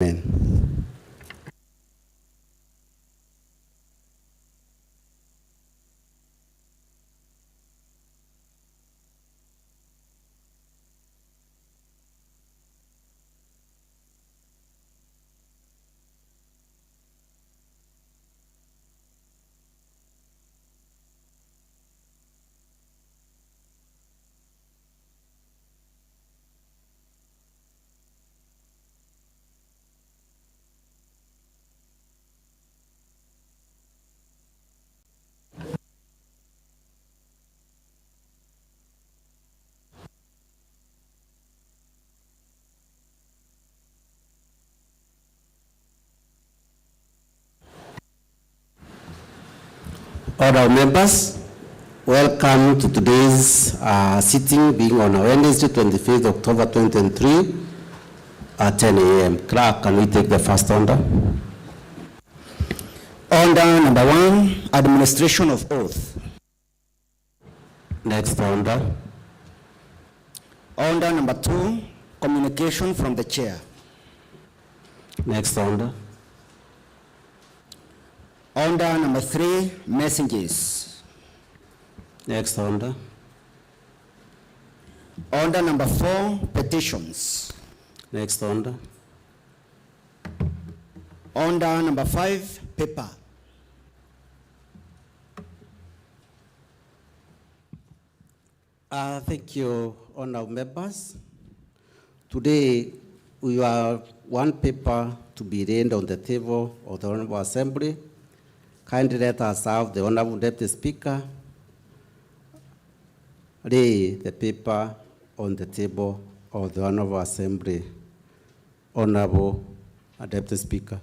Amen. All our members, welcome to today's sitting being on Wednesday, 25th October 2023 at 10 a.m. Clerk, can we take the first order? Order number 1, administration of oath. Next order. Order number 2, communication from the chair. Next order. Order number 3, messages. Next order. Order number 4, petitions. Next order. Order number 5, paper. Thank you, honorable members. Today, we have one paper to be laid on the table of the Honorable Assembly. Kindly let us have the Honorable Deputy Speaker lay the paper on the table of the Honorable Assembly. Honorable Deputy Speaker.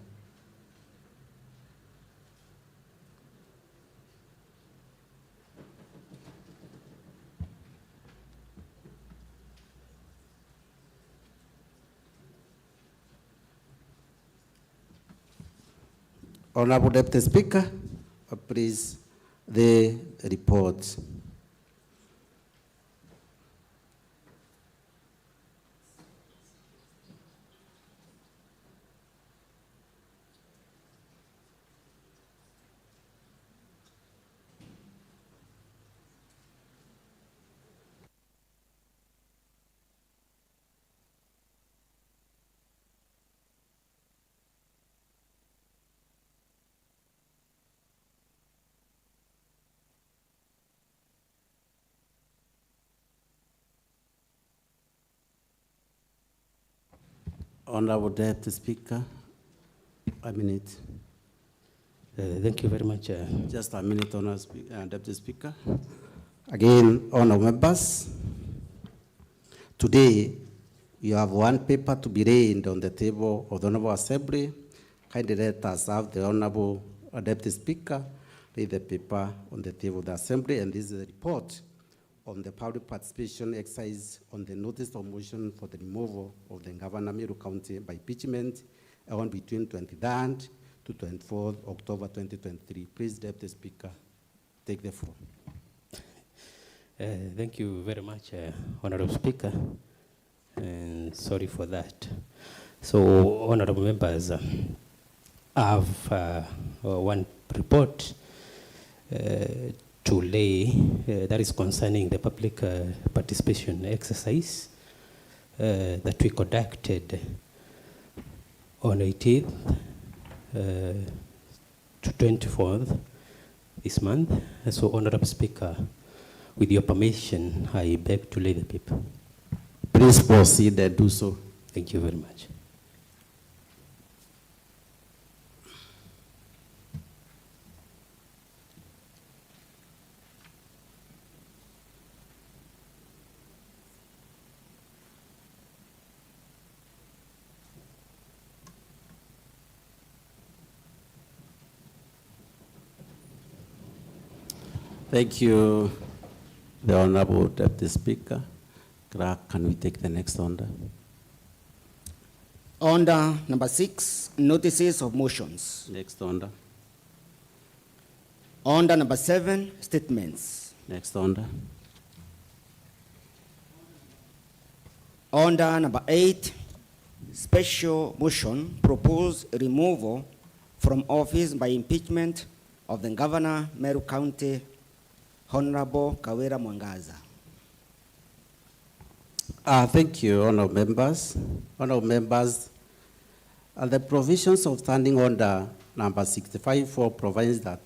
Honorable Deputy Speaker, please, the report. Honorable Deputy Speaker, a minute. Thank you very much. Just a minute, Honorable Deputy Speaker. Again, honorable members, today you have one paper to be laid on the table of the Honorable Assembly. Kindly let us have the Honorable Deputy Speaker lay the paper on the table of the Assembly, and this is a report on the public participation exercise on the notice of motion for the removal of the NGABANA MERU County by impeachment on between 23rd to 24th October 2023. Please, Deputy Speaker, take the floor. Thank you very much, Honorable Speaker, and sorry for that. So, honorable members, I have one report to lay that is concerning the public participation exercise that we conducted on 18th to 24th this month. So, Honorable Speaker, with your permission, I beg to lay the paper. Please proceed and do so. Thank you very much. Thank you, the Honorable Deputy Speaker. Clerk, can we take the next order? Order number 6, notices of motions. Next order. Order number 7, statements. Next order. Order number 8, special motion propose removal from office by impeachment of the Governor, Meru County, Honorable Kawira Mwangaza. Thank you, honorable members. Honorable members, the provisions of standing order number 65-4 provides that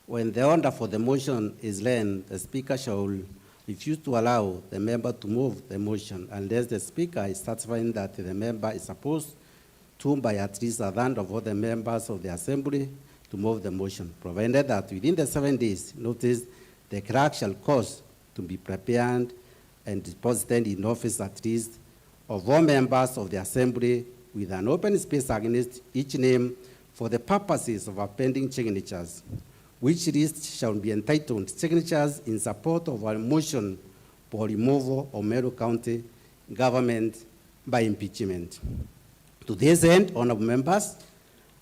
when the order for the motion is laid, the speaker shall refuse to allow the member to move the motion unless the speaker is satisfying that the member is supposed to, by at least a third of all the members of the assembly, to move the motion, provided that within the 7 days notice, the clerk shall cause to be prepared and deposited in office at least of all members of the assembly with an open space against each name for the purposes of appending signatures, which list shall be entitled signatures in support of a motion for removal of Meru County government by impeachment. To this end, honorable members,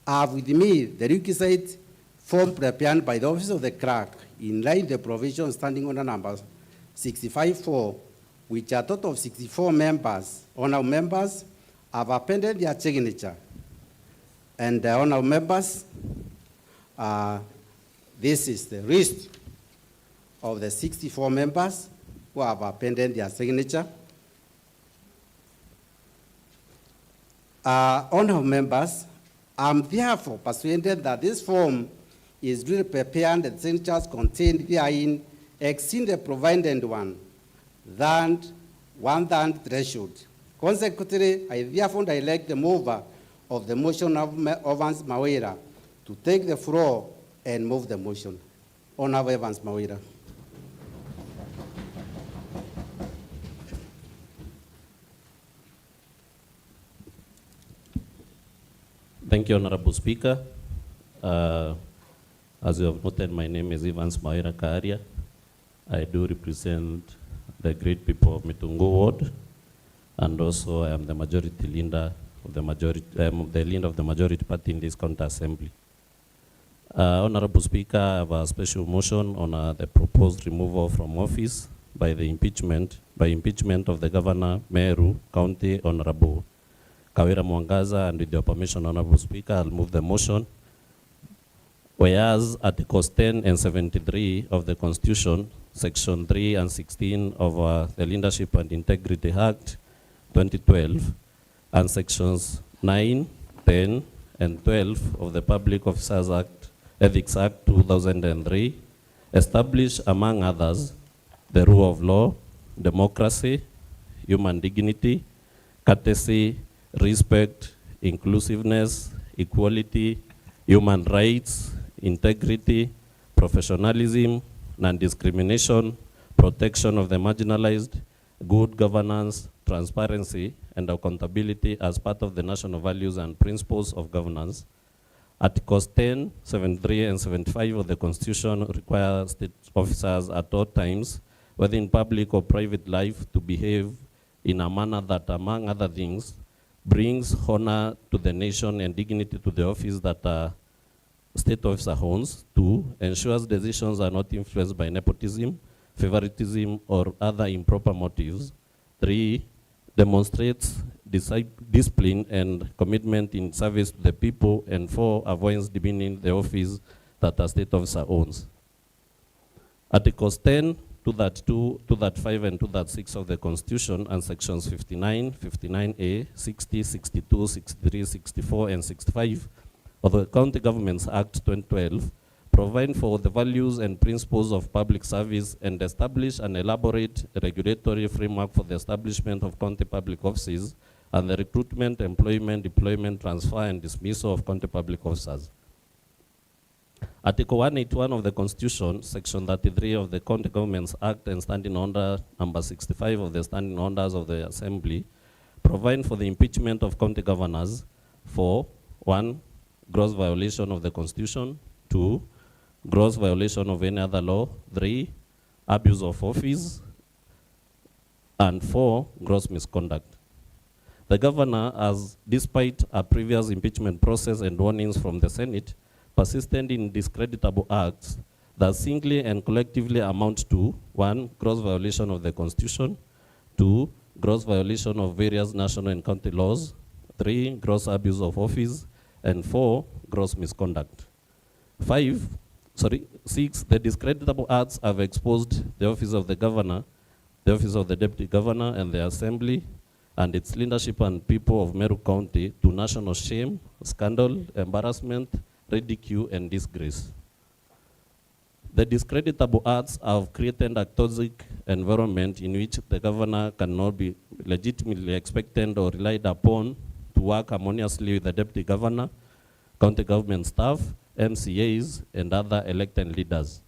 I have with me the requisite form prepared by the office of the clerk in line with the provision standing order number 65-4, which are a total of 64 members. Honorable members have appended their signature. And honorable members, this is the list of the 64 members who have appended their signature. Honorable members, I'm therefore persuaded that this form is really prepared and the signatures contained therein exceed the provided one-third threshold. Consequently, I therefore direct the mover of the motion of Evans Mawira to take the floor and move the motion. Honorable Evans Mawira. Thank you, Honorable Speaker. As you have noted, my name is Evans Mawira Kairi. I do represent the great people of Mitungu Ward, and also I am the majority leader of the majority party in this county assembly. Honorable Speaker, I have a special motion on the proposed removal from office by impeachment of the Governor, Meru County, Honorable Kawira Mwangaza, and with your permission, Honorable Speaker, I'll move the motion. Whereas Articles 10 and 73 of the Constitution, Section 3 and 16 of the Leadership and Integrity Act 2012, and Sections 9, 10, and 12 of the Public Officers Act, Ethics Act 2003, establish, among others, the rule of law, democracy, human dignity, courtesy, respect, inclusiveness, equality, human rights, integrity, professionalism, non-discrimination, protection of the marginalized, good governance, transparency, and accountability as part of the national values and principles of governance. Articles 10, 73, and 75 of the Constitution require state officers at all times, whether in public or private life, to behave in a manner that, among other things, brings honor to the nation and dignity to the office that state officer owns. 2, ensures decisions are not influenced by nepotism, favoritism, or other improper motives. 3, demonstrates discipline and commitment in service to the people. And 4, avoids demeaning the office that a state officer owns. Articles 10, 232, 235, and 236 of the Constitution and Sections 59, 59A, 60, 62, 63, 64, and 65 of the County Governments Act 2012 provide for the values and principles of public service and establish an elaborate regulatory framework for the establishment of county public offices and the recruitment, employment, deployment, transfer, and dismissal of county public officers. Article 181 of the Constitution, Section 33 of the County Governments Act and Standing Order number 65 of the Standing Orders of the Assembly provide for the impeachment of county governors for 1, gross violation of the Constitution, 2, gross violation of any other law, 3, abuse of office, and 4, gross misconduct. The governor has, despite a previous impeachment process and warnings from the Senate, persisted in discreditable acts that singly and collectively amount to 1, gross violation of the Constitution, 2, gross violation of various national and county laws, 3, gross abuse of office, and 4, gross misconduct. 6, the discreditable acts have exposed the office of the governor, the office of the deputy governor, and the assembly, and its leadership and people of Meru County to national shame, scandal, embarrassment, ridicule, and disgrace. The discreditable acts have created a toxic environment in which the governor cannot be legitimately expected or relied upon to work harmoniously with the deputy governor, county government staff, MCAs, and other elected leaders.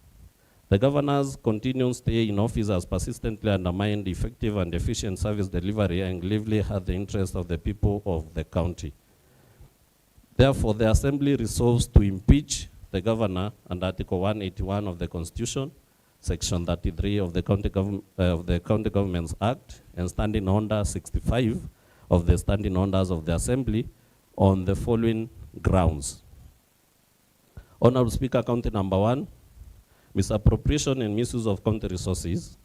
The governor's continued stay in office has persistently undermined effective and efficient service delivery and gravely hurt the interests of the people of the county. Therefore, the Assembly resolves to impeach the governor under Article 181 of the Constitution, Section 33 of the County Governments Act, and Standing Order 65 of the Standing Orders of the Assembly on the following grounds. Honorable Speaker, County number 1, misappropriation and misuse of county resources,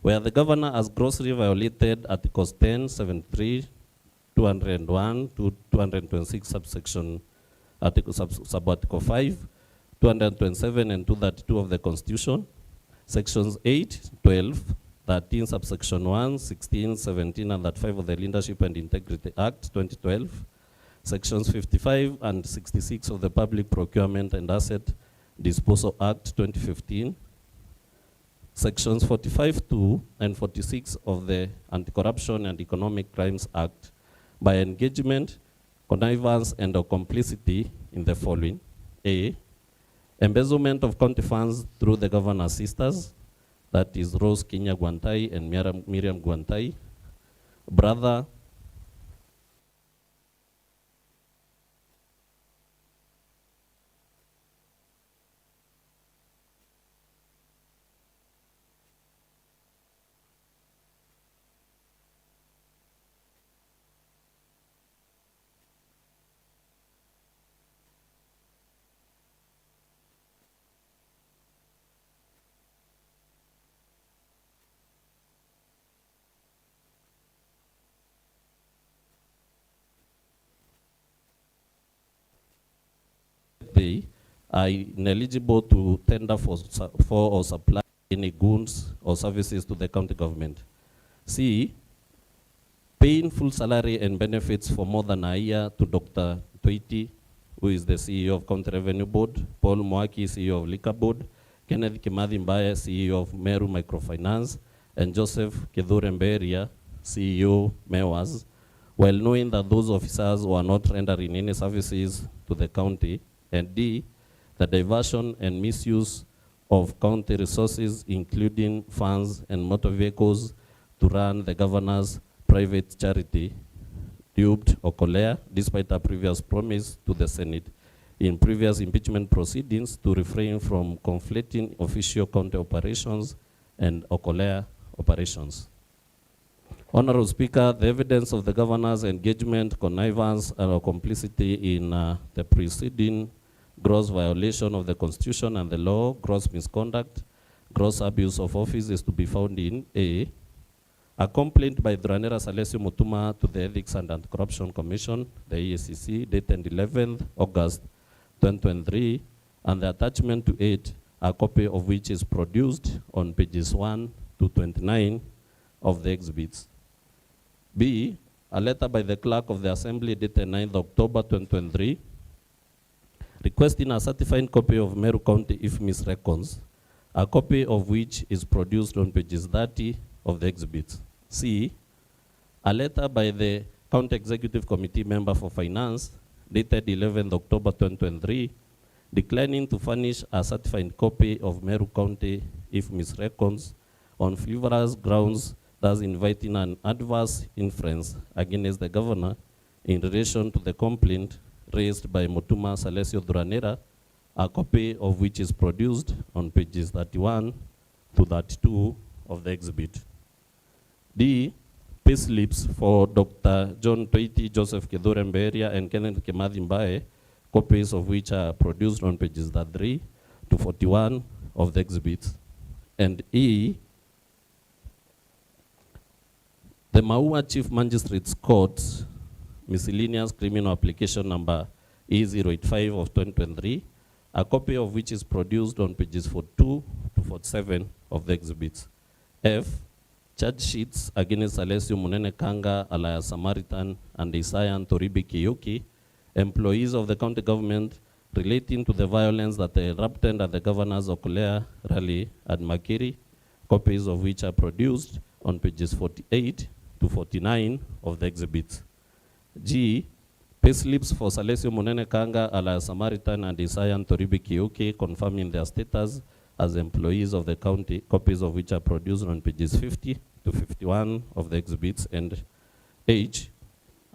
where the governor has grossly violated Articles 10, 73, 201 to 226 subsection sub-article 5, 227 and 232 of the Constitution, sections 8, 12, 13 subsection 1, 16, 17 and 35 of the Leadership and Integrity Act 2012, sections 55 and 66 of the Public Procurement and Asset Disposal Act 2015, sections 45(2) and 46 of the Anti-Corruption and Economic Crimes Act by engagement, connivance, and or complicity in the following: A, embezzlement of county funds through the governor's sisters, that is Rose Kinya Gwantai and Miriam Gwantai, brother they are ineligible to tender for or supply any goods or services to the county government. C, paying full salary and benefits for more than a year to Dr. Toiti, who is the CEO of County Revenue Board, Paul Mwaki, CEO of Liquor Board, Kenneth Kimathi Mbaye, CEO of Meru Microfinance, and Joseph Kithure Mberia, CEO MEWAS, while knowing that those officers were not rendering any services to the county. And D, the diversion and misuse of county resources, including funds and motor vehicles, to run the governor's private charity, dubbed Okolea, despite a previous promise to the Senate in previous impeachment proceedings to refrain from conflicting official county operations and Okolea operations. Honorable Speaker, the evidence of the governor's engagement, connivance, and complicity in the preceding gross violation of the Constitution and the law, gross misconduct, gross abuse of office is to be found in a complaint by Dranera Salesio Mutuma to the Ethics and Anti-Corruption Commission, the EACC, dated 11th August 2023, and the attachment to it, a copy of which is produced on pages 1 to 29 of the exhibits. B, a letter by the clerk of the Assembly dated 9th October 2023, requesting a certified copy of Meru County IFMIS records, a copy of which is produced on pages 30 of the exhibits. C, a letter by the County Executive Committee member for Finance dated 11th October 2023, declining to furnish a certified copy of Meru County IFMIS records on frivolous grounds, thus inviting an adverse inference against the governor in relation to the complaint raised by Mutuma Salesio Dranera, a copy of which is produced on pages 31 to 32 of the exhibit. D, payslips for Dr. John Toiti, Joseph Kithure Mberia, and Kenneth Kimathi Mbaye, copies of which are produced on pages 33 to 41 of the exhibits. And E, the Maua Chief Magistrates Court miscellaneous criminal application number E085 of 2023, a copy of which is produced on pages 42 to 47 of the exhibits. F, charge sheets against Alessio Munene Kanga, alias Samaritan, and Isayan Toribi Kiyoki, employees of the county government, relating to the violence that erupted at the governor's Okolea rally at Makiri, copies of which are produced on pages 48 to 49 of the exhibits. G, payslips for Salesio Munene Kanga, alias Samaritan, and Isayan Toribi Kiyoki, confirming their status as employees of the county, copies of which are produced on pages 50 to 51 of the exhibits. And H,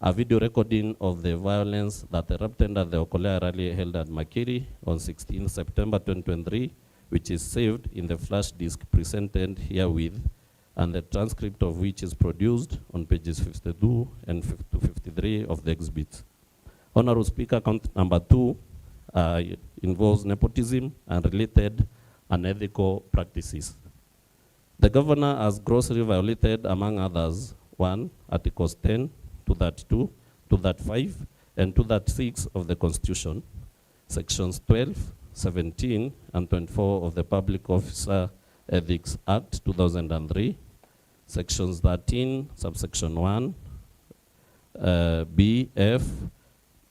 a video recording of the violence that erupted at the Okolea rally held at Makiri on 16 September 2023, which is saved in the flash disk presented herewith, and the transcript of which is produced on pages 52 and 53 of the exhibits. Honorable Speaker, count number 2 involves nepotism and related unethical practices. The governor has grossly violated, among others, 1, Articles 10, 232, 235, and 236 of the Constitution, Sections 12, 17, and 24 of the Public Officer Ethics Act 2003, Sections 13, subsection 1, B, F,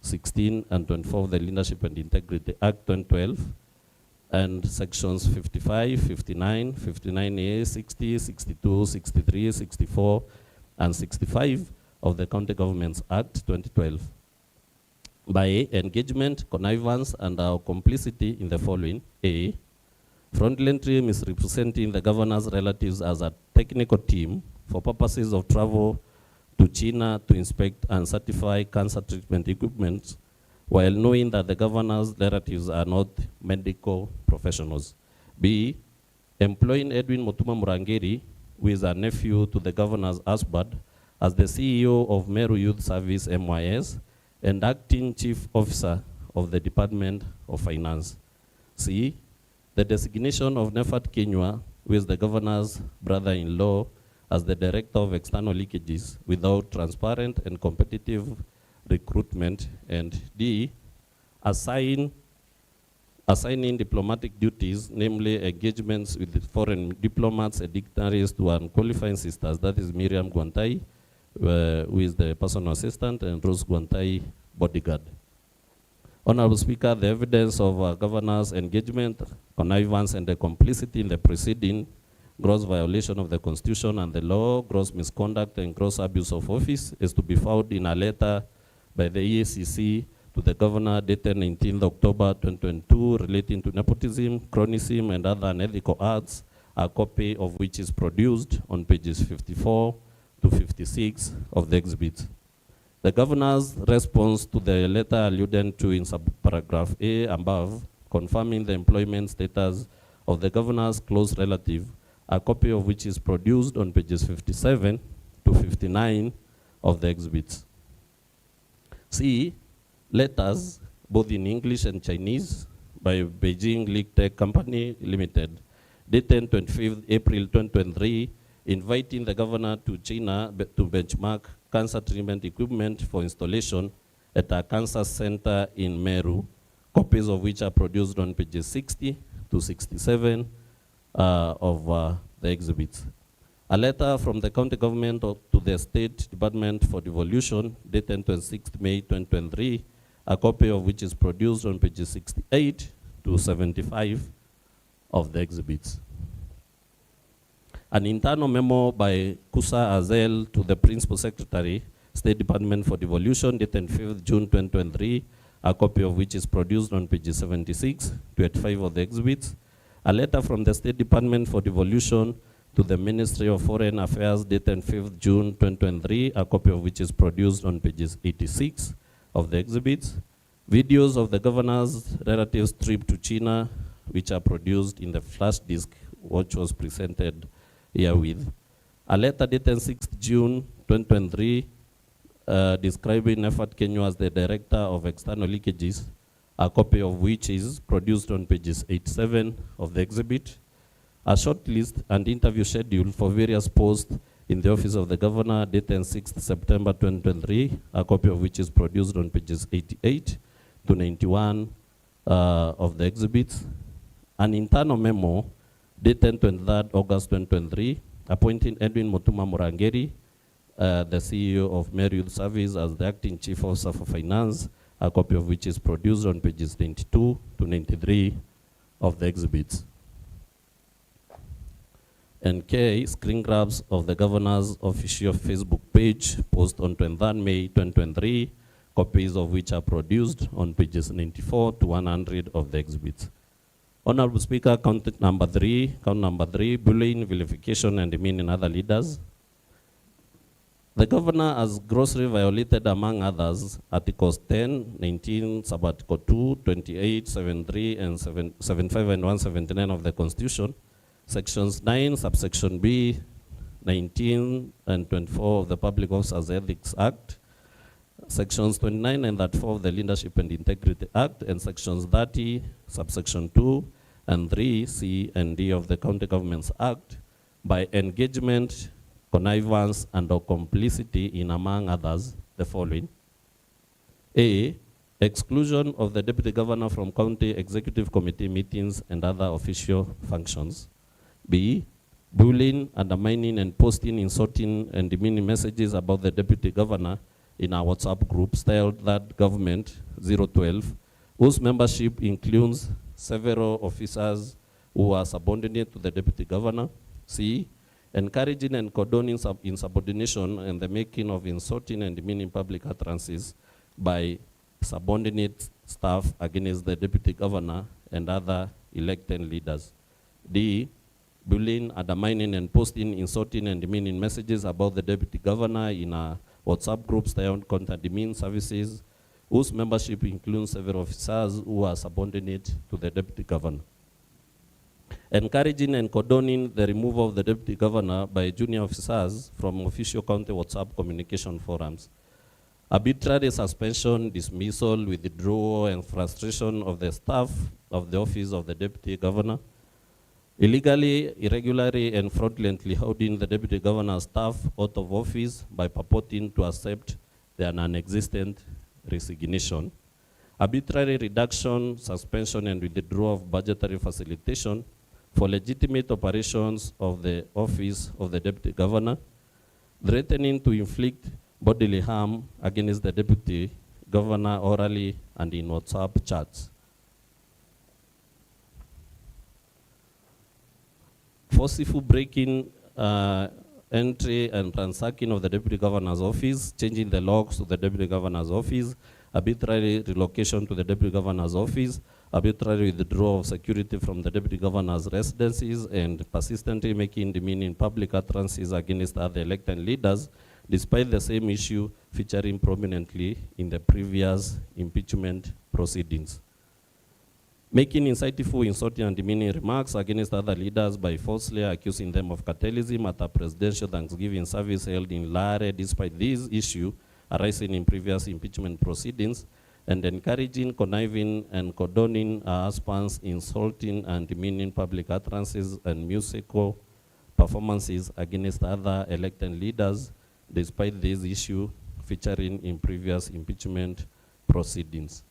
16, and 24 of the Leadership and Integrity Act 2012, and sections 55, 59, 59A, 60, 62, 63, 64, and 65 of the County Governments Act 2012. By engagement, connivance, and our complicity in the following: A, fraudulently misrepresenting the governor's relatives as a technical team for purposes of travel to China to inspect and certify cancer treatment equipment, while knowing that the governor's relatives are not medical professionals. B, employing Edwin Mutuma Murangeri, who is a nephew to the governor's husband, as the CEO of MERU Youth Service MYS and acting chief officer of the Department of Finance. C, the designation of Nefat Kenywa, who is the governor's brother-in-law, as the director of external leakages without transparent and competitive recruitment. And D, assigning diplomatic duties, namely engagements with foreign diplomats and dignitaries to unqualified sisters, that is Miriam Guantai, who is the personal assistant, and Rose Guantai, bodyguard. Honorable Speaker, the evidence of our governor's engagement, connivance, and the complicity in the proceeding, gross violation of the Constitution and the law, gross misconduct, and gross abuse of office is to be found in a letter by the EACC to the governor dated 19th October 2022 relating to nepotism, cronyism, and other unethical acts, a copy of which is produced on pages 54 to 56 of the exhibit. The governor's response to the letter alluded to in subparagraph A above, confirming the employment status of the governor's close relative, a copy of which is produced on pages 57 to 59 of the exhibits. C, letters, both in English and Chinese, by Beijing League Tech Company Limited, dated 25th April 2023, inviting the governor to China to benchmark cancer treatment equipment for installation at a cancer center in MERU, copies of which are produced on pages 60 to 67 of the exhibits. A letter from the county government to the State Department for Devolution, dated 26th May 2023, a copy of which is produced on pages 68 to 75 of the exhibits. An internal memo by Kusa Azel to the Principal Secretary, State Department for Devolution, dated 5th June 2023, a copy of which is produced on pages 76 to 85 of the exhibits. A letter from the State Department for Devolution to the Ministry of Foreign Affairs, dated 5th June 2023, a copy of which is produced on pages 86 of the exhibits. Videos of the governor's relatives' trip to China, which are produced in the flash disk, which was presented herewith. A letter dated 6th June 2023, describing Nefat Kenywa as the Director of External Leakages, a copy of which is produced on pages 87 of the exhibit. A short list and interview schedule for various posts in the office of the governor dated 6th September 2023, a copy of which is produced on pages 88 to 91 of the exhibits. An internal memo dated 23rd August 2023, appointing Edwin Mutuma Murangeri, the CEO of MERU Youth Service, as the acting chief officer for finance, a copy of which is produced on pages 92 to 93 of the exhibits. And K, screen grabs of the governor's official Facebook page, post on 23rd May 2023, copies of which are produced on pages 94 to 100 of the exhibits. Honorable Speaker, count number three, bullying, vilification, and demeaning other leaders. The governor has grossly violated, among others, Articles 10, 19, Sub-Article 2, 28, 73, and 75 and 179 of the Constitution, Sections 9, Subsection B, 19, and 24 of the Public Officers Ethics Act, Sections 29 and 34 of the Leadership and Integrity Act, and Sections 30, Subsection 2, and 3, C and D of the County Governments Act, by engagement, connivance, and/or complicity in, among others, the following. A, exclusion of the Deputy Governor from County Executive Committee meetings and other official functions. B, bullying, undermining, and posting insulting and demeaning messages about the Deputy Governor in our WhatsApp group styled That Government 012, whose membership includes several officers who are subordinate to the Deputy Governor. C, encouraging and condoning insubordination and the making of insulting and demeaning public utterances by subordinate staff against the Deputy Governor and other elected leaders. D, bullying, undermining, and posting insulting and demeaning messages about the Deputy Governor in a WhatsApp group styled Contact Demean Services, whose membership includes several officers who are subordinate to the Deputy Governor. Encouraging and condoning the removal of the Deputy Governor by junior officers from official county WhatsApp communication forums. Arbitrary suspension, dismissal, withdrawal, and frustration of the staff of the office of the Deputy Governor. Illegally, irregularly, and fraudulently holding the Deputy Governor's staff out of office by purporting to accept their non-existent resignation. Arbitrary reduction, suspension, and withdrawal of budgetary facilitation for legitimate operations of the office of the Deputy Governor. Threatening to inflict bodily harm against the Deputy Governor orally and in WhatsApp chats. Forceful breaking, entry and ransacking of the Deputy Governor's office, changing the locks to the Deputy Governor's office, arbitrary relocation to the Deputy Governor's office, arbitrary withdrawal of security from the Deputy Governor's residences, and persistently making demeaning public utterances against other elected leaders, despite the same issue featuring prominently in the previous impeachment proceedings. Making insightful, insulting, and demeaning remarks against other leaders by falsely accusing them of cartelism at a presidential Thanksgiving service held in Lare, despite this issue arising in previous impeachment proceedings, and encouraging, conniving, and condoning her husband's insulting and demeaning public utterances and musical performances against other elected leaders, despite this issue featuring in previous impeachment proceedings.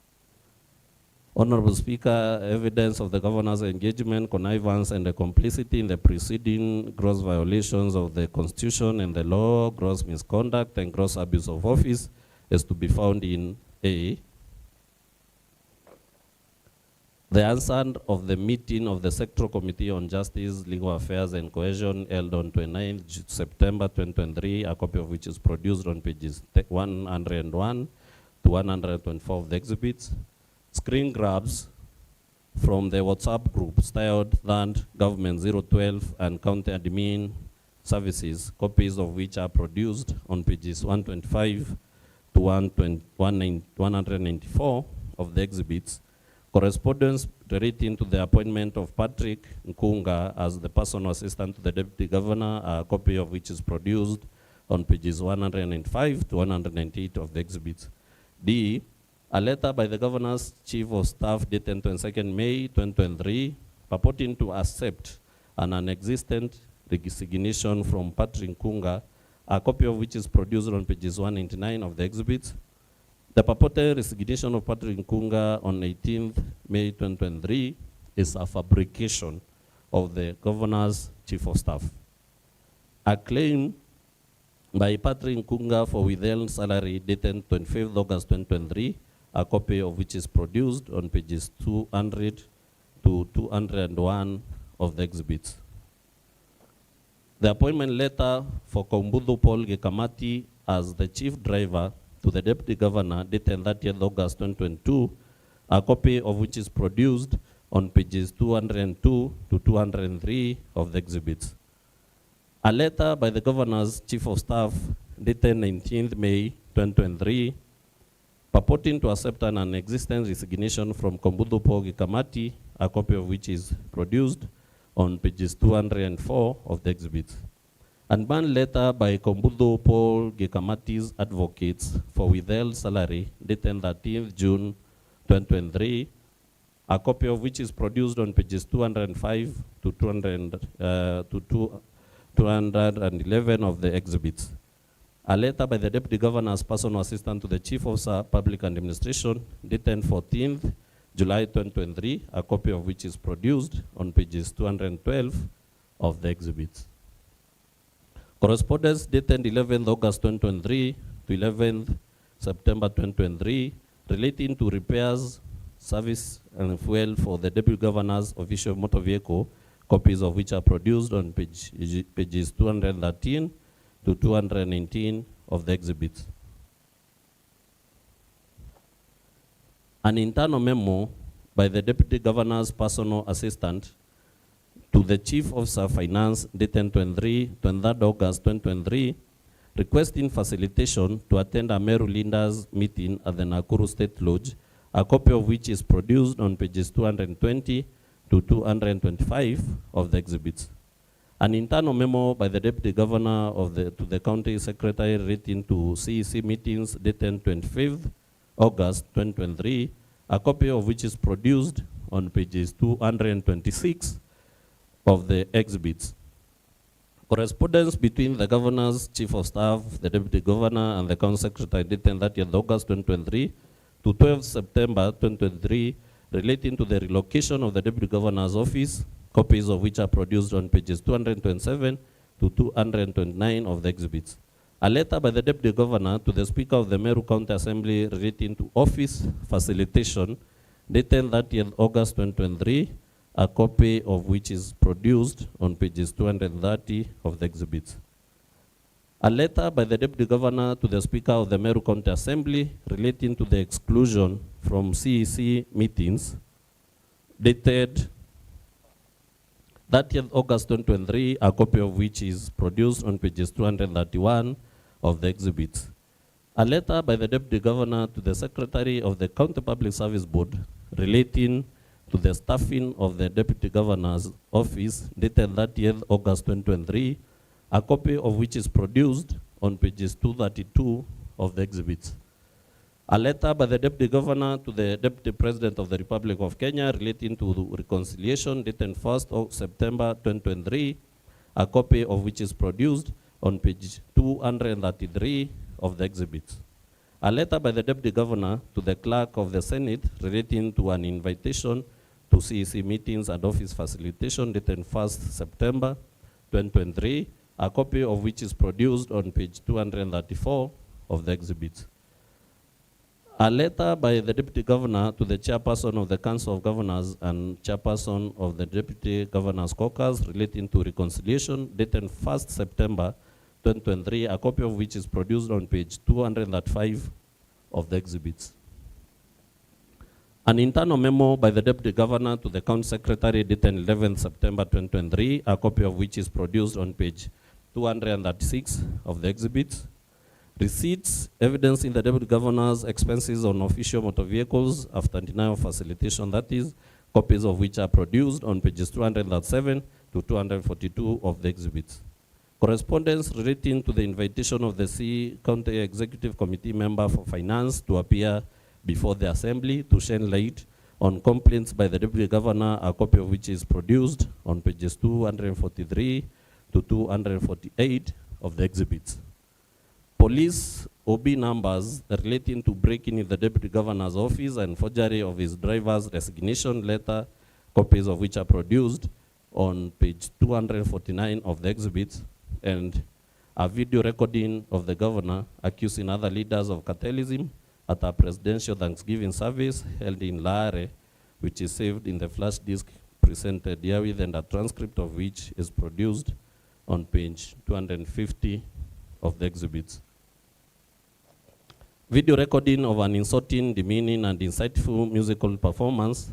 Honorable Speaker, evidence of the governor's engagement, connivance, and the complicity in the preceding gross violations of the Constitution and the law, gross misconduct, and gross abuse of office is to be found in A, the answer of the meeting of the Sectoral Committee on Justice, Legal Affairs, and Cohesion held on 29 September 2023, a copy of which is produced on pages 101 to 124 of the exhibits. Screen grabs from the WhatsApp group styled That Government 012 and County Admin Services, copies of which are produced on pages 125 to 194 of the exhibits. Correspondence relating to the appointment of Patrick Nkunga as the personal assistant to the Deputy Governor, a copy of which is produced on pages 105 to 198 of the exhibits. D, a letter by the Governor's Chief of Staff dated 22nd May 2023 purporting to accept a non-existent resignation from Patrick Nkunga, a copy of which is produced on pages 199 of the exhibit. The purported resignation of Patrick Nkunga on 18th May 2023 is a fabrication of the governor's chief of staff. A claim by Patrick Nkunga for withheld salary dated 25th August 2023, a copy of which is produced on pages 200 to 201 of the exhibits. The appointment letter for Kombudu Paul Gekamati as the chief driver to the deputy governor dated 30th August 2022, a copy of which is produced on pages 202 to 203 of the exhibits. A letter by the governor's chief of staff dated 19th May 2023, purporting to accept an existing resignation from Kombudu Paul Gekamati, a copy of which is produced on pages 204 of the exhibits. And one letter by Kombudu Paul Gekamati's advocates for withheld salary dated 13th June 2023, a copy of which is produced on pages 205 to 211 of the exhibits. A letter by the Deputy Governor's personal assistant to the Chief Officer Public Administration dated 14th July 2023, a copy of which is produced on pages 212 of the exhibits. Correspondence dated 11th August 2023 to 11th September 2023 relating to repairs, service and fuel for the Deputy Governor's official motor vehicle, copies of which are produced on pages 213 to 219 of the exhibits. An internal memo by the Deputy Governor's personal assistant to the Chief Officer of Finance dated 23rd August 2023, requesting facilitation to attend a MERU leaders meeting at the Nakuru State Lodge, a copy of which is produced on pages 220 to 225 of the exhibits. An internal memo by the Deputy Governor to the County Secretary relating to CEC meetings dated 25th August 2023, a copy of which is produced on pages 226 of the exhibits. Correspondence between the Governor's Chief of Staff, the Deputy Governor, and the County Secretary dated 30th August 2023 to 12th September 2023 relating to the relocation of the Deputy Governor's office, copies of which are produced on pages 227 to 229 of the exhibits. A letter by the Deputy Governor to the Speaker of the Meru County Assembly relating to office facilitation dated 30th August 2023, a copy of which is produced on pages 230 of the exhibits. A letter by the Deputy Governor to the Speaker of the Meru County Assembly relating to the exclusion from CEC meetings dated 30th August 2023, a copy of which is produced on pages 231 of the exhibits. A letter by the Deputy Governor to the Secretary of the County Public Service Board relating to the staffing of the Deputy Governor's office dated 30th August 2023, a copy of which is produced on pages 232 of the exhibits. A letter by the Deputy Governor to the Deputy President of the Republic of Kenya relating to reconciliation dated 1st of September 2023, a copy of which is produced on page 233 of the exhibits. A letter by the Deputy Governor to the Clerk of the Senate relating to an invitation to CEC meetings and office facilitation dated 1st September 2023, a copy of which is produced on page 234 of the exhibits. A letter by the Deputy Governor to the Chairperson of the Council of Governors and Chairperson of the Deputy Governor's Caucus relating to reconciliation dated 1st September 2023, a copy of which is produced on page 235 of the exhibits. An internal memo by the Deputy Governor to the County Secretary dated 11th September 2023, a copy of which is produced on page 236 of the exhibits. Receipts evidencing the Deputy Governor's expenses on official motor vehicles after denial of facilitation, that is, copies of which are produced on pages 207 to 242 of the exhibits. Correspondence relating to the invitation of the County Executive Committee member for Finance to appear before the Assembly to shed light on complaints by the Deputy Governor, a copy of which is produced on pages 243 to 248 of the exhibits. Police OB numbers relating to breaking in the Deputy Governor's office and forgery of his driver's resignation letter, copies of which are produced on page 249 of the exhibits, and a video recording of the governor accusing other leaders of cartelism at a presidential Thanksgiving service held in Laare, which is saved in the flash disk presented herewith, and a transcript of which is produced on page 250 of the exhibits. Video recording of an insulting, demeaning, and insightful musical performance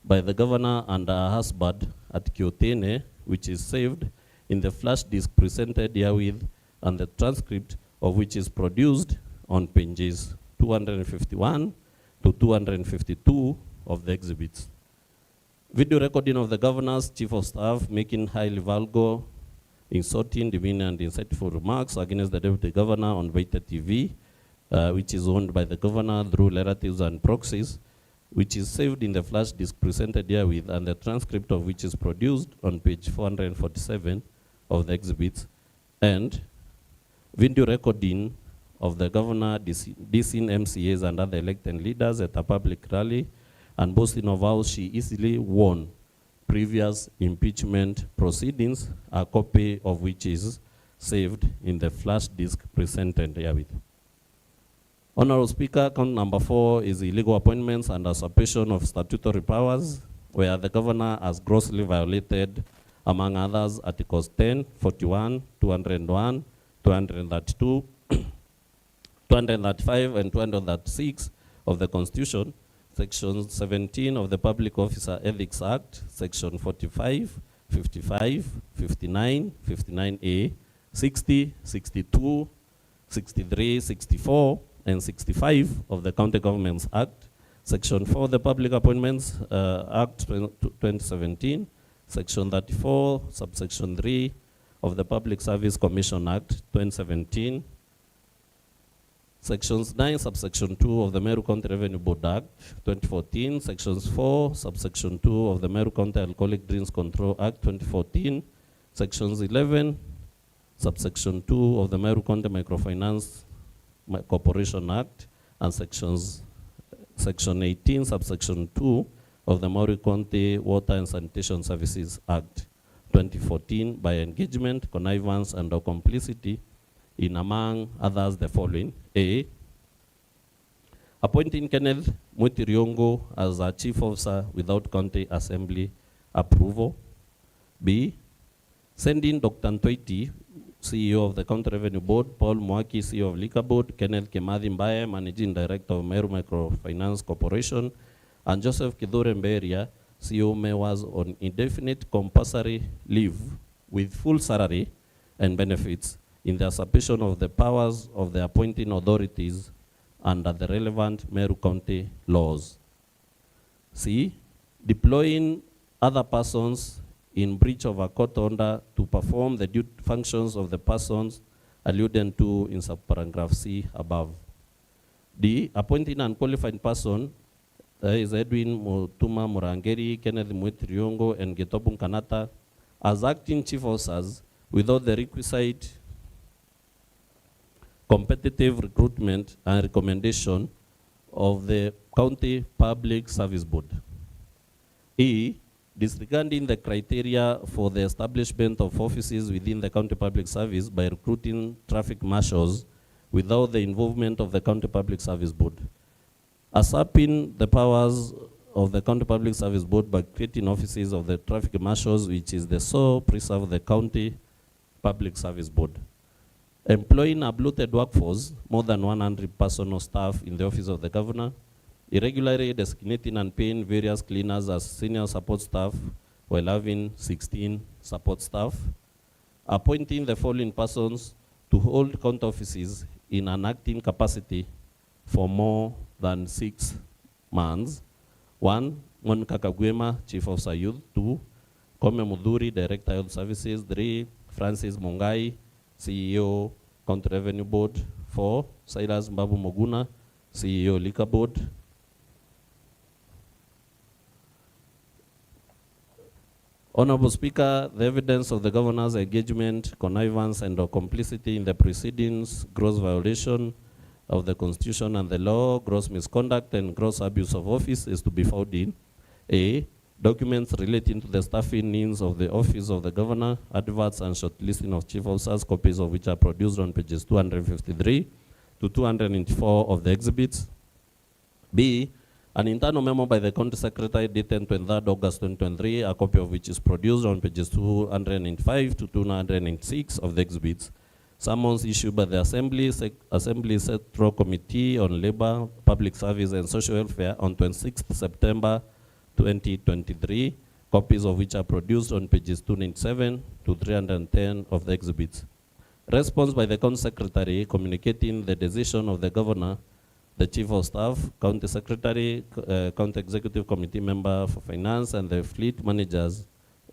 by the governor and her husband at Kiotene, which is saved in the flash disk presented herewith, and the transcript of which is produced on pages 251 to 252 of the exhibits. Video recording of the governor's chief of staff making highly vulgar, insulting, demeaning, and insightful remarks against the deputy governor on Vita TV, which is owned by the governor through relatives and proxies, which is saved in the flash disk presented herewith, and the transcript of which is produced on page 447 of the exhibits, and video recording of the governor dissing MCAs and other elected leaders at a public rally and boasting of how she easily won previous impeachment proceedings, a copy of which is saved in the flash disk presented herewith. Honorable Speaker, count number 4 is illegal appointments and usurpation of statutory powers, where the governor has grossly violated, among others, Articles 10, 41, 201, 232, 235, and 236 of the Constitution, Section 17 of the Public Officer Ethics Act, Section 45, 55, 59, 59A, 60, 62, 63, 64, and 65 of the County Governments Act, Section 4 of the Public Appointments Act 2017, Section 34, Subsection 3 of the Public Service Commission Act 2017, Sections 9, Subsection 2 of the MERU County Revenue Board Act 2014, Sections 4, Subsection 2 of the MERU County Alcoholic Drinks Control Act 2014, Sections 11, Subsection 2 of the MERU County Microfinance Corporation Act, and Section 18, Subsection 2 of the MERU County Water and Sanitation Services Act 2014 by engagement, connivance, and or complicity in, among others, the following. A, appointing Kenneth Mutiriongo as a chief officer without county assembly approval. B, sending Dr. Ntoiti, CEO of the County Revenue Board, Paul Mwaki, CEO of Liquor Board, Kenneth Kemathi Mbaye, Managing Director of MERU Microfinance Corporation, and Joseph Kidhure Mberia, CEO MEWAS, on indefinite compulsory leave with full salary and benefits in the usurpation of the powers of the appointing authorities under the relevant MERU County laws. C, deploying other persons in breach of a court order to perform the functions of the persons alluded to in subparagraph C above. D, appointing an unqualified person, is Edwin Mutuma Murangeri, Kenneth Mutiriongo, and Getobun Kanata, as acting chief officers without the requisite competitive recruitment and recommendation of the County Public Service Board. E, disregarding the criteria for the establishment of offices within the County Public Service by recruiting traffic marshals without the involvement of the County Public Service Board. Usurping the powers of the County Public Service Board by creating offices of the traffic marshals, which is the sole preserve of the County Public Service Board. Employing a bloated workforce, more than 100 personal staff in the office of the governor, irregularly designating and paying various cleaners as senior support staff while having 16 support staff, appointing the following persons to hold county offices in an acting capacity for more than 6 months. 1, Monica Kagwema, Chief Officer Youth. 2, Kome Mudhuri, Director Health Services. 3, Francis Mungai, CEO, County Revenue Board. 4, Silas Mbabu Moguna, CEO, Liquor Board. Honorable Speaker, the evidence of the governor's engagement, connivance, and or complicity in the proceedings, gross violation of the Constitution and the law, gross misconduct, and gross abuse of office is to be found in A. Documents relating to the staffing needs of the office of the governor, adverts and shortlisting of chief officers, copies of which are produced on pages 253 to 294 of the exhibits. B. An internal memo by the County Secretary dated 23rd August 2023, a copy of which is produced on pages 205 to 206 of the exhibits. Summons issued by the Assembly Central Committee on Labor, Public Service and Social Welfare on 26th September 2023, copies of which are produced on pages 297 to 310 of the exhibits. Response by the County Secretary communicating the decision of the Governor, the Chief of Staff, County Secretary, County Executive Committee member for Finance, and the Fleet Managers,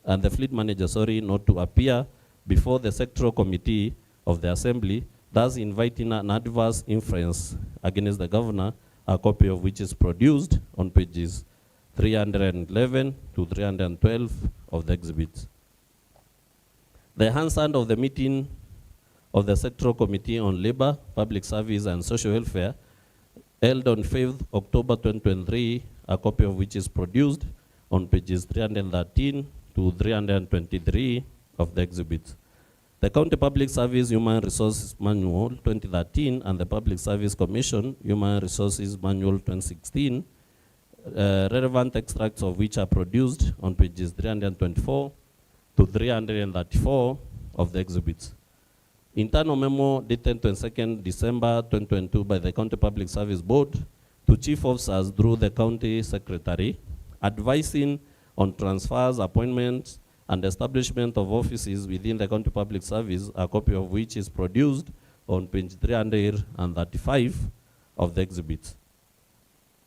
not to appear before the Sectoral Committee of the Assembly, thus inviting an adverse inference against the Governor, a copy of which is produced on pages 311 to 312 of the exhibits. The handstand of the meeting of the Sectoral Committee on Labor, Public Service and Social Welfare held on 5th October 2023, a copy of which is produced on pages 313 to 323 of the exhibits. The County Public Service Human Resources Manual 2013 and the Public Service Commission Human Resources Manual 2016, relevant extracts of which are produced on pages 324 to 334 of the exhibits. Internal memo dated 22nd December 2022 by the County Public Service Board to chief officers through the County Secretary, advising on transfers, appointments, and establishment of offices within the County Public Service, a copy of which is produced on page 335 of the exhibits.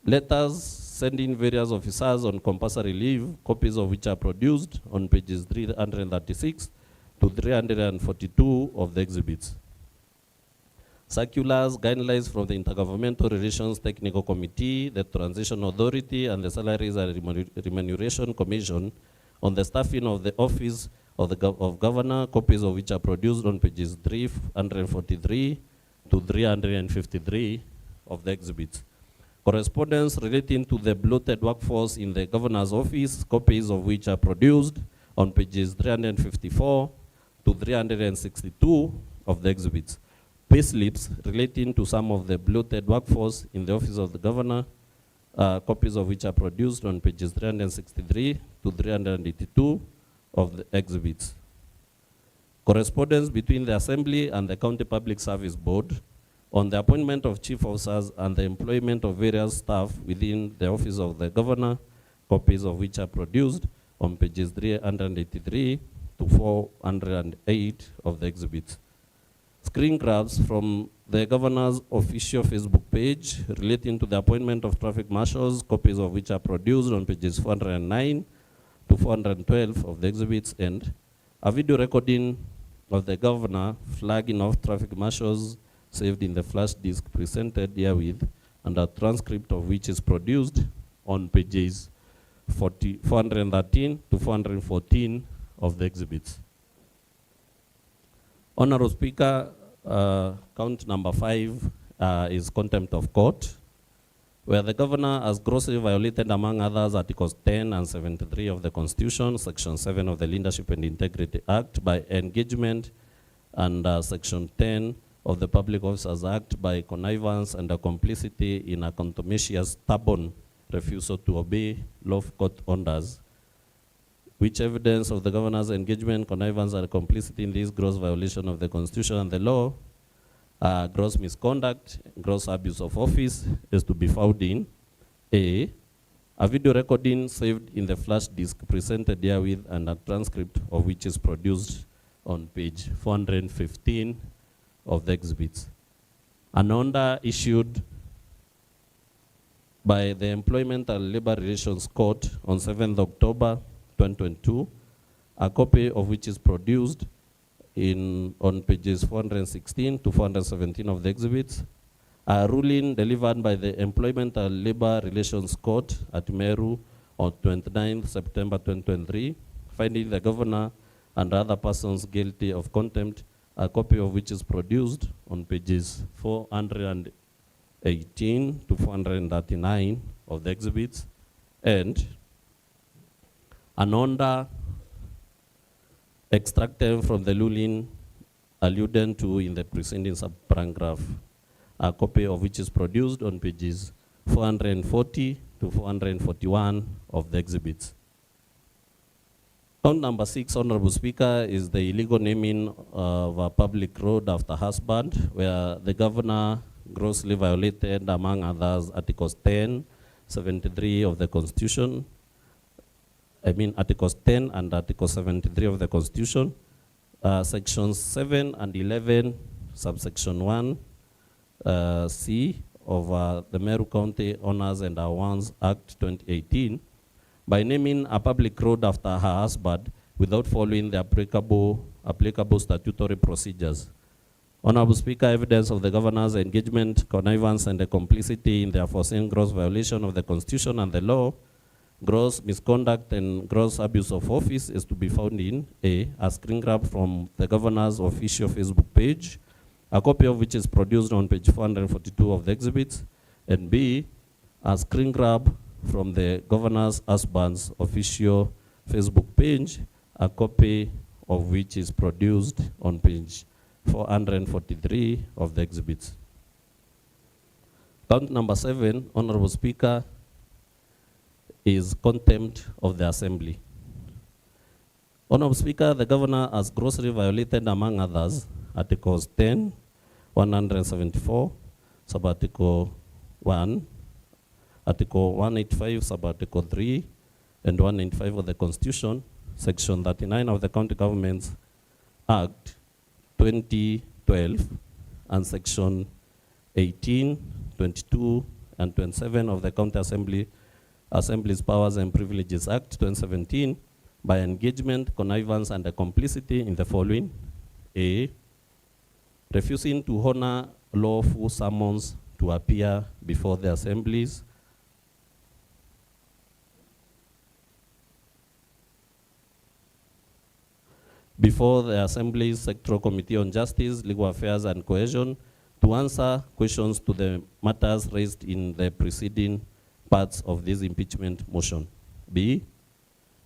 Letters sending various officers on compulsory leave, copies of which are produced on pages 336 to 342 of the exhibits. Circulars, guidelines from the Intergovernmental Relations Technical Committee, the Transition Authority, and the Salaries and Remuneration Commission on the staffing of the Office of Governor, copies of which are produced on pages 343 to 353 of the exhibits. Correspondence relating to the bloated workforce in the Governor's office, copies of which are produced on pages 354 to 362 of the exhibits. Payslips relating to some of the bloated workforce in the Office of the Governor, copies of which are produced on pages 363 to 382 of the exhibits. Correspondence between the Assembly and the County Public Service Board on the appointment of chief officers and the employment of various staff within the Office of the Governor, copies of which are produced on pages 383 to 408 of the exhibits. Screen grabs from the Governor's official Facebook page relating to the appointment of traffic marshals, copies of which are produced on pages 409 to 412 of the exhibits, and a video recording of the Governor flagging off traffic marshals saved in the flash disk presented herewith, and a transcript of which is produced on pages 413 to 414 of the exhibits. Honorable Speaker, count number 5 is contempt of court, where the Governor has grossly violated, among others, Articles 10 and 73 of the Constitution, Section 7 of the Leadership and Integrity Act by engagement, and Section 10 of the Public Officers Act by connivance and complicity in a contumacious, stubborn refusal to obey lawful court orders. Which evidence of the Governor's engagement, connivance, and complicity in this gross violation of the Constitution and the law, gross misconduct, gross abuse of office, is to be found in A, a video recording saved in the flash disk presented herewith, and a transcript of which is produced on page 415 of the exhibits. An order issued by the Employment and Labor Relations Court on 7th October 2022, a copy of which is produced on pages 416 to 417 of the exhibits. A ruling delivered by the Employment and Labor Relations Court at MERU on 29th September 2023, finding the governor and other persons guilty of contempt, a copy of which is produced on pages 418 to 439 of the exhibits, and an order extracted from the ruling alluded to in the preceding subparagraph, a copy of which is produced on pages 440 to 441 of the exhibits. Count number 6, Honorable Speaker, is the illegal naming of a public road after husband, where the governor grossly violated, among others, Articles 10, 73 of the Constitution, Articles 10 and Article 73 of the Constitution, Sections 7 and 11, subsection 1, C of the MERU County Owners and Awards Act 2018, by naming a public road after her husband without following the applicable statutory procedures. Honorable Speaker, evidence of the governor's engagement, connivance, and the complicity in the aforesaid gross violation of the Constitution and the law, gross misconduct and gross abuse of office is to be found in A, a screen grab from the governor's official Facebook page, a copy of which is produced on page 442 of the exhibits, and B, a screen grab from the governor's husband's official Facebook page, a copy of which is produced on page 443 of the exhibits. Count number 7, Honorable Speaker, is contempt of the Assembly. Honorable Speaker, the governor has grossly violated, among others, Articles 10, 174, Sub-Article 1, Article 185, Sub-Article 3, and 185 of the Constitution, Section 39 of the County Governments Act 2012, and Section 18, 22, and 27 of the County Assembly's Powers and Privileges Act 2017, by engagement, connivance, and a complicity in the following: A, refusing to honor lawful summons to appear before the assemblies, Sectoral Committee on Justice, Legal Affairs, and Cohesion to answer questions to the matters raised in the preceding parts of this impeachment motion. B,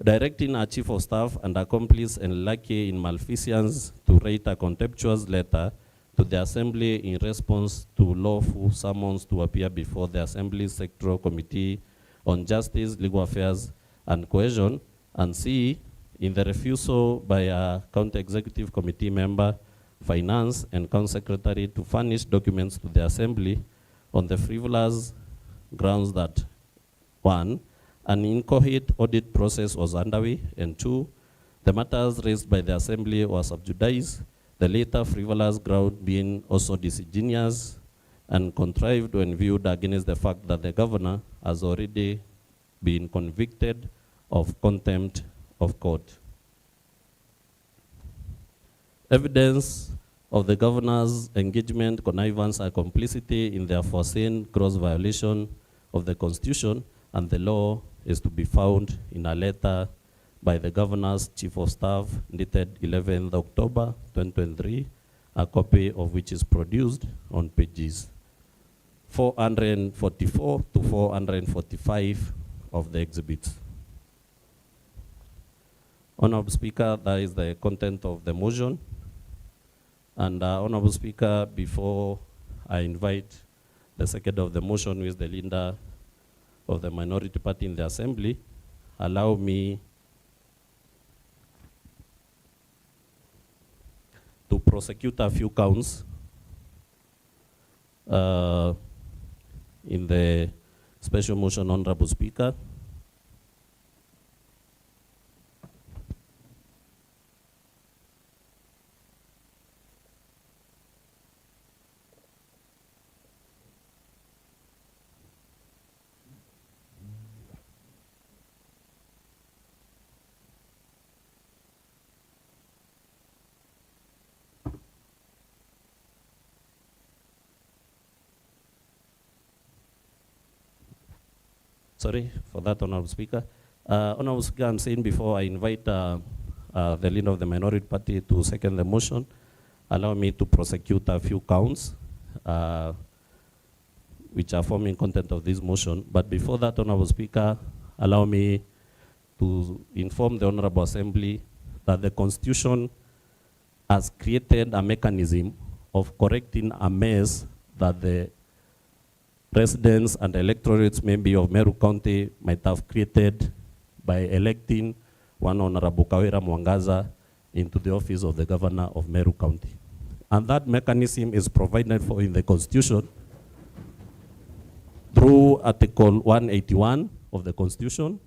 directing a chief of staff and accomplice and lackey in malfeasance to write a contemptuous letter to the Assembly in response to lawful summons to appear before the Assembly's Sectoral Committee on Justice, Legal Affairs, and Cohesion, and C, in the refusal by a County Executive Committee member, Finance, and County Secretary to furnish documents to the Assembly on the frivolous grounds that 1, an incoherent audit process was underway, and 2, the matters raised by the Assembly were sub judice, the later frivolous ground being also disingenuous and contrived when viewed against the fact that the governor has already been convicted of contempt of court. Evidence of the governor's engagement, connivance, and complicity in the aforesaid gross violation of the Constitution and the law is to be found in a letter by the governor's chief of staff dated 11th October 2023, a copy of which is produced on pages 444 to 445 of the exhibits. Honorable Speaker, that is the content of the motion. And Honorable Speaker, before I invite the second of the motion, who is the leader of the minority party in the Assembly, allow me to prosecute a few counts in the special motion, Honorable Speaker. Sorry for that, Honorable Speaker. Honorable Speaker, I'm saying before I invite the leader of the minority party to second the motion, allow me to prosecute a few counts which are forming content of this motion. But before that, Honorable Speaker, allow me to inform the Honorable Assembly that the Constitution has created a mechanism of correcting a mess that the residents and electorates maybe of Meru County might have created by electing one Honorable Kawira Mwangaza into the office of the Governor of Meru County. And that mechanism is provided for in the Constitution through Article 181 of the Constitution,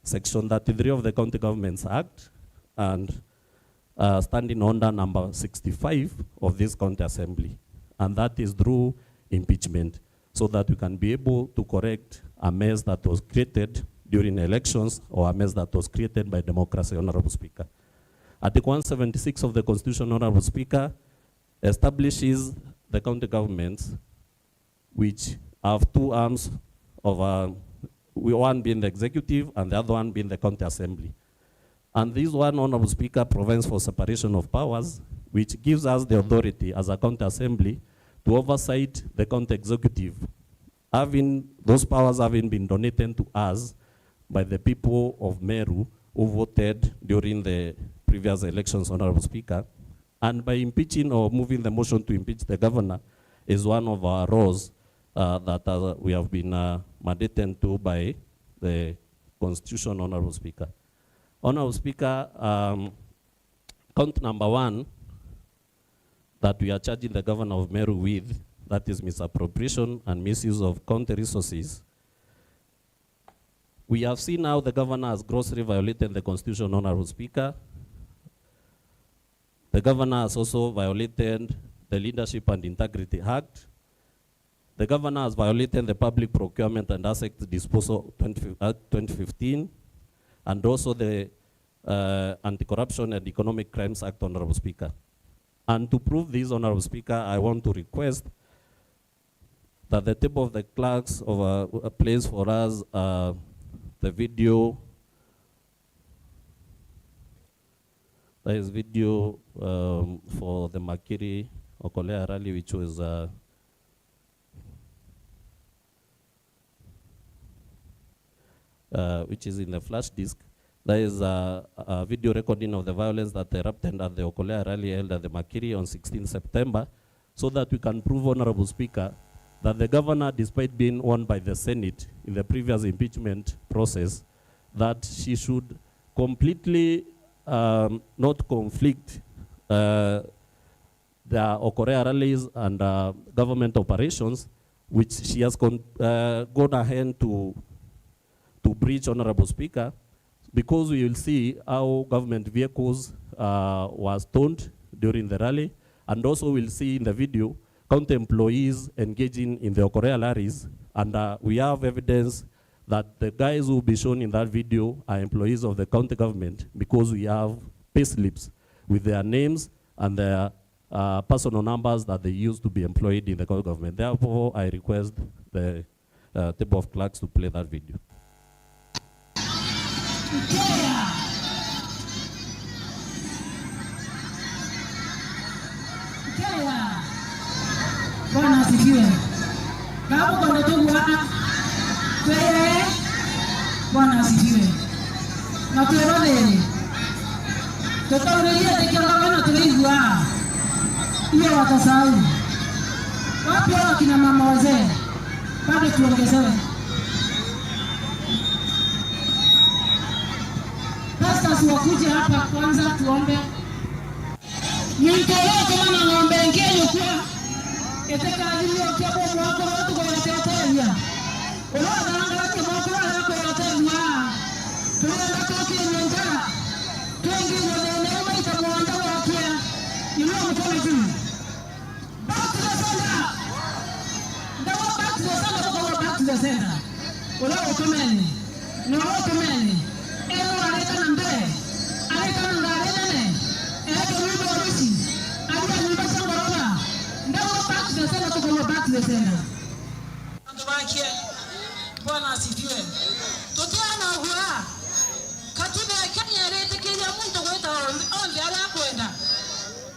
Section 33 of the County Governments Act, and Standing Order number 65 of this County Assembly. And that is through impeachment, so that we can be able to correct a mess that was created during elections or a mess that was created by democracy, Honorable Speaker. Article 176 of the Constitution, Honorable Speaker, establishes the county governments which have two arms of one being the executive and the other one being the county assembly. And this one, Honorable Speaker, provides for separation of powers, which gives us the authority as a county assembly to oversight the county executive, having those powers having been donated to us by the people of Meru who voted during the previous elections, Honorable Speaker. And by impeaching or moving the motion to impeach the governor is one of our roles that we have been mandated to by the Constitution, Honorable Speaker. Honorable Speaker, count number 1 that we are charging the governor of Meru with, that is misappropriation and misuse of county resources. We have seen how the governor has grossly violated the Constitution, Honorable Speaker. The governor has also violated the Leadership and Integrity Act. The governor has violated the Public Procurement and Asset Disposal Act 2015, and also the Anti-Corruption and Economic Crimes Act, Honorable Speaker. And to prove this, Honorable Speaker, I want to request that the table of the clerks plays for us the video. There is video for the Makiri Okolea rally, which was which is in the flash disk. There is a video recording of the violence that erupted at the Okolea rally held at the Makiri on 16 September, so that we can prove, Honorable Speaker, that the governor, despite being won by the Senate in the previous impeachment process, that she should completely not conflict the Okolea rallies and government operations, which she has gone ahead to breach, Honorable Speaker, because we will see how government vehicles were stoned during the rally, and also we'll see in the video county employees engaging in the Okolea rallies, and we have evidence that the guys who will be shown in that video are employees of the county government, because we have pay slips with their names and their personal numbers that they used to be employed in the county government. Therefore, I request the table of clerks to play that video. Bwana asifiwe. Kama kwa ndoto Bwana. Bwana asifiwe. Na tueleze. Tutaongelea teknolojia na tunaijua. Hiyo watasahau. Wapi hao kina mama wazee? Bado tuongezewe. Pastors wakuje hapa kwanza tuombe. Nitoe kama ng'ombe ngine kwa eteka ajili ya kwa mwako watu kwa watetea. Unaona anaangalia kwa mwako wako watetea. Tunaenda kwa kinyonga. Tuingie na neema itamwanda wake. Yule mkono juu. Back to the center. Ndawa back to the center kwa back to the center. Unaona ukomeni. Unaona ukomeni. Eno aleta na mbele. Aleta na ndani. Eko mimi warusi. Aleta nyumba sana baba. Ndawa back to the center kwa back to the center. Ndo baki. Bwana asifiwe. Totiana muntu gweta onde ala kwenda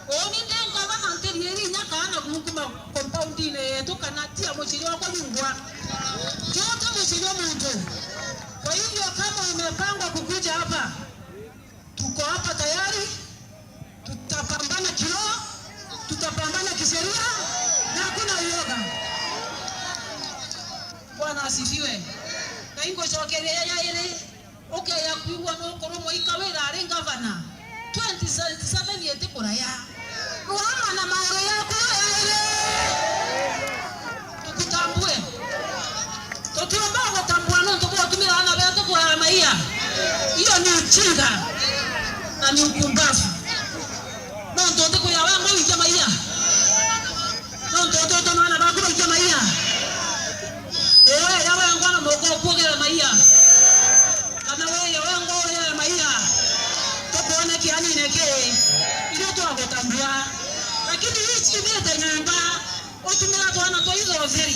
oni ndenga bana nterieri nyakana kumukuma compound ile tukana tia mochilio kwa lingwa jote mochilio muntu. Kwa hivyo kama umepangwa kukuja hapa, tuko hapa tayari, tutapambana kiroho, tutapambana kisheria na hakuna uoga. Bwana asifiwe. Na ingo chokelea ya ile okay ya kuwa no koromo ikawera ari Gavana 2077 yete kuraya ruama na maoro yako ile tukutambue tukiomba kutambua no tukua tumira ana beto kwa maia hiyo ni ujinga na ni ukumbavu no ndote kwa wangu wiki maia no ndote maana babu wiki maia ya wangu na moko kwa maia kana wewe ya wangu ya maia tukuona kiani neke ile tu akutambua lakini hii chimeta nyumba utumira tu ana to hizo zeri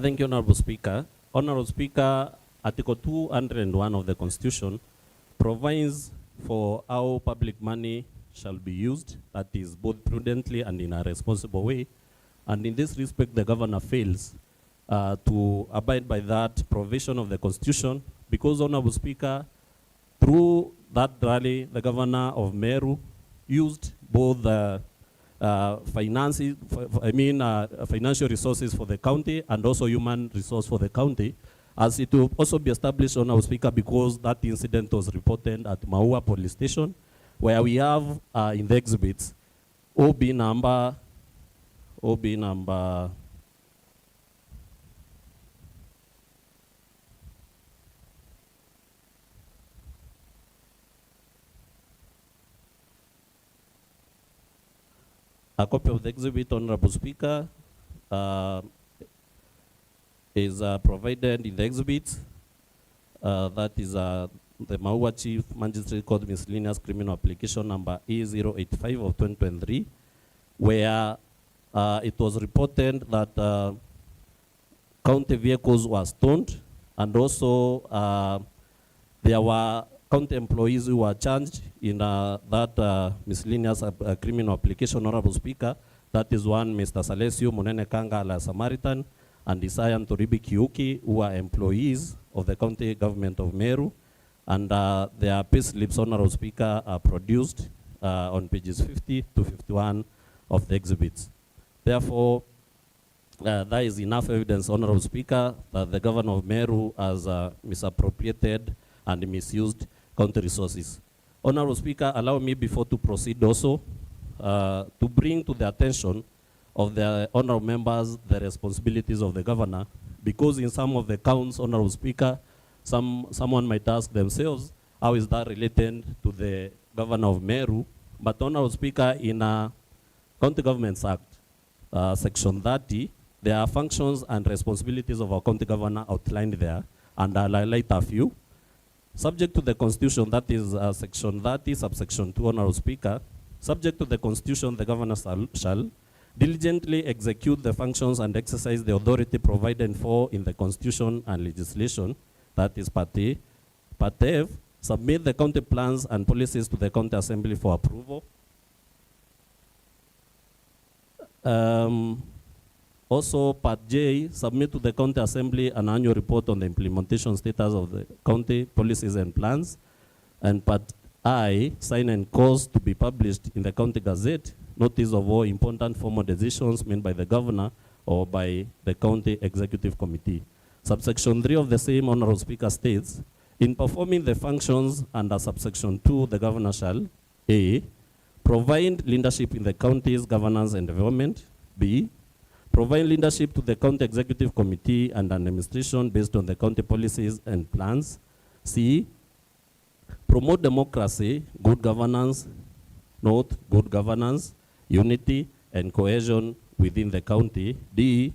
Thank you, Honorable Speaker. Honorable Speaker, Article 201 of the Constitution provides for how public money shall be used, that is both prudently and in a responsible way. And in this respect, the governor fails to abide by that provision of the Constitution because, Honorable Speaker, through that rally, the governor of MERU used both the financial resources for the county and also human resource for the county, as it will also be established, Honorable Speaker, because that incident was reported at Maua Police Station, where we have in the exhibits OB number a copy of the exhibit, Honorable Speaker, is provided in the exhibit. That is the Maua Chief Magistrate Court Miscellaneous Criminal Application number E085 of 2023, where it was reported that county vehicles were stoned, and also there were county employees who were charged in that miscellaneous criminal application, Honorable Speaker. That is one, Mr. Salesio Munene Kanga La Samaritan and Isayan Toribi Kiuki, who are employees of the county government of Meru. And their pay slips, Honorable Speaker, are produced on pages 50 to 51 of the exhibits. Therefore, there is enough evidence, Honorable Speaker, that the governor of Meru has misappropriated and misused county resources. Honorable Speaker, allow me before to proceed also to bring to the attention of the honorable members the responsibilities of the governor, because in some of the counts, Honorable Speaker, someone might ask themselves, how is that related to the governor of Meru? But Honorable Speaker, in County Governments Act, Section 30, there are functions and responsibilities of our county governor outlined there, and I'll highlight a few. Subject to the Constitution, that is Section 30, subsection 2, Honorable Speaker, subject to the Constitution, the governor shall diligently execute the functions and exercise the authority provided for in the Constitution and legislation, that is Part A. Part F, submit the county plans and policies to the county assembly for approval. Also, Part J, submit to the County Assembly an annual report on the implementation status of the county policies and plans. And Part I, sign and cause to be published in the County Gazette, notice of all important formal decisions made by the governor or by the County Executive Committee. Subsection 3 of the same Honorable Speaker states, in performing the functions under subsection 2, the governor shall A, provide leadership in the county's governance and development. B, provide leadership to the County Executive Committee and an administration based on the county policies and plans. C, promote democracy, good governance, unity, and cohesion within the county. D,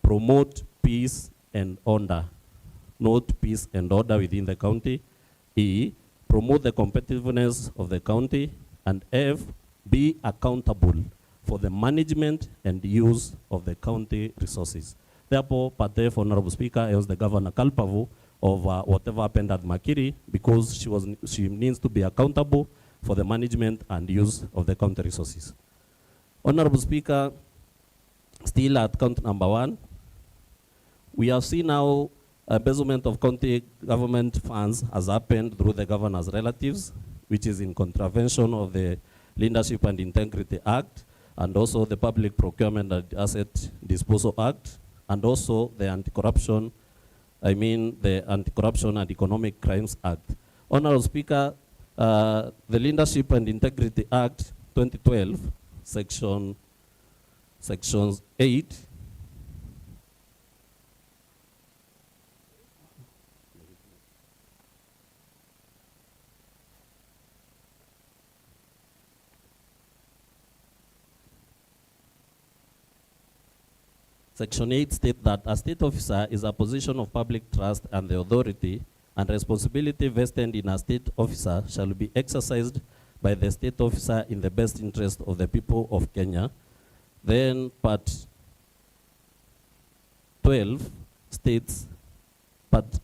promote peace and order, peace and order within the county. E, promote the competitiveness of the county. And F, be accountable for the management and use of the county resources. Therefore, Part F, Honorable Speaker, as the governor culpable of whatever happened at Makiri, because she needs to be accountable for the management and use of the county resources. Honorable Speaker, still at count number 1, we have seen now embezzlement of county government funds has happened through the governor's relatives, which is in contravention of the Leadership and Integrity Act, and also the Public Procurement and Asset Disposal Act, and also the Anti-Corruption and Economic Crimes Act. Honorable Speaker, the Leadership and Integrity Act 2012, Sections 8, Section 8 states that a state officer is a position of public trust, and the authority and responsibility vested in a state officer shall be exercised by the state officer in the best interest of the people of Kenya. Then Part 12 states,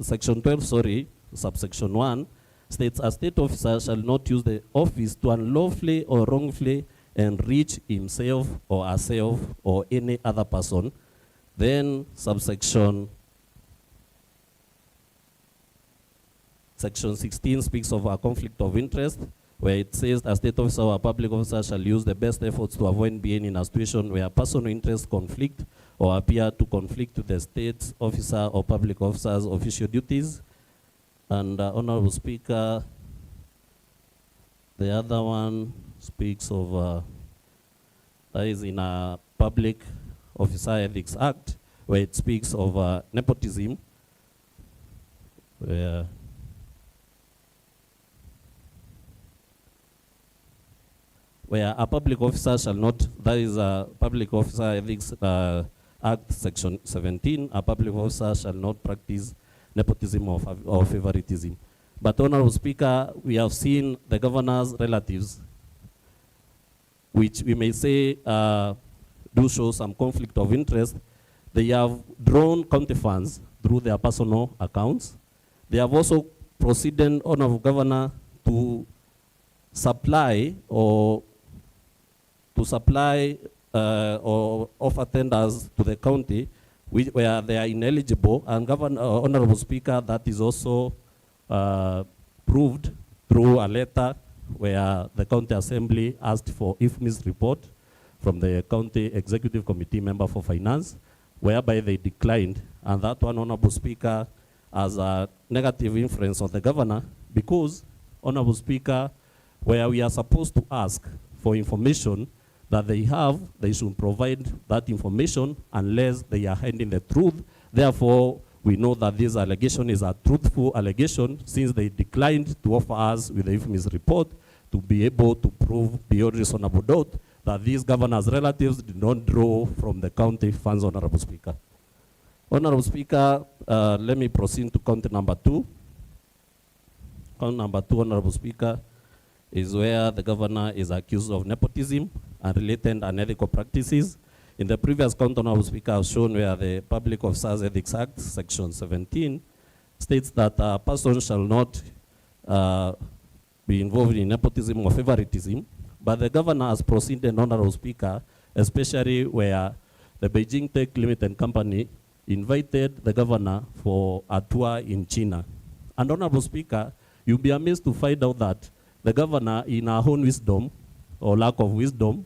Section 12, subsection 1 states, a state officer shall not use the office to unlawfully or wrongfully enrich himself or herself or any other person. Then Section 16 speaks of a conflict of interest, where it says a state officer or a public officer shall use the best efforts to avoid being in a situation where personal interest conflict or appear to conflict with the state officer or public officer's official duties. And Honorable Speaker, the other one speaks of, that is in a Public Officer Ethics Act, where it speaks of nepotism, where a public officer shall not, that is a Public Officer Ethics Act Section 17, a public officer shall not practice nepotism or favoritism. But Honorable Speaker, we have seen the governor's relatives, which we may say do show some conflict of interest. They have drawn county funds through their personal accounts. They have also proceeded, Honorable Governor, to supply or offer tenders to the county where they are ineligible. And Honorable Speaker, that is also proved through a letter where the County Assembly asked for IFMI's report from the County Executive Committee member for Finance, whereby they declined. And that one, Honorable Speaker, has a negative influence on the governor, because, Honorable Speaker, where we are supposed to ask for information that they have, they should provide that information unless they are hiding the truth. Therefore, we know that this allegation is a truthful allegation, since they declined to offer us with the IFMI's report to be able to prove beyond reasonable doubt that these governor's relatives did not draw from the county funds, Honorable Speaker. Honorable Speaker, let me proceed to count number 2. Count number 2, Honorable Speaker, is where the governor is accused of nepotism and related unethical practices. In the previous count, Honorable Speaker, I've shown where the Public Officers Ethics Act, Section 17, states that a person shall not be involved in nepotism or favoritism, but the governor has proceeded, Honorable Speaker, especially where the Beijing Tech Limited Company invited the governor for a tour in China. And Honorable Speaker, you'll be amazed to find out that the governor, in her own wisdom, or lack of wisdom,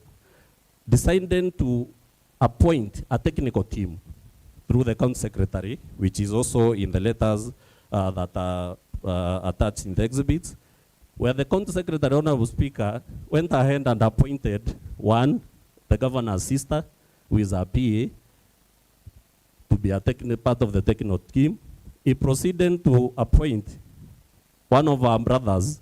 decided to appoint a technical team through the county secretary, which is also in the letters that are attached in the exhibits, where the county secretary, Honorable Speaker, went ahead and appointed one, the governor's sister, who is a PA, to be a part of the technical team. He proceeded to appoint one of our brothers,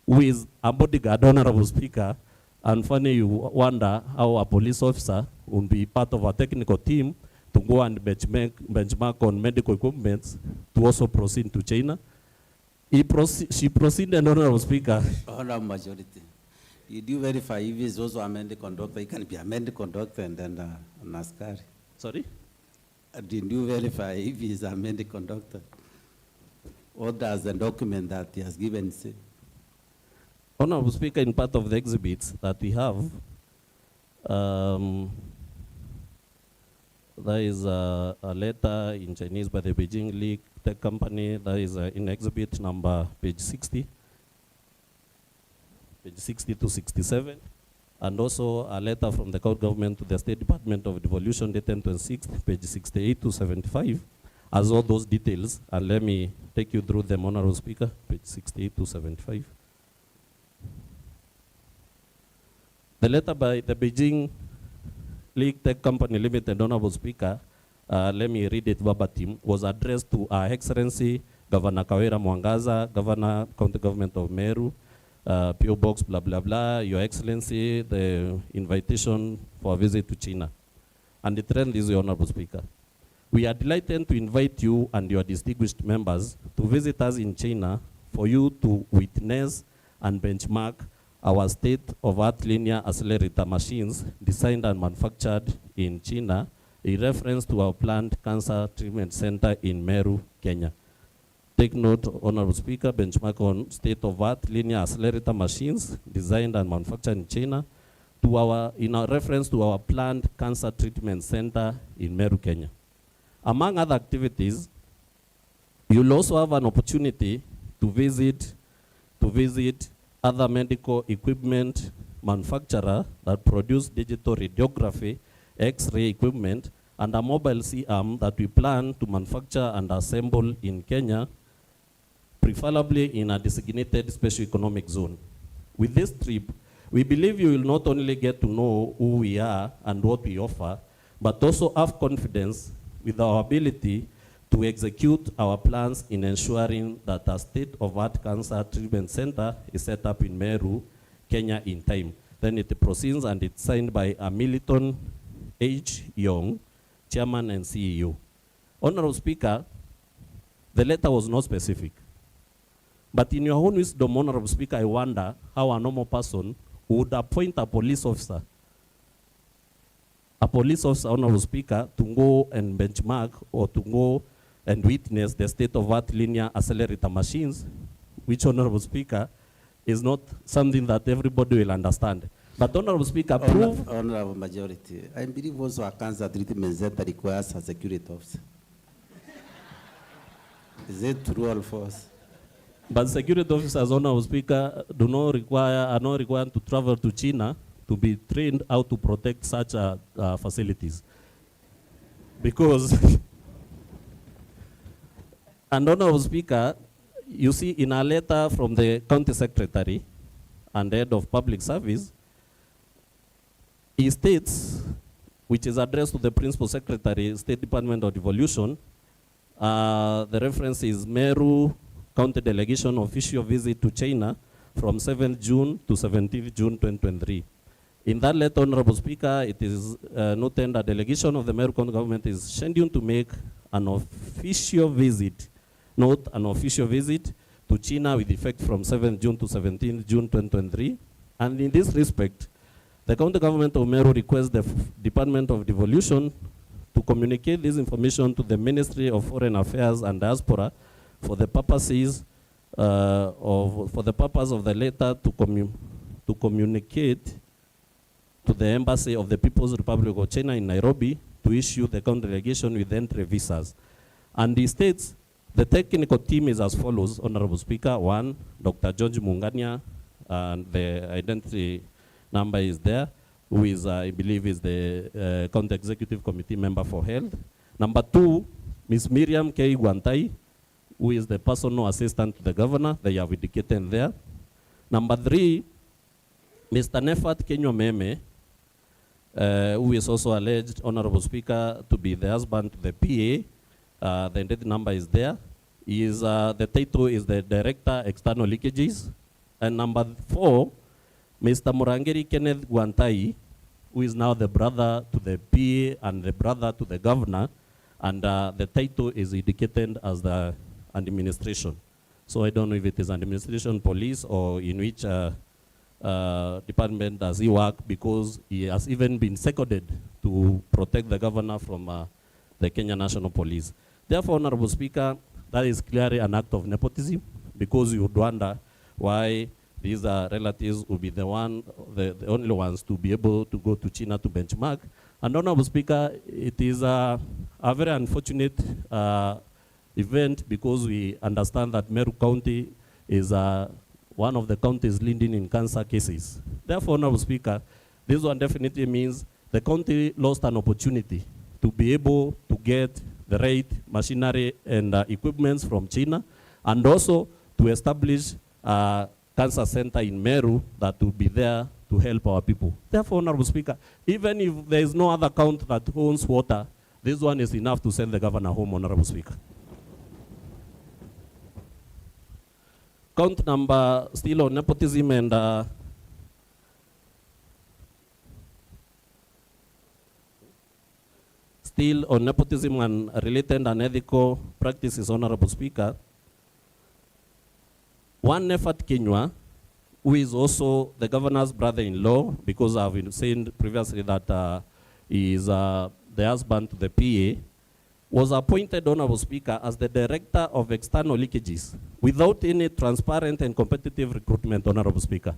who is a bodyguard, Honorable Speaker, and funny you wonder how a police officer will be part of a technical team to go and benchmark on medical equipment to also proceed to China. She proceeded, Honorable Speaker. Honorable Majority, you do verify if he's also a medical doctor. He can be a medical doctor and then an askari. Sorry? Did you verify if he's a medical doctor? What does the document that he has given say? Honorable Speaker, in part of the exhibits that we have, there is a letter in Chinese by the Beijing League Tech Company. That is in exhibit number page 60 to 67. And also a letter from the court government to the State Department of Devolution, dated 10/26, page 68 to 75. As all those details, and let me take you through them, Honorable Speaker, page 68 to 75. The letter by the Beijing League Tech Company Limited, Honorable Speaker, let me read it verbatim, was addressed to Her Excellency Governor Kawira Mwangaza, Governor, County Government of Meru, PO Box, blah, blah, blah, Your Excellency, the invitation for a visit to China. And the trend is, Honorable Speaker. We are delighted to invite you and your distinguished members to visit us in China for you to witness and benchmark our state-of-art linear accelerator machines designed and manufactured in China in reference to our planned cancer treatment center in Meru, Kenya. Take note, Honorable Speaker, benchmark on state-of-art linear accelerator machines designed and manufactured in China in our reference to our planned cancer treatment center in Meru, Kenya. Among other activities, you'll also have an opportunity to visit other medical equipment manufacturer that produce digital radiography, X-ray equipment, and a mobile C-arm that we plan to manufacture and assemble in Kenya, preferably in a designated special economic zone. With this trip, we believe you will not only get to know who we are and what we offer, but also have confidence with our ability to execute our plans in ensuring that a state-of-art cancer treatment center is set up in Meru, Kenya in time. Then it proceeds and it's signed by a Militon H. Young, Chairman and CEO. Honorable Speaker, the letter was not specific. But in your own wisdom, Honorable Speaker, I wonder how a normal person would appoint a police officer, Honorable Speaker, to go and benchmark or to go and witness the state-of-art linear accelerator machines, which, Honorable Speaker, is not something that everybody will understand. But, Honorable Speaker, prove... Honorable Majority, I believe also a cancer treatment center requires a security officer. Is it true or false? But security officers, Honorable Speaker, are not required to travel to China to be trained how to protect such facilities. Because... And Honorable Speaker, you see in a letter from the County Secretary and Head of Public Service, he states, which is addressed to the Principal Secretary, State Department of Devolution, the reference is Meru County Delegation Official Visit to China from 7th June to 17th June 2023. In that letter, Honorable Speaker, it is noted that delegation of the Meru County Government is scheduled to make an official visit to China with effect from 7th June to 17th June 2023. And in this respect, the county government of Meru requests the Department of Devolution to communicate this information to the Ministry of Foreign Affairs and Diaspora for the purposes of the letter to communicate to the Embassy of the People's Republic of China in Nairobi to issue the county delegation with entry visas. And he states, the technical team is as follows, Honorable Speaker. One, Dr. George Mungania, and the identity number is there, who is, I believe, is the County Executive Committee member for health. Number two, Ms. Miriam K. Guantai, who is the personal assistant to the governor. They have indicated there. Number three, Mr. Nefat Kenywa Meme, who is also alleged, Honorable Speaker, to be the husband to the PA. The identity number is there. He is, the title is the Director External Leakages. And number four, Mr. Murangeri Kenneth Guantai, who is now the brother to the PA and the brother to the governor. And the title is indicated as the administration. So I don't know if it is administration, police, or in which department does he work, because he has even been seconded to protect the governor from the Kenya National Police. Therefore, Honorable Speaker, that is clearly an act of nepotism, because you would wonder why these relatives will be the only ones to be able to go to China to benchmark. And Honorable Speaker, it is a very unfortunate event, because we understand that Meru County is one of the counties leading in cancer cases. Therefore, Honorable Speaker, this one definitely means the county lost an opportunity to be able to get the right machinery and equipments from China, and also to establish a cancer center in Meru that will be there to help our people. Therefore, Honorable Speaker, even if there is no other count that owns water, this one is enough to send the governor home, Honorable Speaker. Count number still on nepotism and still on nepotism and related unethical practices, Honorable Speaker. One Nefat Kenywa, who is also the governor's brother-in-law, because I've been saying previously that he is the husband to the PA, was appointed, Honorable Speaker, as the Director of External Leakages without any transparent and competitive recruitment, Honorable Speaker.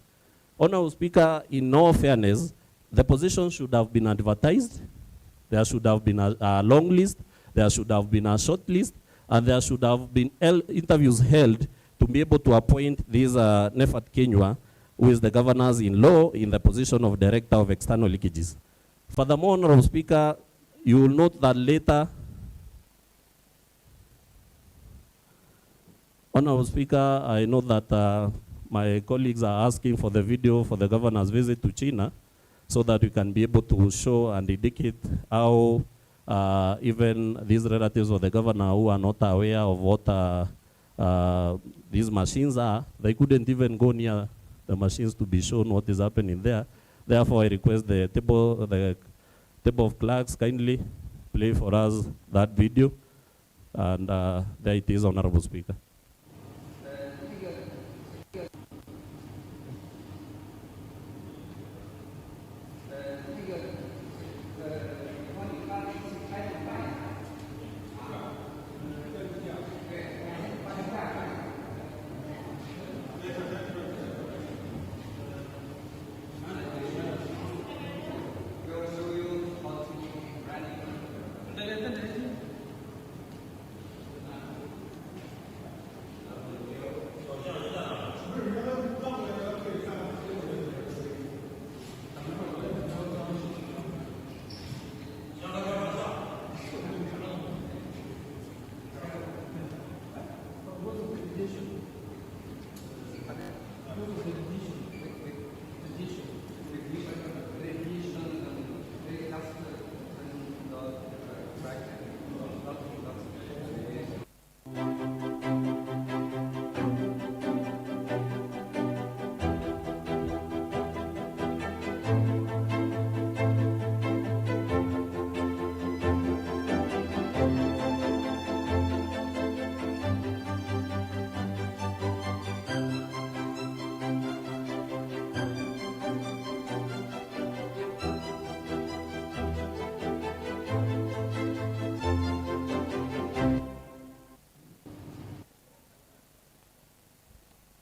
Honorable Speaker, in all fairness, the position should have been advertised, there should have been a long list, there should have been a short list, and there should have been interviews held to be able to appoint this Nefat Kenywa, who is the governor's-in-law in the position of Director of External Leakages. Furthermore, Honorable Speaker, you will note that later, Honorable Speaker, I know that my colleagues are asking for the video for the governor's visit to China, so that we can be able to show and indicate how even these relatives of the governor who are not aware of what these machines are, they couldn't even go near the machines to be shown what is happening there. Therefore, I request the table of clerks kindly play for us that video, and there it is, Honorable Speaker.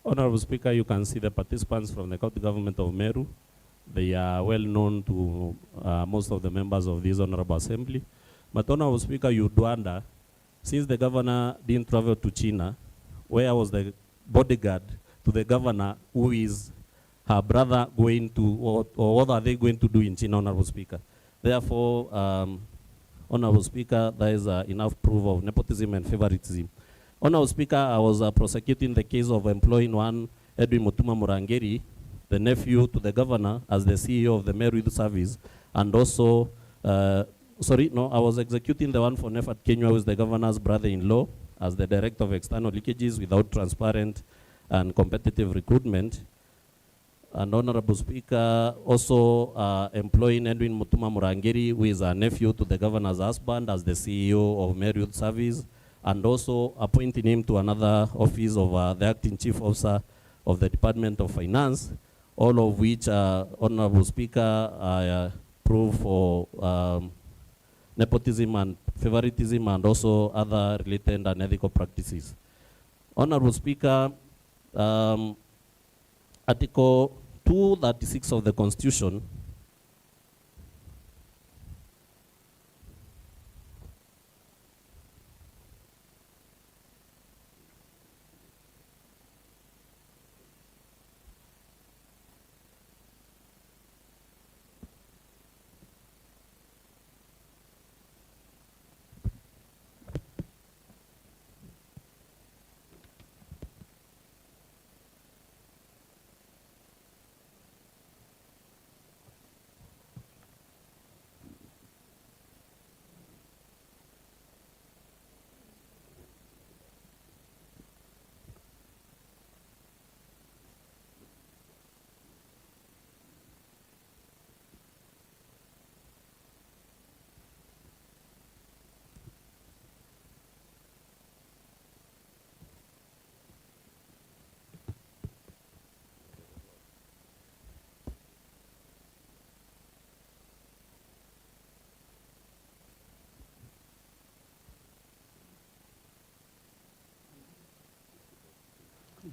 Honorable Speaker, you can see the participants from the county government of Meru They are well known to most of the members of this Honorable Assembly. But Honorable Speaker, you'd wonder, since the governor didn't travel to China, where was the bodyguard to the governor who is her brother going to, or what are they going to do in China, Honorable Speaker? Therefore, Honorable Speaker, there is enough proof of nepotism and favoritism. Honorable Speaker, I was prosecuting the case of employing one Edwin Mutuma Murangeri, the nephew to the governor, as the CEO of the MERU Youth Service, and also, I was executing the one for Nefat Kenya, who is the governor's brother-in-law, as the director of external leakages without transparent and competitive recruitment. And Honorable Speaker, also employing Edwin Mutuma Murangeri, who is a nephew to the governor's husband, as the CEO of MERU Youth Service, and also appointing him to another office of the acting chief officer of the Department of Finance, all of which, Honorable Speaker, prove for nepotism and favoritism and also other related unethical practices. Honorable Speaker, Article 236 of the Constitution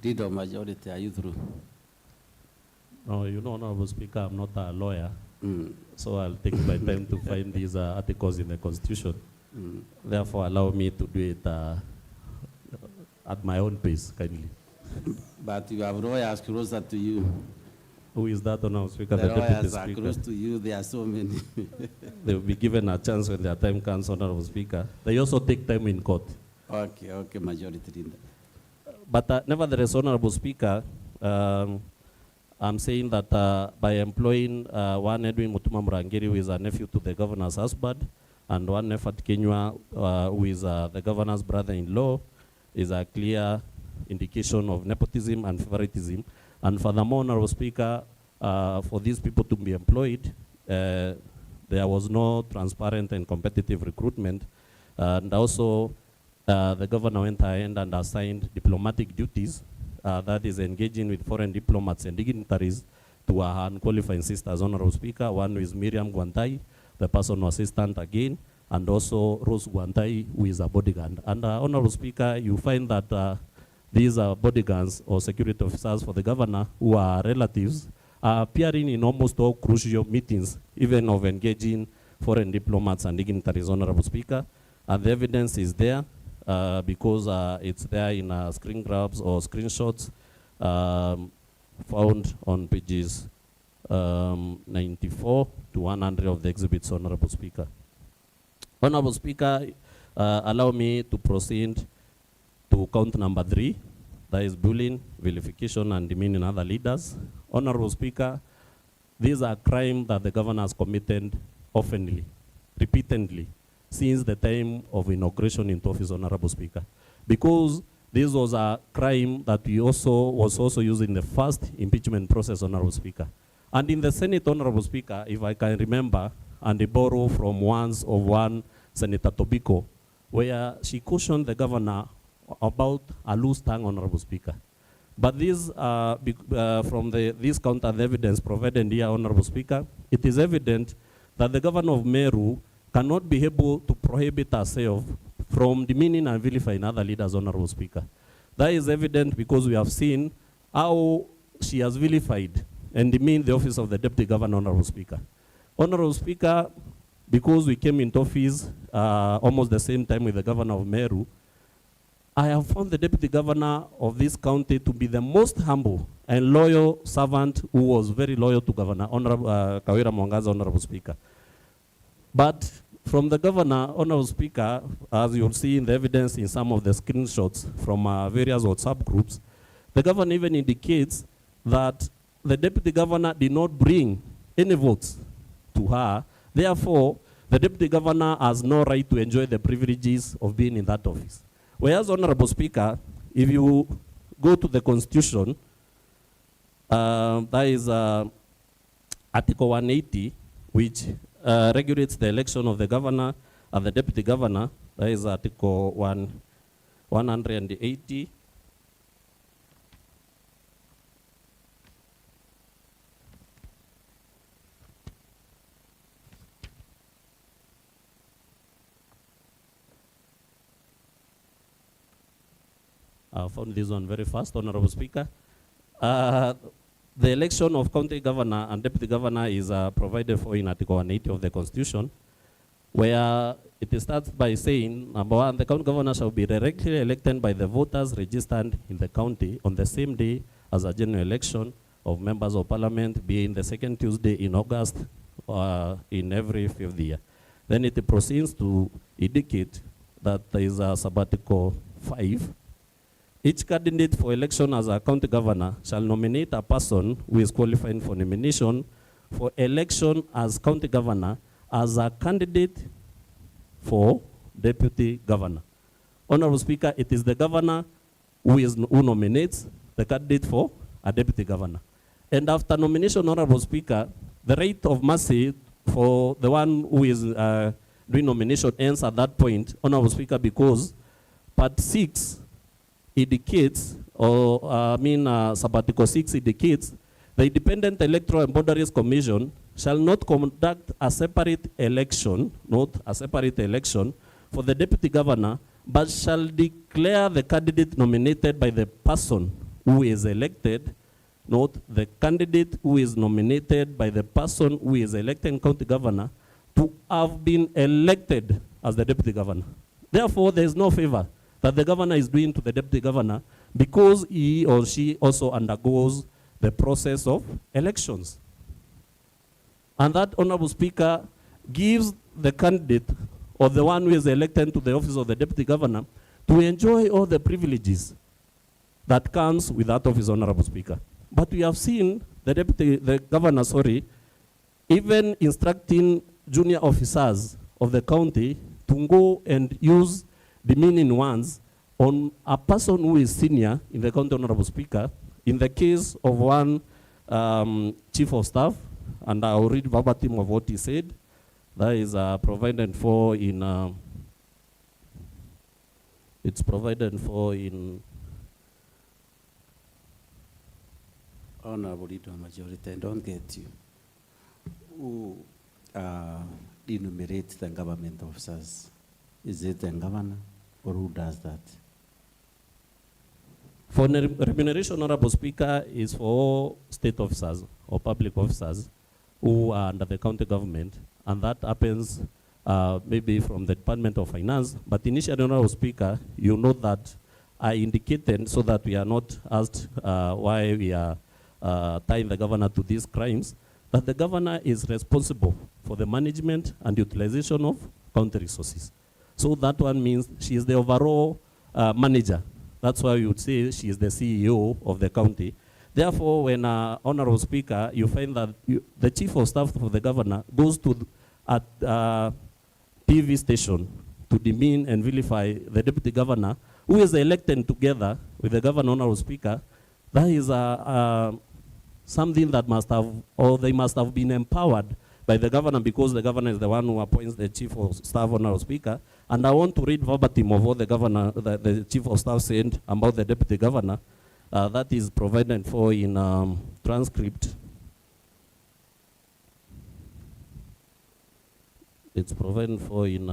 Did a majority, are you through? No, you know, Honorable Speaker, I'm not a lawyer, so I'll take my time to find these articles in the Constitution. Therefore, allow me to do it at my own pace, kindly. But you have lawyers closer to you. Who is that, Honorable Speaker? The Deputy lawyers are Speaker. close to you, there are so many. They will be given a chance when their time comes, Honorable Speaker. They also take time in court. Okay, majority leader. But nevertheless, Honorable Speaker, I'm saying that by employing one Edwin Mutuma Murangeri, who is a nephew to the governor's husband, and one Nefat Kenya, who is the governor's brother-in-law, is a clear indication of nepotism and favoritism. And furthermore, Honorable Speaker, for these people to be employed, there was no transparent and competitive recruitment. And also, the governor went ahead and assigned diplomatic duties, that is engaging with foreign diplomats and dignitaries to her unqualified sisters, Honorable Speaker. One is Miriam Guantai, the personal assistant again, and also Rose Guantai, who is a bodyguard. And Honorable Speaker, you find that these are bodyguards or security officers for the governor who are relatives, are appearing in almost all crucial meetings, even of engaging foreign diplomats and dignitaries, Honorable Speaker. And the evidence is there because it's there in screen grabs or screenshots found on pages 94 to 100 of the exhibits, Honorable Speaker. Honorable Speaker, allow me to proceed to count number 3, that is bullying, vilification, and demeaning other leaders. Honorable Speaker, these are crimes that the governor has committed oftenly, repeatedly, since the time of inauguration into office, Honorable Speaker. Because this was a crime that was also used in the first impeachment process, Honorable Speaker. And in the Senate, Honorable Speaker, if I can remember, and I borrow from one Senator Tobiko, where she cautioned the governor about a loose tongue, Honorable Speaker. But this, from this counter evidence provided here, Honorable Speaker, it is evident that the governor of Meru cannot be able to prohibit herself from demeaning and vilifying other leaders, Honorable Speaker. That is evident because we have seen how she has vilified and demean the office of the Deputy Governor, Honorable Speaker. Honorable Speaker, because we came into office almost the same time with the Governor of MERU, I have found the Deputy Governor of this county to be the most humble and loyal servant who was very loyal to Governor Kawira Mwangaza, Honorable Speaker. But from the Governor, Honorable Speaker, as you'll see in the evidence in some of the screenshots from various WhatsApp groups, the Governor even indicates that the Deputy Governor did not bring any votes to her. Therefore, the Deputy Governor has no right to enjoy the privileges of being in that office. Whereas, Honorable Speaker, if you go to the Constitution, that is Article 180, which regulates the election of the Governor and the Deputy Governor, that is Article 180. I found this one very fast, Honorable Speaker. The election of county governor and deputy governor is provided for in Article 180 of the Constitution, where it starts by saying, number one, the county governor shall be directly elected by the voters registered in the county on the same day as a general election of members of parliament, being the second Tuesday in August in every 5th year. Then it proceeds to indicate that there is a sabbatical 5. Each candidate for election as a county governor shall nominate a person who is qualified for nomination for election as county governor as a candidate for deputy governor. Honorable Speaker, it is the governor who nominates the candidate for a deputy governor. And after nomination, Honorable Speaker, the right of mercy for the one who is doing nomination ends at that point, Honorable Speaker, because Part 6 indicates, sabbatical 6 indicates, the Independent Electoral and Boundaries Commission shall not conduct a separate election, for the deputy governor, but shall declare the candidate nominated by the person who is elected, the candidate who is nominated by the person who is elected county governor to have been elected as the deputy governor. Therefore, there is no favor that the governor is doing to the deputy governor because he or she also undergoes the process of elections. And that, Honorable Speaker, gives the candidate or the one who is elected to the office of the deputy governor to enjoy all the privileges that comes with that office, Honorable Speaker. But we have seen the governor, even instructing junior officers of the county to go and use demeaning ones on a person who is senior in the county, Honorable Speaker. In the case of one chief of staff, and I'll read verbatim of what he said, that is provided for in, it's provided for in, Honorable Leader Majority, I don't get you. Who enumerates the government officers? Is it the governor or who does that? For remuneration, Honorable Speaker, is for state officers or public officers who are under the county government, and that happens maybe from the Department of Finance. But initially, Honorable Speaker, you know that I indicated so that we are not asked why we are tying the governor to these crimes, that the governor is responsible for the management and utilization of county resources. So that one means she is the overall manager. That's why you would say she is the CEO of the county. Therefore, when Honorable Speaker, you find that the chief of staff of the governor goes to a TV station to demean and vilify the deputy governor, who is elected together with the governor, Honorable Speaker, that is something that must have, or they must have been empowered by the governor, because the governor is the one who appoints the chief of staff, Honorable Speaker. And I want to read verbatim of what the governor, the chief of staff said about the deputy governor. That is provided for in transcript. It's provided for in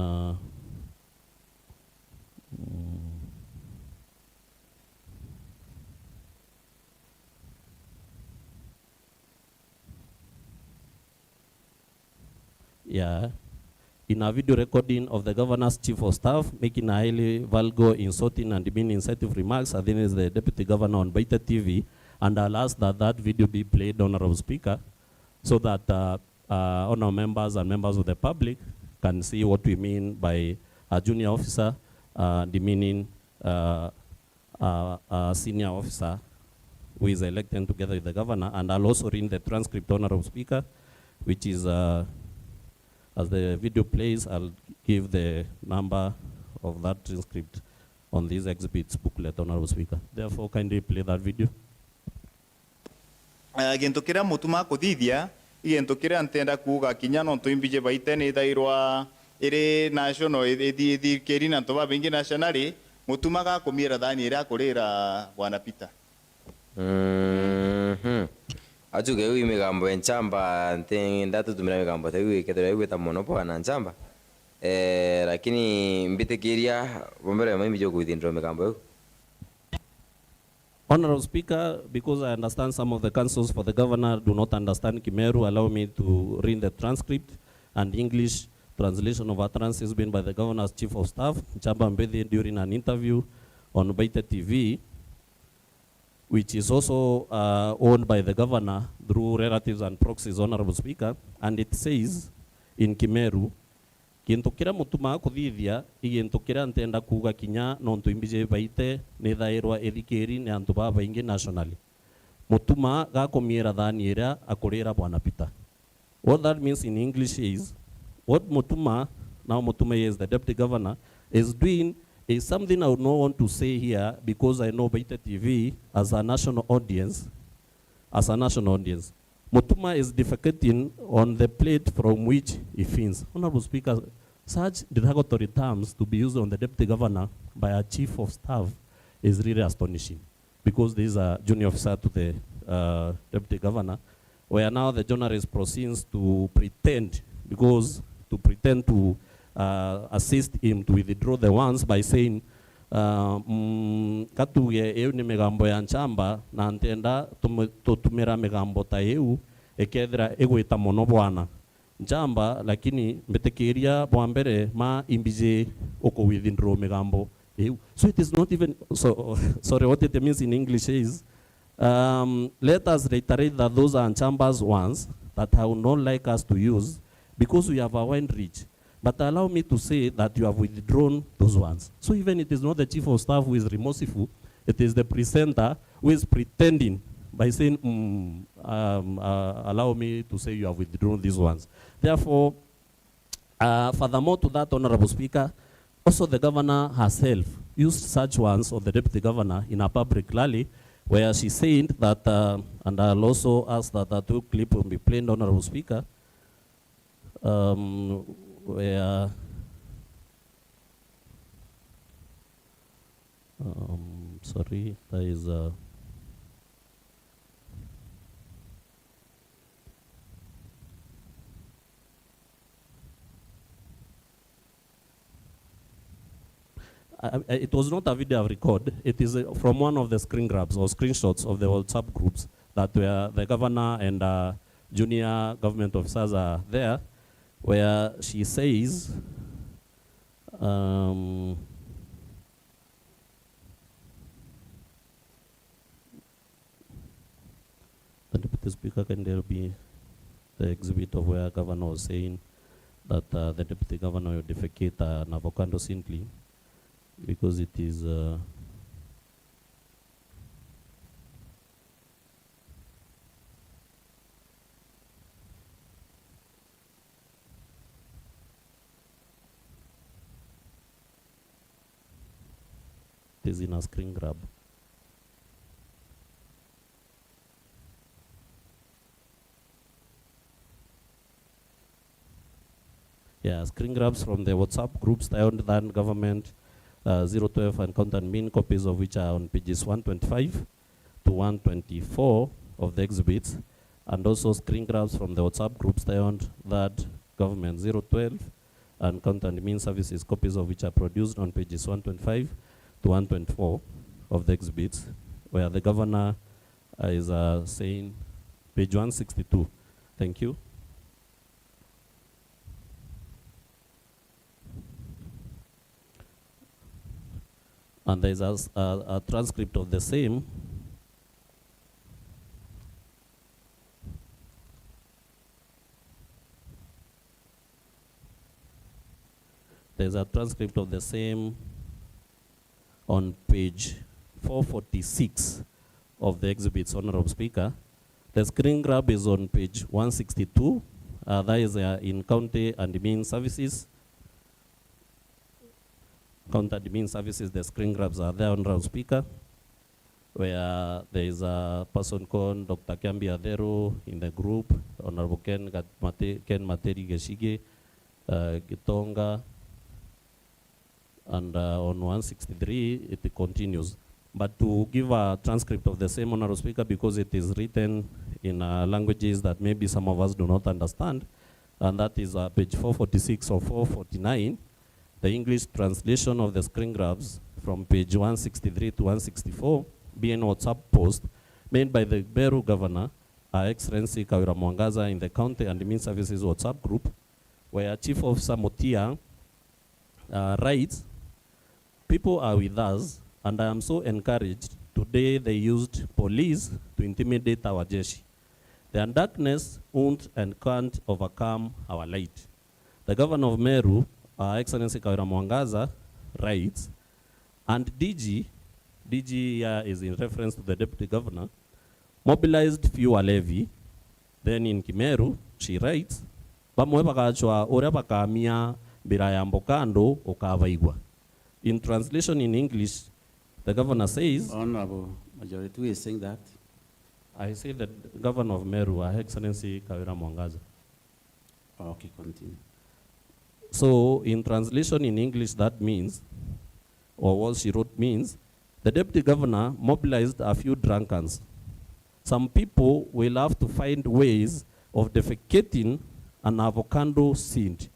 in a video recording of the governor's chief of staff making a highly vulgar, insulting, and demeaning insensitive remarks against the deputy governor on Baita TV, and I'll ask that that video be played, Honorable Speaker, so that honorable members and members of the public can see what we mean by a junior officer demeaning a senior officer who is elected together with the governor. And I'll also read the transcript, Honorable Speaker, which is, as the video plays, I'll give the number of that transcript on these exhibits booklet, Honorable Speaker. Therefore, kindly play that video. Gento kira mutuma kuthithia igento kira ntenda kuga kinya no tuimbije baite ni thairwa iri national ethi kerina to babingi nationally mutuma ga kumira thani ira kurira bwana Peter. Ajuge wi migambo enchamba ndatu tumira migambo tewi kedere wi tamono bwana nchamba lakini mbitekiria bombere mimi jogo withindro migambo. Honorable Speaker, because I understand some of the councils for the governor do not understand Kimeru, allow me to read the transcript and English translation of utterances made by the governor's chief of staff, Chamba Mbedi, during an interview on Baita TV, which is also owned by the governor through relatives and proxies, Honorable Speaker, and it says in Kimeru, Kintokira mutuma kuthithia igintokira ntenda kuga kinya no ntuimbije baite ni thairwa ethikeri ni antu baba ingi nationally mutuma ga komiera thani ira akurira bwana Peter. What that means in English is what mutuma, now mutuma is the deputy governor, is doing is something I would not want to say here because I know Baita TV as a national audience, Mutuma is defecating on the plate from which he feeds. Honorable Speaker, such derogatory terms to be used on the deputy governor by a chief of staff is really astonishing, because there is a junior officer to the deputy governor, where now the journalist proceeds to pretend to assist him to withdraw the ones by saying, katuge eu ni megambo ya nchamba na ntenda tumira megambo ta eu ekethira egwita mono bwana nchamba lakini mbetekeria bwambere ma imbije oko withdraw megambo eu. So it is not even sorry, what it means in English is let us reiterate that those are nchambas ones that I would not like us to use because we have a wide reach. But allow me to say that you have withdrawn those ones. So even it is not the chief of staff who is remorseful, it is the presenter who is pretending by saying, allow me to say you have withdrawn these ones. Therefore, furthermore to that, Honorable Speaker, also the governor herself used such ones, or the deputy governor, in a public rally, where she said that, and I'll also ask that that clip will be played, Honorable Speaker, where sorry, there is it was not a video record. It is from one of the screen grabs or screenshots of the WhatsApp groups that where the governor and junior government officers are there, where she says, the Deputy Speaker, can there be the exhibit of where governor was saying that the Deputy Governor will defecate an avocado simply because it is it is in a screen grab. Yeah, screen grabs from the WhatsApp groups styled than government 012 and count and mean, copies of which are on pages 125 to 124 of the exhibits, and also screen grabs from the WhatsApp groups styled that government 012 and count and mean services, copies of which are produced on pages 125 to 124 of the exhibits, where the governor is saying, page 162. Thank you. And there's a transcript of the same. There's a transcript of the same on page 446 of the exhibits, Honorable Speaker. The screen grab is on page 162. That is in County and Admin Services. County Admin Services, the screen grabs are there, Honorable Speaker, where there is a person called Dr. Kiambi Adero in the group, Honorable Ken Materi Geshige, Gitonga, and on 163, it continues. But to give a transcript of the same, Honorable Speaker, because it is written in languages that maybe some of us do not understand, and that is page 446 or 449, the English translation of the screen grabs from page 163 to 164, being WhatsApp post made by the MERU Governor, Her Excellency Kawira in the County and Admin Services WhatsApp group, where Chief Officer Motia writes, "People are with us, and I am so encouraged. Today they used police to intimidate our jeshi. Their darkness won't and can't overcome our light." The Governor of Meru, Excellency Kawira Mwangaza, writes, and DG is in reference to the Deputy Governor, mobilized fuel levy. Then in Kimeru, she writes, "Bamwe bakachwa ore bakamia biraya mbokando okavaigwa." In translation in English, the Governor says, Honorable Majority, who is saying that? I say that Governor of Meru, Her Excellency Kawira Mwangaza. Okay, continue. So in translation in English, that means, or what she wrote means, the Deputy Governor mobilized a few drunkards. Some people will have to find ways of defecating an avocado seed.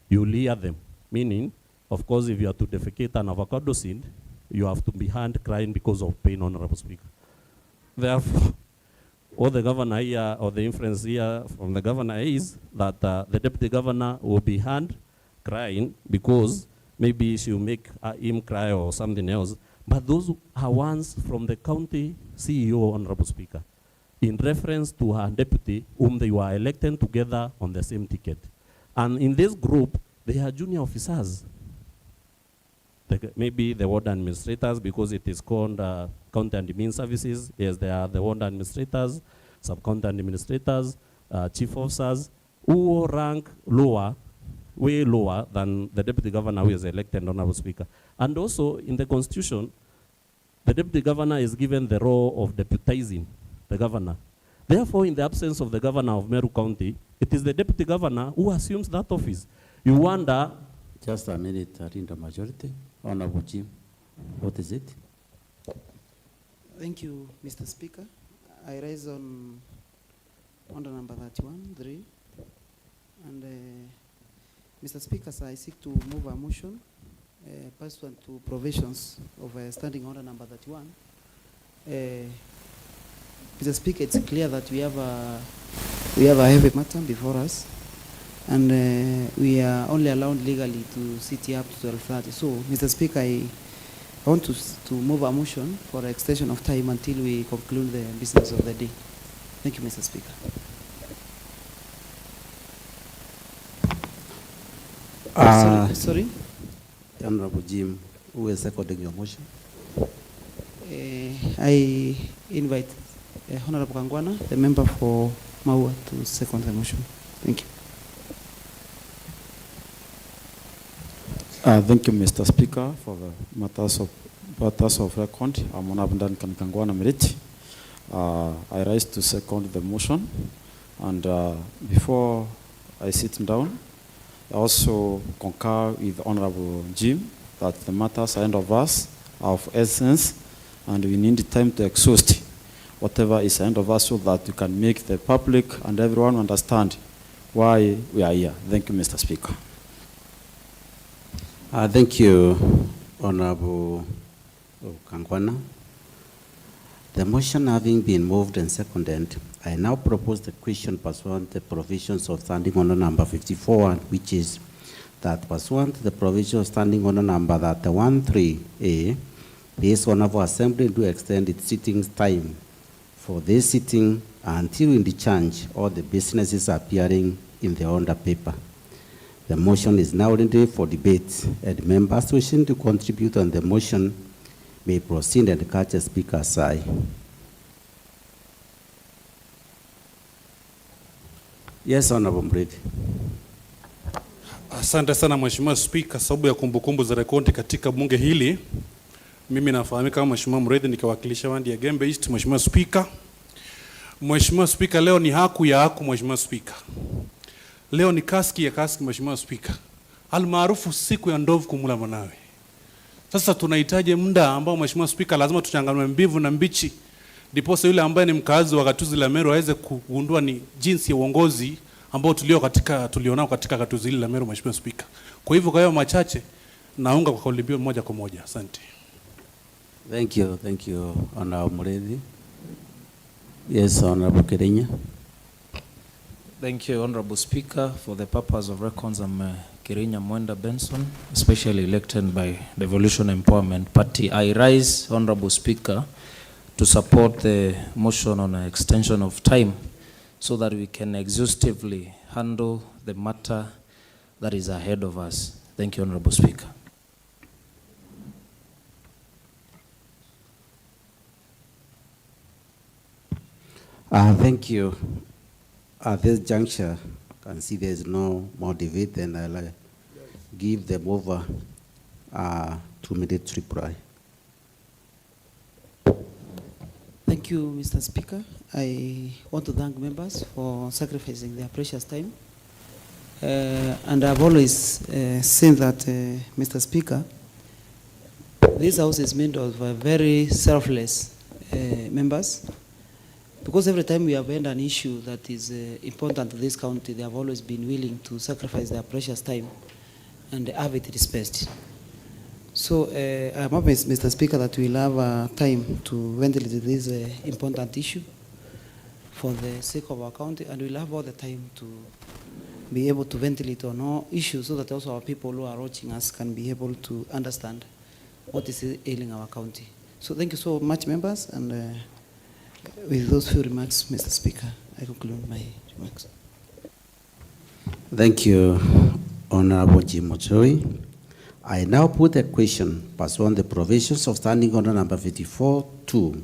You'll hear them, meaning, of course, if you are to defecate an avocado seed, you have to be hand crying because of pain, Honorable Speaker. Therefore, what the Governor here, or the inference here from the Governor is that the Deputy Governor will be hand crying because maybe she will make him cry or something else. But those are ones from the county CEO, Honorable Speaker, in reference to her deputy, whom they were elected together on the same ticket. And in this group, they are junior officers. Maybe the ward administrators, because it is called County and Admin Services. Yes, they are the ward administrators, sub-county administrators, chief officers, who rank lower, way lower than the Deputy Governor who is elected, Honorable Speaker. And also, in the Constitution, the Deputy Governor is given the role of deputizing the Governor. Therefore, in the absence of the Governor of Meru County, it is the Deputy Governor who assumes that office. You wonder... Just a minute, Arinda Majority. Honorable Jim, what is it? Thank you, Mr. Speaker. I rise on order number 31(3), and Mr. Speaker, sir, I seek to move a motion pursuant to provisions of standing order number 31. Mr. Speaker, it's clear that we have a heavy matter before us, and we are only allowed legally to sit here up to 12:30. So, Mr. Speaker, I want to move a motion for extension of time until we conclude the business of the day. Thank you, Mr. Speaker. Sorry? Honorable Jim, who is seconding your motion? I invite Honorable Kangwana, the member for Maua, to second the motion. Thank you. Thank you, Mr. Speaker, for the matters of record. I'm Honorable Kangwana Meriti. I rise to second the motion, and before I sit down, I also concur with Honorable Jim that the matters ahead of us are of essence, and we need time to exhaust whatever is ahead of us so that we can make the public and everyone understand why we are here. Thank you, Mr. Speaker. Thank you, Honorable Kangwana. The motion having been moved and seconded, I now propose the question pursuant to the provisions of standing order number 54, which is that pursuant to the provision of standing order number 13A, This Honorable Assembly do extend its sitting time for this sitting until in the change all the businesses appearing in the order paper. The motion is now ready for debate, and members wishing to contribute on the motion may proceed and catch a speaker's eye. Yes, Honorable Mredi. Asante sana Mheshimiwa Spika, sababu ya kumbukumbu za rekodi katika bunge hili. Mimi nafahamika kama Mheshimiwa Mredi nikiwakilisha wadi ya Gembe East. Mheshimiwa Spika, Mheshimiwa Spika, leo ni haku ya haku Mheshimiwa Spika. Leo ni kaski ya kaski Mheshimiwa Spika. Almaarufu siku ya ndovu kumula mwanawe. Sasa tunahitaji muda ambao Mheshimiwa Spika lazima tuchanganue mbivu na mbichi. Ndiposa yule ambaye ni mkazi wa gatuzi la Meru aweze kugundua ni jinsi ya uongozi ambao tulionao katika gatuzi hili la Meru Mheshimiwa Spika. Kwa hivyo kwa hiyo machache naunga kwa kauli mbiu moja kwa moja. Asante. Thank you, Honorable Mredi. Yes, Honorable Kirinya. Thank you, Honorable Speaker. For the purpose of records, I'm Kirinya Mwenda Benson, especially elected by the Devolution Empowerment Party. I rise, Honorable Speaker, to support the motion on an extension of time so that we can exhaustively handle the matter that is ahead of us. Thank you, Honorable Speaker. Thank you. At this juncture, I can see there's no more debate, and I'll give them over 2 minutes reply. Thank you, Mr. Speaker. I want to thank members for sacrificing their precious time. And I've always seen that, Mr. Speaker, this house is made of very selfless members. Because every time we have had an issue that is important to this county, they have always been willing to sacrifice their precious time and have it respected. So I'm hoping, Mr. Speaker, that we'll have time to ventilate this important issue for the sake of our county, and we'll have all the time to be able to ventilate on all issues so that also our people who are watching us can be able to understand what is ailing our county. So thank you so much, members, and with those few remarks, Mr. Speaker, I conclude my remarks. Thank you, Honorable Jim Ochoi. I now put a question pursuant the provisions of Standing Order number 54-2,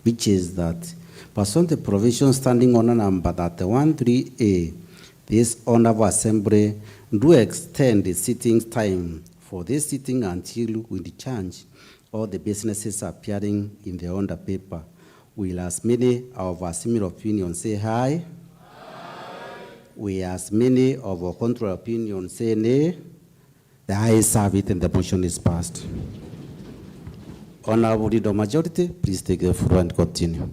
which is that pursuant the provisions Standing Order number 31-3A, this Honorable Assembly do extend the sitting time for this sitting until we discharge all the businesses appearing in the order paper. Will as many of our similar opinions say aye? Aye. We as many of our contrary opinions say nay? The ayes have it and the motion is passed. Honorable Leader Majority, please take the floor and continue.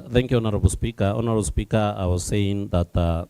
Thank you, Honorable Speaker. Honorable Speaker, I was saying that the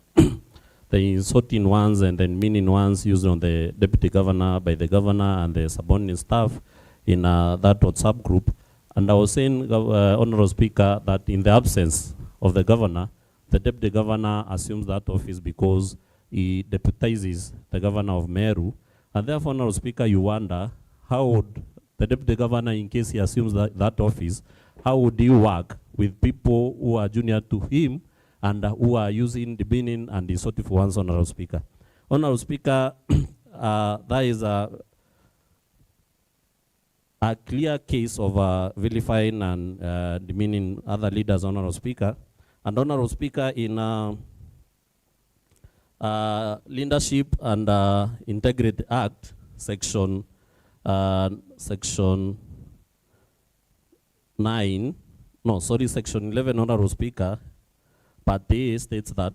insulting ones and then meaning ones used on the Deputy Governor by the Governor and the subordinate staff in that WhatsApp group. And I was saying, Honorable Speaker, that in the absence of the Governor, the Deputy Governor assumes that office because he deputizes the Governor of Meru. And therefore, Honorable Speaker, you wonder, how would the Deputy Governor, in case he assumes that office, how would he work with people who are junior to him and who are using the meaning and the sort of ones, Honorable Speaker? Honorable Speaker, that is a clear case of vilifying and demeaning other leaders, Honorable Speaker. And Honorable Speaker, in Leadership and Integrity Act, Section 11, Honorable Speaker, Part A states that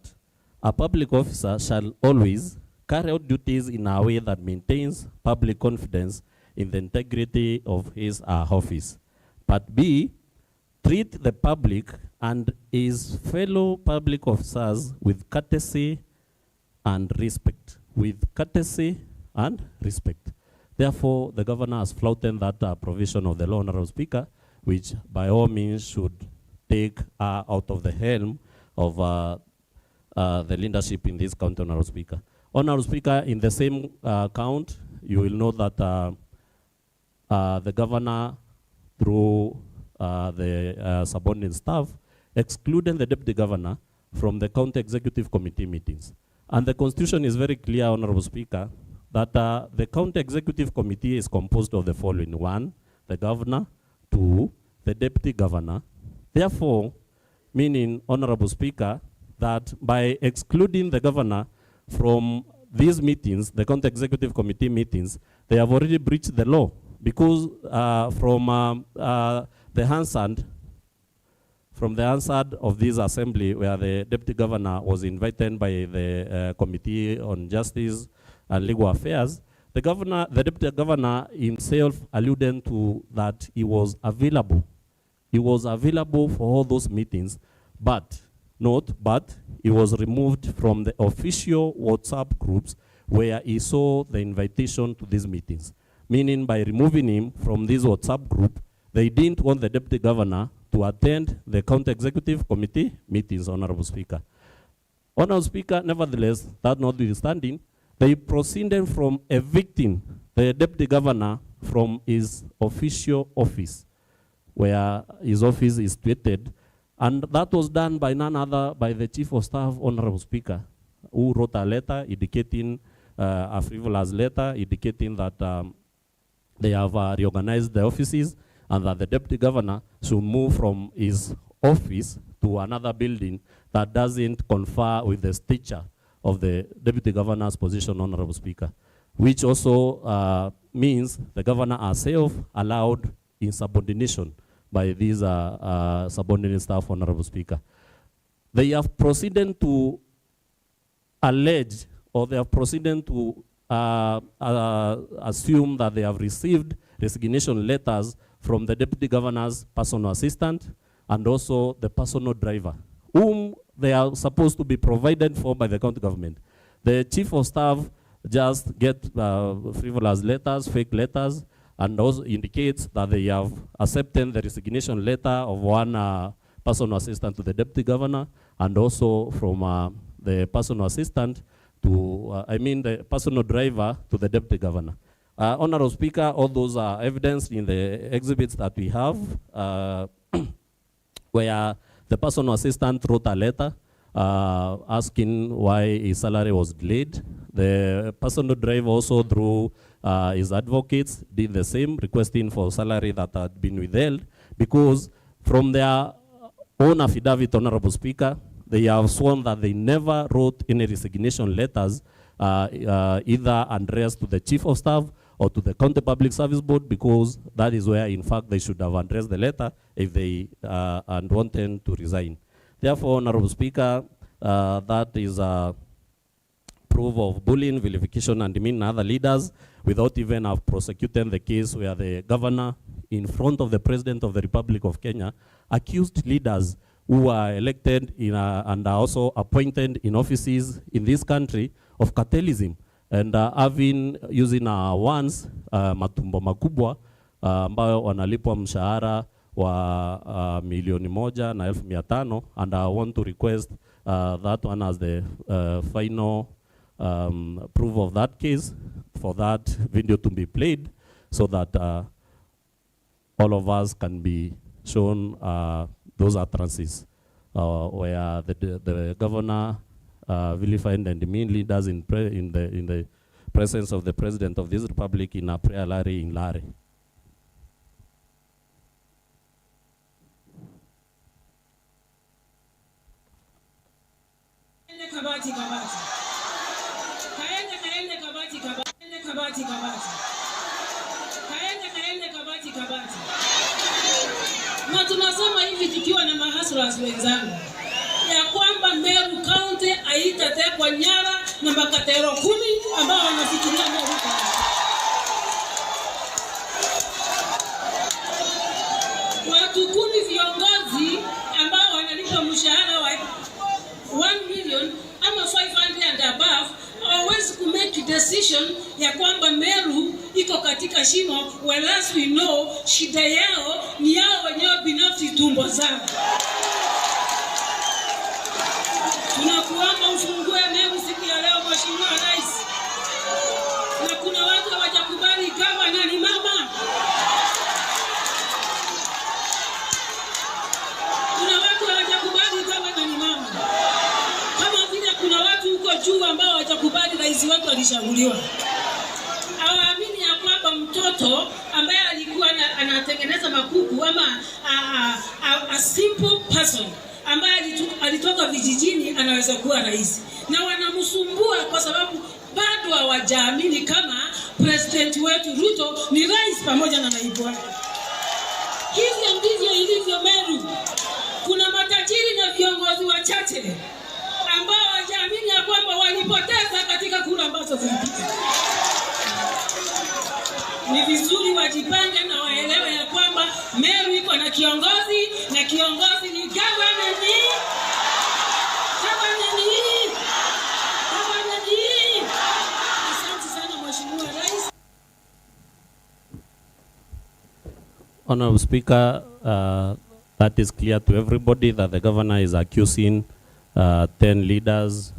a public officer shall always carry out duties in a way that maintains public confidence in the integrity of his office. Part B, treat the public and his fellow public officers with courtesy and respect. With courtesy and respect. Therefore, the governor has flouted that provision of the law, Honorable Speaker, which by all means should take out of the helm of the leadership in this county, Honorable Speaker. Honorable Speaker, in the same count, you will know that the governor, through the subordinate staff, excluded the deputy governor from the county executive committee meetings. And the constitution is very clear, Honorable Speaker, that the county executive committee is composed of the following: 1, the governor; 2, the deputy governor. Therefore, meaning, Honorable Speaker, that by excluding the governor from these meetings, the county executive committee meetings, they have already breached the law, because from the Hansard of this assembly, where the deputy governor was invited by the Committee on Justice and Legal Affairs, the deputy governor himself alluded to that he was available. He was available for all those meetings, but he was removed from the official WhatsApp groups where he saw the invitation to these meetings. Meaning, by removing him from this WhatsApp group, they didn't want the deputy governor to attend the county executive committee meetings, Honorable Speaker. Honorable Speaker, nevertheless, that notwithstanding, they proceeded from evicting the deputy governor from his official office, where his office is situated, and that was done by none other by the Chief of Staff, Honorable Speaker, who wrote a letter indicating, a frivolous letter indicating that they have reorganized the offices and that the deputy governor should move from his office to another building that doesn't confer with the stature of the deputy governor's position, Honorable Speaker, which also means the governor herself allowed insubordination by these subordinate staff, Honorable Speaker. They have proceeded to allege, or they have proceeded to assume that they have received resignation letters from the deputy governor's personal assistant and also the personal driver, whom they are supposed to be provided for by the county government. The chief of staff just get frivolous letters, fake letters, and also indicates that they have accepted the resignation letter of one personal assistant to the deputy governor, and also from the personal assistant to, the personal driver to the deputy governor. Honorable Speaker, all those are evidence in the exhibits that we have, where the personal assistant wrote a letter asking why his salary was delayed. The personal driver also, through his advocates, did the same, requesting for salary that had been withheld, because from their own affidavit, Honorable Speaker, they have sworn that they never wrote any resignation letters either addressed to the chief of staff or to the county public service board, because that is where, in fact, they should have addressed the letter if they wanted to resign. Therefore, Honorable Speaker, that is a proof of bullying, vilification, and demeaning other leaders without even have prosecuted the case where the governor, in front of the President of the Republic of Kenya, accused leaders who are elected in and are also appointed in offices in this country of cartelism, and using once matumbo makubwa ambayo wanalipwa mshahara wa 1,105,000, and I want to request that one as the final proof of that case, for that video to be played, so that all of us can be shown those utterances where the governor vilified and demeaned leaders in the presence of the President of this Republic in a prayer rally in Lare. Na tunasema hivi tukiwa na mahasras wenzangu, ya kwamba Meru County haitatekwa nyara na makatero 10 ambao wanafikiria Meru County. Watu 10 viongozi ambao wanalipa mshahara wa 1 million ama 500 and above hawezi kumake decision ya kwamba Meru iko katika shimo, whereas we know shida yao ni yao wenyewe binafsi, tumbo zao. Tunakuomba ufungue MERU siku ya leo, Mheshimiwa Rais. Na kuna watu hawajakubali gavana ni mama. Kuna watu hawajakubali gavana ni mama. Kama vile kuna watu huko juu ambao hawajakubali rais wetu alishaguliwa. Hawaamini ya kwamba mtoto ambaye alikuwa anatengeneza makuku ama a simple person ambaye alitoka vijijini anaweza kuwa rais. Na wanamsumbua kwa sababu bado hawajaamini kama president wetu Ruto ni rais pamoja na naibu wake. Hivyo ndivyo ilivyo MERU. Kuna matajiri na viongozi wachache ambao hawajaamini ya kwamba walipoteza katika kura ambazo zilipita. Ni vizuri wajipange na waelewe ya kwamba MERU iko na kiongozi, na kiongozi ni gavana ni Asante sana Mheshimiwa Rais. Honorable Speaker, that is clear to everybody that the governor is accusing 10 leaders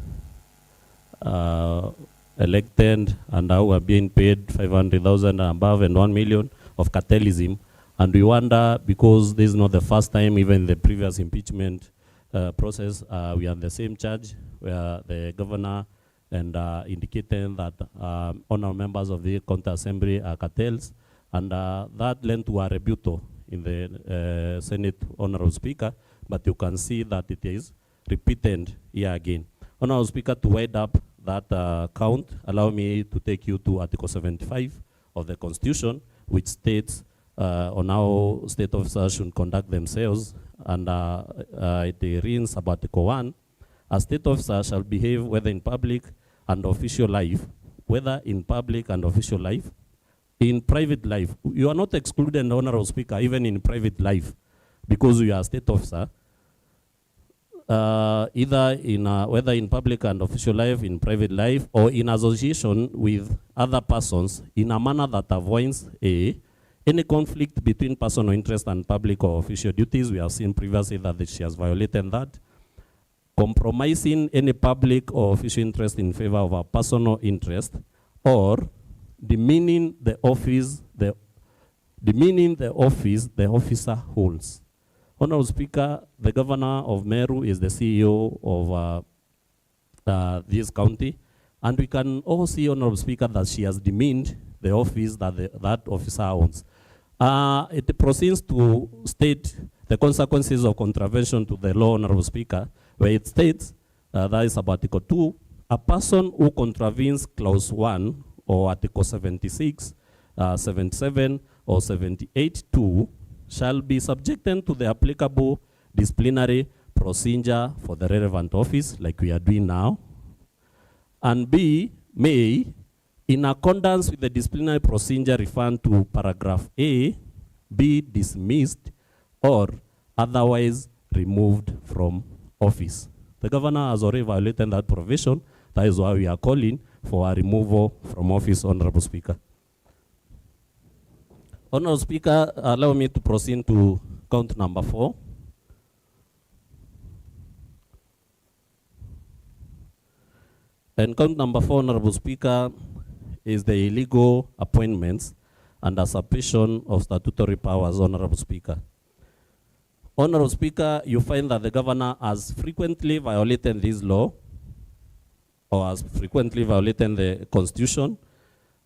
elected and who are being paid 500,000 and above and 1 million of cartelism. And we wonder, because this is not the first time, even the previous impeachment process, we are on the same charge where the governor and indicating that honorable members of the County Assembly are cartels, and that led to a rebuttal in the Senate, Honorable Speaker, but you can see that it is repeated here again. Honorable Speaker, to wind up that count, allow me to take you to Article 75 of the Constitution, which states on how state officers should conduct themselves, and it reads about Article 1, a state officer shall behave whether in public and official life, whether in public and official life, in private life. You are not excluded, Honorable Speaker, even in private life, because you are a state officer, either in whether in public and official life, in private life, or in association with other persons in a manner that avoids any conflict between personal interest and public or official duties. We have seen previously that she has violated that. Compromising any public or official interest in favor of a personal interest, or demeaning the office the officer holds. Honorable Speaker, the governor of MERU is the CEO of this county, and we can all see, Honorable Speaker, that she has demeaned the office that that officer owns. It proceeds to state the consequences of contravention to the law, Honorable Speaker, where it states, that is about Article 2, a person who contravenes Clause 1 or Article 76, 77, or 78(2) shall be subjected to the applicable disciplinary procedure for the relevant office, like we are doing now. And B, may, in accordance with the disciplinary procedure referred to paragraph A, be dismissed or otherwise removed from office. The governor has already violated that provision. That is why we are calling for a removal from office, Honorable Speaker. Honorable Speaker, allow me to proceed to count number 4. And count number 4, Honorable Speaker, is the illegal appointments and usurpation of statutory powers, Honorable Speaker. Honorable Speaker, you find that the governor has frequently violated this law, or has frequently violated the Constitution,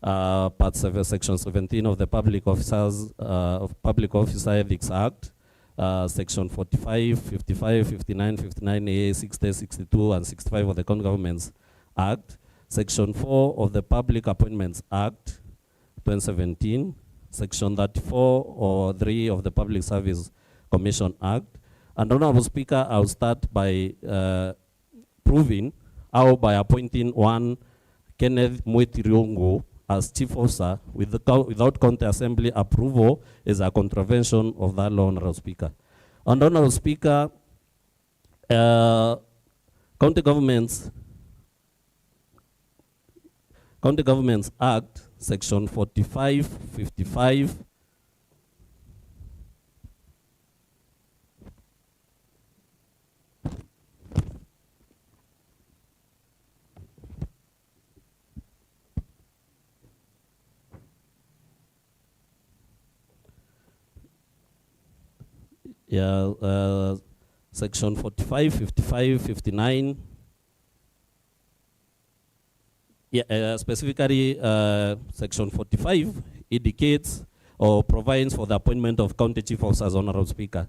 Part 7, Section 17 of the Public Officer Ethics Act, Section 45, 55, 59, 59A, 60, 62, and 65 of the County Governments Act, Section 4 of the Public Appointments Act, 2017, Section 34 or 3 of the Public Service Commission Act. And Honorable Speaker, I'll start by proving how by appointing one Kenneth Mwetiriongo as chief officer without county assembly approval is a contravention of that law, Honorable Speaker. And Honorable Speaker, county governments County Governments Act, Section 4555, Section 45, 55, 59. Specifically, Section 45 indicates or provides for the appointment of county chief officers, Honorable Speaker.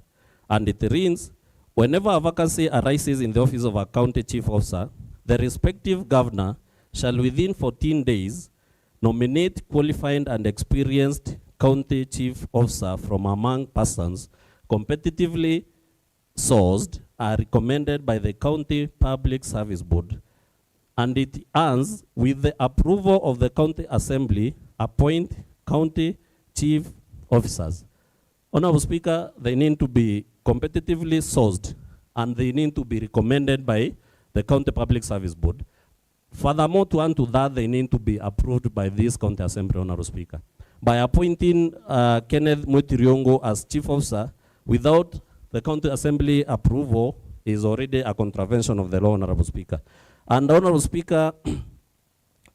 And it reads, whenever a vacancy arises in the office of a county chief officer, the respective governor shall within 14 days nominate qualified and experienced county chief officer from among persons competitively sourced are recommended by the County Public Service Board, and it ends with the approval of the County Assembly appoint county chief officers. Honorable Speaker, they need to be competitively sourced and they need to be recommended by the County Public Service Board. Furthermore, to add to that, they need to be approved by this County Assembly, Honorable Speaker. By appointing Kenneth Mutiriongo as chief officer without the County Assembly approval is already a contravention of the law, Honorable Speaker. And Honorable Speaker,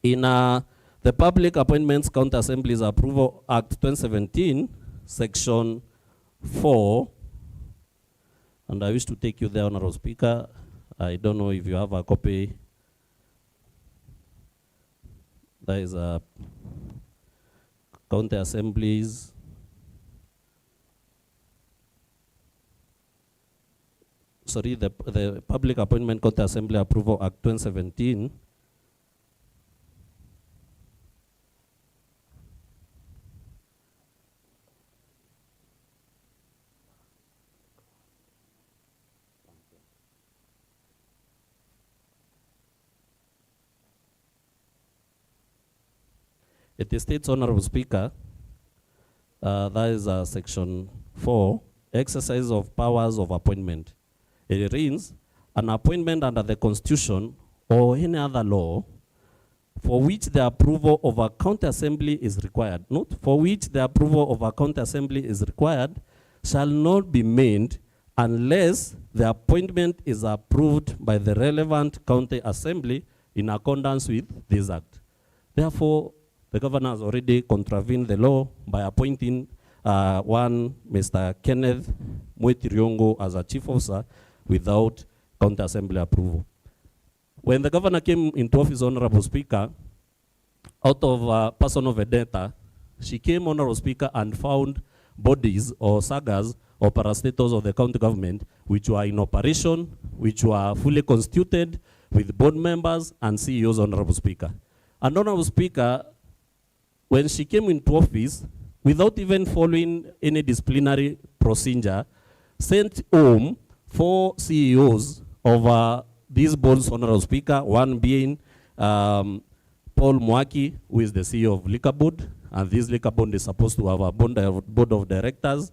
in the Public Appointments County Assemblies Approval Act 2017, Section 4, and I wish to take you there, Honorable Speaker. I don't know if you have a copy. There is a County Assemblies. Sorry, the Public Appointment County Assembly Approval Act 2017. It states, Honorable Speaker, that is Section 4, exercise of powers of appointment. It reads, an appointment under the Constitution or any other law for which the approval of a county assembly is required, not for which the approval of a county assembly is required, shall not be made unless the appointment is approved by the relevant county assembly in accordance with this act. Therefore, the governor has already contravened the law by appointing one Mr. Kenneth Mutiriongo as a chief officer without county assembly approval. When the governor came into office, Honorable Speaker, out of personal vendetta, she came, Honorable Speaker, and found bodies or sagas or parastatals of the county government which were in operation, which were fully constituted with board members and CEOs, Honorable Speaker. And Honorable Speaker, when she came into office, without even following any disciplinary procedure, sent home 4 CEOs of these boards, Honorable Speaker, one being Paul Mwaki, who is the CEO of Liquor Board, and this Liquor Board is supposed to have a board of directors.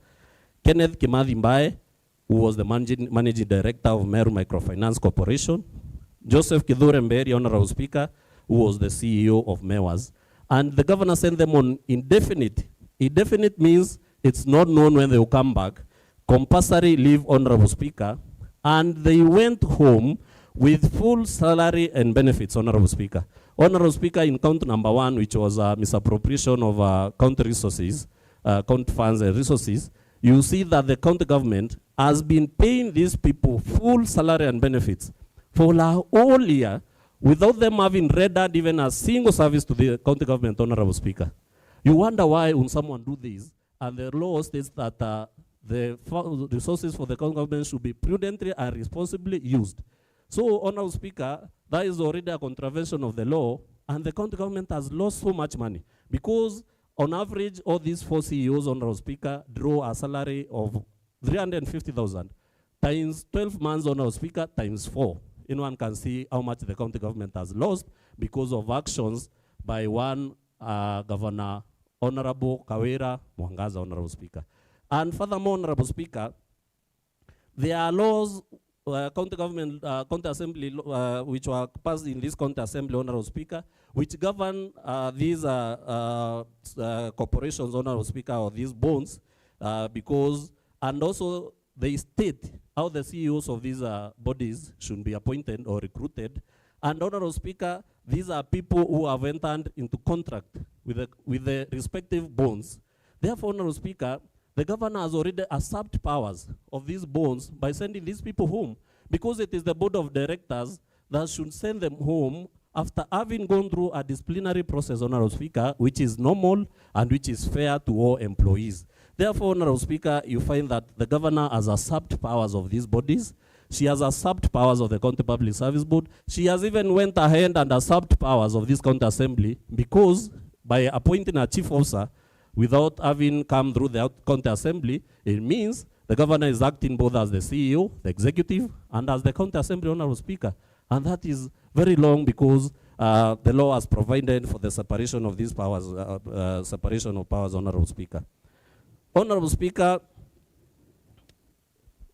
Kenneth Kimathi Mbae, who was the managing director of MERU Microfinance Corporation. Joseph Kithure Mberi, Honorable Speaker, who was the CEO of MEWAS. And the governor sent them on indefinite. Indefinite means it's not known when they will come back. Compulsory leave, Honorable Speaker. And they went home with full salary and benefits, Honorable Speaker. Honorable Speaker, in count number 1, which was misappropriation of county resources, county funds and resources, you see that the county government has been paying these people full salary and benefits for a whole year without them having rendered even a single service to the county government, Honorable Speaker. You wonder why when someone do this, and the law states that the resources for the county government should be prudently and responsibly used. So, Honorable Speaker, that is already a contravention of the law, and the county government has lost so much money because, on average, all these 4 CEOs, Honorable Speaker, draw a salary of 350,000 times 12 months, Honorable Speaker, times 4. Anyone can see how much the county government has lost because of actions by one Governor Honorable Kawira Mwangaza, Honorable Speaker. And furthermore, Honorable Speaker, there are laws county government, county assembly, which were passed in this county assembly, Honorable Speaker, which govern these corporations, Honorable Speaker, or these bonds, because, and also they state how the CEOs of these bodies should be appointed or recruited. And Honorable Speaker, these are people who have entered into contract with the respective bonds. Therefore, Honorable Speaker, the governor has already usurped powers of these bonds by sending these people home, because it is the board of directors that should send them home after having gone through a disciplinary process, Honorable Speaker, which is normal and which is fair to all employees. Therefore, Honorable Speaker, you find that the governor has usurped powers of these bodies. She has usurped powers of the County Public Service Board. She has even went ahead and usurped powers of this county assembly, because by appointing a chief officer without having come through the county assembly, it means the governor is acting both as the CEO, the executive, and as the county assembly, Honorable Speaker. And that is very long, because the law has provided for the separation of these powers, separation of powers, Honorable Speaker. Honorable Speaker,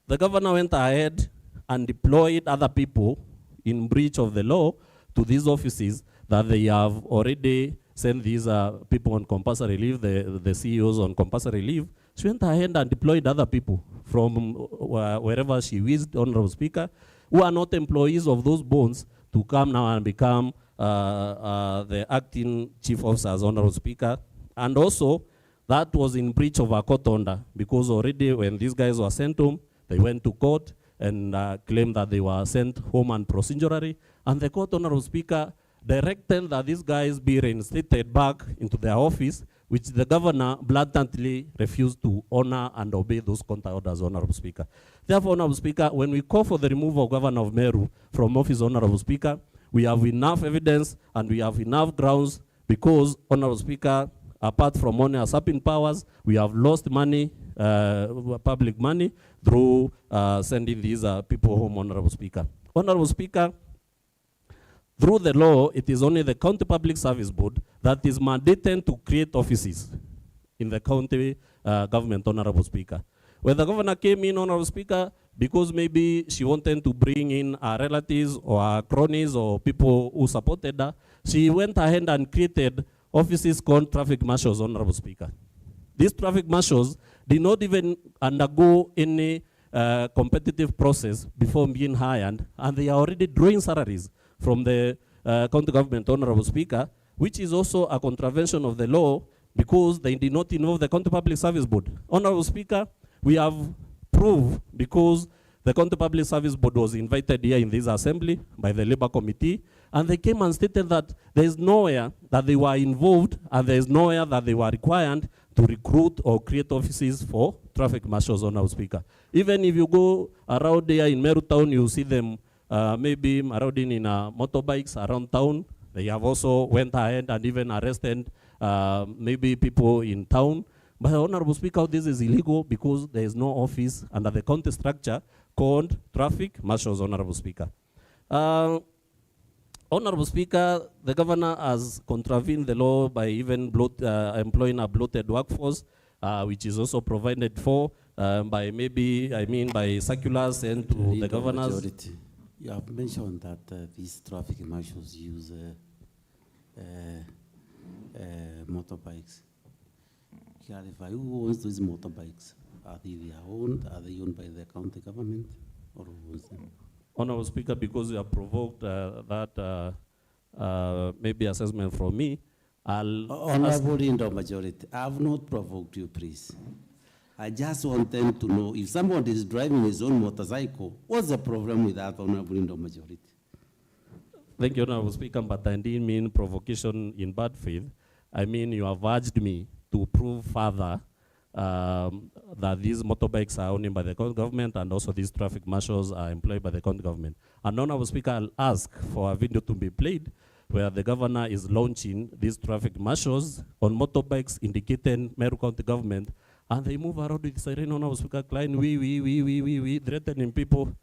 the governor went ahead and deployed other people in breach of the law to these offices that they have already sent these people on compulsory leave, the CEOs on compulsory leave. She went ahead and deployed other people from wherever she wished, Honorable Speaker, who are not employees of those bonds, to come now and become the acting chief officers, Honorable Speaker. And also, that was in breach of a court order, because already when these guys were sent home, they went to court and claimed that they were sent home and procedurally. And the court, Honorable Speaker, directed that these guys be reinstated back into their office, which the governor blatantly refused to honor and obey those court orders, Honorable Speaker. Therefore, Honorable Speaker, when we call for the removal of Governor of MERU from office, Honorable Speaker, we have enough evidence and we have enough grounds, because, Honorable Speaker, apart from only usurping powers, we have lost money, public money, through sending these people home, Honorable Speaker. Honorable Speaker, through the law, it is only the County Public Service Board that is mandated to create offices in the county government, Honorable Speaker. When the governor came in, Honorable Speaker, because maybe she wanted to bring in her relatives or her cronies or people who supported her, she went ahead and created offices called traffic marshals, Honorable Speaker. These traffic marshals did not even undergo any competitive process before being hired, and they are already drawing salaries from the county government, Honorable Speaker, which is also a contravention of the law, because they did not involve the County Public Service Board. Honorable Speaker, we have proved, because the County Public Service Board was invited here in this assembly by the Labour Committee, and they came and stated that there is nowhere that they were involved and there is nowhere that they were required to recruit or create offices for traffic marshals, Honorable Speaker. Even if you go around here in Meru town, you see them maybe marauding in motorbikes around town. They have also went ahead and even arrested maybe people in town. But Honorable Speaker, this is illegal, because there is no office under the county structure called traffic marshals, Honorable Speaker. Honorable Speaker, the governor has contravened the law by even employing a bloated workforce, which is also provided for by by circulars sent to the governors. Majority. You have mentioned that these traffic marshals use motorbikes. Clarify, who owns these motorbikes? Are they their own? Are they owned by the county government, or who owns them? Honorable Speaker, because you have provoked that maybe assessment from me, Honorable in the majority, I have not provoked you, please. I just want them to know, if someone is driving his own motorcycle, what's the problem with that, Honorable in the majority? Thank you, Honorable Speaker, but I didn't mean provocation in bad faith. I mean, you have urged me to prove further that these motorbikes are owned by the county government, and also these traffic marshals are employed by the county government. And Honorable Speaker, I'll ask for a video to be played where the governor is launching these traffic marshals on motorbikes indicating Meru County government, and they move around with siren, Honorable Speaker, crying, we, threatening people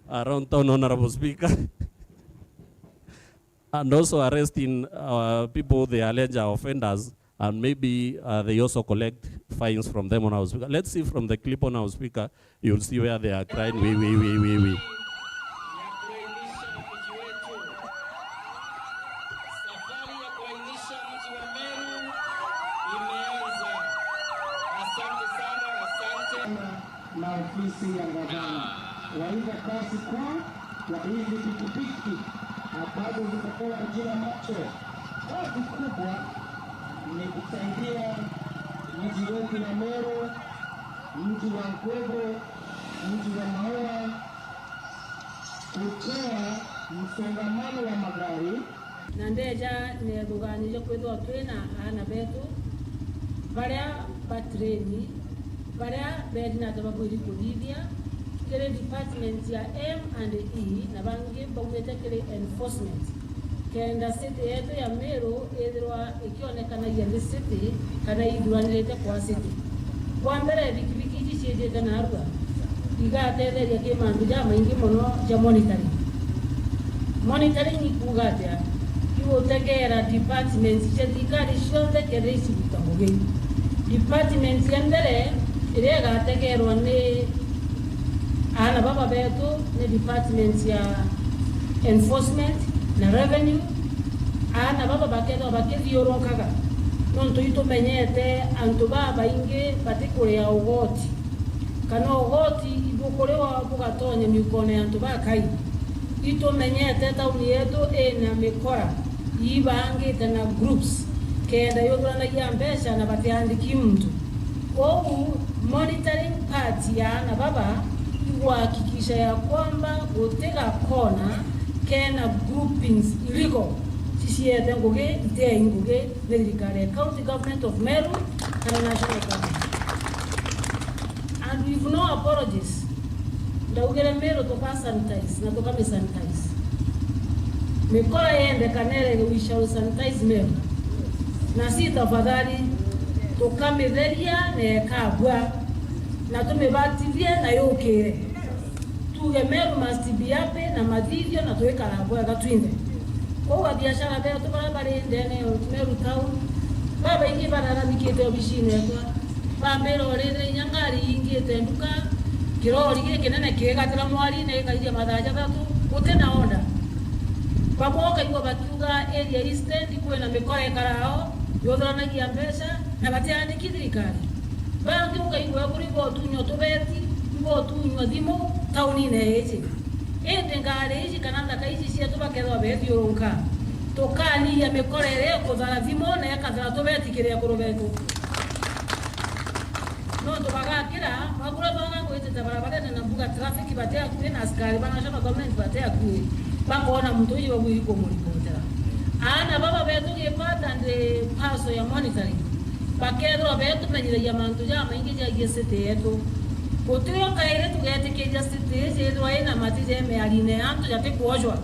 around town, Honorable Speaker. And also arresting people they allege are offenders, and maybe they also collect fines from them on our speaker. Let's see from the clip on our speaker, you'll see where they are crying, we. Na ofisi ya gavana waida kasi kwa hizi pikipiki ambazo zitapewa jina macho. Kazi kubwa ni kusaidia mji wetu wa Meru, mji wa Nkwebo, mji wa Maua, kutoa msongamano wa magari na ndeja neruganije kwethwa twina ana betu baria batreni baria bedina tabagwiri kulithia kile department ya M&E na bangi baumete kile enforcement kenda city yetu ya Meru ethirwa ikionekana ya city kana ithuranirite kwa city kwa mbere bikibiki ciciethete na arua igatetheria kimandu ja maingi muno ja monitoring ikugatia iwotegera department cia thirikari ciothe kethira iciruta mugi department ya mbere iria gategerwa ni ana baba betu ni department ya enforcement na revenue ana baba bakethwa bakithiurunkaga nontu itumenyete antu baba ingi batikuri ya ugoti kana ugoti ibukurewa bugatonya miukone antu bakai itumenyete tauni yetu ina mikora ibangite na groups kenda yothuranagia mbeca na batiandiki mtu ou monitoring part ya na baba kuhakikisha ya kwamba gutega kona kena groupings illegal sisiete nguge ite nguge thirikari county government of Meru and national government, and with no apologies ndaugere Meru toka sanitize na toka sanitize mikora yende kanere we shall sanitize Meru na si tafadhali tukamitheria na kabwa na tumebativia na yokere tuge Meru must be happy na mathithio na tuikaragwa gatwinde kwa biashara bero tubarabare ndene Meru town baba ingi barara mikete obishine kwa bambero rere nyangari ingite nduka kirori gike kinene kigatira mwari ne kaija mathaja thatu utena onda baboka igo bakiuga area eastern kwena mikore karao yothanagia mbeca na batiandiki thirikari bangi ukaigwa kuri botunyo tubeti botunyo thimo tauni-ine ici indi ngari ici kana ndaka ici cia tubakethwa bethiurunka tukania mikorere kuthara thimo na ekathara tubeti kiria kurubetu no tubagakira magura bana gwitete barabara na mbuga traffic batia kuwe na askari bana shama government batia kuwe bakona mtu uyu waburi kumuripotera ana baba betu gipata ndi paso ya monitoring bakethwa betu menyiragia mantu ja maingi ja gisete yetu Kutio Kairi tugetekeja city ethwa ina matije mealine antu jate kuojwa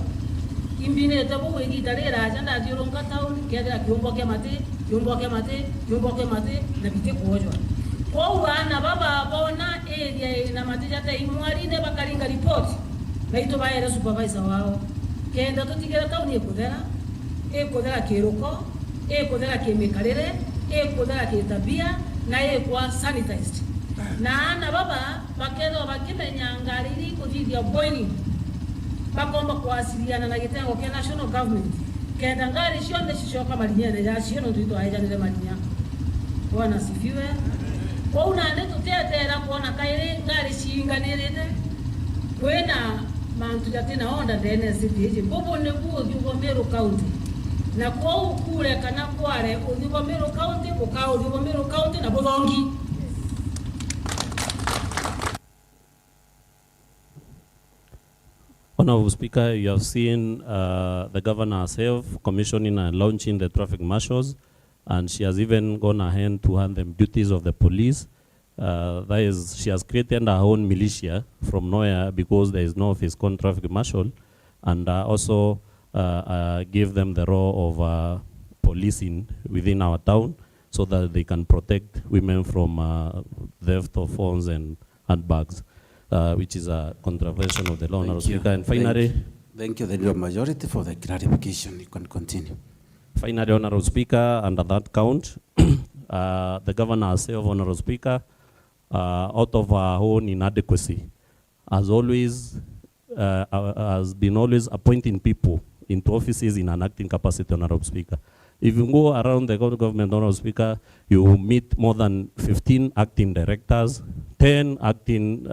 imbine tabu wegi tare raja na diurunka town keda kyumboke mate na bite kuojwa kwa wana baba bona area ina matije ta imwarine bakalinga report na ito baera supervisor wao kenda tutigera town ekudera kiruko ekudera kemikalere ekudera kitabia na ekwa sanitized na ana baba bakero bakimenya ngariri kuthithia boiling bakomba kuwasiliana na gitengo kia national government kenda ngari cionde cicoka marinyene yacio no twito aijanire marinya bwana sifiwe kwa unande tutetera kuona Kairi ngari ciinganirite kwena mantu jatina onda ndene city ici bobo ne buo Meru county na kwa ukure kana kware uthiko Meru county ukao uthiko Meru county na bothongi. Honorable Speaker, you have seen the governor herself commissioning and launching the traffic marshals, and she has even gone ahead to hand them duties of the police. That is, she has created her own militia from nowhere because there is no fiscal traffic marshal, and also give them the role of policing within our town so that they can protect women from theft of phones and handbags. Which is a contravention of the law. Honorable Speaker. And finally, thank you, the leader of majority, for the clarification. You can continue. Finally, Honorable Speaker, under that count, the governor herself, Honorable Speaker, out of her own inadequacy, has been always appointing people into offices in an acting capacity, Honorable Speaker. If you go around the government, Honorable Speaker, you meet more than 15 acting directors, 10 acting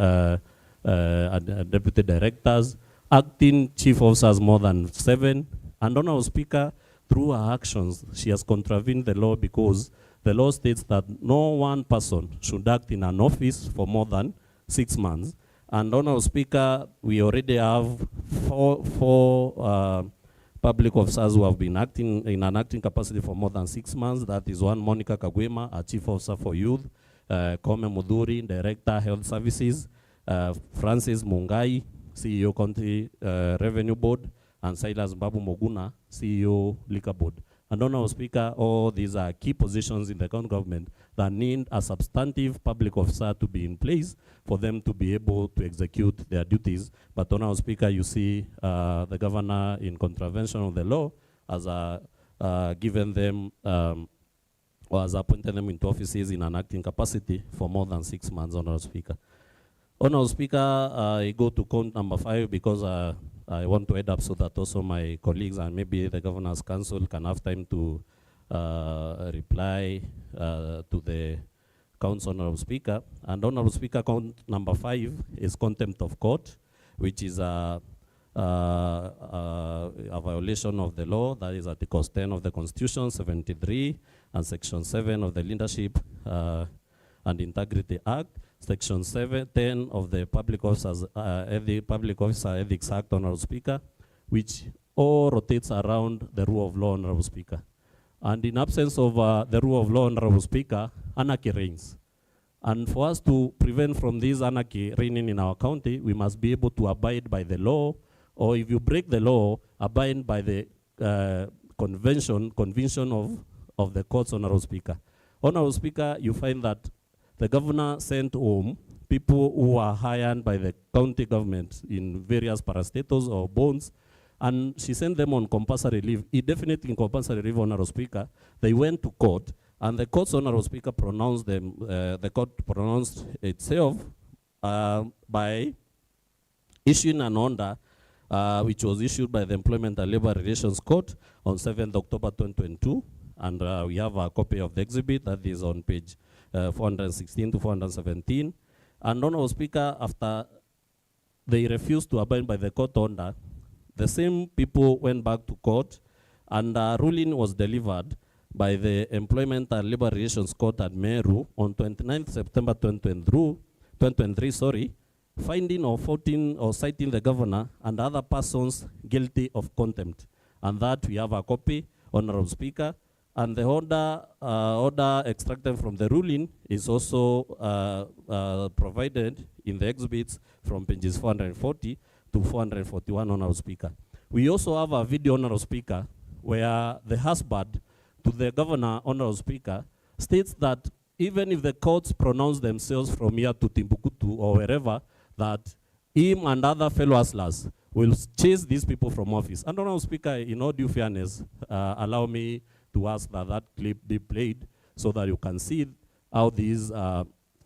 deputy directors, acting chief officers more than 7, and Honorable Speaker, through her actions, she has contravened the law because the law states that no one person should act in an office for more than 6 months. And Honorable Speaker, we already have four public officers who have been acting in an acting capacity for more than 6 months. That is one, Monica Kagwema, a chief officer for youth, Kome Mudhuri, director health services, Francis Mungai, CEO County Revenue Board, and Silas Babu Moguna, CEO Liquor Board. And Honorable Speaker, all these are key positions in the county government that need a substantive public officer to be in place for them to be able to execute their duties. But Honorable Speaker, you see the governor, in contravention of the law, has given them or has appointed them into offices in an acting capacity for more than 6 months, Honorable Speaker. Honorable Speaker, I go to count number 5 because I want to add up so that also my colleagues and maybe the Governor's Council can have time to reply to the counts, Honorable Speaker. And Honorable Speaker, count number 5 is contempt of court, which is a violation of the law, that is Article 10 of the Constitution, 73, and Section 7 of the Leadership and Integrity Act, Section 10 of the Public Officer Ethics Act, Honorable Speaker, which all rotates around the rule of law, Honorable Speaker. And in absence of the rule of law, Honorable Speaker, anarchy reigns. And for us to prevent from this anarchy reigning in our county, we must be able to abide by the law, or if you break the law, abide by the convention of the courts, Honorable Speaker. Honorable Speaker, you find that the governor sent home people who are hired by the county government in various parastatals or bonds, and she sent them on compulsory leave, indefinite in compulsory leave, Honorable Speaker. They went to court, and the court's, Honorable Speaker, pronounced them, the court pronounced itself by issuing an order which was issued by the Employment and Labor Relations Court on 7th October 2022, and we have a copy of the exhibit that is on page 416 to 417. And Honorable Speaker, after they refused to abide by the court order, the same people went back to court, and a ruling was delivered by the Employment and Labor Relations Court at MERU on 29th September 2023, finding or faulting or citing the governor and other persons guilty of contempt. And that we have a copy, Honorable Speaker. And the order extracted from the ruling is also provided in the exhibits from pages 440 to 441, Honorable Speaker. We also have a video, Honorable Speaker, where the husband to the governor, Honorable Speaker, states that even if the courts pronounce themselves from here to Timbuktu or wherever, that him and other fellow hustlers will chase these people from office. And Honorable Speaker, in all due fairness, allow me to ask that that clip be played so that you can see how these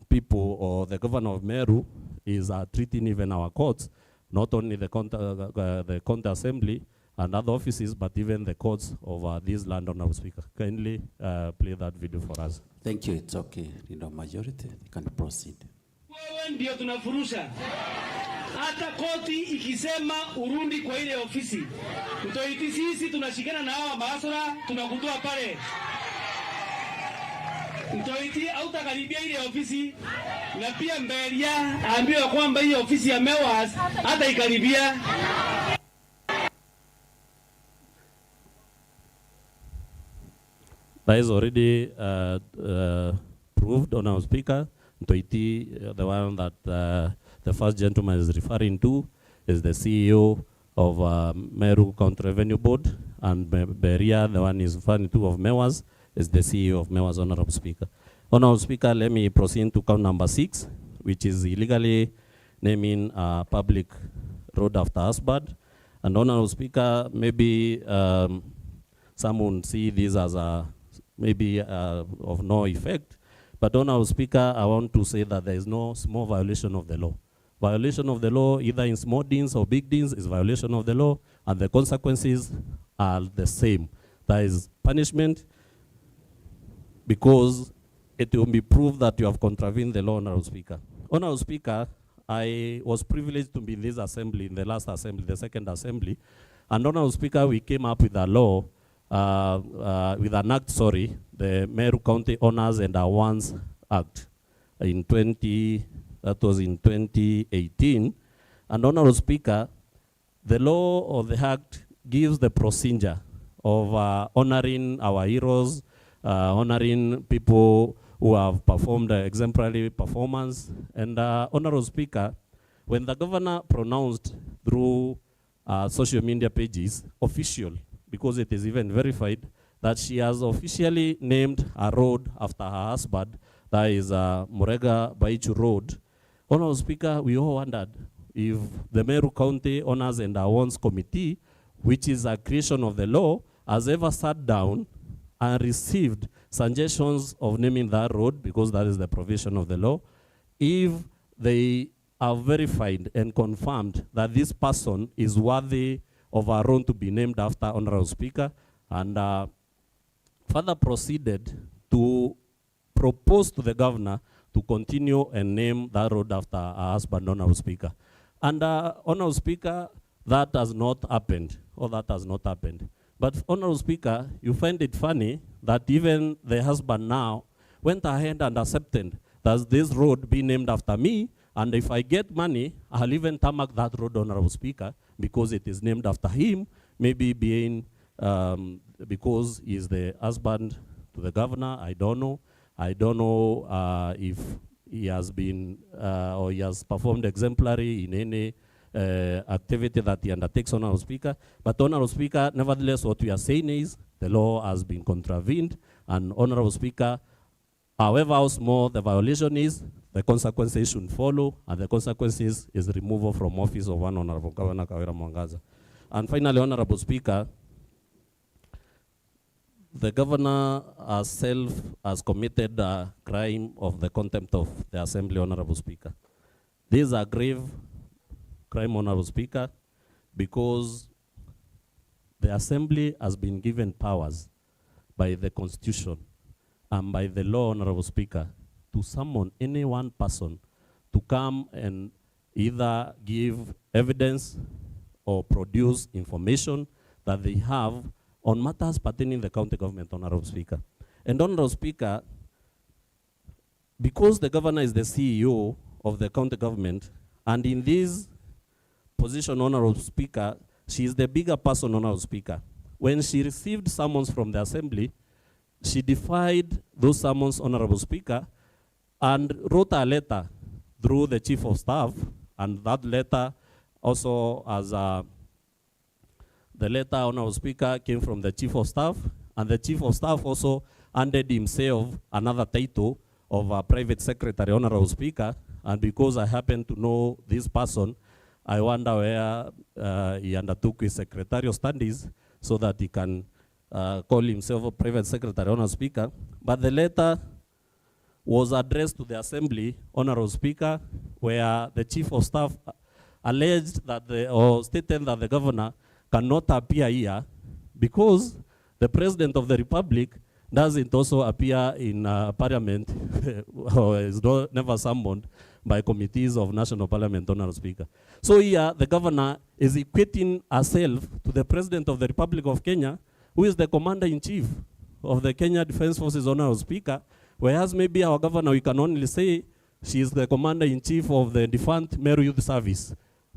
people or the governor of Meru is treating even our courts, not only the county assembly and other offices, but even the courts of this land, Honorable Speaker. Kindly play that video for us. Thank you. It's okay. In the majority, you can proceed. Wewe ndio tunafurusha. Hata koti ikisema urundi kwa ile ofisi. Tutoiti sisi tunashikana na hawa maasura tunakutoa pale. Tutoiti hautakaribia ile ofisi na pia Mberia aambiwa kwamba hii ofisi ya MEWAS hata ikaribia. That is already proved, Honorable Speaker. Ntoiti, the one that the first gentleman is referring to, is the CEO of Meru County Revenue Board, and Beria, the one is referring to of MEWAS, is the CEO of MEWAS, Honorable Speaker. Honorable Speaker, let me proceed to count number 6, which is illegally naming a public road after husband. And Honorable Speaker, maybe some would see this as a maybe of no effect. But Honorable Speaker, I want to say that there is no small violation of the law. Violation of the law, either in small deans or big deans, is violation of the law, and the consequences are the same. There is punishment because it will be proved that you have contravened the law, Honorable Speaker. Honorable Speaker, I was privileged to be in this assembly, in the last assembly, the second assembly, and Honorable Speaker, we came up with a law, with an act, the MERU County Honors and Awards Act that was in 2018. And Honorable Speaker, the law of the act gives the procedure of honoring our heroes, honoring people who have performed exemplary performance. And Honorable Speaker, when the governor pronounced through social media pages, official, because it is even verified, that she has officially named a road after her husband, that is Murega Baichu Road. Honorable Speaker, we all wondered if the Meru County Honors and Awards Committee, which is a creation of the law, has ever sat down and received suggestions of naming that road, because that is the provision of the law, if they are verified and confirmed that this person is worthy of a road to be named after, Honorable Speaker, and further proceeded to propose to the governor to continue and name that road after her husband, Honorable Speaker. And Honorable Speaker, that has not happened, But Honorable Speaker, you find it funny that even the husband now went ahead and accepted that this road be named after me, and if I get money, I'll even tarmac that road, Honorable Speaker, because it is named after him, maybe being, because he's the husband to the governor, I don't know. I don't know if he has been, or he has performed exemplary in any activity that he undertakes, Honorable Speaker. But Honorable Speaker, nevertheless, what we are saying is the law has been contravened, and Honorable Speaker, however how small the violation is, the consequences should follow, and the consequences is removal from office of one Honorable Governor Kawira Mwangaza. And finally, Honorable Speaker, the governor herself has committed a crime of the contempt of the Assembly, Honorable Speaker. This is a grave crime, Honorable Speaker, because the Assembly has been given powers by the Constitution and by the law, Honorable Speaker, to summon any one person to come and either give evidence or produce information that they have on matters pertaining the county government, Honorable Speaker. And Honorable Speaker, because the governor is the CEO of the county government, and in this position, Honorable Speaker, she is the bigger person, Honorable Speaker. When she received summons from the Assembly, she defied those summons, Honorable Speaker, and wrote a letter through the Chief of Staff, and that letter also as the letter, Honorable Speaker, came from the Chief of Staff, and the Chief of Staff also handed himself another title of a private secretary, Honorable Speaker, and because I happen to know this person, I wonder where he undertook his secretarial studies so that he can call himself a private secretary, Honorable Speaker. But the letter was addressed to the Assembly, Honorable Speaker, where the Chief of Staff alleged that or stated that the governor cannot appear here because the President of the Republic doesn't also appear in Parliament or is never summoned by committees of National Parliament, Honorable Speaker. So here, the governor is equating herself to the President of the Republic of Kenya, who is the Commander-in-Chief of the Kenya Defense Forces, Honorable Speaker, whereas maybe our governor, we can only say she is the Commander-in-Chief of the defunct MERU Youth Service.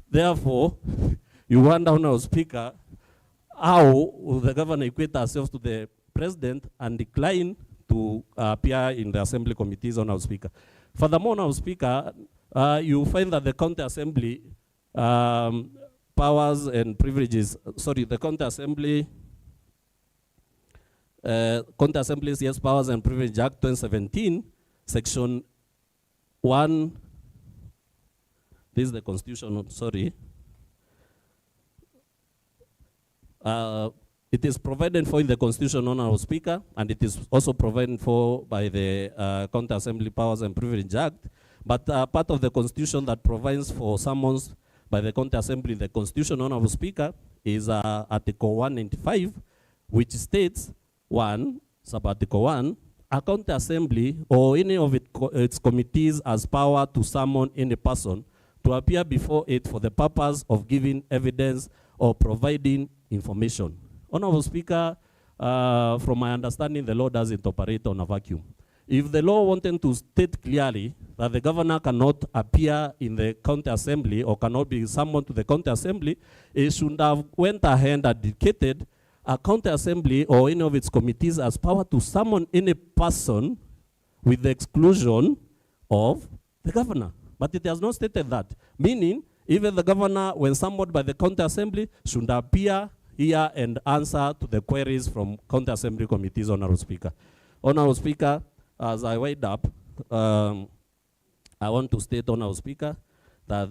Therefore, you wonder, Honorable Speaker, how will the governor equate herself to the President and decline to appear in the Assembly committees, Honorable Speaker. Furthermore, Honorable Speaker, you find that the County Assembly powers and privileges, the County Assembly, County Assembly's yes, Powers and Privileges Act 2017, Section 1, this is the Constitution, It is provided for in the Constitution, Honorable Speaker, and it is also provided for by the County Assembly Powers and Privilege Act. But part of the Constitution that provides for summons by the County Assembly, the Constitution, Honorable Speaker, is Article 195, which states, Sub-Article 1, a County Assembly or any of its committees has power to summon any person to appear before it for the purpose of giving evidence or providing information. Honorable Speaker, from my understanding, the law doesn't operate on a vacuum. If the law wanted to state clearly that the governor cannot appear in the county assembly or cannot be summoned to the county assembly, it should have went ahead and indicated a county assembly or any of its committees has power to summon any person with the exclusion of the governor. But it has not stated that, meaning even the governor, when summoned by the county assembly, should appear here and answer to the queries from county assembly committees, Honorable Speaker. Honorable Speaker, as I wind up, I want to state, Honorable Speaker, that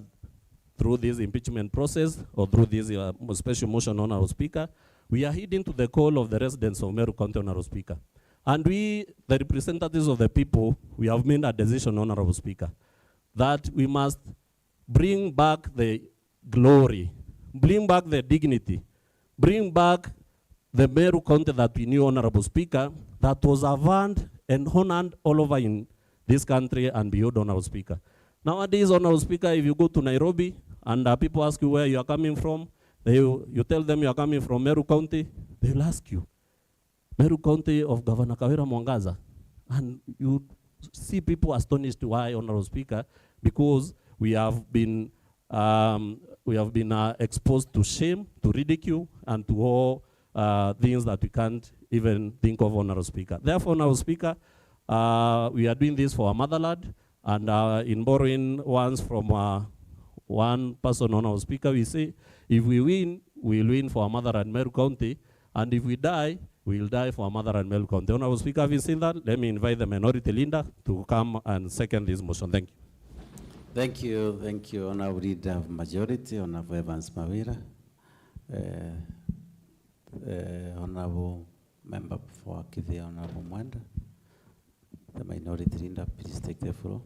through this impeachment process or through this special motion, Honorable Speaker, we are heeding to the call of the residents of Meru County, Honorable Speaker. And we, the representatives of the people, we have made a decision, Honorable Speaker, that we must bring back the glory, bring back the dignity, bring back the Meru County that we knew, Honorable Speaker, that was avowed and honored all over in this country and beyond, Honorable Speaker. Nowadays, Honorable Speaker, if you go to Nairobi and people ask you where you are coming from, you tell them you are coming from Meru County, they will ask you, Meru County of Governor Kawira Mwangaza. And you see people astonished why, Honorable Speaker, because we have been exposed to shame, to ridicule, and to all things that we can't even think of, Honorable Speaker. Therefore, Honorable Speaker, we are doing this for our motherland, and in borrowing ones from one person, Honorable Speaker, we say, if we win, we'll win for our motherland, Meru County, and if we die, we'll die for our motherland, Meru County. Honorable Speaker, having seen that, let me invite the minority leader to come and second this motion. Thank you. Thank you. Thank you, Honorable Leader of Majority, Honorable Evans Mawira. Honorable Member for Kithia, Honorable Mwenda. The minority leader, please take the floor.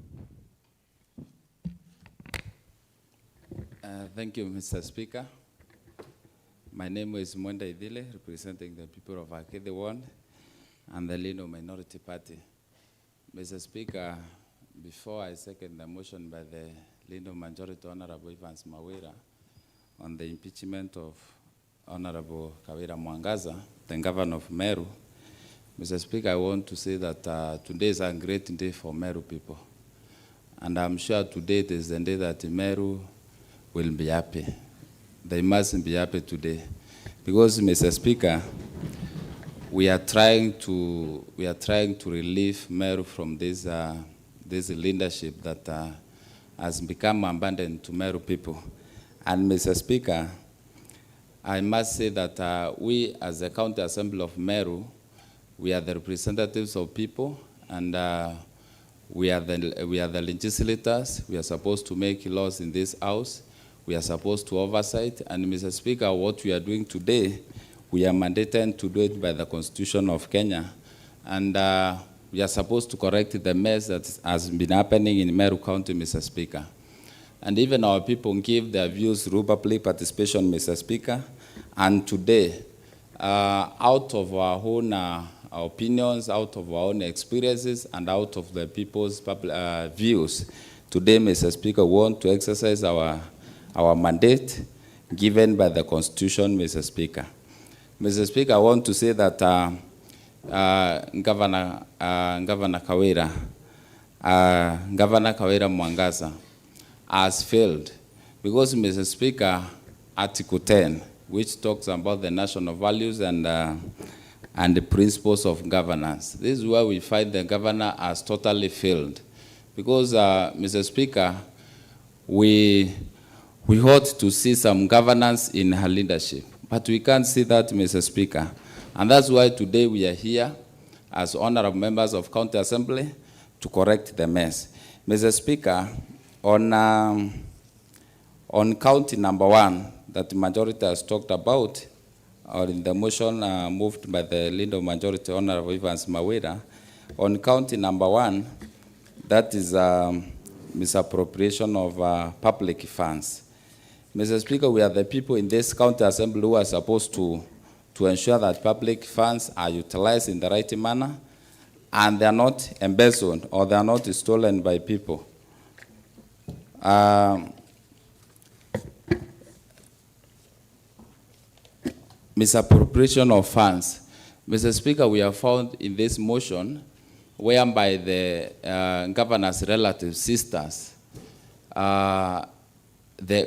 Thank you, Mr. Speaker. My name is Mwenda Idile, representing the people of Akede 1 and the Lino Minority Party. Mr. Speaker, before I second the motion by the Lino Majority Honorable Evans Mawira on the impeachment of Honorable Kawira Mwangaza, the Governor of Meru, Mr. Speaker, I want to say that today is a great day for Meru people. And I'm sure today is the day that Meru will be happy. They must be happy today. Because, Mr. Speaker, we are trying to relieve Meru from this leadership that has become abandoned to Meru people. And, Mr. Speaker, I must say that we, as the County Assembly of Meru, we are the representatives of people, and we are the legislators. We are supposed to make laws in this house. We are supposed to oversight. And, Mr. Speaker, what we are doing today, we are mandated to do it by the Constitution of Kenya. And we are supposed to correct the mess that has been happening in Meru County, Mr. Speaker. And even our people give their views through public participation, Mr. Speaker. And today, out of our own opinions, out of our own experiences, and out of the people's views, today, Mr. Speaker, we want to exercise our mandate given by the Constitution, Mr. Speaker. Mr. Speaker, I want to say that Governor Kawira Mwangaza has failed because, Mr. Speaker, Article 10, which talks about the national values and the principles of governance. This is where we find the governor has totally failed. Because, Mr. Speaker, we ought to see some governance in her leadership. But we can't see that, Mr. Speaker. And that's why today we are here as honorable members of County Assembly to correct the mess. Mr. Speaker, on county number 1 that the majority has talked about, or in the motion moved by the leader of majority, Honorable Evans Mawira, on county number 1, that is misappropriation of public funds. Mr. Speaker, we are the people in this county assembly who are supposed to ensure that public funds are utilized in the right manner and they are not embezzled or they are not stolen by people. Misappropriation of funds. Mr. Speaker, we have found in this motion whereby the governor's relative sisters,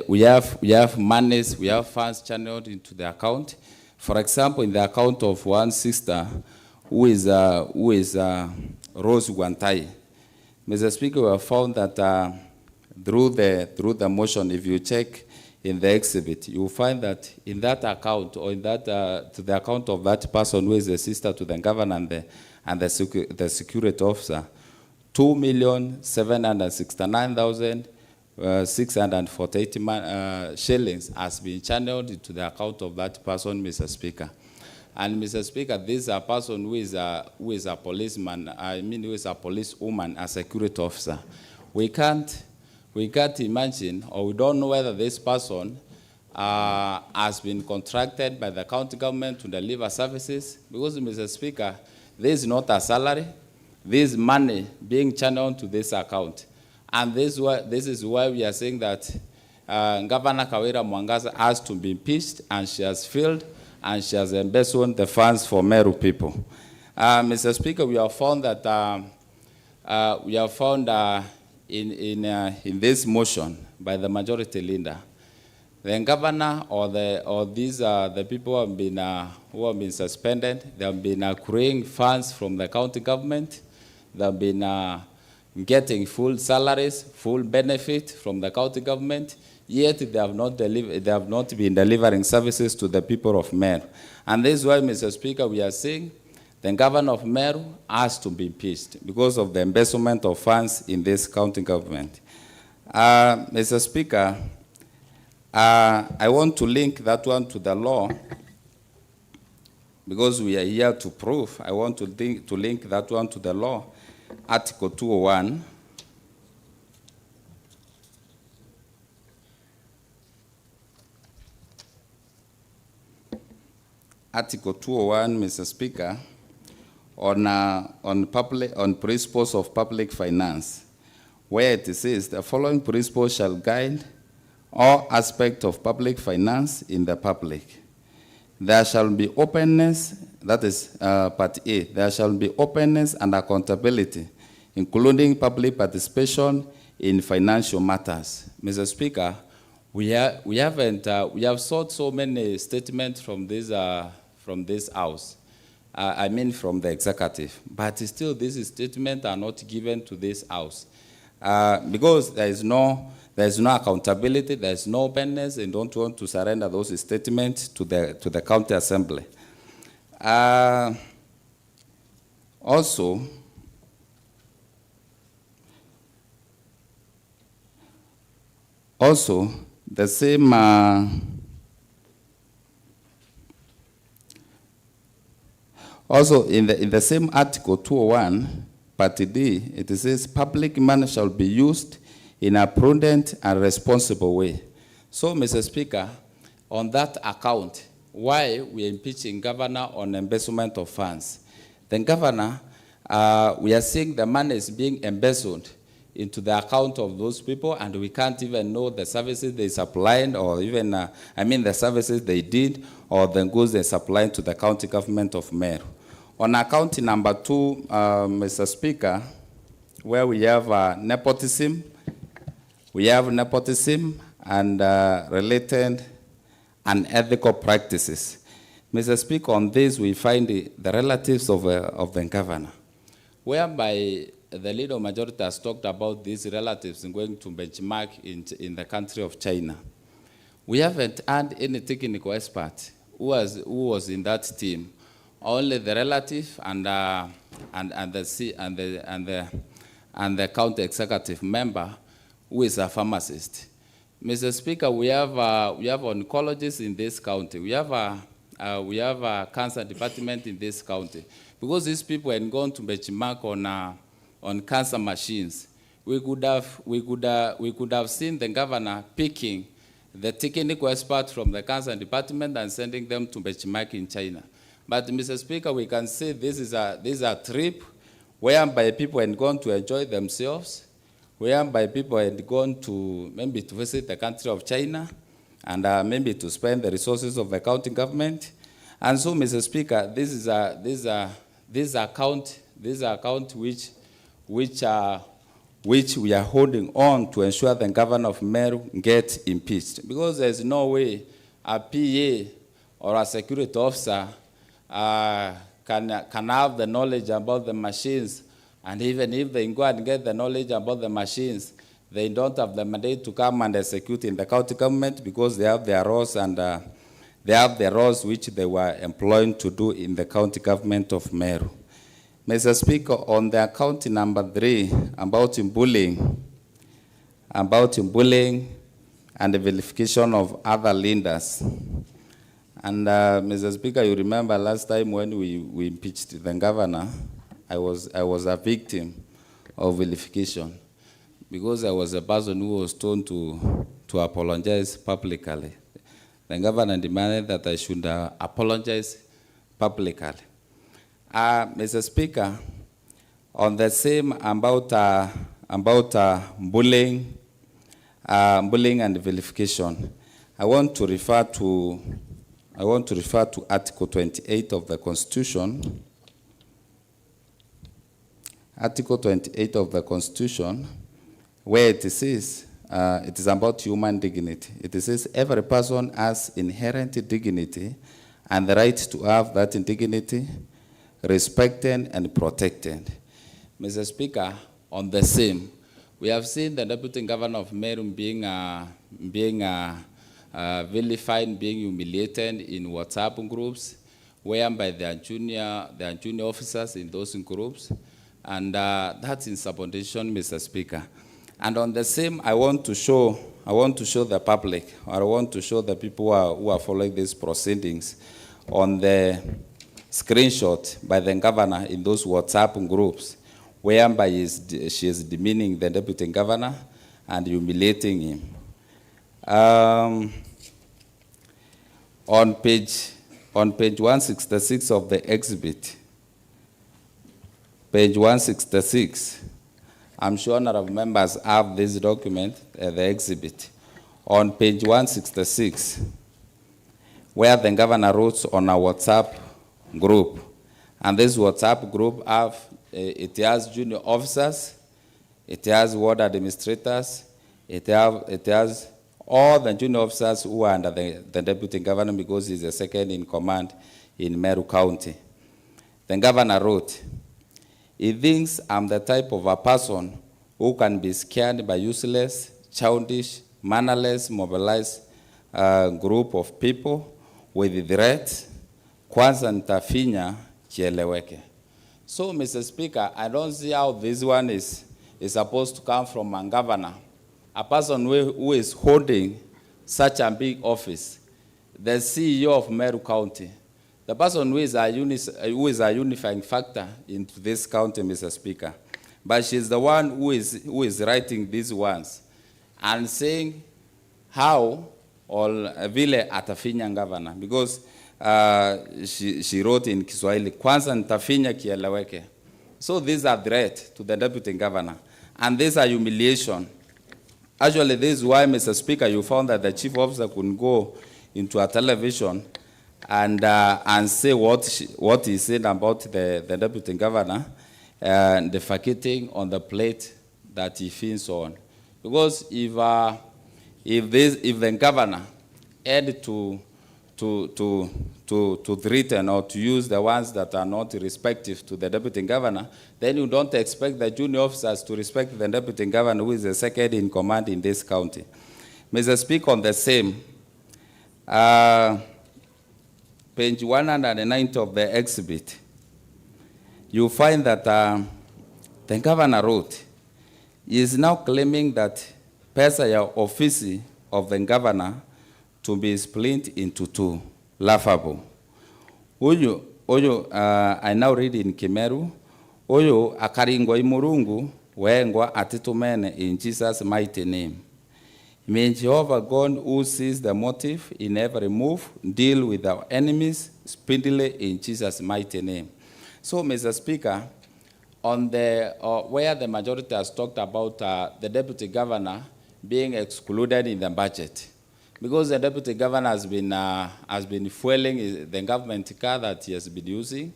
we have monies, we have funds channeled into the account. For example, in the account of one sister who is Rose Guantai. Mr. Speaker, we have found that through the motion, if you check in the exhibit, you will find that in that account or in that to the account of that person who is a sister to the governor and the security officer, 2,769,648 shillings has been channeled into the account of that person, Mr. Speaker. And Mr. Speaker, this is a person who is a policeman, who is a policewoman, a security officer. We can't imagine, or we don't know whether this person has been contracted by the county government to deliver services, because, Mr. Speaker, this is not a salary. This is money being channeled to this account. And this is why we are saying that Governor Kawira Mwangaza has to be impeached, and she has failed, and she has embezzled the funds for Meru people. Mr. Speaker, we have found that in this motion by the majority leader, the governor or these are the people who have been suspended. They have been accruing funds from the county government. They have been getting full salaries, full benefit from the county government. Yet they have not been delivering services to the people of Meru. And this is why, Mr. Speaker, we are saying the governor of Meru has to be impeached because of the embezzlement of funds in this county government. Mr. Speaker, I want to link that one to the law because we are here to prove. I want to link that one to the law. Article 201. Article 201, Mr. Speaker, on principles of public finance, where it says the following principles shall guide all aspects of public finance in the public. There shall be openness, that is part A, there shall be openness and accountability, including public participation in financial matters. Mr. Speaker, we have sought so many statements from this house, from the executive, but still these statements are not given to this house because there is no accountability, there is no openness, and don't want to surrender those statements to the county assembly. Also, the same also in the same article 201, part D, it says public money shall be used in a prudent and responsible way. So, Mr. Speaker, on that account, why we are impeaching governor on embezzlement of funds? The governor, we are seeing the money is being embezzled into the account of those people, and we can't even know the services they supplied, or even, the services they did, or the goods they supplied to the county government of Meru. On account number 2, Mr. Speaker, where we have nepotism, and related unethical practices. Mr. Speaker, on this we find the relatives of the governor, whereby the leader majority has talked about these relatives going to benchmark in the country of China. We haven't had any technical expert who was in that team. Only the relative and the county executive member who is a pharmacist. Mr. Speaker, we have oncologists in this county. We have we have a cancer department in this county. Because these people had gone to benchmark on cancer machines, we could have seen the governor picking the technical experts from the cancer department and sending them to benchmark in China. But Mr. Speaker, we can say this is a trip whereby people had gone to enjoy themselves, whereby people had gone to maybe to visit the country of China, and maybe to spend the resources of the county government. And so, Mr. Speaker, this is a account which we are holding on to ensure the governor of Meru gets impeached. Because there's no way a PA or a security officer can have the knowledge about the machines, and even if they go and get the knowledge about the machines, they don't have the mandate to come and execute in the county government, because they have their roles, and they have the roles which they were employed to do in the county government of Meru. Mr. Speaker, on the account number 3, about bullying and the vilification of other leaders. And Mr. Speaker, you remember last time when we impeached the governor, I was a victim of vilification, because I was a person who was told to apologize publicly. The governor demanded that I should apologize publicly. Mr. Speaker, on the same about bullying and vilification, I want to refer to Article 28 of the Constitution. Article 28 of the Constitution, where it says, it is about human dignity. It says every person has inherent dignity and the right to have that dignity respected and protected. Mr. Speaker, on the same, we have seen the Deputy Governor of Meru being vilified, being humiliated in WhatsApp groups, whereby they are junior officers in those groups, and that's insubordination, Mr. Speaker. And on the same, I want to show the public, or I want to show the people who are following these proceedings on the screenshot by the governor in those WhatsApp groups, whereby she is demeaning the deputy governor and humiliating him. On page 166 of the exhibit, page 166, I'm sure honorable members have this document, the exhibit. On page 166, where the governor wrote on a WhatsApp group, and this WhatsApp group it has junior officers, it has ward administrators, it has all the junior officers who are under the deputy governor, because he's the second in command in Meru County. The governor wrote, he thinks I'm the type of a person who can be scared by useless, childish, mannerless, mobilized group of people with threats. Kwanza nitafinya kieleweke. So, Mr. Speaker, I don't see how this one is supposed to come from a governor, a person who is holding such a big office, the CEO of Meru County, the person who is a unifying factor into this county, Mr. Speaker. But she's the one who is writing these ones and saying how or vile atafinya governor, because she wrote in Kiswahili, kwanza nitafinya kieleweke. So these are threats to the deputy governor, and these are humiliation. Actually, this is why, Mr. Speaker, you found that the chief officer could go into a television and say what he said about the deputy governor, and defecating on the plate that he feeds on. Because if the governor had to threaten or to use the ones that are not respective to the deputy governor, then you don't expect the junior officers to respect the deputy governor, who is the second in command in this county. Mr. Speaker, on the same, page 190 of the exhibit, you find that the governor wrote, he is now claiming that pesa ya ofisi of the governor to be split into two. Laughable. Uyu, I now read in Kimeru. Uyu akaringwa imurungu, wengwa atitumene in Jesus' mighty name. May Jehovah God, who sees the motive in every move, deal with our enemies speedily in Jesus' mighty name. So, Mr. Speaker, on the where the majority has talked about the deputy governor being excluded in the budget, because the deputy governor has been fueling the government car that he has been using.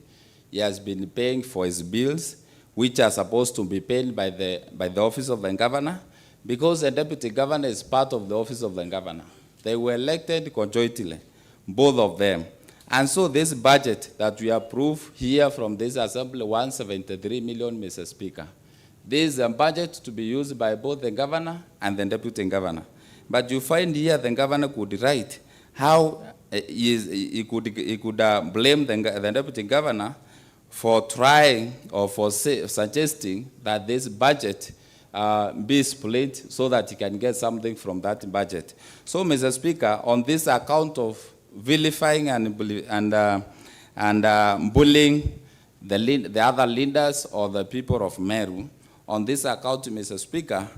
He has been paying for his bills, which are supposed to be paid by the office of the governor, because the deputy governor is part of the office of the governor. They were elected conjointly, both of them. And so this budget that we approve here from this assembly, 173 million, Mr. Speaker, this is a budget to be used by both the governor and the deputy governor. But you find here the governor could write how he could blame the deputy governor for trying or for suggesting that this budget be split so that he can get something from that budget. So, Mr. Speaker, on this account of vilifying and bullying the other leaders or the people of Meru, on this account, Mr. Speaker,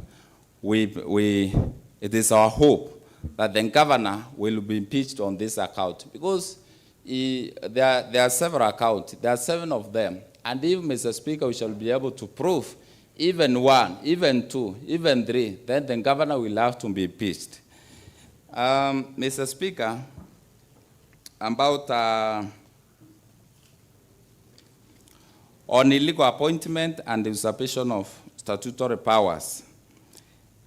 it is our hope that the governor will be impeached on this account, because there are several accounts. There are 7 of them. And if, Mr. Speaker, we shall be able to prove even 1, even 2, even 3, then the governor will have to be impeached. Mr. Speaker, about on illegal appointment and usurpation of statutory powers,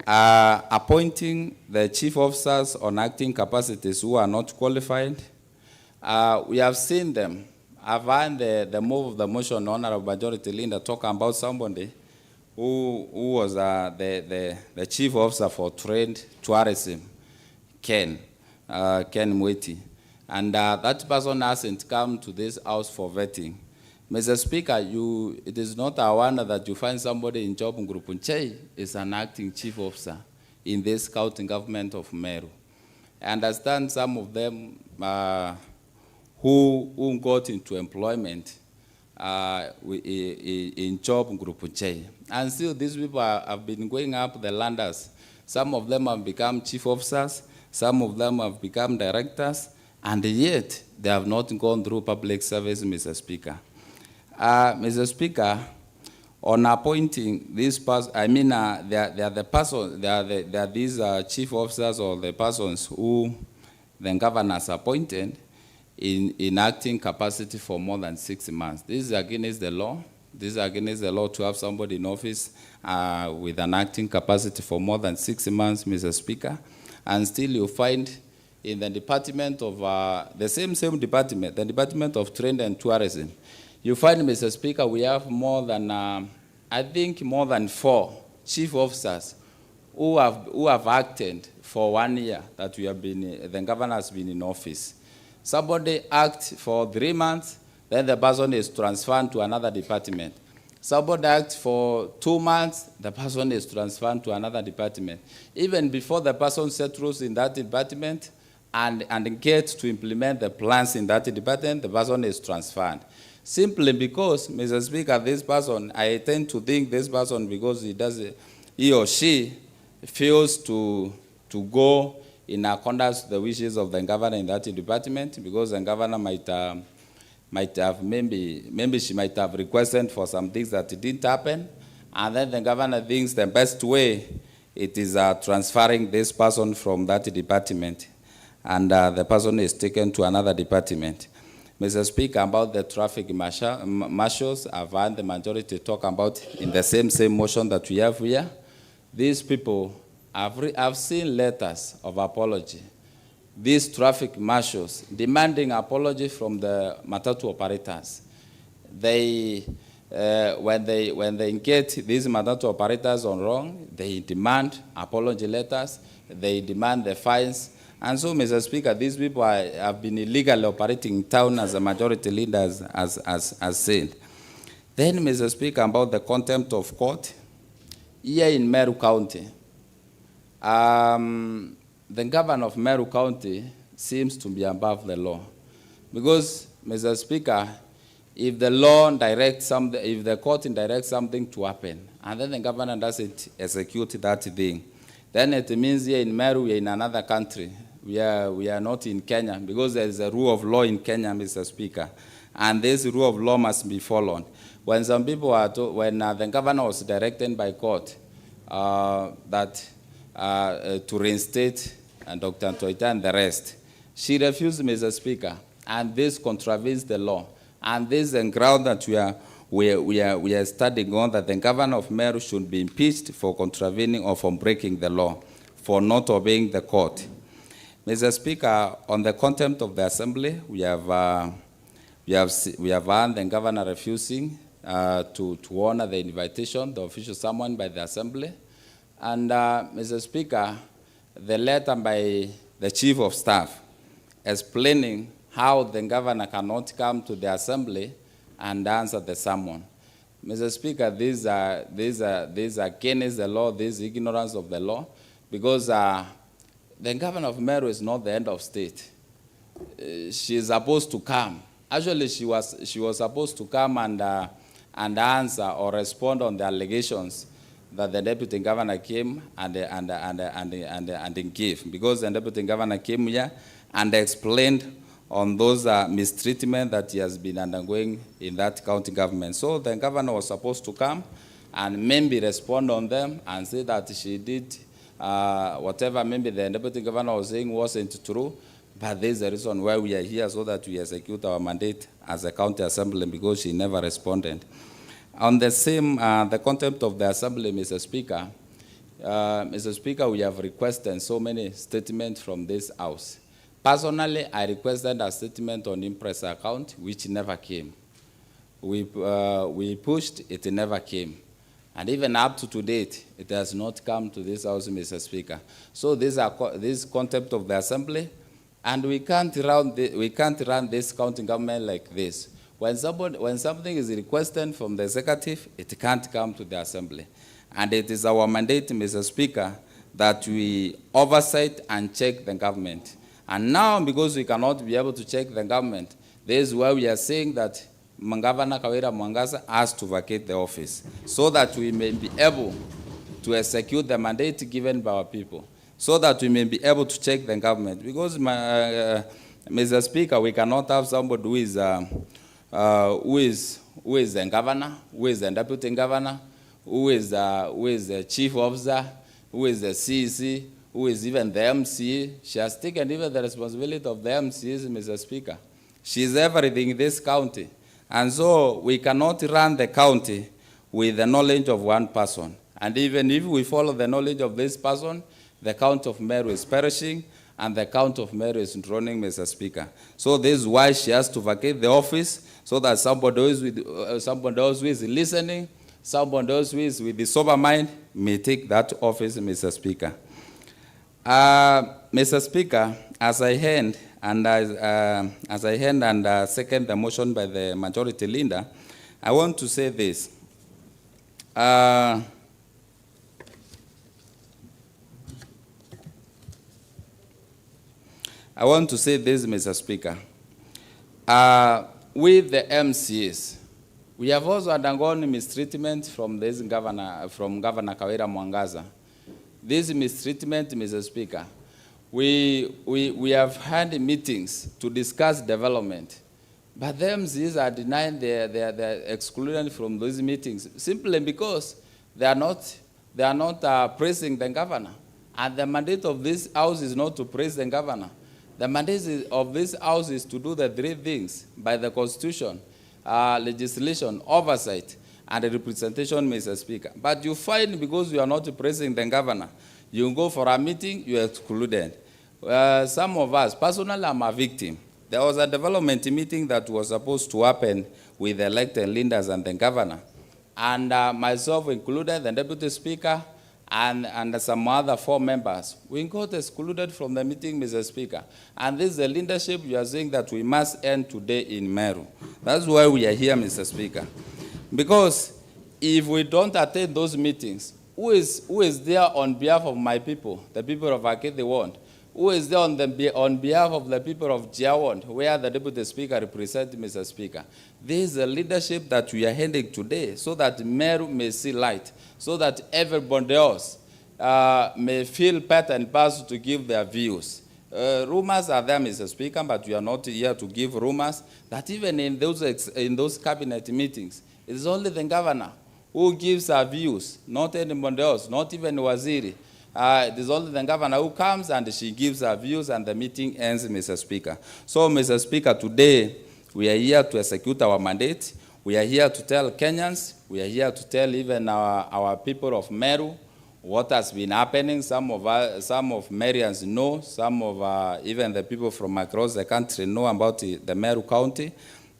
appointing the chief officers on acting capacities who are not qualified. We have seen them. I've heard the move of the motion, Honorable Majority Leader, talking about somebody who was the chief officer for trade tourism, Ken Mweti. And that person hasn't come to this house for vetting. Mr. Speaker, it is not a wonder that you find somebody in Job Ngurupunchei is an acting chief officer in this county government of Meru. I understand some of them who got into employment in Job Ngurupunchei. And still these people have been going up the ladders. Some of them have become chief officers, some of them have become directors, and yet they have not gone through public service, Mr. Speaker. Mr. Speaker, on appointing these persons, I mean, they are the persons, they are these chief officers or the persons who the governor has appointed in acting capacity for more than 6 months. This is against the law. This is against the law to have somebody in office with an acting capacity for more than 6 months, Mr. Speaker. And still you find in the department of, the same department, the Department of Trade and Tourism, you find, Mr. Speaker, we have more than, I think more than 4 chief officers who have acted for 1 year that we have been, the governor has been in office. Somebody acts for 3 months, then the person is transferred to another department. Somebody acts for 2 months, the person is transferred to another department. Even before the person settles in that department and gets to implement the plans in that department, the person is transferred. Simply because, Mr. Speaker, this person, I tend to think this person, because he or she fails to go in accordance to the wishes of the governor in that department, because the governor might have, maybe she might have requested for some things that didn't happen, and then the governor thinks the best way it is transferring this person from that department, and the person is taken to another department. Mr. Speaker, about the traffic marshals, I've heard the majority talk about in the same motion that we have here. These people, I've seen letters of apology. These traffic marshals demanding apology from the matatu operators. When they get these matatu operators on wrong, they demand apology letters, they demand the fines. And so, Mr. Speaker, these people have been illegally operating in town, as a majority leader has said. Then, Mr. Speaker, about the contempt of court, here in Meru County, the governor of Meru County seems to be above the law. Because Mr. Speaker, if the law directs something, if the court directs something to happen, and then the governor doesn't execute that thing, then it means here in Meru, we are in another country. We are not in Kenya, because there is a rule of law in Kenya, Mr. Speaker, and this rule of law must be followed. When some people are when the governor was directed by court to reinstate Dr. Ntoita and the rest, she refused, Mr. Speaker, and this contravenes the law. And this is the ground that we are studying on, that the governor of Meru should be impeached for contravening or for breaking the law, for not obeying the court. Mr. Speaker, on the contempt of the assembly, we have heard the governor refusing to honor the invitation, the official summoned by the assembly. And Mr. Speaker, the letter by the chief of staff explaining how the governor cannot come to the assembly and answer the summon. Mr. Speaker, these are against the law, this ignorance of the law, because the governor of Meru is not the head of state. She is supposed to come. Actually, she was supposed to come and answer or respond on the allegations that the deputy governor came and gave, because the deputy governor came here and explained on those mistreatment that he has been undergoing in that county government. So the governor was supposed to come and maybe respond on them and say that she did whatever maybe the deputy governor was saying wasn't true, but there's a reason why we are here, so that we execute our mandate as a county assembly, because she never responded. On the same, the contempt of the assembly, Mr. Speaker, we have requested so many statements from this house. Personally, I requested a statement on Impress account, which never came. We pushed, it never came. And even up to date, it has not come to this house, Mr. Speaker. So this contempt of the assembly, and we can't run this county government like this. When something is requested from the executive, it can't come to the assembly. And it is our mandate, Mr. Speaker, that we oversight and check the government. And now, because we cannot be able to check the government, this is why we are saying that Governor Kawira Mwangaza has to vacate the office, so that we may be able to execute the mandate given by our people, so that we may be able to check the government. Because, Mr. Speaker, we cannot have somebody who is the governor, who is the deputy governor, who is the chief officer, who is the CEC, who is even the MCA. She has taken even the responsibility of the MCAs, Mr. Speaker. She is everything in this county. And so we cannot run the county with the knowledge of one person. And even if we follow the knowledge of this person, the county of Meru is perishing, and the county of Meru is drowning, Mr. Speaker. So this is why she has to vacate the office, so that somebody else who is listening, somebody else who is with the sober mind may take that office, Mr. Speaker. Mr. Speaker, as I end and second the motion by the majority leader, I want to say this. I want to say this, Mr. Speaker. With the MCAs, we have also undergone mistreatment from Governor Kawira Mwangaza. This mistreatment, Mr. Speaker, we have had meetings to discuss development, but the MCs are denying they're excluded from those meetings simply because they are not praising the governor. And the mandate of this house is not to praise the governor. The mandate of this house is to do the three things by the Constitution: legislation, oversight, and representation, Mr. Speaker. But you find, because you are not praising the governor, you go for a meeting, you are excluded. Some of us, personally, I'm a victim. There was a development meeting that was supposed to happen with the elected leaders and the governor. And myself included, the deputy speaker, and some other 4 members, we got excluded from the meeting, Mr. Speaker. And this is the leadership you are saying that we must end today in Meru. That's why we are here, Mr. Speaker. Because if we don't attend those meetings, who is there on behalf of my people, the people of Akete want? Who is there on behalf of the people of Jiawon, where the Deputy Speaker represents Mr. Speaker? This is the leadership that we are handing today, so that MERU may see light, so that everybody else may feel part and parcel to give their views. Rumors are there, Mr. Speaker, but we are not here to give rumors, that even in those cabinet meetings, it is only the governor who gives our views, not anybody else, not even Waziri. It is only the governor who comes and she gives her views and the meeting ends, Mr. Speaker. So, Mr. Speaker, today we are here to execute our mandate. We are here to tell Kenyans, we are here to tell even our people of Meru what has been happening. Some of Merians know, some of even the people from across the country know about the Meru County.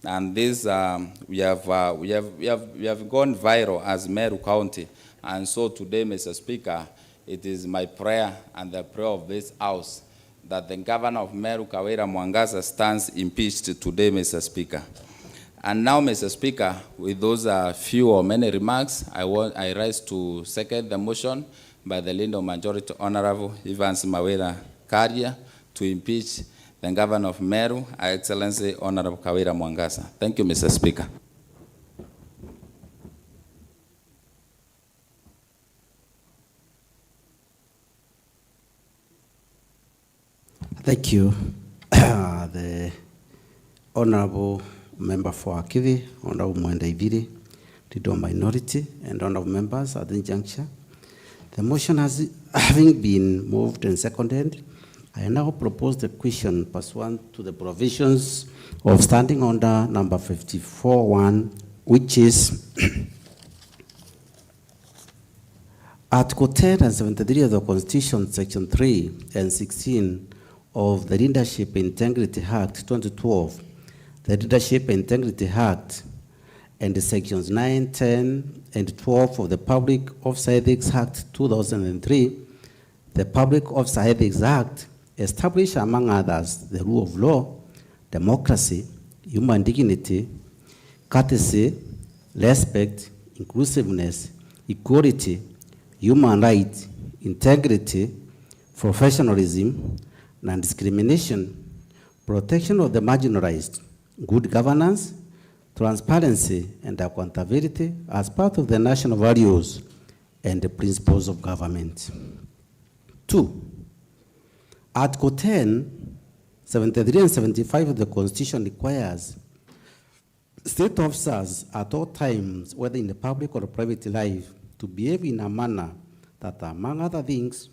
And this, we have gone viral as Meru County. And so today, Mr. Speaker, it is my prayer and the prayer of this House that the governor of Meru, Kawira Mwangaza, stands impeached today, Mr. Speaker. And now, Mr. Speaker, with those few or many remarks, I rise to second the motion by the leader of Majority Honorable Evans Mawera Karia to impeach the governor of Meru, Her Excellency Honorable Kawira Mwangaza. Thank you, Mr. Speaker. Thank you. The Honorable Member for Akivi, Honorable Mwenda Iviri, Leader of Minority, and Honorable Members at the juncture. The motion having been moved and seconded, I now propose the question pursuant to the provisions of Standing Order number 54.1, which is Article 10 and 73 of the Constitution, Section 3 and 16 of the Leadership Integrity Act 2012, the Leadership Integrity Act, and the Sections 9, 10, and 12 of the Public Officer Ethics Act 2003, the Public Officer Ethics Act establish, among others, the rule of law, democracy, human dignity, courtesy, respect, inclusiveness, equality, human rights, integrity, professionalism, non-discrimination, protection of the marginalized, good governance, transparency, and accountability as part of the national values and the principles of government. 2. Article 10, 73 and 75 of the Constitution requires state officers at all times, whether in the public or private life, to behave in a manner that, among other things,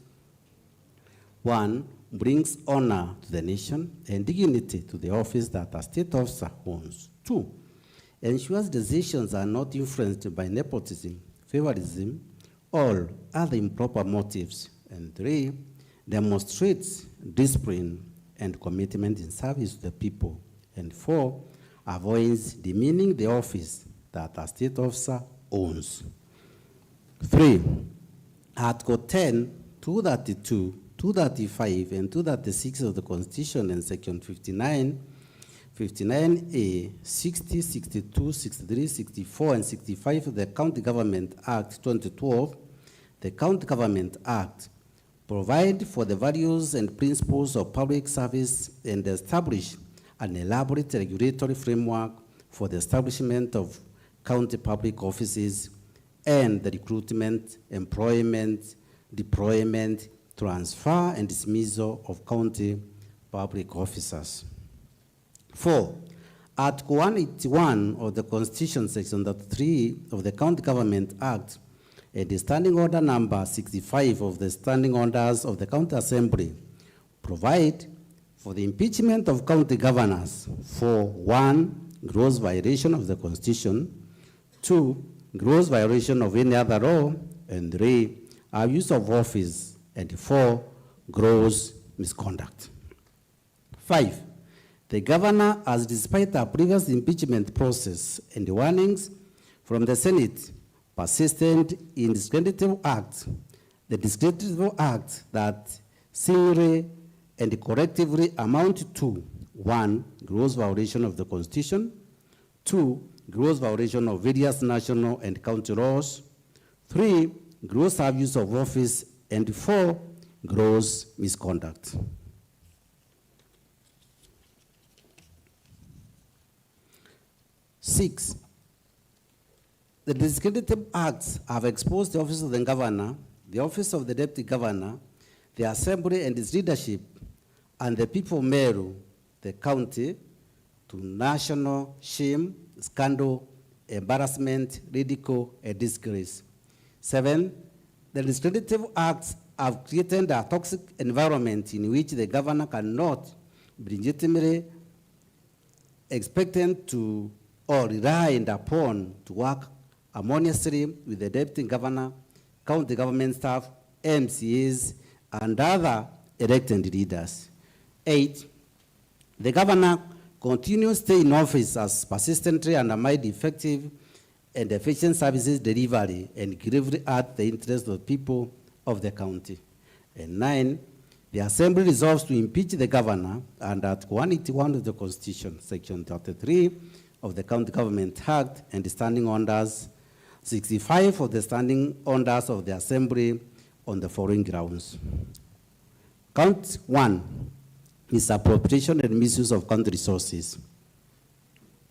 1, brings honor to the nation and dignity to the office that a state officer owns. 2, ensures decisions are not influenced by nepotism, favoritism, or other improper motives. And 3, demonstrates discipline and commitment in service to the people. And 4, avoids demeaning the office that a state officer owns. 3, Article 10, 232, 235, and 236 of the Constitution and Section 59, 59A, 60, 62, 63, 64, and 65 of the County Government Act 2012, the County Government Act, provide for the values and principles of public service and establish an elaborate regulatory framework for the establishment of county public offices and the recruitment, employment, deployment, transfer, and dismissal of county public officers. 4, Article 181 of the Constitution, Section 3 of the County Government Act, and the Standing Order number 65 of the Standing Orders of the County Assembly provide for the impeachment of county governors for 1, gross violation of the Constitution, 2, gross violation of any other law, and 3, abuse of office, and 4, gross misconduct. 5, the governor has, despite a previous impeachment process and warnings from the Senate, persistent in discreditable acts, the discreditable acts that singly and collectively amount to 1, gross violation of the Constitution, 2, gross violation of various national and county laws, 3, gross abuse of office, and 4, gross misconduct. 6, the legislative acts have exposed the office of the governor, the office of the deputy governor, the assembly and its leadership, and the people of Meru, the county, to national shame, scandal, embarrassment, ridicule, and disgrace. 7, the legislative acts have created a toxic environment in which the governor cannot be legitimately expected to or relied upon to work harmoniously with the deputy governor, county government staff, MCAs, and other elected leaders. 8, the governor continues to stay in office as persistently undermined effective and efficient services delivery and gravely hurt the interests of the people of the county. And 9, the Assembly resolves to impeach the governor under Article 181 of the Constitution, Section 33 of the County Government Act, and the standing orders 65 of the standing orders of the Assembly on the following grounds. Count 1, misappropriation and misuse of county resources.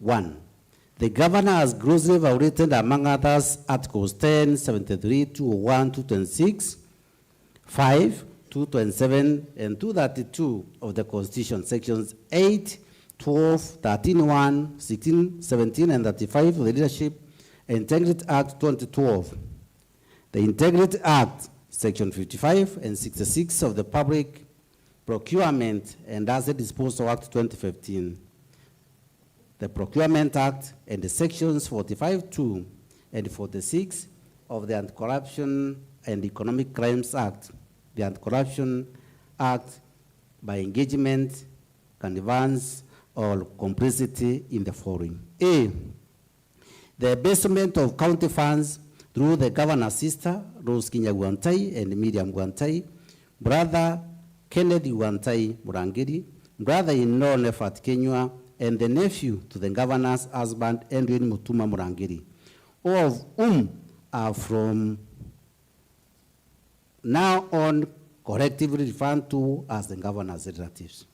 1, the governor has grossly violated, among others, Articles 10, 73, 201, 226, 5, 227, and 232 of the Constitution, Sections 8, 12, 13, 1, 16, 17, and 35 of the Leadership and Integrity Act 2012. The Integrity Act, Section 55 and 66 of the Public Procurement and Asset Disposal Act 2015. The Procurement Act and the Sections 45(2) and 46 of the Anti-Corruption and Economic Crimes Act, the Anti-Corruption Act, by engagement, connivance, or complicity in the following. A, the embezzlement of county funds through the governor's sister, Rose Kinya and Miriam Guantai, brother Kennedy Guantai Murangiri, brother-in-law Nefat Kenywa, and the nephew to the governor's husband, Edwin Mutuma Murangiri, all of whom are from now on collectively referred to as the governor's relatives.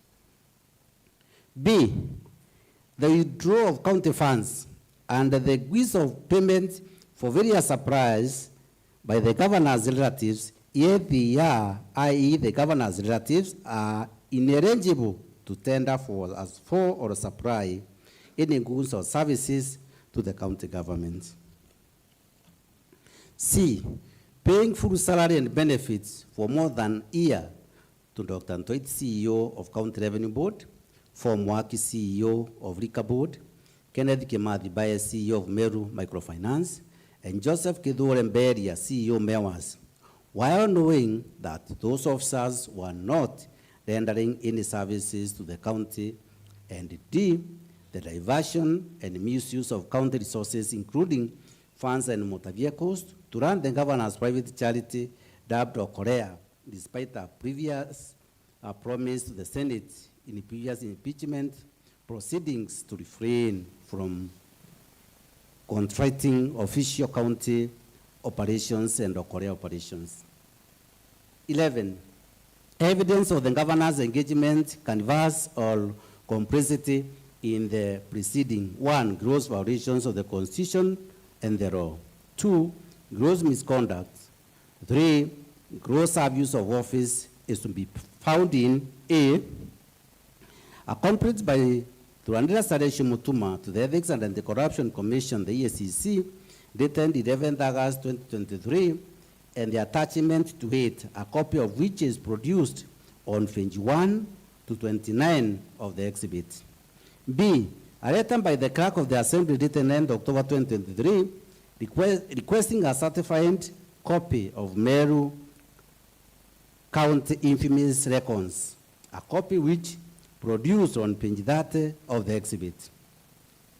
B, the withdrawal of county funds and the guise of payment for various supplies by the governor's relatives, yet they are, i.e. the governor's relatives, are ineligible to tender for or supply any goods or services to the county government. C, paying full salary and benefits for more than a year to Dr. Ntoit, CEO of County Revenue Board, Form Waki, CEO of Rika Board, Kenneth Kimathi Baye, CEO of Meru Microfinance, and Joseph Kidure Mberia, CEO MEWAS, while knowing that those officers were not rendering any services to the county. And D, the diversion and misuse of county resources, including funds and motor vehicles, to run the governor's private charity dubbed Korea, despite a previous promise to the Senate in previous impeachment proceedings to refrain from contracting official county operations and Korea operations. 11, evidence of the governor's engagement, canvass, or complicity in the preceding: 1, gross violations of the Constitution and the law; 2, gross misconduct; 3, gross abuse of office is to be found in A, accompanied by Turandira Sareshi Mutuma to the Ethics and Anti-Corruption Commission, the EACC, dated 11th August 2023, and the attachment to it, a copy of which is produced on page 1 to 29 of the exhibit. B, a letter by the clerk of the Assembly dated end October 2023, requesting a certified copy of Meru County infamous records, a copy which produced on page 30 of the exhibit.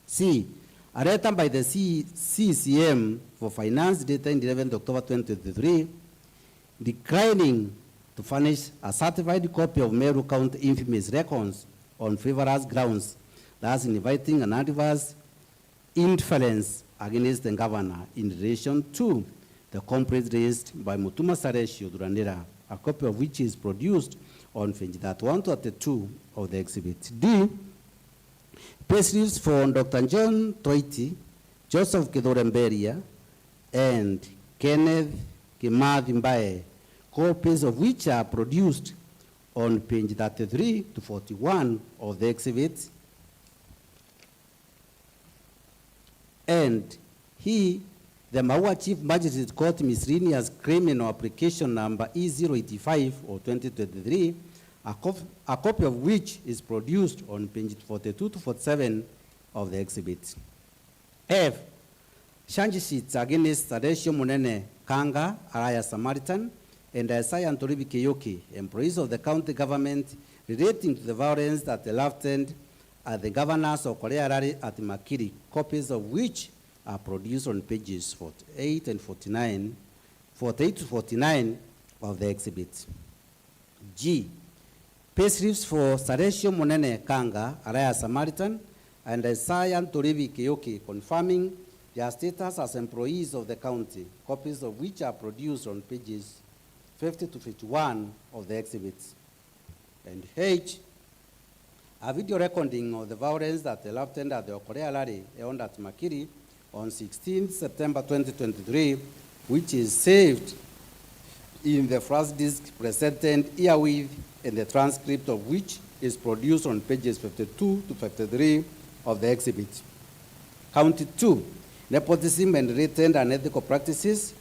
C, a letter by the CCM for Finance dated 11th October 2023, declining to furnish a certified copy of Meru County infamous records on frivolous grounds, thus inviting an adverse inference against the governor in relation to the complaint raised by Mutuma Sareshi Durandira, a copy of which is produced on page 132 of the exhibit. D, Payslips for Dr. John Toiti, Joseph Kidoremberia, and Kenneth Kimathi Mbae, copies of which are produced on page 33 to 41 of the exhibit. And he, the Maua Chief Magistrate Court Miscellaneous Criminal Application number E085 of 2023, a copy of which is produced on page 42 to 47 of the exhibit. F, charge sheets against Sadesho Munene Kanga, Araya Samaritan, and Isaiah Antoribi Keyoki, employees of the county government, relating to the violence that elapsed at the governors of KWARIRIA at Makiri, copies of which are produced on pages 48 and 49, 48 to 49 of the exhibit. G, payslips for Sadesho Munene Kanga, Araya Samaritan, and Isaiah Antoribi Keyoki, confirming their status as employees of the county, copies of which are produced on pages 50 to 51 of the exhibits. And H, a video recording of the violence that erupted at the KWARIRIA held at Makiri on 16 September 2023, which is saved in the flash disk presented herewith, and the transcript of which is produced on pages 52 to 53 of the exhibit. Count 2, nepotism and written and ethical practices.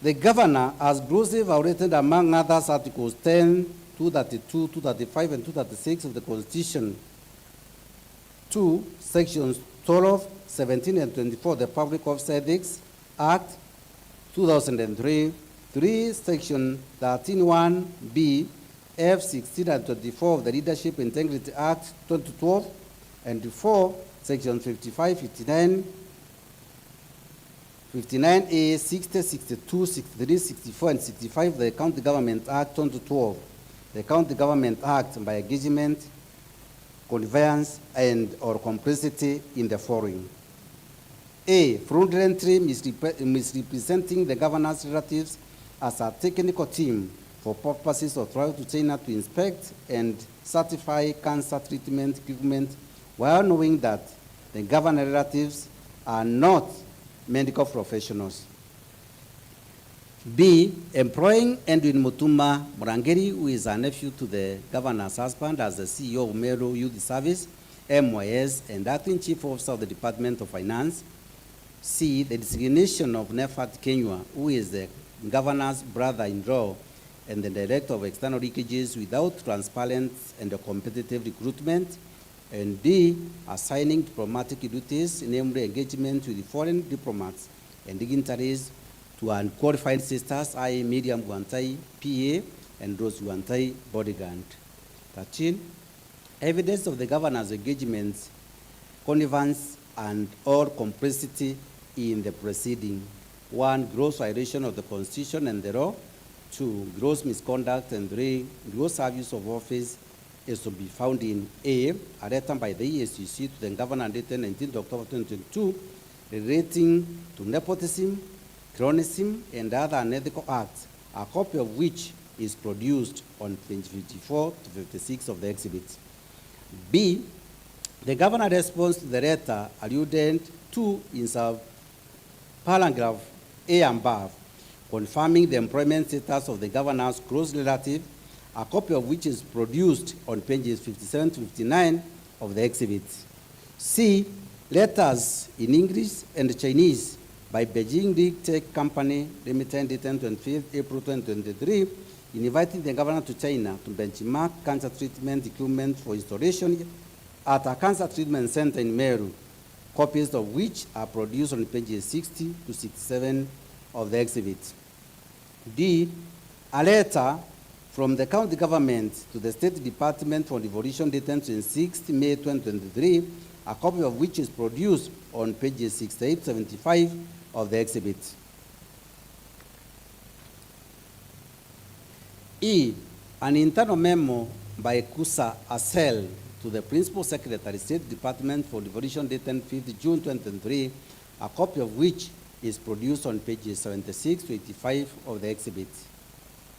The governor has grossly violated, among others, Articles 10, 232, 235, and 236 of the Constitution. 2, Sections 12, 17, and 24 of the Public Office Ethics Act 2003. 3, Section 13(1)(b), F 16 and 24 of the Leadership Integrity Act 2012, and 4, Section 55, 59, 59A, 60, 62, 63, 64, and 65 of the County Government Act 2012, the County Government Act by engagement, connivance, and or complicity in the following. A, fraudulently misrepresenting the governor's relatives as a technical team for purposes of travel to China to inspect and certify cancer treatment equipment, while knowing that the governor's relatives are not medical professionals. B, employing Edwin Mutuma Murangeri, who is a nephew to the governor's husband, as the CEO of MERU Youth Service, MYS, and acting chief officer of the Department of Finance. C, the designation of Nefat Kenywa, who is the governor's brother-in-law and the director of external linkages without transparent and competitive recruitment. And D, assigning diplomatic duties, namely engagement with foreign diplomats and dignitaries to unqualified sisters, i.e. Miriam Guantai, PA, and Rose Guantai, bodyguard. 13, evidence of the governor's engagements, connivance, and or complicity in the proceeding. 1, gross violation of the Constitution and the law. 2, gross misconduct. And 3, gross abuse of office is to be found in A, a letter by the ESCC to the governor dated 19th October 2022 relating to nepotism, cronyism, and other unethical acts, a copy of which is produced on page 54 to 56 of the exhibit. B, the governor responds to the letter alluded to in subparagraph A and above, confirming the employment status of the governor's close relative, a copy of which is produced on pages 57 to 59 of the exhibit. C, letters in English and Chinese by Beijing League Tech Company Limited, dated 25th April 2023, inviting the governor to China to benchmark cancer treatment equipment for installation at a cancer treatment center in Meru, copies of which are produced on pages 60 to 67 of the exhibit. D, a letter from the county government to the State Department for Devolution dated 26 May 2023, a copy of which is produced on pages 68 to 75 of the exhibit. E, an internal memo by Kusa Asel to the Principal Secretary, State Department for Devolution dated 5th June 2023, a copy of which is produced on pages 76 to 85 of the exhibit.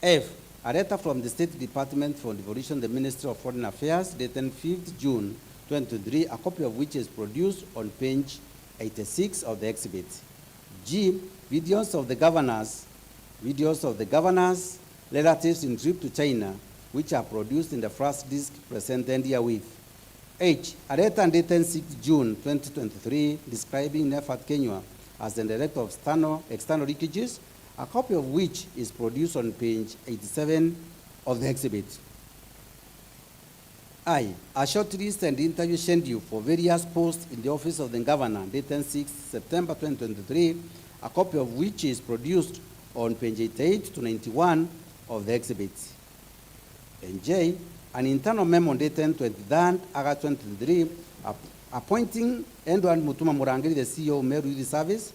F, a letter from the State Department for Devolution, the Ministry of Foreign Affairs, dated 5th June 2023, a copy of which is produced on page 86 of the exhibit. G, videos of the governors relatives in trip to China, which are produced in the first disc presented herewith. H, a letter dated 6 June 2023 describing Nefat Kenya as the director of external linkages, a copy of which is produced on page 87 of the exhibit. I, a short list and interview schedule for various posts in the office of the governor, dated 6 September 2023, a copy of which is produced on page 88 to 91 of the exhibit. And J, an internal memo dated 23rd August 2023, appointing Edward Mutuma Murangiri, the CEO of MERU Youth Service,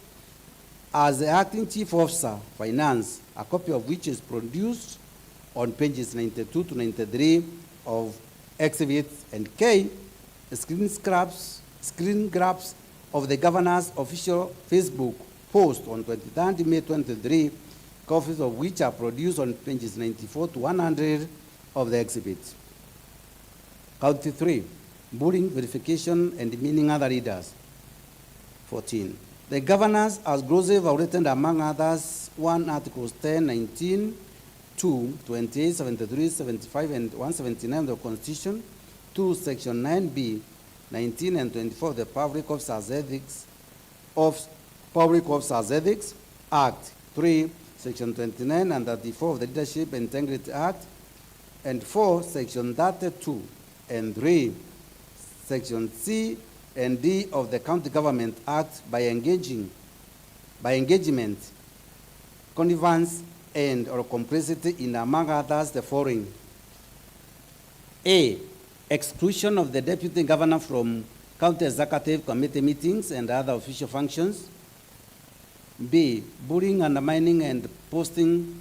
as the acting chief officer, finance, a copy of which is produced on pages 92 to 93 of exhibits. And K, screen grabs of the governor's official Facebook post on 23rd May 2023, copies of which are produced on pages 94 to 100 of the exhibit. Count 3, bullying, verification, and meaning other readers. 14. The governors, as grossly violated among others, 1 Articles 10, 19, 2, 28, 73, 75, and 179 of the Constitution, 2, Section 9B, 19, and 24 of the Public Officers Ethics Act, 3, Section 29 and 34 of the Leadership and Integrity Act, and 4, Section 32 and 3, Section C and D of the County Government Act by engagement, connivance, and or complicity in, among others, the following. A, exclusion of the deputy governor from county executive committee meetings and other official functions. B, bullying, undermining, and posting,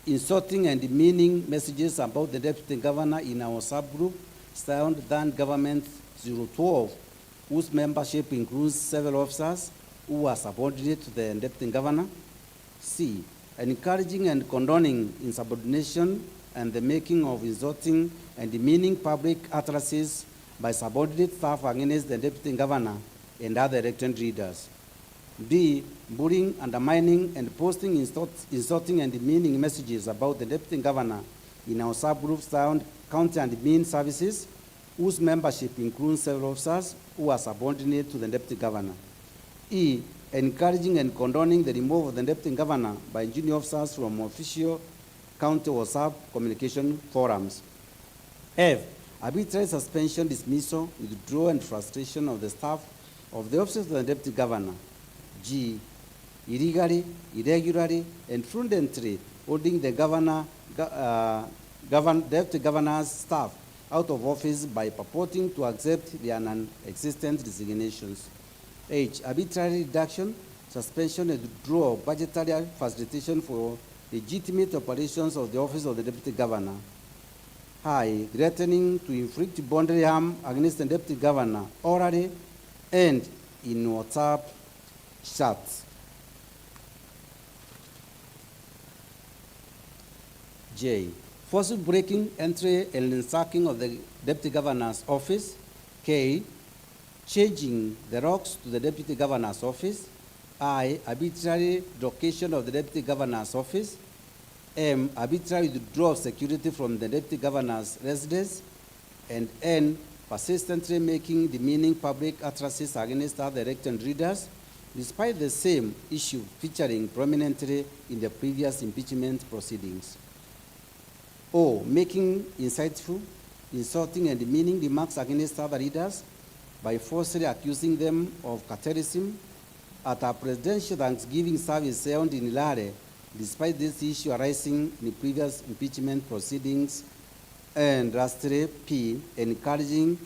insulting, and demeaning messages about the deputy governor in our subgroup, Sound Than Government 012, whose membership includes several officers who are subordinate to the deputy governor. C, encouraging and condoning insubordination and the making of insulting and demeaning public utterances by subordinate staff against the deputy governor and other elected leaders. D, bullying, undermining, and posting insulting and demeaning messages about the deputy governor in our subgroup Sound County and Mean Services, whose membership includes several officers who are subordinate to the deputy governor. E, encouraging and condoning the removal of the deputy governor by junior officers from official county WhatsApp communication forums. F, arbitrary suspension, dismissal, withdrawal, and frustration of the staff of the office of the deputy governor. G, illegally, irregularly, and fraudulently holding the deputy governor's staff out of office by purporting to accept their non-existent resignations. H, arbitrary reduction, suspension, and withdrawal of budgetary facilitation for legitimate operations of the office of the deputy governor. I, threatening to inflict bodily harm against the deputy governor orally and in WhatsApp chats. J, forcible breaking, entry, and ransacking of the deputy governor's office. K, changing the locks to the deputy governor's office. I, arbitrary location of the deputy governor's office. M, arbitrary withdrawal of security from the deputy governor's residence. And N, persistently making demeaning public utterances against other elected leaders, despite the same issue featuring prominently in the previous impeachment proceedings. O, making insightful, insulting, and demeaning remarks against other leaders by falsely accusing them of cartelism at a presidential Thanksgiving service held in Ilare, despite this issue arising in the previous impeachment proceedings. And lastly, P, encouraging,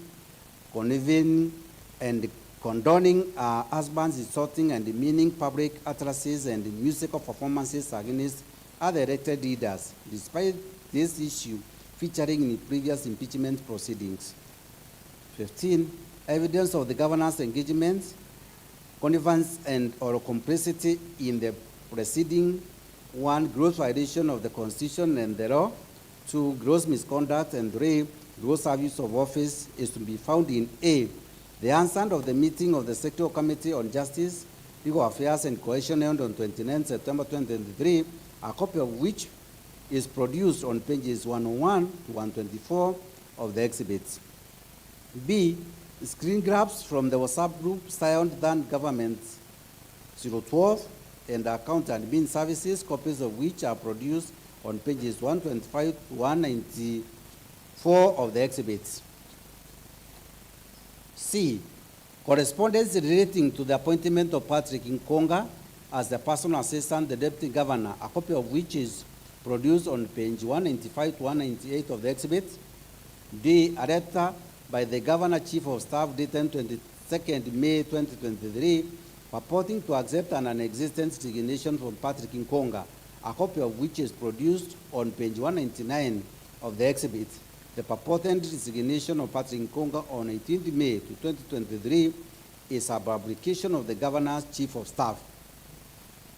conniving, and condoning husbands insulting and demeaning public utterances and musical performances against other elected leaders, despite this issue featuring in the previous impeachment proceedings. 15, evidence of the governor's engagement, connivance, and or complicity in the preceding. 1, gross violation of the Constitution and the law. 2, gross misconduct, and 3, gross abuse of office is to be found in A, the answer of the meeting of the Sectoral Committee on Justice, Legal Affairs and Cohesion held on 29 September 2023, a copy of which is produced on pages 101 to 124 of the exhibits. B, screen grabs from the WhatsApp group Sound Than Government 012 and account admin services, copies of which are produced on pages 125 to 194 of the exhibits. C, correspondence relating to the appointment of Patrick Nkonga as the personal assistant, the deputy governor, a copy of which is produced on page 195 to 198 of the exhibit. D, a letter by the governor chief of staff dated 22nd May 2023, purporting to accept an existent resignation from Patrick Nkonga, a copy of which is produced on page 199 of the exhibit. The purported resignation of Patrick Nkonga on 18th May 2023 is a publication of the governor's chief of staff.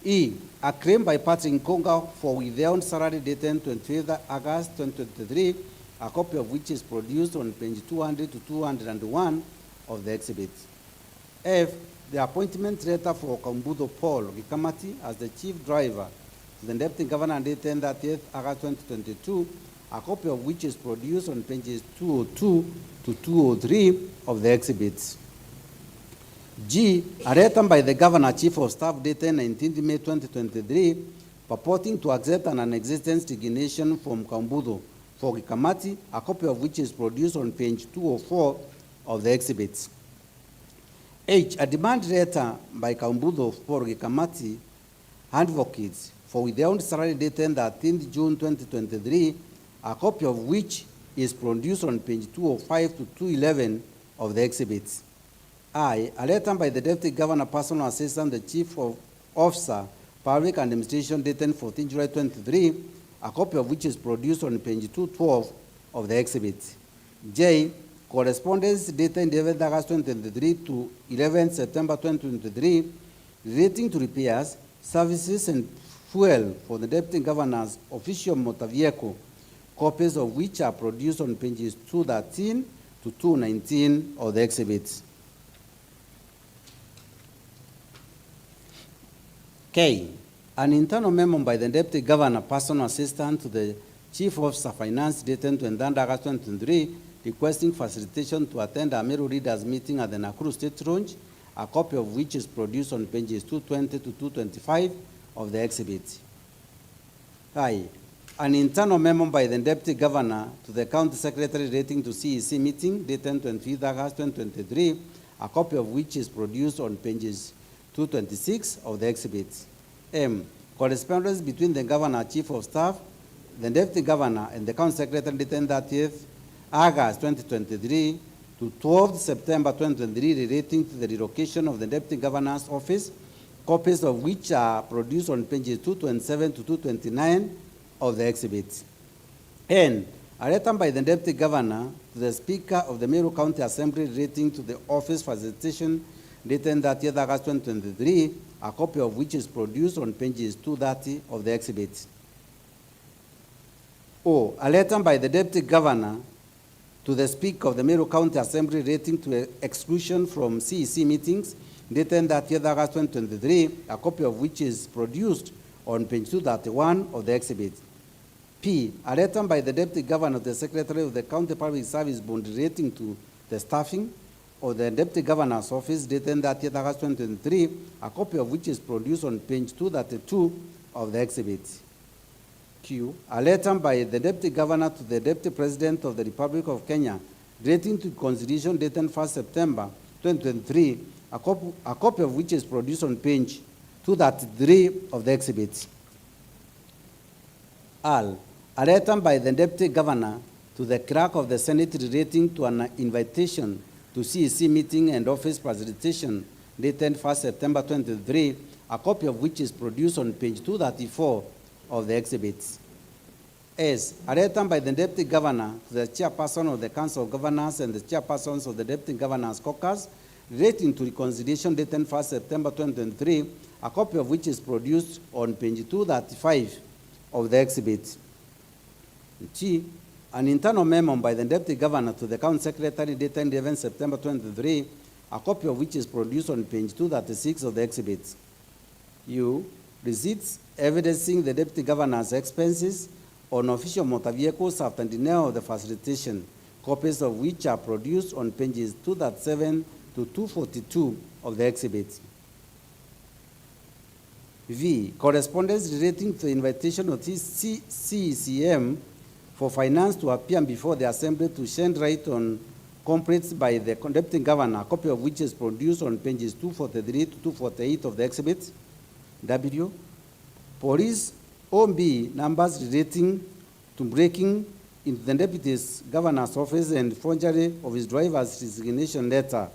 E, a claim by Patrick Nkonga for withheld salary dated 25th August 2023, a copy of which is produced on page 200 to 201 of the exhibit. F, the appointment letter for Kambudo Paul Gikamati as the chief driver to the deputy governor dated 30th August 2022, a copy of which is produced on pages 202 to 203 of the exhibits. G, a letter by the governor chief of staff dated 19th May 2023, purporting to accept an existence resignation from Kambudo for Gikamati, a copy of which is produced on page 204 of the exhibits. H, a demand letter by Kambudo for Gikamati advocates for withheld salary dated 13th June 2023, a copy of which is produced on page 205 to 211 of the exhibits. I, a letter by the Deputy Governor Personal Assistant, the Chief of Officer, Public Administration dated 14 July 23, a copy of which is produced on page 212 of the exhibit. J, correspondence dated 11 August 2023 to 11 September 2023 relating to repairs, services, and fuel for the Deputy Governor's official motor vehicle, copies of which are produced on pages 213 to 219 of the exhibits. K, an internal memo by the Deputy Governor, Personal Assistant to the Chief Officer Finance dated 29 August 2023, requesting facilitation to attend a MERU leaders meeting at the Nakuru State Lounge, a copy of which is produced on pages 220 to 225 of the exhibit. I, an internal memo by the Deputy Governor to the County Secretary relating to CEC meeting dated 25 August 2023, a copy of which is produced on pages 226 of the exhibit. M, correspondence between the Governor, Chief of Staff, the Deputy Governor, and the County Secretary dated 30th August 2023 to 12th September 2023 relating to the relocation of the Deputy Governor's office, copies of which are produced on pages 227 to 229 of the exhibits. N, a letter by the Deputy Governor to the Speaker of the MERU County Assembly relating to the office facilitation dated 30th August 2023, a copy of which is produced on pages 230 of the exhibit. O, a letter by the Deputy Governor to the Speaker of the MERU County Assembly relating to exclusion from CEC meetings dated 30th August 2023, a copy of which is produced on page 231 of the exhibit. P, a letter by the Deputy Governor of the Secretary of the County Public Service Board relating to the staffing of the Deputy Governor's office dated 30th August 2023, a copy of which is produced on page 232 of the exhibit. Q, a letter by the Deputy Governor to the Deputy President of the Republic of Kenya relating to constitution dated 1st September 2023, a copy of which is produced on page 233 of the exhibit. Al, a letter by the Deputy Governor to the Clerk of the Senate relating to an invitation to CEC meeting and office facilitation dated 1st September 2023, a copy of which is produced on page 234 of the exhibits. S, a letter by the Deputy Governor to the Chairperson of the Council of Governors and the Chairpersons of the Deputy Governor's Caucus relating to reconciliation dated 1st September 2023, a copy of which is produced on page 235 of the exhibit. G, an internal memo by the Deputy Governor to the County Secretary dated 11 September 2023, a copy of which is produced on page 236 of the exhibit. U, receipts evidencing the Deputy Governor's expenses on official motor vehicles after denial of the facilitation, copies of which are produced on pages 237 to 242 of the exhibit. V, correspondence relating to the invitation of CECM for finance to appear before the Assembly to shed light on complaints by the Deputy Governor, a copy of which is produced on pages 243 to 248 of the exhibit. W, police OB numbers relating to breaking into the Deputy Governor's office and forgery of his driver's resignation letter,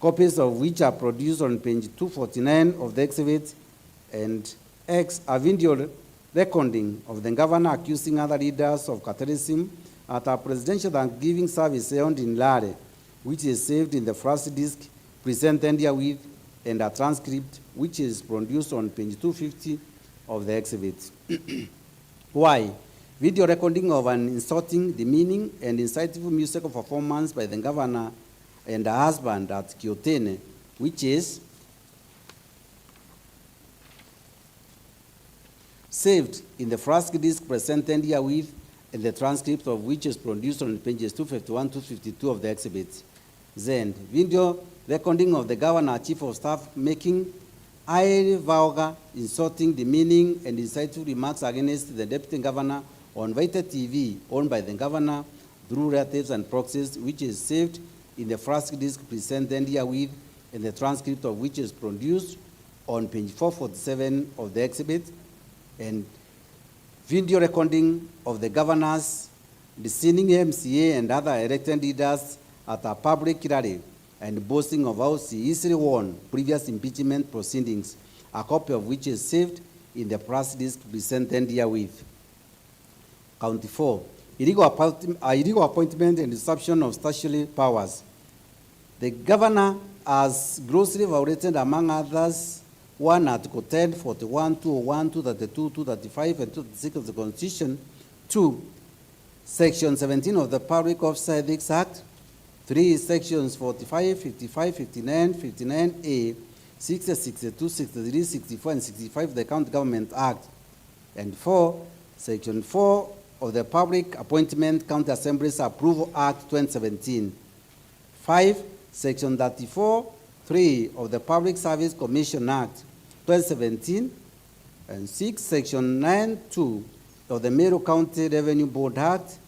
copies of which are produced on page 249 of the exhibit. And X, a video recording of the Governor accusing other leaders of cartelism at a presidential Thanksgiving service held in Lare, which is saved in the first disc presented herewith, and a transcript which is produced on page 250 of the exhibit. Y, video recording of an insulting, demeaning, and incitable musical performance by the Governor and her husband at Kiotene, which is saved in the first disc presented herewith, and the transcript of which is produced on pages 251 to 252 of the exhibit. Then, video recording of the Governor, Chief of Staff, making highly vulgar, insulting, demeaning, and insightful remarks against the Deputy Governor on Vita TV, owned by the Governor, through relatives and proxies, which is saved in the first disc presented herewith, and the transcript of which is produced on page 447 of the exhibit. And video recording of the Governors, the sitting MCA and other elected leaders at a public rally, and boasting of how she easily won previous impeachment proceedings, a copy of which is saved in the press disc presented herewith. Count 4, illegal appointment and usurpation of statutory powers. The Governor has grossly violated, among others, 1, Article 10, 41, 201, 232, 235, and 236 of the Constitution. 2, Section 17 of the Public Officer Ethics Act. 3, Sections 45, 55, 59, 59A, 60, 62, 63, 64, and 65 of the County Government Act. And 4, Section 4 of the Public Appointment County Assemblies Approval Act 2017. 5, Section 34, 3 of the Public Service Commission Act 2017, and 6, Section 9(2) of the MERU County Revenue Board Act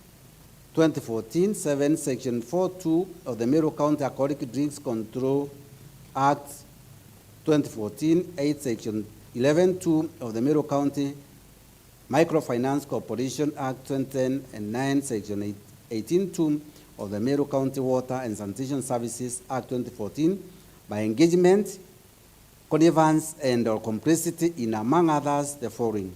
2014, 7, Section 4(2) of the MERU County Alcoholic Drinks Control Act 2014, 8, Section 11(2) of the MERU County Microfinance Corporation Act 2010, and 9, Section 18(2) of the MERU County Water and Sanitation Services Act 2014, by engagement, connivance, and or complicity in, among others, the following.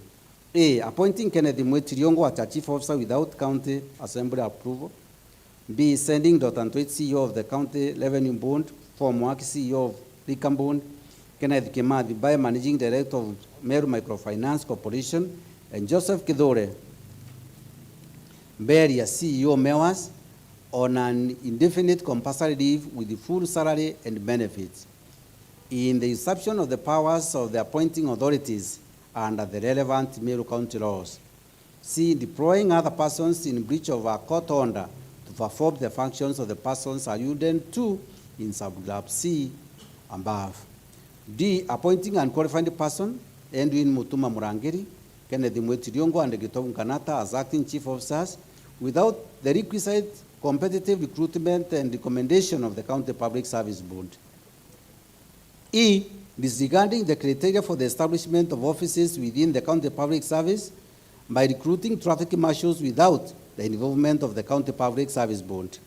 A, appointing Kennedy Mwetiriongo as a chief officer without county assembly approval. B, sending Dr. Antoit, CEO of the County Revenue Board, Form Waki, CEO of Rickham Board, Kenneth Kimadi, by managing director of Meru Microfinance Corporation, and Joseph Kidore, Beria, CEO MEWAS, on an indefinite compulsory leave with the full salary and benefits, in the usurpation of the powers of the appointing authorities under the relevant Meru County laws. C, deploying other persons in breach of a court order to perform the functions of the persons alluded to in subgroup C above. D, appointing unqualified person, Edwin Mutuma Murangiri, Kennedy Mwetiriongo, and Gitovu Kanata as acting chief officers without the requisite competitive recruitment and recommendation of the County Public Service Board. E, disregarding the criteria for the establishment of offices within the County Public Service by recruiting traffic marshals without the involvement of the County Public Service Board.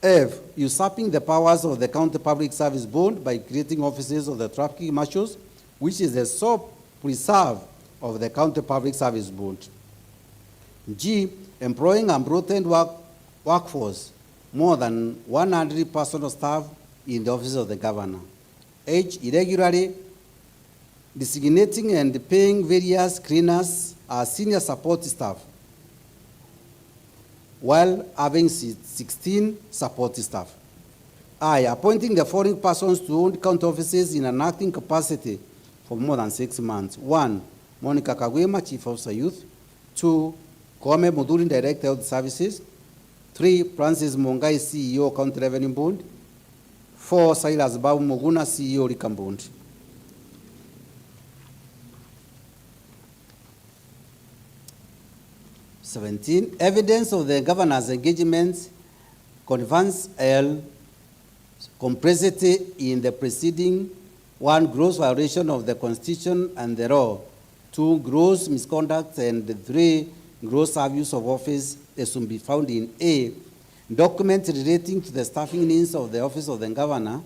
F, usurping the powers of the County Public Service Board by creating offices of the traffic marshals, which is the sole preserve of the County Public Service Board. G, employing a broadened workforce, more than 100 personal staff in the office of the Governor. H, irregularly designating and paying various cleaners as senior support staff while having 16 support staff. I, appointing the foreign persons to own county offices in an acting capacity for more than 6 months. 1, Monica Kagwema, Chief Officer Youth. 2, Kwame Muduri, Director of Health Services. 3, Francis Mongai, CEO, County Revenue Board. 4, Silas Babu Muguna, CEO, Rikam Board. 17, evidence of the governor's engagement confirms L complicity in the preceding: 1, gross violation of the Constitution and the law; 2, gross misconduct; and 3, gross abuse of office, as will be found in A, documents relating to the staffing needs of the office of the governor,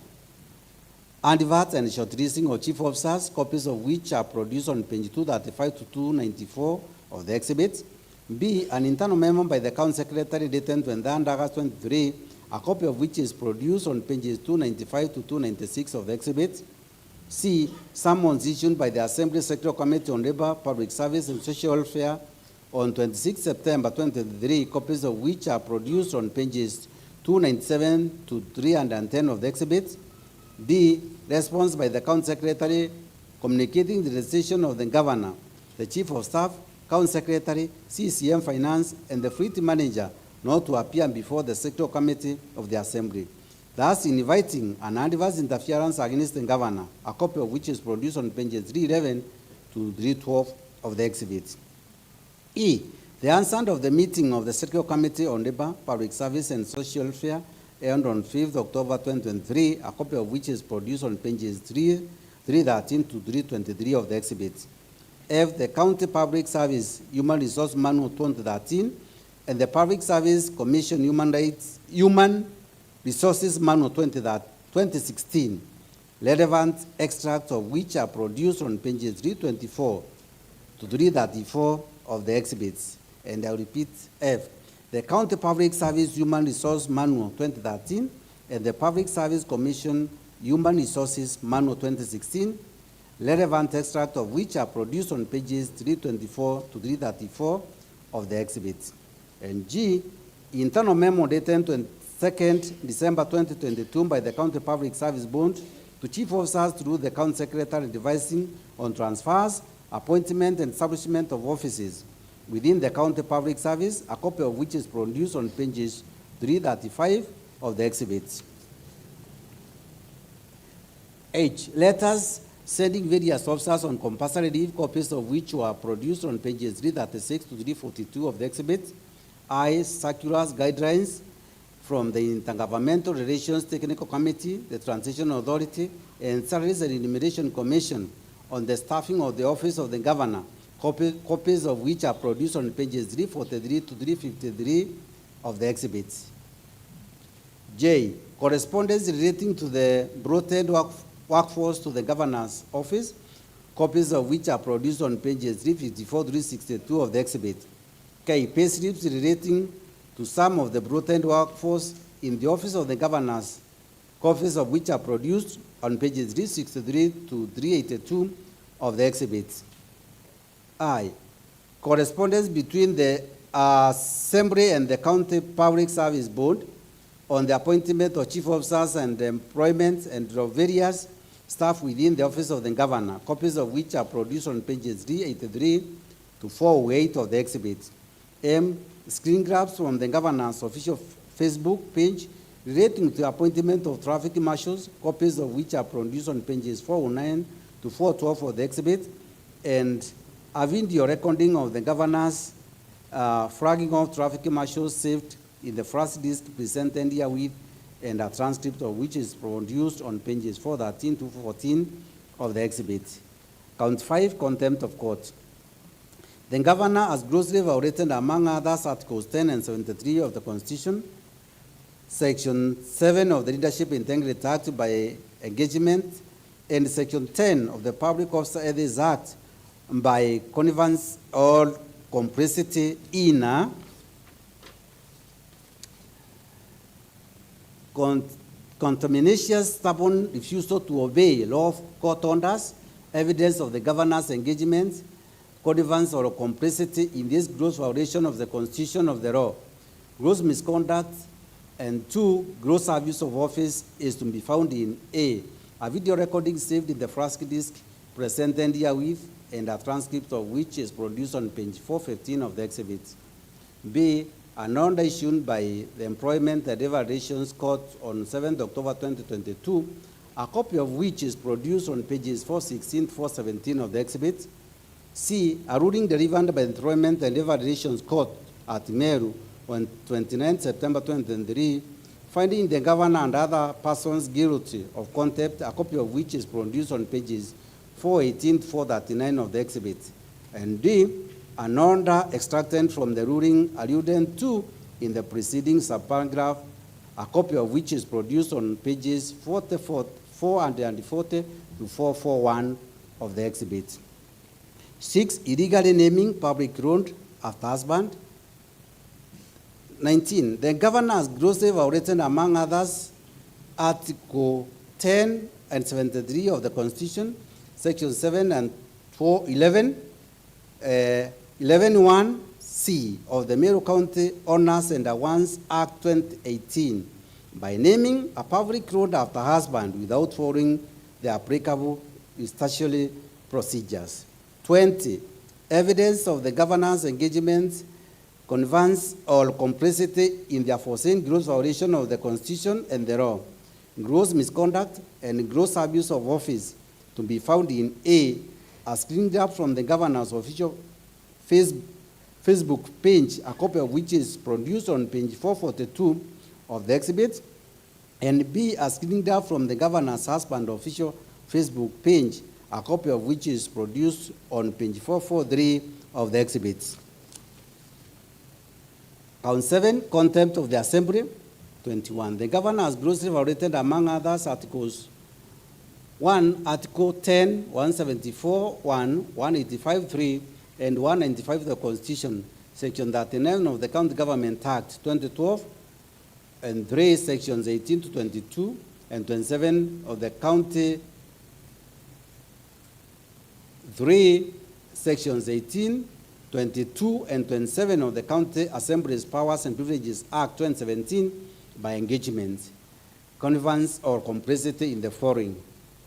advert and shortlisting of chief officers, copies of which are produced on page 235 to 294 of the exhibit. B, an internal memo by the County Secretary dated 29 August 23, a copy of which is produced on pages 295 to 296 of the exhibit. C, summons issued by the Assembly Secretarial Committee on Labor, Public Service and Social Welfare on 26 September 2023, copies of which are produced on pages 297 to 310 of the exhibit. D, response by the County Secretary communicating the decision of the Governor, the Chief of Staff, County Secretary, CCM Finance, and the Fleet Manager not to appear before the Secretarial Committee of the Assembly, thus inviting an adverse interference against the Governor, a copy of which is produced on pages 311 to 312 of the exhibit. E, the answer of the meeting of the Secretarial Committee on Labor, Public Service and Social Welfare held on 5th October 2023, a copy of which is produced on pages 313 to 323 of the exhibit. F, the County Public Service Human Resource Manual 2013 and the Public Service Commission Human Resources Manual 2016, relevant extracts of which are produced on pages 324 to 334 of the exhibits. And I'll repeat: F, the County Public Service Human Resource Manual 2013 and the Public Service Commission Human Resources Manual 2016, relevant extracts of which are produced on pages 324 to 334 of the exhibit. And G, internal memo dated 22nd December 2022 by the County Public Service Board to chief officers through the County Secretary advising on transfers, appointment, and establishment of offices within the County Public Service, a copy of which is produced on pages 335 of the exhibits. H, letters sending various officers on compulsory leave, copies of which were produced on pages 336 to 342 of the exhibit. I, circulars, guidelines from the Intergovernmental Relations Technical Committee, the Transition Authority, and Salaries and Remuneration Commission on the staffing of the Office of the Governor, copies of which are produced on pages 343 to 353 of the exhibits. J, correspondence relating to the broadened workforce to the Governor's Office, copies of which are produced on pages 354 to 362 of the exhibit. K, payslips relating to some of the broadened workforce in the Office of the Governor's, copies of which are produced on pages 363 to 382 of the exhibits. I, correspondence between the Assembly and the County Public Service Board on the appointment of chief officers and the employment and of various staff within the Office of the Governor, copies of which are produced on pages 383 to 408 of the exhibit. M, screen grabs from the Governor's official Facebook page relating to the appointment of traffic marshals, copies of which are produced on pages 409 to 412 of the exhibit, and a video recording of the Governor's flagging of traffic marshals saved in the first list presented herewith, and a transcript of which is produced on pages 413 to 14 of the exhibit. Count 5, contempt of court. The Governor has grossly violated, among others, Articles 10 and 73 of the Constitution, Section 7 of the Leadership Integrity Act by engagement, and Section 10 of the Public Officer Ethics Act by connivance or complicity in a contaminatious, stubborn refusal to obey law of court orders, evidence of the Governor's engagement, connivance or complicity in this gross violation of the Constitution of the law, gross misconduct, and 2, gross abuse of office is to be found in A, a video recording saved in the flash disk presented herewith, and a transcript of which is produced on page 415 of the exhibit. B, an order issued by the Employment and Labor Relations Court on 7th October 2022, a copy of which is produced on pages 416, 417 of the exhibit. C, a ruling delivered by the Employment and Labor Relations Court at MERU on 29 September 2023, finding the governor and other persons guilty of contempt, a copy of which is produced on pages 418 to 439 of the exhibit. And D, an order extracted from the ruling alluded to in the preceding subparagraph, a copy of which is produced on pages 440 to 441 of the exhibit. 6, illegally naming public road after husband. 19, the governor has grossly violated, among others, Article 10 and 73 of the Constitution, Section 7 and 11(1)(c) of the MERU County Owners and Awards Act 2018 by naming a public road after husband without following the applicable statutory procedures. 20, evidence of the governor's engagement, connivance or complicity in the aforesaid gross violation of the Constitution and the law, gross misconduct and gross abuse of office to be found in A, a screenshot from the governor's official Facebook page, a copy of which is produced on page 442 of the exhibit, and B, a screenshot from the governor's husband's official Facebook page, a copy of which is produced on page 443 of the exhibit. Count 7, contempt of the Assembly. 21, the governor has grossly violated, among others, Articles 1, Article 10, 174, 1, 185.3, and 195 of the Constitution, Section 39 of the County Government Act 2012, and 3, Sections 18 to 22, and 27 of the County 3, Sections 18, 22, and 27 of the County Assembly's Powers and Privileges Act 2017 by engagement, connivance, or complicity in the following: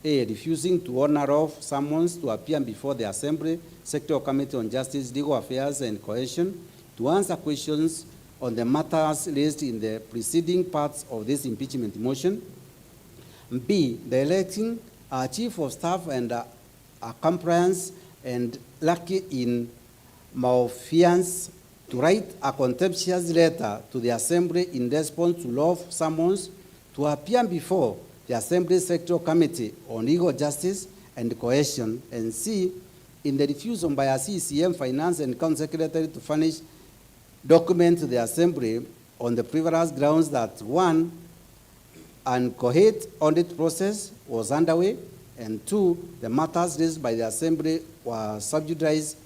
A, refusing to honor off summons to appear before the Assembly Sectorial Committee on Justice, Legal Affairs, and Cohesion to answer questions on the matters raised in the preceding parts of this impeachment motion. B, the electing a chief of staff and a compliance and lucky in malfeasance to write a contemptuous letter to the Assembly in response to law summons to appear before the Assembly Sectorial Committee on Legal Justice and Cohesion, and C, in the refusal by a CCM Finance and County Secretary to furnish documents to the Assembly on the frivolous grounds that 1, an coherent audit process was underway, and 2, the matters raised by the Assembly were sub judice,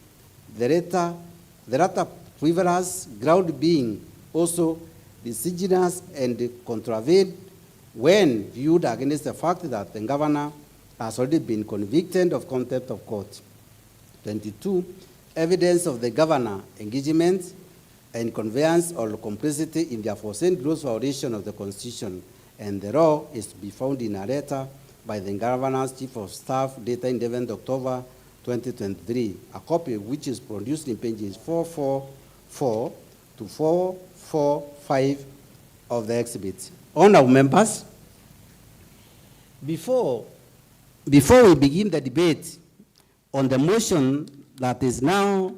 the latter frivolous ground being also litigious and contravened when viewed against the fact that the governor has already been convicted of contempt of court. 22, evidence of the governor engagement and conveyance or complicity in the aforesaid gross violation of the Constitution and the law is to be found in a letter by the governor's chief of staff dated 11th October 2023, a copy of which is produced in pages 444 to 445 of the exhibit. Honorable members, before we begin the debate on the motion that is now,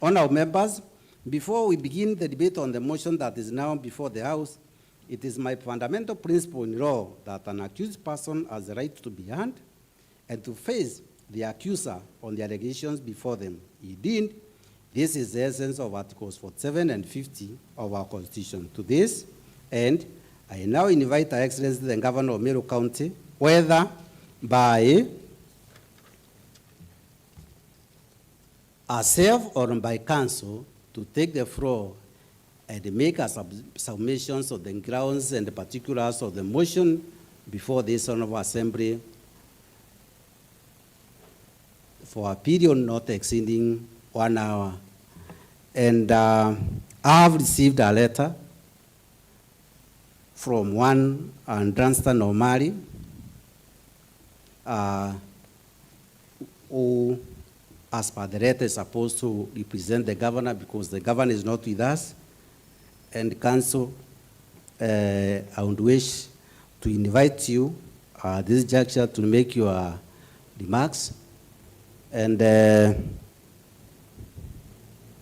honorable members, before we begin the debate on the motion that is now before the House, it is my fundamental principle in law that an accused person has the right to be heard and to face the accuser on the allegations before them. Indeed, this is the essence of Articles 47 and 50 of our Constitution. To this end, I now invite Her Excellency the Governor of MERU County, whether by herself or by council, to take the floor and make a submissions of the grounds and the particulars of the motion before this Honorable Assembly for a period not exceeding 1 hour And I have received a letter from one Dunstan Omari, who, as per the letter, is supposed to represent the governor because the governor is not with us. And council, I would wish to invite you this juncture to make your remarks. And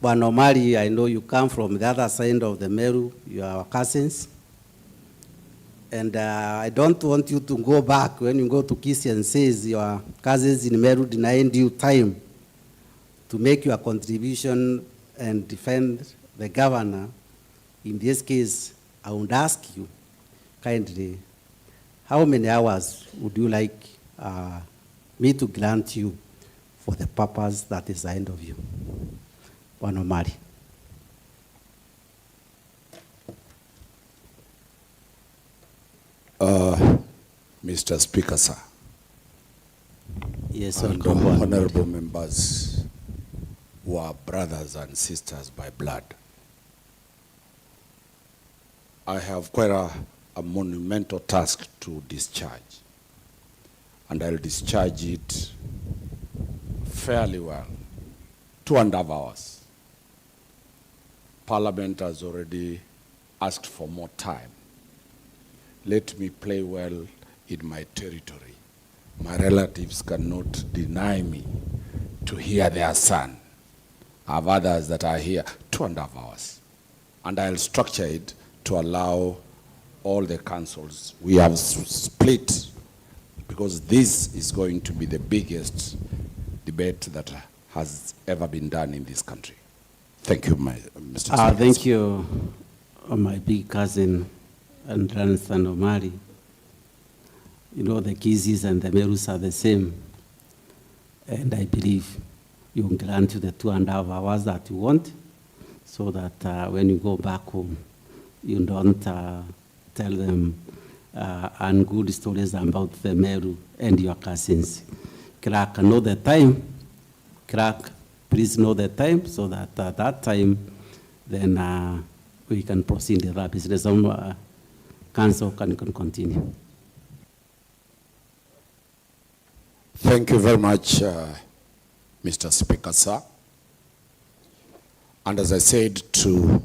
Omari, I know you come from the other side of the Meru, you are our cousins. And I don't want you to go back when you go to Kisi and says your cousins in Meru denied you time to make your contribution and defend the governor. In this case, I would ask you kindly, how many hours would you like me to grant you for the purpose that is ahead of you? Omari. Mr. Speaker, sir. Yes, and honorable members who are brothers and sisters by blood. I have quite a monumental task to discharge, and I'll discharge it fairly well. 2.5 hours. Parliament has already asked for more time. Let me play well in my territory. My relatives cannot deny me to hear their son. I have others that are here 2.5 hours. And I'll structure it to allow all the councils. We have split because this is going to be the biggest debate that has ever been done in this country. Thank you, Mr. Speaker. Thank you, my big cousin and grandson Omari. You know, the Kizis and the Merus are the same. And I believe you will grant you the 2.5 hours that you want, so that when you go back home, you don't tell them ungood stories about the Meru and your cousins. Clerk, know the time. Clerk, please know the time, so that at that time, then we can proceed with that business. Council can continue. Thank you very much, Mr. Speaker, sir. And as I said to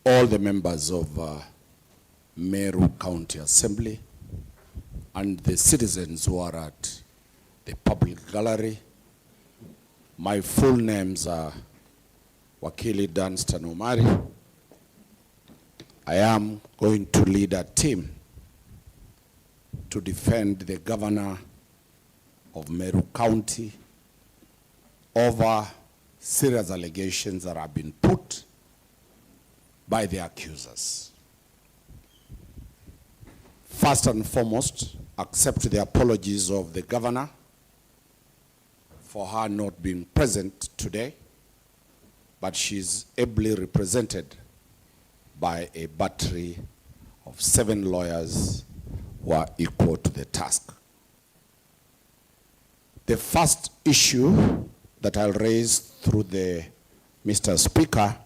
all the members of Meru County Assembly and the citizens who are at the public gallery, my full names are Wakili Dunstan Omari. I am going to lead a team to defend the governor of Meru County over serious allegations that have been put by the accusers. First and foremost, accept the apologies of the governor for her not being present today, but she's ably represented by a battery of 7 lawyers who are equal to the task. The first issue that I'll raise through the Mr. Speaker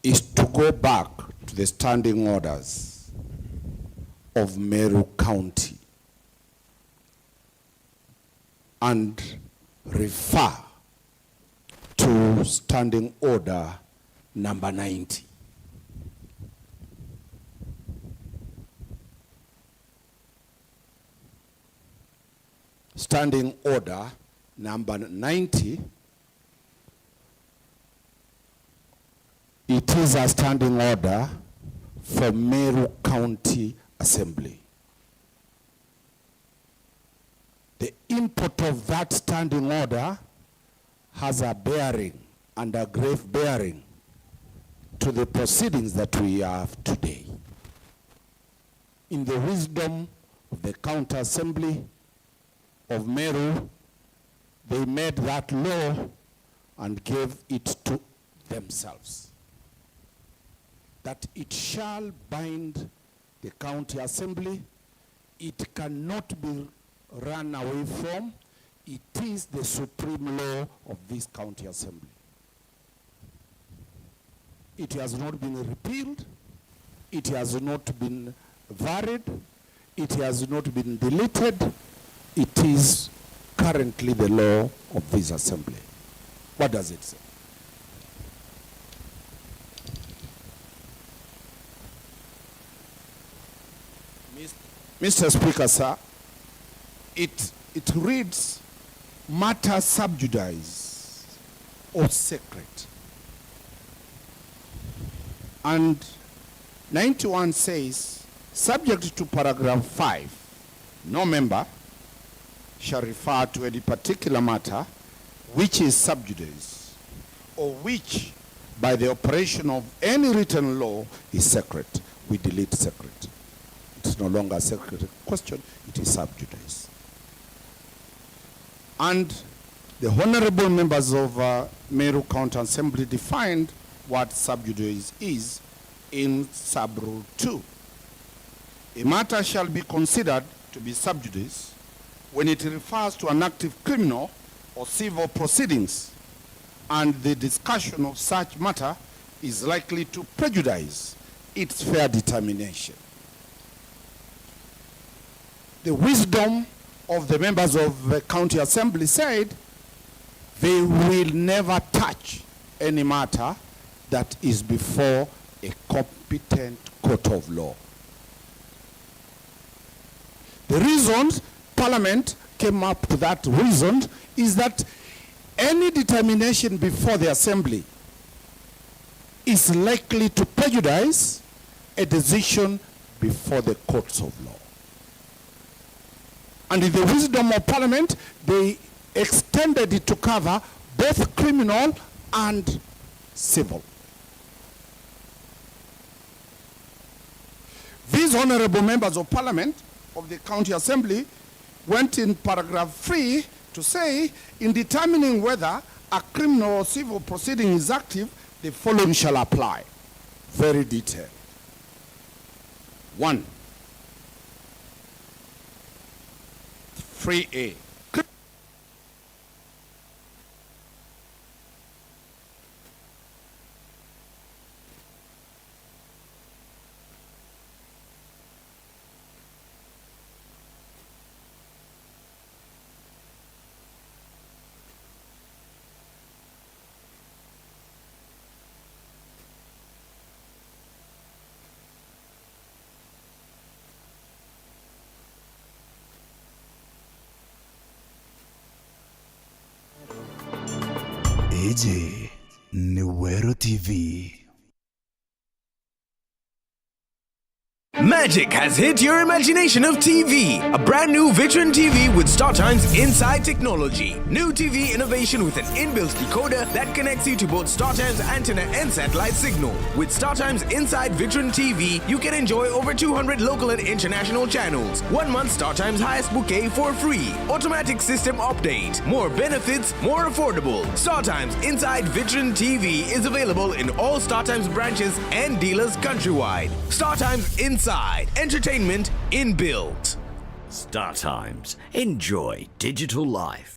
is to go back to the standing orders of Meru County and refer to standing order number 90. Standing order number 90, it is a standing order for Meru County Assembly. The import of that standing order has a bearing and a grave bearing to the proceedings that we have today. In the wisdom of the County Assembly of Meru, they made that law and gave it to themselves, that it shall bind the County Assembly. It cannot be run away from. It is the supreme law of this County Assembly. It has not been repealed. It has not been varied. It has not been deleted. It is currently the law of this assembly. What does it say? Mr. Speaker, sir, it reads matter sub judice or secret. And 91 says, subject to paragraph 5, no member shall refer to any particular matter which is sub judice or which by the operation of any written law is secret. We delete secret. It's no longer a secret question, it is sub judice. And the honorable members of MERU County Assembly defined what sub judice is in sub-rule 2. A matter shall be considered to be sub judice when it refers to an active criminal or civil proceedings and the discussion of such matter is likely to prejudice its fair determination. The wisdom of the members of the county assembly said they will never touch any matter that is before a competent court of law. The reasons Parliament came up to that reason is that any determination before the assembly is likely to prejudice a decision before the courts of law. And in the wisdom of Parliament, they extended it to cover both criminal and civil. These honorable members of Parliament of the County Assembly went in paragraph 3 to say, in determining whether a criminal or civil proceeding is active, the following shall apply. Very detailed. 1. 3A. AJ MERU TV. Magic has hit your imagination of TV. A brand new Vitron TV with StarTime's inside technology. New TV innovation with an inbuilt decoder that connects you to both StarTime's antenna and satellite signal. With StarTime's inside Vitron TV, you can enjoy over 200 local and international channels. 1 month StarTime's highest bouquet for free. Automatic system update. More benefits, more affordable. StarTime's inside Vitron TV is available in all StarTime's branches and dealers countrywide. StarTime's inside. Entertainment inbuilt. StarTimes. Enjoy digital life.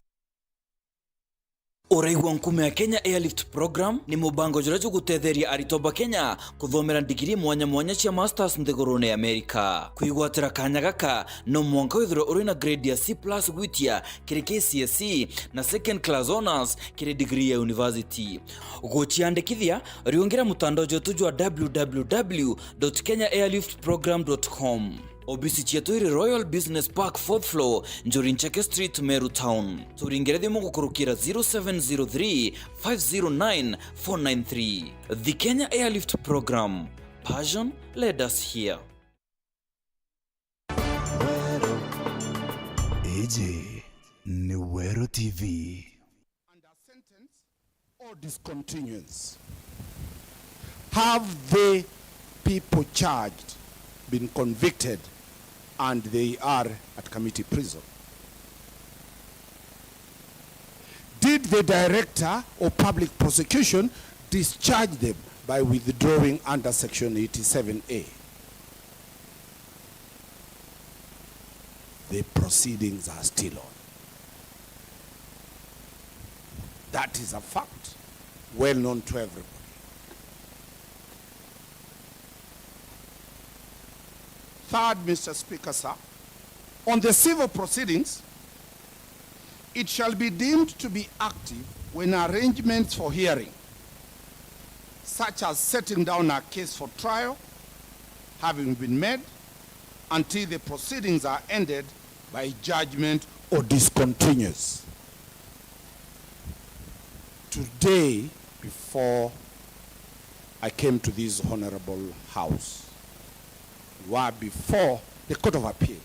Uraigwa nkume ya Kenya Airlift Program ni mubango jurajo gutetheria aritoba Kenya kuthomera digiri mwanya mwanya cia masters nthigurune ya Amerika. Kuigwatira kanya gaka no mwanka withiro uri na grade ya C+ gwitia kiri KCSE na second class honors kiri degree ya university. Ugochiandikithia riongera mutandao jotu jwa www.kenyaairliftprogram.com. Obisi chetu iri Royal Business Park 4th floor Njuri Ncheke Street, Meru Town. Turingeredi mungu kurukira 0703 509 493. The Kenya Airlift Program. Passion led us here. AJ MERU TV. Under sentence or discontinuance, have the people charged been convicted and they are at committee prison? Did the director of public prosecution discharge them by withdrawing under section 87A? The proceedings are still on. That is a fact well known to everybody. Third, Mr. Speaker, sir, on the civil proceedings, it shall be deemed to be active when arrangements for hearing, such as setting down a case for trial, having been made until the proceedings are ended by judgment or discontinues. Today, before I came to this honorable house, were before the Court of Appeal.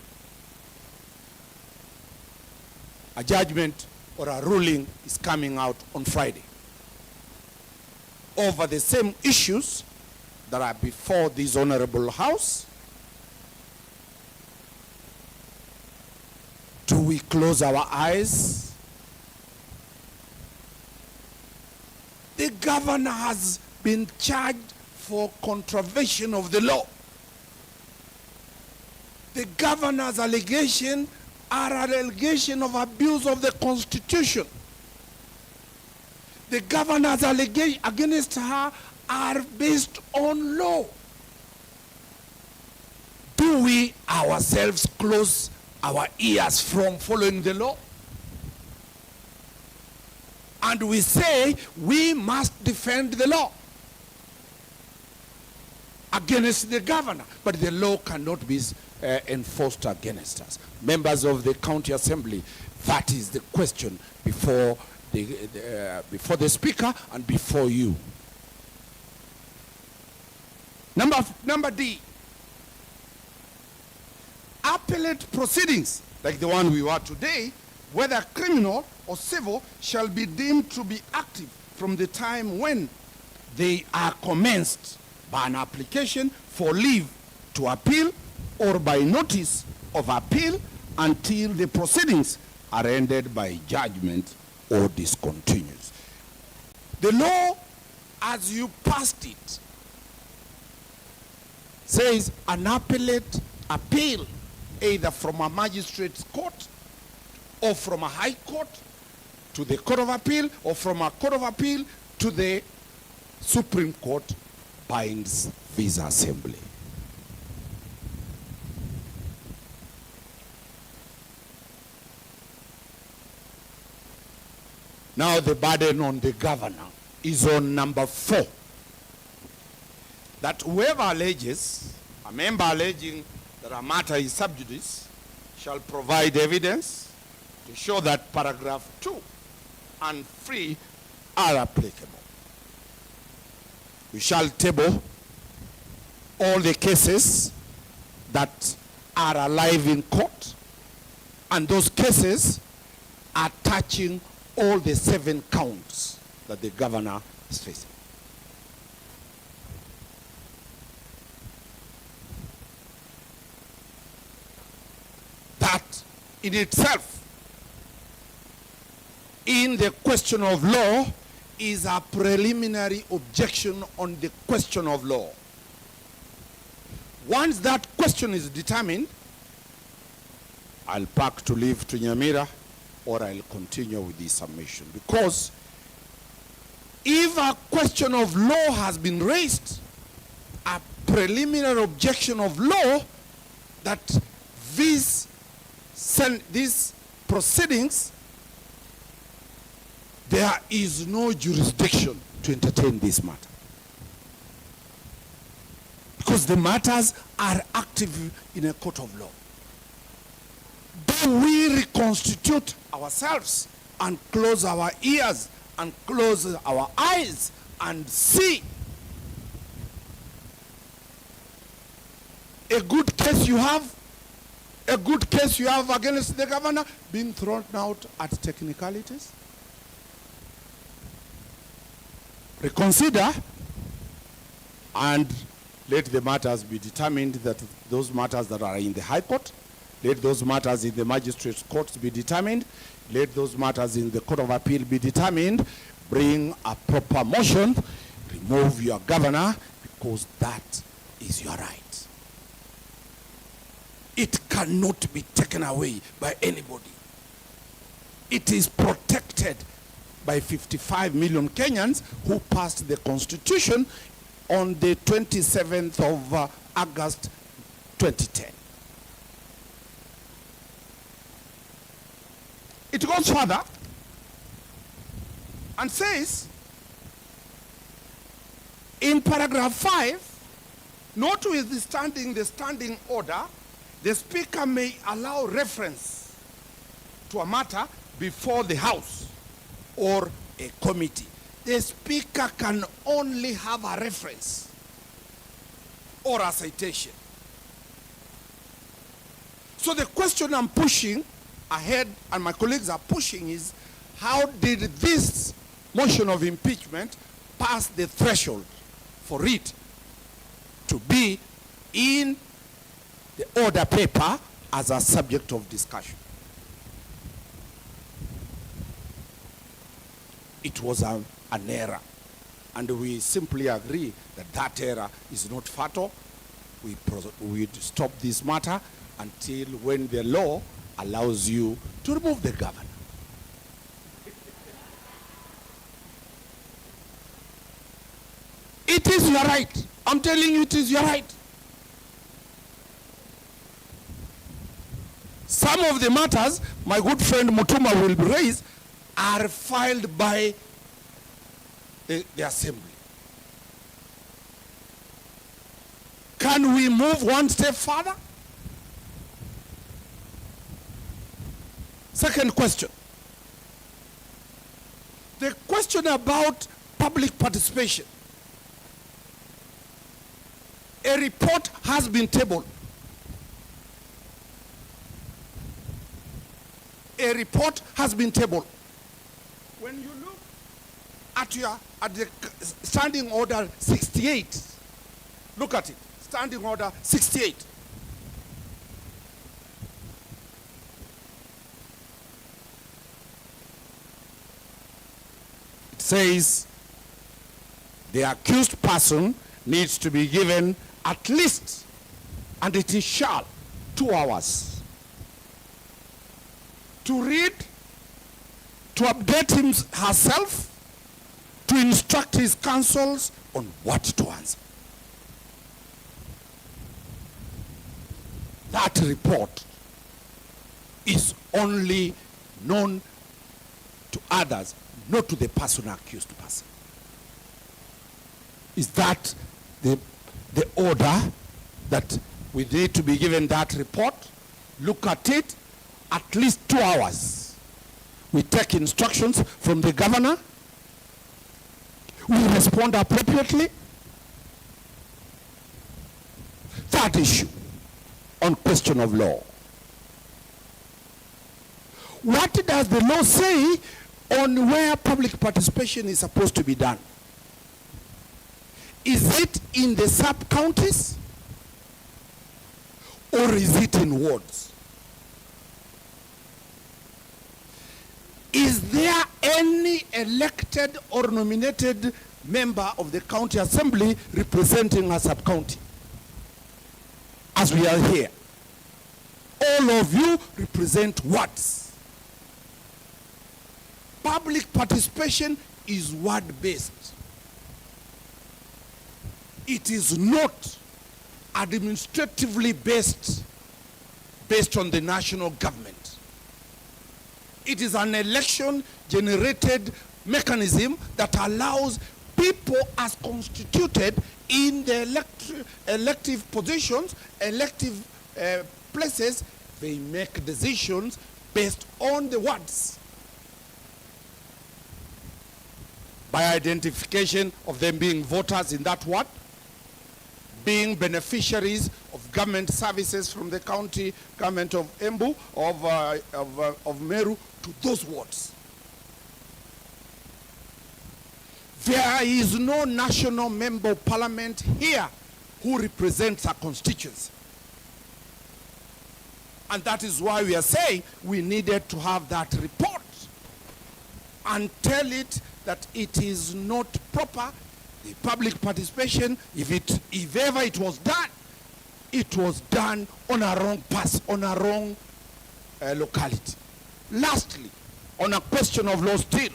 A judgment or a ruling is coming out on Friday over the same issues that are before this honorable house. Do we close our eyes? The governor has been charged for contravention of the law. The governor's allegation are an allegation of abuse of the Constitution. The governor's allegation against her are based on law. Do we ourselves close our ears from following the law? And we say we must defend the law against the governor, but the law cannot be enforced against us. Members of the County Assembly, that is the question before the Speaker and before you. Number D, appellate proceedings, like the one we were today, whether criminal or civil, shall be deemed to be active from the time when they are commenced by an application for leave to appeal or by notice of appeal until the proceedings are ended by judgment or discontinues. The law, as you passed it, says an appellate appeal either from a magistrate's court or from a high court to the Court of Appeal or from a Court of Appeal to the Supreme Court binds this assembly. Now the burden on the governor is on number 4. That whoever alleges, a member alleging that a matter is sub judice, shall provide evidence to show that paragraph 2 and 3 are applicable. We shall table all the cases that are alive in court, and those cases are touching all the 7 counts that the governor is facing. That in itself, in the question of law, is a preliminary objection on the question of law. Once that question is determined, I'll pack to leave to Nyamira, or I'll continue with the submission. Because if a question of law has been raised, a preliminary objection of law, that these proceedings, there is no jurisdiction to entertain this matter. Because the matters are active in a court of law. Do we reconstitute ourselves and close our ears and close our eyes and see a good case you have against the governor being thrown out at technicalities? Reconsider and let the matters be determined, that those matters that are in the High Court, let those matters in the magistrate's courts be determined, let those matters in the Court of Appeal be determined, bring a proper motion, remove your governor, because that is your right. It cannot be taken away by anybody. It is protected by 55 million Kenyans who passed the Constitution on the 27th of August 2010. It goes further and says, in paragraph 5, notwithstanding the standing order, the Speaker may allow reference to a matter before the House or a committee. The Speaker can only have a reference or a citation. So the question I'm pushing ahead, and my colleagues are pushing, is how did this motion of impeachment pass the threshold for it to be in the order paper as a subject of discussion? It was an error, and we simply agree that that error is not fatal. We stop this matter until when the law allows you to remove the governor. It is your right. I'm telling you, it is your right. Some of the matters my good friend Mutuma will raise are filed by the Assembly. Can we move one step further? Second question. The question about public participation. A report has been tabled. A report has been tabled. When you look at the standing order 68, look at it. Standing order 68. It says the accused person needs to be given at least, and it is shall, 2 hours to read, to update herself, to instruct his counsels on what to answer. That report is only known to others, not to the person accused person. Is that the order that we need to be given that report? Look at it, at least 2 hours. We take instructions from the governor. We respond appropriately. Third issue on question of law. What does the law say on where public participation is supposed to be done? Is it in the sub-counties or is it in wards? Is there any elected or nominated member of the county assembly representing a sub-county? As we are here, all of you represent wards. Public participation is ward-based. It is not administratively based on the national government. It is an election-generated mechanism that allows people as constituted in the elective positions, elective places, they make decisions based on the wards. By identification of them being voters in that ward, being beneficiaries of government services from the county government of Embu, of Meru, to those wards. There is no national member of parliament here who represents a constituency. And that is why we are saying we needed to have that report and tell it that it is not proper. The public participation, if ever it was done on a wrong pass, on a wrong locality. Lastly, on a question of law still,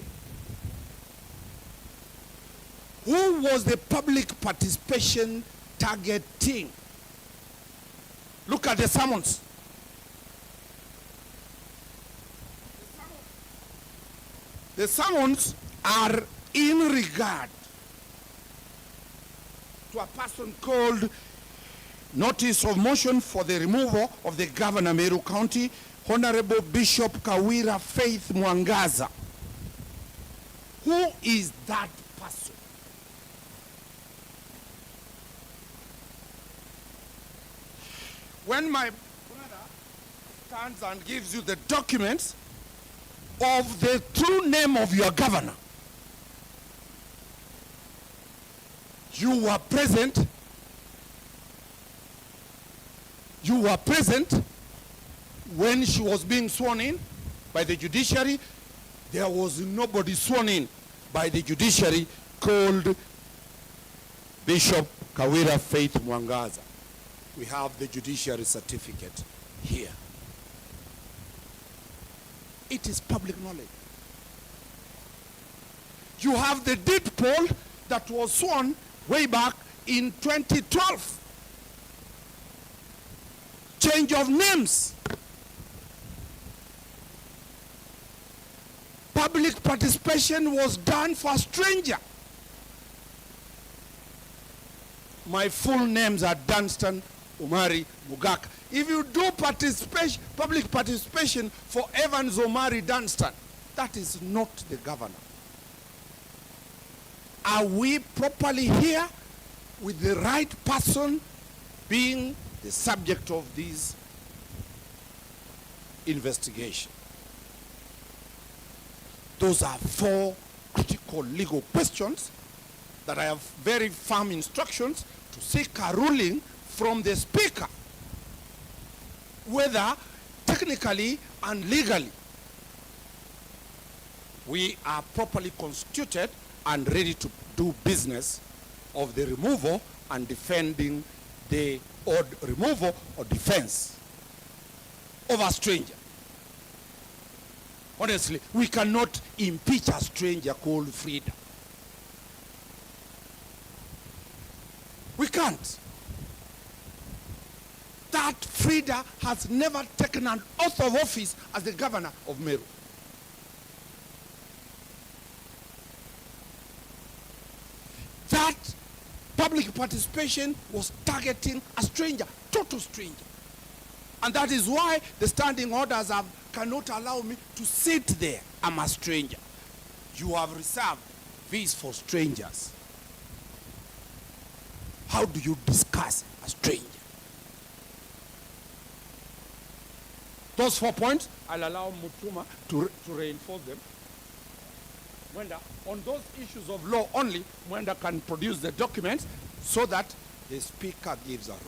who was the public participation targeting? Look at the summons. The summons are in regard to a person called Notice of Motion for the Removal of the Governor, Meru County, Honorable Bishop Kawira Faith Mwangaza. Who is that person? When my brother stands and gives you the documents of the true name of your governor, you were present. You were present when she was being sworn in by the judiciary. There was nobody sworn in by the judiciary called Bishop Kawira Faith Mwangaza. We have the judiciary certificate here. It is public knowledge. You have the deed poll that was sworn way back in 2012. Change of names. Public participation was done for a stranger. My full names are Dunstan Omari Mugaka. If you do public participation for Evans Omari Dunstan, that is not the governor. Are we properly here with the right person being the subject of this investigation? Those are 4 critical legal questions that I have very firm instructions to seek a ruling from the Speaker, whether technically and legally we are properly constituted and ready to do business of the removal and defending the removal or defense of a stranger. Honestly, we cannot impeach a stranger called Frida. We can't. That Frida has never taken an oath of office as the governor of Meru. That public participation was targeting a stranger, total stranger. And that is why the standing orders cannot allow me to sit there. I'm a stranger. You have reserved these for strangers. How do you discuss a stranger? Those 4 points, I'll allow Mutuma to reinforce them. Mwenda, on those issues of law only, Mwenda can produce the documents so that the Speaker gives a ruling.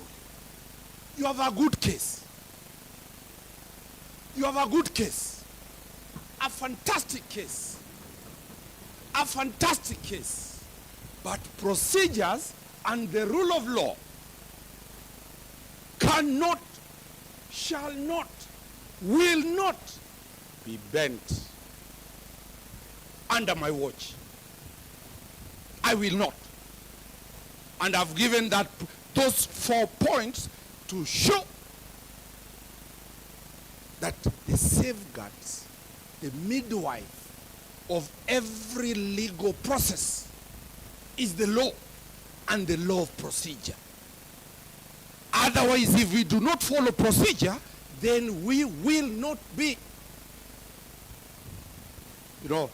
You have a good case. You have a good case. A fantastic case. A fantastic case. But procedures and the rule of law cannot, shall not, will not be bent under my watch. I will not. And I've given those 4 points to show that the safeguards, the midwife of every legal process is the law and the law of procedure. Otherwise, if we do not follow procedure, then we will not be. You know,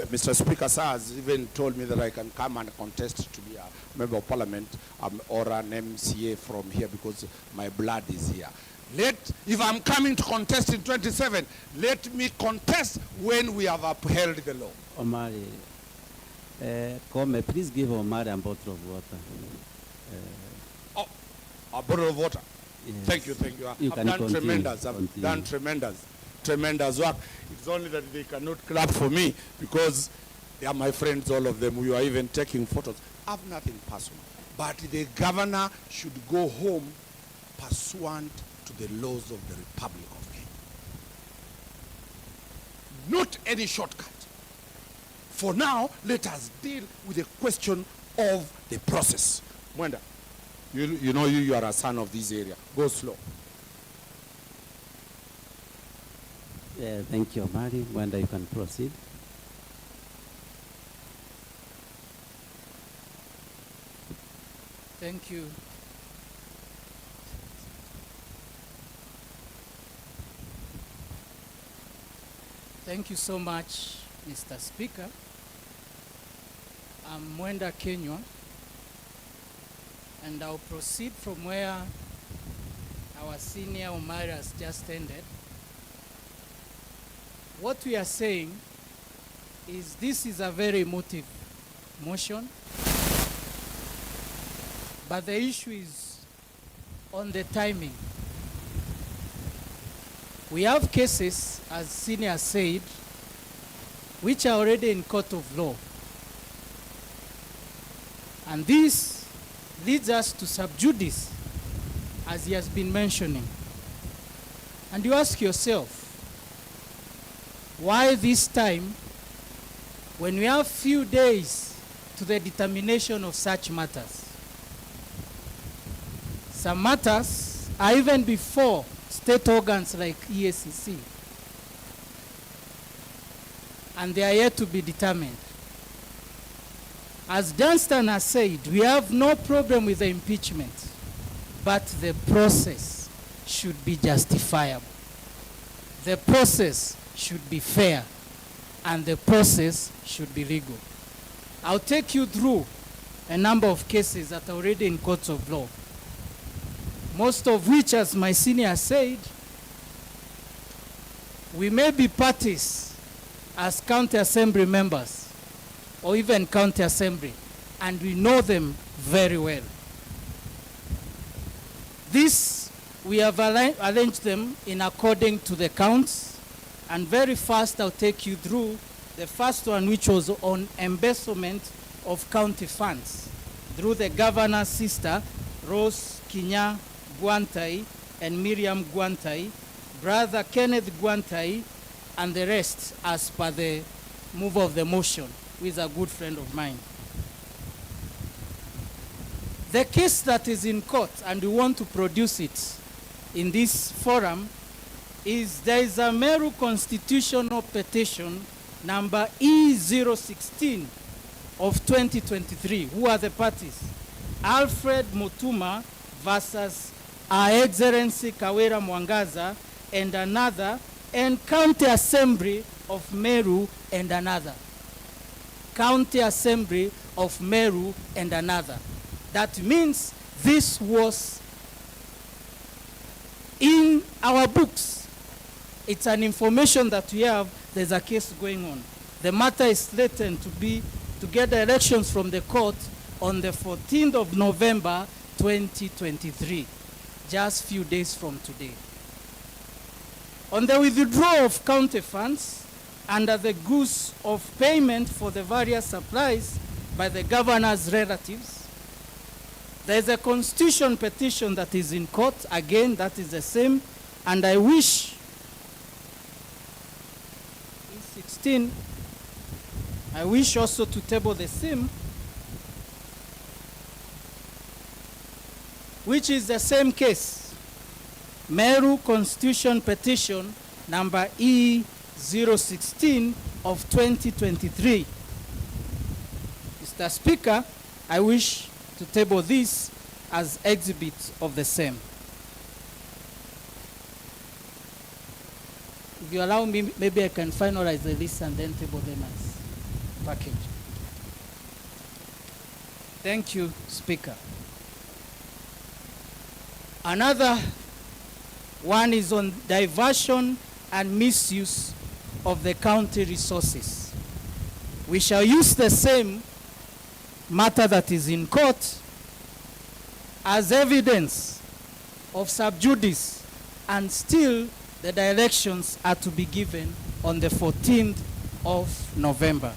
Mr. Speaker sir has even told me that I can come and contest to be a member of parliament or an MCA from here because my blood is here. If I'm coming to contest in 27, let me contest when we have upheld the law. Omari, please give Omari a bottle of water. A bottle of water? Yes. Thank you. You I've done tremendous work. It's only that they cannot clap for me because they are my friends, all of them. We are even taking photos. I have nothing personal. But the governor should go home pursuant to the laws of the Republic of Kenya. Not any shortcut. For now, let us deal with the question of the process. Mwenda, you know you are a son of this area. Go slow. Thank you, Mari. Mwenda, you can proceed. Thank you. Thank you so much, Mr. Speaker. I'm Mwenda Kenywa, and I'll proceed from where our senior Omari has just ended. What we are saying is this is a very emotive motion, but the issue is on the timing. We have cases, as senior said, which are already in court of law. And this leads us to sub judice, as he has been mentioning. And you ask yourself, why this time, when we have few days to the determination of such matters? Some matters are even before state organs like EACC, and they are yet to be determined. As Dunstan has said, we have no problem with the impeachment, but the process should be justifiable. The process should be fair, and the process should be legal. I'll take you through a number of cases that are already in courts of law, most of which, as my senior said, we may be parties as county assembly members or even county assembly, and we know them very well. This, we have arranged them in according to the counts, and very fast I'll take you through the first one, which was on embezzlement of county funds through the governor's sister, Rose Kinya Guantai and Miriam Guantai, brother Kenneth Guantai, and the rest as per the mover of the motion, who is a good friend of mine. The case that is in court, and we want to produce it in this forum, is there is a MERU constitutional petition number E016 of 2023. Who are the parties? Alfred Mutuma versus Her Excellency Kawira Mwangaza and another, and County Assembly of Meru and another. County Assembly of Meru and another. That means this was in our books. It's an information that we have. There's a case going on. The matter is slated to get elections from the court on the 14th of November 2023, just few days from today. On the withdrawal of county funds under the guise of payment for the various supplies by the governor's relatives, there is a constitution petition that is in court. Again, that is the same, and I wish E16, I wish also to table the same, which is the same case. Meru Constitution Petition number E016 of 2023. Mr. Speaker, I wish to table this as exhibits of the same. If you allow me, maybe I can finalize the list and then table them as package. Thank you, Speaker. Another one is on diversion and misuse of the county resources. We shall use the same matter that is in court as evidence of sub judice, and still the directions are to be given on the 14th of November.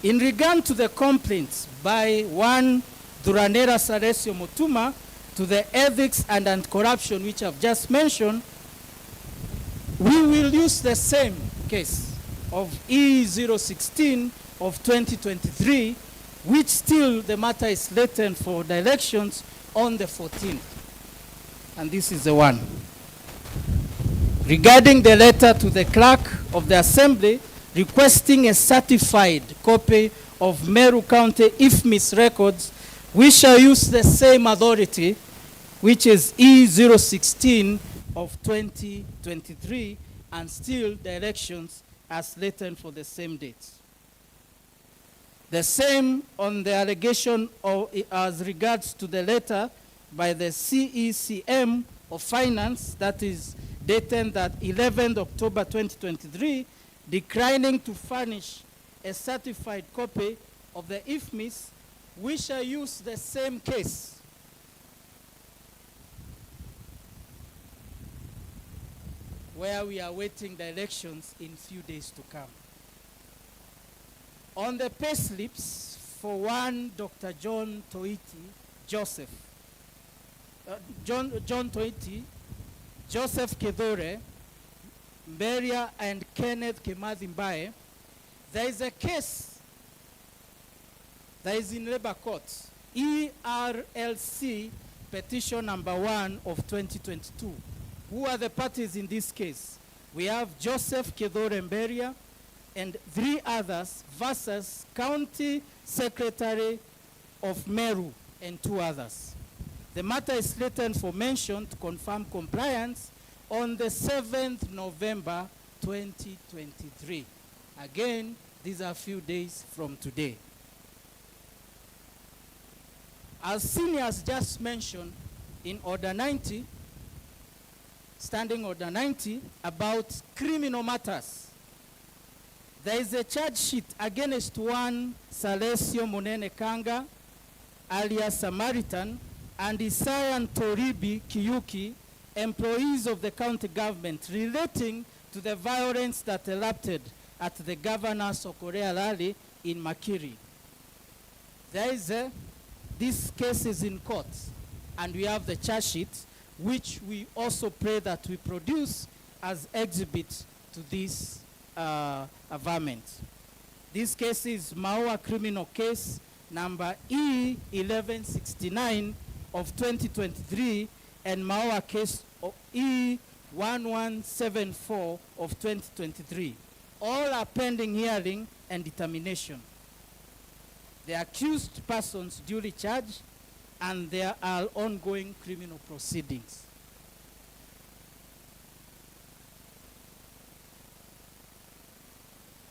In regard to the complaints by one Duranera Saresio Mutuma to the ethics and anti-corruption which I've just mentioned, we will use the same case of E016 of 2023, which still the matter is latent for the elections on the 14th. And this is the one. regarding the letter to the clerk of the assembly requesting a certified copy of Meru County IFMIS records, we shall use the same authority, which is E016 of 2023, and still directions as written for the same dates. The same on the allegation of, as regards to the letter by the CECM of Finance, that is dated that 11th October 2023, declining to furnish a certified copy of the IFMIS, we shall use the same case. Where we are waiting the elections in few days to come. On the pay slips for one Dr. John Toiti Joseph, John Toiti, Joseph Kedore, Mberia, and Kenneth Kemadhimbae, there is a case that is in labor court, ERLC petition number 1 of 2022. Who are the parties in this case? We have Joseph Kedore Mberia and 3 others versus County Secretary of Meru and 2 others. The matter is written for mention to confirm compliance on the 7th November 2023. Again, these are a few days from today. As seniors just mentioned in Order 90, Standing Order 90, about criminal matters, there is a charge sheet against one Salesio Munene Kanga, alias Samaritan, and Isayan Toribi Kiyuki, employees of the county government, relating to the violence that erupted at the Governor's Okorea rally in Makiri. There is this case is in court, and we have the charge sheet, which we also pray that we produce as exhibits to this averment. This case is Maua criminal case number E1169 of 2023 and Maua case of E1174 of 2023. All are pending hearing and determination. The accused persons duly charged, and there are ongoing criminal proceedings.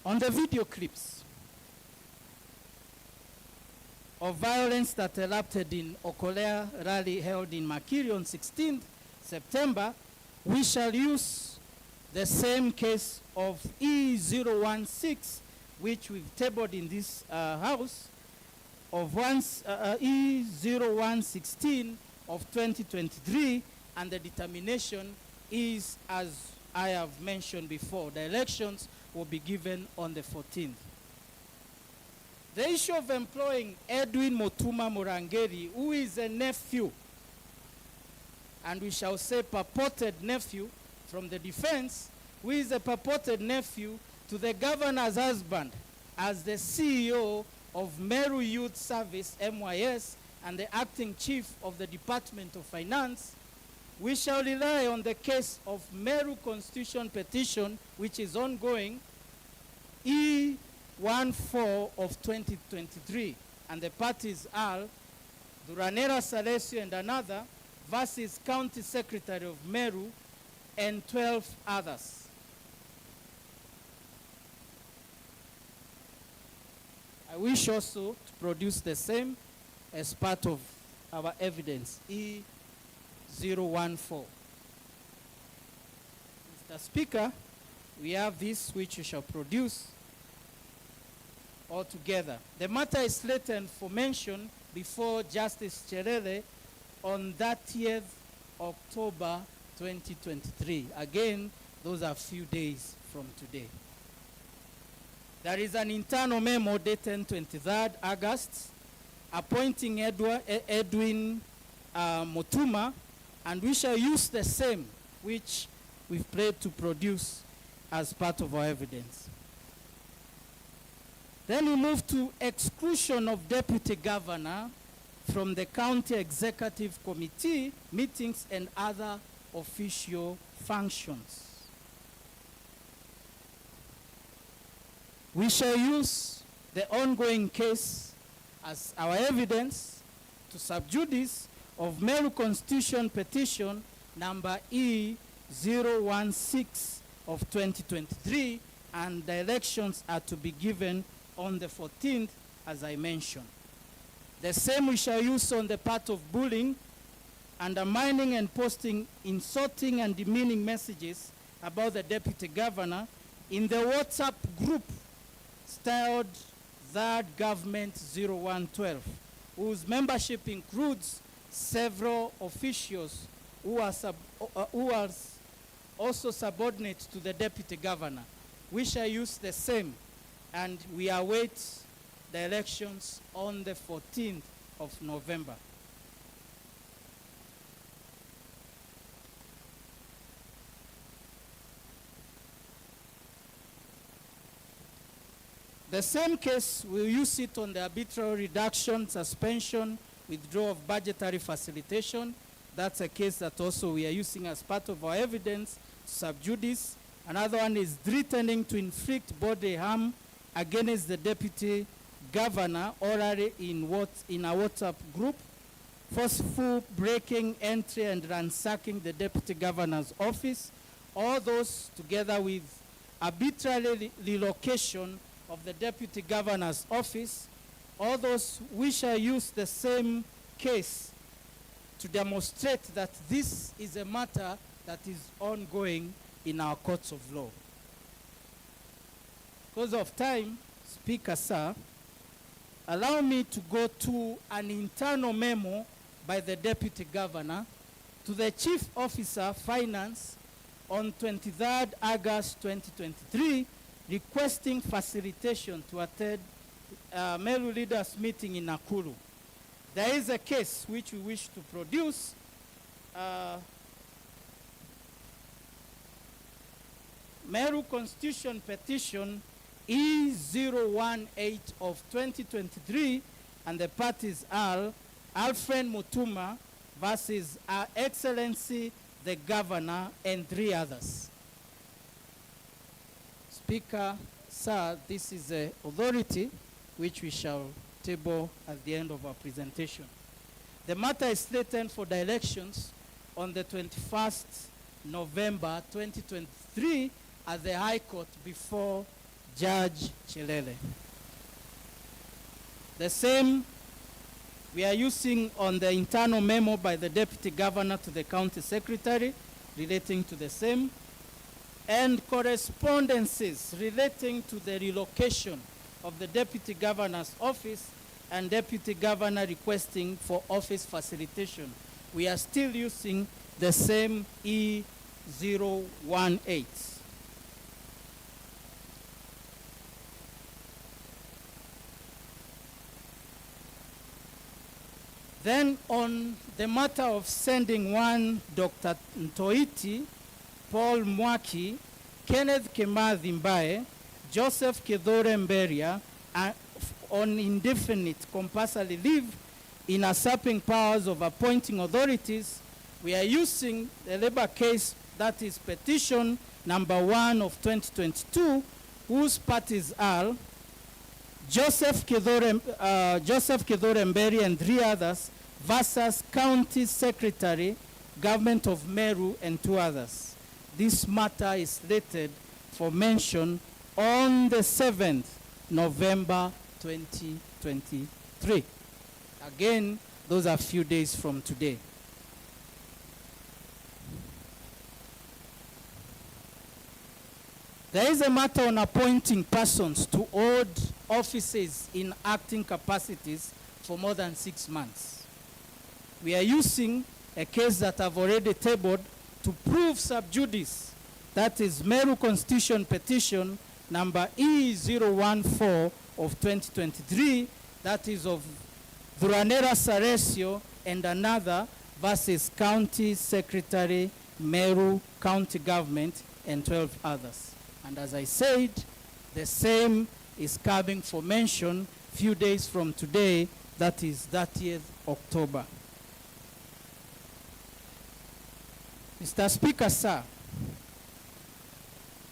On the video clips of violence that erupted in Okolea rally held in Makiri on 16th September, we shall use the same case of E016, which we've tabled in this house, of E0116 of 2023, and the determination is, as I have mentioned before, the elections will be given on the 14th. The issue of employing Edwin Motuma Morangeri, who is a nephew, and we shall say purported nephew from the defense, who is a purported nephew to the governor's husband as the CEO of Meru Youth Service, MYS, and the acting chief of the Department of Finance, we shall rely on the case of Meru Constitution petition, which is ongoing, E14 of 2023, and the parties are Duranera Salesio and another versus County Secretary of Meru and 12 others. I wish also to produce the same as part of our evidence, E014. Mr. Speaker, we have this which we shall produce all together. The matter is slated for mention before Justice Cherere on 30th October 2023. Again, those are few days from today. There is an internal memo dated 23rd August appointing Edwin Motuma, and we shall use the same which we've prayed to produce as part of our evidence. Then we move to exclusion of deputy governor from the county executive committee meetings and other official functions. We shall use the ongoing case as our evidence to subjudice of MERU Constitution Petition number E016 of 2023, and the elections are to be given on the 14th, as I mentioned. The same we shall use on the part of bullying, undermining and posting insulting and demeaning messages about the Deputy Governor in the WhatsApp group styled Third Government 0112, whose membership includes several officials who are also subordinate to the Deputy Governor. We shall use the same, and we await the elections on the 14th of November. The same case, we'll use it on the arbitrary reduction, suspension, withdrawal of budgetary facilitation. That's a case that also we are using as part of our evidence to subjudice. Another one is threatening to inflict bodily harm against the Deputy Governor orally in a WhatsApp group, forceful breaking entry and ransacking the Deputy Governor's office, all those together with arbitrary relocation of the Deputy Governor's office. All those, we shall use the same case to demonstrate that this is a matter that is ongoing in our courts of law. Because of time, Speaker, sir, allow me to go to an internal memo by the Deputy Governor to the Chief Officer, Finance, on 23rd August 2023, requesting facilitation to attend MERU leaders meeting in Nakuru. There is a case which we wish to produce. MERU Constitution Petition E018 of 2023, and the parties are Alfred Mutuma versus Her Excellency the Governor and 3 others. Speaker, sir, this is an authority which we shall table at the end of our presentation. The matter is slated for the elections on the 21st November 2023 at the High Court before Judge Chilele. The same we are using on the internal memo by the Deputy Governor to the County Secretary relating to the same, and correspondences relating to the relocation of the Deputy Governor's office and Deputy Governor requesting for office facilitation. We are still using the same E018. Then on the matter of sending one Dr. Ntoiti, Paul Mwaki, Kenneth Kimathi Mbae, Joseph Kidore Mberia on indefinite compulsory leave in usurping powers of appointing authorities, we are using the labor case, that is petition number 1 of 2022, whose parties are Joseph Kidore Mberia and 3 others versus County Secretary, Government of Meru, and 2 others. This matter is slated for mention on the 7th November 2023. Again, those are a few days from today. There is a matter on appointing persons to odd offices in acting capacities for more than 6 months. We are using a case that I've already tabled to prove sub judice, that is MERU Constitution Petition number E014 of 2023, that is of Dhuranera Saresio and another versus County Secretary, Meru County Government, and 12 others. And as I said, the same is coming for mention few days from today, that is 30th October. Mr. Speaker, sir,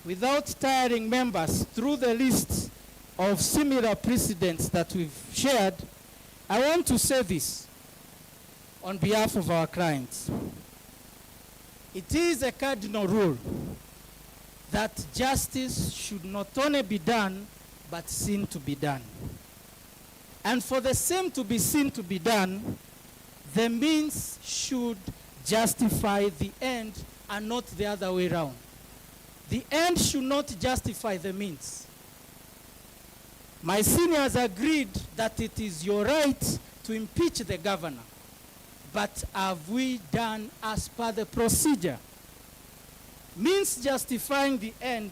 without tiring members through the list of similar precedents that we've shared, I want to say this on behalf of our clients. It is a cardinal rule that justice should not only be done, but seen to be done. And for the same to be seen to be done, the means should justify the end and not the other way around. The end should not justify the means. My seniors agreed that it is your right to impeach the governor. But have we done as per the procedure? Means justifying the end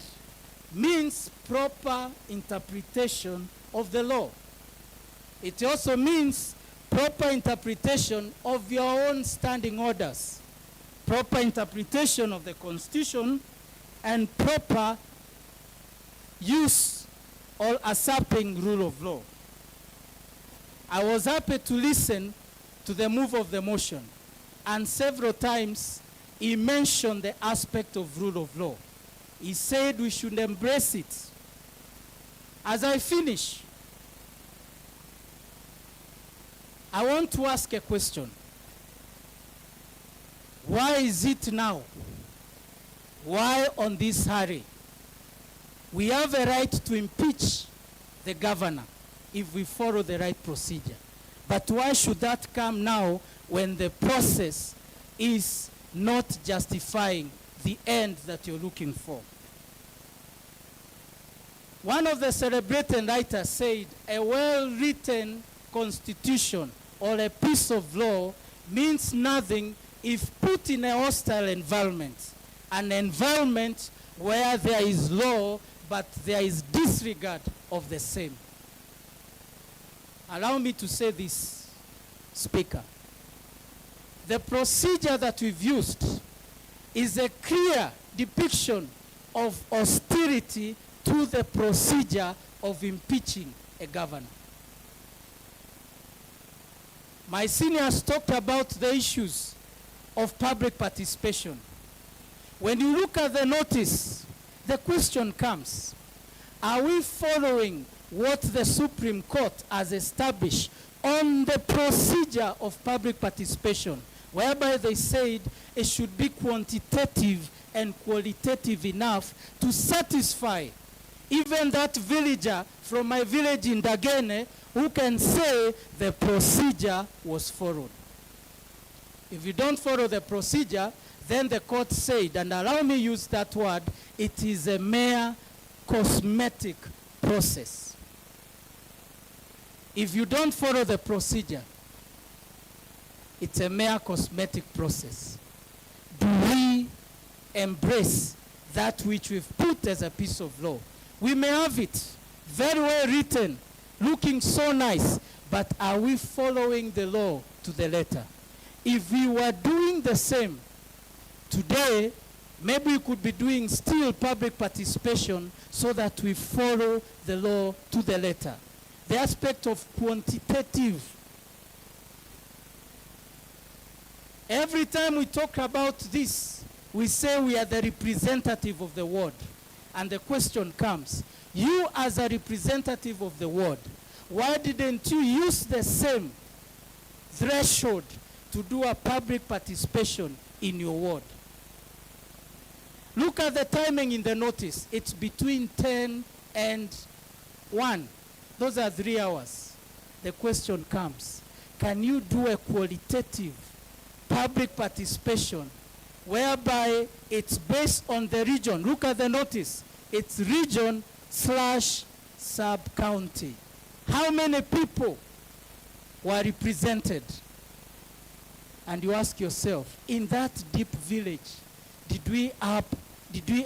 means proper interpretation of the law. It also means proper interpretation of your own standing orders, proper interpretation of the Constitution, and proper use or usurping rule of law. I was happy to listen to the move of the motion, and several times he mentioned the aspect of rule of law. He said we should embrace it. As I finish, I want to ask a question. Why is it now? Why on this hurry? We have a right to impeach the governor if we follow the right procedure. But why should that come now when the process is not justifying the end that you're looking for? One of the celebrated writers said, a well-written constitution or a piece of law means nothing if put in a hostile environment, an environment where there is law but there is disregard of the same. Allow me to say this, Speaker. The procedure that we've used is a clear depiction of hostility to the procedure of impeaching a governor. My seniors talked about the issues of public participation. When you look at the notice, the question comes, are we following what the Supreme Court has established on the procedure of public participation, whereby they said it should be quantitative and qualitative enough to satisfy even that villager from my village in Dagene who can say the procedure was followed. If you don't follow the procedure, then the court said, and allow me use that word, it is a mere cosmetic process. If you don't follow the procedure, it's a mere cosmetic process. Do we embrace that which we've put as a piece of law? We may have it very well written, looking so nice, but are we following the law to the letter? If we were doing the same today, maybe we could be doing still public participation so that we follow the law to the letter. The aspect of quantitative. Every time we talk about this, we say we are the representative of the ward. And the question comes, you as a representative of the ward, why didn't you use the same threshold to do a public participation in your ward? Look at the timing in the notice. It's between 10 and 1. Those are 3 hours. The question comes, can you do a qualitative public participation whereby it's based on the region? Look at the notice. It's region/sub-county. How many people were represented? And you ask yourself, in that deep village, did we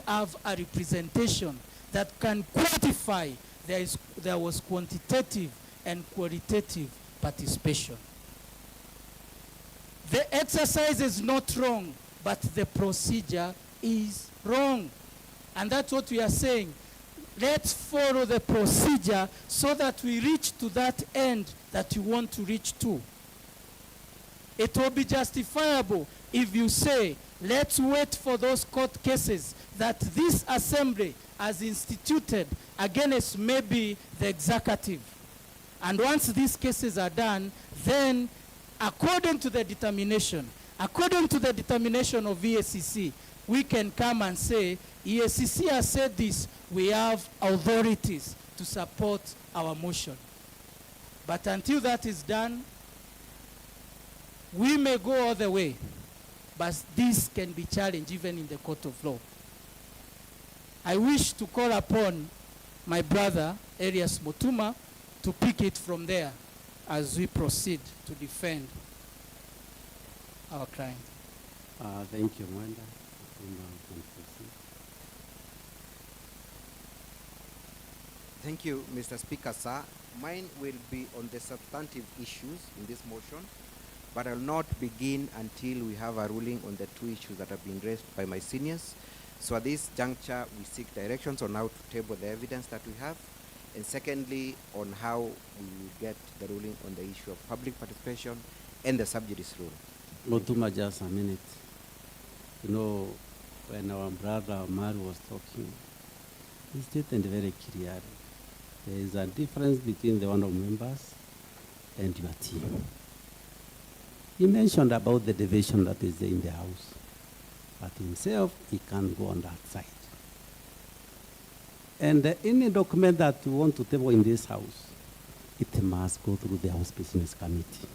have a representation that can quantify there was quantitative and qualitative participation? The exercise is not wrong, but the procedure is wrong. And that's what we are saying. Let's follow the procedure so that we reach to that end that you want to reach to. It will be justifiable if you say Let's wait for those court cases that this assembly has instituted against maybe the executive. And once these cases are done, then according to the determination of EACC, we can come and say, EACC has said this, we have authorities to support our motion. But until that is done, we may go all the way, but this can be challenged even in the court of law. I wish to call upon my brother, Elias Mutuma, to pick it from there as we proceed to defend our client. Thank you, Mwenda. Thank you, Mr. Speaker, sir. Mine will be on the substantive issues in this motion, but I'll not begin until we have a ruling on the two issues that have been raised by my seniors. So at this juncture, we seek directions on how to table the evidence that we have, and secondly, on how we will get the ruling on the issue of public participation and the sub judice rule. Mutuma, just a minute. You know, when our brother Omar was talking, he stated very clearly, there is a difference between the honorable members and your team. He mentioned about the division that is in the house, but himself, he can't go on that side. And any document that you want to table in this house, it must go through the House Business Committee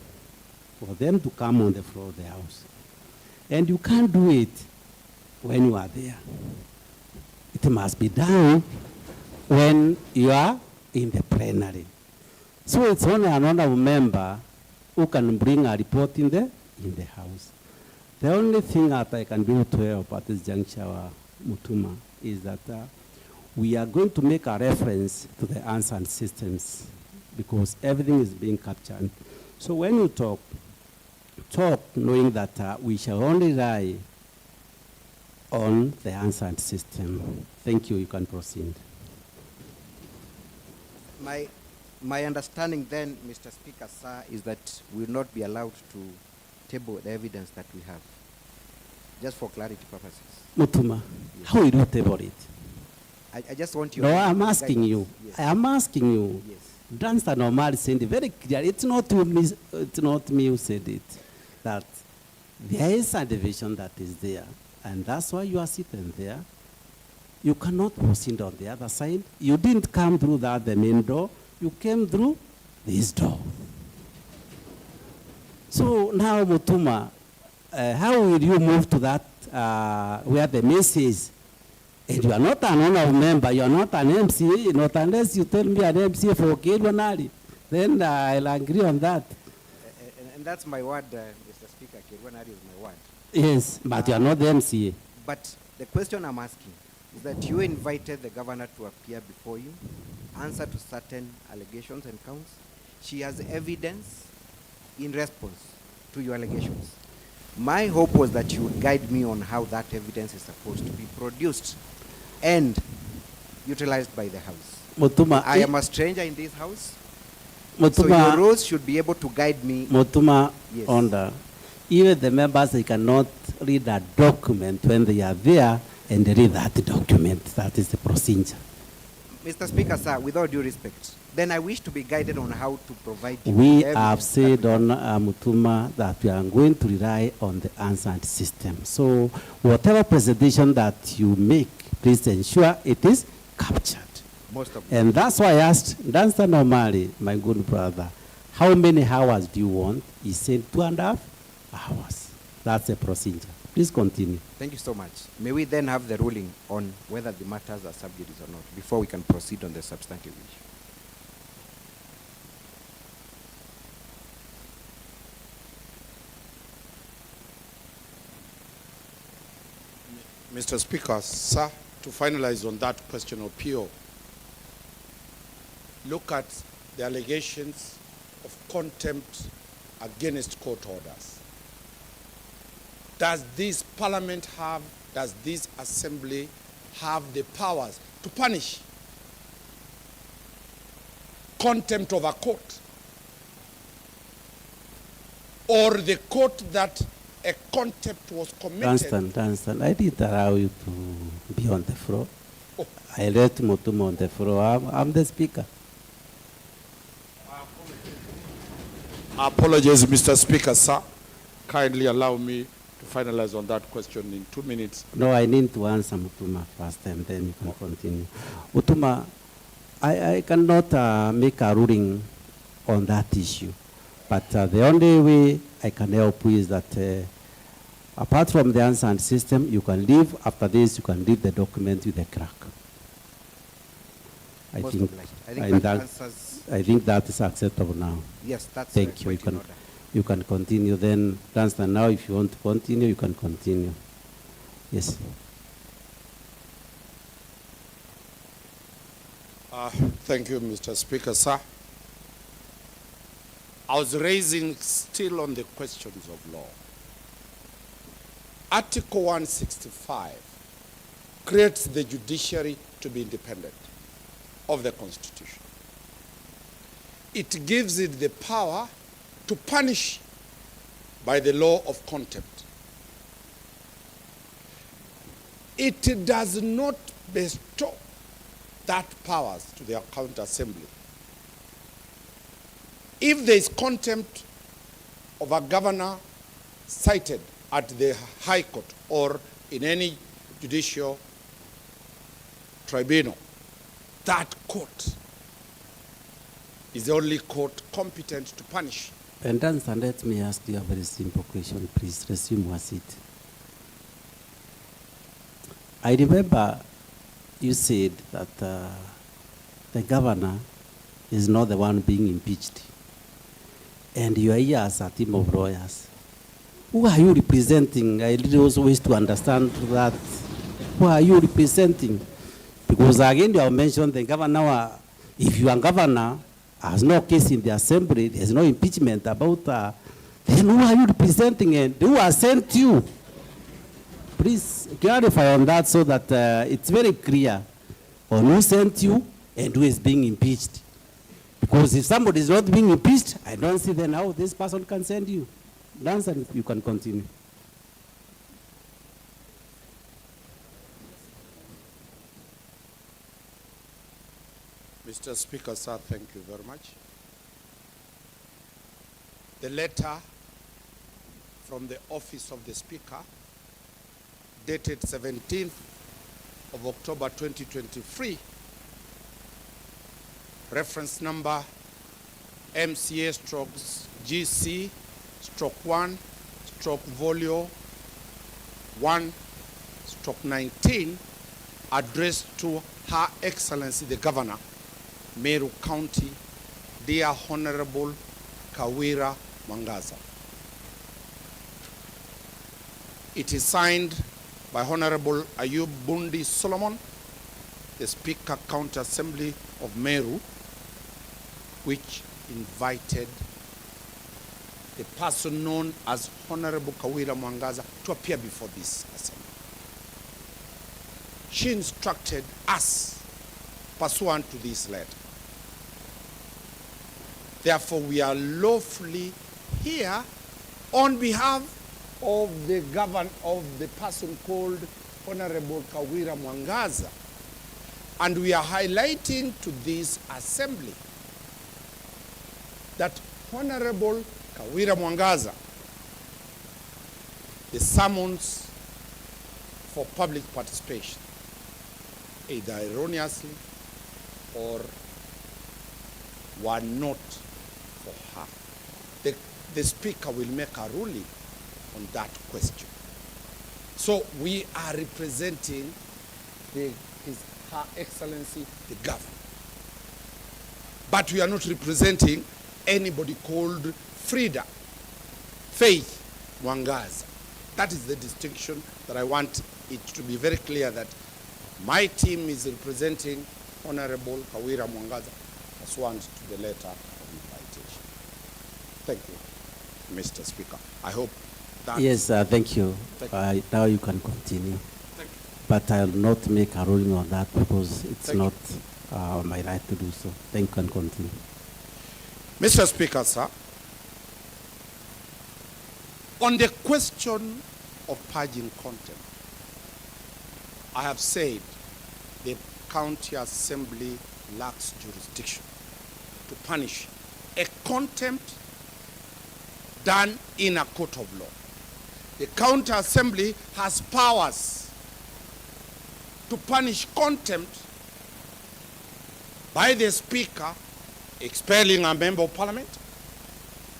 for them to come on the floor of the House. And you can't do it when you are there. It must be done when you are in the plenary. So it's only an honorable member who can bring a report in the House. The only thing that I can do to help at this juncture, Mutuma, is that we are going to make a reference to the answer systems because everything is being captured. So when you talk knowing that we shall only rely on the answer system. Thank you. You can proceed. My understanding then, Mr. Speaker, sir, is that we will not be allowed to table the evidence that we have, just for clarity purposes. Mutuma, yes. How will you table it? I just want you. No, I'm asking you. Yes. I am asking you. Yes. Dancer Normal said very clear. It's not me who said it. That there is a division that is there, and that's why you are sitting there. You cannot proceed on the other side. You didn't come through the main door. You came through this door. So now, Mutuma, how will you move to that where the mess is? And you are not an honorable member, you are not an MCA, not unless you tell me an MCA for Kirwanari. Then I'll agree on that. And that's my word, Mr. Speaker. Kirwanari is my word. Yes, but you are not the MCA. But the question I'm asking is that you invited the governor to appear before you, answer to certain allegations and counts. She has evidence in response to your allegations. My hope was that you would guide me on how that evidence is supposed to be produced and utilized by the House. Mutuma, I am a stranger in this House, Mutuma, so your rules should be able to guide me. Mutuma, yes. Under, even the members, they cannot read a document when they are there and they read that document. That is the procedure. Mr. Speaker, sir, with all due respect, then I wish to be guided on how to provide you we with have said on Mutuma that we are going to rely on the answered system. So whatever presentation that you make, please ensure it is captured. Most of and that's why I asked Dancer Normally, my good brother, how many hours do you want? He said 2.5 hours. That's the procedure. Please continue. Thank you so much. May we then have the ruling on whether the matters are sub judice or not before we can proceed on the substantive issue. Mr. Speaker, sir, to finalize on that question of PO, look at the allegations of contempt against court orders. Does this parliament have, does this assembly have the powers to punish contempt of a court? Or the court that a contempt was committed. Dunstan, I didn't allow you to be on the floor. I let Mutuma on the floor. I'm the speaker. Apologies, Mr. Speaker, sir. Kindly allow me to finalize on that question in 2 minutes. No, I need to answer Mutuma first, and then you can continue. Mutuma, I cannot make a ruling on that issue, but the only way I can help you is that apart from the answer and system, you can leave. After this, you can leave the document with the clerk. I think that is acceptable now. Yes, that's Thank you. You can continue then. Dunstan, now if you want to continue, you can continue. Yes. Thank you, Mr. Speaker, sir. I was raising still on the questions of law. Article 165 creates the judiciary to be independent of the Constitution. It gives it the power to punish by the law of contempt. It does not bestow that powers to the County Assembly. If there is contempt of a governor cited at the High Court or in any judicial tribunal, that court is the only court competent to punish. And Dunstan, let me ask you a very simple question. Please resume your seat. I remember you said that the governor is not the one being impeached. And you are here as a team of lawyers. Who are you representing? I really also wish to understand that. Who are you representing? Because again, you have mentioned the governor. If you are governor, has no case in the assembly, there's no impeachment about, then who are you representing and who has sent you? Please clarify on that so that it's very clear on who sent you and who is being impeached. Because if somebody is not being impeached, I don't see then how this person can send you. Dunstan, you can continue. Mr. Speaker, sir, thank you very much. The letter from the office of the Speaker, dated 17th of October 2023, reference number MCA/GC/1/Volio 1/19, addressed to Her Excellency the Governor, Meru County, Dear Honorable Kawira Mwangaza. It is signed by Honorable Ayub Bundi Solomon, the Speaker County Assembly of Meru, which invited the person known as Honorable Kawira Mwangaza to appear before this assembly. She instructed us pursuant to this letter. Therefore, we are lawfully here on behalf of the person called Honorable Kawira Mwangaza, and we are highlighting to this assembly that Honorable Kawira Mwangaza, the summons for public participation, either erroneously or were not for her. The Speaker will make a ruling on that question. So we are representing Her Excellency the Governor. But we are not representing anybody called Faith Mwangaza. That is the distinction that I want it to be very clear, that my team is representing Honorable Kawira Mwangaza pursuant to the letter of invitation. Thank you, Mr. Speaker. I hope that... Yes, thank you. Now you can continue. Thank you. But I will not make a ruling on that because it's not my right to do so. Thank you, and continue. Mr. Speaker, sir, On the question of purging contempt, I have said the county assembly lacks jurisdiction to punish a contempt done in a court of law. The county assembly has powers to punish contempt by the speaker expelling a member of parliament,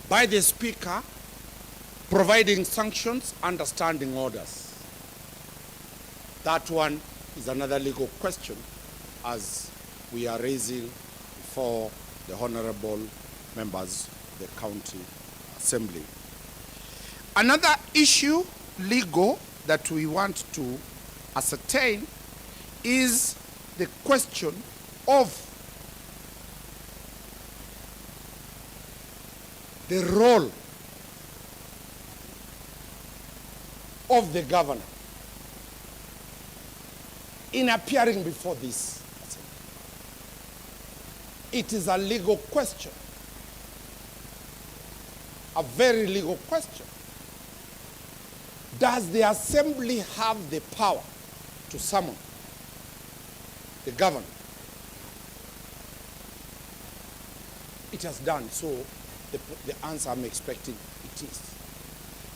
by the speaker providing sanctions under standing orders. That one is another legal question as we are raising for the honorable members of the county assembly. Another issue, legal, that we want to ascertain is the question of the role of the governor in appearing before this assembly. It is a legal question, a very legal question. Does the assembly have the power to summon the governor? It has done, so the answer I'm expecting it is.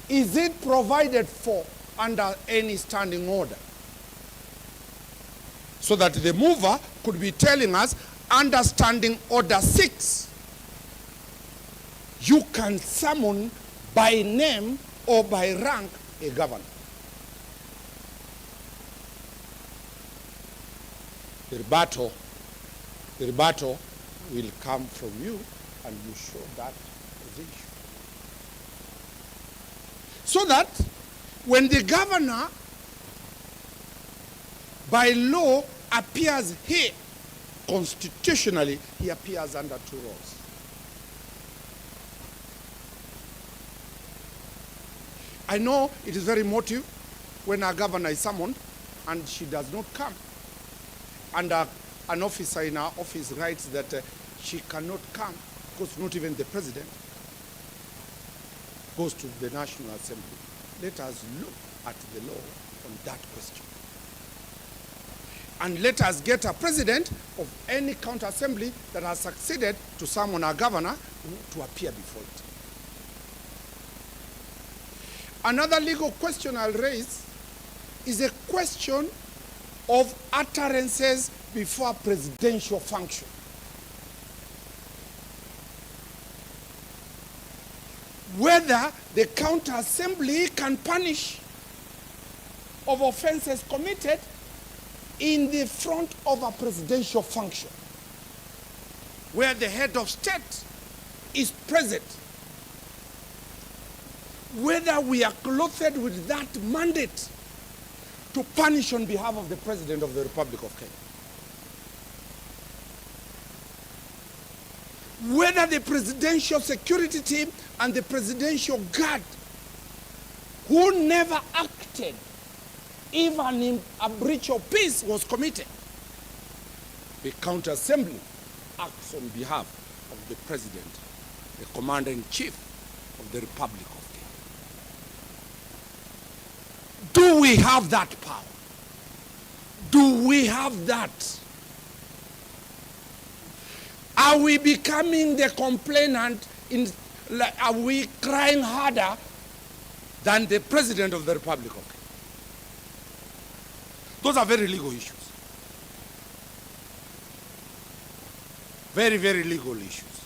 Is it provided for under any standing order? So that the mover could be telling us, under standing order 6, you can summon by name or by rank a governor. The rebuttal will come from you, and you show that position. So that when the governor by law appears here, constitutionally, he appears under 2 laws. I know it is very emotive when a governor is summoned and she does not come. And an officer in our office writes that she cannot come because not even the president goes to the National Assembly. Let us look at the law on that question. And let us get a president of any county assembly that has succeeded to summon a governor to appear before it. Another legal question I'll raise is a question of utterances before a presidential function. Whether the county assembly can punish of offenses committed in the front of a presidential function, where the head of state is present, whether we are clothed with that mandate to punish on behalf of the President of the Republic of Kenya. Whether the presidential security team and the presidential guard, who never acted even in a breach of peace was committed, the county assembly acts on behalf of the president, the commander-in-chief of the Republic of Kenya. Do we have that power? Do we have that? Are we becoming the complainant? Are we crying harder than the President of the Republic of Kenya? Those are very legal issues. Very, very legal issues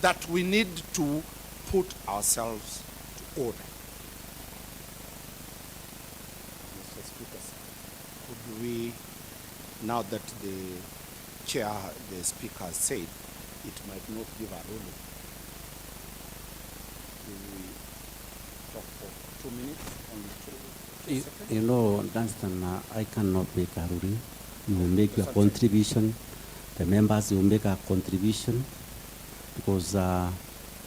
that we need to put ourselves to order. Mr. Speaker, could we, now that the chair, the speaker has said, it might not give a ruling, will we talk for 2 minutes? Only 2 minutes? You know, Dunstan, I cannot make a ruling. You will make your contribution. The members will make a contribution because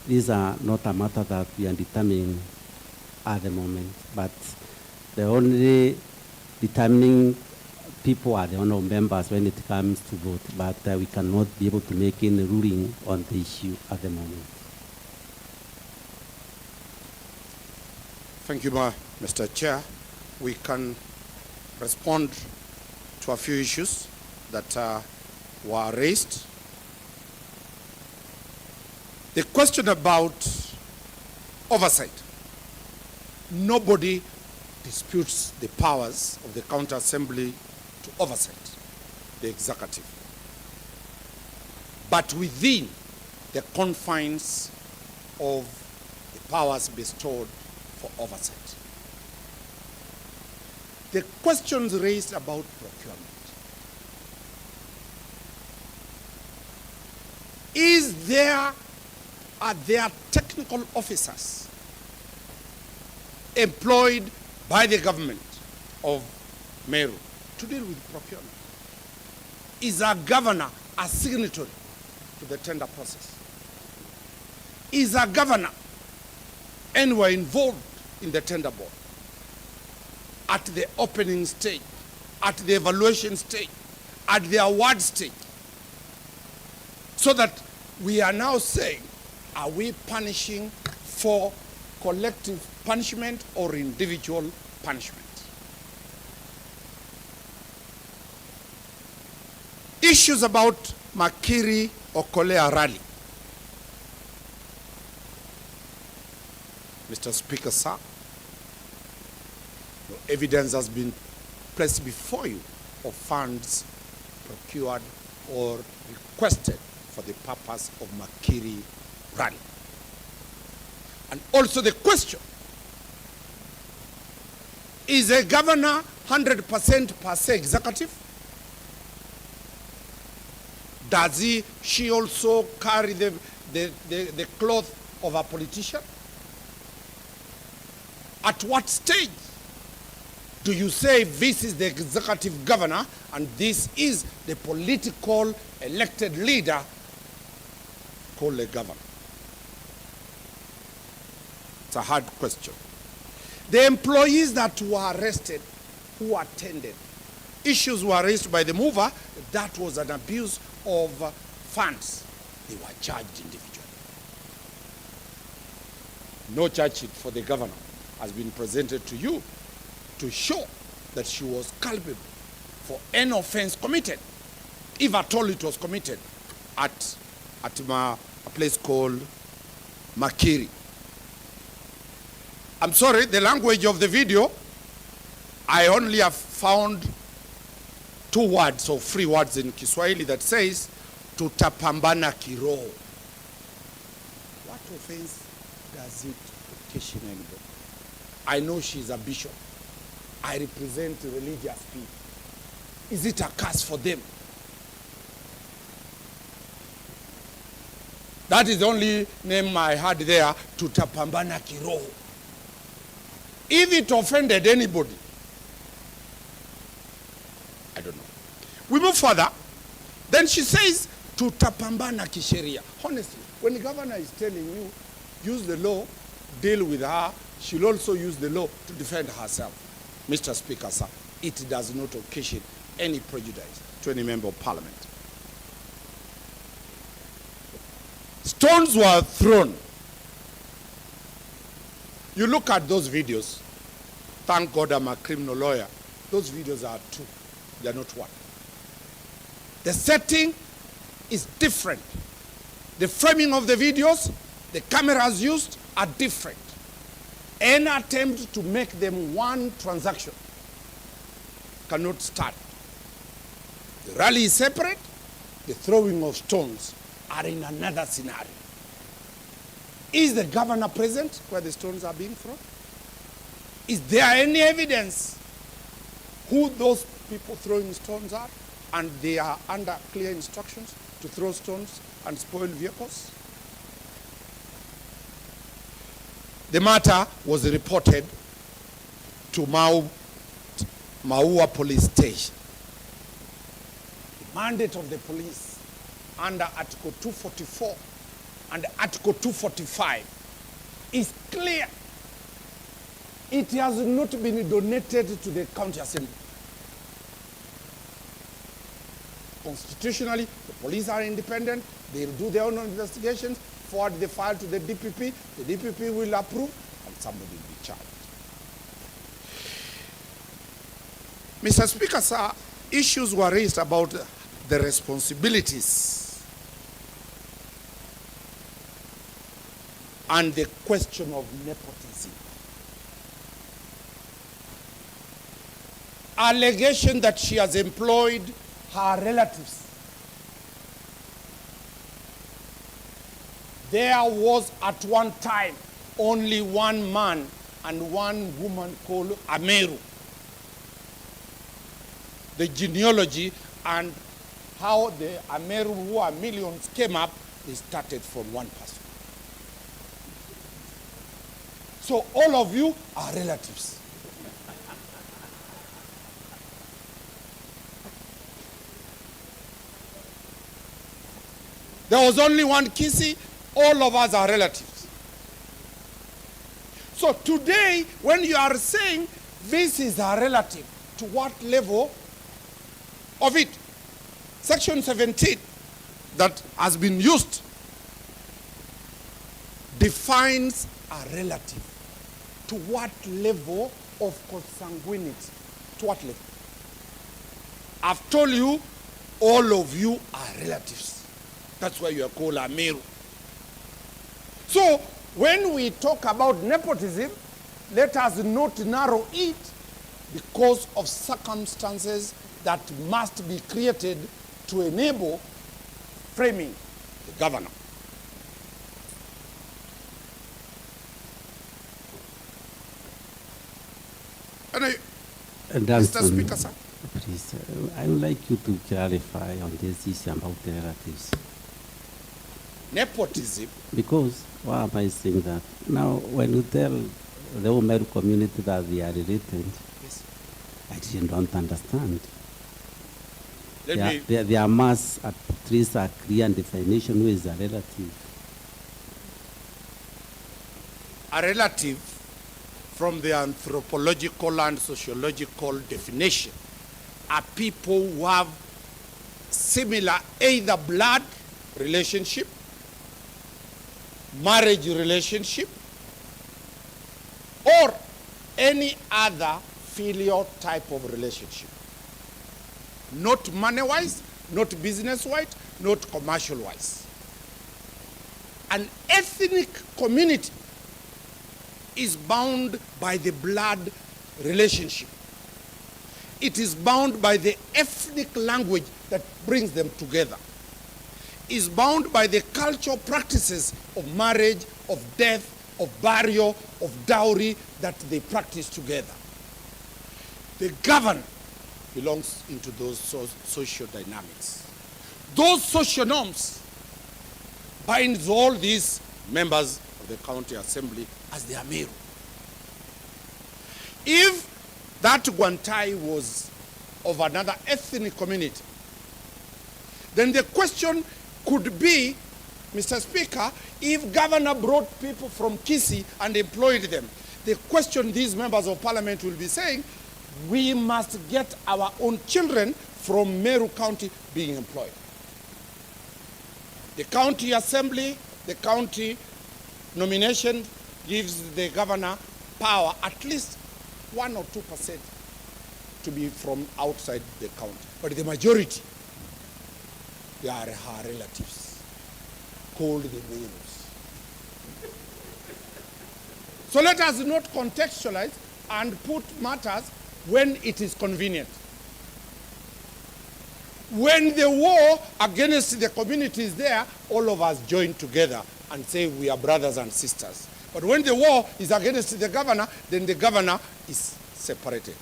these are not a matter that we are determining at the moment. But the only determining people are the honorable members when it comes to vote. But we cannot be able to make any ruling on the issue at the moment. Thank you, Mr. Chair. We can respond to a few issues that were raised. The question about oversight. Nobody disputes the powers of the County Assembly to oversight the executive, but within the confines of the powers bestowed for oversight. The questions raised about procurement. Are there technical officers employed by the government of MERU to deal with procurement? Is a governor a signatory to the tender process? Is a governor anywhere involved in the tender board? At the opening stage, at the evaluation stage, at the award stage? So that we are now saying, are we punishing for collective punishment or individual punishment? Issues about Makiri or Kolea rally. Mr. Speaker, sir, no evidence has been placed before you of funds procured or requested for the purpose of Makiri rally. And also the question, is a governor 100% per se executive? Does she also carry the cloth of a politician? At what stage do you say this is the executive governor and this is the political elected leader called the governor? It's a hard question. The employees that were arrested, who attended, issues were raised by the mover, that was an abuse of funds. They were charged individually. No charge sheet for the governor has been presented to you to show that she was culpable for any offense committed, if at all it was committed, at a place called Makiri. I'm sorry, the language of the video, I only have found 2 words or 3 words in Kiswahili that says, tutapambana kiroho. What offense does it occasion anybody? I know she's a bishop. I represent religious people. Is it a curse for them? That is the only name I had there, tutapambana kiroho. If it offended anybody, I don't know. We move further. Then she says, tutapambana kisheria. Honestly, when the governor is telling you, use the law, deal with her, she'll also use the law to defend herself. Mr. Speaker, sir, it does not occasion any prejudice to any member of parliament. Stones were thrown. You look at those videos. Thank God I'm a criminal lawyer. Those videos are 2. They are not 1. The setting is different. The framing of the videos, the cameras used are different. Any attempt to make them one transaction cannot start. The rally is separate. The throwing of stones are in another scenario. Is the governor present where the stones are being thrown? Is there any evidence who those people throwing stones are? And they are under clear instructions to throw stones and spoil vehicles? The matter was reported to Maua Police Station. The mandate of the police under Article 244 and Article 245 is clear. It has not been donated to the county assembly. Constitutionally, the police are independent. They'll do their own investigations, forward the file to the DPP. The DPP will approve, and somebody will be charged. Mr. Speaker, sir, issues were raised about the responsibilities and the question of nepotism. Allegation that she has employed her relatives. There was at one time only one man and one woman called MERU. The genealogy and how the MERU, who are millions, came up, they started from one person. So all of you are relatives. There was only one Kisi, all of us are relatives. So today, when you are saying this is a relative, to what level of it? Section 17 that has been used defines a relative. To what level of consanguinity? To what level? I've told you, all of you are relatives. That's why you are called a MERU. So, when we talk about nepotism, let us not narrow it because of circumstances that must be created to enable framing the governor. Mr. Speaker, sir. Please, I would like you to clarify on this issue about the relatives. Nepotism. Because why am I saying that? Now, when you tell the whole MERU community that they are related, Yes. I don't understand. Let There must at least a clear definition who is a relative. A relative, from the anthropological and sociological definition, are people who have similar either blood relationship, marriage relationship, or any other filial type of relationship. Not money-wise, not business-wise, not commercial-wise. An ethnic community is bound by the blood relationship. It is bound by the ethnic language that brings them together. Is bound by the cultural practices of marriage, of death, of burial, of dowry that they practice together. The governor belongs into those social dynamics. Those social norms binds all these members of the county assembly as their MERU. If that Gwantai was of another ethnic community, then the question could be, Mr. Speaker, if governor brought people from Kisi and employed them, the question these members of parliament will be saying, we must get our own children from Meru County being employed. The county assembly, the county nomination gives the governor power, at least 1 or 2% to be from outside the county. But the majority, they are her relatives, called the Merus. So let us not contextualize and put matters when it is convenient. When the war against the community is there, all of us join together and say we are brothers and sisters. But when the war is against the governor, then the governor is separated.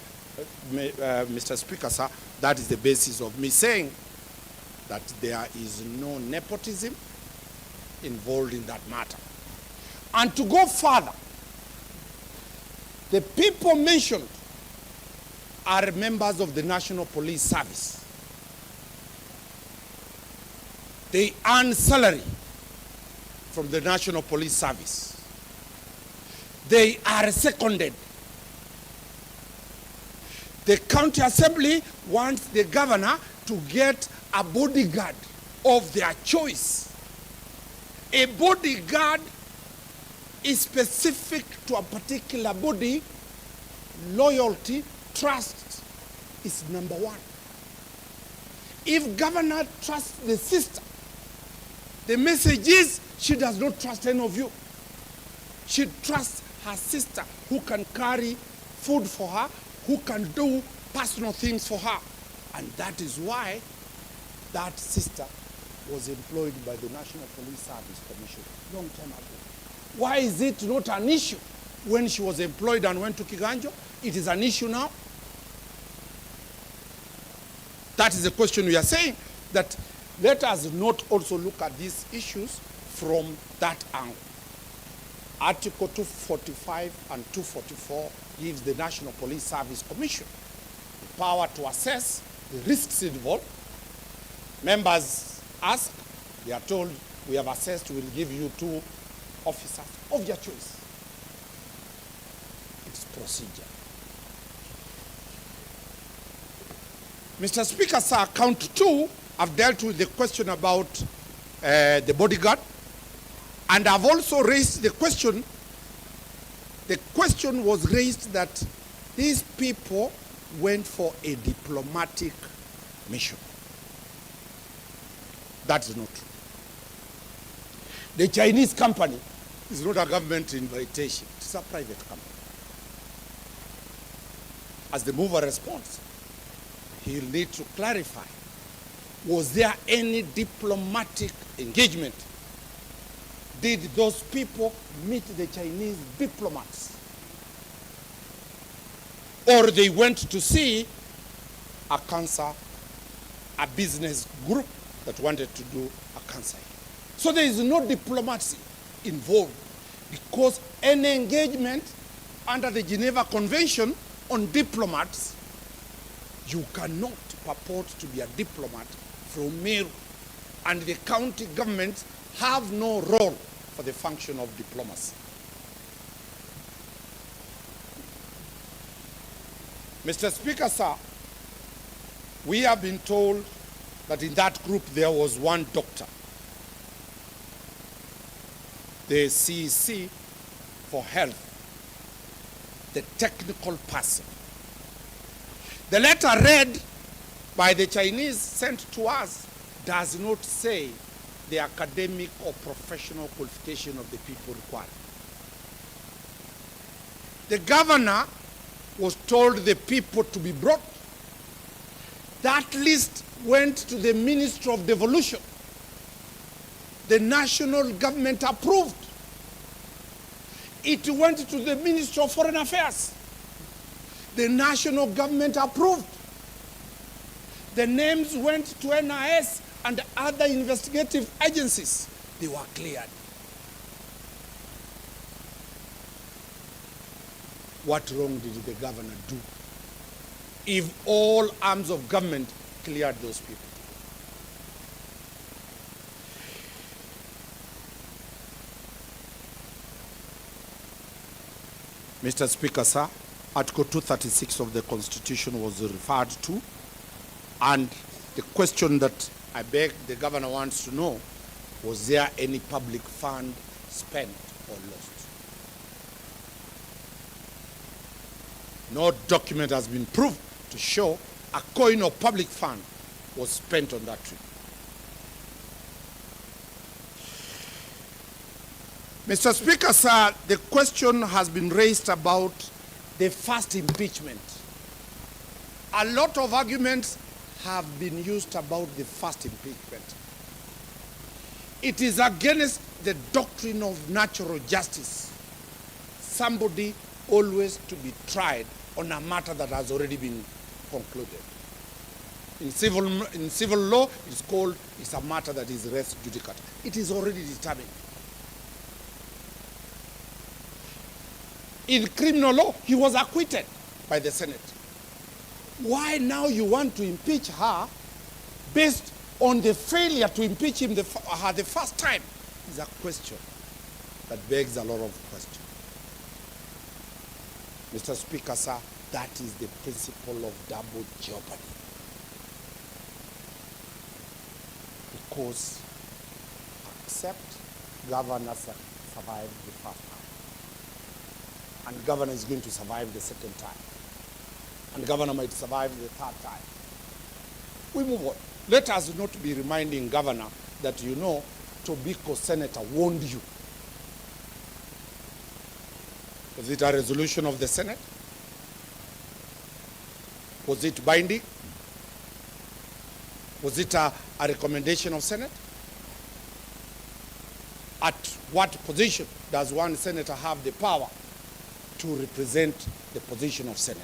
Mr. Speaker, sir, that is the basis of me saying that there is no nepotism involved in that matter. And to go further, the people mentioned are members of the National Police Service. They earn salary from the National Police Service. They are seconded. The county assembly wants the governor to get a bodyguard of their choice. A bodyguard is specific to a particular body, loyalty, trust, is number one. If governor trusts the sister, the message is she does not trust any of you. She trusts her sister who can carry food for her, who can do personal things for her. And that is why that sister was employed by the National Police Service Commission long time ago. Why is it not an issue when she was employed and went to Kiganjo? It is an issue now. That is the question we are saying, that let us not also look at these issues from that angle. Article 245 and 244 gives the National Police Service Commission the power to assess the risks involved. Members ask, they are told, we have assessed, we will give you 2 officers of your choice. It's procedure. Mr. Speaker, sir, count 2, I've dealt with the question about the bodyguard, and I've also raised the question was raised that these people went for a diplomatic mission. That is not true. The Chinese company is not a government invitation, it's a private company. As the mover responds, he'll need to clarify, was there any diplomatic engagement? Did those people meet the Chinese diplomats? Or they went to see a business group that wanted to do a cancer. So there is no diplomacy involved, because any engagement under the Geneva Convention on diplomats, you cannot purport to be a diplomat from MERU, and the county governments have no role for the function of diplomacy. Mr. Speaker, sir, we have been told that in that group there was one doctor, the CEC for health, the technical person. The letter read by the Chinese sent to us does not say the academic or professional qualification of the people required. The governor was told the people to be brought. That list went to the Ministry of Devolution. The national government approved. It went to the Ministry of Foreign Affairs. The national government approved. The names went to NIS and other investigative agencies. They were cleared. What wrong did the governor do if all arms of government cleared those people? Mr. Speaker, sir, Article 236 of the Constitution was referred to, and the question that I beg the governor wants to know, was there any public fund spent or lost? No document has been proved to show a coin of public fund was spent on that trip. Mr. Speaker, sir, the question has been raised about the first impeachment. A lot of arguments have been used about the first impeachment. It is against the doctrine of natural justice. Somebody always to be tried on a matter that has already been concluded. In civil law, it's a matter that is res judicata. It is already determined. In criminal law, he was acquitted by the Senate. Why now you want to impeach her based on the failure to impeach him her the first time is a question that begs a lot of questions. Mr. Speaker, sir, that is the principle of double jeopardy. Because except governor survived the first time, and governor is going to survive the second time. and the governor might survive the third time. We move on. Let us not be reminding governor that, you know, Tobacco senator warned you. Was it a resolution of the Senate? Was it binding? Was it a recommendation of Senate? At what position does one senator have the power to represent the position of Senate?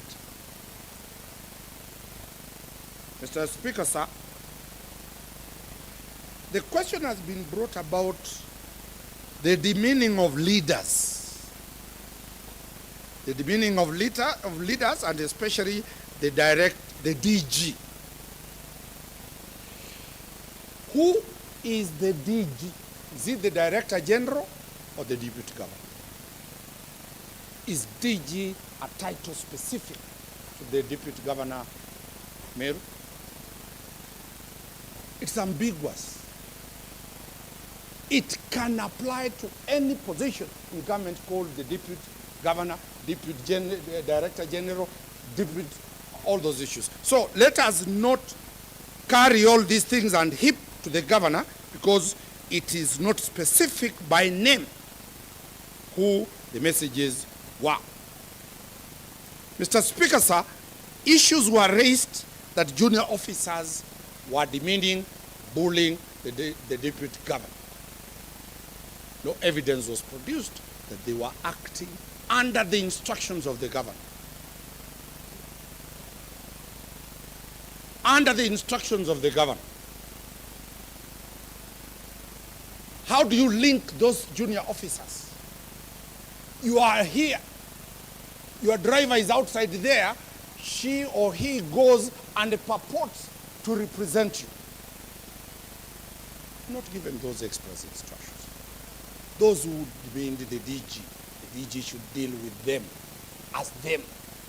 Mr. Speaker, sir, the question has been brought about the demeaning of leaders. The demeaning of leaders, and especially the DG. Who is the DG? Is it the Director General or the Deputy Governor? Is DG a title specific to the Deputy Governor MERU? It's ambiguous. It can apply to any position in government called the Deputy Governor, Director General, Deputy, all those issues. So let us not carry all these things and heap to the governor, because it is not specific by name who the messages were. Mr. Speaker, sir, issues were raised that junior officers were demeaning, bullying the deputy governor. No evidence was produced that they were acting under the instructions of the governor. Under the instructions of the governor. How do you link those junior officers? You are here. Your driver is outside there. She or he goes and purports to represent you. Not given those express instructions. Those who would be in the DG should deal with them,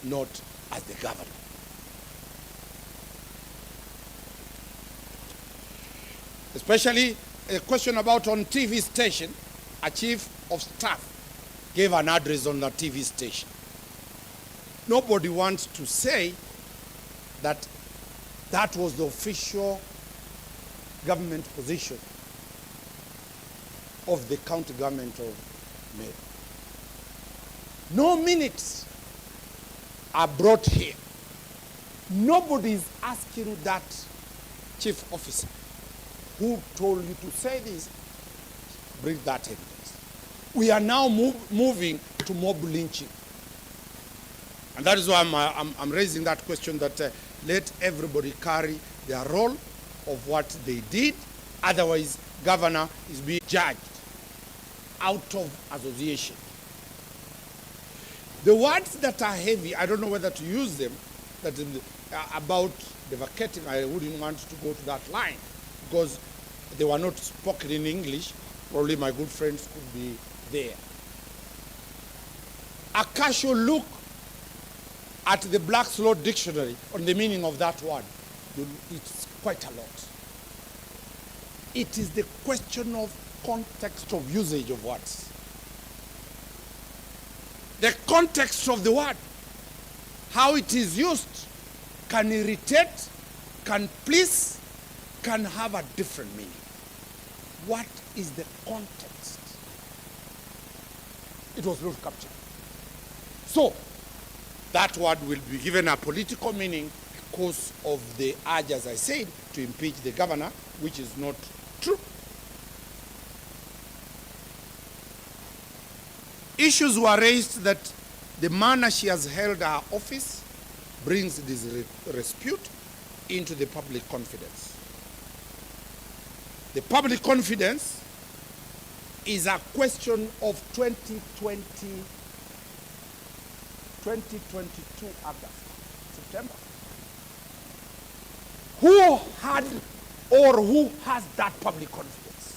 not as the governor. Especially a question about on TV station, a chief of staff gave an address on the TV station. Nobody wants to say that that was the official government position of the county government of MERU. No minutes are brought here. Nobody is asking that chief officer who told you to say this, bring that evidence. We are now moving to mob lynching. And that is why I'm raising that question, that let everybody carry their role of what they did. Otherwise, governor is being judged out of association. The words that are heavy, I don't know whether to use them, that about the vacating, I wouldn't want to go to that line, because they were not spoken in English. Probably my good friends could be there. A casual look at the Black's Law Dictionary on the meaning of that word, it's quite a lot. It is the question of context of usage of words. The context of the word, how it is used, can irritate, can please, can have a different meaning. What is the context? It was not captured. So, that word will be given a political meaning because of the urge, as I said, to impeach the governor, which is not true. Issues were raised that the manner she has held her office brings disrepute into the public confidence. The public confidence is a question of 2022 August, September. Who had or who has that public confidence?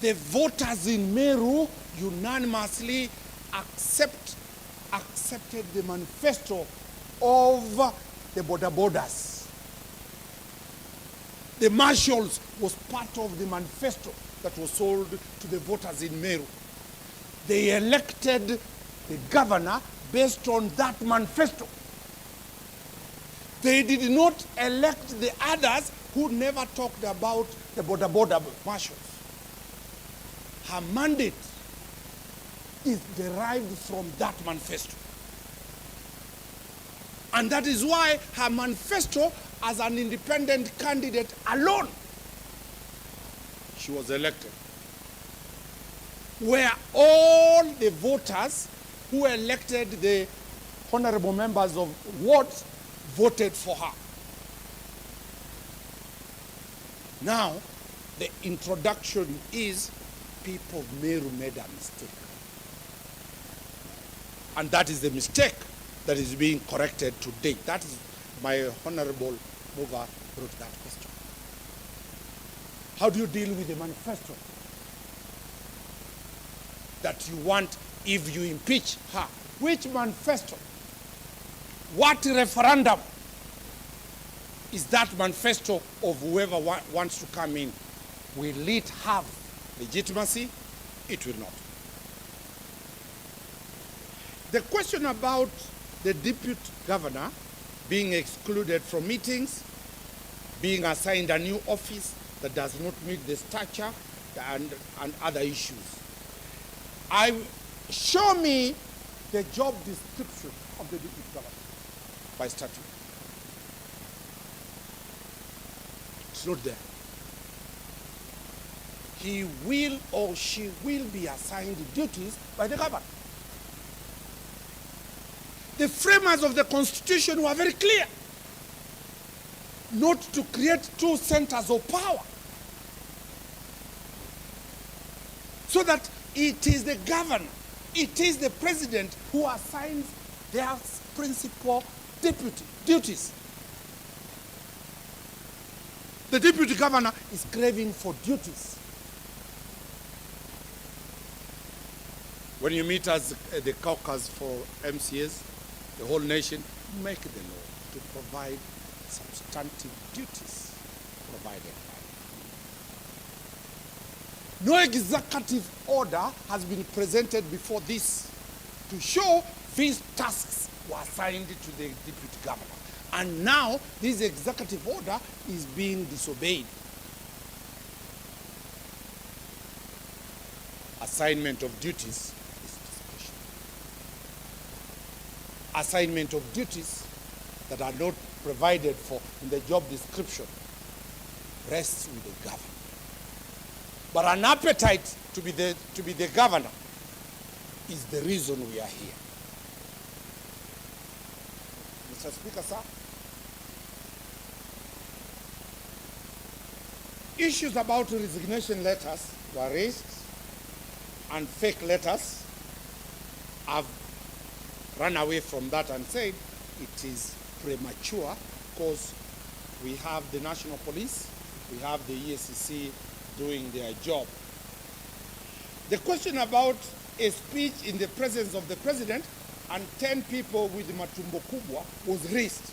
The voters in MERU unanimously accepted the manifesto of the border borders. The marshals was part of the manifesto that was sold to the voters in MERU. They elected the governor based on that manifesto. They did not elect the others who never talked about the border marshals. Her mandate is derived from that manifesto. And that is why her manifesto, as an independent candidate alone, she was elected. Where all the voters who elected the honorable members of wards voted for her. Now, the introduction is people of Meru made a mistake. And that is the mistake that is being corrected today. That is my honorable mover brought that question. How do you deal with the manifesto that you want if you impeach her? Which manifesto? What referendum is that manifesto of whoever wants to come in? Will it have legitimacy? It will not. The question about the deputy governor being excluded from meetings, being assigned a new office that does not meet the stature and other issues. Show me the job description of the deputy governor by statute. It's not there. He will or she will be assigned duties by the governor. The framers of the Constitution were very clear not to create two centers of power, so that it is the governor, it is the president who assigns their principal deputy duties. The deputy governor is craving for duties. When you meet as the caucus for MCAs, the whole nation, make the law to provide substantive duties provided by. No executive order has been presented before this to show these tasks were assigned to the deputy governor. And now this executive order is being disobeyed. Assignment of duties is discretion. Assignment of duties that are not provided for in the job description rests with the governor. But an appetite to be the governor is the reason we are here. Mr. Speaker, sir, issues about resignation letters were raised, and fake letters. I've run away from that and said it is premature because we have the National Police, we have the EACC doing their job. The question about a speech in the presence of the president and 10 people with the matumbo kubwa was raised.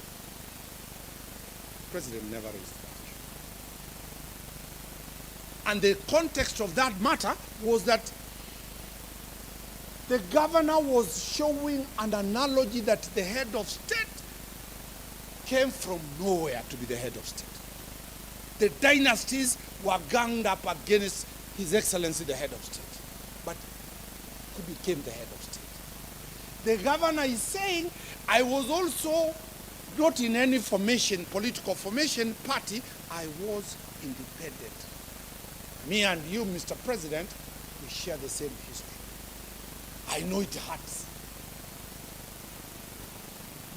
The president never raised that issue. And the context of that matter was that the governor was showing an analogy that the head of state came from nowhere to be the head of state. The dynasties were ganged up against His Excellency the head of state, but he became the head of state. The governor is saying, I was also not in any formation, political formation party, I was independent. Me and you, Mr. President, we share the same history. I know it hurts.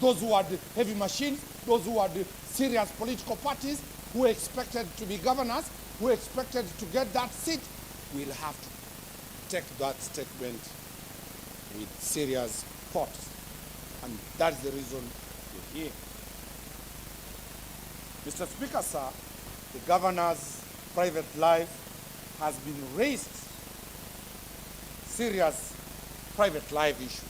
Those who are the heavy machines, those who are the serious political parties, who expected to be governors, who expected to get that seat, will have to take that statement with serious thought. And that's the reason we're here. Mr. Speaker, sir, the governor's private life has been raised, serious private life issues.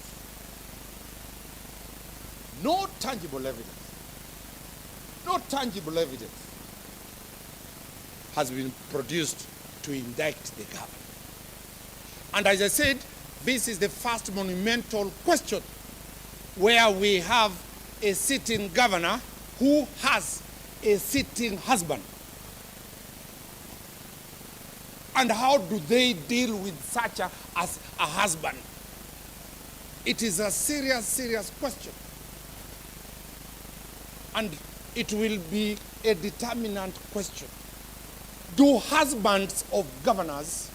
No tangible evidence has been produced to indict the governor. And as I said, this is the first monumental question where we have a sitting governor who has a sitting husband? And how do they deal with such as a husband? It is a serious, serious question. And it will be a determinant question. Do husbands of governors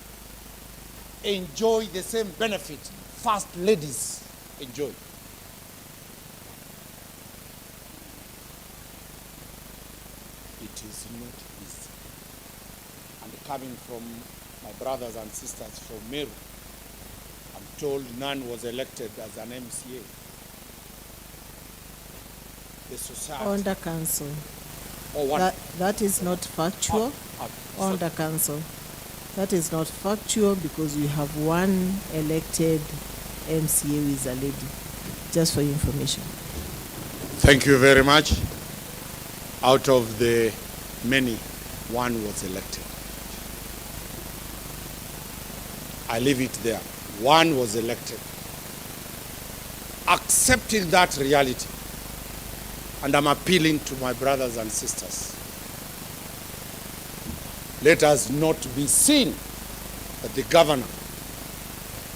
enjoy the same benefit first ladies enjoy? It is not easy. And coming from my brothers and sisters from MERU, I'm told none was elected as an MCA. The society. Under council. Or one. That is not factual. Under council. That is not factual because we have one elected MCA who is a lady. Just for your information. Thank you very much. Out of the many, one was elected. I leave it there. One was elected. Accepting that reality, and I'm appealing to my brothers and sisters, let us not be seen that the governor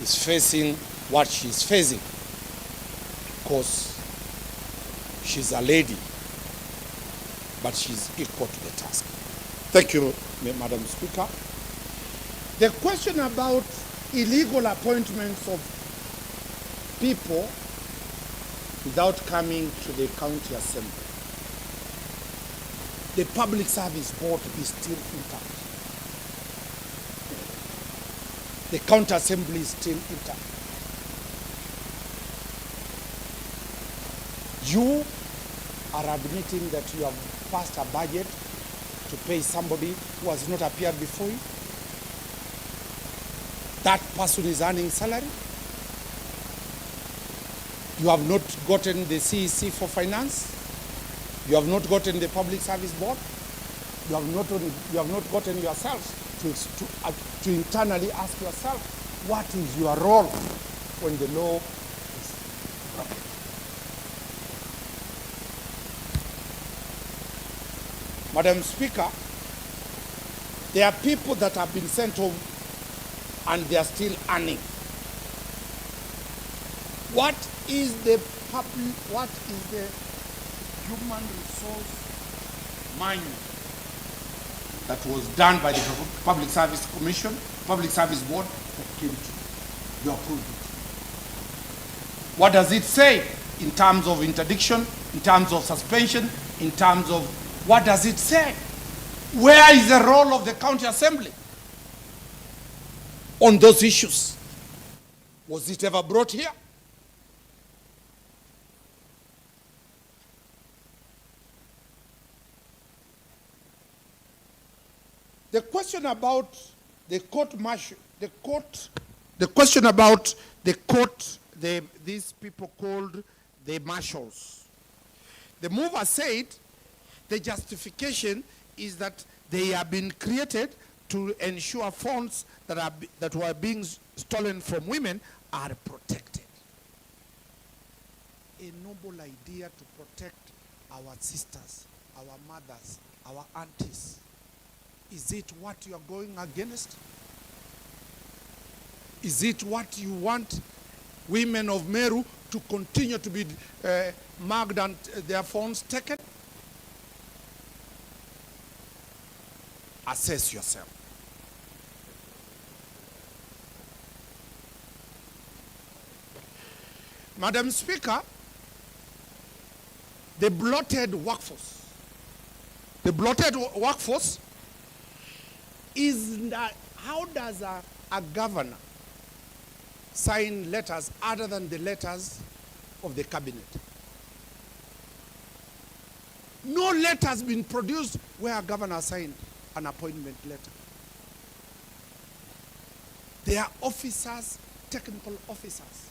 is facing what she's facing because she's a lady, but she's equal to the task. Thank you, Madam Speaker. The question about illegal appointments of people without coming to the county assembly. The Public Service Board is still intact. The county assembly is still intact. You are admitting that you have passed a budget to pay somebody who has not appeared before you. That person is earning salary. You have not gotten the CEC for finance. You have not gotten the Public Service Board. You have not gotten yourselves to internally ask yourself, what is your role when the law is broken? Madam Speaker, there are people that have been sent home and they are still earning. What is the human resource manual that was done by the Public Service Commission, Public Service Board that came to you approved it? What does it say in terms of interdiction, in terms of suspension, in terms of what does it say? Where is the role of the county assembly on those issues? Was it ever brought here? The question about the court martial, the question about the court, these people called the marshals. The mover said the justification is that they have been created to ensure funds that were being stolen from women are protected. A noble idea to protect our sisters, our mothers, our aunties. Is it what you are going against? Is it what you want women of Meru to continue to be mugged and their phones taken? Assess yourself. Madam Speaker, the bloated workforce is that how does a governor sign letters other than the letters of the cabinet? No letter has been produced where a governor signed an appointment letter. They are officers, technical officers,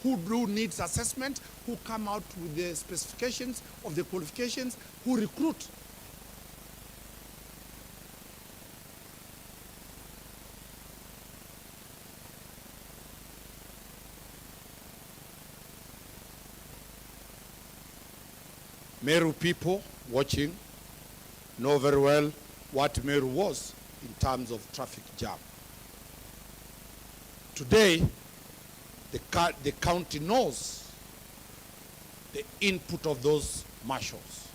who do needs assessment, who come out with the specifications of the qualifications, who recruit. Meru people watching know very well what Meru was in terms of traffic jam. Today, the county knows the input of those marshals.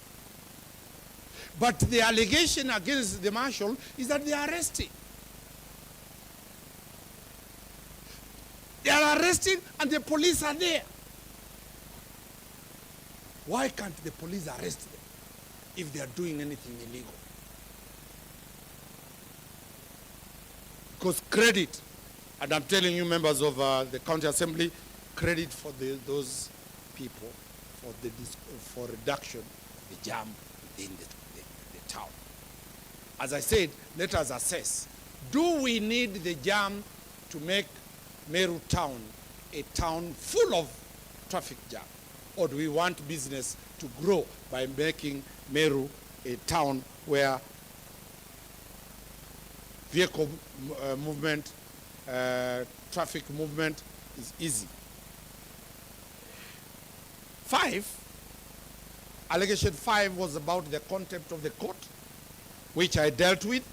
But the allegation against the marshal is that they are arresting. They are arresting and the police are there. Why can't the police arrest them if they are doing anything illegal? Because credit, and I'm telling you members of the county assembly, credit for those people for reduction of the jam within the town. As I said, let us assess, do we need the jam to make Meru town a town full of traffic jam? Or do we want business to grow by making Meru a town where vehicle movement, traffic movement is easy? 5, allegation 5 was about the contempt of the court, which I dealt with,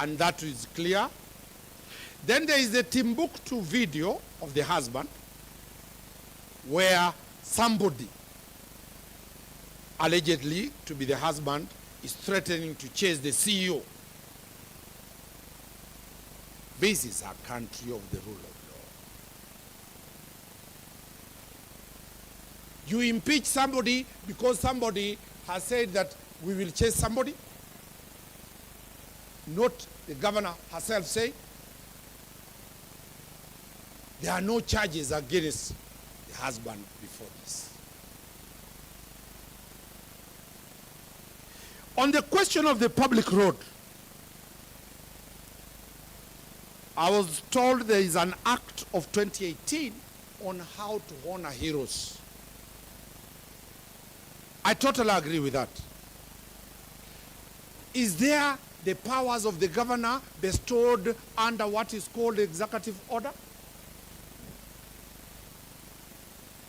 and that is clear. Then there is the Timbuktu video of the husband, where somebody, allegedly to be the husband, is threatening to chase the CEO. This is a country of the rule of law. You impeach somebody because somebody has said that we will chase somebody, not the governor herself say. There are no charges against the husband before this. On the question of the public road, I was told there is an act of 2018 on how to honor heroes. I totally agree with that. Is there the powers of the governor bestowed under what is called executive order?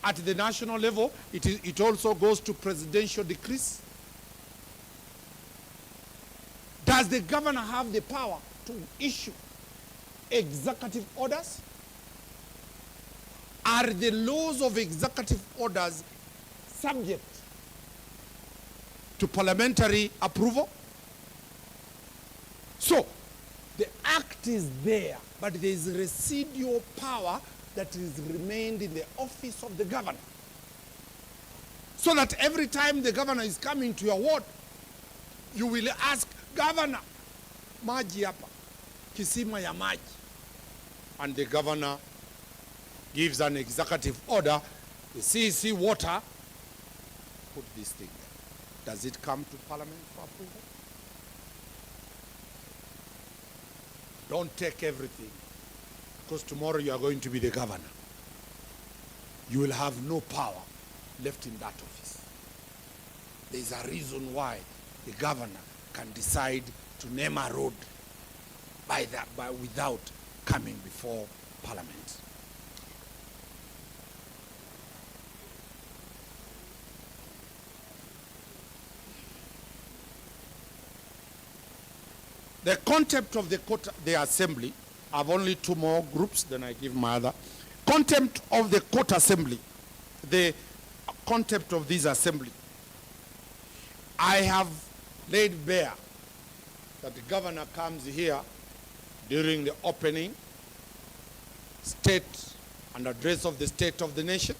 At the national level, it also goes to presidential decrees. Does the governor have the power to issue executive orders? Are the laws of executive orders subject to parliamentary approval? So, the act is there, but there is residual power that is remained in the office of the governor. So that every time the governor is coming to your ward, you will ask, Governor, maji hapa, kisima ya maji. And the governor gives an executive order, the CEC water, put this thing there. Does it come to parliament for approval? Don't take everything, because tomorrow you are going to be the governor. You will have no power left in that office. There is a reason why the governor can decide to name a road without coming before parliament. The contempt of the assembly, I have only 2 more groups, then I give my other. Contempt of the court assembly, the contempt of this assembly. I have laid bare that the governor comes here during the opening state and address of the state of the nation.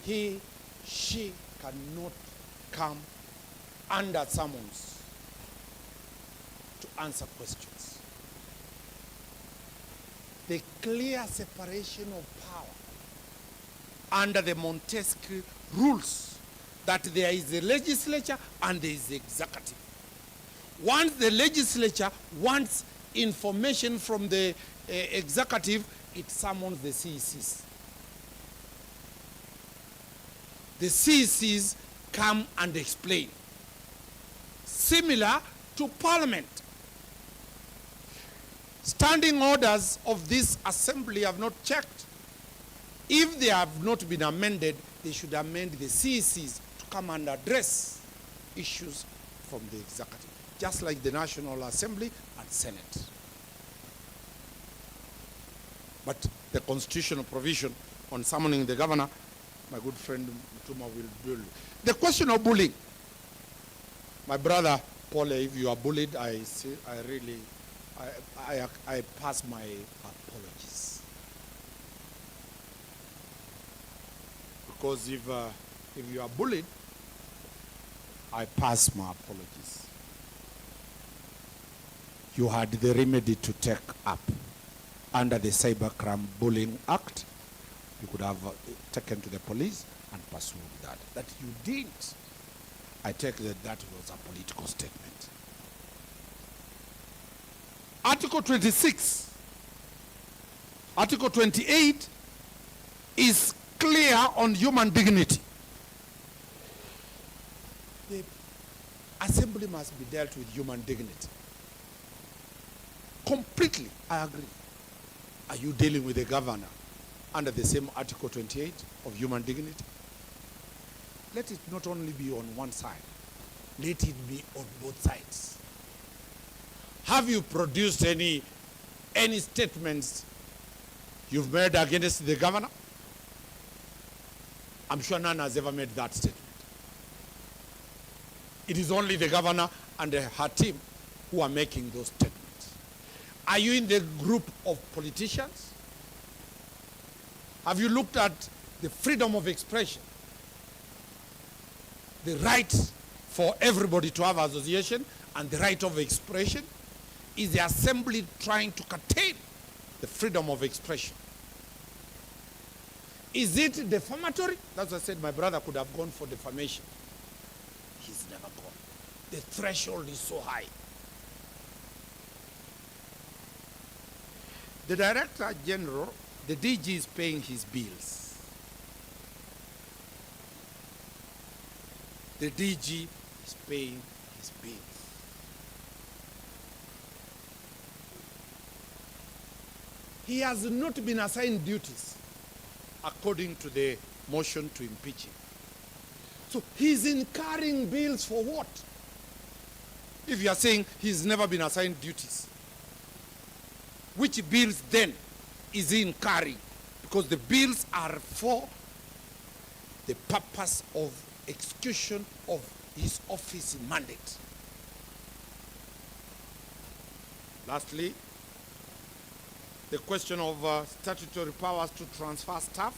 She cannot come under summons to answer questions. The clear separation of power under the Montesquieu rules that there is the legislature and there is the executive. Once the legislature wants information from the executive, it summons the CECs. The CECs come and explain. Similar to Parliament. Standing orders of this assembly have not checked If they have not been amended, they should amend the CECs to come and address issues from the executive, just like the National Assembly and Senate. But the constitutional provision on summoning the governor, my good friend Mutuma will deal. The question of bullying, my brother Paul, if you are bullied, I pass my apologies. Because if you are bullied, I pass my apologies. You had the remedy to take up under the Cybercrime Bullying Act. You could have taken to the police and pursued that. That you didn't. I take that that was a political statement. Article 26, Article 28 is clear on human dignity. The assembly must be dealt with human dignity. Completely, I agree. Are you dealing with the governor under the same Article 28 of human dignity? Let it not only be on one side, let it be on both sides. Have you produced any statements you've made against the governor? I'm sure none has ever made that statement. It is only the governor and her team who are making those statements. Are you in the group of politicians? Have you looked at the freedom of expression? The right for everybody to have association and the right of expression? Is the assembly trying to curtail the freedom of expression? Is it defamatory? That's why I said my brother could have gone for defamation. He's never gone. The threshold is so high. The Director General, the DG, is paying his bills. The DG is paying his bills. He has not been assigned duties according to the motion to impeach him. So he's incurring bills for what? If you are saying he's never been assigned duties, which bills then is he incurring? Because the bills are for the purpose of execution of his office mandate. Lastly, the question of statutory powers to transfer staff.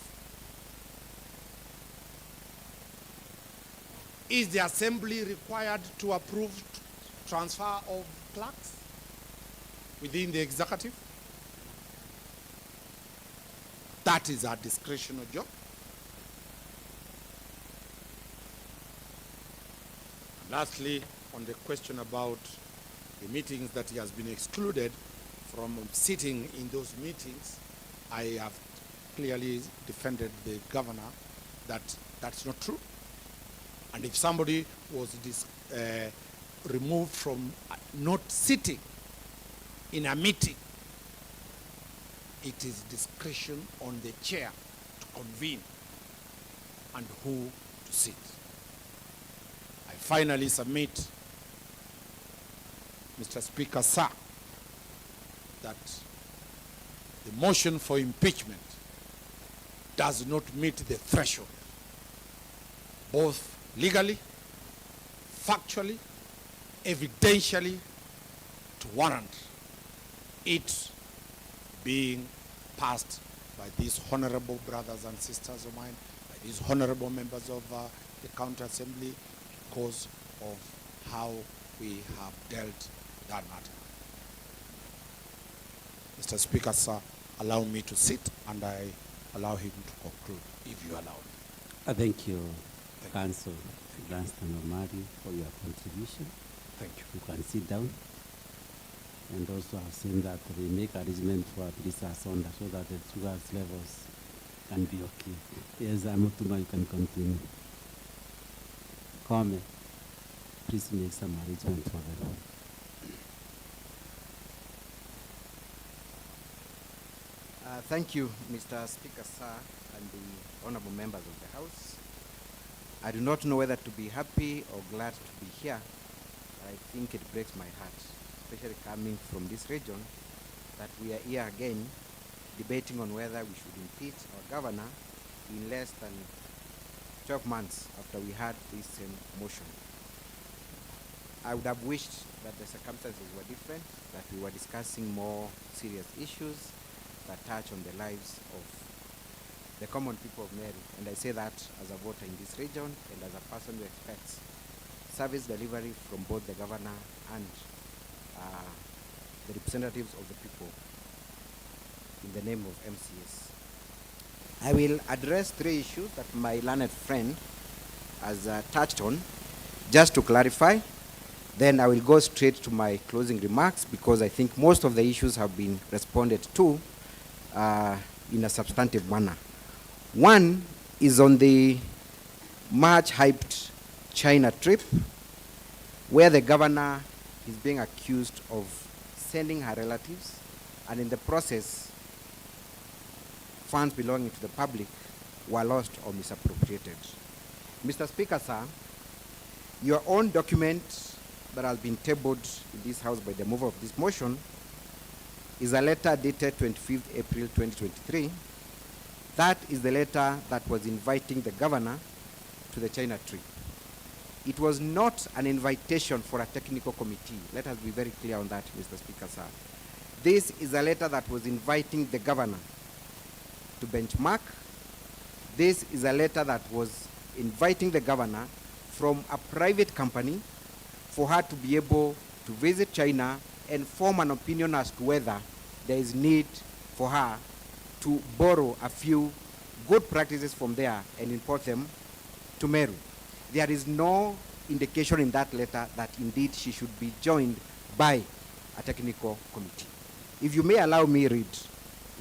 Is the assembly required to approve transfer of clerks within the executive? That is our discretionary job. And lastly, on the question about the meetings that he has been excluded from sitting in those meetings, I have clearly defended the governor that that's not true. And if somebody was removed from not sitting in a meeting, it is discretion on the chair to convene and who to sit. I finally submit, Mr. Speaker, sir, that the motion for impeachment does not meet the threshold, both legally, factually, evidentially, to warrant it being passed by these honorable brothers and sisters of mine, by these honorable members of the County Assembly, because of how we have dealt that matter. Mr. Speaker, sir, allow me to sit and I allow him to conclude, if you allow me. Thank you, Council Lanston Omari, for your contribution. Thank you. You can sit down. And also I've seen that we make arrangement for Lisa Sonda so that the sugar levels can be okay. Yes, Amutuma, you can continue. Come, please make some arrangement for them. Thank you, Mr. Speaker, sir, and the honorable members of the House. I do not know whether to be happy or glad to be here. I think it breaks my heart, especially coming from this region, that we are here again debating on whether we should impeach our governor in less than 12 months after we had this same motion. I would have wished that the circumstances were different, that we were discussing more serious issues that touch on the lives of the common people of Meru. And I say that as a voter in this region and as a person who expects service delivery from both the governor and the representatives of the people in the name of MCS. I will address 3 issues that my learned friend has touched on, just to clarify. Then I will go straight to my closing remarks because I think most of the issues have been responded to in a substantive manner. One is on the much hyped China trip, where the governor is being accused of sending her relatives, and in the process, funds belonging to the public were lost or misappropriated. Mr. Speaker, sir, your own document that has been tabled in this House by the mover of this motion is a letter dated 25th April 2023. That is the letter that was inviting the governor to the China trip. It was not an invitation for a technical committee. Let us be very clear on that, Mr. Speaker, sir. This is a letter that was inviting the governor to benchmark. This is a letter that was inviting the governor from a private company for her to be able to visit China and form an opinion as to whether there is need for her to borrow a few good practices from there and import them to Meru. There is no indication in that letter that indeed she should be joined by a technical committee. If you may allow me read,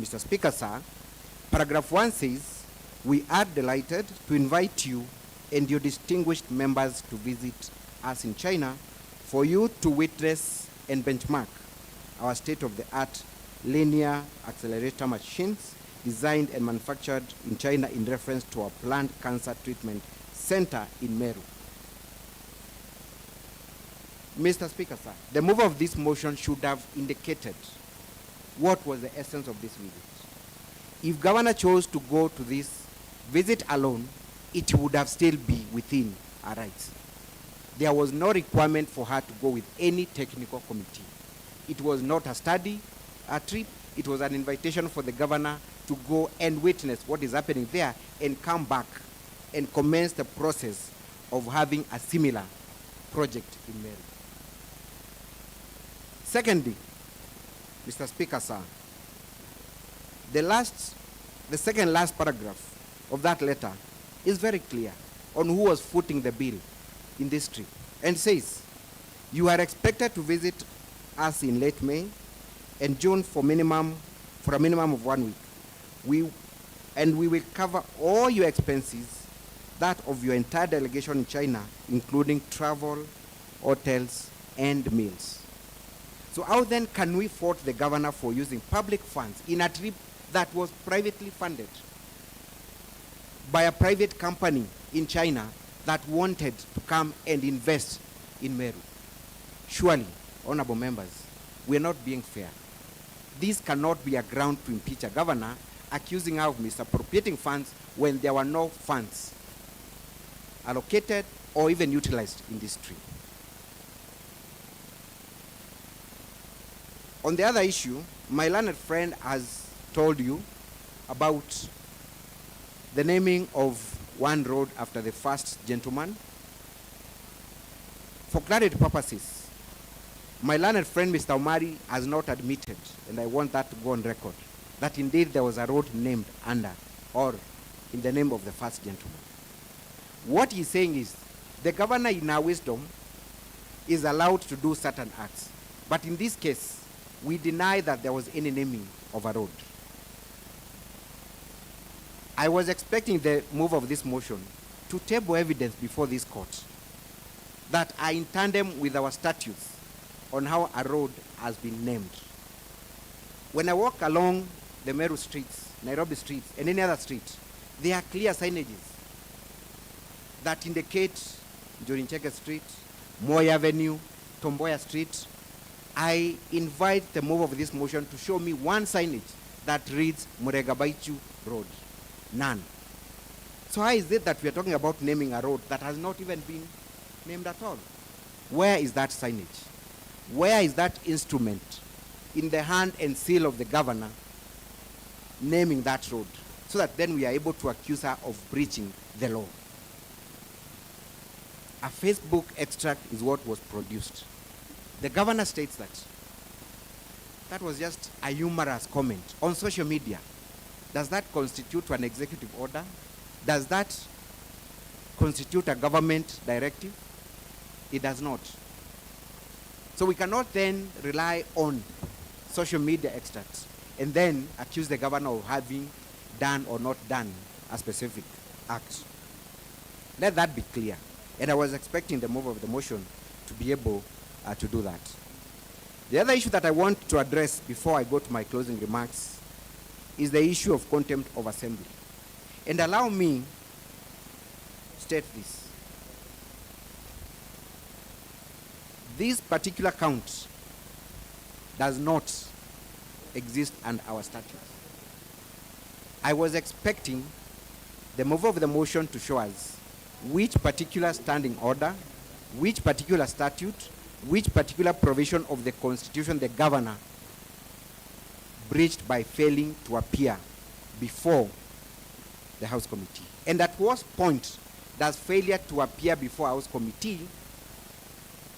Mr. Speaker, sir, paragraph 1 says, "We are delighted to invite you and your distinguished members to visit us in China for you to witness and benchmark our state-of-the-art linear accelerator machines designed and manufactured in China in reference to our planned cancer treatment center in Meru." Mr. Speaker, sir, the mover of this motion should have indicated what was the essence of this visit. If governor chose to go to this visit alone, it would have still be within our rights. There was no requirement for her to go with any technical committee. It was not a study, a trip. It was an invitation for the governor to go and witness what is happening there and come back and commence the process of having a similar project in Meru. Secondly, Mr. Speaker, sir, the second last paragraph of that letter is very clear on who was footing the bill in this trip, and says, "You are expected to visit us in late May and June for a minimum of 1 week. We will cover all your expenses, that of your entire delegation in China, including travel, hotels, and meals." So how then can we fault the governor for using public funds in a trip that was privately funded by a private company in China that wanted to come and invest in Meru? Surely, honorable members, we are not being fair. This cannot be a ground to impeach a governor accusing her of misappropriating funds when there were no funds allocated or even utilized in this trip. On the other issue, my learned friend has told you about the naming of one road after the first gentleman. For clarity purposes, my learned friend Mr. Omari has not admitted, and I want that to go on record, that indeed there was a road named under or in the name of the first gentleman. What he's saying is the governor in our wisdom is allowed to do certain acts, but in this case, we deny that there was any naming of a road. I was expecting the move of this motion to table evidence before this court that are in tandem with our statutes on how a road has been named. When I walk along the MERU streets, Nairobi streets, and any other street, there are clear signages that indicate Njuricheke Street, Moi Avenue, Tomboya Street. I invite the mover of this motion to show me one signage that reads Muregabaichu Road. None. So how is it that we are talking about naming a road that has not even been named at all? Where is that signage? Where is that instrument in the hand and seal of the governor naming that road, so that then we are able to accuse her of breaching the law? A Facebook extract is what was produced. The governor states that that was just a humorous comment on social media. Does that constitute an executive order? Does that constitute a government directive? It does not. So we cannot then rely on social media extracts and then accuse the governor of having done or not done a specific act. Let that be clear. And I was expecting the mover of the motion to be able to do that. The other issue that I want to address before I go to my closing remarks is the issue of contempt of assembly. And allow me to state this. This particular count does not exist under our statute. I was expecting the mover of the motion to show us which particular standing order, which particular statute, which particular provision of the Constitution the governor breached by failing to appear before the House Committee. And at what point does failure to appear before House Committee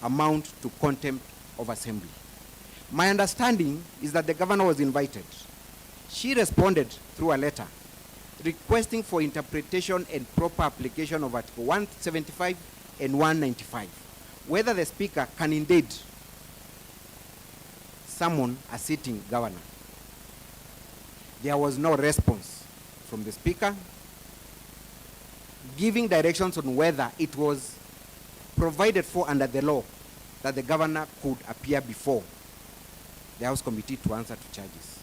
amount to contempt of assembly? My understanding is that the governor was invited. She responded through a letter requesting for interpretation and proper application of Article 175 and 195, whether the Speaker can indeed summon a sitting governor. There was no response from the Speaker giving directions on whether it was provided for under the law that the governor could appear before the House Committee to answer to charges.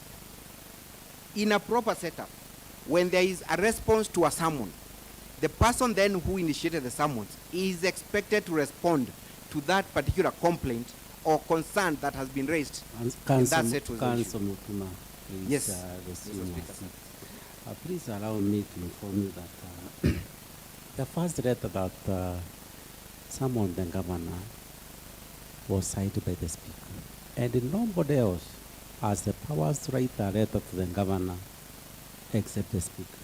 In a proper setup, when there is a response to a summon, the person then who initiated the summons is expected to respond to that particular complaint or concern that has been raised. Council Council Mutuma, please, yes. Please allow me to inform you that the first letter that summoned the governor was signed by the Speaker, and nobody else has the powers to write a letter to the governor except the Speaker.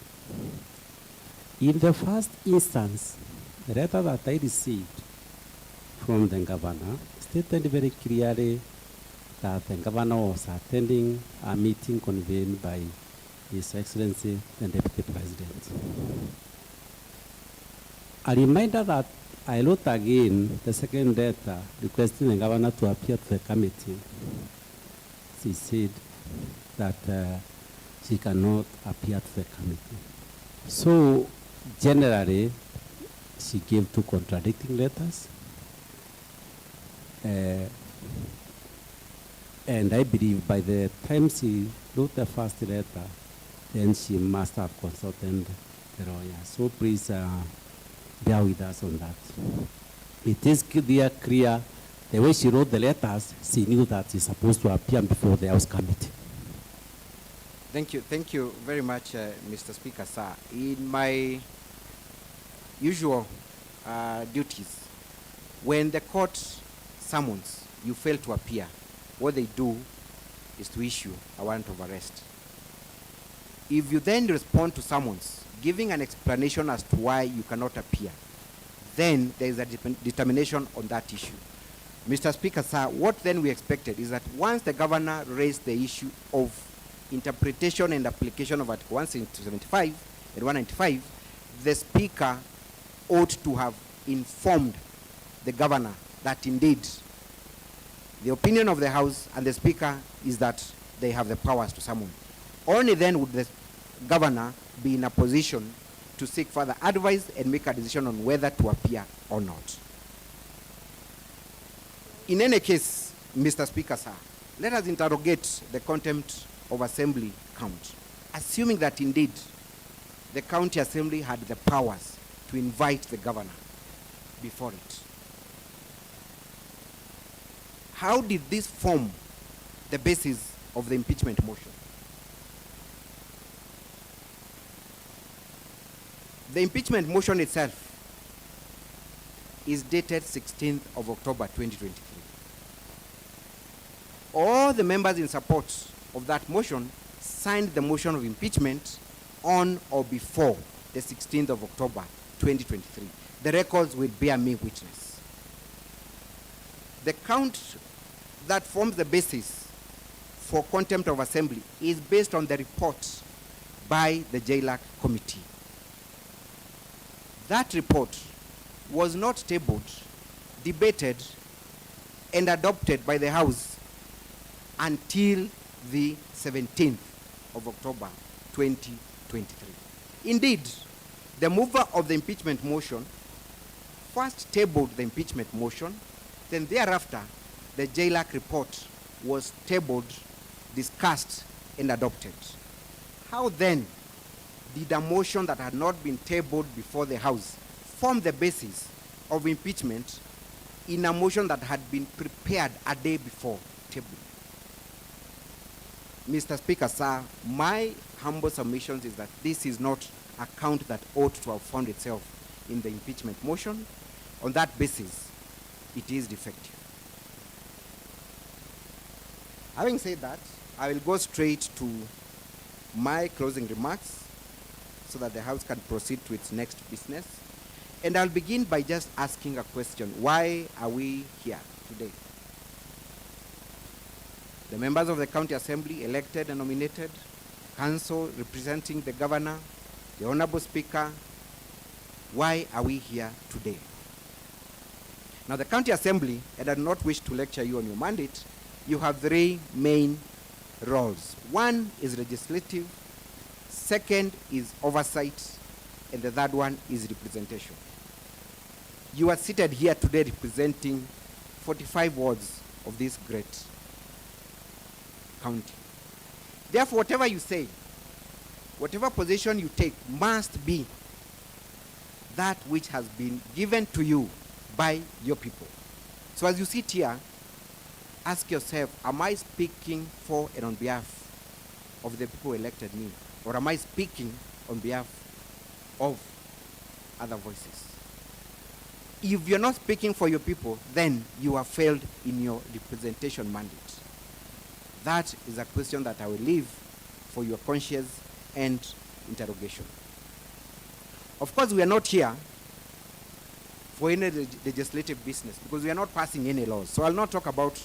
In the first instance, the letter that I received from the governor stated very clearly that the governor was attending a meeting convened by His Excellency the Deputy President. A reminder that I wrote again the second letter requesting the governor to appear to the committee. She said that she cannot appear to the committee. So generally, she gave two contradicting letters. And I believe by the time she wrote the first letter, then she must have consulted the lawyer. So please bear with us on that. It is clear, the way she wrote the letters, she knew that she's supposed to appear before the House Committee. Thank you very much, Mr. Speaker, sir. In my usual duties, when the court summons, you fail to appear, what they do is to issue a warrant of arrest. If you then respond to summons, giving an explanation as to why you cannot appear, then there is a determination on that issue. Mr. Speaker, sir, what then we expected is that once the governor raised the issue of interpretation and application of Article 175 and 195, the Speaker ought to have informed the governor that indeed the opinion of the House and the Speaker is that they have the powers to summon. Only then would the governor be in a position to seek further advice and make a decision on whether to appear or not. In any case, Mr. Speaker, sir, let us interrogate the contempt of assembly account, assuming that indeed the county assembly had the powers to invite the governor before it. How did this form the basis of the impeachment motion? The impeachment motion itself is dated 16th of October 2023. All the members in support of that motion signed the motion of impeachment on or before the 16th of October 2023. The records will bear me witness. The count that forms the basis for contempt of assembly is based on the report by the JLAC committee. That report was not tabled, debated, and adopted by the House until the 17th of October 2023. Indeed, the mover of the impeachment motion first tabled the impeachment motion, then thereafter the JLAC report was tabled, discussed, and adopted. How then did a motion that had not been tabled before the House form the basis of impeachment in a motion that had been prepared a day before tabling? Mr. Speaker, sir, my humble submissions is that this is not a count that ought to have found itself in the impeachment motion. On that basis, it is defective. Having said that, I will go straight to my closing remarks so that the House can proceed to its next business. And I'll begin by just asking a question. Why are we here today? The members of the County Assembly, elected and nominated, council representing the governor, the Honorable Speaker, why are we here today? Now, the County Assembly, and I do not wish to lecture you on your mandate, you have three main roles. One is legislative, second is oversight, and the third one is representation. You are seated here today representing 45 wards of this great county. Therefore, whatever you say, whatever position you take must be that which has been given to you by your people. So as you sit here, ask yourself, am I speaking for and on behalf of the people who elected me? Or am I speaking on behalf of other voices? If you're not speaking for your people, then you have failed in your representation mandate. That is a question that I will leave for your conscience and interrogation. Of course, we are not here for any legislative business because we are not passing any laws. So I'll not talk about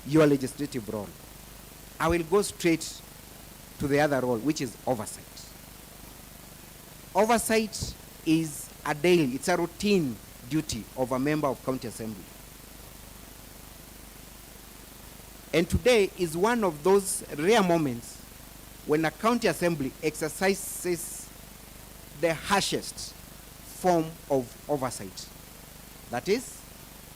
your legislative role. I will go straight to the other role, which is oversight. Oversight is a daily, it's a routine duty of a member of County Assembly. And today is one of those rare moments when a County Assembly exercises the harshest form of oversight. That is,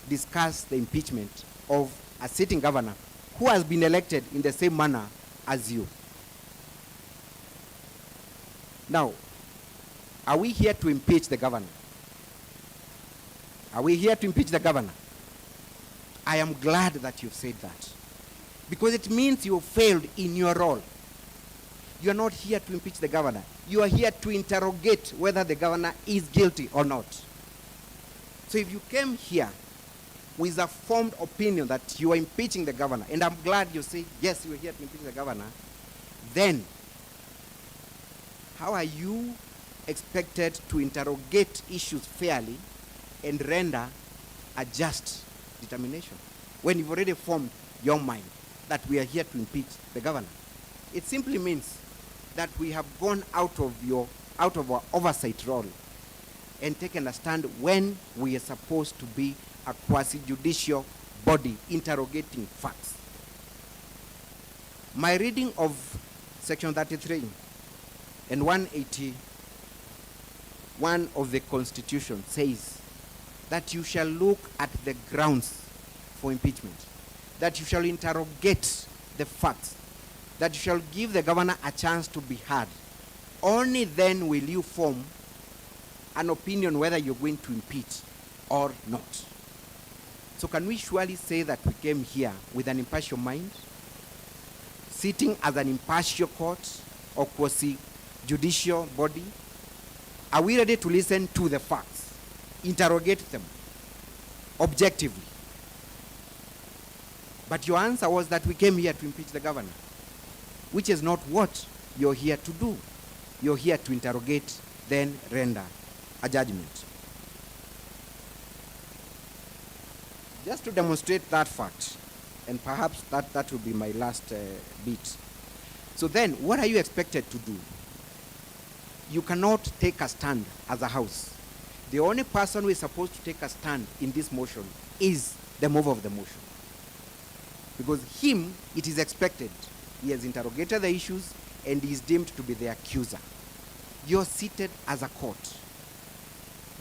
discuss the impeachment of a sitting governor who has been elected in the same manner as you. Now, are we here to impeach the governor? Are we here to impeach the governor? I am glad that you've said that, because it means you failed in your role. You are not here to impeach the governor. You are here to interrogate whether the governor is guilty or not. So if you came here with a formed opinion that you are impeaching the governor, and I'm glad you say, yes, you are here to impeach the governor, then how are you expected to interrogate issues fairly and render a just determination when you've already formed your mind that we are here to impeach the governor? It simply means that we have gone out of our oversight role and taken a stand when we are supposed to be a quasi-judicial body interrogating facts. My reading of Section 33 and 181 of the Constitution says that you shall look at the grounds for impeachment, that you shall interrogate the facts, that you shall give the governor a chance to be heard. Only then will you form an opinion whether you're going to impeach or not. So can we surely say that we came here with an impartial mind, sitting as an impartial court or quasi-judicial body? Are we ready to listen to the facts, interrogate them objectively? But your answer was that we came here to impeach the governor, which is not what you're here to do. You're here to interrogate, then render a judgment. Just to demonstrate that fact, and perhaps that will be my last bit. So then, what are you expected to do? You cannot take a stand as a house. The only person who is supposed to take a stand in this motion is the mover of the motion. Because him, it is expected. He has interrogated the issues and he is deemed to be the accuser. You're seated as a court.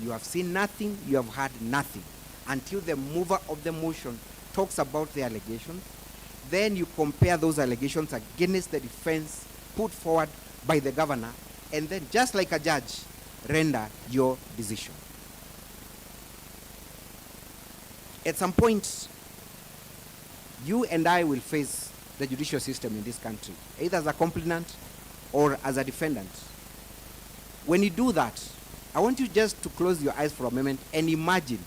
You have seen nothing, you have heard nothing, until the mover of the motion talks about the allegations. Then you compare those allegations against the defense put forward by the governor, and then, just like a judge, render your decision. At some point, you and I will face the judicial system in this country, either as a complainant or as a defendant. When you do that, I want you just to close your eyes for a moment and imagine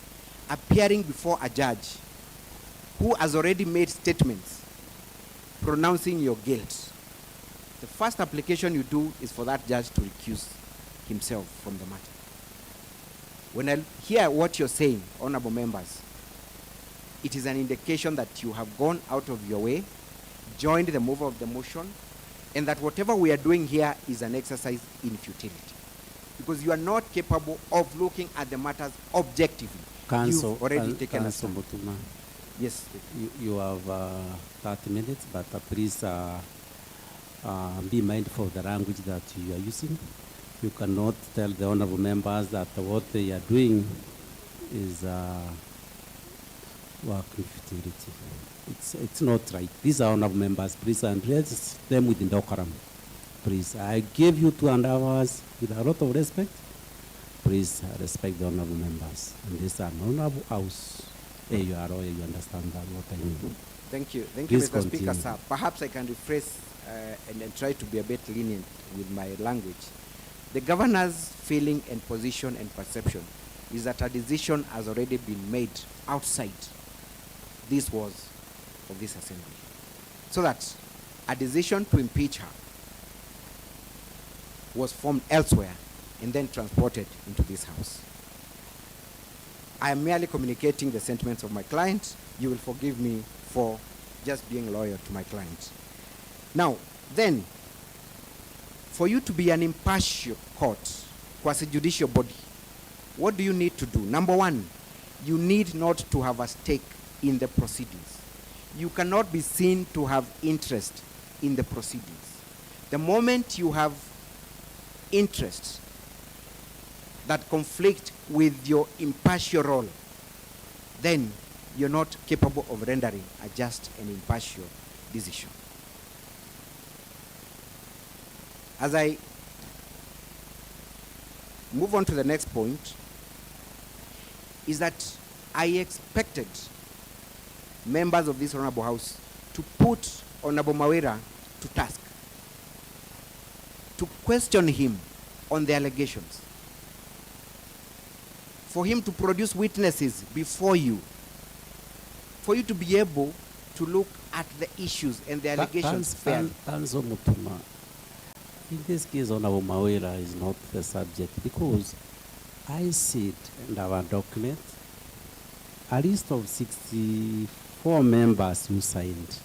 appearing before a judge who has already made statements pronouncing your guilt. The first application you do is for that judge to recuse himself from the matter. When I hear what you're saying, honorable members, it is an indication that you have gone out of your way, joined the mover of the motion, and that whatever we are doing here is an exercise in futility. Because you are not capable of looking at the matters objectively. Counsel, You've already taken a Counsel stand. Mutuma, Yes. you have 30 minutes, but please be mindful of the language that you are using. You cannot tell the honorable members that what they are doing is work in futility. It's not right. These are honorable members, please address them with decorum. Please, I gave you 2.5 hours with a lot of respect. Please respect the honorable members. And this is an honorable house. Hey, you are lawyer, you understand that what I mean. Thank you. Thank Please you, Mr. continue. Speaker, sir. Perhaps I can rephrase and then try to be a bit lenient with my language. The governor's feeling and position and perception is that a decision has already been made outside this walls of this assembly. So that a decision to impeach her was formed elsewhere and then transported into this house. I am merely communicating the sentiments of my client. You will forgive me for just being loyal to my client. Now, then, for you to be an impartial court, quasi-judicial body, what do you need to do? Number one, you need not to have a stake in the proceedings. You cannot be seen to have interest in the proceedings. The moment you have interests that conflict with your impartial role, then you're not capable of rendering a just and impartial decision. As I move on to the next point, is that I expected members of this honorable house to put Honorable Kawira to task, to question him on the allegations, for him to produce witnesses before you, for you to be able to look at the issues and the allegations fairly. Counsel Mutuma, in this case, Honorable Kawira is not the subject, because I see it in our document, a list of 64 members who signed.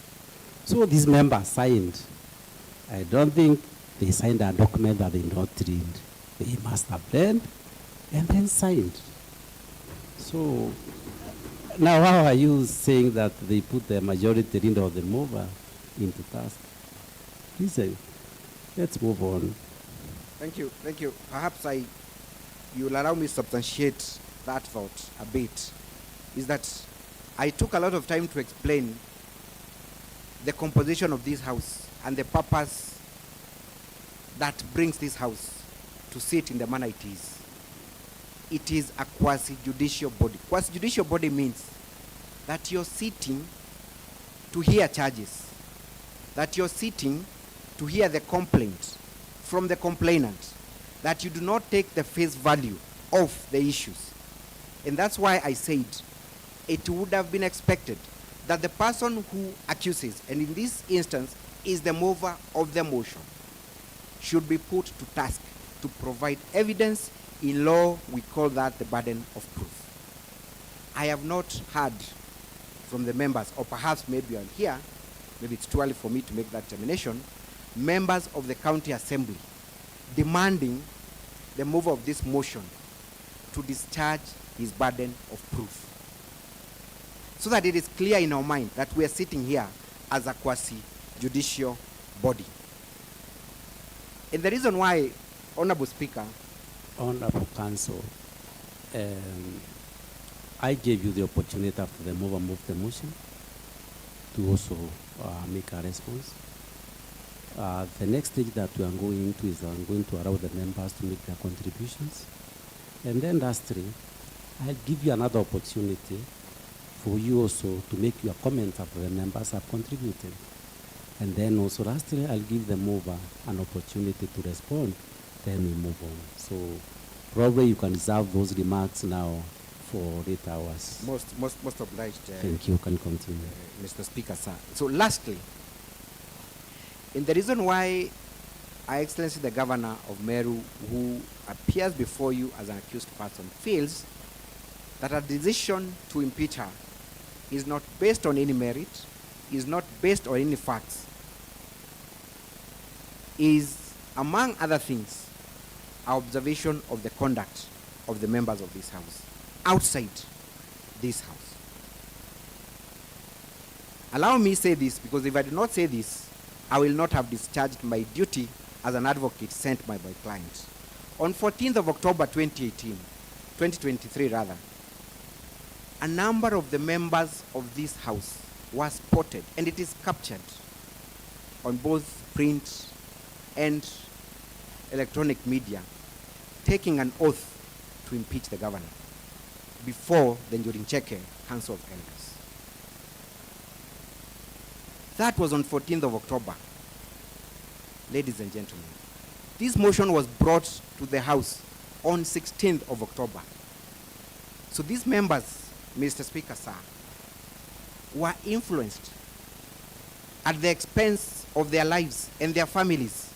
So these members signed. I don't think they signed a document that they not read. They must have read and then signed. So now how are you saying that they put the majority leader of the mover into task? Listen, let's move on. Thank you, thank you. Perhaps you'll allow me to substantiate that thought a bit. Is that I took a lot of time to explain the composition of this house and the purpose that brings this house to sit in the manner it is. It is a quasi-judicial body. Quasi-judicial body means that you're sitting to hear charges, that you're sitting to hear the complaint from the complainant, that you do not take the face value of the issues. And that's why I said it would have been expected that the person who accuses, and in this instance is the mover of the motion, should be put to task to provide evidence. In law, we call that the burden of proof. I have not heard from the members, or perhaps maybe I'm here, maybe it's too early for me to make that determination, members of the county assembly demanding the mover of this motion to discharge his burden of proof, so that it is clear in our mind that we are sitting here as a quasi-judicial body. And the reason why, Honorable Speaker, Honorable Council, I gave you the opportunity after the mover moved the motion to also make a response. The next stage that we are going to is I'm going to allow the members to make their contributions. And then lastly, I'll give you another opportunity for you also to make your comments after the members have contributed. And then also lastly, I'll give the mover an opportunity to respond, then we move on. So probably you can reserve those remarks now for 8 hours. Most obliged. Thank you, can continue. Mr. Speaker, sir. So lastly, and the reason why Her Excellency the Governor of Meru, who appears before you as an accused person, feels that a decision to impeach her is not based on any merit, is not based on any facts, is, among other things, our observation of the conduct of the members of this house, outside this house. Allow me say this, because if I do not say this, I will not have discharged my duty as an advocate sent by my client. On 14th of October 2023 rather, a number of the members of this house were spotted, and it is captured on both print and electronic media, taking an oath to impeach the governor before the Njorincheke Council of Elders. That was on 14th of October. Ladies and gentlemen, this motion was brought to the House on 16th of October. So these members, Mr. Speaker, sir, were influenced at the expense of their lives and their families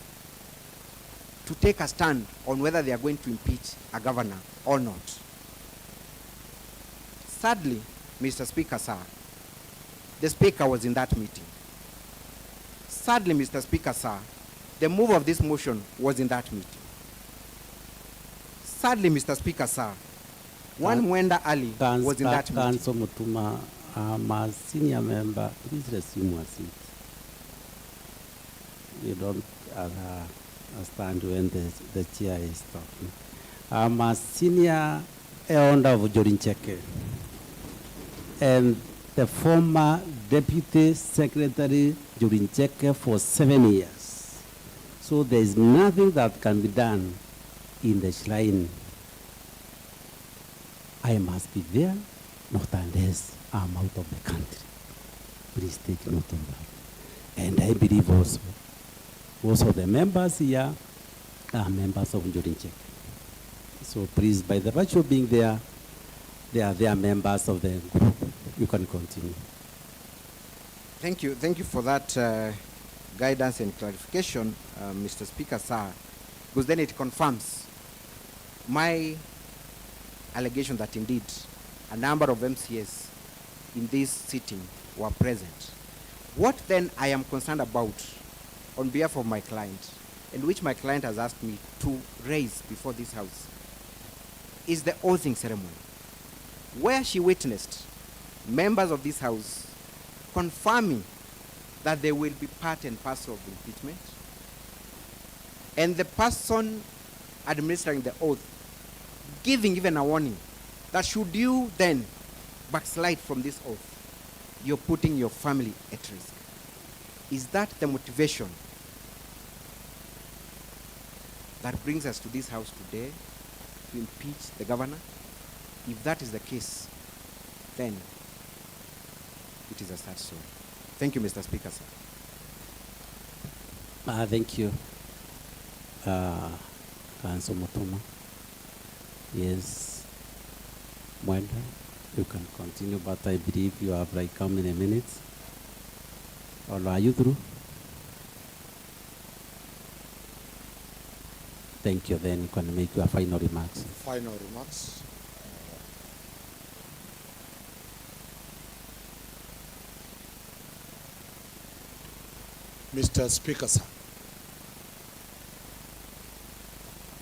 to take a stand on whether they are going to impeach a governor or not. Sadly, Mr. Speaker, sir, the Speaker was in that meeting. Sadly, Mr. Speaker, sir, the mover of this motion was in that meeting. Sadly, Mr. Speaker, sir, one Mwenda Ali was in that meeting. Council Mutuma, my senior member, please resume your seat. You don't stand when the chair is talking. I'm a senior elder of Njorincheke and the former Deputy Secretary Njorincheke for 7 years. So there is nothing that can be done in the shrine. I must be there, not unless I'm out of the country. Please take note of that. And I believe also the members here are members of Njorincheke. So please, by the virtue of being there, they are members of the group. You can continue. Thank you for that guidance and clarification, Mr. Speaker, sir, because then it confirms my allegation that indeed a number of MCAs in this sitting were present. What then I am concerned about on behalf of my client, and which my client has asked me to raise before this house, is the oathing ceremony, where she witnessed members of this house confirming that they will be part and parcel of the impeachment, and the person administering the oath giving even a warning that should you then backslide from this oath, you're putting your family at risk. Is that the motivation that brings us to this house today, to impeach the governor? If that is the case, then it is a sad story. Thank you, Mr. Speaker, sir. Thank you, Council Mutuma. Yes, Mwenda, you can continue, but I believe you have like how many minutes? Or are you through? Thank you, then you can make your final remarks. Final remarks. Mr. Speaker, sir.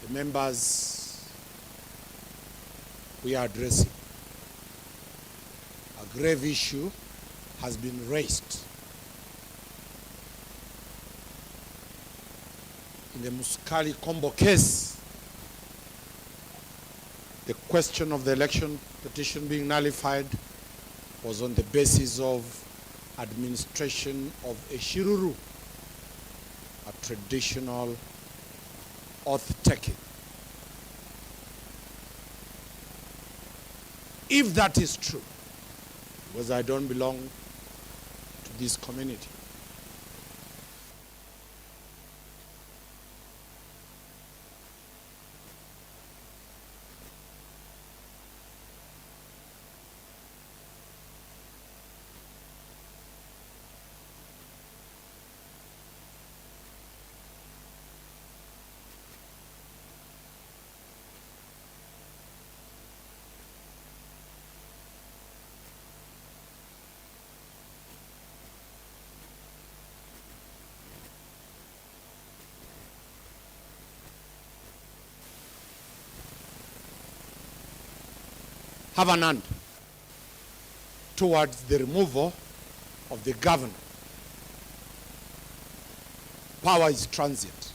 The members we are addressing, a grave issue has been raised in the Muskali Combo case. The question of the election petition being nullified was on the basis of administration of a shiruru, a traditional oath-taking. If that is true, because I don't belong to this community, have an hand towards the removal of the governor. Power is transient.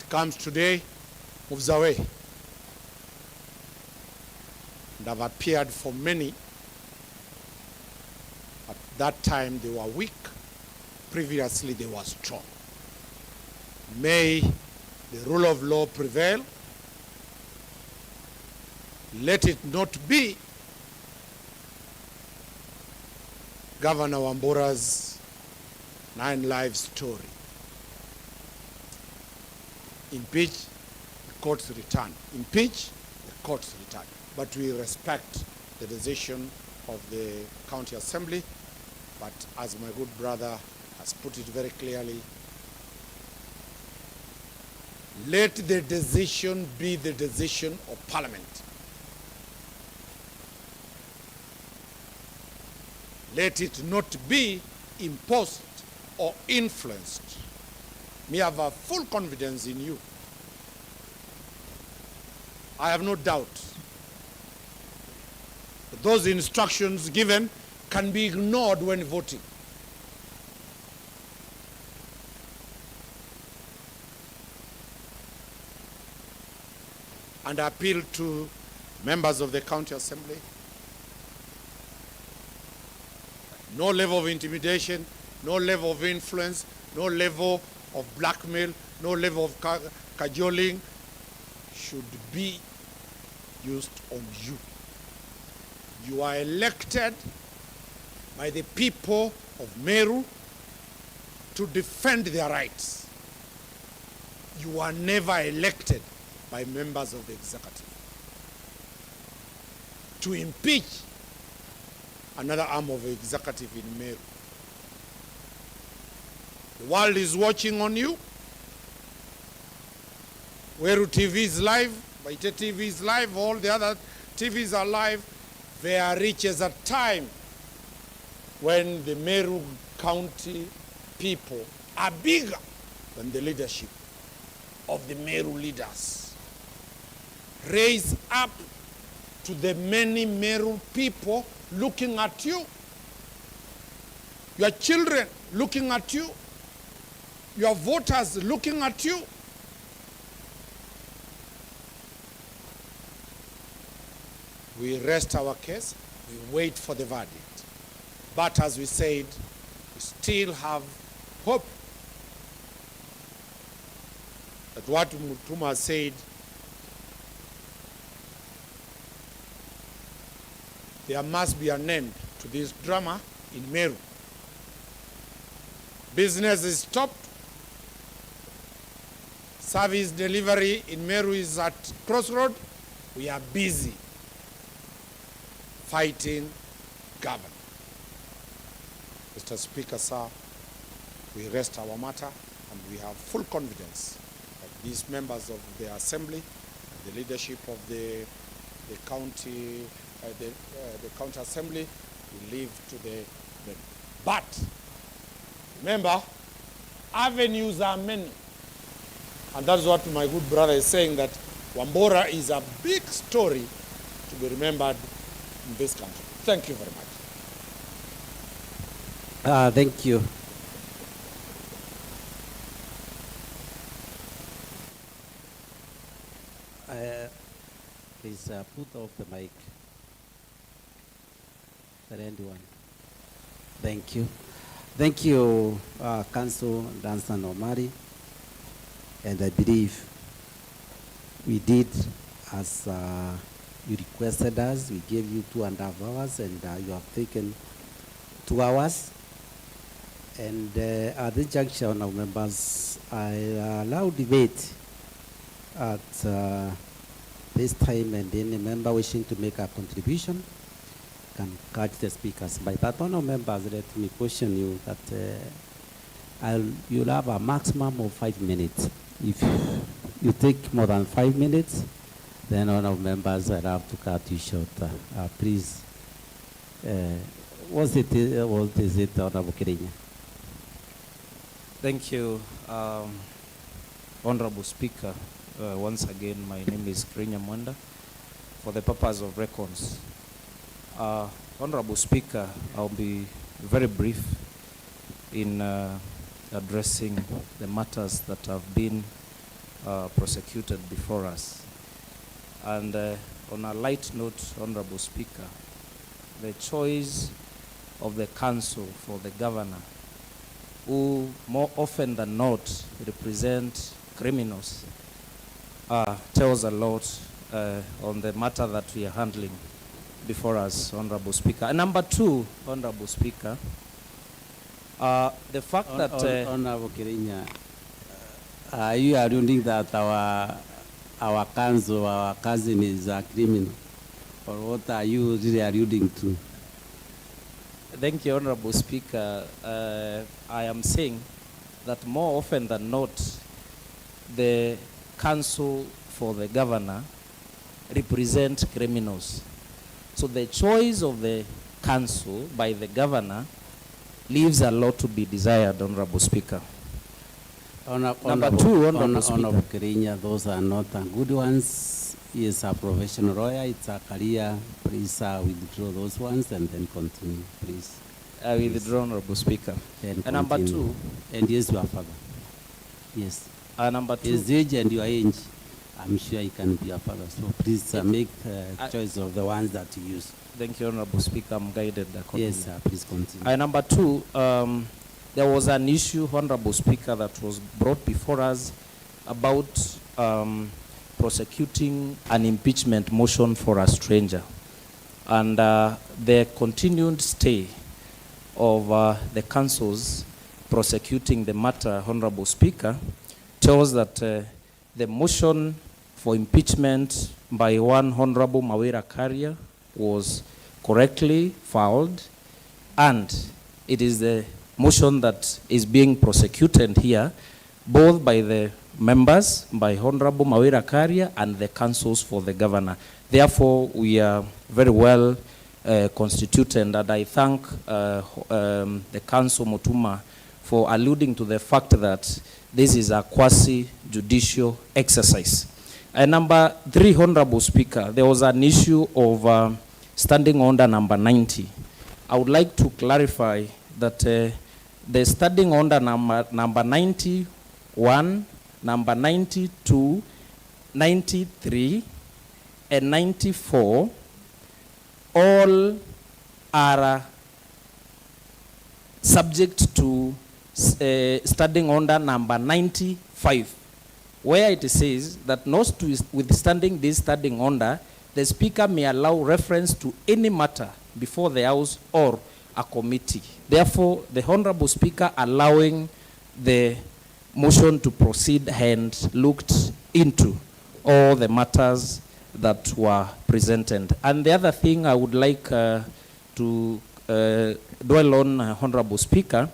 It comes today, moves away. And have appeared for many. At that time they were weak. Previously they were strong. May the rule of law prevail. Let it not be Governor Wambura's 9-life story. Impeach, the courts return. Impeach, the courts return. But we respect the decision of the County Assembly. But as my good brother has put it very clearly, let the decision be the decision of Parliament. Let it not be imposed or influenced. Me have a full confidence in you. I have no doubt that those instructions given can be ignored when voting. And I appeal to members of the County Assembly. No level of intimidation, no level of influence, no level of blackmail, no level of cajoling should be used on you. You are elected by the people of Meru to defend their rights. You are never elected by members of the executive to impeach another arm of the executive in Meru. The world is watching on you. Meru TV is live, Baite TV is live, all the other TVs are live. There reaches a time when the Meru County people are bigger than the leadership of the Meru leaders. Raise up to the many Meru people looking at you, your children looking at you, your voters looking at you. We rest our case, we wait for the verdict. But as we said, we still have hope that what Mutuma said, there must be an end to this drama in Meru. Business is stopped. Service delivery in Meru is at crossroad. We are busy fighting government. Mr. Speaker, sir, we rest our matter and we have full confidence that these members of the Assembly, the leadership of the county, the county assembly will leave to the but remember, avenues are many, and that's what my good brother is saying, that Wambora is a big story to be remembered in this country. Thank you very much. Thank you. Please put off the mic. The end one. Thank you. Thank you, Council Danson Omari. And I believe we did as you requested us. We gave you 2.5 hours, and you have taken 2 hours. And at this junction of members, I allow debate at this time, and any member wishing to make a contribution can catch the speakers. By that one of members, let me question you that you'll have a maximum of 5 minutes. If you take more than 5 minutes, then one of members will have to cut you short. Please, what is it, Honorable Kirinya? Thank you, Honorable Speaker. Once again, my name is Kairi Mwenda. For the purpose of records, Honorable Speaker, I'll be very brief in addressing the matters that have been prosecuted before us. And on a light note, Honorable Speaker, the choice of the council for the governor, who more often than not represent criminals, tells a lot on the matter that we are handling before us, Honorable Speaker. And number two, Honorable Speaker, the fact that... Honorable Kirinya, are you alluding that our council, our cousin is a criminal? Or what are you really alluding to? Thank you, Honorable Speaker. I am saying that more often than not, the council for the governor represent criminals. So the choice of the council by the governor leaves a lot to be desired, Honorable Speaker. Number two, Honorable Kirinya, those are not good ones. He is a professional lawyer. It's a career. Please withdraw those ones and then continue, please. I withdraw, Honorable Speaker. And number two. And yes, your father. Yes. Number two. His age and your age, I'm sure he can be a father. So please make choice of the ones that you use. Thank you, Honorable Speaker. I'm guided accordingly. Yes, sir. Please continue. Number two, there was an issue, Honorable Speaker, that was brought before us about prosecuting an impeachment motion for a stranger. And the continued stay of the councils prosecuting the matter, Honorable Speaker, tells that the motion for impeachment by one Honorable Mawira Carrier was correctly filed, and it is the motion that is being prosecuted here, both by the members, by Honorable Mawira Carrier and the councils for the governor. Therefore, we are very well constituted, and I thank the Council Mutuma for alluding to the fact that this is a quasi-judicial exercise. And number three, Honorable Speaker, there was an issue of standing order number 90. I would like to clarify that the standing order number 91, number 92, 93, and 94 all are subject to standing order number 95, where it says that notwithstanding this standing order, the Speaker may allow reference to any matter before the House or a committee. Therefore, the Honorable Speaker allowing the motion to proceed and looked into all the matters that were presented. And the other thing I would like to dwell on, Honorable Speaker,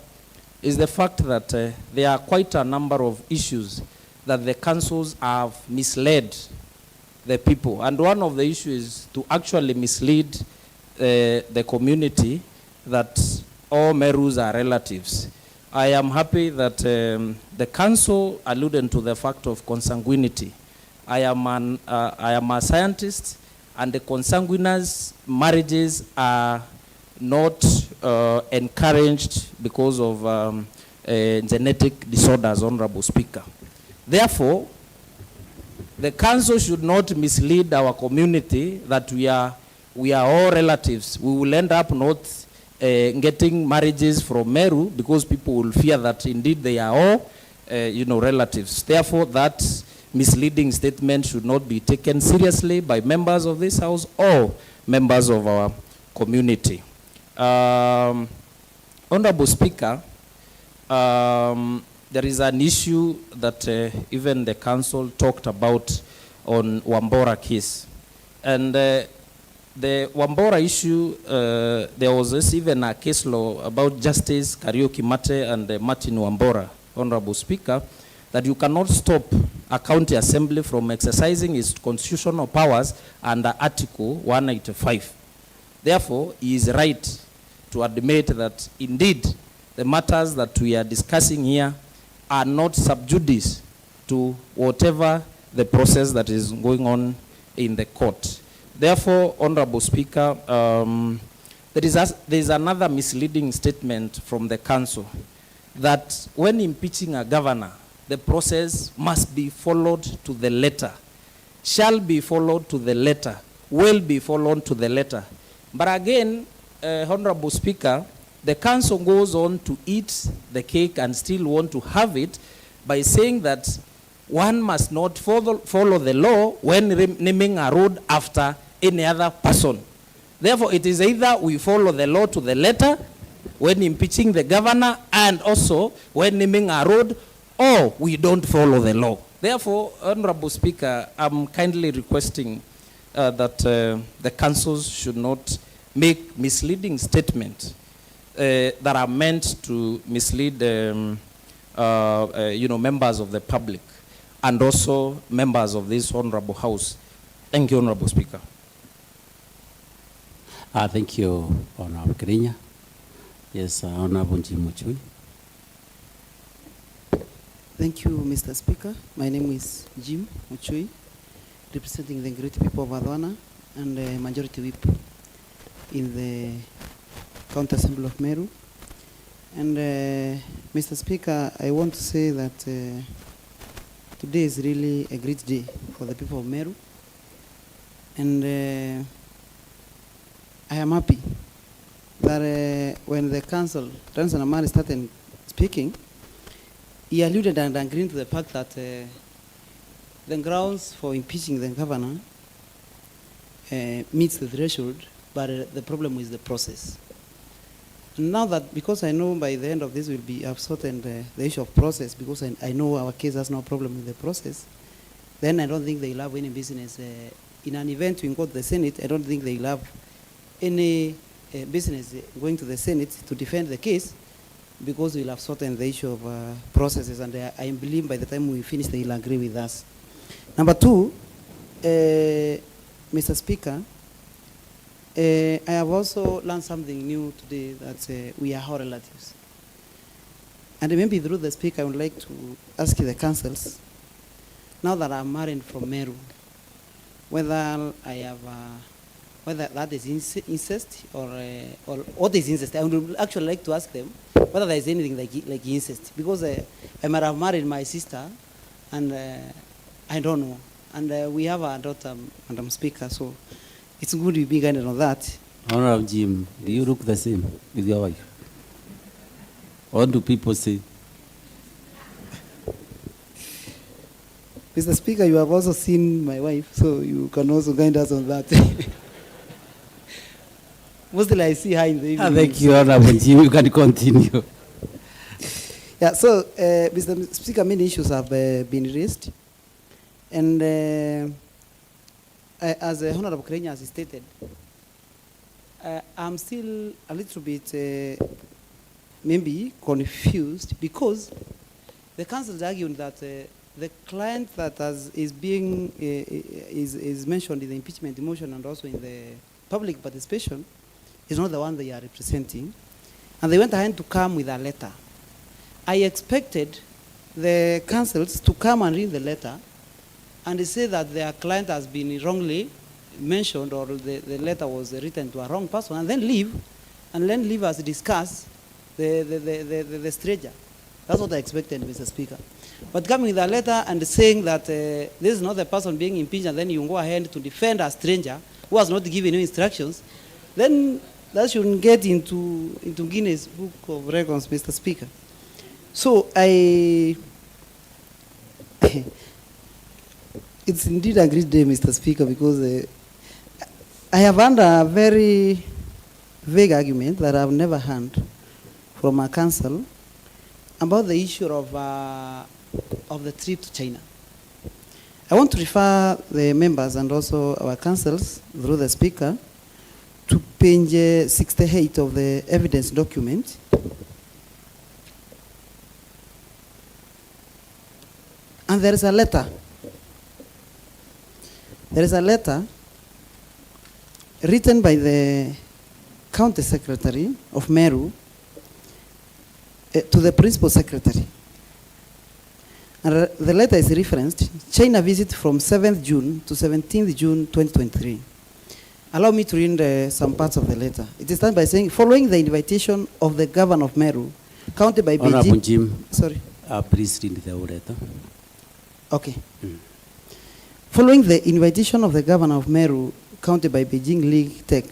is the fact that there are quite a number of issues that the councils have misled the people. And one of the issues is to actually mislead the community that all Merus are relatives. I am happy that the council alluded to the fact of consanguinity. I am a scientist, and the consanguineous marriages are not encouraged because of genetic disorders, Honorable Speaker. Therefore, the council should not mislead our community that we are all relatives. We will end up not getting marriages from Meru because people will fear that indeed they are all, relatives. Therefore, that misleading statement should not be taken seriously by members of this House or members of our community. Honorable Speaker, there is an issue that even the council talked about on Wambora case. And the Wambora issue, there was even a case law about Justice Kariuki Mate and Martin Wambora, Honorable Speaker, that you cannot stop a county assembly from exercising its constitutional powers under Article 185. Therefore, he is right to admit that indeed the matters that we are discussing here are not sub judice to whatever the process that is going on in the court. Therefore, Honorable Speaker, there is another misleading statement from the council that when impeaching a governor, the process must be followed to the letter, shall be followed to the letter, will be followed to the letter. But again, Honorable Speaker, the council goes on to eat the cake and still want to have it by saying that one must not follow the law when naming a road after any other person. Therefore, it is either we follow the law to the letter when impeaching the governor and also when naming a road, or we don't follow the law. Therefore, Honorable Speaker, I'm kindly requesting that the councils should not make misleading statements that are meant to mislead members of the public and also members of this Honorable House. Thank you, Honorable Speaker. Thank you, Honorable Kirinya. Yes, Honorable Jimuchui. Thank you, Mr. Speaker. My name is Jim Muchui, representing the great people of Adwana and the majority whip in the County Assembly of Meru. And Mr. Speaker, I want to say that today is really a great day for the people of Meru. And I am happy that when the council, Ranson Amari, started speaking, he alluded and agreed to the fact that the grounds for impeaching the governor meets the threshold, but the problem is the process. Now that, because I know by the end of this will be sorted the issue of process, because I know our case has no problem with the process, then I don't think they'll have any business. In an event we go to the Senate, I don't think they'll have any business going to the Senate to defend the case, because we'll have sorted the issue of processes, and I believe by the time we finish, they'll agree with us. Number two, Mr. Speaker, I have also learned something new today, that we are all relatives. And maybe through the Speaker, I would like to ask the councils, now that I'm married from Meru, whether I have, whether that is incest or what is incest. I would actually like to ask them whether there is anything like incest, because I might have married my sister, and I don't know. And we have a daughter, Madam Speaker, so it's good to be guided on that. Honorable Jim, do you look the same with your wife? What do people say? Mr. Speaker, you have also seen my wife, so you can also guide us on that. Mostly I see her in the evening. Thank you, Honorable Jim. You can continue. Yeah, so, Mr. Speaker, many issues have been raised. And as Honorable Kairi has stated, I'm still a little bit maybe confused because the council is arguing that the client that is mentioned in the impeachment motion and also in the public participation is not the one they are representing. And they went ahead to come with a letter. I expected the councils to come and read the letter and say that their client has been wrongly mentioned or the letter was written to a wrong person and then leave us discuss the stranger. That's what I expected, Mr. Speaker. But coming with a letter and saying that this is not the person being impeached and then you go ahead to defend a stranger who has not given you instructions, then that shouldn't get into Guinness Book of Records, Mr. Speaker. So it's indeed a great day, Mr. Speaker, because I have heard a very vague argument that I've never heard from a council about the issue of the trip to China. I want to refer the members and also our councils through the Speaker to page 68 of the evidence document. And there is a letter. There is a letter written by the County Secretary of MERU to the Principal Secretary. And the letter is referenced, China visit from 7th June to 17th June 2023. Allow me to read some parts of the letter. It is started by saying, following the invitation of the Governor of MERU, counted by Beijing. Honorable Jim, sorry. Please read the letter. Okay. Following the invitation of the Governor of MERU, counted by Beijing League Tech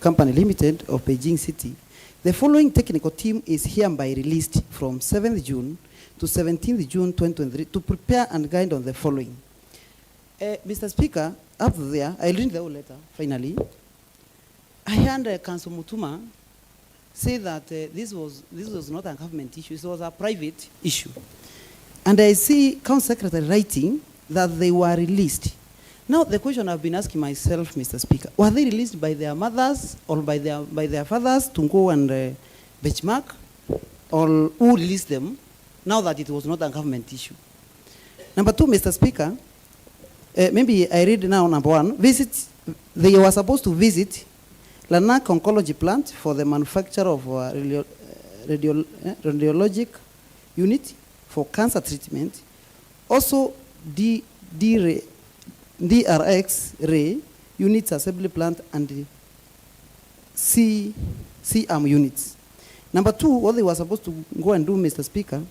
Company Limited of Beijing City, the following technical team is hereby released from 7th June to 17th June 2023 to prepare and guide on the following. Mr. Speaker, up there, I'll read the whole letter, finally. I heard Council Mutuma say that this was not a government issue, it was a private issue. And I see Council Secretary writing that they were released. Now, the question I've been asking myself, Mr. Speaker, were they released by their mothers or by their fathers to go and benchmark? Or who released them now that it was not a government issue? Number two, Mr. Speaker, maybe I read now number one, they were supposed to visit Lanak Oncology Plant for the manufacture of radiologic unit for cancer treatment. Also, DRX Ray units assembly plant and C-arm units. Number two, what they were supposed to go and do, Mr. Speaker,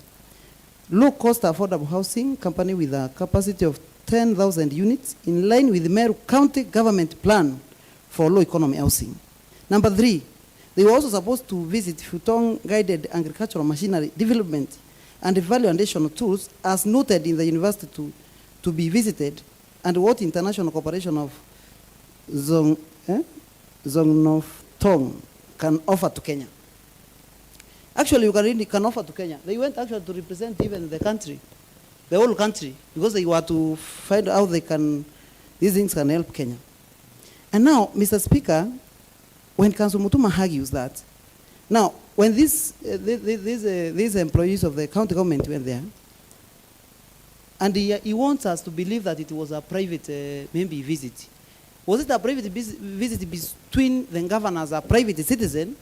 low-cost affordable housing company with a capacity of 10,000 units in line with the MERU County government plan for low-economy housing. Number three, they were also supposed to visit Futong-guided agricultural machinery development and value additional tools as noted in the university to be visited, and what international cooperation of Zongnofthong can offer to Kenya. Actually, you can offer to Kenya. They went actually to represent even the country, the whole country, because they were to find out these things can help Kenya. And now, Mr. Speaker, when Council Mutuma argues that, now, when these employees of the county government went there, and he wants us to believe that it was a private maybe visit. Was it a private visit between the governor as a private citizen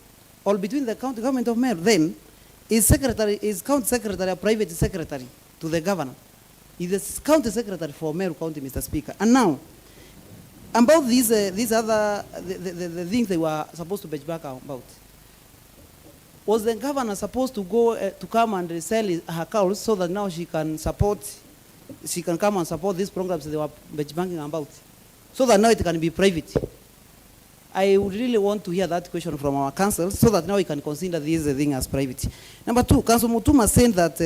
or between the county government of Meru? Then, is county secretary a private secretary to the governor? Is the county secretary for Meru County, Mr. Speaker. And now, about these other the things they were supposed to benchmark about. Was the governor supposed to go to come and sell her cows so that now she can come and support these programs they were benchmarking about, so that now it can be private? I would really want to hear that question from our council so that now we can consider this thing as private. Number two, Council Mutuma saying that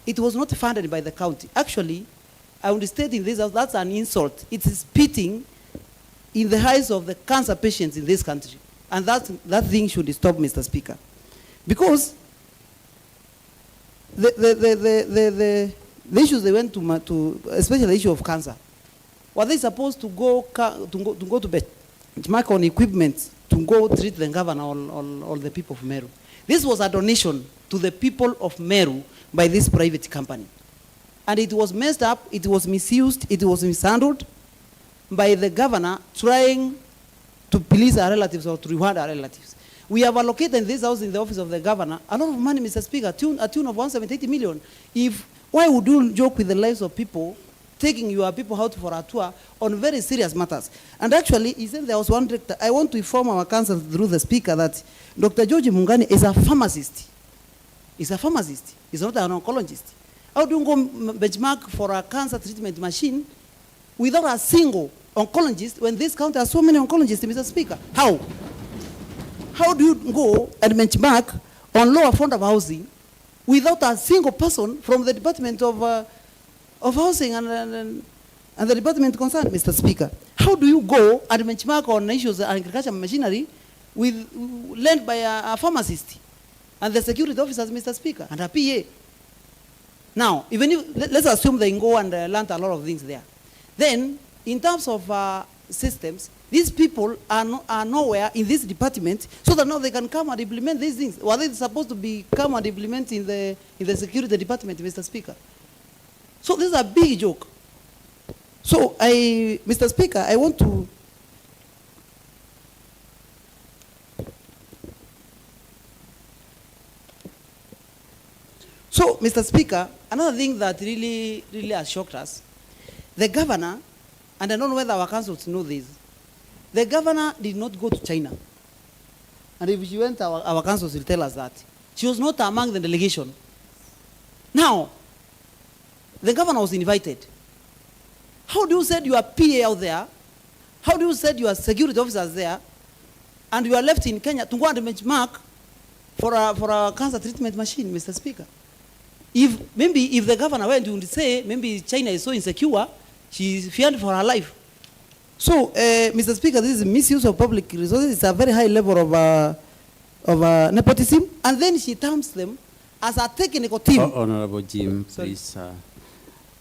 it was not funded by the county. Actually, I would state in this house, that's an insult. It is spitting in the eyes of the cancer patients in this country. And that thing should stop, Mr. Speaker. Because the issues they went to, especially the issue of cancer, were they supposed to go to benchmark on equipment to go treat the governor or the people of Meru? This was a donation to the people of Meru by this private company. And it was messed up, it was misused, it was mishandled by the governor trying to please our relatives or to reward our relatives. We have allocated in this house in the office of the governor a lot of money, Mr. Speaker, a tune of 170 million. Why would you joke with the lives of people, taking your people out for a tour on very serious matters? And actually, he said there was one director. I want to inform our council through the speaker that Dr. George Mungani is a pharmacist. He's a pharmacist. He's not an oncologist. How do you go benchmark for a cancer treatment machine without a single oncologist when this county has so many oncologists, Mr. Speaker? How? How do you go and benchmark on low affordable housing without a single person from the Department of Housing and the department concerned, Mr. Speaker? How do you go and benchmark on issues of agricultural machinery lent by a pharmacist and the security officers, Mr. Speaker, and a PA? Now, even if, let's assume they go and learn a lot of things there. Then, in terms of systems, these people are nowhere in this department so that now they can come and implement these things. Were they supposed to come and implement in the security department, Mr. Speaker? So this is a big joke. So Mr. Speaker, I want to So, Mr. Speaker, another thing that really has shocked us, the governor, and I don't know whether our councils know this, the governor did not go to China. And if she went, our councils will tell us that. She was not among the delegation. Now, the governor was invited. How do you send your PA out there? How do you send your security officers there? And you are left in Kenya to go and benchmark for a cancer treatment machine, Mr. Speaker? If the governor went to say, maybe China is so insecure, she's feared for her life. So, Mr. Speaker, this is misuse of public resources. It's a very high level of nepotism. And then she terms them as a technical team. Honorable Jim, please.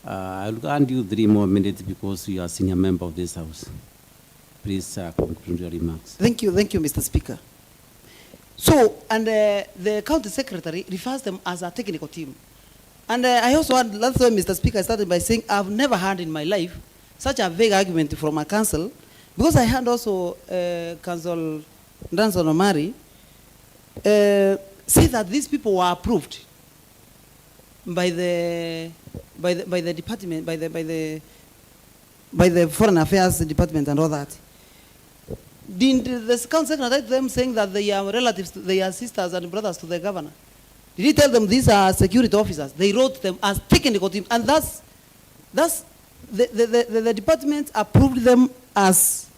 I'll grant you 3 more minutes because you are a senior member of this house. Please conclude your remarks. Thank you, Mr. Speaker. So, and the county secretary refers them as a technical team. And I also had, that's why Mr. Speaker, I started by saying I've never heard in my life such a vague argument from a council, because I heard also Council Danson Omari say that these people were approved by the department, by the Foreign Affairs Department and all that. Did the council secretary them saying that they are relatives, they are sisters and brothers to the governor? Did he tell them these are security officers? They wrote them as technical team, and that's the department approved them as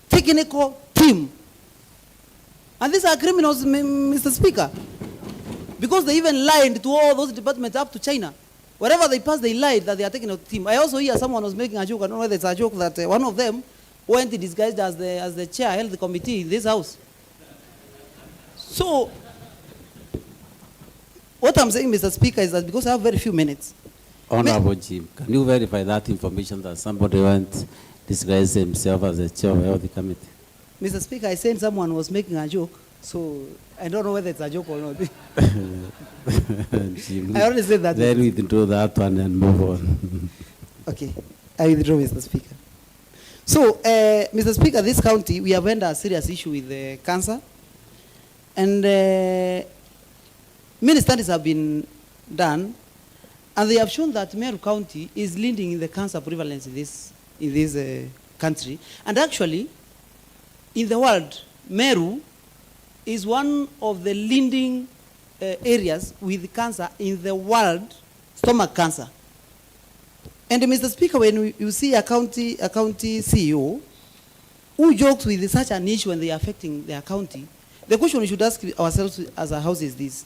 technical team. And these are criminals, Mr. Speaker, because they even lied to all those departments up to China. Wherever they passed, they lied that they are technical team. I also hear someone was making a joke. I don't know whether it's a joke that one of them went disguised as the chair, held the committee in this house. So, what I'm saying, Mr. Speaker, is that because I have very few minutes. Honorable Jim, can you verify that information that somebody went disguised himself as the chair of the committee? Mr. Speaker, I said someone was making a joke, so I don't know whether it's a joke or not. Jim, I already said that. Then we withdraw that one and move on. Okay, I withdraw, Mr. Speaker. So, Mr. Speaker, this county, we have had a serious issue with cancer. And many studies have been done, and they have shown that Meru County is leading in the cancer prevalence in this country. And actually, in the world, Meru is one of the leading areas with cancer in the world, stomach cancer. And Mr. Speaker, when you see a county CEO who jokes with such an issue when they are affecting their county? The question we should ask ourselves as a house is this: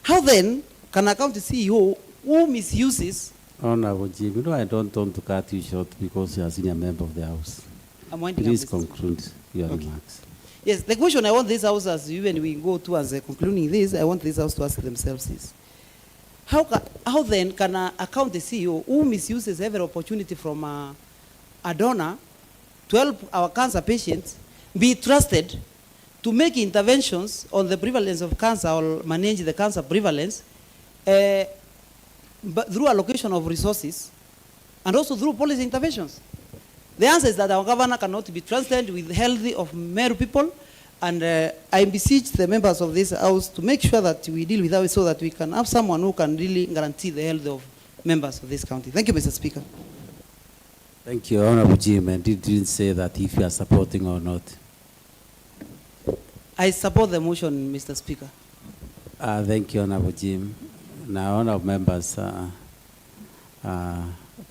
how then can a county CEO who misuses? Honorable Jim, you know I don't want to cut you short because you are a senior member of the House. I'm winding Please up conclude your remarks. Yes, the question I want this House, as when we go towards concluding this, I want this House to ask themselves is: how then can a county CEO who misuses every opportunity from a donor to help our cancer patients be trusted to make interventions on the prevalence of cancer or manage the cancer prevalence but through allocation of resources and also through policy interventions? The answer is that our governor cannot be trusted with the health of MERU people, and I beseech the members of this House to make sure that we deal with that so that we can have someone who can really guarantee the health of members of this county. Thank you, Mr. Speaker. Thank you, Honorable Jim, and didn't say that if you are supporting or not. I support the motion, Mr. Speaker. Thank you, Honorable Jim. Now, honorable members,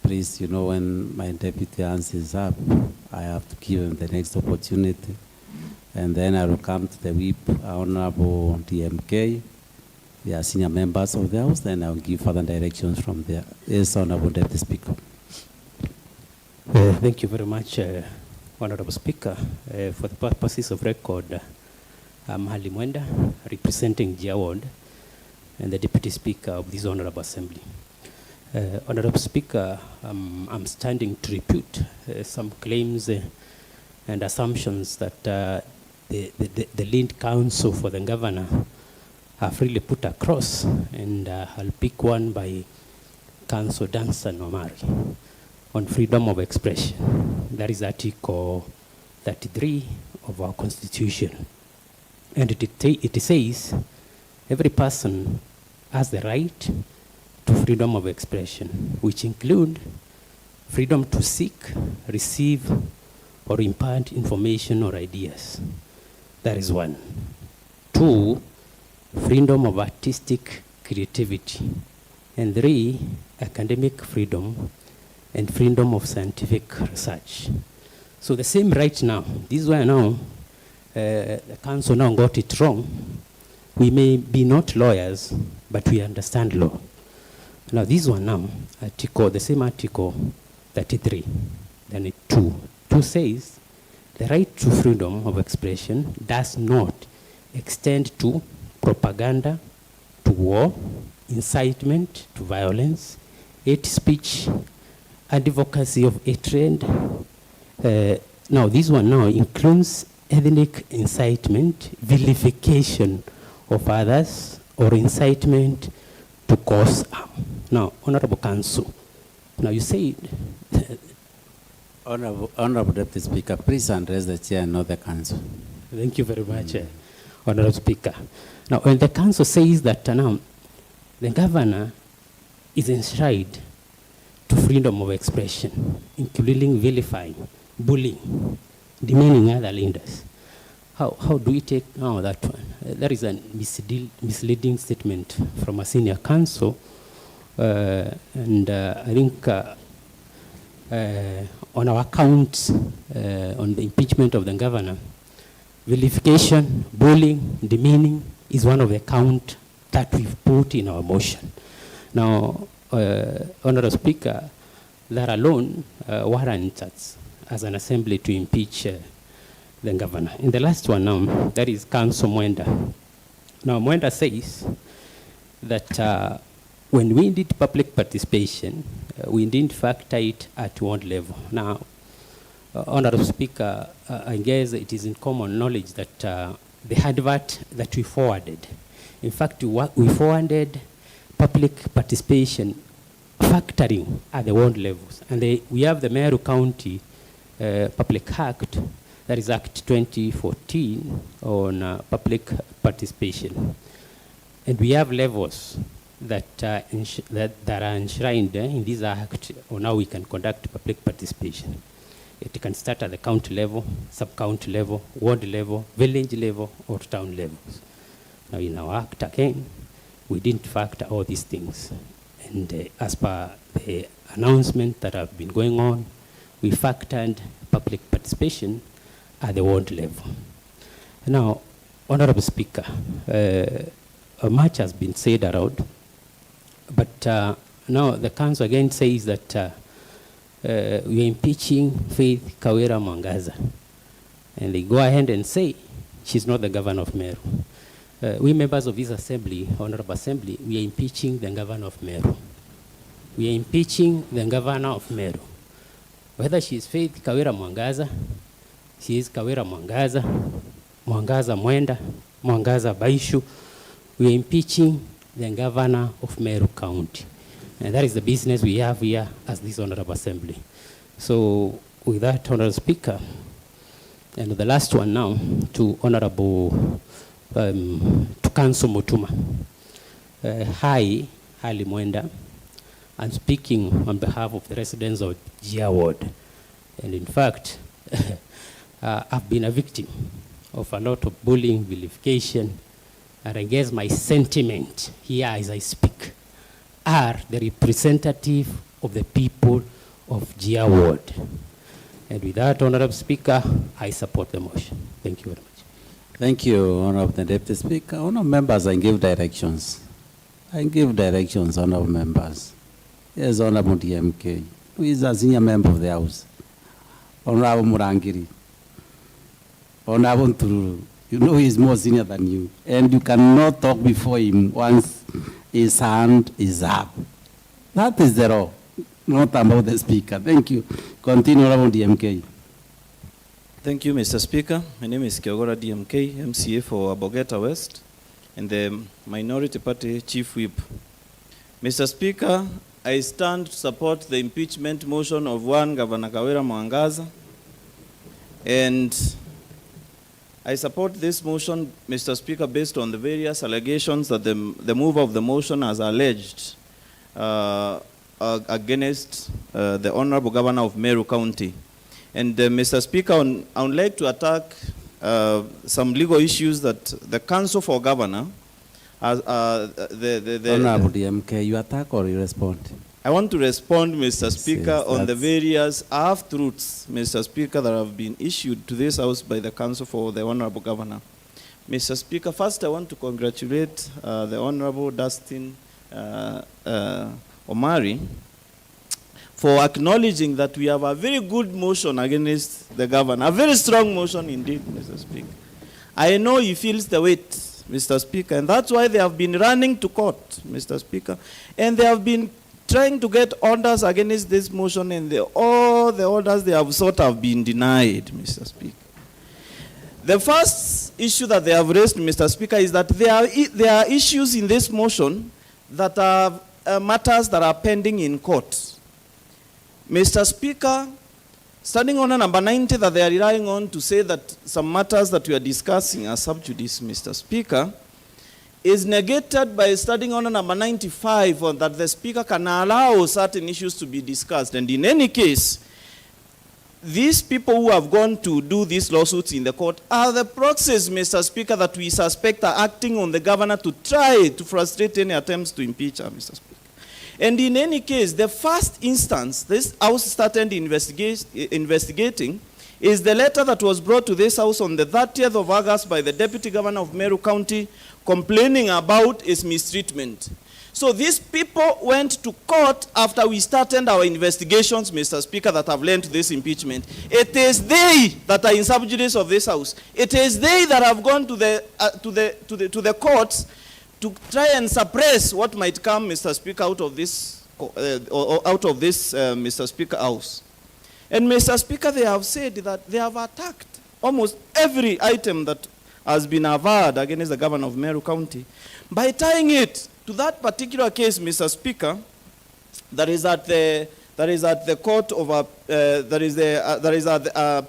please, you know, when my deputy answers up, I have to give him the next opportunity. And then I will come to the whip, Honorable DMK. They are senior members of the House, then I will give further directions from there. Yes, Honorable Deputy Speaker. Thank you very much, Honorable Speaker. For the purposes of record, I'm Hali Mwenda, representing Gia Ward, and the Deputy Speaker of this Honorable Assembly. Honorable Speaker, I'm standing to refute some claims and assumptions that the lead counsel for the governor have really put across, and I'll pick one by Council Danson Omari on freedom of expression. That is Article 33 of our Constitution. And it says, every person has the right to freedom of expression, which include freedom to seek, receive, or impart information or ideas. That is one. 2, freedom of artistic creativity. And 3, academic freedom and freedom of scientific research. So the same right now, this is why now the council now got it wrong. We may be not lawyers, but we understand law. Now this one now, the same article 33, then 2 says, the right to freedom of expression does not extend to propaganda, to war, incitement to violence, hate speech, advocacy of hatred. Now this one now includes ethnic incitement, vilification of others, or incitement to cause harm. Now, Honorable Counsel, now you said... Honorable Deputy Speaker, please address the chair and not the council. Thank you very much, Honorable Speaker. Now, when the council says that now the governor is enshrined to freedom of expression, including vilifying, bullying, demeaning other leaders, how do we take now that one? There is a misleading statement from a senior counsel, and I think on our accounts, on the impeachment of the governor, vilification, bullying, demeaning is one of the counts that we've put in our motion. Now, Honorable Speaker, that alone warrants us as an assembly to impeach the governor. In the last one now, that is Council Mwenda. Now, Mwenda says that when we did public participation, we didn't factor it at ward level. Now, Honorable Speaker, I guess it is in common knowledge that the advert that we forwarded, in fact, we forwarded public participation factoring at the ward levels. And we have the MERU County Public Act, that is Act 2014 on public participation. And we have levels that are enshrined in this act on how we can conduct public participation. It can start at the county level, sub-county level, ward level, village level, or town levels. Now in our act again, we didn't factor all these things. And as per the announcement that have been going on, we factored public participation at the ward level. Now, Honorable Speaker, much has been said around, but now the council again says that we are impeaching Faith Kawira Mwangaza, and they go ahead and say she's not the governor of Meru. We members of this assembly, Honorable Assembly, we are impeaching the governor of Meru. We are impeaching the governor of Meru. Whether she is Faith Kawira Mwangaza, she is Kawira Mwangaza, Mwangaza Mwenda, Mwangaza Baishu, we are impeaching the governor of Meru County. And that is the business we have here as this Honorable Assembly. So with that, Honorable Speaker, and the last one now to Honorable to Council Mutuma. Hi, Hali Mwenda. I'm speaking on behalf of the residents of Gia Ward. And in fact, I've been a victim of a lot of bullying, vilification, and I guess my sentiment here as I speak are the representative of the people of Gia Ward. And with that, Honorable Speaker, I support the motion. Thank you very much. Thank you, Honorable Deputy Speaker. Honorable members, I give directions. I give directions, Honorable members. Yes, Honorable DMK, who is a senior member of the House. Honorable Murangiri. Honorable Tururu. You know he is more senior than you. And you cannot talk before him once his hand is up. That is the law, not about the Speaker. Thank you. Continue, Honorable DMK. Thank you, Mr. Speaker. My name is Kiogora DMK, MCA for Abogeta West, and the Minority Party Chief Whip. Mr. Speaker, I stand to support the impeachment motion of one Governor Kawira Mwangaza, and I support this motion, Mr. Speaker, based on the various allegations that the mover of the motion has alleged against the Honorable Governor of Meru County. And Mr. Speaker, I would like to attack some legal issues that the Council for Governor has. Honorable DMK, you attack or you respond? I want to respond, Mr. Speaker, on the various half-truths, Mr. Speaker, that have been issued to this House by the Council for the Honorable Governor. Mr. Speaker, first I want to congratulate the Honorable Dustin Omari for acknowledging that we have a very good motion against the governor, a very strong motion indeed, Mr. Speaker. I know he feels the weight, Mr. Speaker, and that's why they have been running to court, Mr. Speaker, and they have been trying to get orders against this motion, and all the orders they have sought have been denied, Mr. Speaker. The first issue that they have raised, Mr. Speaker, is that there are issues in this motion that are matters that are pending in court. Mr. Speaker, standing on number 90 that they are relying on to say that some matters that we are discussing are sub judice, Mr. Speaker, is negated by studying on number 95 on that the Speaker can allow certain issues to be discussed. And in any case, these people who have gone to do these lawsuits in the court are the proxies, Mr. Speaker, that we suspect are acting on the governor to try to frustrate any attempts to impeach her, Mr. Speaker. And in any case, the first instance this House started investigating is the letter that was brought to this House on the 30th of August by the Deputy Governor of Meru County complaining about his mistreatment. So these people went to court after we started our investigations, Mr. Speaker, that have led to this impeachment. It is they that are in sub judice of this House. It is they that have gone to the courts to try and suppress what might come, Mr. Speaker, out of this, Mr. Speaker, House. And Mr. Speaker, they have said that they have attacked almost every item that has been averred against the governor of Meru County by tying it to that particular case, Mr. Speaker, that is at the court of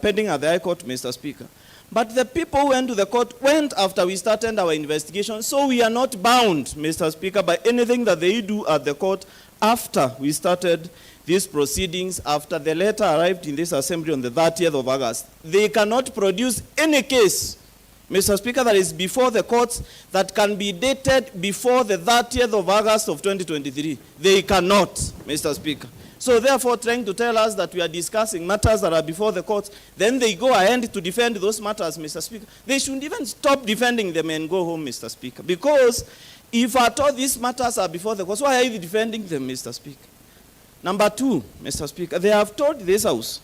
pending at the High Court, Mr. Speaker. But the people who went to the court went after we started our investigation, so we are not bound, Mr. Speaker, by anything that they do at the court after we started these proceedings, after the letter arrived in this assembly on the 30th of August. They cannot produce any case, Mr. Speaker, that is before the courts that can be dated before the 30th of August of 2023. They cannot, Mr. Speaker. So therefore, trying to tell us that we are discussing matters that are before the courts, then they go ahead to defend those matters, Mr. Speaker. They shouldn't even stop defending them and go home, Mr. Speaker. Because if at all these matters are before the courts, why are you defending them, Mr. Speaker? Number two, Mr. Speaker, they have told this House,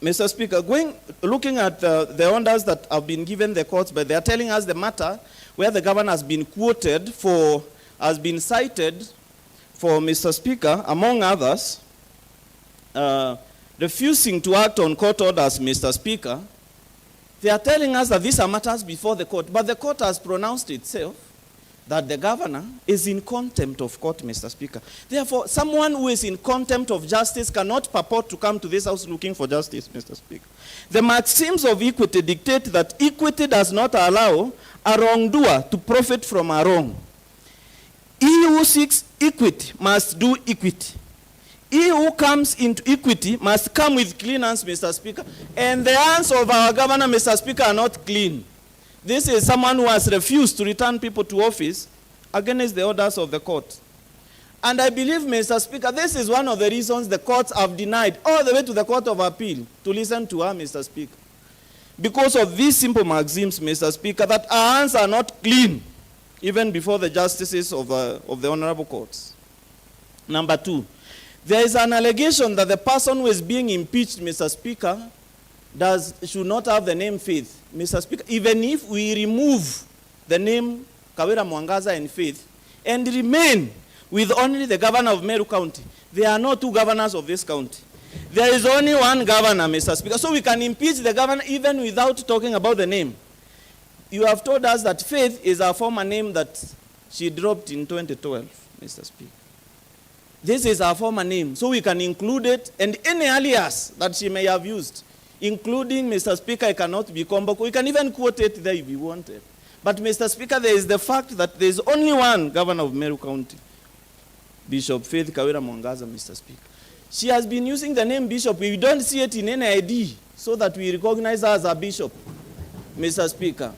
Mr. Speaker, looking at the orders that have been given the courts, but they are telling us the matter where the governor has been quoted for, has been cited for, Mr. Speaker, among others, refusing to act on court orders, Mr. Speaker. They are telling us that these are matters before the court, but the court has pronounced itself that the governor is in contempt of court, Mr. Speaker. Therefore, someone who is in contempt of justice cannot purport to come to this House looking for justice, Mr. Speaker. The maxims of equity dictate that equity does not allow a wrongdoer to profit from a wrong. He who seeks equity must do equity. He who comes into equity must come with clean hands, Mr. Speaker. And the hands of our governor, Mr. Speaker, are not clean. This is someone who has refused to return people to office against the orders of the court. And I believe, Mr. Speaker, this is one of the reasons the courts have denied all the way to the Court of Appeal to listen to her, Mr. Speaker. Because of these simple maxims, Mr. Speaker, that our hands are not clean, even before the justices of the honorable courts. Number two, there is an allegation that the person who is being impeached, Mr. Speaker, should not have the name Faith. Mr. Speaker, even if we remove the name Kawira Mwangaza and Faith and remain with only the governor of Meru County, there are no two governors of this county. There is only one governor, Mr. Speaker. So we can impeach the governor even without talking about the name. You have told us that Faith is a former name that she dropped in 2012, Mr. Speaker. This is her former name, so we can include it, and any alias that she may have used, including, Mr. Speaker, it cannot be Komboko. We can even quote it there if we wanted. But, Mr. Speaker, there is the fact that there is only one governor of Meru County, Bishop Faith Kawira Mwangaza, Mr. Speaker. She has been using the name Bishop. We don't see it in any ID so that we recognize her as a bishop, Mr. Speaker.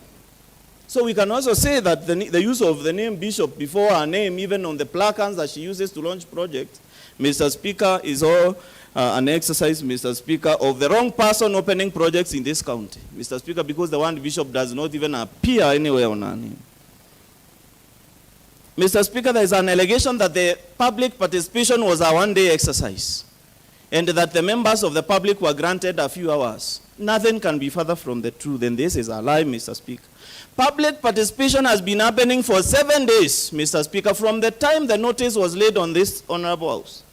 So we can also say that the use of the name Bishop before her name, even on the placards that she uses to launch projects, Mr. Speaker, is all an exercise, Mr. Speaker, of the wrong person opening projects in this county, Mr. Speaker, because the word Bishop does not even appear anywhere on her name. Mr. Speaker, there is an allegation that the public participation was a one-day exercise and that the members of the public were granted a few hours. Nothing can be further from the truth, and this is a lie, Mr. Speaker. Public participation has been happening for 7 days, Mr. Speaker, from the time the notice was laid on this honorable House.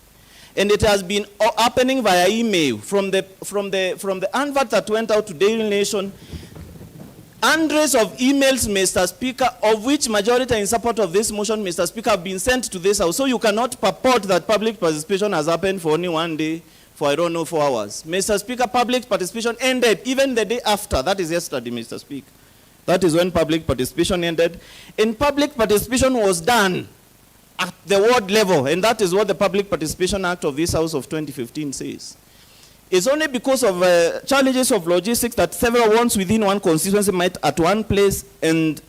And it has been happening via email from the advert that went out to Daily Nation. Hundreds of emails, Mr. Speaker, of which majority in support of this motion, Mr. Speaker, have been sent to this House. So you cannot purport that public participation has happened for only 1 day, for I don't know, 4 hours. Mr. Speaker, public participation ended even the day after. That is yesterday, Mr. Speaker. That is when public participation ended. And public participation was done at the ward level, and that is what the Public Participation Act of this House of 2015 says. It's only because of challenges of logistics that several wards within one constituency met at one place, and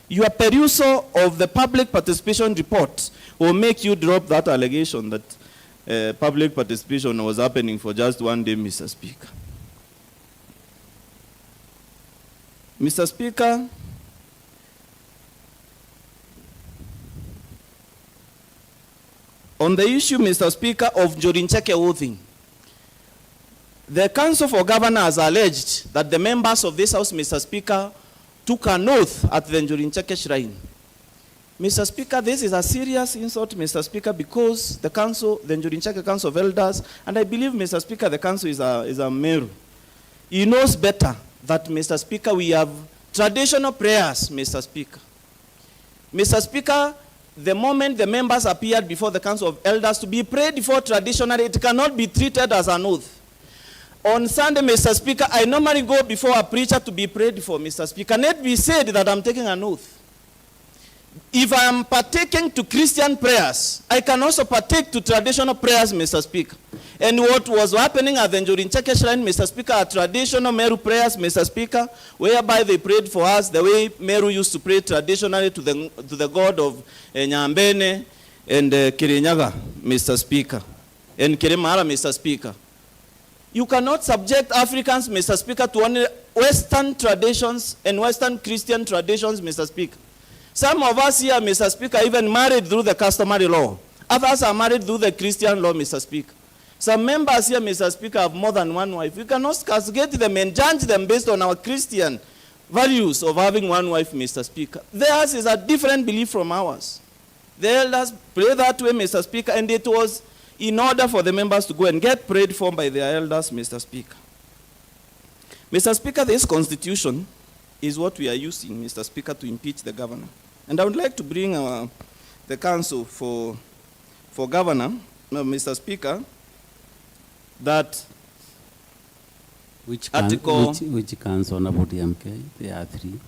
your perusal of the public participation report will make you drop that allegation that public participation was happening for just 1 day, Mr. Speaker. Mr. Speaker, on the issue, Mr. Speaker, of Jorincheke oathing, the Council for Governors has alleged that the members of this House, Mr. Speaker, took an oath at the Jorincheke shrine. Mr. Speaker, this is a serious insult, Mr. Speaker, because the council, the Jorincheke Council of Elders, and I believe, Mr. Speaker, the council is a MERU. He knows better that, Mr. Speaker, we have traditional prayers, Mr. Speaker. Mr. Speaker, the moment the members appeared before the Council of Elders to be prayed for traditionally, it cannot be treated as an oath. On Sunday, Mr. Speaker, I normally go before a preacher to be prayed for, Mr. Speaker. Let me say that I'm taking an oath. If I am partaking to Christian prayers, I can also partake to traditional prayers, Mr. Speaker. And what was happening at the Jorincheke shrine, Mr. Speaker, are traditional Meru prayers, Mr. Speaker, whereby they prayed for us the way Meru used to pray traditionally to the god of Nyambene, and Kirinyaga, Mr. Speaker, and Kirimara, Mr. Speaker. You cannot subject Africans, Mr. Speaker, to only Western traditions and Western Christian traditions, Mr. Speaker. Some of us here, Mr. Speaker, even married through the customary law. Others are married through the Christian law, Mr. Speaker. Some members here, Mr. Speaker, have more than one wife. We cannot castigate them and judge them based on our Christian values of having one wife, Mr. Speaker. Theirs is a different belief from ours. The elders pray that way, Mr. Speaker, and it was in order for the members to go and get prayed for by their elders, Mr. Speaker. Mr. Speaker, this constitution is what we are using, Mr. Speaker, to impeach the governor. And I would like to bring the council for governor, Mr. Speaker, that which article... Which council, Honorable DMK? There are 3.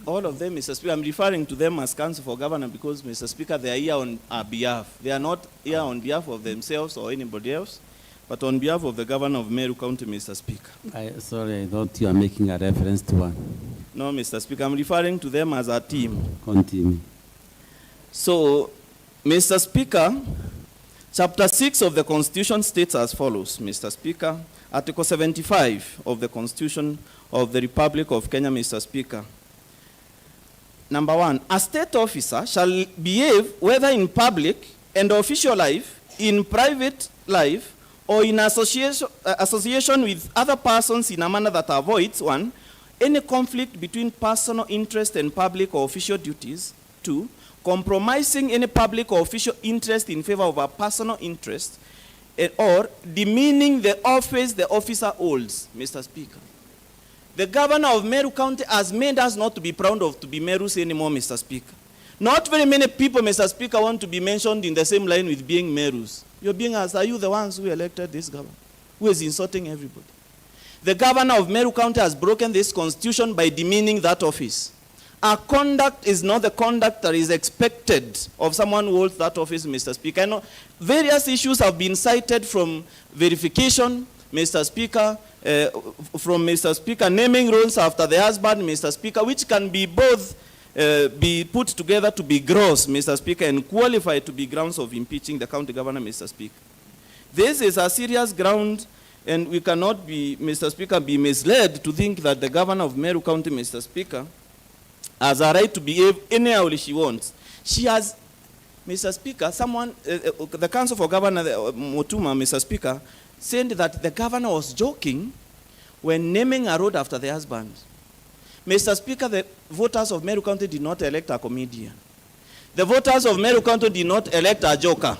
All of them, Mr. Speaker. I'm referring to them as council for governor because, Mr. Speaker, they are here on our behalf. They are not here on behalf of themselves or anybody else, but on behalf of the governor of Meru County, Mr. Speaker. Sorry, I thought you are making a reference to one. No, Mr. Speaker, I'm referring to them as a team. Continue. So, Mr. Speaker, Chapter 6 of the Constitution states as follows, Mr. Speaker. Article 75 of the Constitution of the Republic of Kenya, Mr. Speaker. Number 1, a state officer shall behave whether in public and official life, in private life, or in association with other persons in a manner that avoids 1, any conflict between personal interest and public or official duties. 2, compromising any public or official interest in favor of a personal interest, or demeaning the office the officer holds, Mr. Speaker. The governor of Meru County has made us not to be proud of to be Merus anymore, Mr. Speaker. Not very many people, Mr. Speaker, want to be mentioned in the same line with being Merus. You're being asked, are you the ones who elected this governor? Who is insulting everybody? The governor of Meru County has broken this constitution by demeaning that office. Our conduct is not the conduct that is expected of someone who holds that office, Mr. Speaker. I know various issues have been cited from verification, Mr. Speaker, from Mr. Speaker, naming roles after the husband, Mr. Speaker, which can be both be put together to be gross, Mr. Speaker, and qualify to be grounds of impeaching the county governor, Mr. Speaker. This is a serious ground, and we cannot be, Mr. Speaker, be misled to think that the governor of Meru County, Mr. Speaker, has a right to behave anyhow she wants. She has, Mr. Speaker, someone, the Council for Governor, Motuma, Mr. Speaker, said that the governor was joking when naming a road after the husband. Mr. Speaker, the voters of Meru County did not elect a comedian. The voters of Meru County did not elect a joker.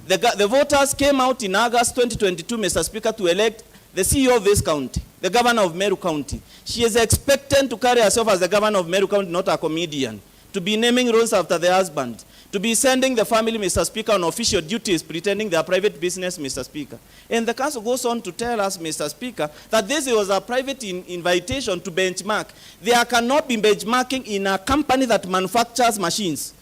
The voters came out in August 2022, Mr. Speaker, to elect the CEO of this county, the governor of Meru County. She is expected to carry herself as the governor of Meru County, not a comedian, to be naming roles after the husband, to be sending the family, Mr. Speaker, on official duties, pretending they are private business, Mr. Speaker. And the council goes on to tell us, Mr. Speaker, that this was a private invitation to benchmark. There cannot be benchmarking in a company that manufactures machines.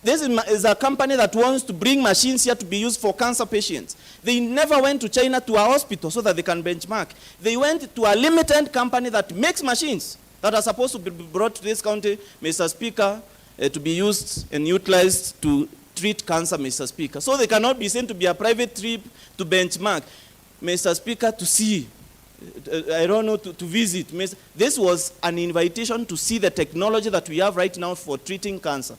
This is a company that wants to bring machines here to be used for cancer patients. They never went to China to a hospital so that they can benchmark. They went to a limited company that makes machines that are supposed to be brought to this county, Mr. Speaker, to be used and utilized to treat cancer, Mr. Speaker. So they cannot be sent to be a private trip to benchmark, Mr. Speaker, to see, I don't know, to visit. This was an invitation to see the technology that we have right now for treating cancer.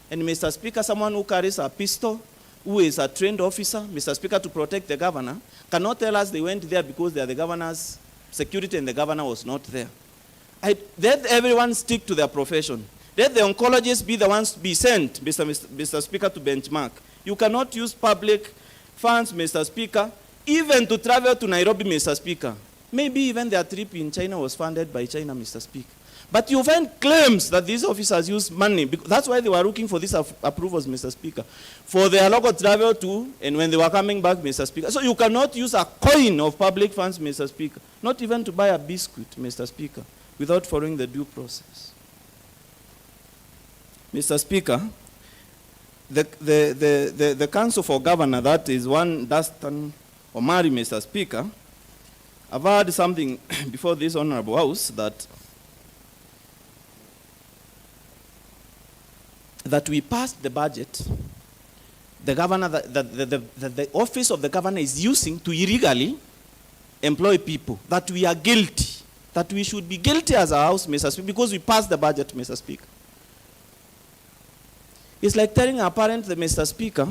And Mr. Speaker, someone who carries a pistol, who is a trained officer, Mr. Speaker, to protect the governor, cannot tell us they went there because they are the governor's security and the governor was not there. Let everyone stick to their profession. Let the oncologists be the ones to be sent, Mr. Speaker, to benchmark. You cannot use public funds, Mr. Speaker, even to travel to Nairobi, Mr. Speaker. Maybe even their trip in China was funded by China, Mr. Speaker. But you find claims that these officers use money. That's why they were looking for these approvals, Mr. Speaker, for their local travel to, and when they were coming back, Mr. Speaker. So you cannot use a coin of public funds, Mr. Speaker, not even to buy a biscuit, Mr. Speaker, without following the due process. Mr. Speaker, the Council for Governor, that is one Dastan Omari, Mr. Speaker, I've heard something before this Honorable House that we passed the budget the governor, the office of the governor is using to illegally employ people, that we are guilty, that we should be guilty as a house, Mr. Speaker, because we passed the budget, Mr. Speaker. It's like telling a parent, Mr. Speaker,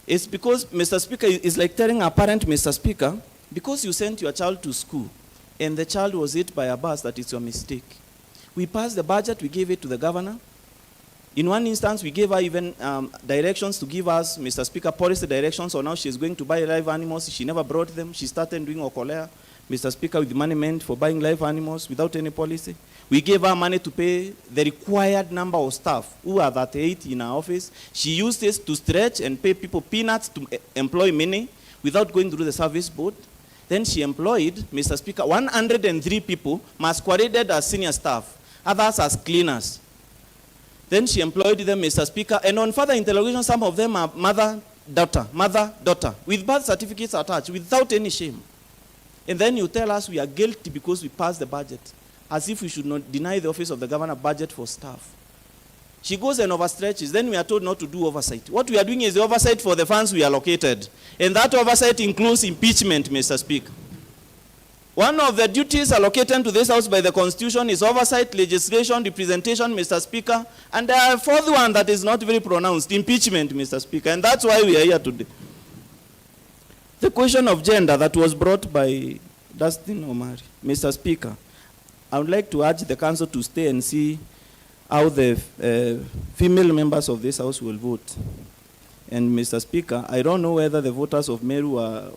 it's because, Mr. Speaker, it's like telling a parent, Mr. Speaker, because you sent your child to school and the child was hit by a bus, that is your mistake. We passed the budget, we gave it to the governor. In one instance, we gave her even directions to give us, Mr. Speaker, policy directions on how she's going to buy live animals. She never brought them. She started doing okolea, Mr. Speaker, with the money meant for buying live animals without any policy. We gave her money to pay the required number of staff who are 38 in our office. She used this to stretch and pay people peanuts to employ many without going through the service board. Then she employed, Mr. Speaker, 103 people masqueraded as senior staff, others as cleaners. Then she employed them, Mr. Speaker, and on further interrogation, some of them are mother-daughter, with birth certificates attached, without any shame. And then you tell us we are guilty because we passed the budget, as if we should not deny the office of the governor budget for staff. She goes and overstretches. Then we are told not to do oversight. What we are doing is the oversight for the funds we allocated. And that oversight includes impeachment, Mr. Speaker. One of the duties allocated to this house by the Constitution is oversight, legislation, representation, Mr. Speaker. And the fourth one that is not very pronounced, impeachment, Mr. Speaker. And that's why we are here today. The question of gender that was brought by Dustin Omari, Mr. Speaker, I would like to urge the council to stay and see how the female members of this house will vote. And Mr. Speaker, I don't know whether the voters of MERU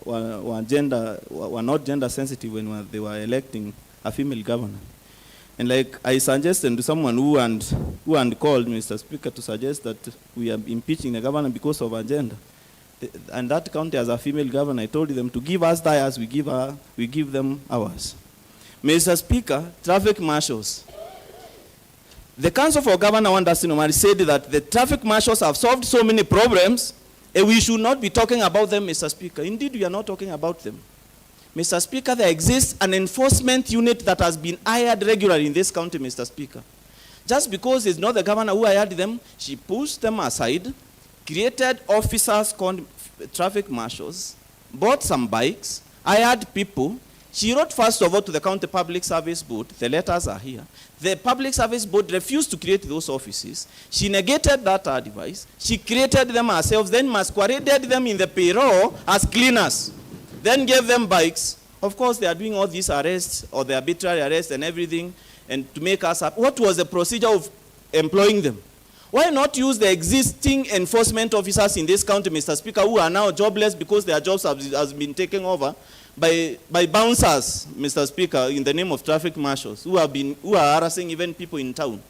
were not gender sensitive when they were electing a female governor. And like I suggested to someone who called, Mr. Speaker, to suggest that we are impeaching the governor because of her gender. And that county as a female governor, I told them to give us theirs, we give them ours. Mr. Speaker, traffic marshals. The Council for Governor Dustin Omari said that the traffic marshals have solved so many problems, and we should not be talking about them, Mr. Speaker. Indeed, we are not talking about them. Mr. Speaker, there exists an enforcement unit that has been hired regularly in this county, Mr. Speaker. Just because it's not the governor who hired them, she pushed them aside, created officers called traffic marshals, bought some bikes, hired people. She wrote first of all to the County Public Service Board. The letters are here. The Public Service Board refused to create those offices. She negated that advice. She created them herself, then masqueraded them in the payroll as cleaners, then gave them bikes. Of course, they are doing all these arrests or the arbitrary arrests and everything, and to make us up. What was the procedure of employing them? Why not use the existing enforcement officers in this county, Mr. Speaker, who are now jobless because their jobs have been taken over by bouncers, Mr. Speaker, in the name of traffic marshals, who are harassing even people in town?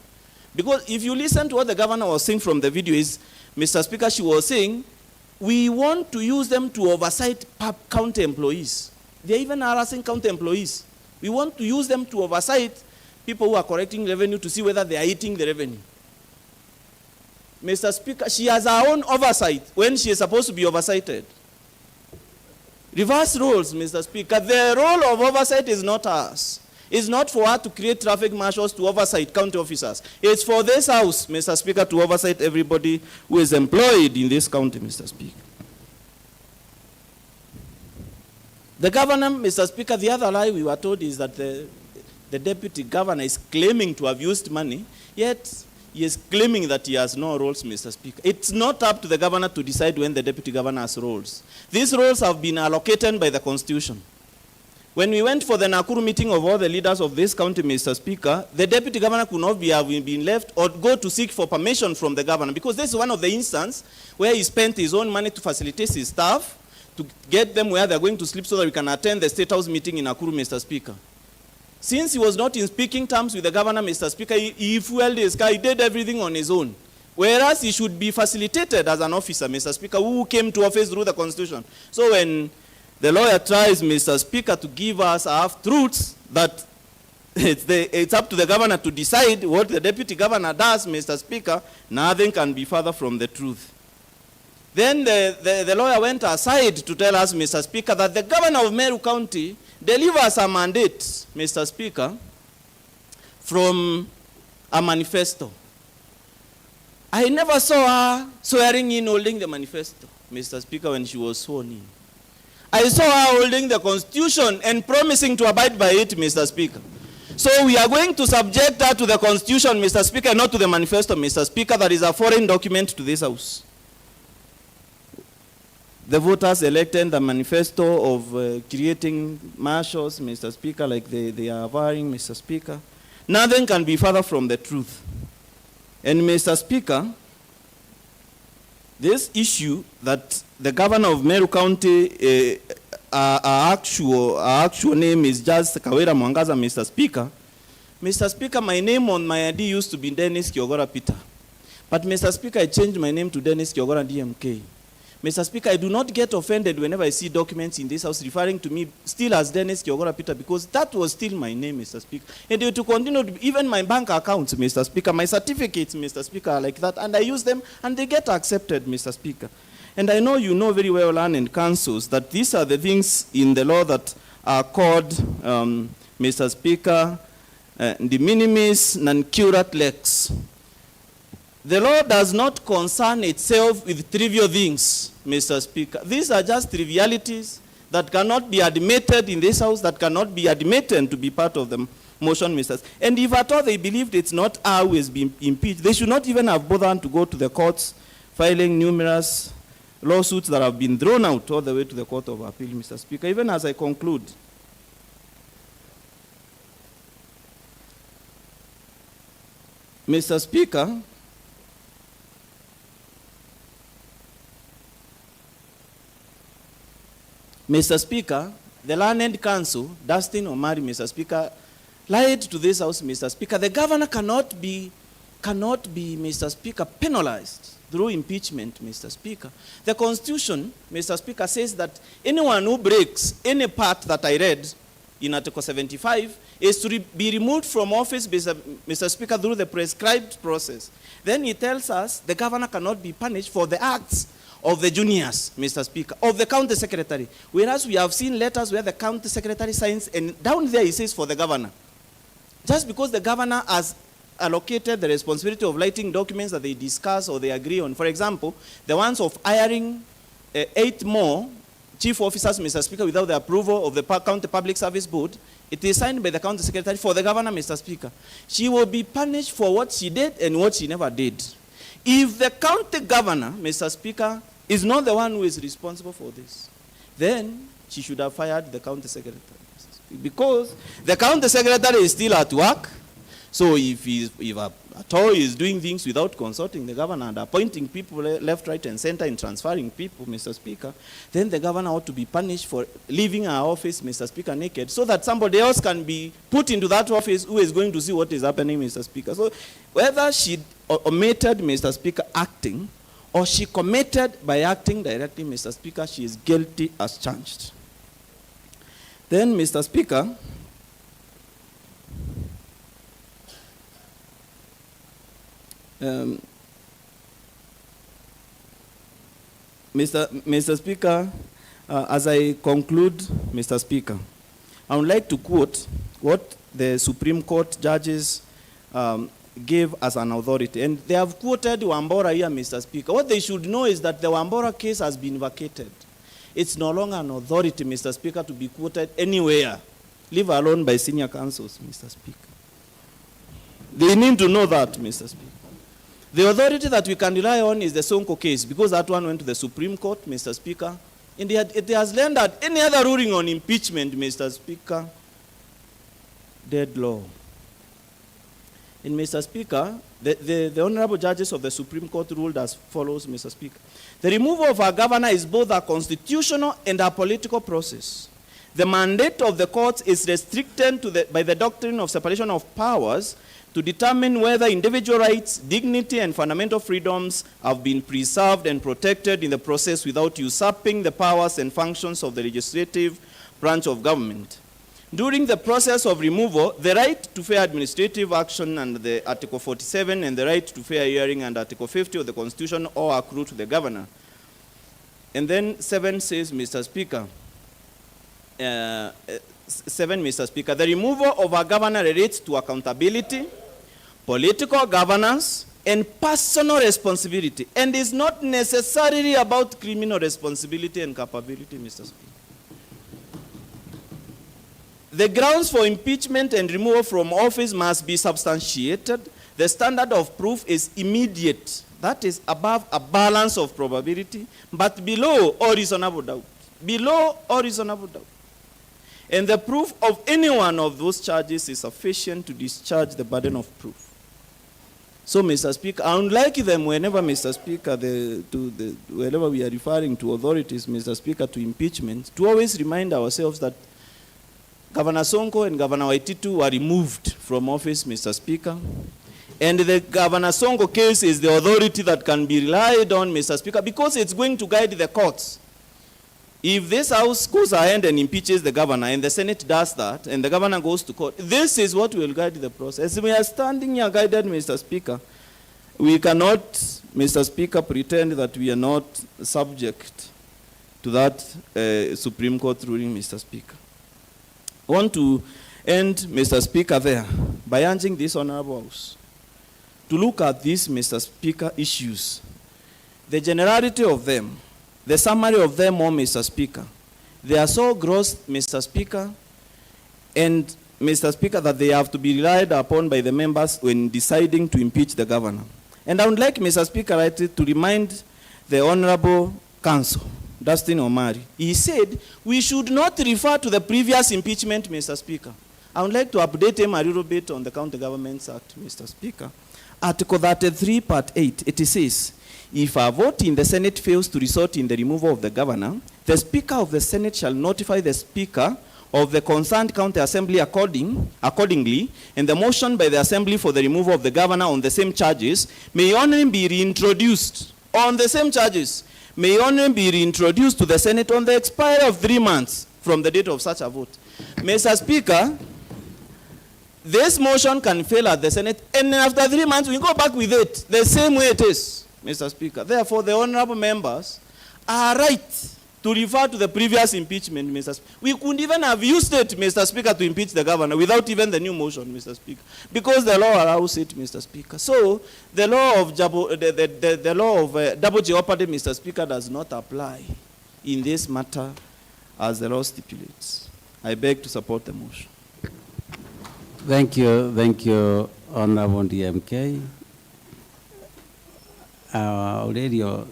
Because if you listen to what the governor was saying from the video is, Mr. Speaker, she was saying, we want to use them to oversight county employees. They're even harassing county employees. We want to use them to oversight people who are collecting revenue to see whether they are eating the revenue. Mr. Speaker, she has her own oversight when she is supposed to be oversighted. Reverse roles, Mr. Speaker. The role of oversight is not ours. It's not for her to create traffic marshals to oversight county officers. It's for this house, Mr. Speaker, to oversight everybody who is employed in this county, Mr. Speaker. The governor, Mr. Speaker, the other lie we were told is that the deputy governor is claiming to have used money, yet he is claiming that he has no roles, Mr. Speaker. It's not up to the governor to decide when the deputy governor has roles. These roles have been allocated by the Constitution. When we went for the Nakuru meeting of all the leaders of this county, Mr. Speaker, the deputy governor could not have been left or go to seek for permission from the governor, because this is one of the instances where he spent his own money to facilitate his staff, to get them where they're going to sleep so that we can attend the State House meeting in Nakuru, Mr. Speaker. Since he was not in speaking terms with the governor, Mr. Speaker, he fueled his car, he did everything on his own. Whereas he should be facilitated as an officer, Mr. Speaker, who came to office through the Constitution. So when the lawyer tries, Mr. Speaker, to give us half-truths, that it's up to the governor to decide what the deputy governor does, Mr. Speaker, nothing can be further from the truth. Then the lawyer went aside to tell us, Mr. Speaker, that the governor of Meru County delivers a mandate, Mr. Speaker, from a manifesto. I never saw her swearing in holding the manifesto, Mr. Speaker, when she was sworn in. I saw her holding the Constitution and promising to abide by it, Mr. Speaker. So we are going to subject her to the Constitution, Mr. Speaker, not to the manifesto, Mr. Speaker. That is a foreign document to this House. The voters elected the manifesto of creating marshals, Mr. Speaker, like they are averring, Mr. Speaker. Nothing can be further from the truth. And Mr. Speaker, this issue that the governor of Meru County, our actual name is just Kawira Mwangaza, Mr. Speaker. Mr. Speaker, my name on my ID used to be Dennis Kiogora Peter. But Mr. Speaker, I changed my name to Dennis Kiogora DMK. Mr. Speaker, I do not get offended whenever I see documents in this House referring to me still as Dennis Kiogora Peter, because that was still my name, Mr. Speaker. And they to continue, even my bank accounts, Mr. Speaker, my certificates, Mr. Speaker, are like that, and I use them, and they get accepted, Mr. Speaker. And I know you know very well, learned councils, that these are the things in the law that are called, Mr. Speaker, de minimis non curat lex. The law does not concern itself with trivial things, Mr. Speaker. These are just trivialities that cannot be admitted in this House, that cannot be admitted to be part of the motion, Mr. Speaker. And if at all they believed it's not always been impeached, they should not even have bothered to go to the courts, filing numerous lawsuits that have been thrown out all the way to the Court of Appeal, Mr. Speaker. Even as I conclude, Mr. Speaker, Mr. Speaker, the Learned Counsel, Dustin Omari, Mr. Speaker, lied to this House, Mr. Speaker. The governor cannot be, Mr. Speaker, penalized through impeachment, Mr. Speaker. The Constitution, Mr. Speaker, says that anyone who breaks any part that I read in Article 75 is to be removed from office, Mr. Speaker, through the prescribed process. Then he tells us the governor cannot be punished for the acts of the juniors, Mr. Speaker, of the county secretary. Whereas we have seen letters where the county secretary signs, and down there he says for the governor. Just because the governor has allocated the responsibility of writing documents that they discuss or they agree on. For example, the ones of hiring 8 more chief officers, Mr. Speaker, without the approval of the County Public Service Board, it is signed by the county secretary for the governor, Mr. Speaker. She will be punished for what she did and what she never did. If the county governor, Mr. Speaker, is not the one who is responsible for this, then she should have fired the county secretary. Because the county secretary is still at work. So if at all he is doing things without consulting the governor and appointing people left, right, and center and transferring people, Mr. Speaker, then the governor ought to be punished for leaving her office, Mr. Speaker, naked, so that somebody else can be put into that office who is going to see what is happening, Mr. Speaker. So whether she omitted, Mr. Speaker, acting, or she committed by acting directly, Mr. Speaker, she is guilty as charged. Then, Mr. Speaker, Mr. Speaker, as I conclude, Mr. Speaker, I would like to quote what the Supreme Court judges gave as an authority. And they have quoted Wambora here, Mr. Speaker. What they should know is that the Wambora case has been vacated. It's no longer an authority, Mr. Speaker, to be quoted anywhere, leave alone by senior counsels, Mr. Speaker. They need to know that, Mr. Speaker. The authority that we can rely on is the Sonko case, because that one went to the Supreme Court, Mr. Speaker. And it has learned that any other ruling on impeachment, Mr. Speaker, dead law. And Mr. Speaker, the honorable judges of the Supreme Court ruled as follows, Mr. Speaker. The removal of our governor is both a constitutional and a political process. The mandate of the courts is restricted by the doctrine of separation of powers to determine whether individual rights, dignity, and fundamental freedoms have been preserved and protected in the process without usurping the powers and functions of the legislative branch of government. During the process of removal, the right to fair administrative action under the Article 47 and the right to fair hearing under Article 50 of the Constitution all accrue to the governor. And then 7 says, Mr. Speaker, 7, Mr. Speaker, the removal of a governor relates to accountability, political governance, and personal responsibility, and is not necessarily about criminal responsibility and capability, Mr. Speaker. The grounds for impeachment and removal from office must be substantiated. The standard of proof is immediate. That is above a balance of probability, but below all reasonable doubt. Below all reasonable doubt. And the proof of any one of those charges is sufficient to discharge the burden of proof. So, Mr. Speaker, unlike them, whenever, Mr. Speaker, whenever we are referring to authorities, Mr. Speaker, to impeachment, to always remind ourselves that Governor Sonko and Governor Waititu were removed from office, Mr. Speaker. And the Governor Sonko case is the authority that can be relied on, Mr. Speaker, because it's going to guide the courts. If this House goes ahead and impeaches the governor, and the Senate does that, and the governor goes to court, this is what will guide the process. We are standing here guided, Mr. Speaker. We cannot, Mr. Speaker, pretend that we are not subject to that Supreme Court ruling, Mr. Speaker. I want to end, Mr. Speaker, there by urging this Honorable House to look at these, Mr. Speaker, issues, the generality of them, the summary of them all, Mr. Speaker. They are so gross, Mr. Speaker, and Mr. Speaker, that they have to be relied upon by the members when deciding to impeach the governor. And I would like, Mr. Speaker, to remind the Honorable Counsel, Dustin Omari. He said we should not refer to the previous impeachment, Mr. Speaker. I would like to update him a little bit on the County Governments Act, Mr. Speaker. Article 33, Part 8, it says, if a vote in the Senate fails to result in the removal of the governor, the Speaker of the Senate shall notify the Speaker of the concerned county assembly accordingly, and the motion by the assembly for the removal of the governor on the same charges may only be reintroduced on the same charges, may only be reintroduced to the Senate on the expiry of 3 months from the date of such a vote. Mr. Speaker, this motion can fail at the Senate, and after 3 months we go back with it the same way it is, Mr. Speaker. Therefore, the honorable members are right to refer to the previous impeachment, Mr. Speaker. We couldn't even have used it, Mr. Speaker, to impeach the governor without even the new motion, Mr. Speaker, because the law allows it, Mr. Speaker. So the law of double jeopardy, Mr. Speaker, does not apply in this matter as the law stipulates. I beg to support the motion. Thank you, Honorable DMK. Aurelio,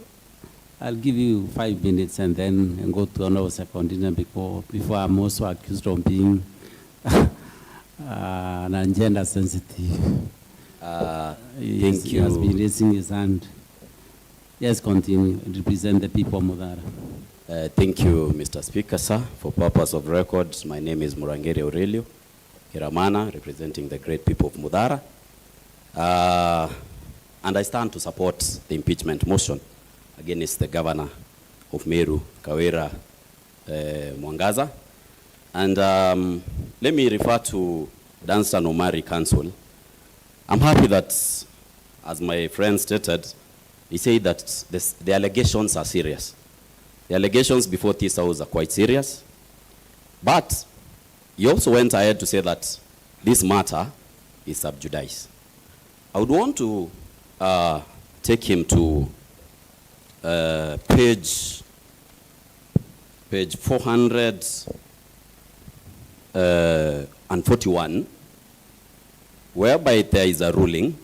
I'll give you 5 minutes and then go to another second before I'm also accused of being an gender sensitive. Thank you. He has been raising his hand. Yes, continue. Represent the people of Mudara. Thank you, Mr. Speaker, sir. For purpose of records, my name is Murangere Aurelio Kiramana, representing the great people of Mudara. And I stand to support the impeachment motion against the governor of Meru, Kawira Mwangaza. And let me refer to Dunstan Omari Council. I'm happy that, as my friend stated, he said that the allegations are serious. The allegations before this house are quite serious. But he also went ahead to say that this matter is sub judice. I would want to take him to page 441, whereby there is a ruling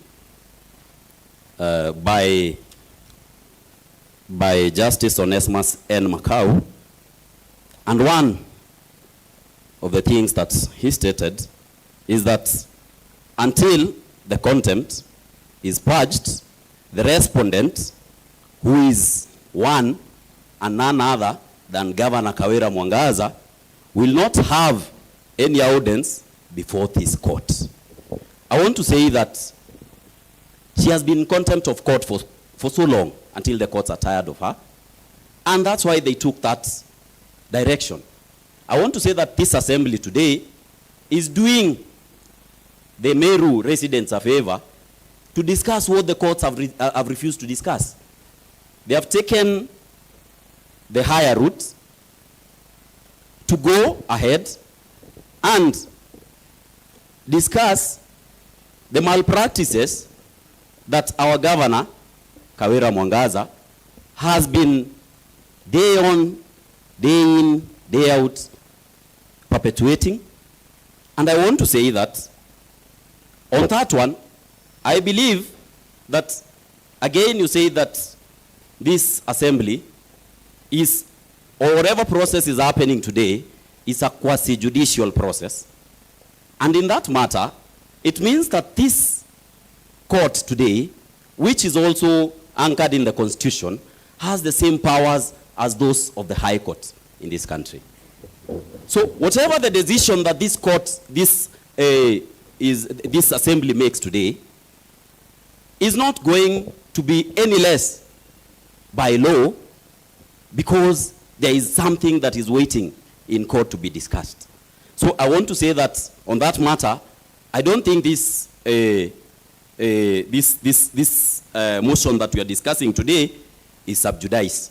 by Justice Onesimus N. Macau, and one of the things that he stated is that until the contempt is purged, the respondent, who is one and none other than Governor Kawira Mwangaza, will not have any audience before this court. I want to say that she has been in contempt of court for so long until the courts are tired of her, and that's why they took that direction. I want to say that this assembly today is doing the Meru residents a favor to discuss what the courts have refused to discuss. They have taken the higher route to go ahead and discuss the malpractices that our governor, Kawira Mwangaza, has been day on, day in, day out, perpetuating. And I want to say that on that one, I believe that, again, you say that this assembly is, or whatever process is happening today, is a quasi-judicial process. And in that matter, it means that this court today, which is also anchored in the Constitution, has the same powers as those of the High Court in this country. So whatever the decision that this court, this assembly makes today, is not going to be any less by law, because there is something that is waiting in court to be discussed. So I want to say that on that matter, I don't think this motion that we are discussing today is sub judice.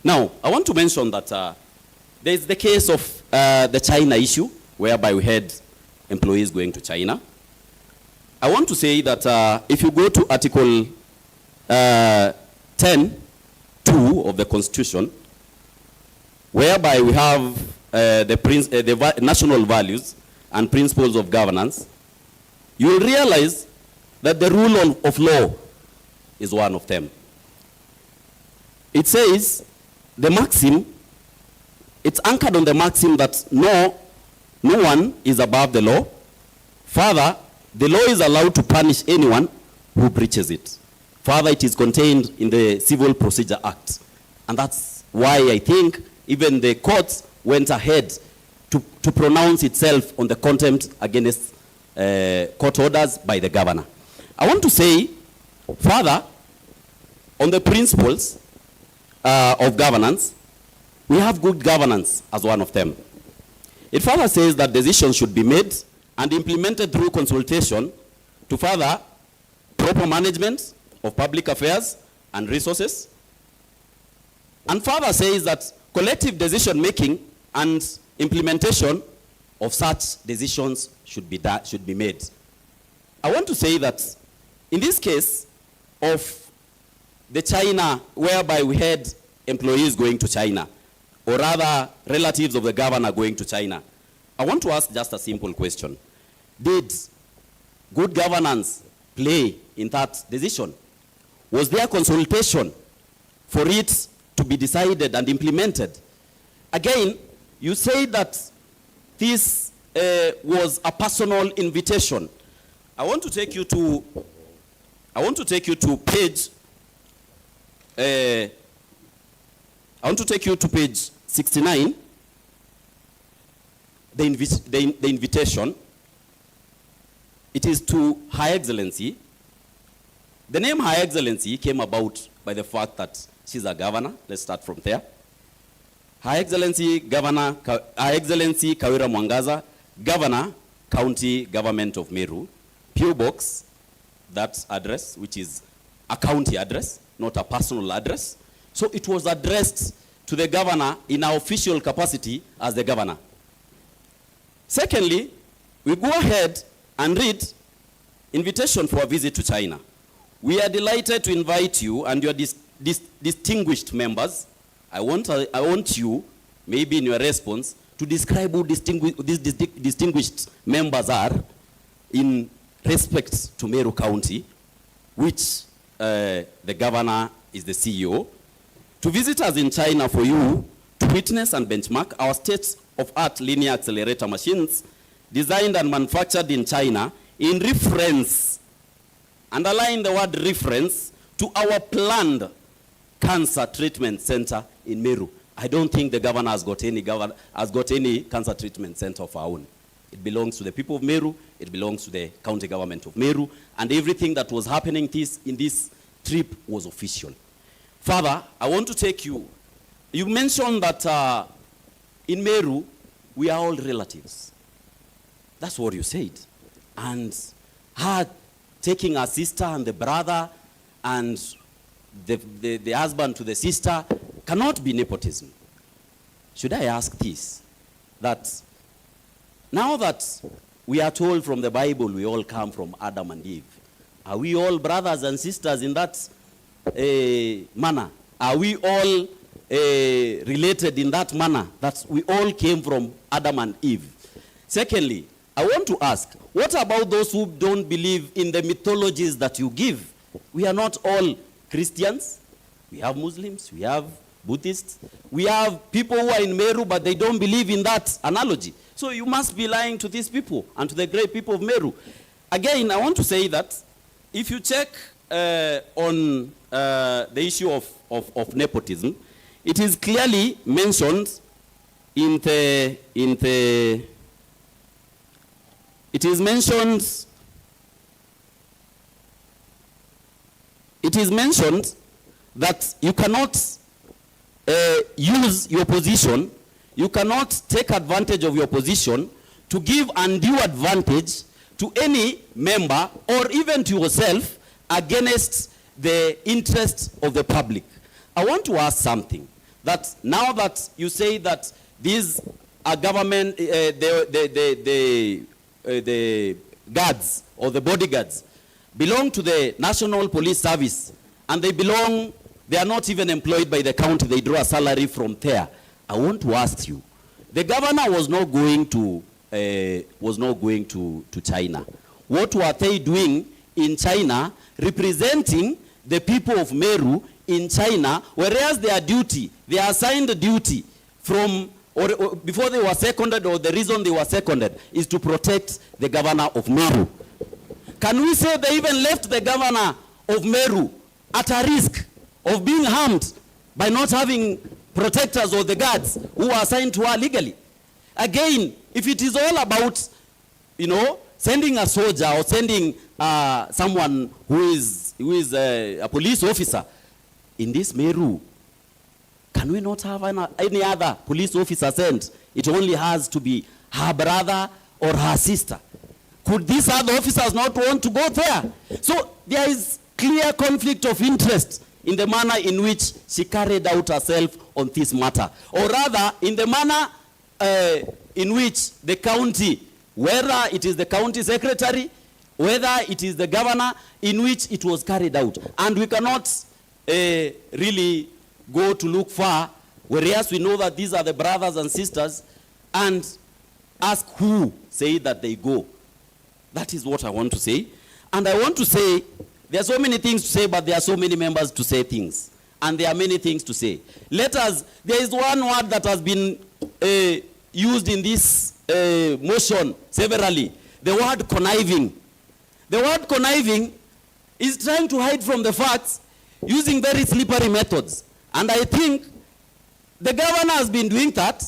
Now, I want to mention that there is the case of the China issue, whereby we had employees going to China. I want to say that if you go to Article 10(2) of the Constitution, whereby we have the national values and principles of governance, you will realize that the rule of law is one of them. It says, the maxim, it's anchored on the maxim that no one is above the law. Further, the law is allowed to punish anyone who breaches it. Further, it is contained in the Civil Procedure Act. And that's why I think even the courts went ahead to pronounce itself on the contempt against court orders by the governor. I want to say, further, on the principles of governance, we have good governance as one of them. It further says that decisions should be made and implemented through consultation to further proper management of public affairs and resources. And further says that collective decision making and implementation of such decisions should be made. I want to say that in this case of the China, whereby we had employees going to China, or rather relatives of the governor going to China, I want to ask just a simple question. Did good governance play in that decision? Was there consultation for it to be decided and implemented? Again, you say that this was a personal invitation. I want to take you to page page 69. The invitation. It is to Her Excellency. The name Her Excellency came about by the fact that she's a governor. Let's start from there. Her Excellency Kawira Mwangaza, Governor, County Government of Meru, PO Box, that address, which is a county address, not a personal address. So it was addressed to the governor in our official capacity as the governor. Secondly, we go ahead and read invitation for a visit to China. We are delighted to invite you and your distinguished members. I want you, maybe in your response, to describe who these distinguished members are in respect to Meru County, which the governor is the CEO. To visit us in China for you to witness and benchmark our state-of-art linear accelerator machines designed and manufactured in China in reference, underline the word reference, to our planned cancer treatment center in Meru. I don't think the governor has got any cancer treatment center of our own. It belongs to the people of Meru, it belongs to the county government of Meru, and everything that was happening in this trip was official. Further, I want to take you mentioned that in Meru, we are all relatives. That's what you said. And her taking her sister and the brother and the husband to the sister cannot be nepotism. Should I ask this? That now that we are told from the Bible we all come from Adam and Eve, Are we all brothers and sisters in that manner? Are we all related in that manner? That we all came from Adam and Eve. Secondly, I want to ask, what about those who don't believe in the mythologies that you give? We are not all Christians. We have Muslims, we have Buddhists, we have people who are in Meru, but they don't believe in that analogy. So you must be lying to these people and to the great people of Meru. Again, I want to say that if you check on the issue of nepotism, it is clearly mentioned in the it is mentioned that you cannot use your position, you cannot take advantage of your position to give undue advantage to any member or even to yourself against the interests of the public. I want to ask something, that now that you say that these are government, the guards or the bodyguards belong to the National Police Service, and they are not even employed by the county, they draw a salary from there. I want to ask you, the governor was not going to China. What were they doing in China representing the people of Meru in China, whereas their duty, their assigned duty from or before they were seconded, or the reason they were seconded is to protect the governor of Meru? Can we say they even left the governor of Meru at a risk of being harmed by not having protectors or the guards who are assigned to her legally? Again, if it is all about, sending a soldier or sending someone who is a police officer in this Meru, can we not have any other police officer sent? It only has to be her brother or her sister. Could these other officers not want to go there? So there is clear conflict of interest in the manner in which she carried out herself on this matter. Or rather, in the manner in which the county, whether it is the county secretary, whether it is the governor, in which it was carried out. And we cannot really go to look far, whereas we know that these are the brothers and sisters, and ask who say that they go. That is what I want to say. And I want to say, there are so many things to say, but there are so many members to say things. And there are many things to say. There is one word that has been used in this motion severally, the word conniving. The word conniving is trying to hide from the facts using very slippery methods. And I think the governor has been doing that,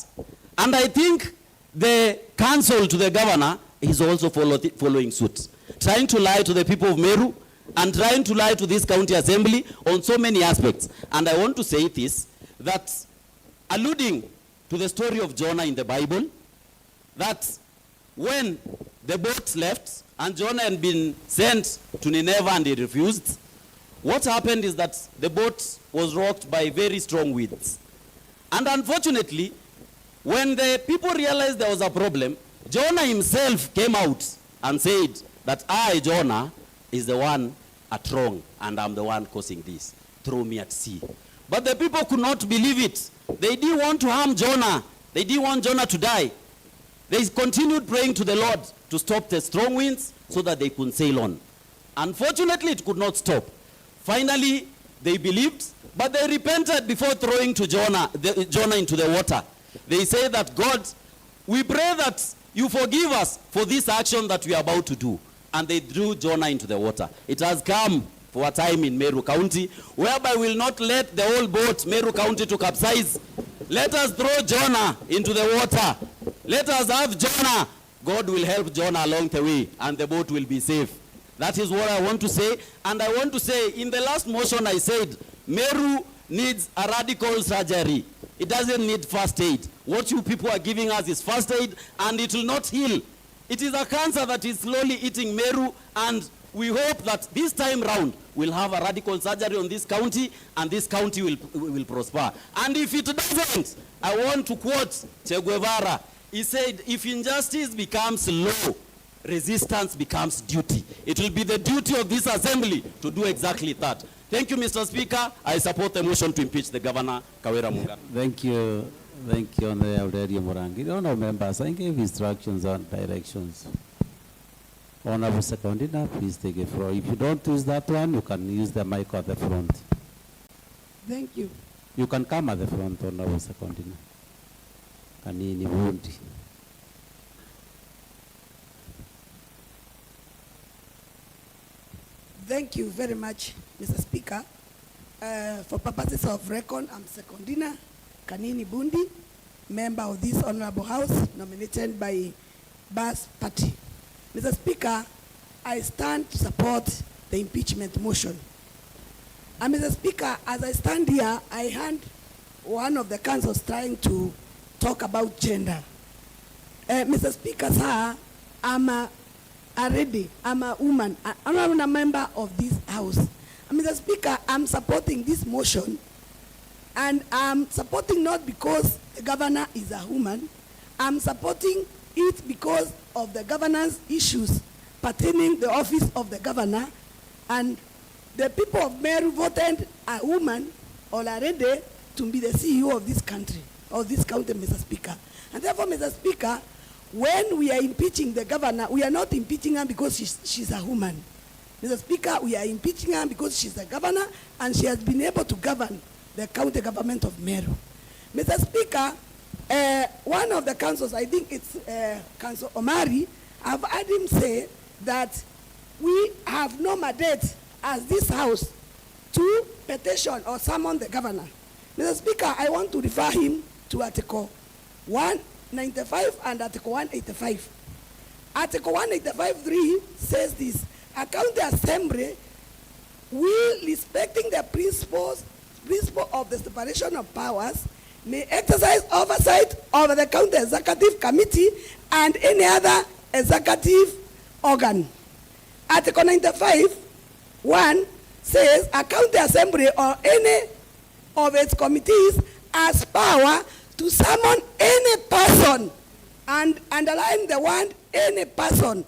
and I think the counsel to the governor is also following suit, trying to lie to the people of Meru and trying to lie to this county assembly on so many aspects. And I want to say this, that alluding to the story of Jonah in the Bible, that when the boat left and Jonah had been sent to Nineveh and he refused, what happened is that the boat was rocked by very strong winds. And unfortunately, when the people realized there was a problem, Jonah himself came out and said that I, Jonah, is the one at wrong, and I'm the one causing this. Throw me at sea. But the people could not believe it. They didn't want to harm Jonah. They didn't want Jonah to die. They continued praying to the Lord to stop the strong winds so that they could sail on. Unfortunately, it could not stop. Finally, they believed, but they repented before throwing Jonah into the water. They say that, God, we pray that you forgive us for this action that we are about to do. And they threw Jonah into the water. It has come for a time in Meru County, whereby we will not let the whole boat, Meru County, to capsize. Let us throw Jonah into the water. Let us have Jonah. God will help Jonah along the way, and the boat will be safe. That is what I want to say. And I want to say, in the last motion I said, Meru needs a radical surgery. It doesn't need first aid. What you people are giving us is first aid, and it will not heal. It is a cancer that is slowly eating Meru, and we hope that this time round we'll have a radical surgery on this county, and this county will prosper. And if it doesn't, I want to quote Che Guevara. He said, if injustice becomes law, resistance becomes duty. It will be the duty of this assembly to do exactly that. Thank you, Mr. Speaker. I support the motion to impeach the Governor, Kawira Mungana. Thank you. Thank you, Honorable Aurelia Morangi. Honorable members, I gave instructions and directions. Honorable Secondina, please take the floor. If you don't use that one, you can use the mic at the front. Thank you. You can come at the front, Honorable Secondina. Kanini Bundi. Thank you very much, Mr. Speaker. For purposes of record, I'm Secondina Kanini Bundi, member of this Honorable House, nominated by BAS Party. Mr. Speaker, I stand to support the impeachment motion. And Mr. Speaker, as I stand here, I heard one of the councils trying to talk about gender. Mr. Speaker, sir, I'm a woman, I'm a member of this house. And Mr. Speaker, I'm supporting this motion, and I'm supporting not because the governor is a woman. I'm supporting it because of the governor's issues pertaining the office of the governor, and the people of MERU voted a woman already to be the CEO of this country, of this county, Mr. Speaker. And therefore, Mr. Speaker, when we are impeaching the governor, we are not impeaching her because she's a woman. Mr. Speaker, we are impeaching her because she's a governor and she has been able to govern the county government of MERU. Mr. Speaker, one of the councils, I think it's Council Omari, I've heard him say that we have no mandate as this house to petition or summon the governor. Mr. Speaker, I want to refer him to Article 195 and Article 185. Article 185.3 says this: a county assembly will, respecting the principle of the separation of powers, may exercise oversight over the county executive committee and any other executive organ. Article 95.1 says a county assembly or any of its committees has power to summon any person, and underline the word any person,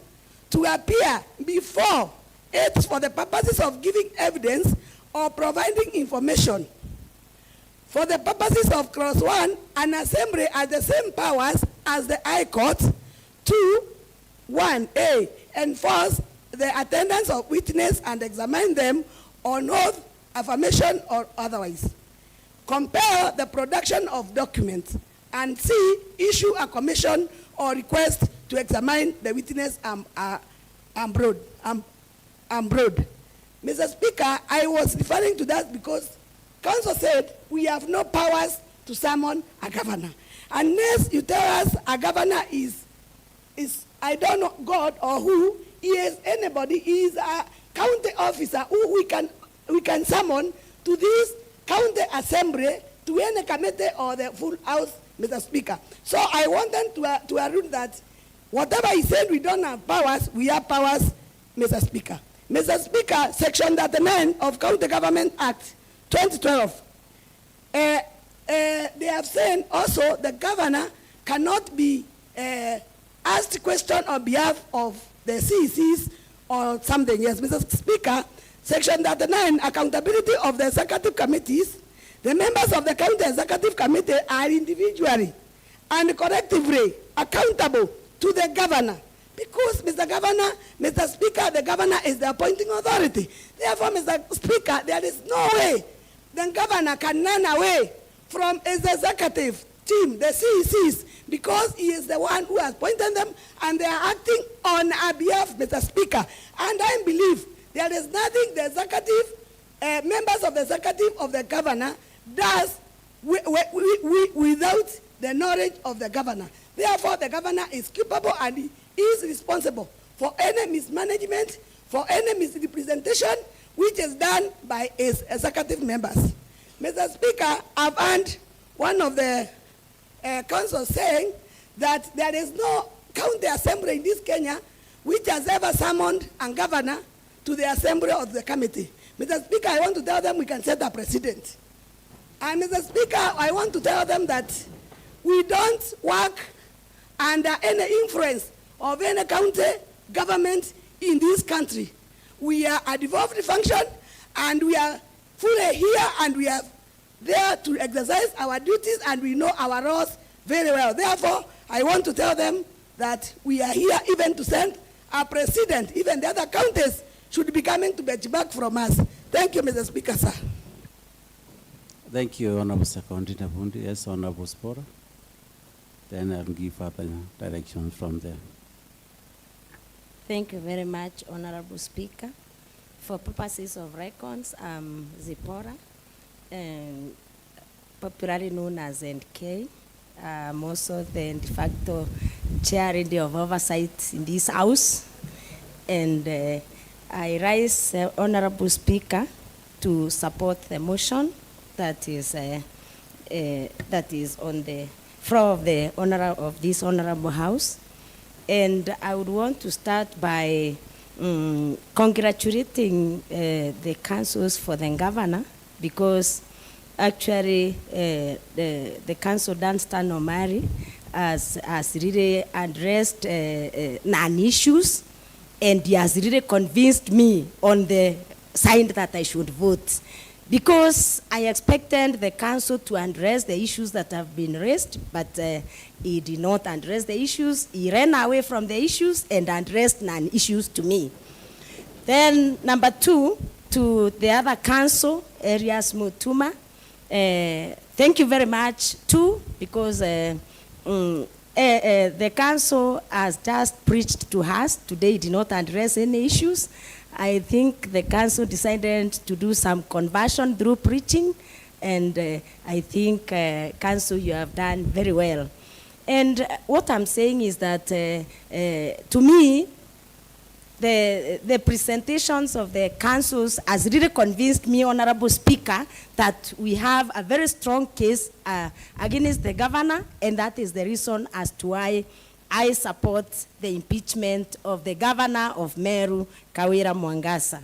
to appear before it for the purposes of giving evidence or providing information. For the purposes of clause 1, an assembly has the same powers as the High Court to 1A, enforce the attendance of witness and examine them on oath, affirmation, or otherwise. Compel the production of documents, and C, issue a commission or request to examine the witness abroad. Mr. Speaker, I was referring to that because Council said we have no powers to summon a governor. Unless you tell us a governor is I don't know, God or who, he is anybody, he is a county officer who we can summon to this county assembly, to any committee or the full house, Mr. Speaker. So I want them to argue that whatever he said we don't have powers, we have powers, Mr. Speaker. Mr. Speaker, Section 39 of County Government Act 2012. They have said also the governor cannot be asked a question on behalf of the CECs or something. Yes, Mr. Speaker, Section 39, accountability of the executive committees. The members of the county executive committee are individually and collectively accountable to the governor. Because, Mr. Speaker, the governor is the appointing authority. Therefore, Mr. Speaker, there is no way the governor can run away from his executive team, the CECs, because he is the one who has appointed them and they are acting on our behalf, Mr. Speaker. And I believe there is nothing the executive, members of the executive of the governor does without the knowledge of the governor. Therefore, the governor is culpable and he is responsible for any mismanagement, for any misrepresentation which is done by his executive members. Mr. Speaker, I've heard one of the council saying that there is no county assembly in this Kenya which has ever summoned a governor to the assembly of the committee. Mr. Speaker, I want to tell them we can set a precedent. And Mr. Speaker, I want to tell them that we don't work under any influence of any county government in this country. We are a devolved function, and we are fully here, and we are there to exercise our duties, and we know our roles very well. Therefore, I want to tell them that we are here even to send our president. Even the other counties should be coming to benchmark from us. Thank you, Mr. Speaker, sir. Thank you, Honorable Secretary Nabundi. Yes, Honorable Spora. Then I'll give further directions from there. Thank you very much, Honorable Speaker. For purposes of records, Zipporah, popularly known as NK. I'm also the de facto chair of oversight in this house. And I rise, Honorable Speaker, to support the motion that is on the floor of the of this honorable house. And I would want to start by congratulating the councils for the governor, because actually the council Dunstan Omari has really addressed non-issues, and he has really convinced me on the side that I should vote. Because I expected the council to address the issues that have been raised, but he did not address the issues. He ran away from the issues and addressed non-issues to me. Then number two, to the other council, Arias Mutuma, thank you very much too, because the council has just preached to us. Today it did not address any issues. I think the council decided to do some conversion through preaching, and I think council, you have done very well. And what I'm saying is that to me, the presentations of the councils has really convinced me, Honorable Speaker, that we have a very strong case against the governor, and that is the reason as to why I support the impeachment of the governor of Meru, Kawira Mwangasa.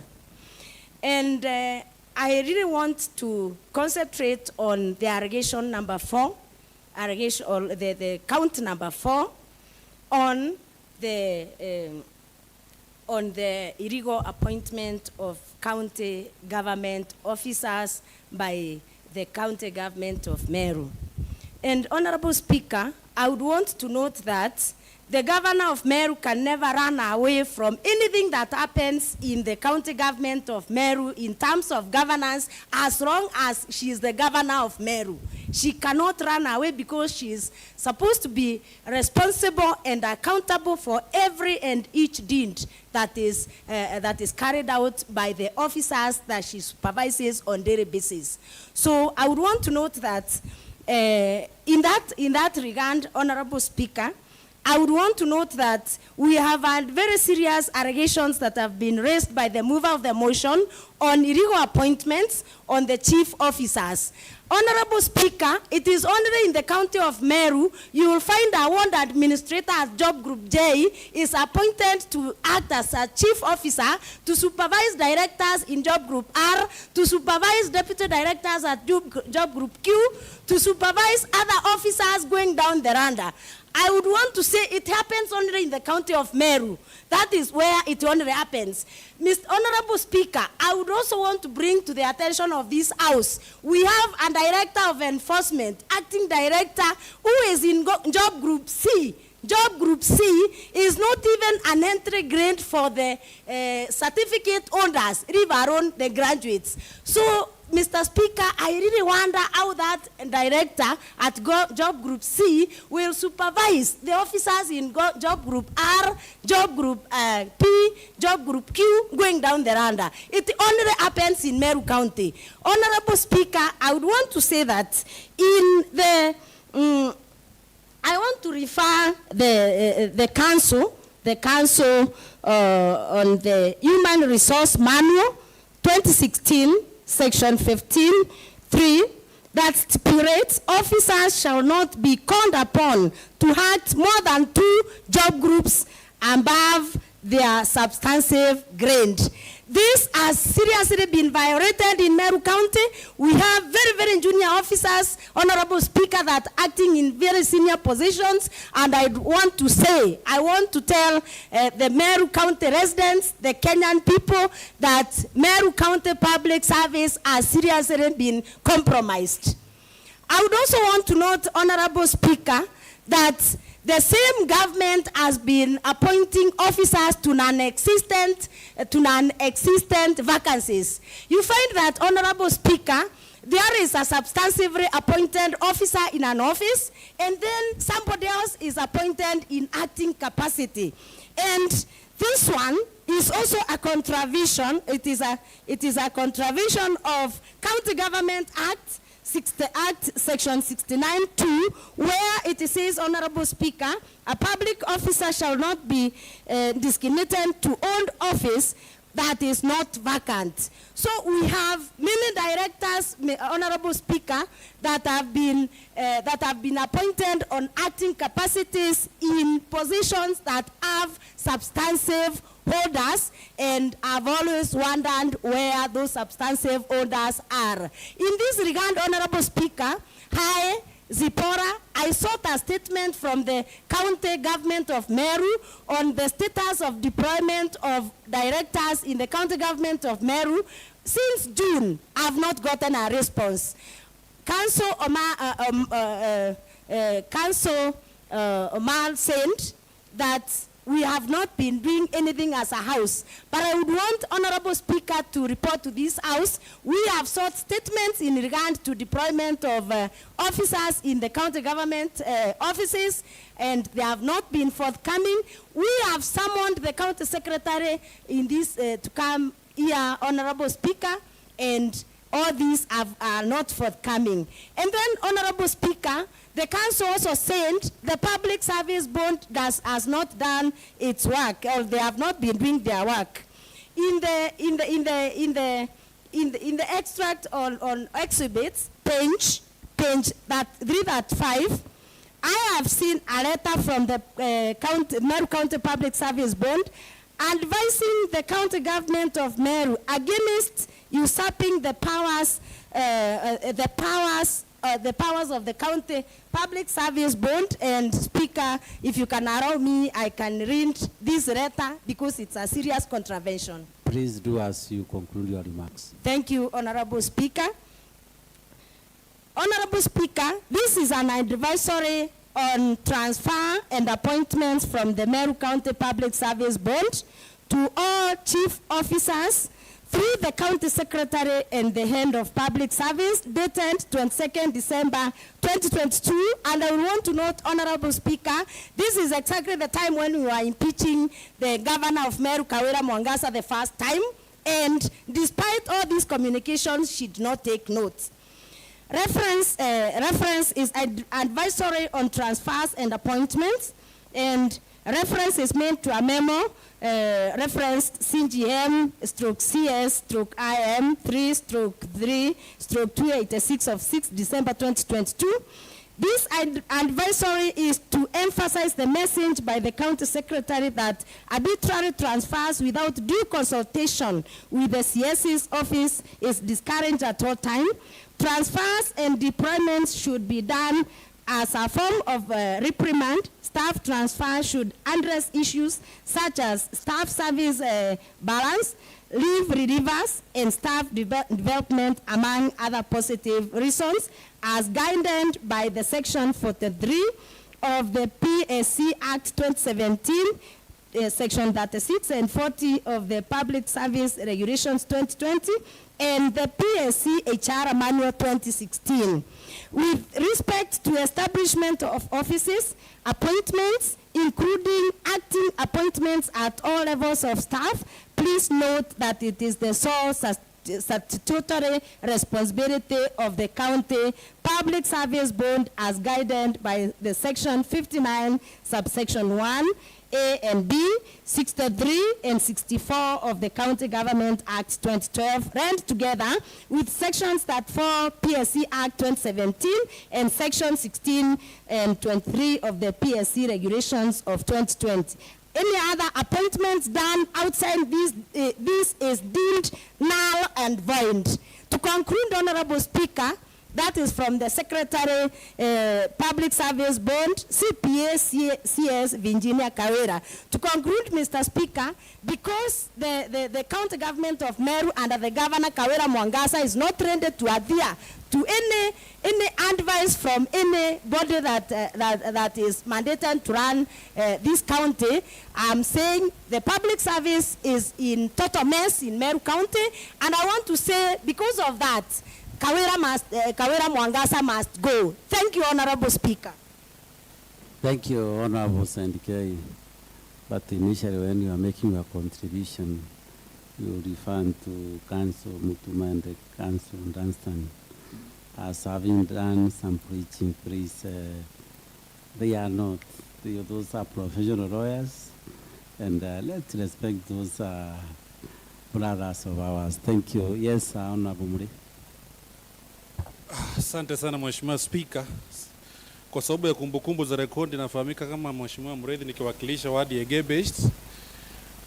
And I really want to concentrate on the allegation number 4, allegation, or the count number 4, on the illegal appointment of county government officers by the county government of Meru. And Honorable Speaker, I would want to note that the governor of Meru can never run away from anything that happens in the county government of Meru in terms of governance, as long as she is the governor of Meru. She cannot run away, because she is supposed to be responsible and accountable for every and each deed that is carried out by the officers that she supervises on daily basis. So I would want to note that in that regard, Honorable Speaker, I would want to note that we have had very serious allegations that have been raised by the mover of the motion on illegal appointments on the chief officers. Honorable Speaker, it is only in the county of Meru you will find a ward administrator as Job Group J is appointed to act as a chief officer to supervise directors in Job Group R, to supervise deputy directors at Job Group Q, to supervise other officers going down the randa. I would want to say it happens only in the county of Meru. That is where it only happens. Mr. Honorable Speaker, I would also want to bring to the attention of this House, we have a director of enforcement, acting director, who is in Job Group C. Job Group C is not even an entry grade for the certificate holders, leave alone the graduates. So, Mr. Speaker, I really wonder how that director at Job Group C will supervise the officers in Job Group R, Job Group P, Job Group Q, going down the randa. It only happens in Meru County. Honorable Speaker, I would want to say that in the, I want to refer the council on the Human Resource Manual 2016, Section 15(3), that stipulates officers shall not be called upon to act more than 2 job groups above their substantive grade. This has seriously been violated in Meru County. We have very, very junior officers, Honorable Speaker, that are acting in very senior positions. And I want to tell the Meru County residents, the Kenyan people, that Meru County Public Service has seriously been compromised. I would also want to note, Honorable Speaker, that the same government has been appointing officers to non-existent vacancies. You find that, Honorable Speaker, there is a substantively appointed officer in an office, and then somebody else is appointed in acting capacity. And this one is also a contravention. It is a contravention of County Government Act Section 69(2), where it says, Honorable Speaker, a public officer shall not be discriminated to own office that is not vacant. So we have many directors, Honorable Speaker, that have been appointed on acting capacities in positions that have substantive holders, and I've always wondered where those substantive holders are. In this regard, Honorable Speaker, Zipporah, I sought a statement from the county government of Meru on the status of deployment of directors in the county government of Meru. Since June, I have not gotten a response. Council Omar said that we have not been doing anything as a house. But I would want Honorable Speaker to report to this house. We have sought statements in regard to deployment of officers in the county government offices, and they have not been forthcoming. We have summoned the county secretary in this to come here, Honorable Speaker, and all these are not forthcoming. And then, Honorable Speaker, the council also said the public service bond has not done its work, or they have not been doing their work. In the extract on exhibits, page 335, I have seen a letter from the Meru County Public Service Board advising the county government of Meru against usurping the powers of the county public service board. And Speaker, if you can allow me, I can read this letter because it's a serious contravention. Please do as you conclude your remarks. Thank you, Honorable Speaker. Honorable Speaker, this is an advisory on transfer and appointments from the Meru County Public Service Board to all chief officers through the county secretary and the head of public service, dated 22nd December 2022. And I want to note, Honorable Speaker, this is exactly the time when we were impeaching the governor of Meru, Kawira Mwangasa, the first time. And despite all these communications, she did not take notes. Reference is advisory on transfers and appointments, and reference is made to a memo referenced CGM/CS/IM 3/3/286 of 6 December 2022. This advisory is to emphasize the message by the county secretary that arbitrary transfers without due consultation with the CS's office is discouraged at all time. Transfers and deployments should be done as a form of reprimand. Staff transfer should address issues such as staff service balance, leave relievers, and staff development, among other positive reasons, as guided by the Section 43 of the PSC Act 2017, Section 36 and 40 of the Public Service Regulations 2020, and the PSC HR Manual 2016. With respect to establishment of offices, appointments, including acting appointments at all levels of staff, please note that it is the sole statutory responsibility of the county public service board as guided by the Section 59, subsection 1, A and B, 63 and 64 of the County Government Act 2012, read together with sections that fall PSC Act 2017 and section 16 and 23 of the PSC Regulations of 2020. Any other appointment appointments done outside this is deemed null and void. To conclude, Honorable Speaker, that is from the Secretary, Public Service Board, CPA CS Virginia Kawira. To conclude, Mr. Speaker, because the county government of Meru under the Governor Kawira Mwangasa is not ready to adhere to any advice from any body that is mandated to run this county, I'm saying the public service is in total mess in Meru County, and I want to say because of that, Kawira Mwangasa must go. Thank you, Honorable Speaker. Thank you, Honorable Sandikei. But initially, when you are making your contribution, you refer to Council Mutuma and the Council Dunstan as having done some preaching. Please, they are not. Those are professional lawyers, and let's respect those brothers of ours. Thank you. Yes, Honorable Muri. Asante sana Mheshimiwa Speaker. Kwa sababu ya kumbukumbu za rekodi nafahamika kama Mheshimiwa Murithi nikiwakilisha wadi ya Gebest.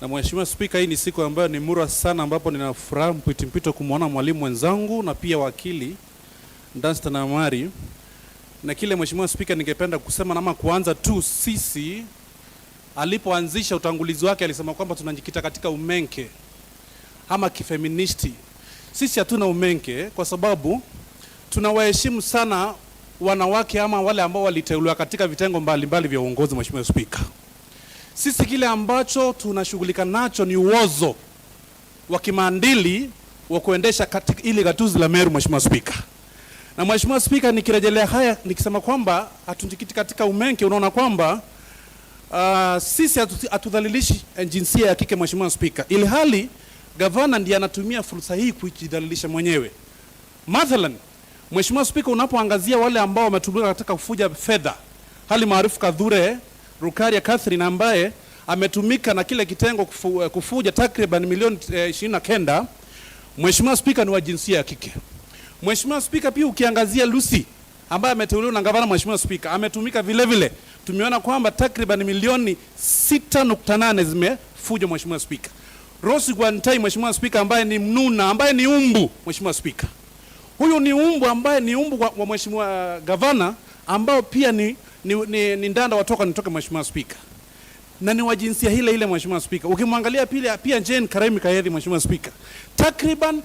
Na Mheshimiwa Speaker, hii ni siku ambayo ni mura sana ambapo ninafuraha mpito kumuona mwalimu wenzangu na pia wakili Dunstan na Mari. Na kile Mheshimiwa Speaker ningependa kusema nama kuanza tu sisi alipoanzisha utangulizi wake alisema kwamba tunajikita katika umenke ama kifeministi. Sisi hatuna umenke kwa sababu tunawaheshimu sana wanawake ama wale ambao waliteuliwa katika vitengo mbalimbali vya uongozi. Mheshimiwa Speaker, sisi kile ambacho tunashughulika nacho ni uozo wa kimaadili wa kuendesha katika ili gatuzi la Meru. Mheshimiwa Speaker, na Mheshimiwa Speaker, nikirejelea haya nikisema kwamba hatujikiti katika umenke, unaona kwamba sisi hatudhalilishi jinsia ya kike. Mheshimiwa Speaker, ili hali gavana ndiye anatumia fursa hii kujidhalilisha mwenyewe. Mathalan, Mheshimiwa Speaker, unapoangazia wale ambao wametumika katika kufuja fedha, hali maarufu Kadhure Rukaria Catherine ambaye ametumika na kile kitengo kufuja takriban milioni 29, Mheshimiwa Speaker, ni wa jinsia ya kike. Mheshimiwa Speaker, pia ukiangazia Lucy ambaye ameteuliwa na gavana, Mheshimiwa Speaker, ametumika vile vile. Tumeona kwamba takriban milioni 6.8 zimefujwa. Mheshimiwa Speaker, Rosi Gwantai, Mheshimiwa Speaker, ambaye ni mnuna, ambaye ni umbu. Mheshimiwa Speaker, huyu ni umbu ambaye ni umbu wa Mheshimiwa gavana ambao pia ni ndanda watoka nitoke. Mheshimiwa Speaker, na ni wa jinsia ile ile. Mheshimiwa Speaker, ukimwangalia pia Jane Karemi Kairi, Mheshimiwa Speaker, takriban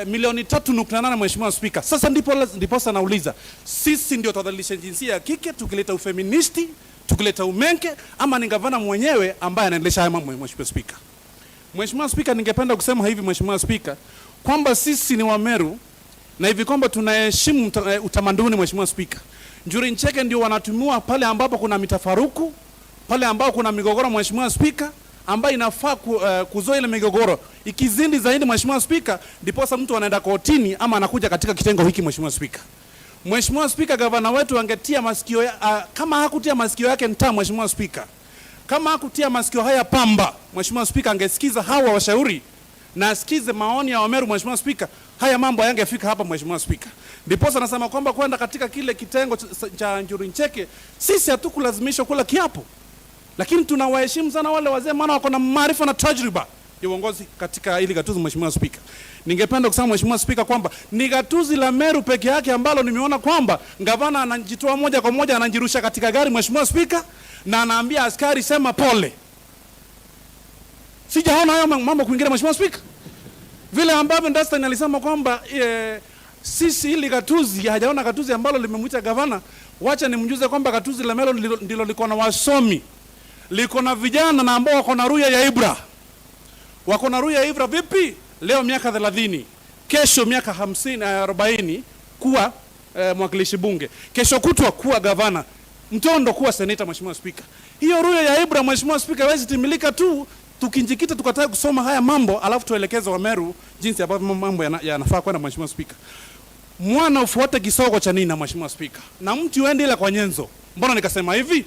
milioni 3.8. Mheshimiwa Speaker, sasa ndipo sasa nauliza, sisi ndio tudhalilisha jinsia ya kike tukileta ufeministi, tukileta umenke, ama ni gavana mwenyewe ambaye anaendesha haya mambo? Mheshimiwa Speaker, Mheshimiwa Speaker, ningependa kusema hivi Mheshimiwa Speaker, kwamba sisi ni wa Meru na hivi kwamba tunaheshimu utamaduni. Mheshimiwa Speaker, njuri ncheke ndio wanatumiwa pale ambapo kuna mitafaruku, pale ambapo kuna migogoro. Mheshimiwa Speaker, ambayo inafaa kuzoa ile migogoro ikizindi zaidi. Mheshimiwa Speaker, ndipo sasa mtu anaenda kotini ama anakuja katika kitengo hiki. Mheshimiwa Speaker, Mheshimiwa Speaker, gavana wetu angetia masikio kama hakutia masikio yake ntaa. Mheshimiwa Speaker, kama hakutia masikio haya pamba, Mheshimiwa Speaker, angesikiza hawa washauri na asikize maoni ya Wameru. Mheshimiwa Speaker, haya mambo hayangefika hapa. Mheshimiwa Speaker, ndipo sasa nasema kwamba kwenda katika kile kitengo cha njuri ncheke, sisi hatukulazimishwa kula kiapo, lakini tunawaheshimu sana wale wazee, maana wako na maarifa na tajriba ya uongozi katika ili gatuzi. Mheshimiwa Speaker, ningependa kusema Mheshimiwa Speaker kwamba ni gatuzi la Meru peke yake ambalo nimeona kwamba gavana anajitoa moja kwa moja, anajirusha katika gari Mheshimiwa Speaker, na anaambia askari sema pole. Sijaona hayo mambo kwingine Mheshimiwa Speaker. Vile ambavyo Dunstan alisema kwamba sisi ili gatuzi hajaona gatuzi ambalo limemuita gavana, wacha nimjuze kwamba gatuzi la Meru ndilo liko na wasomi, liko na vijana na ambao wako na ruya ya Ibra. Wako na ruya ya Ibra vipi? Leo miaka 30, kesho miaka 50 40 kuwa mwakilishi bunge, kesho kutwa kuwa gavana, mtondo kuwa seneta. Mheshimiwa Speaker, hiyo ruya ya Ibra Mheshimiwa Speaker haiwezi timilika tu tukinjikita tukataka kusoma haya mambo alafu tuelekeze wa Meru jinsi ambavyo mambo yanafaa kwenda. Mheshimiwa Speaker, mwana ufuate kisogo cha nina. Mheshimiwa Speaker, na mtu uende ile kwa nyenzo. Mbona nikasema hivi?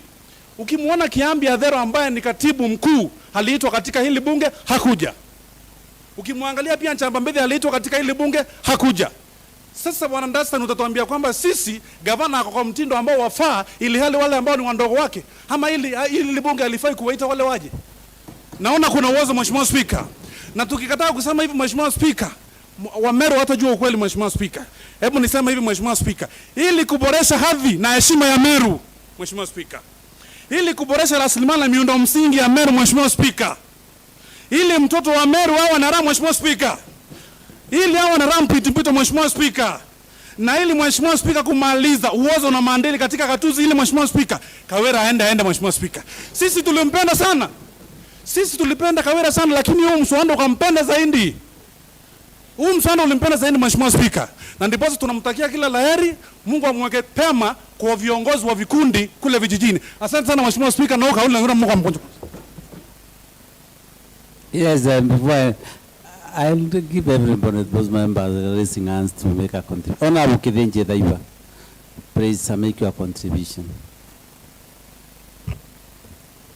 Ukimuona Kiambi Adhero ambaye ni katibu mkuu aliitwa katika hili bunge, hakuja. Ukimwangalia pia Nchamba Mbedhi aliitwa katika hili bunge, hakuja. Sasa bwana Dunstan, utatuambia kwamba sisi gavana kwa mtindo ambao wafaa, ili hali wale ambao ni wandogo wake, ama ili bunge alifai kuwaita wale waje? Naona kuna uwezo Mheshimiwa Spika. Na tukikataa kusema hivi Mheshimiwa Spika, wa Meru watajua ukweli Mheshimiwa Spika. Hebu niseme hivi Mheshimiwa Spika, ili kuboresha hadhi na heshima ya Meru Mheshimiwa Spika, ili kuboresha rasilimali na miundo msingi ya Meru Mheshimiwa Spika, ili mtoto wa Meru awe na raha Mheshimiwa Spika, ili awe na raha mpito Mheshimiwa Spika, na ili Mheshimiwa Spika kumaliza uozo na maadili katika gatuzi ili Mheshimiwa Spika, Kawira aende Mheshimiwa Spika. Sisi tulimpenda sana. Sisi tulipenda Kawira sana, lakini huu mswanda ukampenda zaidi. Huu mswanda ulimpenda zaidi Mheshimiwa Spika. Na ndipo tunamtakia kila laheri, Mungu amweke pema kwa viongozi wa vikundi kule vijijini. Asante sana Mheshimiwa Spika, na kauli na Mungu amponye. Yes, before I'll give everybody, those members raising hands to make a contribution. Honorable Kidenje Daiba, please make your contribution.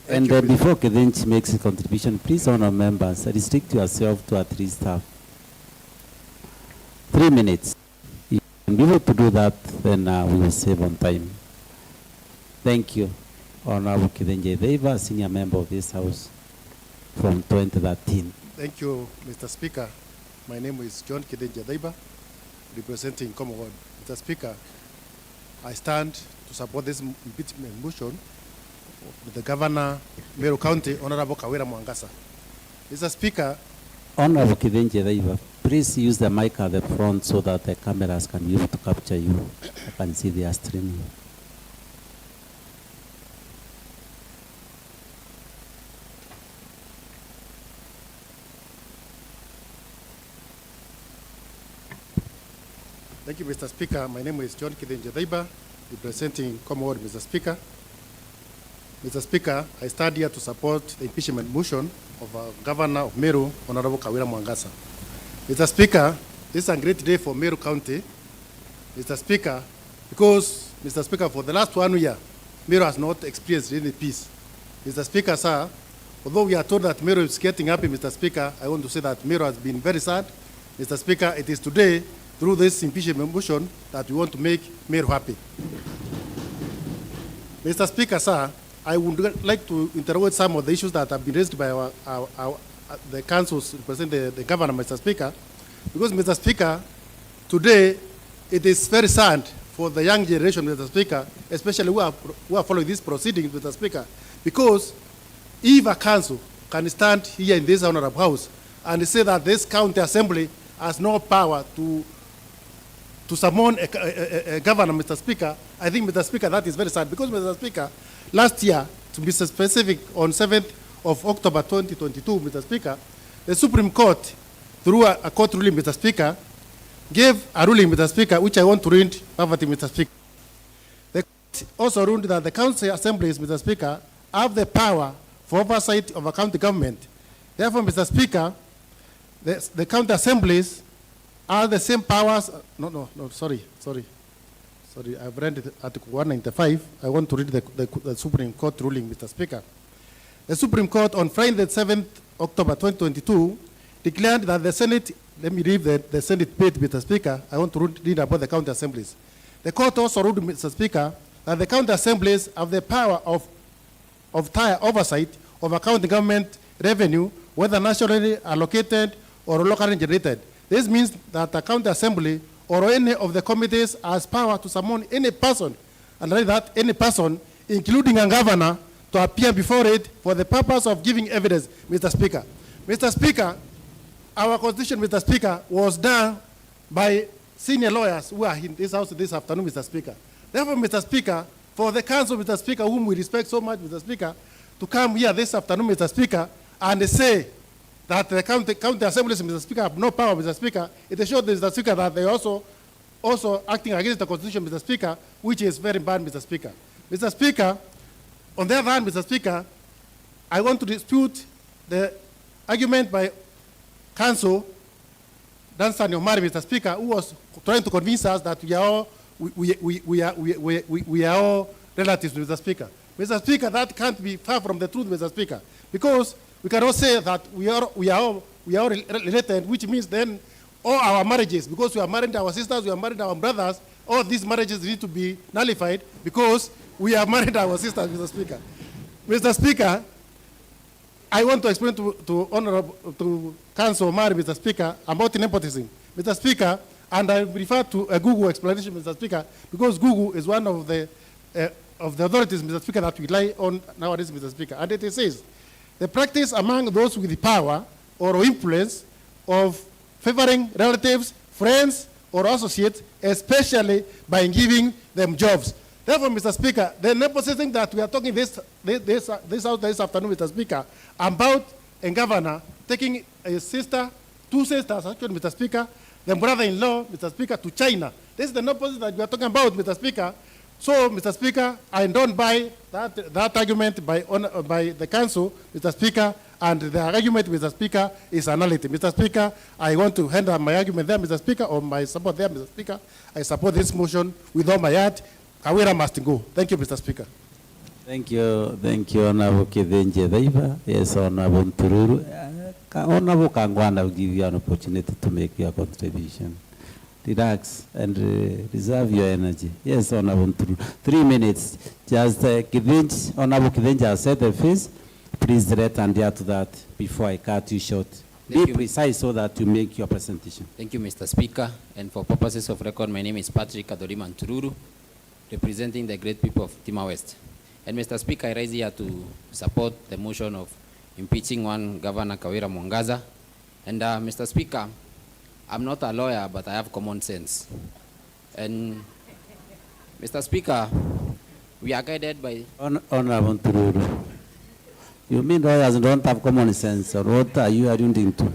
And before Kidenje makes a contribution, please, honor members, restrict yourself to at least 3 minutes. If you can be able to do that, then we will save on time. Thank you, Honorable Kidenje Daiba, senior member of this House from 2013. Thank you, Mr. Speaker. My name is John Kidenje Daiba, representing Commonwealth. Mr. Speaker, I stand to support this impeachment motion with the Governor, Meru County, Honorable Kawira Mwangasa. Mr. Speaker, Honorable Kidenje Daiba, please use the mic at the front so that the cameras can be able to capture you. I can see they are streaming. Thank you, Mr. Speaker. My name is John Kidenje Daiba, representing Commonwealth, Mr. Speaker. Mr. Speaker, I stand here to support the impeachment motion of Governor of Meru, Honorable Kawira Mwangasa. Mr. Speaker, this is a great day for Meru County, Mr. Speaker, because, Mr. Speaker, for the last 1 year, Meru has not experienced any peace. Mr. Speaker, sir, although we are told that Meru is getting happy, Mr. Speaker, I want to say that Meru has been very sad. Mr. Speaker, it is today, through this impeachment motion, that we want to make Meru happy. Mr. Speaker, sir, I would like to interrogate some of the issues that have been raised by the councils representing the governor, Mr. Speaker, because, Mr. Speaker, today it is very sad for the young generation, Mr. Speaker, especially who are following these proceedings, Mr. Speaker, because if a council can stand here in this honorable house and say that this county assembly has no power to summon a governor, Mr. Speaker, I think, Mr. Speaker, that is very sad. Because, Mr. Speaker, last year, to be specific, on 7th of October 2022, Mr. Speaker, the Supreme Court, through a court ruling, Mr. Speaker, gave a ruling, Mr. Speaker, which I want to read poverty, Mr. Speaker. The court also ruled that the county assemblies, Mr. Speaker, have the power for oversight of a county government. Therefore, Mr. Speaker, the county assemblies are the same powers. Sorry, I've read Article 195. I want to read the Supreme Court ruling, Mr. Speaker. The Supreme Court on Friday, the 7th October 2022, declared that the Senate, let me read the Senate page, Mr. Speaker. I want to read about the county assemblies. The court also ruled, Mr. Speaker, that the county assemblies have the power of oversight of a county government revenue, whether nationally allocated or locally generated. This means that the county assembly or any of the committees has power to summon any person, and like that, any person, including a governor, to appear before it for the purpose of giving evidence, Mr. Speaker. Mr. Speaker, our constitution, Mr. Speaker, was done by senior lawyers who are in this house this afternoon, Mr. Speaker. Therefore, Mr. Speaker, for the council, Mr. Speaker, whom we respect so much, Mr. Speaker, to come here this afternoon, Mr. Speaker, and say that the county assemblies, Mr. Speaker, have no power, Mr. Speaker, it shows, Mr. Speaker, that they are also acting against the Constitution, Mr. Speaker, which is very bad, Mr. Speaker. Mr. Speaker, on the other hand, Mr. Speaker, I want to dispute the argument by Council Dansan Omari, Mr. Speaker, who was trying to convince us that we are all relatives, Mr. Speaker. Mr. Speaker, that can't be far from the truth, Mr. Speaker, because we cannot say that we are all related, which means then all our marriages, because we are married our sisters, we are married our brothers, all these marriages need to be nullified because we are married our sisters, Mr. Speaker. Mr. Speaker, I want to explain to Council Omari, Mr. Speaker, about nepotism. Mr. Speaker, and I refer to a Google explanation, Mr. Speaker, because Google is one of the authorities, Mr. Speaker, that we rely on nowadays, Mr. Speaker. And it says, the practice among those with the power or influence of favoring relatives, friends, or associates, especially by giving them jobs. Therefore, Mr. Speaker, the nepotism that we are talking this afternoon, Mr. Speaker, about a governor taking a sister, two sisters, actually, Mr. Speaker, the brother-in-law, Mr. Speaker, to China. This is the nepotism that we are talking about, Mr. Speaker. So, Mr. Speaker, I don't buy that argument by the council, Mr. Speaker, and the argument, Mr. Speaker, is analytic. Mr. Speaker, I want to hand my argument there, Mr. Speaker, or my support there, Mr. Speaker. I support this motion with all my heart. Kawira must go. Thank you, Mr. Speaker. Thank you, Honorable Kivenje Daiva. Yes, Honorable Tururu. Honorable Kangwana will give you an opportunity to make your contribution. Relax and reserve your energy. Yes, Honorable Tururu. 3 minutes. Just Honorable Kivenje has said the face. Please direct and adhere to that before I cut you short. Be precise so that you make your presentation. Thank you, Mr. Speaker. And for purposes of record, my name is Patrick Adoriman Tururu, representing the great people of Timor West. And Mr. Speaker, I rise here to support the motion of impeaching one Governor Kawira Mwangaza. And Mr. Speaker, I'm not a lawyer, but I have common sense. And Mr. Speaker, we are guided by... Honorable Tururu, you mean lawyers don't have common sense, or what are you alluding to?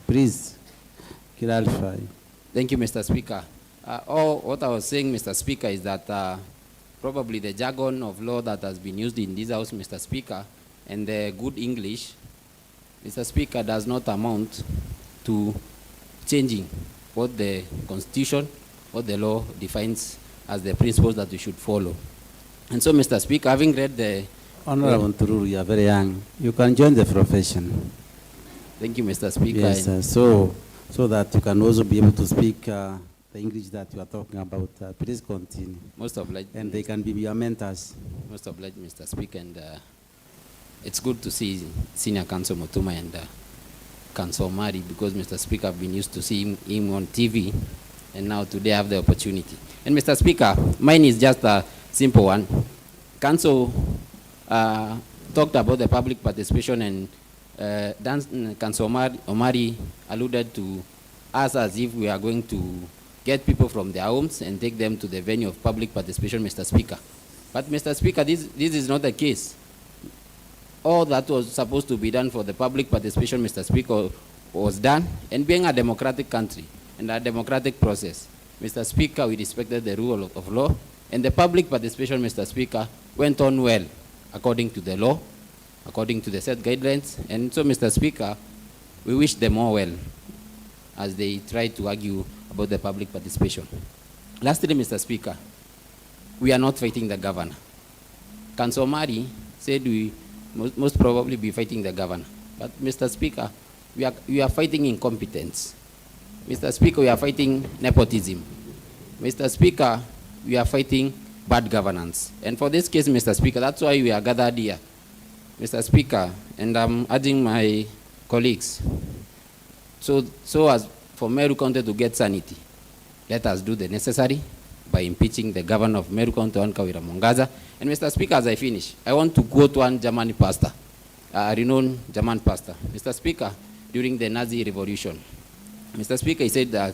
Please clarify. Thank you, Mr. Speaker. What I was saying, Mr. Speaker, is that probably the jargon of law that has been used in this House, Mr. Speaker, and the good English, Mr. Speaker, does not amount to changing what the Constitution, what the law defines as the principles that we should follow. And so, Mr. Speaker, having read the... Honorable Tururu, you are very young. You can join the profession. Thank you, Mr. Speaker. Yes, so that you can also be able to speak the English that you are talking about. Please continue. Most obliged. And they can be your mentors. Most obliged, Mr. Speaker. And it's good to see Senior Counsel Mutuma and Counsel Mari, because, Mr. Speaker, I've been used to seeing him on TV, and now today I have the opportunity. And Mr. Speaker, mine is just a simple one. Counsel talked about the public participation, and Counsel Omari alluded to us as if we are going to get people from their homes and take them to the venue of public participation, Mr. Speaker. But, Mr. Speaker, this is not the case. All that was supposed to be done for the public participation, Mr. Speaker, was done. And being a democratic country and a democratic process, Mr. Speaker, we respected the rule of law, and the public participation, Mr. Speaker, went on well, according to the law, according to the set guidelines. And so, Mr. Speaker, we wish them all well as they try to argue about the public participation. Lastly, Mr. Speaker, we are not fighting the governor. Counsel Mari said we most probably be fighting the governor. But, Mr. Speaker, we are fighting incompetence. Mr. Speaker, we are fighting nepotism. Mr. Speaker, we are fighting bad governance. And for this case, Mr. Speaker, that's why we are gathered here. Mr. Speaker, and I'm urging my colleagues, so as for Meru County to get sanity, let us do the necessary by impeaching the governor of Meru County, Kawira Mwangaza. And Mr. Speaker, as I finish, I want to quote one German pastor, a renowned German pastor. Mr. Speaker, during the Nazi Revolution, Mr. Speaker, he said that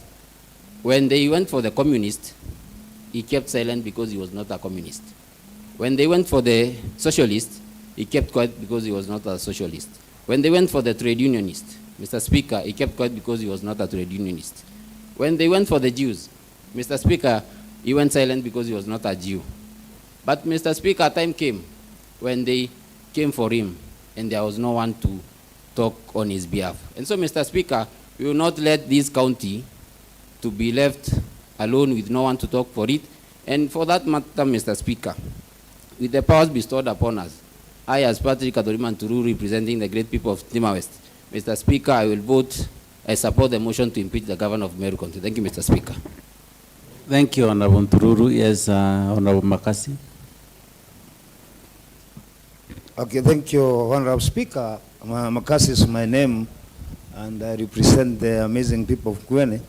when they went for the communist, he kept silent because he was not a communist. When they went for the socialist, he kept quiet because he was not a socialist. When they went for the trade unionist, Mr. Speaker, he kept quiet because he was not a trade unionist. When they went for the Jews, Mr. Speaker, he went silent because he was not a Jew. But, Mr. Speaker, time came when they came for him, and there was no one to talk on his behalf. And so, Mr. Speaker, we will not let this county to be left alone with no one to talk for it. And for that matter, Mr. Speaker, with the powers bestowed upon us, I, as Patrick Adoriman Tururu, representing the great people of Timor West, Mr. Speaker, I support the motion to impeach the governor of Meru County. Thank you, Mr. Speaker. Thank you, Honorable Tururu. Yes, Honorable Makasi. Okay, thank you, Honorable Speaker. Makasi is my name, and I represent the amazing people of Kwene.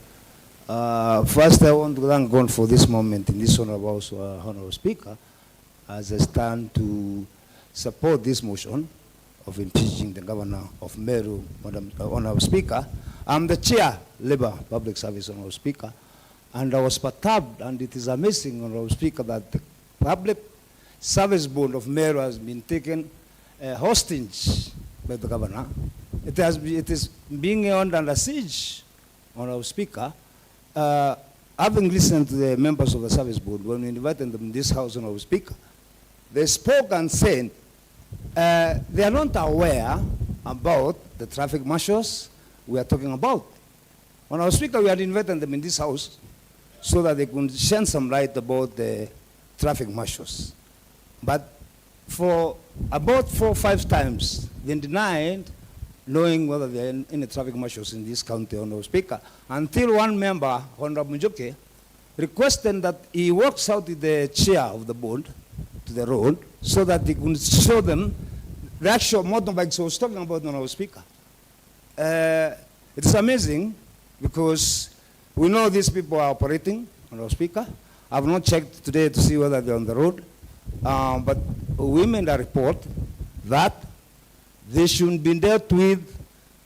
First, I want to thank God for this moment in this Honorable Speaker, as I stand to support this motion of impeaching the governor of Meru, Honorable Speaker. I'm the chair, Labour Public Service, Honorable Speaker, and I was perturbed, and it is amazing, Honorable Speaker, that the Public Service Board of Meru has been taken hostage by the governor. It is being held under siege, Honorable Speaker. Having listened to the members of the service board, when we invited them in this house, Honorable Speaker, they spoke and said they are not aware about the traffic marshals we are talking about. Honorable Speaker, we had invited them in this house so that they could shed some light about the traffic marshals. But for about 4 or 5 times, they denied knowing whether there are any traffic marshals in this county, Honorable Speaker, until one member, Honorable Munjoke, requested that he walks out with the chair of the board to the road so that he could show them the actual motorbikes he was talking about, Honorable Speaker. It's amazing because we know these people are operating, Honorable Speaker. I've not checked today to see whether they're on the road. But we made a report that they should be dealt with,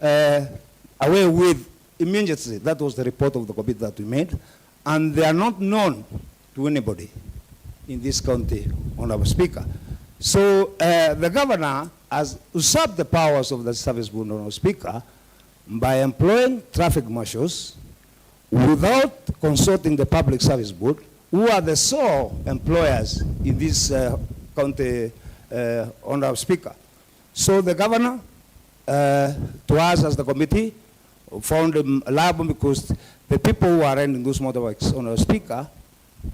away with immediately. That was the report of the committee that we made. And they are not known to anybody in this county, Honorable Speaker. So the governor has usurped the powers of the service board, Honorable Speaker, by employing traffic marshals without consulting the public service board, who are the sole employers in this county, Honorable Speaker. So the governor, to us as the committee, found him liable because the people who are running those motorbikes, Honorable Speaker,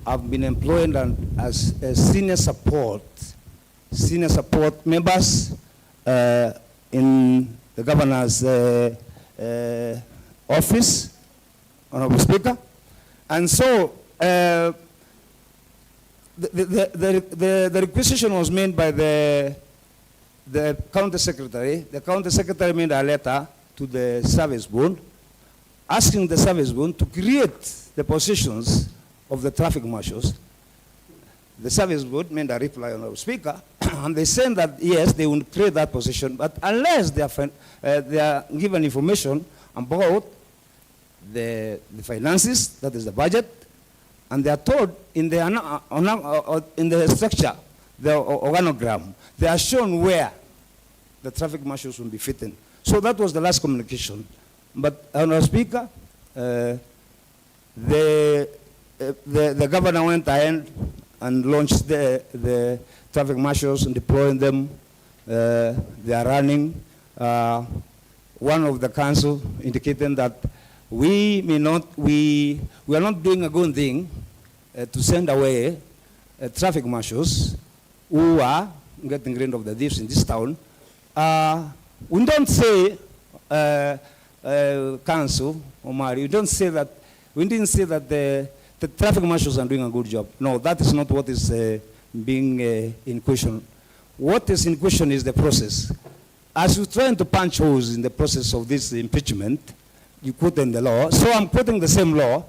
have been employed as senior support members in the governor's office, Honorable Speaker. And so, the requisition was made by the county secretary. The county secretary made a letter to the service board asking the service board to create the positions of the traffic marshals. The service board made a reply, Honorable Speaker, and they said that yes, they will create that position, but unless they are given information about the finances, that is the budget, and they are told in the structure, the organogram, they are shown where the traffic marshals will be fitting. So that was the last communication. But, Honorable Speaker, the governor went ahead and launched the traffic marshals and deploying them. They are running. One of the council indicated that we are not doing a good thing to send away traffic marshals who are getting rid of the thieves in this town. We don't say, council, Omari, we didn't say that the traffic marshals are doing a good job. No, that is not what is being in question. What is in question is the process. As you're trying to punch holes in the process of this impeachment, you quote in the law. So I'm quoting the same law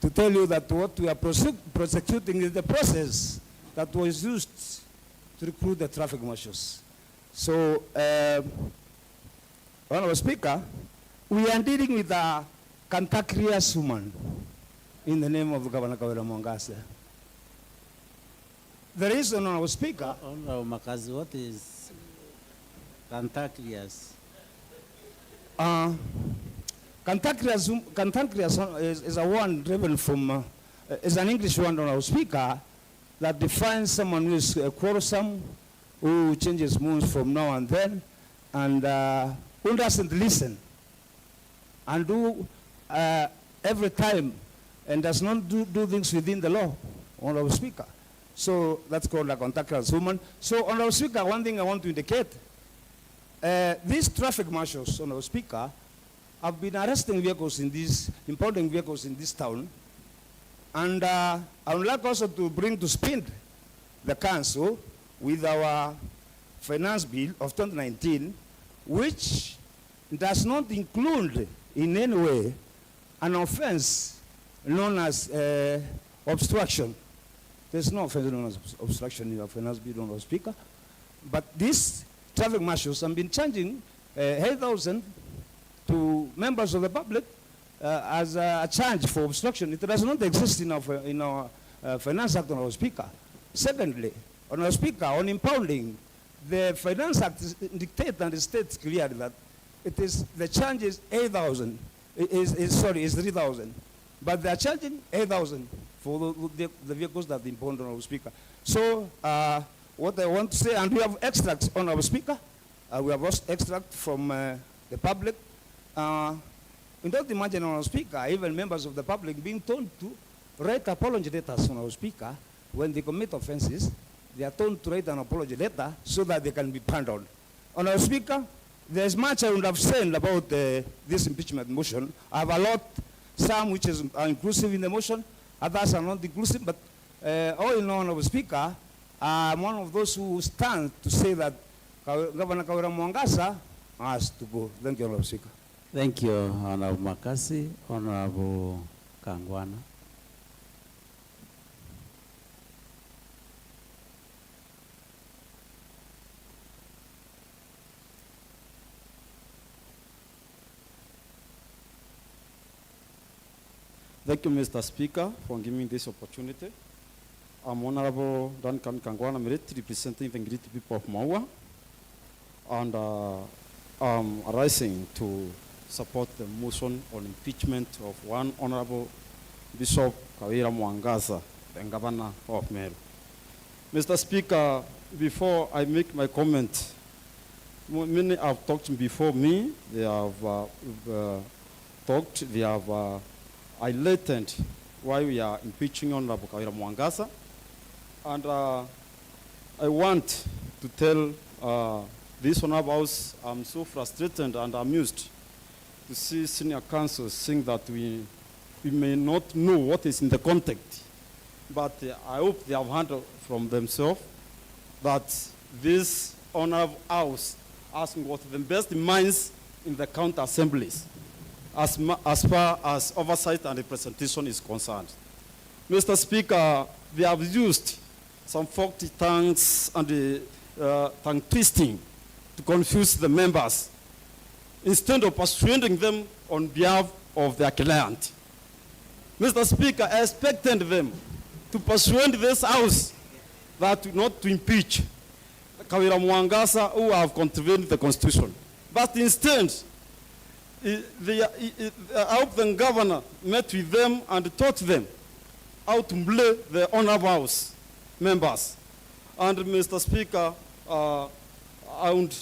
to tell you that what we are prosecuting is the process that was used to recruit the traffic marshals. So, Honorable Speaker, we are dealing with a cantankerous woman in the name of Governor Kawira Mwangasa. The reason, Honorable Speaker... Honorable Makazi, what is cantankerous? Cantankerous is a word driven from, is an English word, Honorable Speaker, that defines someone who is quarrelsome, who changes moods from now and then, and who doesn't listen, and who every time, and does not do things within the law, Honorable Speaker. So that's called a cantankerous woman. So, Honorable Speaker, one thing I want to indicate, these traffic marshals, Honorable Speaker, have been arresting vehicles in this, impounding vehicles in this town. And I would like also to bring to speed the council with our finance bill of 2019, which does not include in any way an offense known as obstruction. There's no offense known as obstruction in the finance bill, Honorable Speaker. But these traffic marshals have been charging 8,000 to members of the public as a charge for obstruction. It does not exist in our Finance Act, Honorable Speaker. Secondly, Honorable Speaker, on impounding, the Finance Act dictates and states clearly that it is the charge is 8,000. Is 3,000, but they are charging 8,000 for the vehicles that they impound, Honorable Speaker. So what I want to say, and we have extracts, Honorable Speaker. We have extract from the public. We don't imagine, Honorable Speaker, even members of the public being told to write apology letters, Honorable Speaker, when they commit offenses. They are told to write an apology letter so that they can be pardoned. Honorable Speaker, there's much I would have said about this impeachment motion. I have a lot, some which are inclusive in the motion, others are not inclusive, but all in all, Honorable Speaker, I'm one of those who stand to say that Governor Kawira Mwangasa has to go. Thank you, Honorable Speaker. Thank you, Honorable Makasi. Honorable Kangwana. Thank you, Mr. Speaker, for giving me this opportunity. I'm Honorable Duncan Kangwana Merit, representing the great people of Maua, and I'm rising to support the motion on impeachment of one Honorable Bishop Kawira Mwangasa, the NGABANA of MERU. Mr. Speaker, before I make my comment, many have talked before me. They have talked, they have highlighted why we are impeaching Honorable Kawira Mwangasa. And I want to tell this Honorable House, I'm so frustrated and amused to see senior counsel saying that we may not know what is in the context. But I hope they have heard from themselves that this Honorable House asking what the best minds in the county assemblies as far as oversight and representation is concerned. Mr. Speaker, they have used some faulty tongues and tongue twisting to confuse the members instead of persuading them on behalf of their client. Mr. Speaker, I expected them to persuade this House that not to impeach Kawira Mwangasa who have contravened the Constitution. But instead, I hope the governor met with them and taught them how to blame the Honorable House members. And Mr. Speaker, I would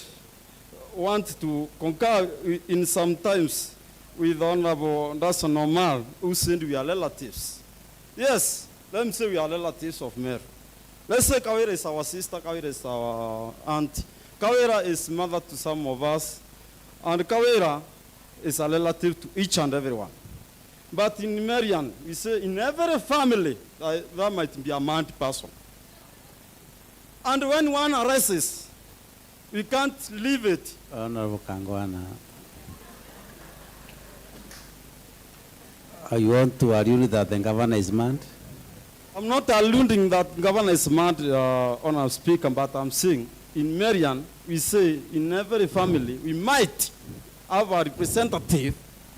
want to concur in sometimes with Honorable Ndason Omar, who said we are relatives. Yes, let me say we are relatives of MERU. Let's say Kawira is our sister, Kawira is our aunt. Kawira is mother to some of us, and Kawira is a relative to each and everyone. But in Marian, we say in every family, there might be a mad person. And when one arises, we can't leave it. Honorable Kangwana. You want to allude that the governor is mad? I'm not alluding that governor is mad, Honorable Speaker, but I'm saying in Marian, we say in every family, we might have a representative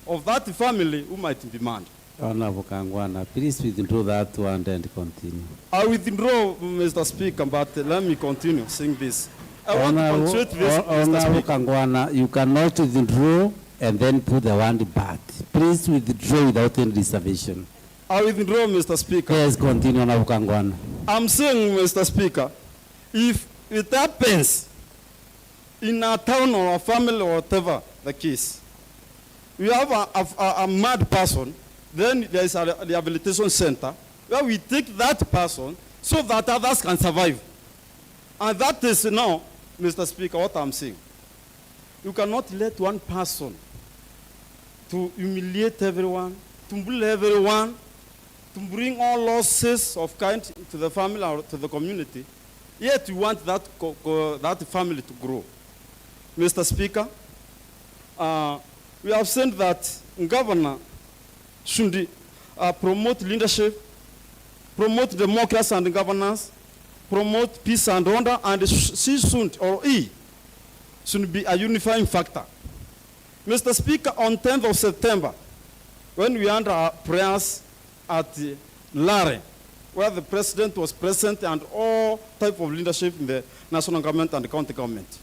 of that family who might be mad. Honorable Kangwana, please withdraw that one and continue. I withdraw, Mr. Speaker, but let me continue saying this. I want to concentrate this, Honorable Kangwana, you cannot withdraw and then put the one back. Please withdraw without any reservation. I withdraw, Mr. Speaker. Yes, continue, Honorable Kangwana. I'm saying, Mr. Speaker, if it happens in a town or a family or whatever the case, we have a mad person, then there is a rehabilitation center where we take that person so that others can survive. And that is now, Mr. Speaker, what I'm saying. You cannot let one person to humiliate everyone, to bully everyone, to bring all losses of kind to the family or to the community, Yet we want that, that family to grow. Mr. Speaker, we have said that governor should promote leadership, promote democracy and governance, promote peace and order, and she should, or he, should be a unifying factor. Mr. Speaker, on 10th of September, when we had our prayers at Lare, where the president was present and all type of leadership in the national government and the county government,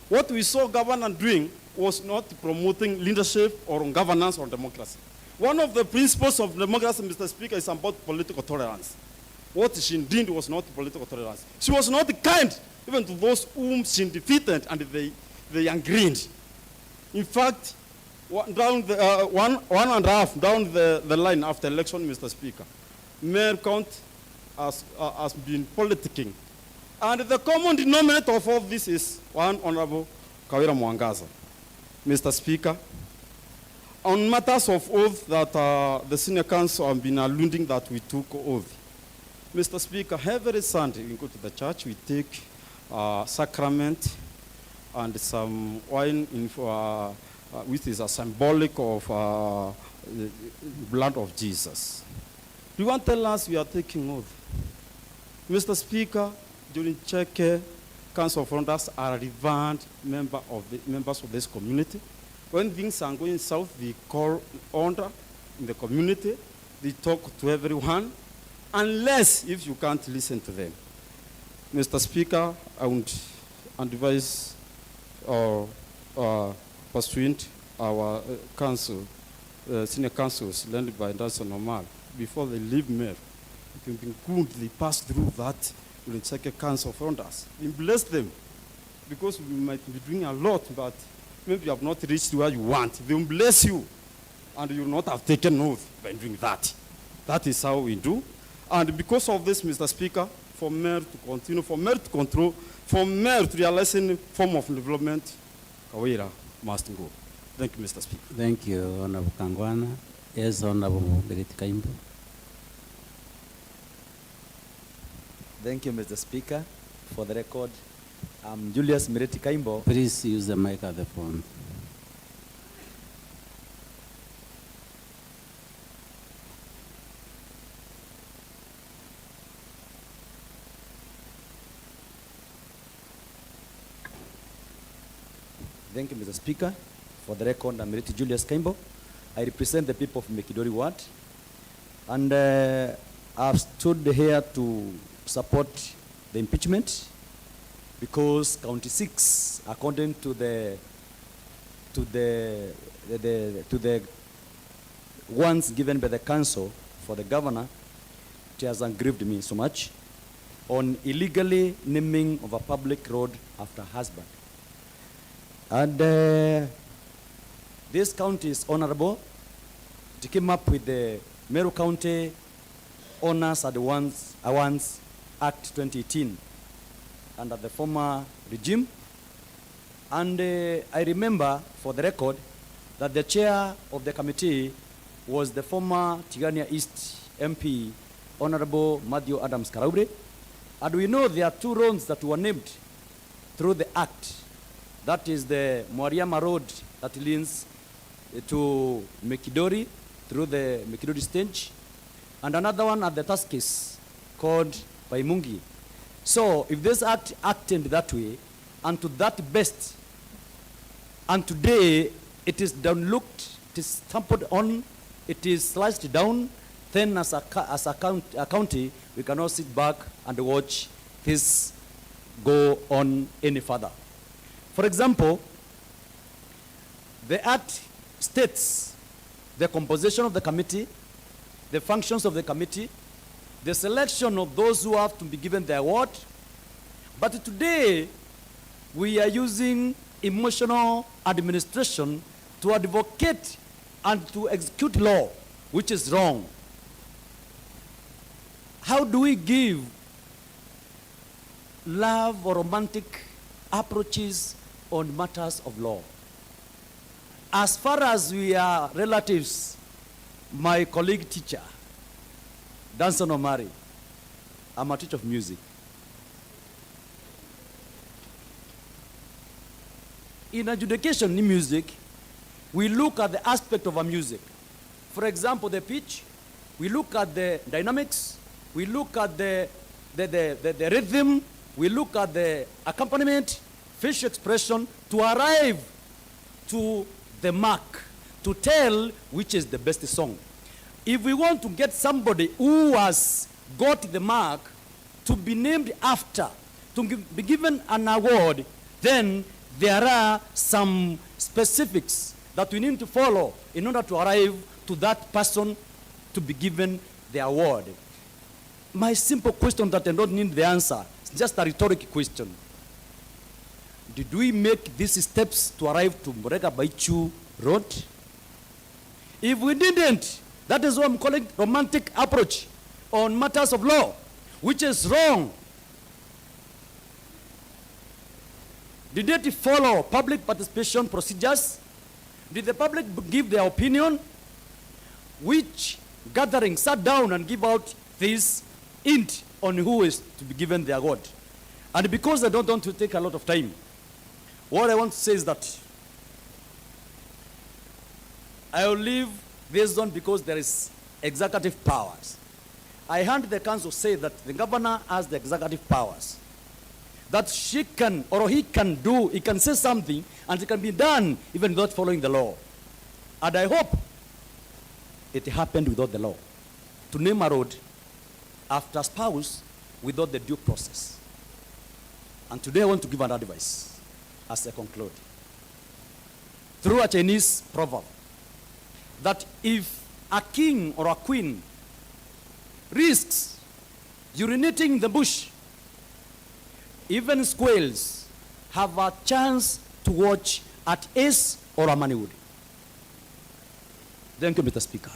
what we saw governor doing was not promoting leadership or governance or democracy. One of the principles of democracy, Mr. Speaker, is about political tolerance. What she did was not political tolerance. She was not kind even to those whom she defeated and they agreed. In fact, down the, one and a half down the line after election, Mr. Speaker, Mayor Count has been politicking. And the common denominator of all this is one Honorable Kawira Mwangaza. Mr. Speaker, on matters of oath that the senior council have been alluding that we took oath. Mr. Speaker, every Sunday we go to the church, we take sacrament and some wine which is a symbolic of the blood of Jesus. Do you want to tell us we are taking oath? Mr. Speaker, during Cheke, Council of Elders are revered members of this community. When things are going south, they call order in the community. They talk to everyone, unless if you can't listen to them. Mr. Speaker, I would advise pursuant our council, senior councils led by Danson Omar, before they leave Mer, it would be good they pass through that will check a council of elders. We bless them, because we might be doing a lot, but maybe you have not reached where you want. They will bless you, and you will not have taken oath by doing that. That is how we do. And because of this, Mr. Speaker, for Mer to continue, for Mer to control, for Mer to realize any form of development, Kawira must go. Thank you, Mr. Speaker. Thank you, Honorable Kangwana. Yes, Honorable Meriti Kaimbo. Thank you, Mr. Speaker. For the record, I'm Julius Meriti Kaimbo. Please use the mic at the phone. Thank you, Mr. Speaker. For the record, I'm Meriti Julius Kaimbo. I represent the people of Mekidori Ward. And I've stood here to support the impeachment because County 6, according to the ones given by the council for the governor, it has aggrieved me so much on illegally naming of a public road after husband. And this county is honorable. It came up with the Meru County Honors Awards Act 2018 under the former regime. And I remember, for the record, that the chair of the committee was the former Tigania East MP, Honorable Matthew Adams Karaure. And we know there are two roads that were named through the act. That is the Mwariama Road that leads to Mekidori through the Mekidori stage, and another one at the Tuskis called MERU. So if this act acted that way, and to that best, and today it is downlooked, it is trampled on, it is sliced down, then as a county, we cannot sit back and watch this go on any further. For example, the act states the composition of the committee, the functions of the committee, the selection of those who have to be given the award. But today, we are using emotional administration to advocate and to execute law, which is wrong. How do we give love or romantic approaches on matters of law? As far as we are relatives, my colleague teacher, Danson Omari, I'm a teacher of music. in adjudication in music, we look at the aspect of a music. For example, the pitch, we look at the dynamics, we look at the rhythm, we look at the accompaniment, facial expression, to arrive to the mark, to tell which is the best song. If we want to get somebody who has got the mark to be named after, to be given an award, then there are some specifics that we need to follow in order to arrive to that person to be given the award. My simple question that I don't need the answer, it's just a rhetorical question. Did we make these steps to arrive to Murega Baichu Road? If we didn't, that is what I'm calling romantic approach on matters of law, which is wrong. Did they follow public participation procedures? Did the public give their opinion? Which gathering sat down and give out this hint on who is to be given the award? And because I don't want to take a lot of time, what I want to say is that I will leave this zone because there is executive powers. I heard the council say that the governor has the executive powers. That she can, or he can do, he can say something and it can be done even without following the law. And I hope it happened without the law. To name a road after a spouse without the due process. And today I want to give an advice as I conclude. Through a Chinese proverb, that if a king or a queen risks urinating in the bush, even squirrels have a chance to watch at Ace or Amaniwood. Thank you, Mr. Speaker.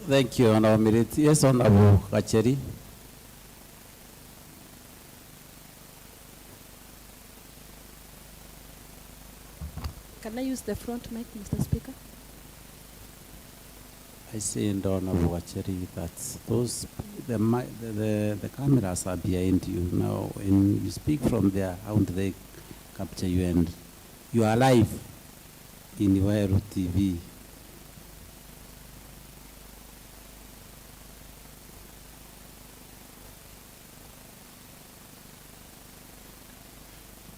Thank you, Honorable Merit. Yes, Honorable Kacheri. Can I use the front mic, Mr. Speaker? I say in Honorable Kacheri that those the cameras are behind you now. When you speak from there, how do they capture you? And you are live in MERU TV.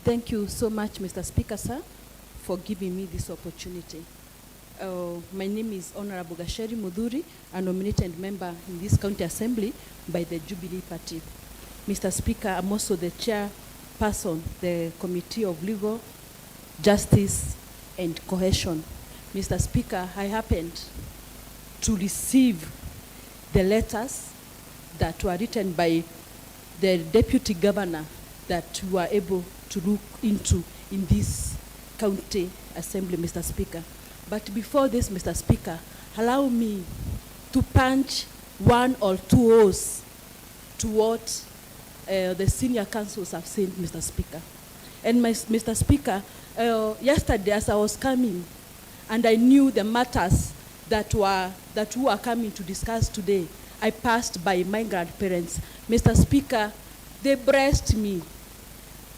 Thank you so much, Mr. Speaker, sir, for giving me this opportunity. My name is Honorable Gasheri Mudhuri, a nominated member in this county assembly by the Jubilee Party. Mr. Speaker, I'm also the chairperson, the Committee of Legal, Justice and Cohesion. Mr. Speaker, I happened to receive the letters that were written by the Deputy Governor that we were able to look into in this county assembly, Mr. Speaker. But before this, Mr. Speaker, allow me to punch one or two holes to what the senior councils have said, Mr. Speaker. And Mr. Speaker, yesterday as I was coming, and I knew the matters that we were coming to discuss today, I passed by my grandparents. Mr. Speaker, they blessed me.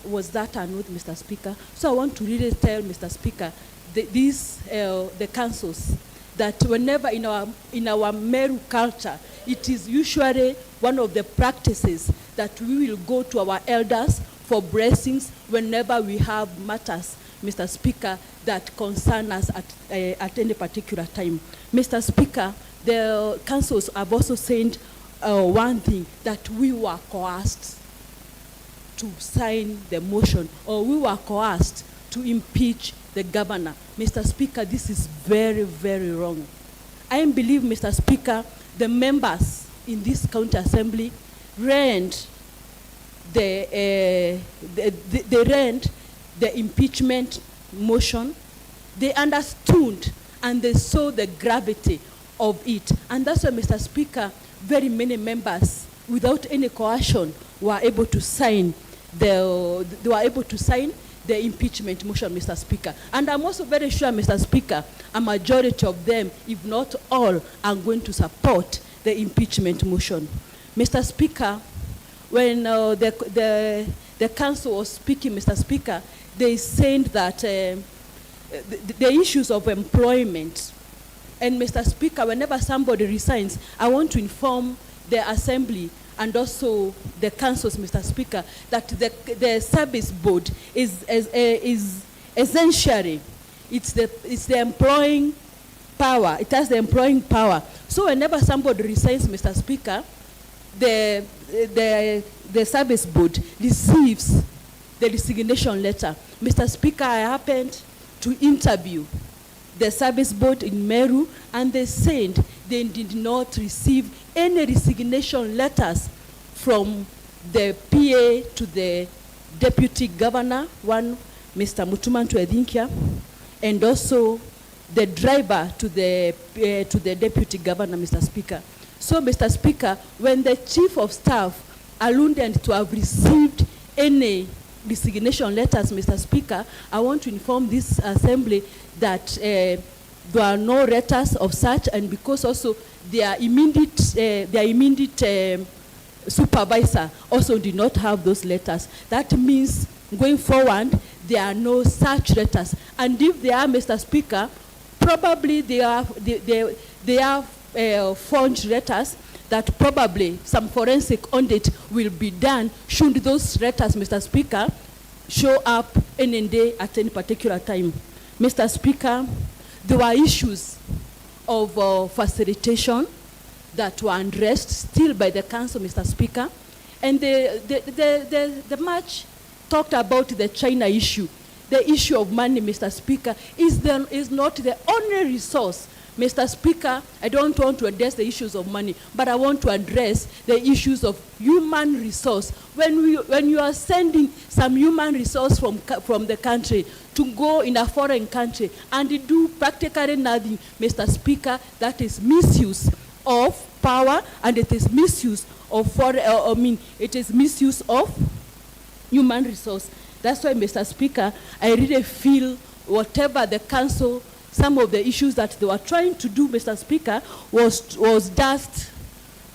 Was that an oath, Mr. Speaker? So I want to really tell Mr. Speaker, the councils, that whenever in our MERU culture, it is usually one of the practices that we will go to our elders for blessings whenever we have matters, Mr. Speaker, that concern us at any particular time. Mr. Speaker, the councils have also said one thing, that we were coerced to sign the motion, or we were coerced to impeach the governor. Mr. Speaker, this is very, very wrong. I believe, Mr. Speaker, the members in this county assembly ran the impeachment motion. They understood and they saw the gravity of it. And that's why, Mr. Speaker, very many members, without any coercion, were able to sign the impeachment motion, Mr. Speaker. And I'm also very sure, Mr. Speaker, a majority of them, if not all, are going to support the impeachment motion. Mr. Speaker, when the council was speaking, Mr. Speaker, they said that the issues of employment. And Mr. Speaker, whenever somebody resigns, I want to inform the Assembly and also the councils, Mr. Speaker, that the service board is essentially, it's the employing power. It has the employing power. So whenever somebody resigns, Mr. Speaker, the service board receives the resignation letter. Mr. Speaker, I happened to interview the service board in Meru, and they said they did not receive any resignation letters from the PA to the deputy governor, one Mr. Mutumantu Edinkia, and also the driver to the deputy governor, Mr. Speaker. So, Mr. Speaker, when the chief of staff alluded to have received any resignation letters, Mr. Speaker, I want to inform this assembly that there are no letters of such, and because also their immediate supervisor also did not have those letters. That means going forward, there are no such letters. And if they are, Mr. Speaker, probably they are forged letters that probably some forensic audit will be done should those letters, Mr. Speaker, show up any day at any particular time. Mr. Speaker, there were issues of facilitation that were addressed still by the council, Mr. Speaker, and the much talked about the China issue. The issue of money, Mr. Speaker, is not the only resource. Mr. Speaker, I don't want to address the issues of money, but I want to address the issues of human resource. When you are sending some human resource from the country to go in a foreign country and do practically nothing, Mr. Speaker, that is misuse of power, and it is misuse of it is misuse of human resource. That's why, Mr. Speaker, I really feel whatever the council, some of the issues that they were trying to do, Mr. Speaker, was just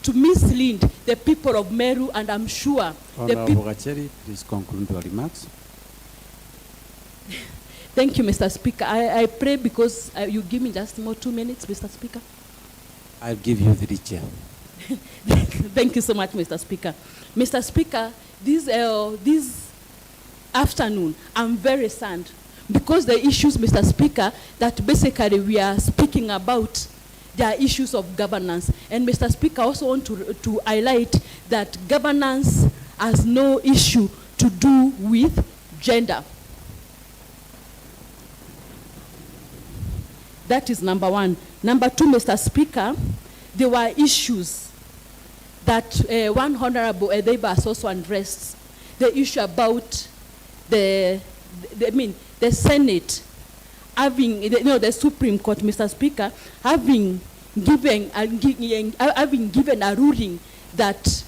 to mislead the people of Meru, and I'm sure the people. Honorable please conclude your remarks. Thank you, Mr. Speaker. I pray because you give me just more 2 minutes, Mr. Speaker. I'll give you the chair. Thank you so much, Mr. Speaker. Mr. Speaker, this afternoon, I'm very sad because the issues, Mr. Speaker, that basically we are speaking about, they are issues of governance. And Mr. Speaker, I also want to highlight that governance has no issue to do with gender. That is number one. Number two, Mr. Speaker, there were issues that one Honorable Edeba has also addressed. The issue about the Senate having, the Supreme Court, Mr. Speaker, having given a ruling that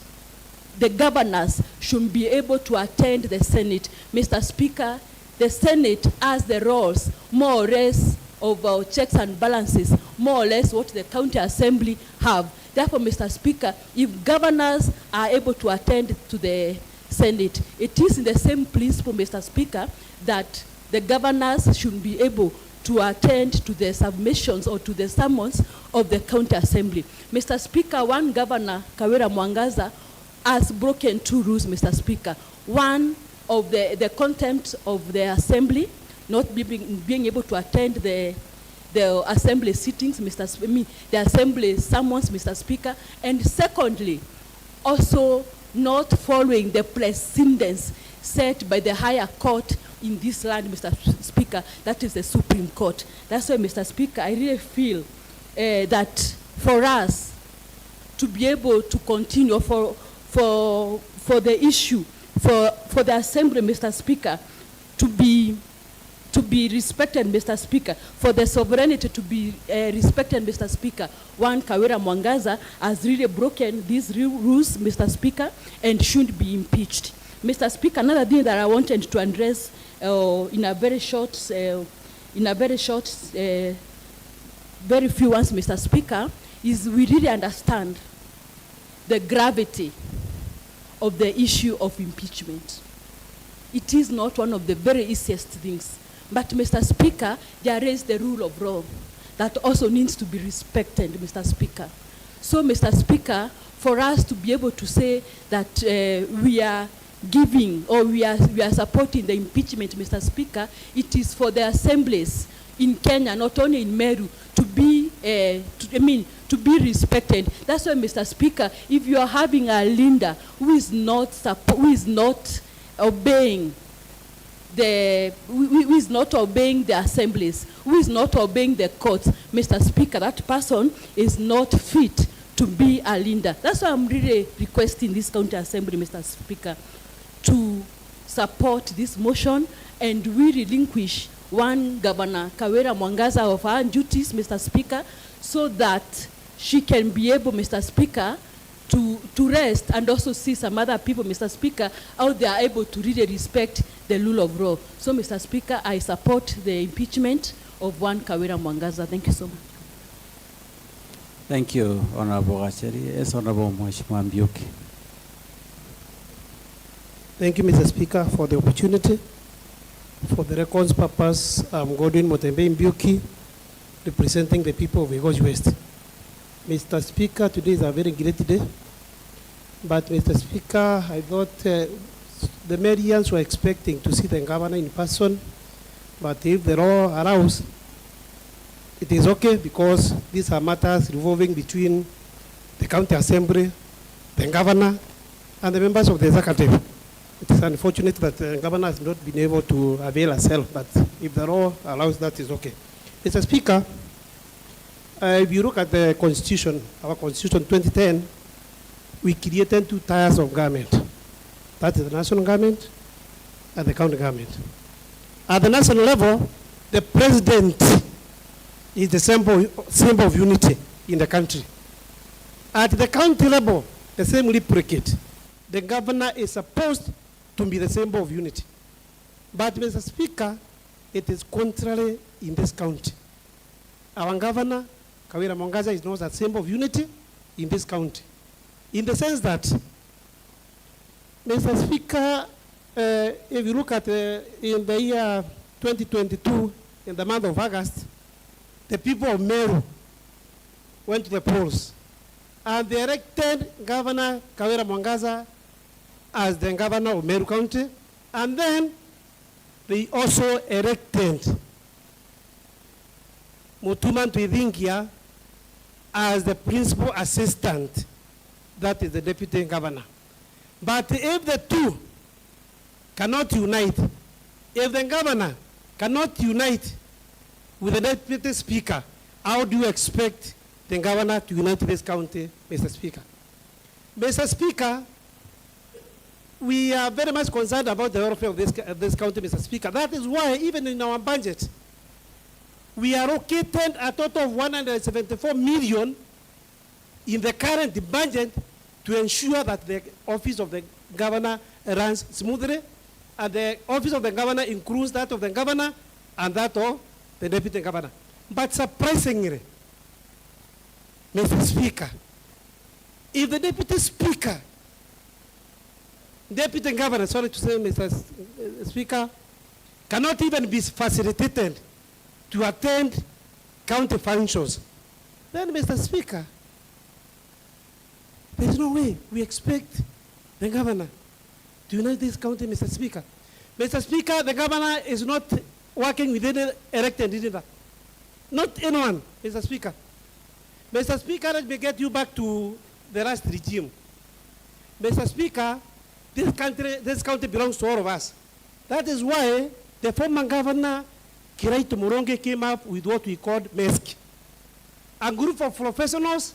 the governors should be able to attend the Senate. Mr. Speaker, the Senate has the roles, more or less, of checks and balances, more or less what the county assembly have. Therefore, Mr. Speaker, if governors are able to attend to the Senate, it is in the same principle, Mr. Speaker, that the governors should be able to attend to the submissions or to the summons of the county assembly. Mr. Speaker, one governor, Kawira, has broken two rules, Mr. Speaker. One of the contempt of the assembly, not being able to attend the assembly sittings, the assembly summons, Mr. Speaker. And secondly, also not following the precedents set by the higher court in this land, Mr. Speaker, that is the Supreme Court. That's why, Mr. Speaker, I really feel that for us to be able to continue for the issue, for the assembly, Mr. Speaker, to be respected, Mr. Speaker, for the sovereignty to be respected, Mr. Speaker, one Kawira Mwangaza has really broken these rules, Mr. Speaker, and should be impeached. Mr. Speaker, another thing that I wanted to address in a very few ones, Mr. Speaker, is we really understand the gravity of the issue of impeachment. it is not one of the very easiest things. But Mr. Speaker, there is the rule of law that also needs to be respected, Mr. Speaker. So, Mr. Speaker, for us to be able to say that we are giving or we are supporting the impeachment, Mr. Speaker, it is for the assemblies in Kenya, not only in Meru, to be to be respected. That's why, Mr. Speaker, if you are having a Linda who is not obeying who is not obeying the assemblies, who is not obeying the courts, Mr. Speaker, that person is not fit to be a Linda. That's why I'm really requesting this county assembly, Mr. Speaker, to support this motion and we relinquish one Governor Kawira Mwangaza of her duties, Mr. Speaker, so that she can be able, Mr. Speaker, to rest and also see some other people, Mr. Speaker, how they are able to really respect the rule of law. So, Mr. Speaker, I support the impeachment of one Kawira Mwangaza. Thank you so much. Thank you, Honorable Gacheri. Yes, Honorable Mheshimiwa MBUNGE. Thank you, Mr. Speaker, for the opportunity. For the record's purpose, I'm Godwin Motembe MBUNGE, representing the people of Igoji West. Mr. Speaker, today is a very great day. But, Mr. Speaker, I thought the Merians were expecting to see the governor in person. But if the law allows, it is okay because these are matters revolving between the county assembly, the governor, and the members of the executive. It is unfortunate that the governor has not been able to avail herself, but if the law allows that, is okay. Mr. Speaker, if you look at the Constitution, our Constitution 2010, we created two tiers of government. That is the national government and the county government. At the national level, the president is the symbol of unity in the country. At the county level, the same replicate. The governor is supposed to be the symbol of unity. But, Mr. Speaker, it is contrary in this county. Our governor, Kawira Mwangaza, is not a symbol of unity in this county. In the sense that, Mr. Speaker, if you look at in the year 2022, in the month of August, the people of Meru went to the polls. And they elected Governor Kawira Mwangaza as the governor of Meru County. And then they also elected Mutuman Tuidhingia as the principal assistant, that is the deputy governor. But if the two cannot unite, if the governor cannot unite with the deputy speaker, how do you expect the governor to unite this county, Mr. Speaker? Mr. Speaker, we are very much concerned about the welfare of this county, Mr. Speaker. That is why even in our budget, we are allocated a total of 174 million in the current budget to ensure that the office of the governor runs smoothly, and the office of the governor includes that of the governor and that of the deputy governor. But surprisingly, Mr. Speaker, if the deputy speaker, deputy governor, sorry to say, Mr. Speaker, cannot even be facilitated to attend county functions, then, Mr. Speaker, there is no way we expect the governor to unite this county, Mr. Speaker. Mr. Speaker, the governor is not working with any elected leader. Not anyone, Mr. Speaker. Mr. Speaker, let me get you back to the last regime. Mr. Speaker, this county belongs to all of us. That is why the former governor, Kairi Tumuronge, came up with what we called MESC, a group of professionals,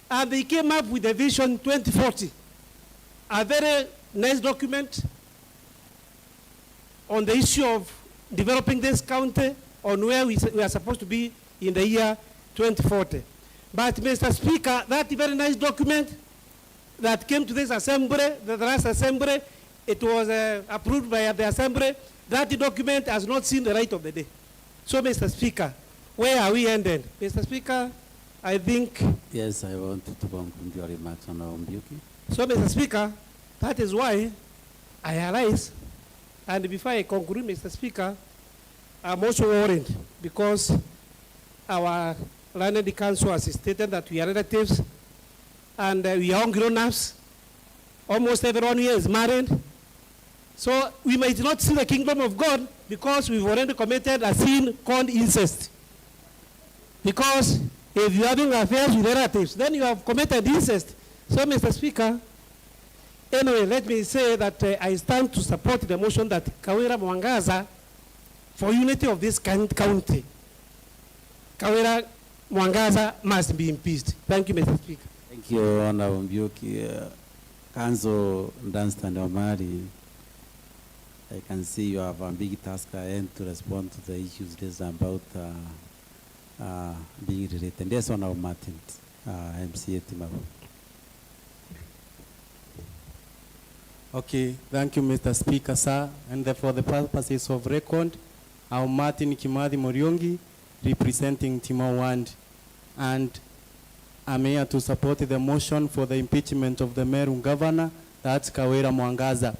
and they came up with a vision 2040, a very nice document on the issue of developing this county, on where we are supposed to be in the year 2040. But, Mr. Speaker, that very nice document that came to this assembly, the last assembly, it was approved by the assembly. That document has not seen the light of the day. So, Mr. Speaker, where are we ended? Mr. Speaker, I think... Yes, I want to conclude your remarks on MBUNGE. So, Mr. Speaker, that is why I realize And before I conclude, Mr. Speaker, I'm also worried because our learned council has stated that we are relatives and we are all grown-ups. Almost everyone here is married. So we might not see the kingdom of God because we've already committed a sin called incest. Because if you're having affairs with relatives, then you have committed incest. So, Mr. Speaker, anyway, let me say that I stand to support the motion that Kawira Mwangaza, for unity of this county, Kawira Mwangaza must be impeached. Thank you, Mr. Speaker. Thank you, Honorable Mbiuki. Council Dunstan Omari, I can see you have a big task ahead to respond to the issues raised about being related. Yes, Honorable Martin, MCA Timabu. Okay, thank you, Mr. Speaker, sir. And for the purposes of record, I'm Martin Kimathi Muriungi, representing Timor Ward, and I'm here to support the motion for the impeachment of the MERU governor, that's Kawira Mwangaza.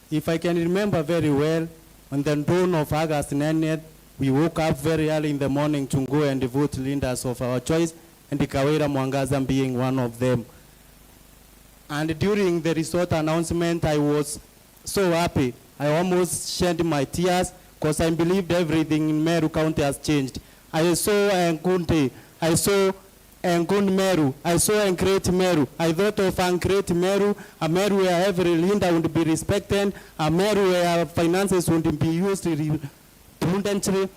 If I can remember very well, on the dawn of August 9th, we woke up very early in the morning to go and vote leaders of our choice, and Kawira Mwangaza being one of them. And during the result announcement, I was so happy. I almost shed my tears because I believed everything in Meru County has changed. I saw Nkunte, I saw Nkun Meru, I saw Great Meru. I thought of Great Meru, a Meru where every leader would be respected, a Meru where finances would be used prudently,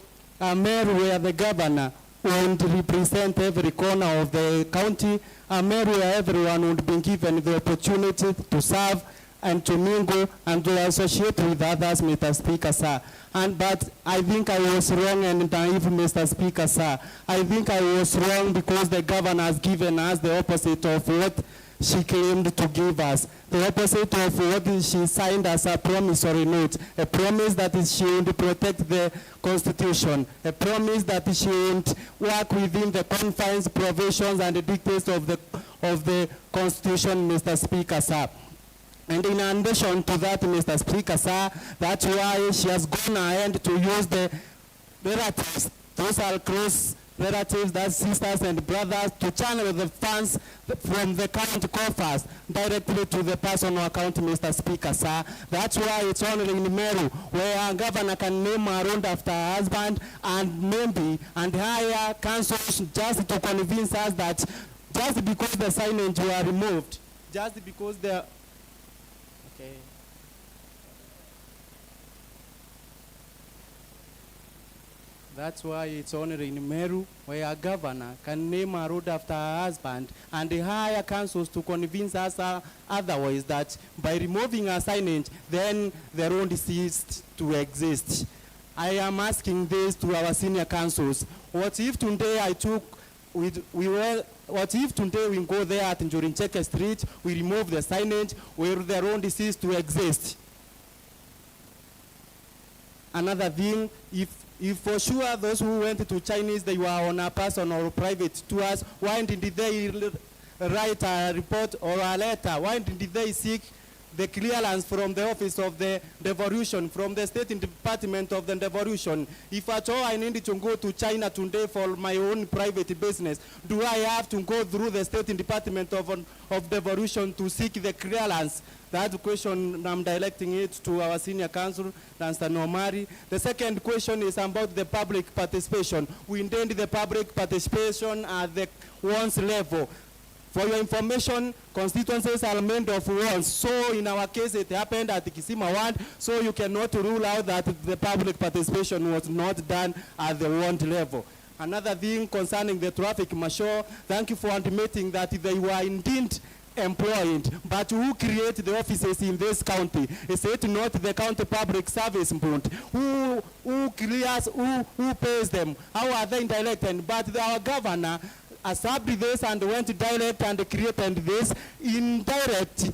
a Meru where the governor would represent every corner of the county, a Meru where everyone would be given the opportunity to serve and to mingle and to associate with others, Mr. Speaker, sir. But I think I was wrong and naive, Mr. Speaker, sir. I think I was wrong because the governor has given us the opposite of what she claimed to give us. The opposite of what she signed as a promissory note. A promise that she would protect the Constitution. A promise that she would work within the confines, provisions, and the dictates of the Constitution, Mr. Speaker, sir. And in addition to that, Mr. Speaker, sir, that's why she has gone ahead to use the relatives. Those are close relatives, that's sisters and brothers, to channel the funds from the county coffers directly to the personal account, Mr. Speaker, sir. That's why it's only in Meru where a governor can name her own after her husband and maybe and hire councils just to convince us that just because the signage were removed, just because the okay. That's why it's only in Meru where a governor can name a road after her husband and hire councils to convince us otherwise that by removing a signage, then the road ceased to exist. I am asking this to our senior councils. What if today what if today we go there at Njorincheke Street, we remove the signage where the road ceased to exist? Another thing, if for sure those who went to Chinese, they were on a personal or private tours, why didn't they write a report or a letter? Why didn't they seek the clearance from the office of the devolution, from the State Department of the devolution? If at all I need to go to China today for my own private business, do I have to go through the State Department of devolution to seek the clearance? That question, I'm directing it to our senior counsel, Dunstan Omari. The second question is about the public participation. We intend the public participation at the wards level. For your information, constituencies are made of wards. So in our case, it happened at the Kisima ward. So you cannot rule out that the public participation was not done at the ward level. Another thing concerning the traffic marshal, thank you for admitting that they were indeed employed, but who create the offices in this county? Is it not the county public service board? Who clears, who pays them? How are they elected? But our governor accepted this and went direct and created this indirect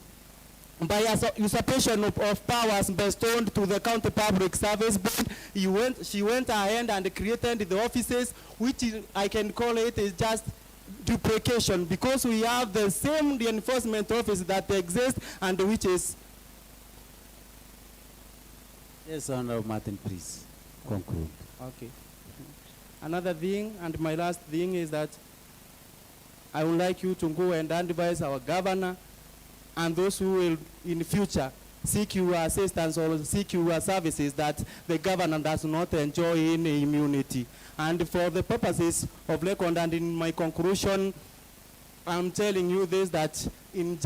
by usurpation of powers bestowed to the county public service board. She went ahead and created the offices, which I can call it is just duplication, because we have the same reinforcement office that exists and which is Yes, Honorable Martin, please conclude. Okay. Another thing, and my last thing, is that I would like you to go and advise our governor and those who will in the future seek your assistance or seek your services, that the governor does not enjoy any immunity. And for the purposes of record and in my conclusion, I'm telling you this, that in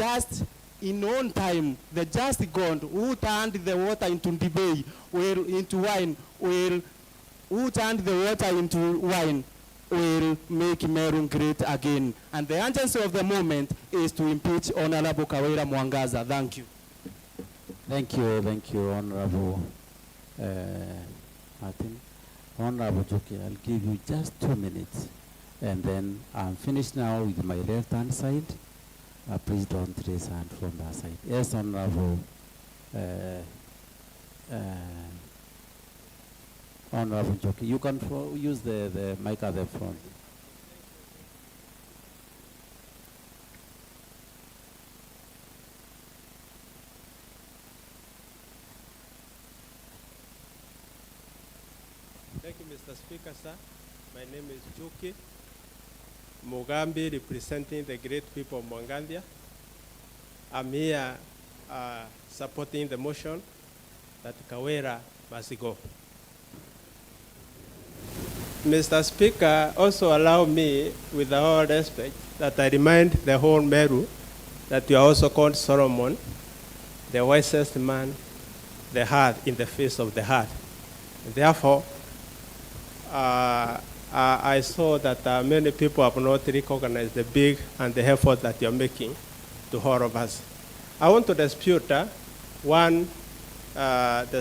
own time, the just God who turned the water into debate, into wine, who turned the water into wine, will make MERU great again. And the urgency of the moment is to impeach Honorable Kawira Mwangaza. Thank you. Thank you, Honorable Martin. Honorable Joki, I'll give you just 2 minutes. And then I'm finished now with my left-hand side. Please don't raise hand from that side. Yes, Honorable Honorable Joki, you can use the mic at the front. Thank you, Mr. Speaker, sir. My name is Joki Mugambi, representing the great people of Mwangandia. I'm here supporting the motion that Kawira must go. Mr. Speaker, also allow me, with all respect, that I remind the whole MERU that you are also called Solomon, the wisest man, the heart in the face of the heart. Therefore, I saw that many people have not recognized the big and the effort that you're making to all of us. I want to dispute the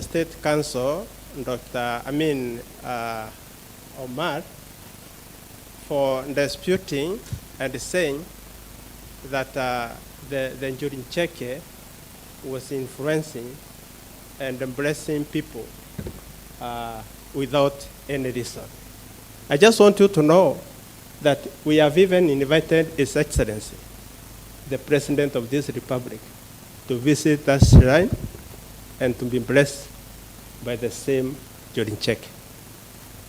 State Council, Omar, for disputing and saying that the Njuri Cheke was influencing and embracing people without any reason. I just want you to know that we have even invited His Excellency, the President of this Republic, to visit that shrine and to be blessed by the same Njuri Cheke.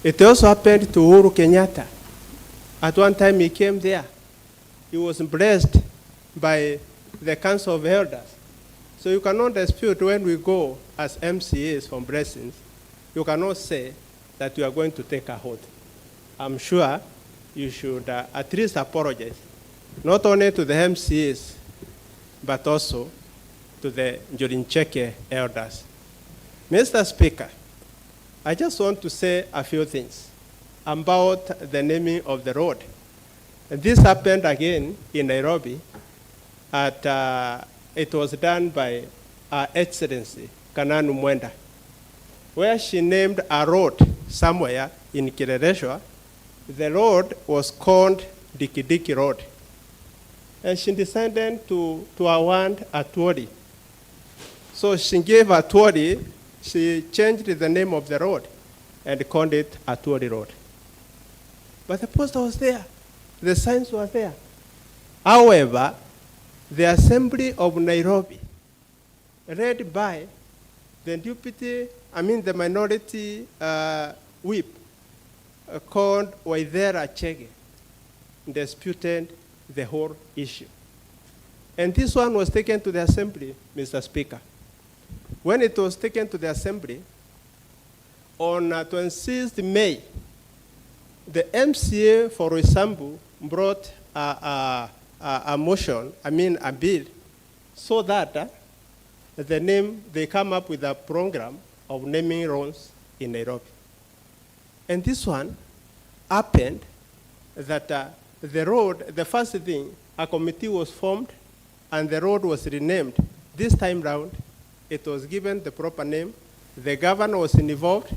It also happened to Uhuru Kenyatta. At one time he came there. He was blessed by the Council of Elders. So you cannot dispute when we go as MCAs from blessings, you cannot say that you are going to take a hold. I'm sure you should at least apologize, not only to the MCAs, but also to the Njuri Cheke elders. Mr. Speaker, I just want to say a few things about the naming of the road. And this happened again in Nairobi. It was done by Her Excellency, Kananu Mwenda, where she named a road somewhere in Kirereshwa. The road was called Diki Diki Road. And she decided to award Atwoli. So she gave Atwoli, she changed the name of the road and called it Atwoli Road. But the poster was there. The signs were there. However, the Assembly of Nairobi, led by the minority whip, called Waithera Chege, disputed the whole issue. And this one was taken to the Assembly, Mr. Speaker. When it was taken to the Assembly, on 26th May, the MCA for Roysambu brought a motion, a bill, so that they come up with a program of naming roads in Nairobi. And this one happened that the road, the first thing, a committee was formed and the road was renamed. This time round, it was given the proper name. The governor was involved,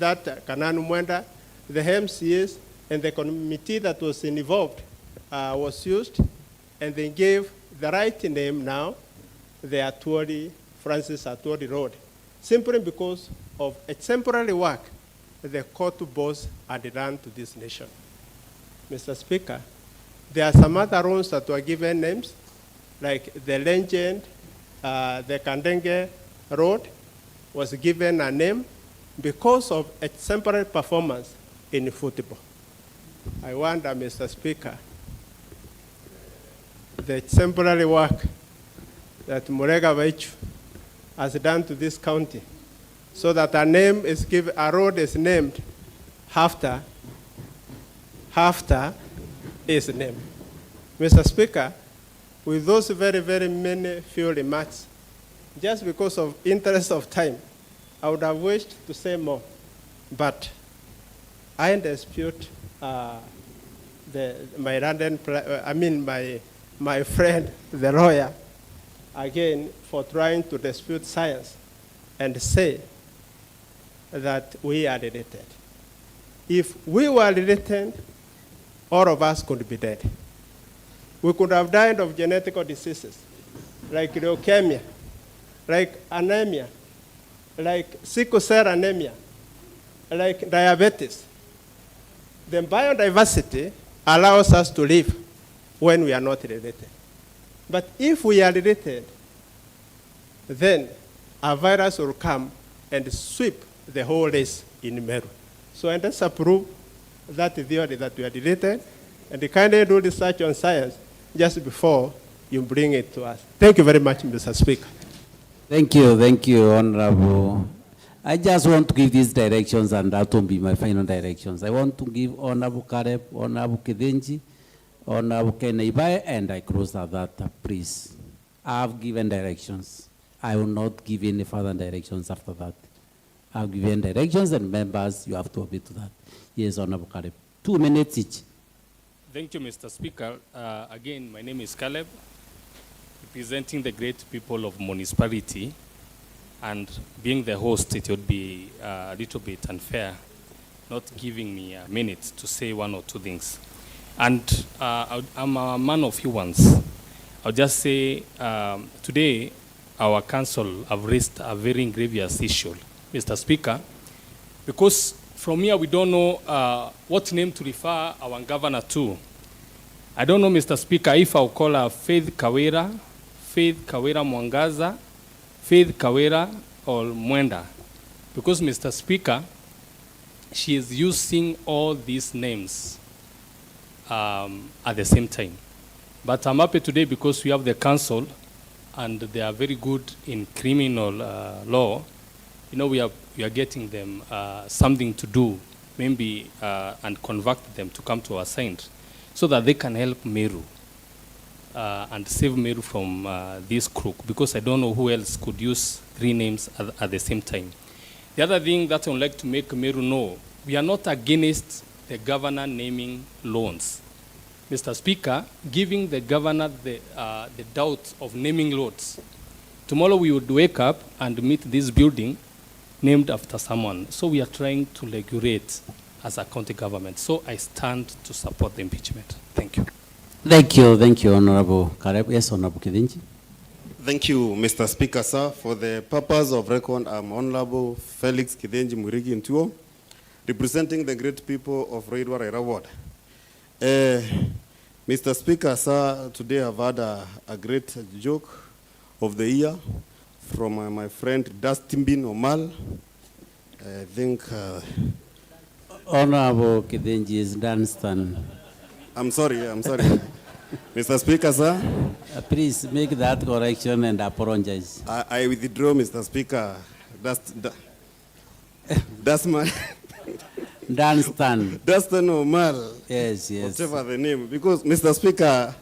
that Kananu Mwenda, the MCAs, and the committee that was involved was used, and they gave the right name now, the Francis Atwoli Road, simply because of a temporary work the court boss had done to this nation. Mr. Speaker, there are some other roads that were given names, like the Legend, the Kandenge Road, was given a name because of exemplary performance in football. I wonder, Mr. Speaker, the exemplary work that Murega Vaichu has done to this county, so that a name is given, a road is named after his name. Mr. Speaker, with those very, very many few remarks, just because of interest of time, I would have wished to say more, but I dispute my friend, the lawyer, again, for trying to dispute science and say that we are related. If we were related, all of us could be dead. We could have died of genetic diseases, like leukemia, like anemia, like sickle cell anemia, like diabetes. The biodiversity allows us to live when we are not related. But if we are related, then a virus will come and sweep the whole race in MERU. So I disapprove that theory that we are related, and kindly do research on science just before you bring it to us. Thank you very much, Mr. Speaker. Thank you, Honorable. I just want to give these directions, and that will be my final directions. I want to give Honorable Kareb, Honorable Kidenji, Honorable Keneibai, and I close at that, please. I have given directions. I will not give any further directions after that. I have given directions, and members, you have to obey to that. Yes, Honorable Kareb. 2 minutes each. Thank you, Mr. Speaker. Again, my name is Caleb, representing the great people of municipality, and being the host, it would be a little bit unfair not giving me a minute to say one or two things. And I'm a man of few ones. I'll just say today our council have raised a very grievous issue, Mr. Speaker, because from here we don't know what name to refer our governor to. I don't know, Mr. Speaker, if I'll call her Faith Kawira Mwangaza, Faith Kawira, or Mwenda. Because, Mr. Speaker, she is using all these names at the same time. But I'm happy today because we have the council, and they are very good in criminal law. You know, we are getting them something to do, maybe, and convert them to come to our side, so that they can help MERU and save MERU from this crook, because I don't know who else could use 3 names at the same time. The other thing that I would like to make MERU know, we are not against the governor naming loans. Mr. Speaker, giving the governor the doubt of naming loans. Tomorrow we would wake up and meet this building named after someone. So we are trying to regulate as a county government. So I stand to support the impeachment. Thank you. Thank you, Honorable Kareb. Yes, Honorable Kidenji. Thank you, Mr. Speaker, sir. For the purpose of record, I'm Honorable Felix Kidenji Murigi Ntuo, representing the great people of Raidwa Raira Ward. Mr. Speaker, sir, today I've had a great joke of the year from my friend Dustin Bin Omal. I think... Honorable Kidenji is Dunstan. I'm sorry. Mr. Speaker, sir. Please make that correction and apologize. I withdraw, Mr. Speaker. That's my... Dunstan. Dunstan Omal. Yes. Whatever the name. Because, Mr. Speaker,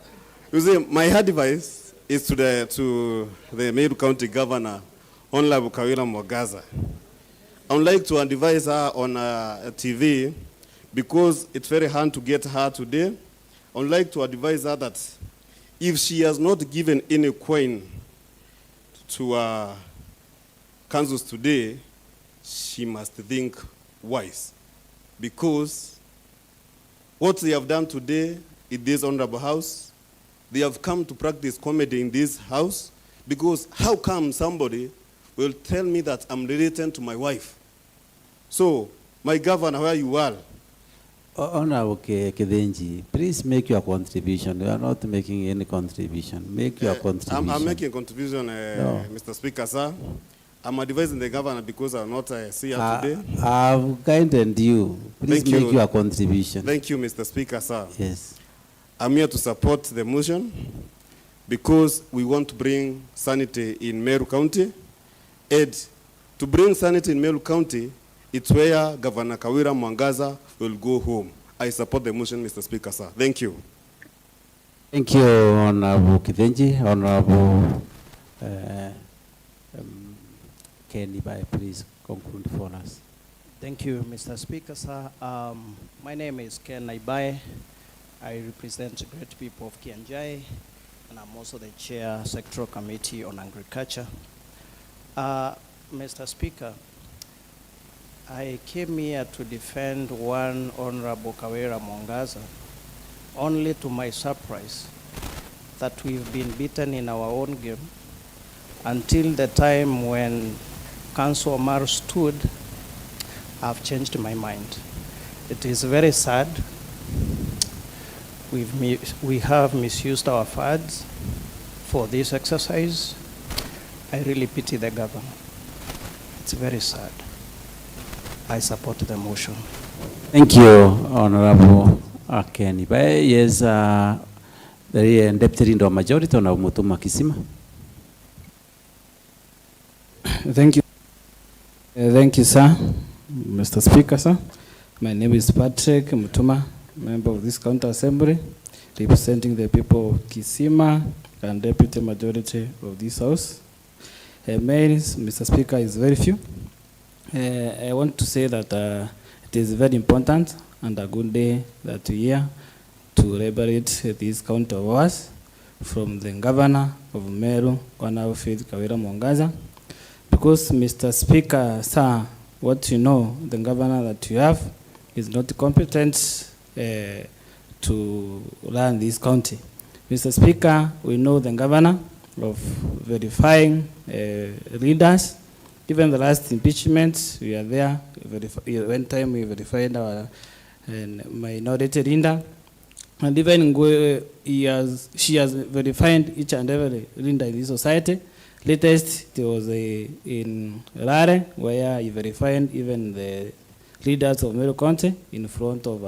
you see, my advice is to the MERU County Governor, Honorable Kawira Mwangaza. I would like to advise her on TV, because it's very hard to get her today. I would like to advise her that if she has not given any coin to councils today, she must think wise. Because what they have done today in this honorable house, they have come to practice comedy in this house, because how come somebody will tell me that I'm related to my wife? So, my governor, where you are? Honorable Kidenji, please make your contribution. You are not making any contribution. Make your contribution. I'm making a contribution, No. Mr. Speaker, sir. I'm advising the governor because I'm not here today. I've guided you. Please Thank make you. your contribution. Thank you, Mr. Speaker, sir. Yes. I'm here to support the motion because we want to bring sanity in Meru County. And to bring sanity in Meru County, it's where Governor Kawira Mwangaza will go home. I support the motion, Mr. Speaker, sir. Thank you. Thank you, Honorable Kithenji. Honorable Kenny, please conclude for us. Thank you, Mr. Speaker, sir. My name is Ken Naibae. I represent the great people of Kianjai, and I'm also the chair sectoral committee on agriculture. Mr. Speaker, I came here to defend one Honorable Kawira Mwangaza, only to my surprise that we've been beaten in our own game until the time when Council Omar stood. I've changed my mind. It is very sad. We have misused our funds for this exercise. I really pity the governor. It's very sad. I support the motion. Thank you, Honorable Kenny. Yes, the Deputy Leader of Majority, Honorable Mutuma Kisima. Thank you. Thank you, sir. Mr. Speaker, sir. My name is Patrick Mutuma, member of this county assembly, representing the people of Kisima and deputy majority of this house. Mails, Mr. Speaker, is very few. I want to say that it is very important and a good day that we are to liberate this county of ours from the governor of Meru, Honorable Kawira Mwangaza. Because, Mr. Speaker, sir, what you know, the governor that you have is not competent to run this county. Mr. Speaker, we know the governor of verifying leaders. Even the last impeachment, we are there. One time we verified our minority leader. And even she has verified each and every leader in this society. Latest, it was in Rare, where he verified even the leaders of Meru County in front of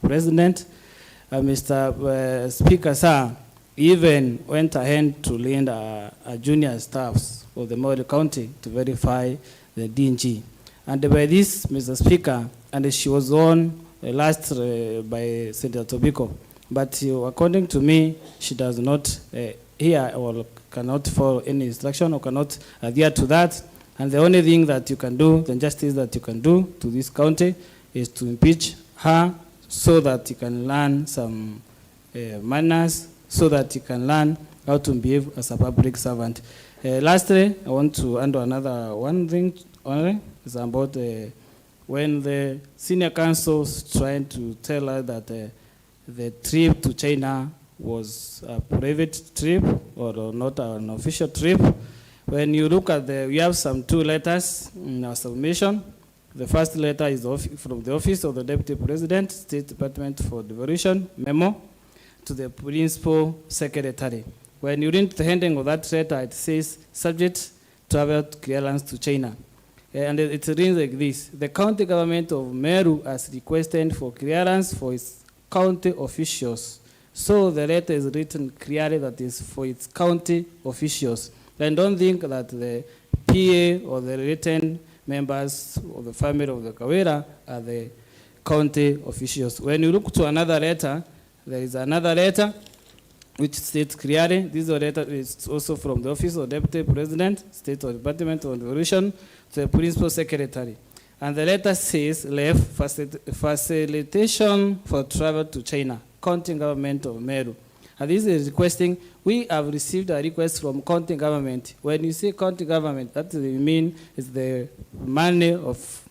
President. Mr. Speaker, sir, even went ahead to lend a junior staffs of the Meru County to verify the DNG. And by this, Mr. Speaker, and she was on last by Senator Tobiko. But according to me, she does not hear or cannot follow any instruction or cannot adhere to that. And the only thing that you can do, the justice that you can do to this county is to impeach her so that you can learn some manners, so that you can learn how to behave as a public servant. Lastly, I want to handle another one thing only. It's about when the senior counsel is trying to tell her that the trip to China was a private trip or not an official trip. When you look at we have some two letters in our submission. The first letter is from the Office of the Deputy President, State Department for Devolution, memo to the Principal Secretary. When you read the heading of that letter, it says, subject travel clearance to China. And it reads like this: the county government of Meru has requested for clearance for its county officials. So the letter is written clearly that is for its county officials. And don't think that the PA or the written members of the family of the Kawira are the county officials. When you look to another letter, there is another letter which states clearly, this letter is also from the Office of Deputy President, State Department of Devolution, to the Principal Secretary. And the letter says, left facilitation for travel to China, county government of Meru. And this is requesting, we have received a request from county government. When you say county government, that means it's the money of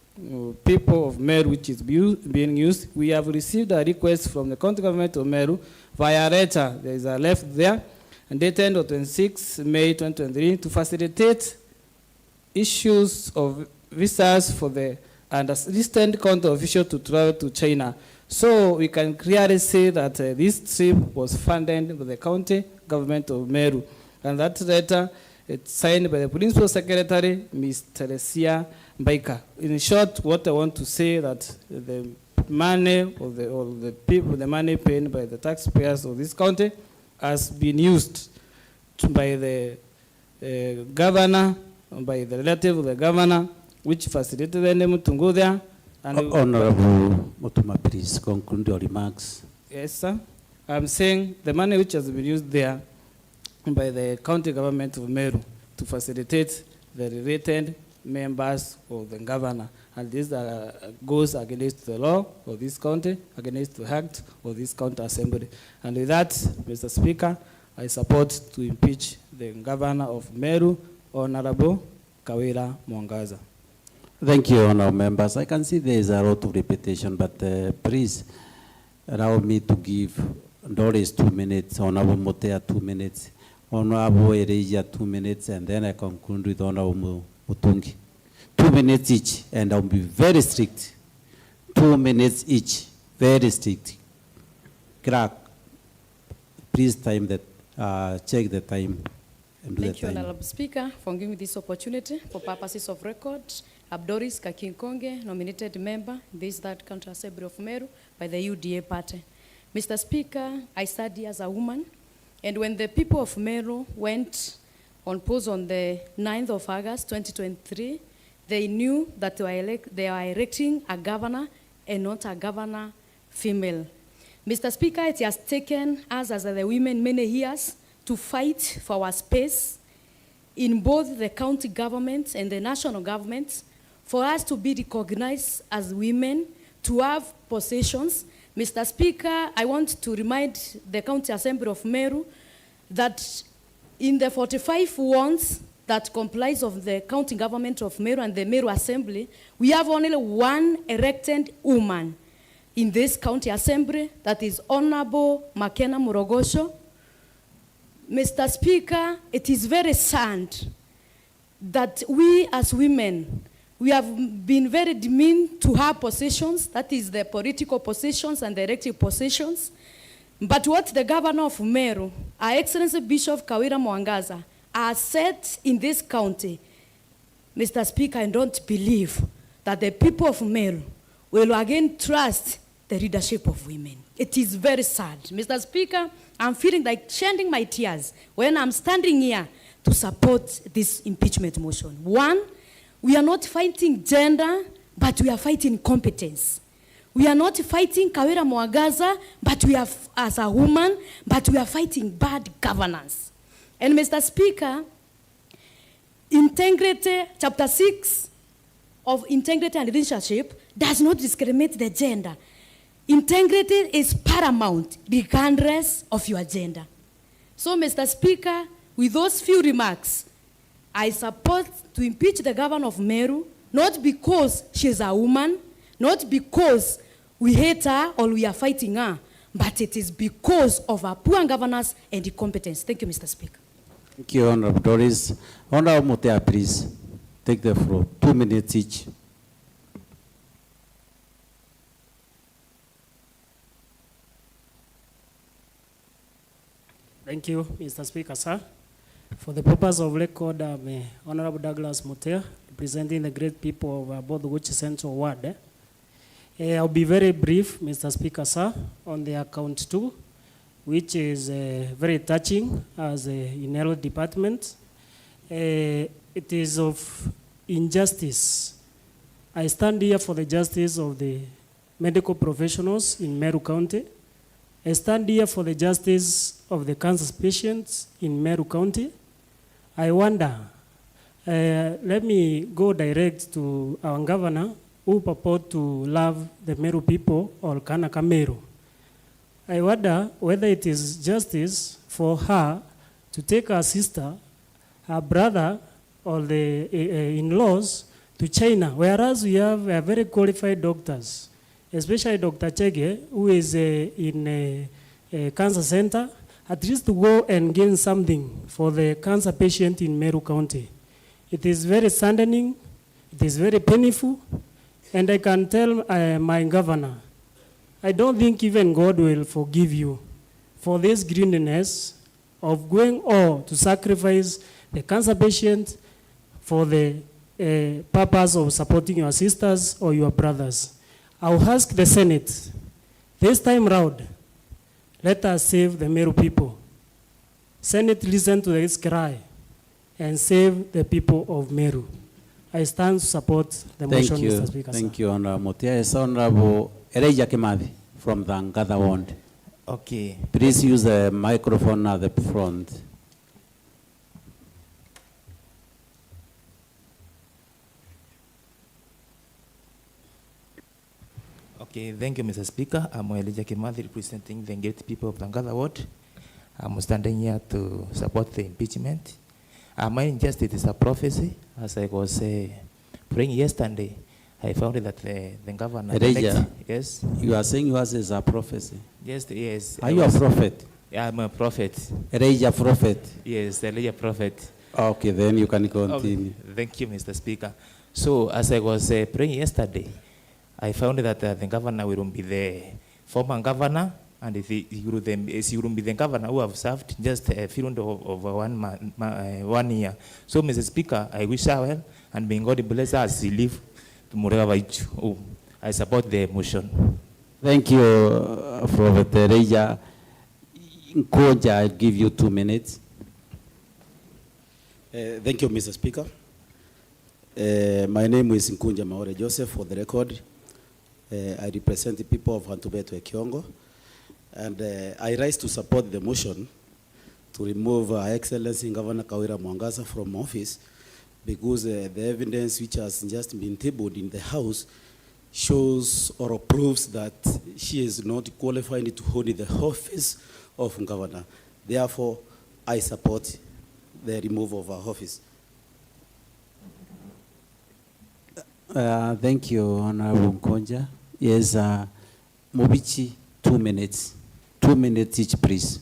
people of Meru which is being used. We have received a request from the county government of Meru via letter. There is a left there, and dated on 26 May 2023 to facilitate issues of visas for the distant county official to travel to China. So we can clearly say that this trip was funded by the county government of Meru. And that letter It's signed by the Principal Secretary, Ms. Teresia Baika. In short, what I want to say that the money of the people, the money paid by the taxpayers of this county has been used by the governor, by the relative of the governor, which facilitated them to go there. And Honorable Mutuma, please conclude your remarks. Yes, sir. I'm saying the money which has been used there by the county government of Meru to facilitate the related members of the governor. And this goes against the law of this county, against the act of this county assembly. And with that, Mr. Speaker, I support to impeach the governor of Meru, Honorable Kawira Mwangaza. Thank you, honorable members. I can see there is a lot of repetition, but please allow me to give Doris 2 minutes, Honorable Motea 2 minutes, Honorable Ereja 2 minutes, and then I conclude with Honorable Mutungi. 2 minutes each, and I'll be very strict. 2 minutes each, very strict. Crack, please time that, check the time. And do Thank the you, time. Honorable Speaker, for giving me this opportunity for purposes of record. Abdoris Kakinkonge, nominated member, this that County Assembly of Meru by the UDA party. Mr. Speaker, I study as a woman, and when the people of Meru went on pause on the 9th of August 2023, they knew that they are electing a governor and not a governor female. Mr. Speaker, it has taken us as the women many years to fight for our space in both the county government and the national government, for us to be recognized as women, to have positions. Mr. Speaker, I want to remind the County Assembly of Meru that in the 45 wards that comprise of the county government of Meru and the Meru Assembly, we have only one elected woman in this county assembly, that is Honorable Makena Murogosho. Mr. Speaker, it is very sad that we as women, we have been very demeaned to have positions, that is the political positions and the elective positions. But what the governor of Meru, Our Excellency Bishop Kawira Mwangaza, has said in this county, Mr. Speaker, I don't believe that the people of Meru will again trust the leadership of women. It is very sad. Mr. Speaker, I'm feeling like shedding my tears when I'm standing here to support this impeachment motion. One, we are not fighting gender, but we are fighting competence. We are not fighting Kawira Mwangaza, but we are as a woman, but we are fighting bad governance. And Mr. Speaker, integrity, chapter 6 of integrity and leadership does not discriminate the gender. Integrity is paramount regardless of your gender. So, Mr. Speaker, with those few remarks, I support to impeach the governor of Meru, not because she's a woman, not because we hate her or we are fighting her, but it is because of her poor governance and incompetence. Thank you, Mr. Speaker. Thank you, Honorable Doris. Honorable Motea, please take the floor. 2 minutes each. Thank you, Mr. Speaker, sir. For the purpose of record, I'm Honorable Douglas Motea, representing the great people of both Wuchi Central Ward. I'll be very brief, Mr. Speaker, sir, on the account 2, which is very touching as in health department. It is of injustice. I stand here for the justice of the medical professionals in Meru County. I stand here for the justice of the cancer patients in Meru County. I wonder, let me go direct to our governor, who purport to love the Meru people or Kanaka Meru. I wonder whether it is justice for her to take her sister, her brother, or the in-laws to China, whereas we have very qualified doctors, especially Dr. Chege, who is in a cancer center, at least to go and gain something for the cancer patient in Meru County. It is very saddening, it is very painful, and I can tell my governor, I don't think even God will forgive you for this greediness of going all to sacrifice the cancer patient for the purpose of supporting your sisters or your brothers. I'll ask the Senate, this time round, let us save the Meru people. Senate, listen to this cry and save the people of Meru. I stand to support the motion, Mr. Speaker. Thank you, Honorable Mutia. Yes, Honorable Ereja Kimathi from the Ngada Ward. Okay. Please use the microphone at the front. Okay, thank you, Mr. Speaker. I'm Elijah Kimathi, representing the great people of the Ngada Ward. I'm standing here to support the impeachment. My injustice is a prophecy. As I was praying yesterday, I found that the governor... Ereja, yes? You are saying yours is a prophecy? Yes. Are you a prophet? Yeah, I'm a prophet. Ereja prophet? Yes, Elijah prophet. Okay, then you can continue. Okay. Thank you, Mr. Speaker. So, as I was praying yesterday, I found that the governor will be the former governor, and he will be the governor who have served just a period of 1 year. So, Mr. Speaker, I wish her well, and may God bless us as he live to Murega. I support the motion. Thank you, Prophet Ereja. Nkoja, I'll give you 2 minutes. Thank you, Mr. Speaker. My name is Nkunja Maore Joseph, for the record. I represent the people of Hantubetu Ekiongo, and I rise to support the motion to remove Her Excellency Governor Kawira Mwangasa from office, because the evidence which has just been tabled in the House shows or proves that she is not qualified to hold the office of governor. Therefore, I support the removal of her office. Thank you, Honorable Nkonja. Yes, Mobichi, 2 minutes. 2 minutes each, please.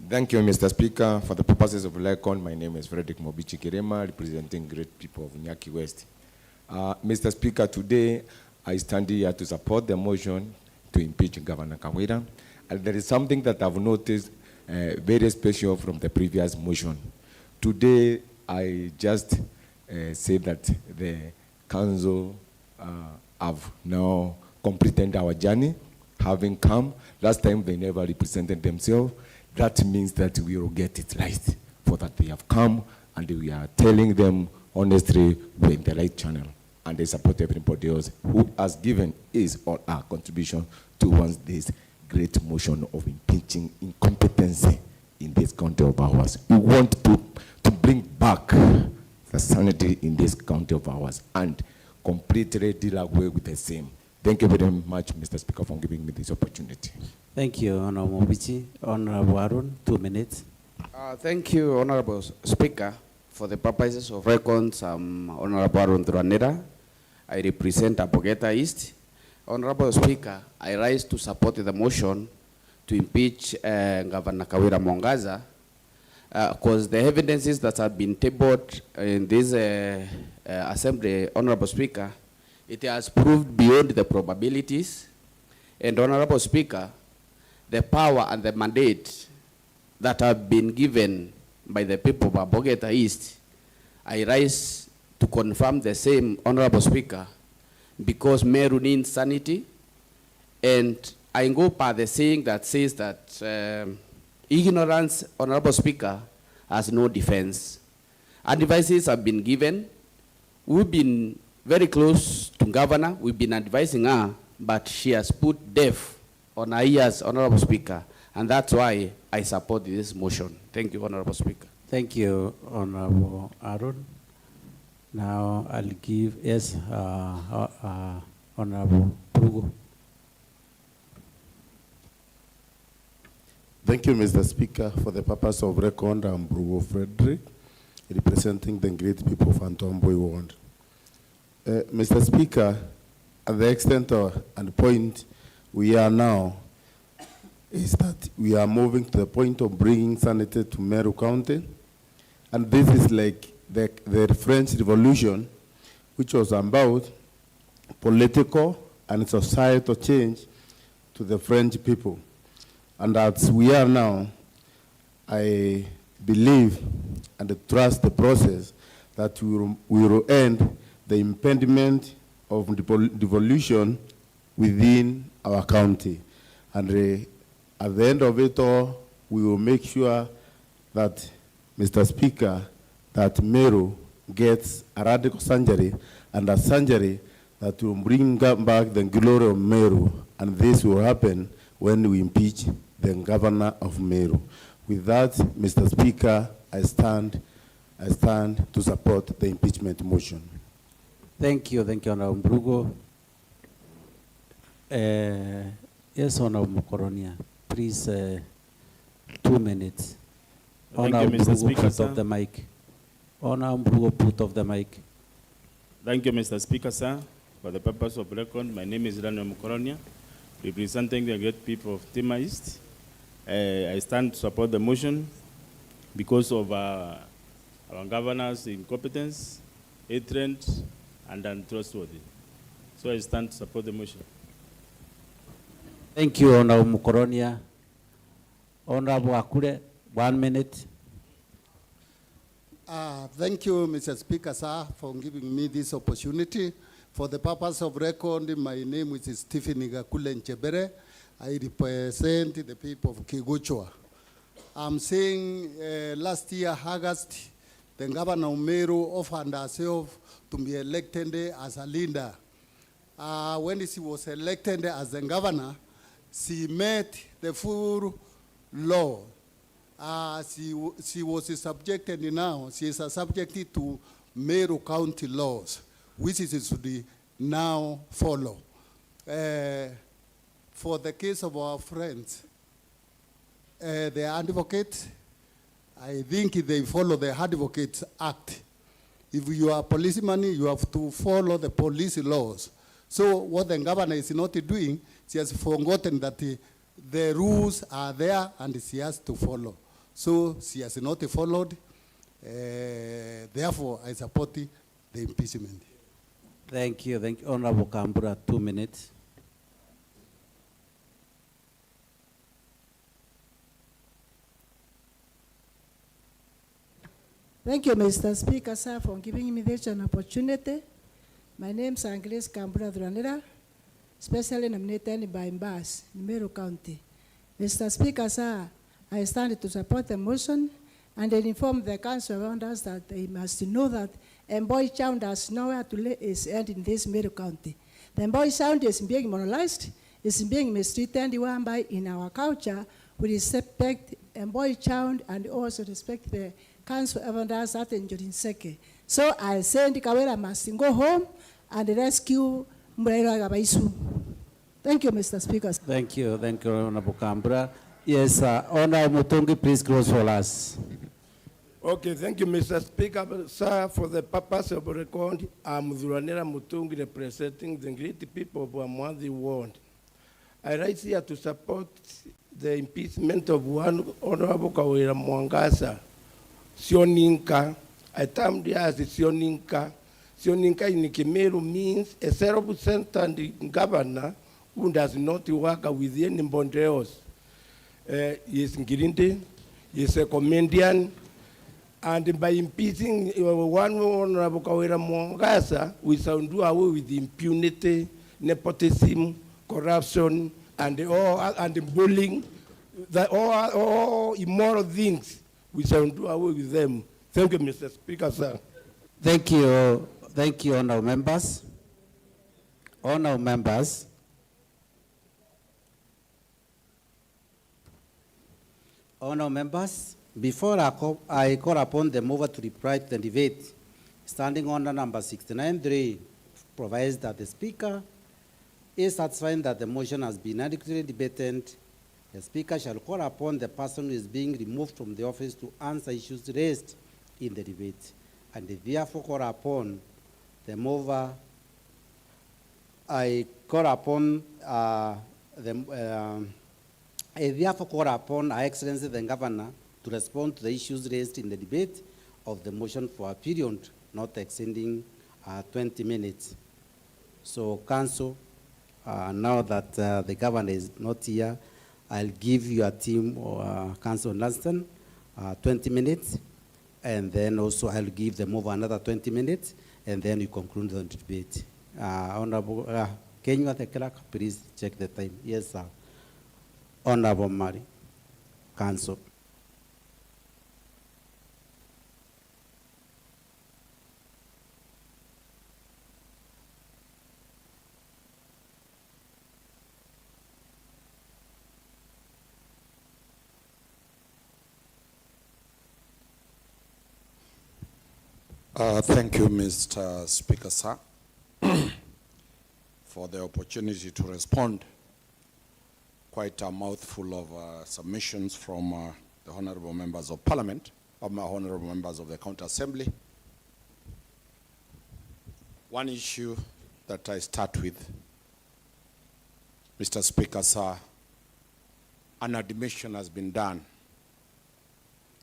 Thank you, Mr. Speaker. For the purposes of record, my name is Frederick Mobichi Kirema, representing great people of Nyaki West. Mr. Speaker, today I stand here to support the motion to impeach Governor Kawira. And there is something that I've noticed very special from the previous motion. Today, I just say that the council have now completed our journey, having come. Last time they never represented themselves. That means that we will get it right, for that they have come and we are telling them honestly we're in the right channel. And they support everybody else who has given his or her contribution towards this great motion of impeaching incompetency in this country of ours. We want to bring back the sanity in this country of ours and completely deal away with the same. Thank you very much, Mr. Speaker, for giving me this opportunity. Thank you, Honorable Mobichi. Honorable Arun, 2 minutes. Thank you, Honorable Speaker. For the purposes of records, Honorable Arun Duranera. I represent Abogeta East. Honorable Speaker, I rise to support the motion to impeach Governor Kawira Mwangasa, because the evidences that have been tabled in this assembly, Honorable Speaker, it has proved beyond the probabilities. And Honorable Speaker, the power and the mandate that have been given by the people of Abogeta East, I rise to confirm the same, Honorable Speaker, because Meru needs sanity. And I go by the saying that says that ignorance, Honorable Speaker, has no defense. Advices have been given. We've been very close to Governor. We've been advising her, but she has put deaf on her ears, Honorable Speaker. And that's why I support this motion. Thank you, Honorable Speaker. Thank you, Honorable Arun. Now I'll give, yes, Honorable Purugo. Thank you, Mr. Speaker. For the purpose of record, I'm Brugo Frederick, representing the great people of Antomboi Ward. Mr. Speaker, at the extent and point we are now is that we are moving to the point of bringing sanity to Meru County. And this is like the French Revolution, which was about political and societal change to the French people. And as we are now, I believe and trust the process that we will end the impediment of devolution within our county. And at the end of it all, we will make sure that, Mr. Speaker, that MERU gets a radical surgery, and a surgery that will bring back the glory of MERU. And this will happen when we impeach the governor of MERU. With that, Mr. Speaker, I stand to support the impeachment motion. Thank you, Honorable Mbrugo. Yes, Honorable Mukoronia, please, 2 minutes. Thank you, Mr. Speaker, put sir. off the mic. Honorable Mbrugo, put off the mic. Thank you, Mr. Speaker, sir. For the purpose of record, my name is Daniel Mukoronia, representing the great people of Tema East. I stand to support the motion because of our governor's incompetence, hatred, and untrustworthy. So I stand to support the motion. Thank you, Honorable Mukoronia. Honorable Akure, 1 minute. Thank you, Mr. Speaker, sir, for giving me this opportunity. For the purpose of record, my name is Stephen Igakule Nchebere. I represent the people of Kiguchwa. I'm saying last year, August, the governor of MERU offered herself to be elected as a leader. When she was elected as the governor, she met the full law. She was subjected now, she is subjected to MERU county laws, which is to be now follow. For the case of our friends, the advocate, I think they follow the Advocates Act. If you are a policeman, you have to follow the police laws. So what the governor is not doing, she has forgotten that the rules are there and she has to follow. So she has not followed. Therefore, I support the impeachment. Thank you. Thank you. Honorable Kambura, 2 minutes. Thank you, Mr. Speaker, sir, for giving me this an opportunity. My name is Angles Kambura Duranera, specially nominated by MBAS in MERU County. Mr. Speaker, sir, I stand to support the motion and I inform the council around us that they must know that Boy Sound has nowhere to lay its end in this MERU County. The Boy Sound is being moralized, is being mistreated by in our culture. We respect Boy Sound and also respect the council around us at Njurinseke. So I send Kawira must go home and rescue Mbrera Gabaisu. Thank you, Mr. Speaker. Thank you, Honorable Kambura. Yes, Honorable Mutungi, please close for us. Okay, thank you, Mr. Speaker. Sir, for the purpose of record, I'm Duranera Mutungi, representing the great people of Amwandi Ward. I rise here to support the impeachment of one Honorable Kawira Mwangasa, Sioninka. I termed it as Sioninka. Sioninka in Kimeru means a 0% governor who does not work with anybody else. He is Ngirinde, he is a comedian, and by impeaching one Honorable Kawira Mwangasa, we shall do away with impunity, nepotism, corruption, and bullying, all immoral things. We shall do away with them. Thank you, Mr. Speaker, sir. Thank you, honorable members. Honorable members. Honorable members, before I call upon the mover to reply to the debate, standing order number 69.3 provides that the Speaker is satisfied that the motion has been adequately debated. The Speaker shall call upon the person who is being removed from the office to answer issues raised in the debate, and therefore call upon the mover. I call upon I therefore call upon Her Excellency the Governor to respond to the issues raised in the debate of the motion for a period not exceeding 20 minutes. So, Council, Now that the governor is not here, I'll give your team or Council Lanston 20 minutes, and then also I'll give them over another 20 minutes, and then you conclude the debate. Honorable, can you, the clerk, please check the time? Yes, sir. Honorable Mary, Council. Thank you, Mr. Speaker, sir, for the opportunity to respond. Quite a mouthful of submissions from the honorable members of parliament, or my honorable members of the county assembly. One issue that I start with, Mr. Speaker, sir, an admission has been done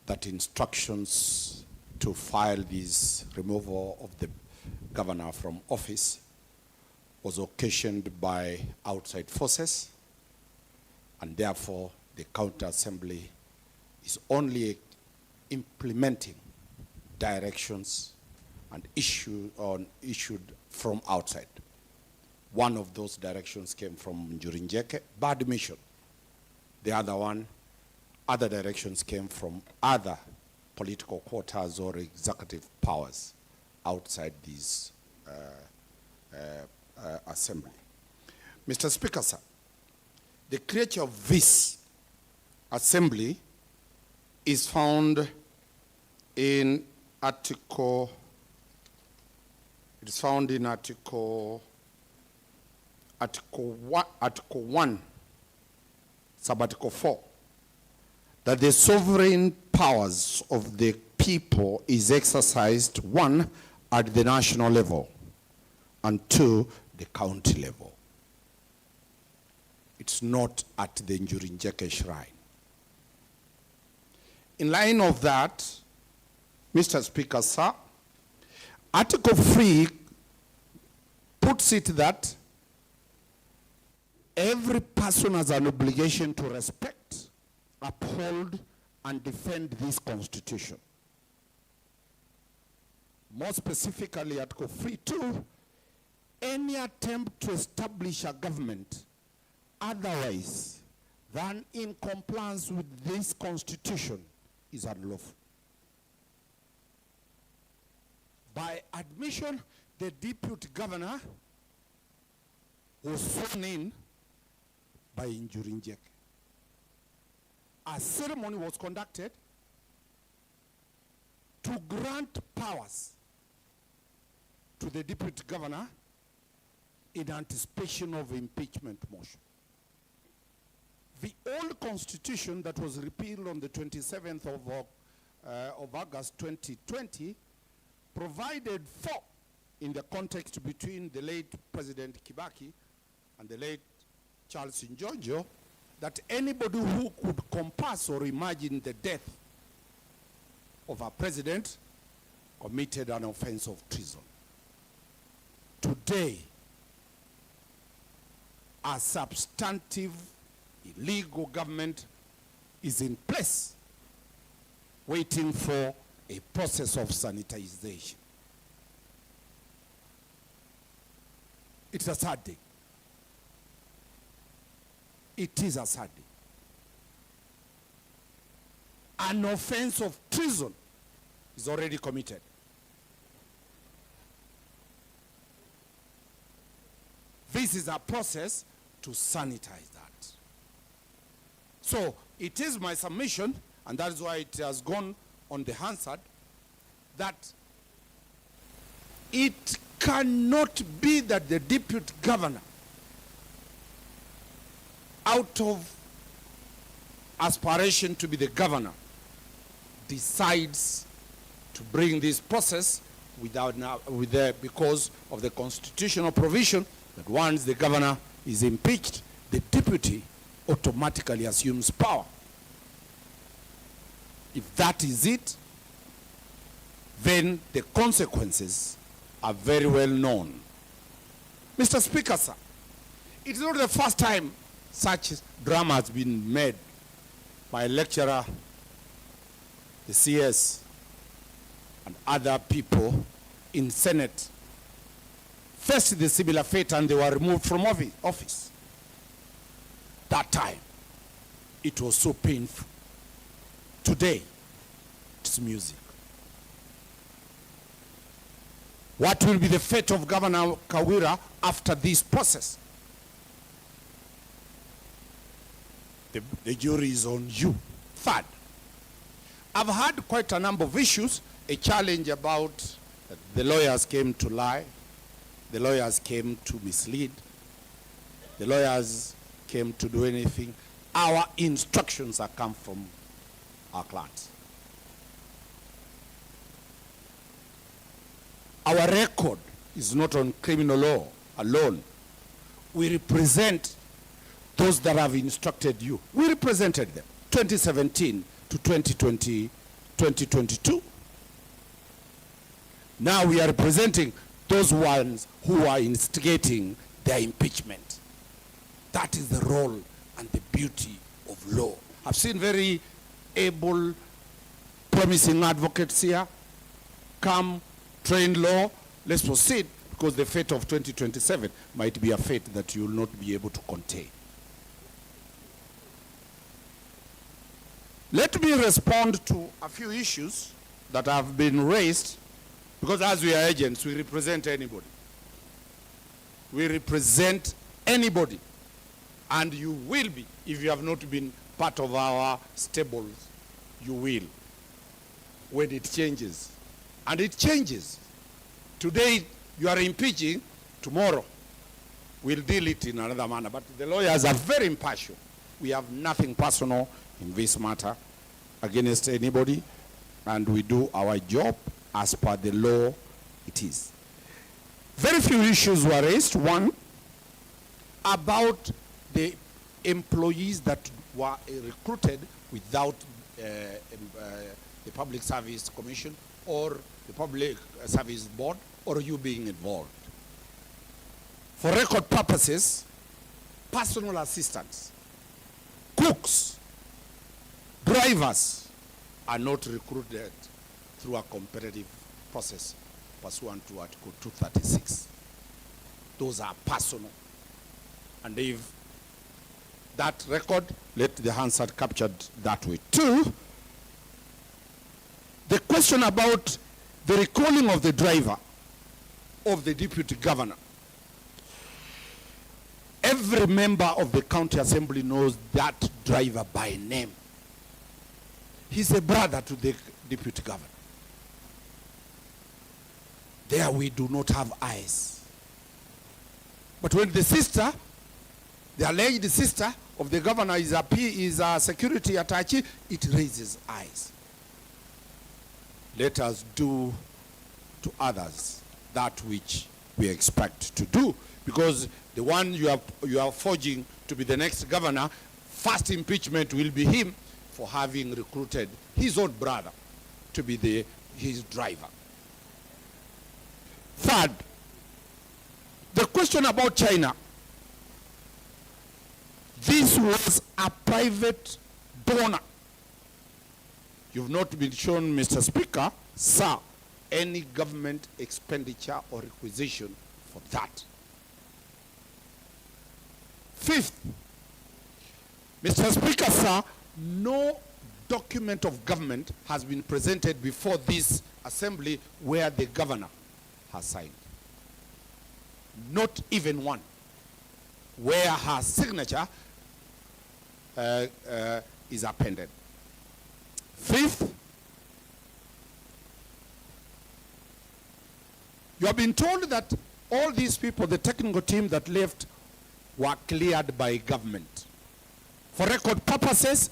that instructions to file this removal of the governor from office was occasioned by outside forces, and therefore the county assembly is only implementing directions and issued from outside. One of those directions came from Njurinjeke, by admission. The other directions came from other political quarters or executive powers outside this assembly. Mr. Speaker, sir, the creature of this assembly is found in Article 1, Sub-Article 4, that the sovereign powers of the people is exercised, 1, at the national level, and 2, the county level. It's not at the Njurinjeke Shrine. In line of that, Mr. Speaker, sir, Article 3 puts it that every person has an obligation to respect, uphold, and defend this constitution. More specifically, Article 3.2, any attempt to establish a government otherwise than in compliance with this constitution is unlawful. By admission, the deputy governor was sworn in by Njurinjeke. A ceremony was conducted to grant powers to the deputy governor in anticipation of impeachment motion. The old constitution that was repealed on the 27th of August 2020 provided for, in the context between the late President Kibaki and the late Charles Njonjo, that anybody who could compass or imagine the death of a president committed an offense of treason. Today, a substantive illegal government is in place, waiting for a process of sanitization. It's a sad day. It is a sad day. An offense of treason is already committed. This is a process to sanitize that. So it is my submission, and that is why it has gone on the Hansard, that it cannot be that the deputy governor, out of aspiration to be the governor, decides to bring this process because of the constitutional provision that once the governor is impeached, the deputy automatically assumes power. If that is it, then the consequences are very well known. Mr. Speaker, sir, It's not the first time such drama has been made by a lecturer, the CS, and other people in Senate. Faced the similar fate and they were removed from office. That time, it was so painful. Today, it's music. What will be the fate of Governor Kawira after this process? The jury is on you. Third, I've had quite a number of issues, a challenge about the lawyers came to lie, the lawyers came to mislead, the lawyers came to do anything. Our instructions have come from our clients. Our record is not on criminal law alone. We represent those that have instructed you. We represented them, 2017 to 2022. Now we are representing those ones who are instigating their impeachment. That is the role and the beauty of law. I've seen very able, promising advocates here. Come, train law, let's proceed, because the fate of 2027 might be a fate that you will not be able to contain. Let me respond to a few issues that have been raised, because as we are agents, we represent anybody. We represent anybody, and you will be, if you have not been part of our stables, you will, when it changes. And it changes. Today, you are impeaching, tomorrow, we'll deal it in another manner. But the lawyers are very impartial. We have nothing personal in this matter against anybody, and we do our job as per the law it is. Very few issues were raised. One, about the employees that were recruited without the Public Service Commission or the Public Service Board, or you being involved. For record purposes, personal assistants, cooks, drivers are not recruited through a competitive process pursuant to Article 236. Those are personal. And if that record, let the Hansard captured that way. Two, the question about the recalling of the driver of the deputy governor. Every member of the county assembly knows that driver by name. He's a brother to the deputy governor. There we do not have eyes. But when the sister, the alleged sister of the governor is a security attaché, it raises eyes. Let us do to others that which we expect to do, because the one you are forging to be the next governor, first impeachment will be him for having recruited his own brother to be his driver. Third, the question about China. This was a private donor. You've not been shown, Mr. Speaker, sir, any government expenditure or requisition for that. Fifth, Mr. Speaker, sir, no document of government has been presented before this assembly where the governor has signed. Not even one. Where her signature is appended. Fifth, you have been told that all these people, the technical team that left, were cleared by government. For record purposes,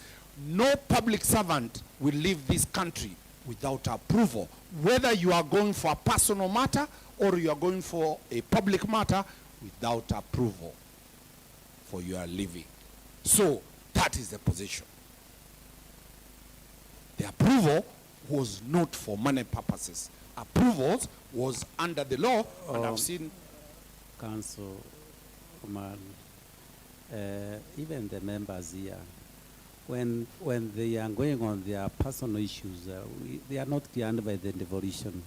no public servant will leave this country without approval. Whether you are going for a personal matter or you are going for a public matter, without approval for your leaving. So that is the position. The approval was not for money purposes. Approvals was under the law, and I've seen Council, even the members here, when they are going on their personal issues, they are not cleared by the devolution,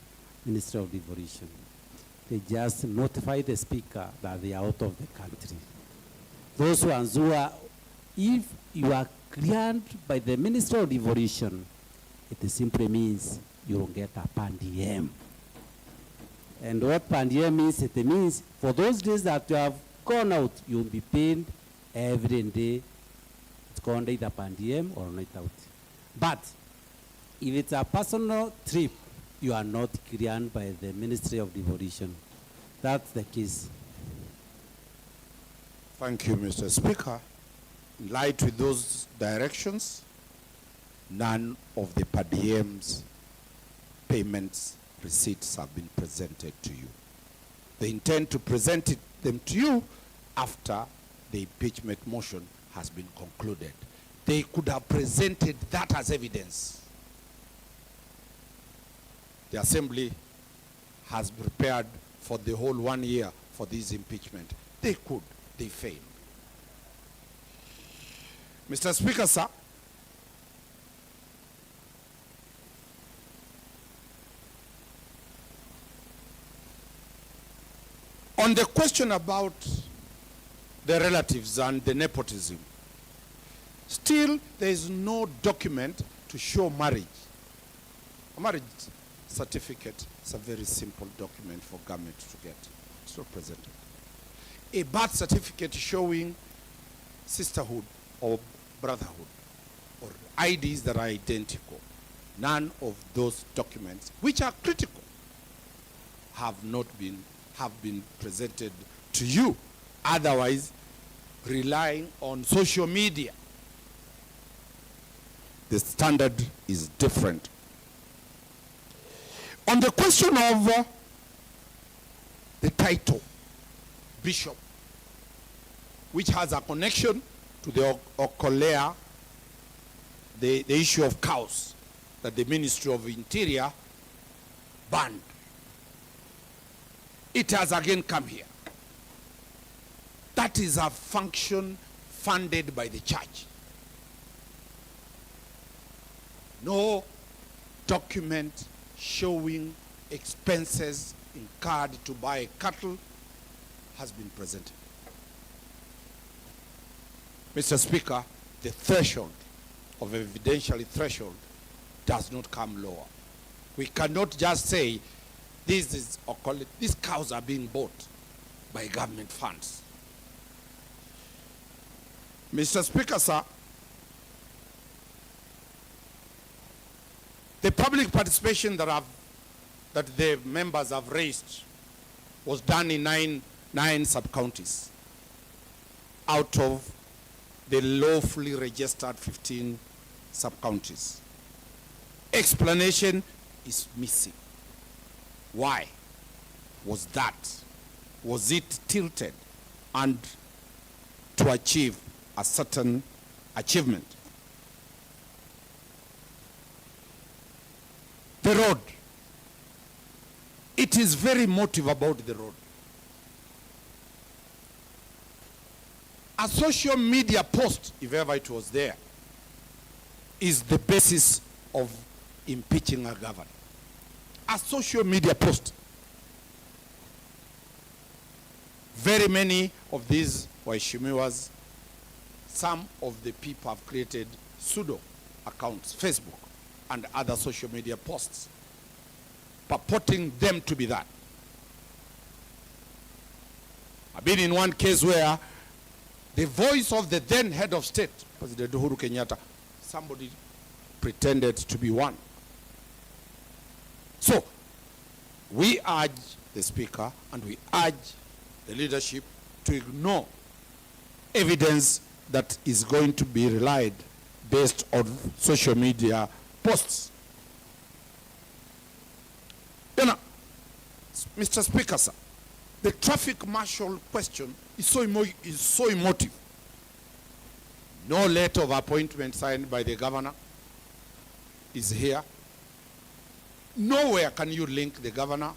Ministry of Devolution. They just notify the speaker that they are out of the country. Those ones who are, if you are cleared by the Ministry of Devolution, it simply means you will get a pandiem. And what pandiem means, it means for those days that you have gone out, you will be paid every day. It's called either pandiem or night out. But if it's a personal trip, you are not cleared by the Ministry of Devolution. That's the case. Thank you, Mr. Speaker. In light with those directions, none of the per diems payments receipts have been presented to you. They intend to present them to you after the impeachment motion has been concluded. They could have presented that as evidence. The Assembly has prepared for the whole 1 year for this impeachment. They could, they failed. Mr. Speaker, sir, on the question about the relatives and the nepotism, still there is no document to show marriage. A marriage certificate is a very simple document for government to get. It's not presented. A birth certificate showing sisterhood or brotherhood or IDs that are identical. None of those documents, which are critical, have been presented to you. Otherwise, relying on social media, the standard is different. On the question of the title, bishop, which has a connection to the Okolea, the issue of cows that the Ministry of Interior banned. It has again come here. That is a function funded by the church. No document showing expenses incurred to buy cattle has been presented. Mr. Speaker, the threshold of evidentiary threshold does not come lower. We cannot just say these cows are being bought by government funds. Mr. Speaker, sir, the public participation that the members have raised was done in nine sub-counties out of the lawfully registered 15 sub-counties. Explanation is missing. Why was that? Was it tilted and to achieve a certain achievement? The road. It is very motive about the road. A social media post, if ever it was there, is the basis of impeaching a governor. A social media post. Very many of these Waheshimiwas, some of the people have created pseudo accounts, Facebook and other social media posts, purporting them to be that. I've been in one case where the voice of the then head of state, President Uhuru Kenyatta, somebody pretended to be one. So, we urge the Speaker and we urge the leadership to ignore evidence that is going to be relied based on social media posts. You know, Mr. Speaker, sir, the traffic marshal question is so emotive. No letter of appointment signed by the governor is here. Nowhere can you link the governor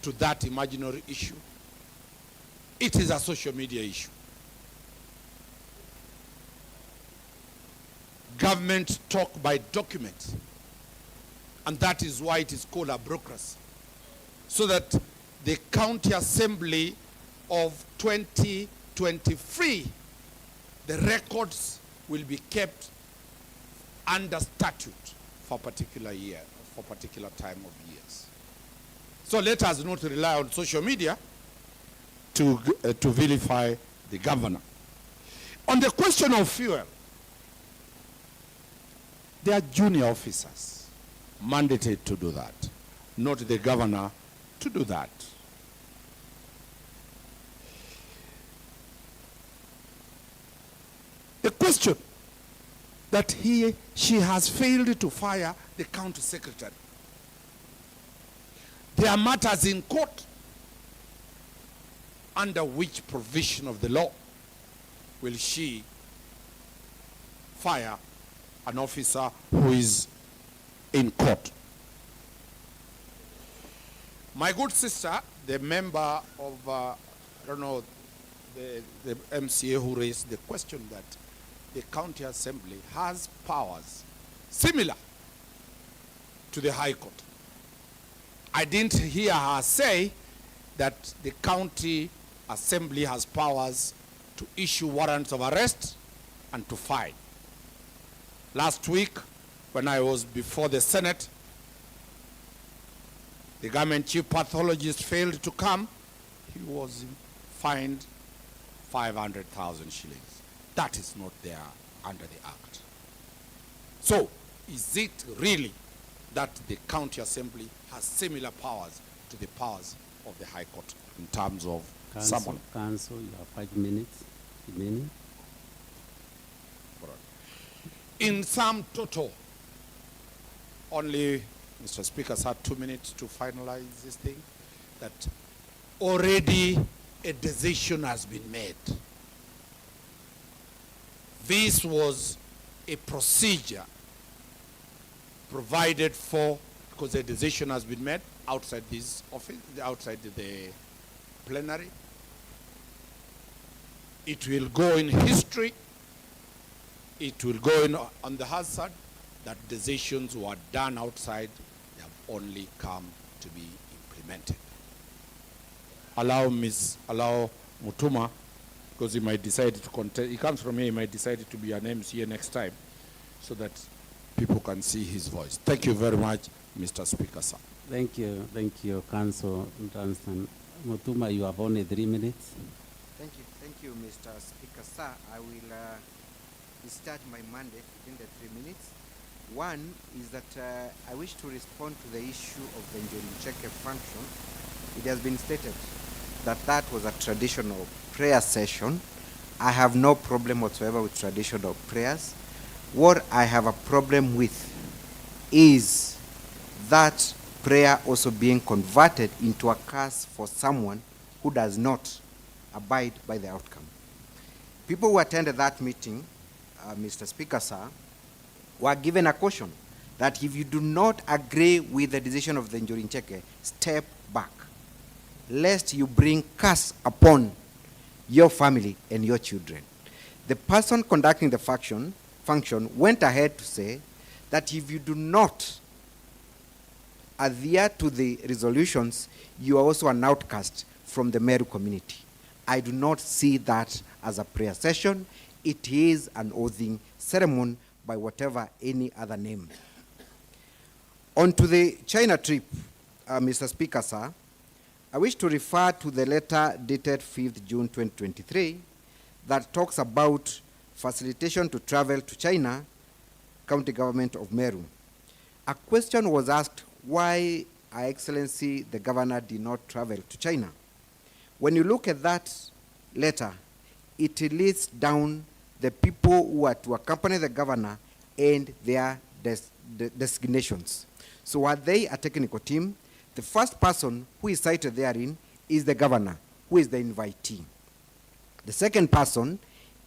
to that imaginary issue. It is a social media issue. government talk by documents. And that is why it is called a bureaucracy. So that the county assembly of 2023, the records will be kept under statute for a particular year, for a particular time of years. So let us not rely on social media to vilify the governor. On the question of fuel, they are junior officers mandated to do that, not the governor to do that. The question that she has failed to fire the county secretary. There are matters in court under which provision of the law will she fire an officer who is in court. My good sister, the member of, I don't know, the MCA who raised the question that the county assembly has powers similar to the High Court. I didn't hear her say that the county assembly has powers to issue warrants of arrest and to fine. Last week, when I was before the Senate, the government chief pathologist failed to come. He was fined 500,000 shillings. That is not there under the Act. So, is it really that the county assembly has similar powers to the powers of the High Court in terms of someone? Council, you have 5 minutes remaining. In sum total, only Mr. Speaker had 2 minutes to finalize this thing, that already a decision has been made. This was a procedure provided for, because a decision has been made outside this office, outside the plenary. It will go in history. It will go in on the hazard that decisions were done outside, they have only come to be implemented. Allow Mutuma, because he might decide to contest, he comes from here, he might decide to be an MCA next time, so that people can see his voice. Thank you very much, Mr. Speaker, sir. Thank you, Council Dunstan. Mutuma, you have only 3 minutes. Thank you, Mr. Speaker, sir. I will discharge my mandate within the 3 minutes. One is that I wish to respond to the issue of the Njeri function. It has been stated that that was a traditional prayer session. I have no problem whatsoever with traditional prayers. What I have a problem with is that prayer also being converted into a curse for someone who does not abide by the outcome. People who attended that meeting, Mr. Speaker, sir, were given a caution that if you do not agree with the decision of the Njeri, step back, lest you bring curse upon your family and your children. The person conducting the function went ahead to say that if you do not adhere to the resolutions, you are also an outcast from the MERU community. I do not see that as a prayer session. It is an oathing ceremony by whatever any other name. On to the China trip, Mr. Speaker, sir, I wish to refer to the letter dated 5th June 2023 that talks about facilitation to travel to China, County Government of Meru. A question was asked why, Her Excellency, the Governor did not travel to China. When you look at that letter, it lists down the people who are to accompany the Governor and their designations. So are they a technical team? The first person who is cited therein is the Governor, who is the invitee. The second person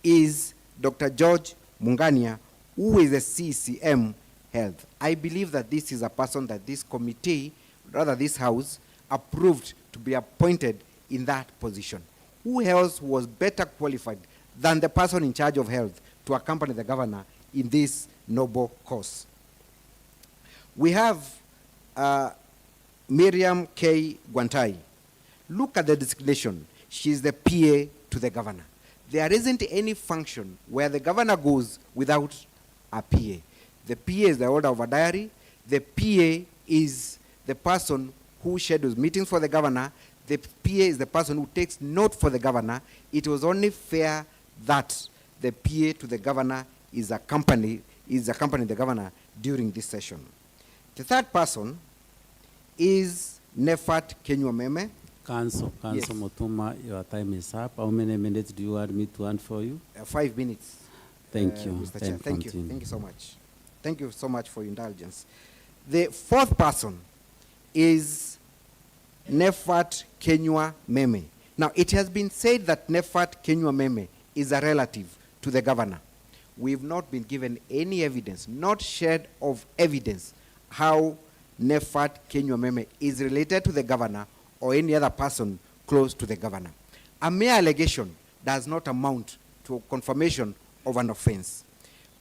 is Dr. George Mungania, who is the CCM Health. I believe that this is a person that this committee, rather this House, approved to be appointed in that position. Who else was better qualified than the person in charge of health to accompany the Governor in this noble cause. We have Miriam K. Gwantai. Look at the designation. She's the PA to the governor. There isn't any function where the governor goes without a PA. The PA is the holder of a diary. The PA is the person who schedules meetings for the governor. The PA is the person who takes note for the governor. It was only fair that the PA to the governor is accompanying the governor during this session. The third person is Nefat Kenywa Meme. Council Mutuma, your time is up. How many minutes do you want me to answer for you? 5 minutes. Thank you. Mr. Chair. Thank you. Thank you so much. Thank you so much for your indulgence. The fourth person is Nefat Kenywa Meme. Now, it has been said that Nefat Kenywa Meme is a relative to the governor. We've not been given any evidence, not shared of evidence, how Nefat Kenywa Meme is related to the governor or any other person close to the governor. A mere allegation does not amount to a confirmation of an offense.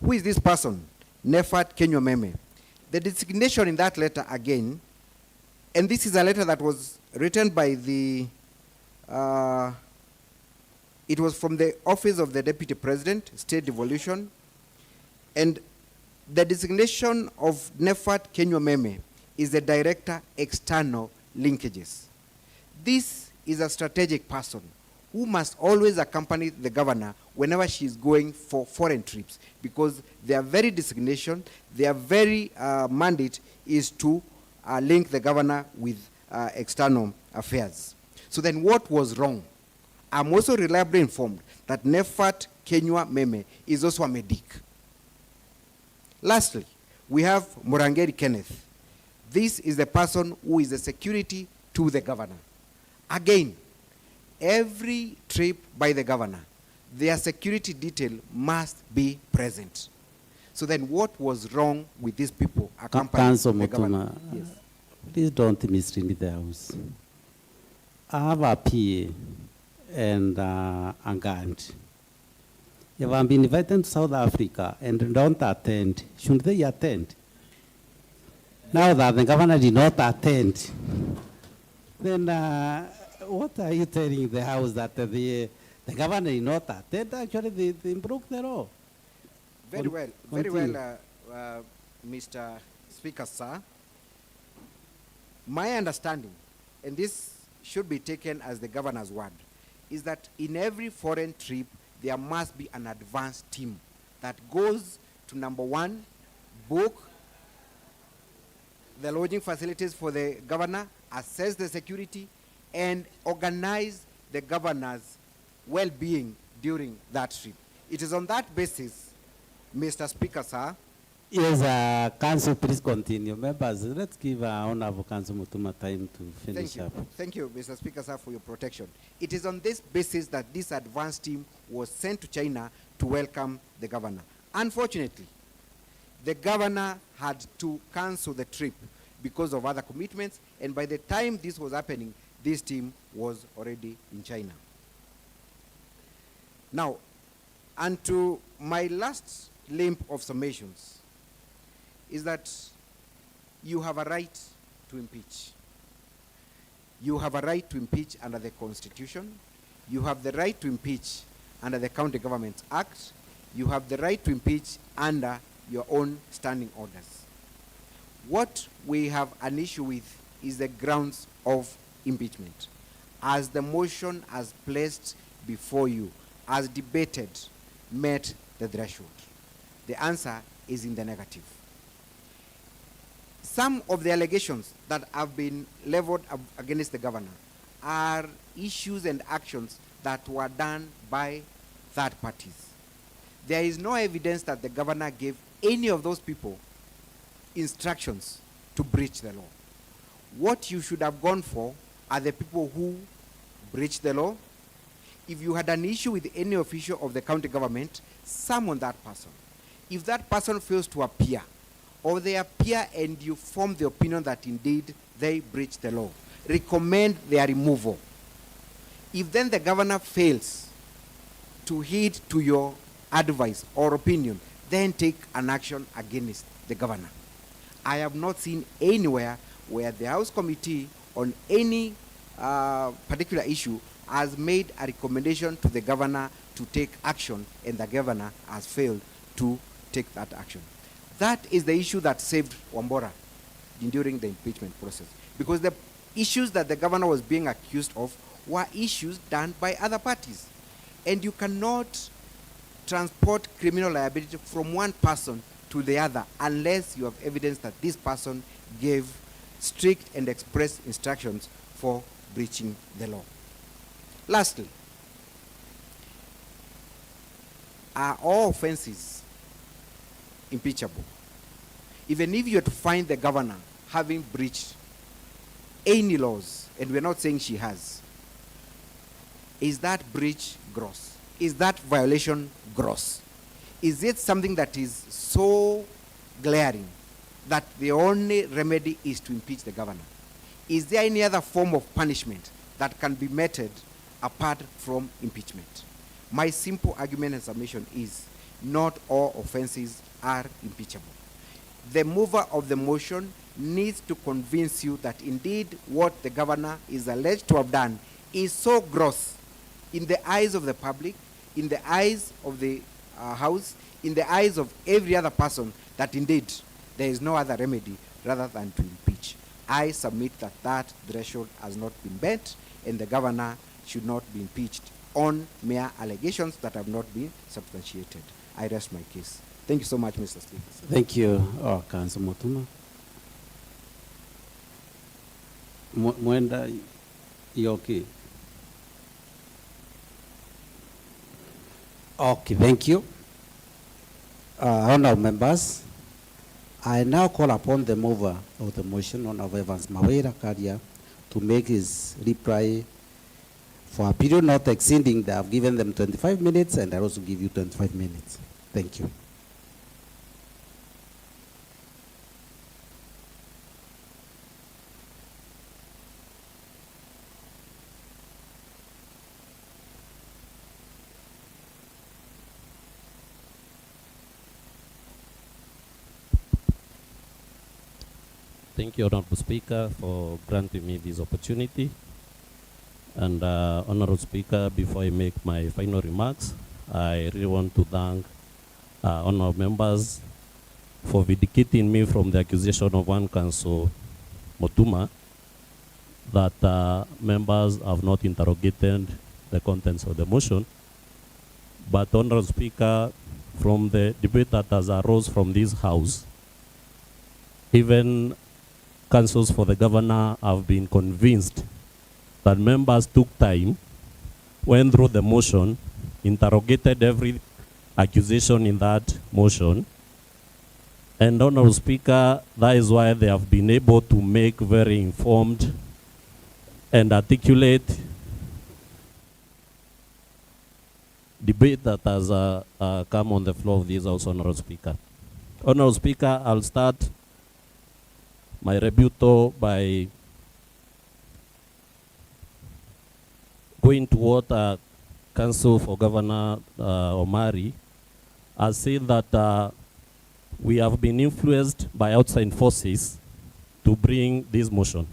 Who is this person? Nefat Kenywa Meme. The designation in that letter again, and this is a letter that was written by the, it was from the office of the Deputy President, State Devolution, and the designation of Nefat Kenywa Meme is the Director, External Linkages. This is a strategic person who must always accompany the governor whenever she's going for foreign trips, because their very designation, their very mandate is to link the governor with external affairs. So then what was wrong? I'm also reliably informed that Nefat Kenywa Meme is also a medic. Lastly, we have Murangeri Kenneth. This is the person who is the security to the governor. Again, every trip by the governor, their security detail must be present. So then what was wrong with these people accompanying the governor? Yes. Please don't mislead the house. I have a PA and a guard. If I'm been invited to South Africa and don't attend, shouldn't they attend? Now that the governor did not attend, then what are you telling the house that the governor did not attend? Actually, they broke the law. Very well, Mr. Speaker, sir. My understanding, and this should be taken as the governor's word, is that in every foreign trip, there must be an advance team that goes to, number one, book the lodging facilities for the governor, assess the security, and organize the governor's well-being during that trip. It is on that basis, Mr. Speaker, sir. Yes, Council, please continue. Members, let's give Honorable Council Mutuma time to finish up. Thank you, Mr. Speaker, sir, for your protection. It is on this basis that this advance team was sent to China to welcome the governor. Unfortunately, the governor had to cancel the trip because of other commitments, and by the time this was happening, this team was already in China. Now, and to my last limb of summations is that you have a right to impeach. You have a right to impeach under the Constitution. You have the right to impeach under the County Government Act. You have the right to impeach under your own standing orders. What we have an issue with is the grounds of impeachment. As the motion as placed before you, as debated, met the threshold. The answer is in the negative. Some of the allegations that have been leveled against the governor are issues and actions that were done by third parties. There is no evidence that the governor gave any of those people instructions to breach the law. What you should have gone for are the people who breached the law. If you had an issue with any official of the county government, summon that person. If that person fails to appear, or they appear and you form the opinion that indeed they breached the law, recommend their removal. If then the governor fails to heed to your advice or opinion, then take an action against the governor. I have not seen anywhere where the House Committee on any particular issue has made a recommendation to the governor to take action and the governor has failed to take that action. That is the issue that saved Wambora during the impeachment process, because the issues that the governor was being accused of were issues done by other parties. And you cannot transport criminal liability from one person to the other unless you have evidence that this person gave strict and express instructions for breaching the law. Lastly, are all offenses impeachable? Even if you are to find the governor having breached any laws, and we're not saying she has, is that breach gross? Is that violation gross? Is it something that is so glaring that the only remedy is to impeach the governor? Is there any other form of punishment that can be meted apart from impeachment? My simple argument and submission is not all offenses are impeachable. The mover of the motion needs to convince you that indeed what the governor is alleged to have done is so gross in the eyes of the public, in the eyes of the House, in the eyes of every other person, that indeed there is no other remedy rather than to impeach. I submit that that threshold has not been met, and the governor should not be impeached on mere allegations that have not been substantiated. I rest my case. Thank you so much, Mr. Speaker. Thank you, Councilor Mutuma. Mwenda, you okay? Okay, thank you. Honorable members, I now call upon the mover of the motion, Honorable Evans Mawira Karia, to make his reply for a period not exceeding, that I've given them 25 minutes, and I also give you 25 minutes. Thank you. Thank you, Honorable Speaker, for granting me this opportunity. And Honorable Speaker, before I make my final remarks, I really want to thank honorable members for vindicating me from the accusation of one Council Mutuma that members have not interrogated the contents of the motion. But Honorable Speaker, from the debate that has arose from this House, even councils for the governor have been convinced that members took time, went through the motion, interrogated every accusation in that motion, and Honorable Speaker, that is why they have been able to make very informed and articulate debate that has come on the floor of this House, Honorable Speaker. Honorable Speaker, I'll start my rebuttal by going to what Council for Governor Omari has said, that we have been influenced by outside forces to bring this motion.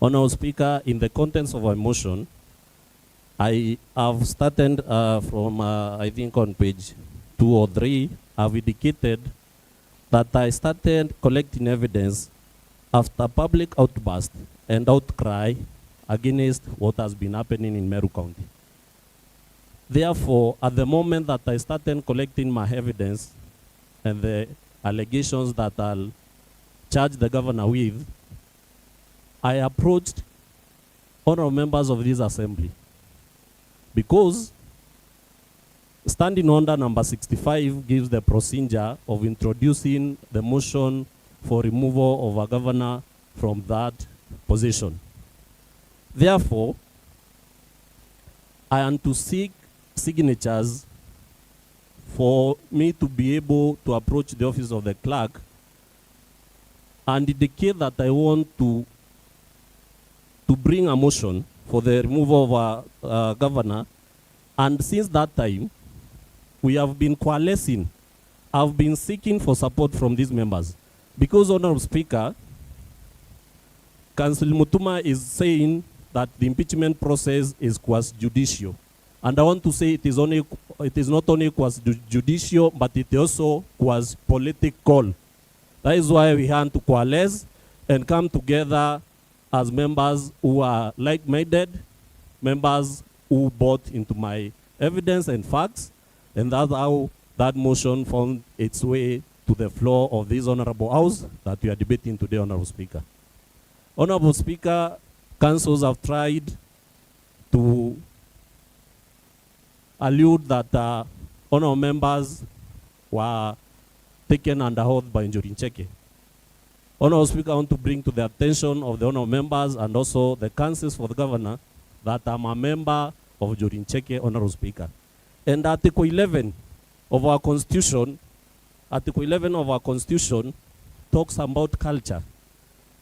Honorable Speaker, in the contents of our motion, I have started from, I think on page 2 or 3, I've indicated that I started collecting evidence after public outburst and outcry against what has been happening in Meru County. Therefore, at the moment that I started collecting my evidence and the allegations that I'll charge the governor with, I approached honorable members of this assembly, because standing order number 65 gives the procedure of introducing the motion for removal of a governor from that position. Therefore, I am to seek signatures for me to be able to approach the office of the clerk and indicate that I want to bring a motion for the removal of a governor. And since that time, we have been coalescing I've been seeking for support from these members. Because, Honorable Speaker, Councillor Mutuma is saying that the impeachment process is quasi judicial. And I want to say it is not only quasi judicial, but it also quasi political. That is why we had to coalesce and come together as members who are like-minded, members who bought into my evidence and facts, and that's how that motion found its way to the floor of this Honorable House that we are debating today, Honorable Speaker. Honorable Speaker, councils have tried to allude that honorable members were taken under oath by Njuri Ncheke. Honorable Speaker, I want to bring to the attention of the honorable members and also the councils for the governor that I'm a member of Njuri Ncheke, Honorable Speaker. And Article 11 of our Constitution, Article 11 of our Constitution talks about culture.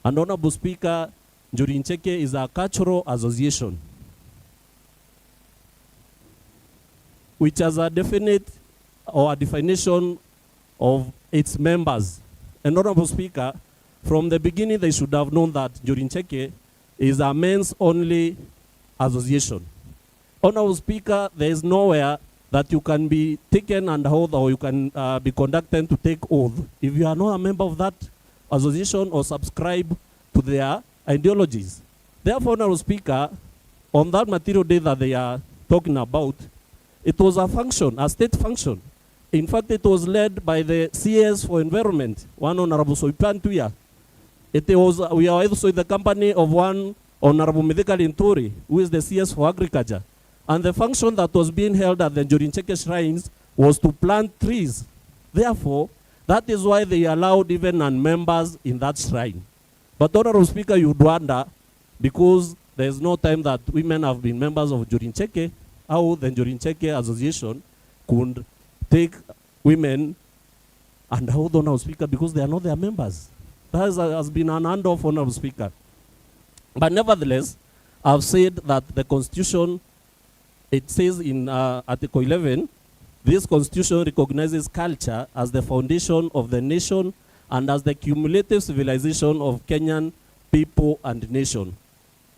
And Honorable Speaker, Njuri Ncheke is a cultural association which has a definite or a definition of its members. And Honorable Speaker, from the beginning they should have known that Njuri Ncheke is a men's only association. Honorable Speaker, there is nowhere that you can be taken under oath or you can be conducted to take oath if you are not a member of that association or subscribe to their ideologies. Therefore, Honorable Speaker, on that material day that they are talking about, it was a function, a state function. In fact, it was led by the CS for Environment, one Honorable Soipan Tuya. We are also in the company of one Honorable Medikali Nturi, who is the CS for Agriculture. And the function that was being held at the Njuri Ncheke shrines was to plant trees. Therefore, that is why they allowed even non-members in that shrine. But Honorable Speaker, you'd wonder, because there's no time that women have been members of Njuri Ncheke, how the Njuri Ncheke Association could take women and hold Honorable Speaker because they are not their members. That has been an handoff, Honorable Speaker. But nevertheless, I've said that the Constitution, it says in Article 11, this Constitution recognizes culture as the foundation of the nation and as the cumulative civilization of Kenyan people and nation.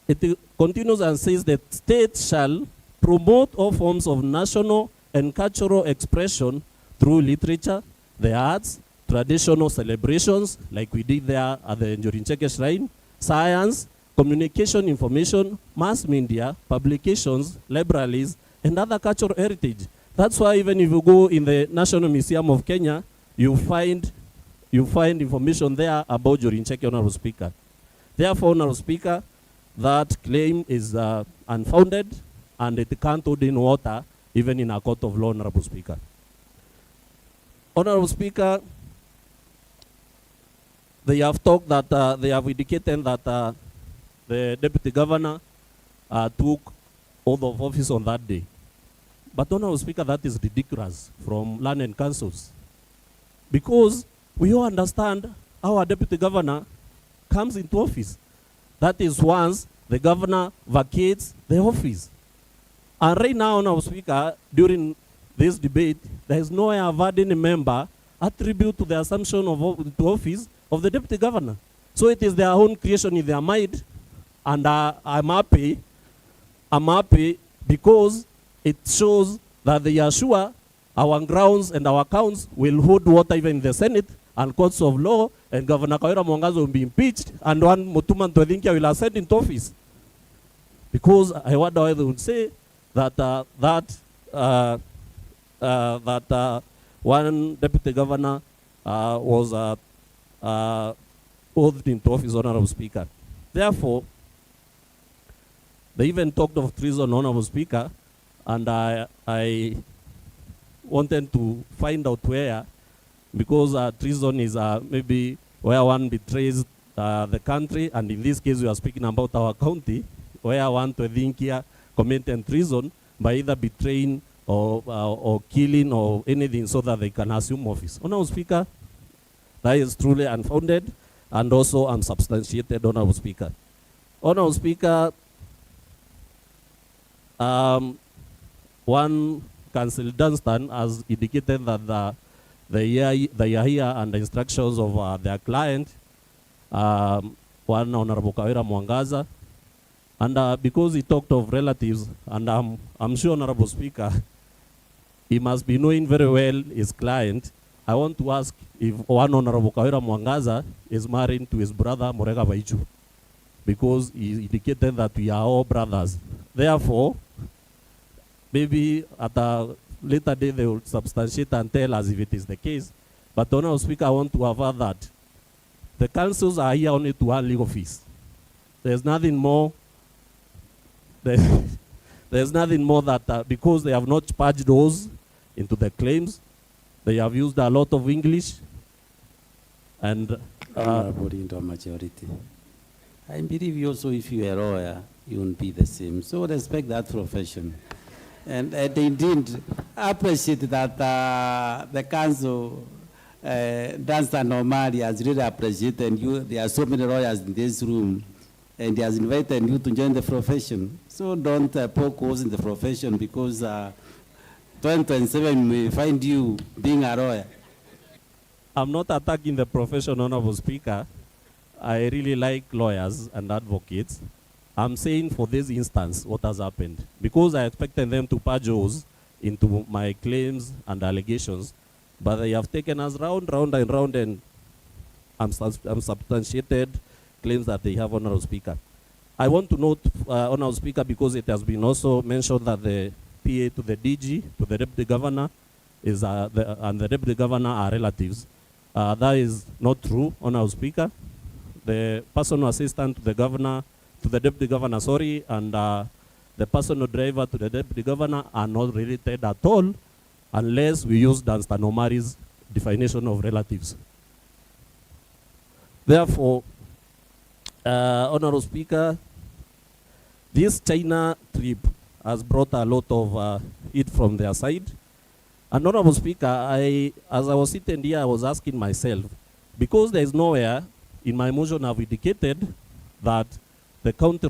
It continues and says that state shall promote all forms of national and cultural expression through literature, the arts, traditional celebrations, like we did there at the Njuri Ncheke Shrine, science, communication information, mass media, publications, libraries, and other cultural heritage. That's why even if you go in the National Museum of Kenya, you find information there about Njuri Ncheke, Honorable Speaker. Therefore, Honorable Speaker, that claim is unfounded and it can't hold in water even in a court of law, Honorable Speaker. Honorable Speaker, they have talked that they have indicated that the Deputy Governor took oath of office on that day. But Honorable Speaker, that is ridiculous from land and councils. Because we all understand how a Deputy Governor comes into office. That is once the Governor vacates the office. And right now, Honorable Speaker, during this debate, there is no way I've had any member attribute to the assumption of office of the Deputy Governor. So it is their own creation in their mind, and I'm happy because it shows that they are sure our grounds and our accounts will hold water even in the Senate and courts of law, and Governor Kawira will be impeached, and one Mutuma Ntwedhinkia will ascend into office. Because I wonder why they would say that one Deputy Governor was oathed into office, Honorable Speaker. Therefore, they even talked of treason, Honorable Speaker, and I wanted to find out where, because treason is maybe where one betrays the country, and in this case we are speaking about our county, where one Ntwedhinkia committed treason by either betraying or killing or anything so that they can assume office. Honorable Speaker, that is truly unfounded and also unsubstantiated, Honorable Speaker. Honorable Speaker, one Councillor Dunstan has indicated that they are here under instructions of their client, one Honorable Kawira Mwangaza. And because he talked of relatives, and I'm sure, Honorable Speaker, he must be knowing very well his client. I want to ask if one Honorable Kawira Mwangaza is married to his brother, Morega Vaichu, because he indicated that we are all brothers. Therefore, maybe at a later day they will substantiate and tell us if it is the case. But Honorable Speaker, I want to avert that the councils are here only to earn legal fees. There's nothing more. There's nothing more that because they have not purged those into the claims, they have used a lot of English and into a majority. I believe you also, if you are a lawyer, you won't be the same. So respect that profession. And indeed, I appreciate that the council, Dunstan Omari, has really appreciated you. There are so many lawyers in this room, and he has invited you to join the profession. So don't poke holes in the profession, because 2027 may find you being a lawyer. I'm not attacking the profession, Honorable Speaker. I really like lawyers and advocates. I'm saying for this instance, what has happened, because I expected them to purge those into my claims and allegations, but they have taken us round and round, and I'm substantiated claims that they have, Honorable Speaker. I want to note, Honorable Speaker, because it has been also mentioned that the PA to the DG, to the Deputy Governor, and the Deputy Governor are relatives. That is not true, Honorable Speaker. The personal assistant to the Governor, to the Deputy Governor, sorry, and the personal driver to the Deputy Governor are not related at all, unless we use Dunstan Omari's definition of relatives. Therefore, Honorable Speaker, this China trip has brought a lot of heat from their side. And Honorable Speaker, as I was sitting here, I was asking myself, because there is nowhere in my motion I've indicated that the county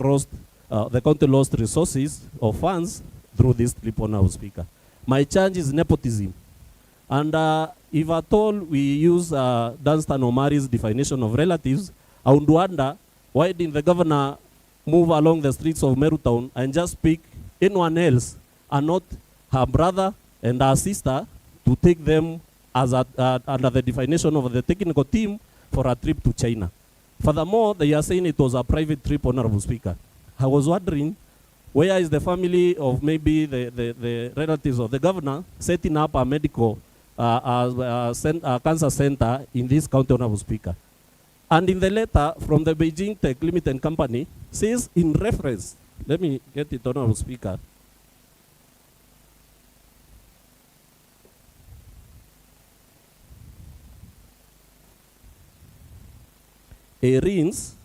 lost resources or funds through this trip, Honorable Speaker. My charge is nepotism. And if at all we use Dunstan Omari's definition of relatives, I would wonder, why didn't the governor move along the streets of Meru town and just pick anyone else and not her brother and her sister to take them as under the definition of the technical team for a trip to China? Furthermore, they are saying it was a private trip, Honorable Speaker. I was wondering, where is the family of maybe the relatives of the governor setting up a medical cancer center in this county, Honorable Speaker? And in the letter from the Beijing Tech Limited Company, says in reference, let me get it, Honorable Speaker. Rins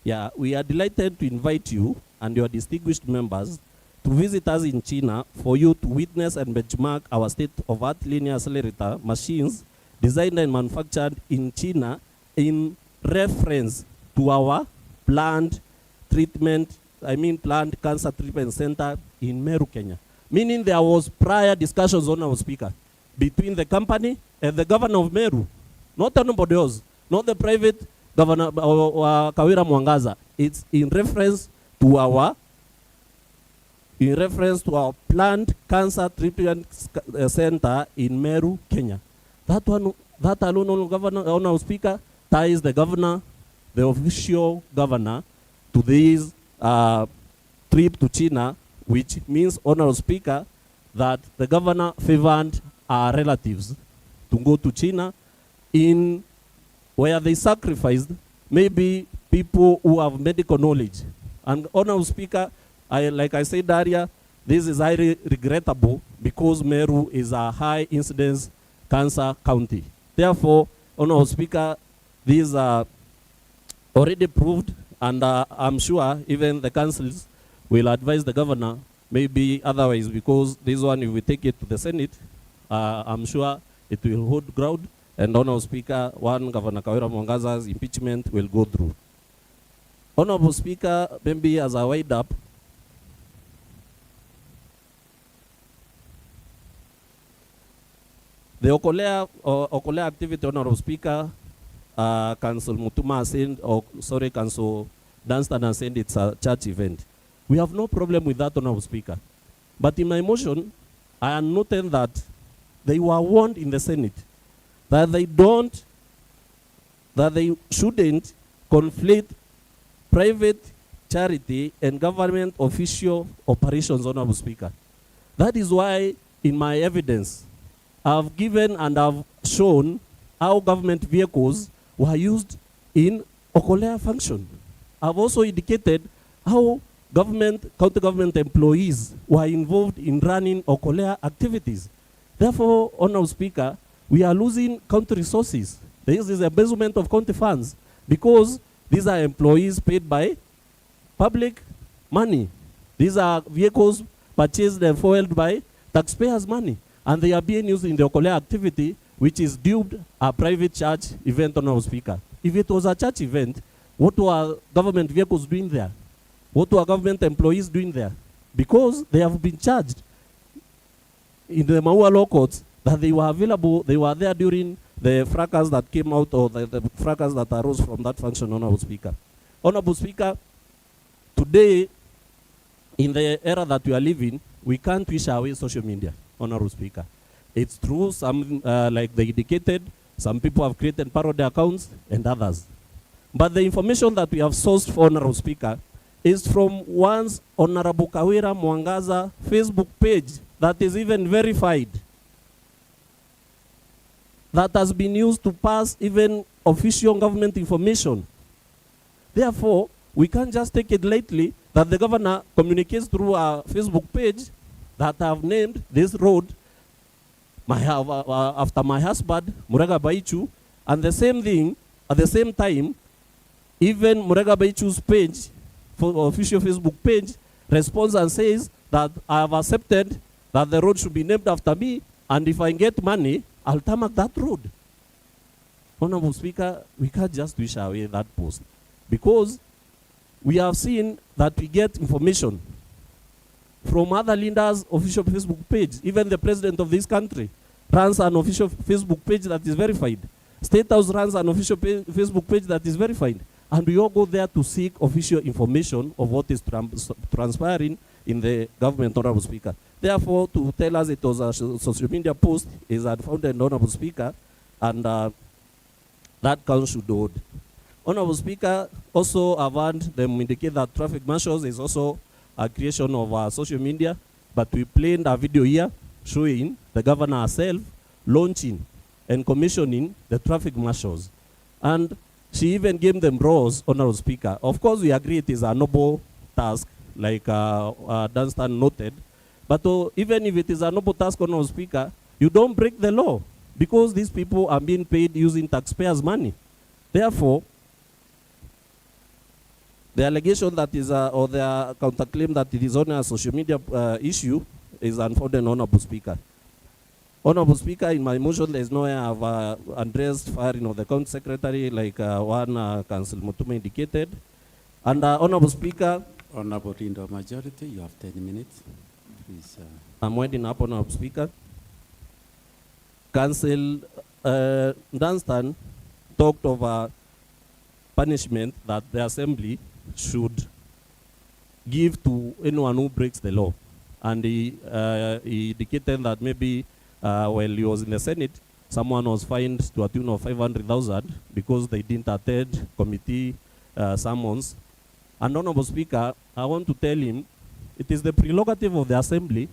yeah, we are delighted to invite you and your distinguished members to visit us in China for you to witness and benchmark our state-of-art linear accelerator machines designed and manufactured in China in reference to our planned cancer treatment center in Meru, Kenya. Meaning there was prior discussions, Honorable Speaker, between the company and the governor of Meru, not anybody else, not the private governor Kawira Mwangaza. It's in reference to our planned cancer treatment center in Meru, Kenya. That alone, Honorable Speaker, ties the governor, the official governor, to this trip to China, which means, Honorable Speaker, that the governor favored our relatives to go to China in where they sacrificed maybe people who have medical knowledge. And Honorable Speaker, like I said earlier, this is highly regrettable because Meru is a high incidence cancer county. Therefore, Honorable Speaker, these are already proved, and I'm sure even the councils will advise the governor maybe otherwise, because this one, if we take it to the Senate, I'm sure it will hold ground, and Honorable Speaker, Governor Kawira Mwangaza's impeachment will go through. Honorable Speaker, maybe as I wind up, the Okolea activity, Honorable Speaker, Council Mutuma sent, Council Dunstan has said it's a church event. We have no problem with that, Honorable Speaker. But in my motion, I am noting that they were warned in the Senate that they shouldn't conflict private charity and government official operations, Honorable Speaker. That is why in my evidence, I've given and I've shown how government vehicles were used in Okolea function. I've also indicated how county government employees were involved in running Okolea activities. Therefore, Honorable Speaker, we are losing county resources. This is embezzlement of county funds because these are employees paid by public money. These are vehicles purchased and fueled by taxpayers' money. And they are being used in the Okolea activity, which is dubbed a private church event, Honorable Speaker. If it was a church event, what were government vehicles doing there? What were government employees doing there? Because they have been charged in the Maua law courts that they were available, they were there during the fracas that came out, or the fracas that arose from that function, Honorable Speaker. Honorable Speaker, today, in the era that we are living, we can't wish away social media, Honorable Speaker. It's true, some, like they indicated, some people have created parody accounts and others. But the information that we have sourced for, Honorable Speaker, is from one's Honorable Kawira Mwangaza Facebook page that is even verified, that has been used to pass even official government information. Therefore, we can't just take it lightly that the governor communicates through a Facebook page that have named this road after my husband, Murega Baichu, and the same thing, at the same time, even Murega Baichu's page, official Facebook page, responds and says that I have accepted that the road should be named after me, and if I get money, I'll tarmac that road. Honorable Speaker, we can't just wish away that post, because we have seen that we get information from other leaders' official Facebook page. Even the president of this country runs an official Facebook page that is verified. State House runs an official Facebook page that is verified. And we all go there to seek official information of what is transpiring in the government, Honorable Speaker. Therefore, to tell us it was a social media post is unfounded, Honorable Speaker, and that count should hold. Honorable Speaker, also I've heard them indicate that traffic marshals is also a creation of social media, but we played a video here showing the governor herself launching and commissioning the traffic marshals. And she even gave them roles, Honorable Speaker. Of course, we agree it is a noble task, like Dunstan noted, but even if it is a noble task, Honorable Speaker, you don't break the law, because these people are being paid using taxpayers' money. Therefore, the allegation that is, or the counterclaim that it is only a social media issue is unfounded, Honorable Speaker. Honorable Speaker, in my motion, there is no way I have addressed firing of the county secretary like one Council Mutuma indicated. And Honorable Speaker, Honorable Rindo Majority, you have 10 minutes. Please. I'm winding up, Honorable Speaker. Council Dunstan talked of a punishment that the Assembly should give to anyone who breaks the law. And he indicated that maybe while he was in the Senate, someone was fined to a tune of 500,000 because they didn't attend committee summons. And Honorable Speaker, I want to tell him it is the prerogative of the Assembly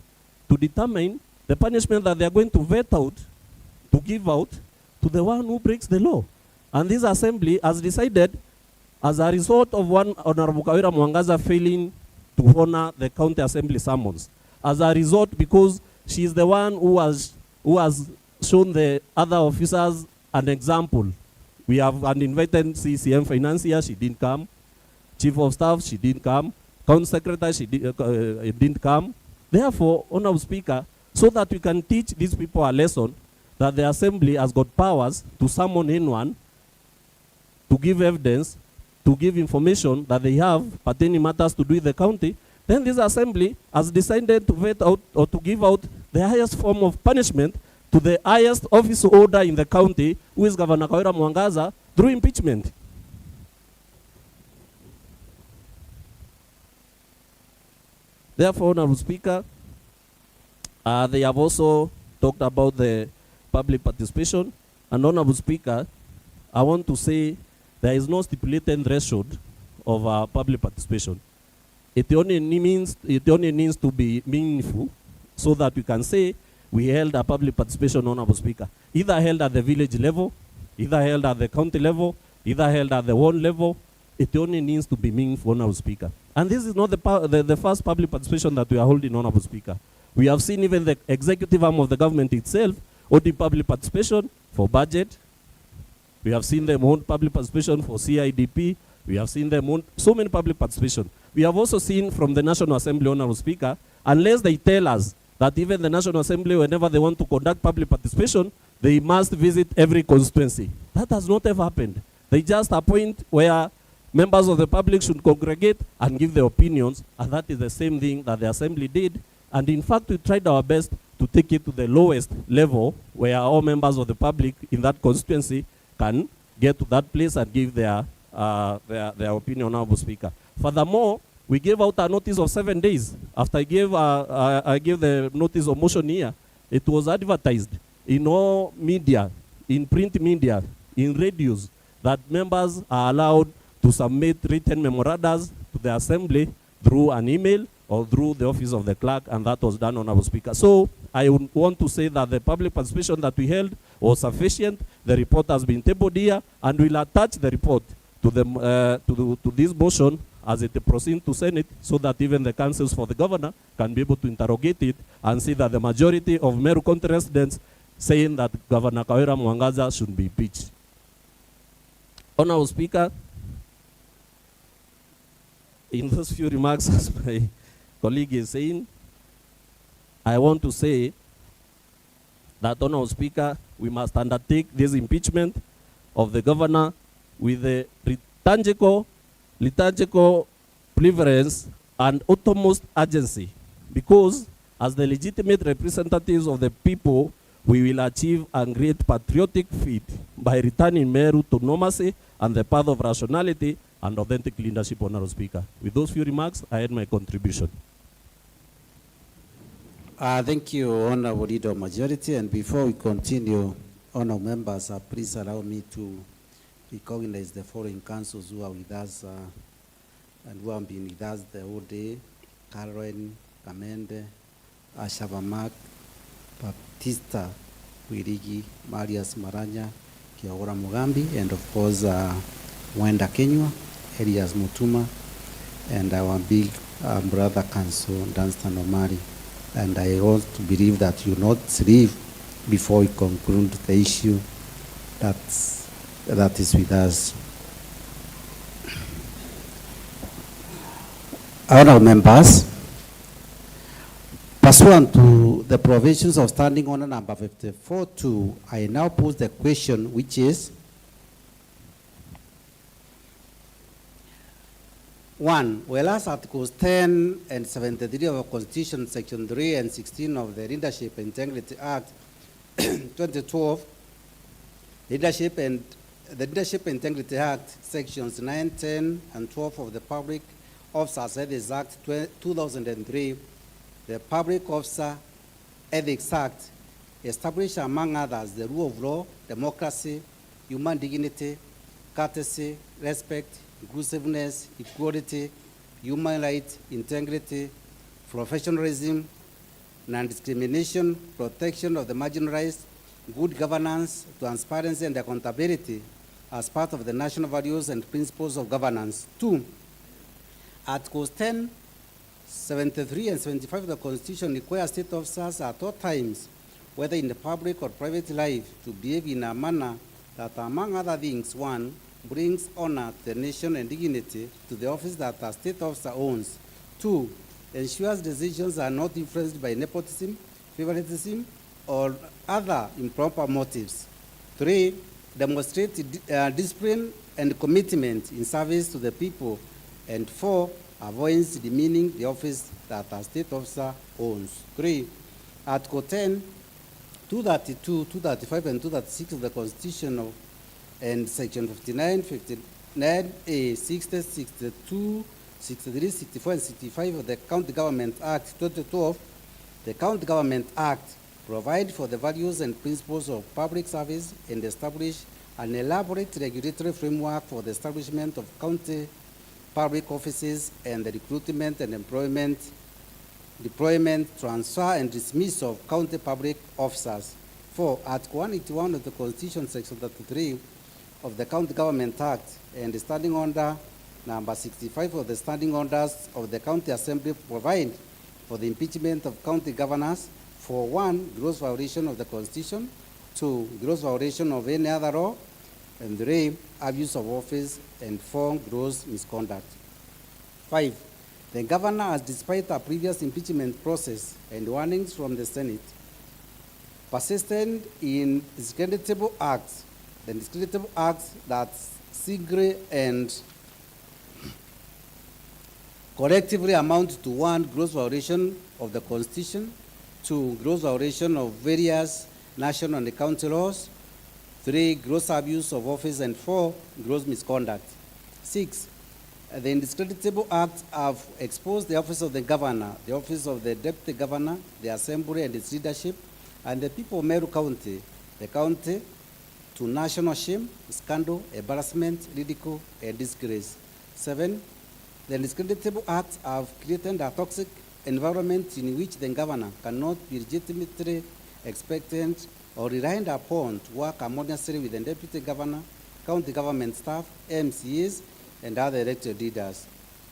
to determine the punishment that they are going to vet out, to give out to the one who breaks the law. And this Assembly has decided, as a result of one Honorable Kawira Mwangaza failing to honor the County Assembly summons, as a result, because she is the one who has shown the other officers an example. We have an invited CCM financier, she didn't come. Chief of Staff, she didn't come. County Secretary, she didn't come. Therefore, Honorable Speaker, so that we can teach these people a lesson that the Assembly has got powers to summon anyone, to give evidence, to give information that they have pertaining matters to do with the county, then this assembly has decided to vet out or to give out the highest form of punishment to the highest office holder in the county, who is Governor Kawira Mwangaza, through impeachment. Therefore, Honorable Speaker, they have also talked about the public participation. And Honorable Speaker, I want to say there is no stipulated threshold of public participation. It only needs to be meaningful, so that we can say we held a public participation, Honorable Speaker, either held at the village level, either held at the county level, either held at the ward level. It only needs to be meaningful, Honorable Speaker. And this is not the first public participation that we are holding, Honorable Speaker. We have seen even the executive arm of the government itself holding public participation for budget. We have seen them hold public participation for CIDP. We have seen them hold so many public participation. We have also seen from the National Assembly, Honorable Speaker, unless they tell us that even the National Assembly, whenever they want to conduct public participation, they must visit every constituency. That has not ever happened. They just appoint where members of the public should congregate and give their opinions, and that is the same thing that the Assembly did. And in fact, we tried our best to take it to the lowest level, where all members of the public in that constituency can get to that place and give their opinion, Honorable Speaker. Furthermore, we gave out a notice of 7 days. After I gave the notice of motion here, it was advertised in all media, in print media, in radios, that members are allowed to submit written memoranda to the Assembly through an email or through the office of the clerk, and that was done, Honorable Speaker. So I would want to say that the public participation that we held was sufficient. The report has been tabled here, and we'll attach the report to this motion as it proceeds to Senate, so that even the councils for the governor can be able to interrogate it and see that the majority of Meru County residents saying that Governor Kawira Mwangaza should be impeached. Honorable Speaker, in those few remarks, as my colleague is saying, I want to say that, Honorable Speaker, we must undertake this impeachment of the governor with the liturgical preference and utmost urgency, because as the legitimate representatives of the people, we will achieve a great patriotic feat by returning Meru to normalcy and the path of rationality and authentic leadership, Honorable Speaker. With those few remarks, I had my contribution. Thank you, Honorable Leader of Majority. And before we continue, Honorable Members, please allow me to recognize the foreign councils who are with us and who have been with us the whole day: Karen, Kamende, Ashabamak, Baptista, Wirigi, Marias Maranya, Kiaora Mugambi, and of course, Wenda Kenywa, Elias Mutuma, and our big brother council, Danstan Omari. And I want to believe that you not leave before we conclude the issue that is with us. Honorable members, pursuant to the provisions of Standing Order number 54-2, I now pose the question, which is: 1. Whereas Articles 10 and 73 of our Constitution, Section 3 and 16 of the Leadership and Integrity Act 2012, the Leadership and Integrity Act, Sections 9, 10, and 12 of the Public Officers Ethics Act 2003, the Public Officer Ethics Act, establish, among others, the rule of law, democracy, human dignity, courtesy, respect, inclusiveness, equality, human rights, integrity, professionalism, non-discrimination, protection of the marginalized, good governance, transparency, and accountability as part of the national values and principles of governance. 2. Articles 10, 73, and 75 of the Constitution require state officers at all times, whether in the public or private life, to behave in a manner that, among other things: 1, brings honor to the nation and dignity to the office that a state officer owns. 2, ensures decisions are not influenced by nepotism, favoritism, or other improper motives. 3, demonstrate discipline and commitment in service to the people, and 4, avoids demeaning the office that a state officer owns. 3, Article 10, 232, 235, and 236 of the Constitution and Section 59, 59A, 60, 62, 63, 64, and 65 of the County Government Act 2012, the County Government Act provide for the values and principles of public service and establish an elaborate regulatory framework for the establishment of county public offices and the recruitment and employment, deployment, transfer, and dismissal of county public officers. 4, Article 181 of the Constitution, Section 33 of the County Government Act, and the Standing Order number 65 of the Standing Orders of the County Assembly provide for the impeachment of county governors for 1, gross violation of the Constitution, 2, gross violation of any other law, and 3, abuse of office, and 4, gross misconduct. 5, the governor has, despite a previous impeachment process and warnings from the Senate, persisted in discreditable acts, the discreditable acts that singly and collectively amount to 1, gross violation of the Constitution, 2, gross violation of various national and county laws, 3, gross abuse of office, and 4, gross misconduct. 6, the indiscreditable acts have exposed the office of the governor, the office of the deputy governor, the assembly and its leadership, and the people of Meru County, the county, to national shame, scandal, embarrassment, ridicule, and disgrace. 7, the indiscreditable acts have created a toxic environment in which the governor cannot be legitimately expected or relied upon to work harmoniously with the deputy governor, county government staff, MCAs, and other elected leaders.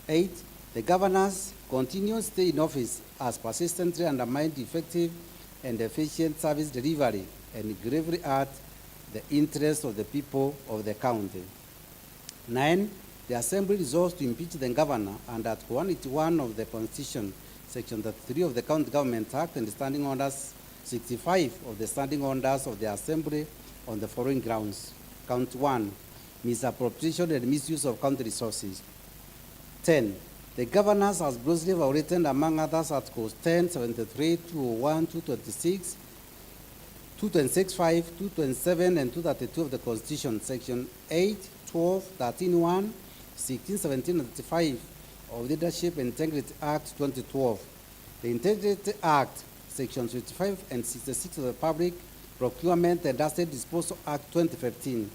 8, the governors continue to stay in office as persistently undermine effective and efficient service delivery and gravely hurt the interests of the people of the county. 9, the Assembly resolves to impeach the governor under Article 181 of the Constitution, Section 33 of the County Government Act, and the Standing Orders 65 of the Standing Orders of the Assembly on the following grounds. Count 1, misappropriation and misuse of county resources. 10, the governors has grossly violated, among others, Articles 10, 73, 201, 226, 226.5, 227, and 232 of the Constitution, Section 8, 12, 13, 1, 16, 17, and 35 of Leadership and Integrity Act 2012, the Integrity Act, Sections 55 and 66 of the Public Procurement and Asset Disposal Act 2015,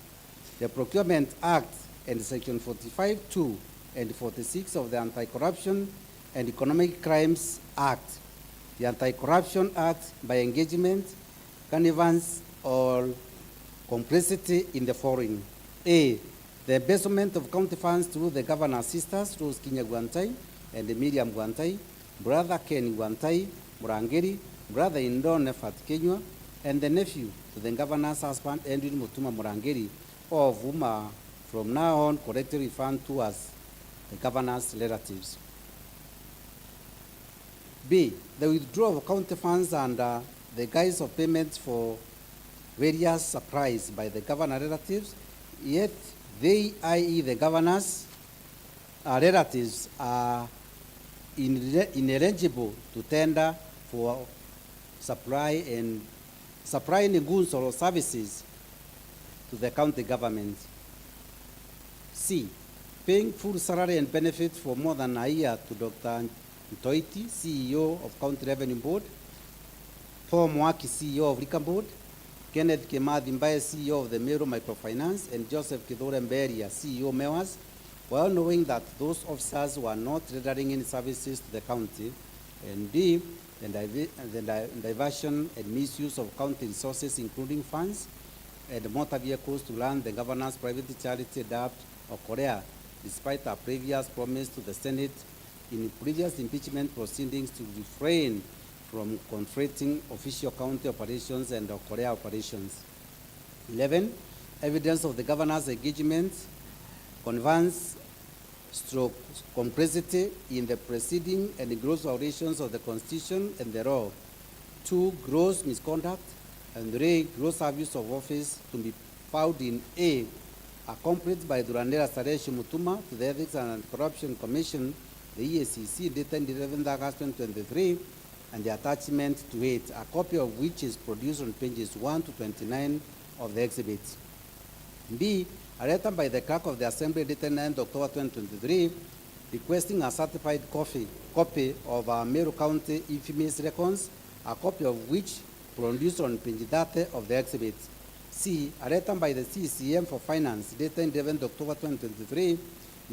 the Procurement Act, and Section 45(2) and 46 of the Anti-Corruption and Economic Crimes Act, the Anti-Corruption Act by engagement, connivance, or complicity in the following. A, the embezzlement of county funds through the governor's sisters, Rose Kinya Guantai and Miriam Guantai, brother Ken Guantai, Murangeri, brother-in-law Nefat Kenywa, and the nephew to the governor's husband, Edwin Mutuma Murangeri, all of whom are from now on correctly referred to as the governor's relatives. B, the withdrawal of county funds under the guise of payments for various supplies by the governor relatives, yet they, i.e. the governor's relatives, are ineligible to tender for supplying goods or services to the county government. C, paying full salary and benefits for more than a year to Dr. Ntoiti, CEO of County Revenue Board, Paul Mwaki, CEO of Liquor Board, Kenneth Kimathi Mbaye, CEO of the MERU Microfinance, and Joseph Kidore Mberia, CEO MEWAS, well knowing that those officers were not rendering any services to the county. And D, the diversion and misuse of county resources, including funds and motor vehicles, to run the governor's private charity DAP of Korea, despite a previous promise to the Senate in previous impeachment proceedings to refrain from conflicting official county operations and Korea operations. 11, evidence of the governor's engagement, connivance, stroke complicity in the proceeding and the gross violations of the Constitution and the law. 2, gross misconduct, and 3, gross abuse of office to be filed in A, accompanied by Durandera Saresh Mutuma to the Ethics and Anti-Corruption Commission, the EACC, dated 11th August 2023, and the attachment to it, a copy of which is produced on pages 1 to 29 of the exhibit. B, a letter by the clerk of the Assembly dated 9th October 2023, requesting a certified copy of MERU County infamous records, a copy of which produced on page 30 of the exhibit. C, a letter by the CCM for Finance dated 11th October 2023,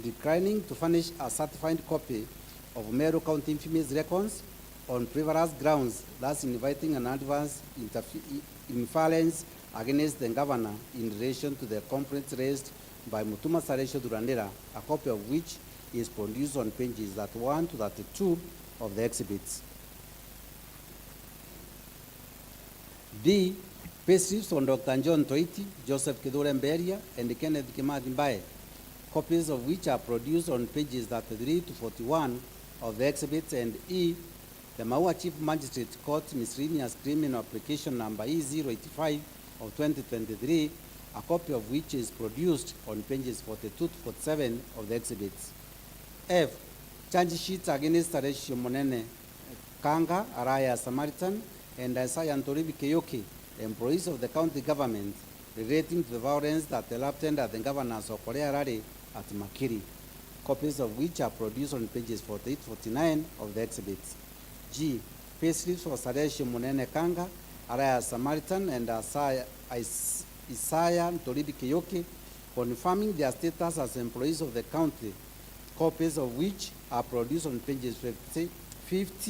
declining to furnish a certified copy of MERU County infamous records on frivolous grounds, thus inviting an adverse inference against the governor in relation to the complaints raised by Mutuma Saresho Durandera, a copy of which is produced on pages 31 to 32 of the exhibits. D, payslips on Dr. John Toiti, Joseph Kidure Mberia, and Kenneth Kimadi Mbae, copies of which are produced on pages 33 to 41 of the exhibits. And E, the Maua Chief Magistrate Court miscellaneous criminal application number E085 of 2023, a copy of which is produced on pages 42 to 47 of the exhibits. F, charge sheets against Taresh Monene Kanga, Araya Samaritan, and Isaiah Ntoribi Keyoki, employees of the county government, relating to the violence that erupted at the governors of KWARIRIA at Makiri, copies of which are produced on pages 48 to 49 of the exhibits. G, payslips for Taresh Monene Kanga, Araya Samaritan, and Isaiah Ntoribi Keyoki, confirming their status as employees of the county, copies of which are produced on pages 50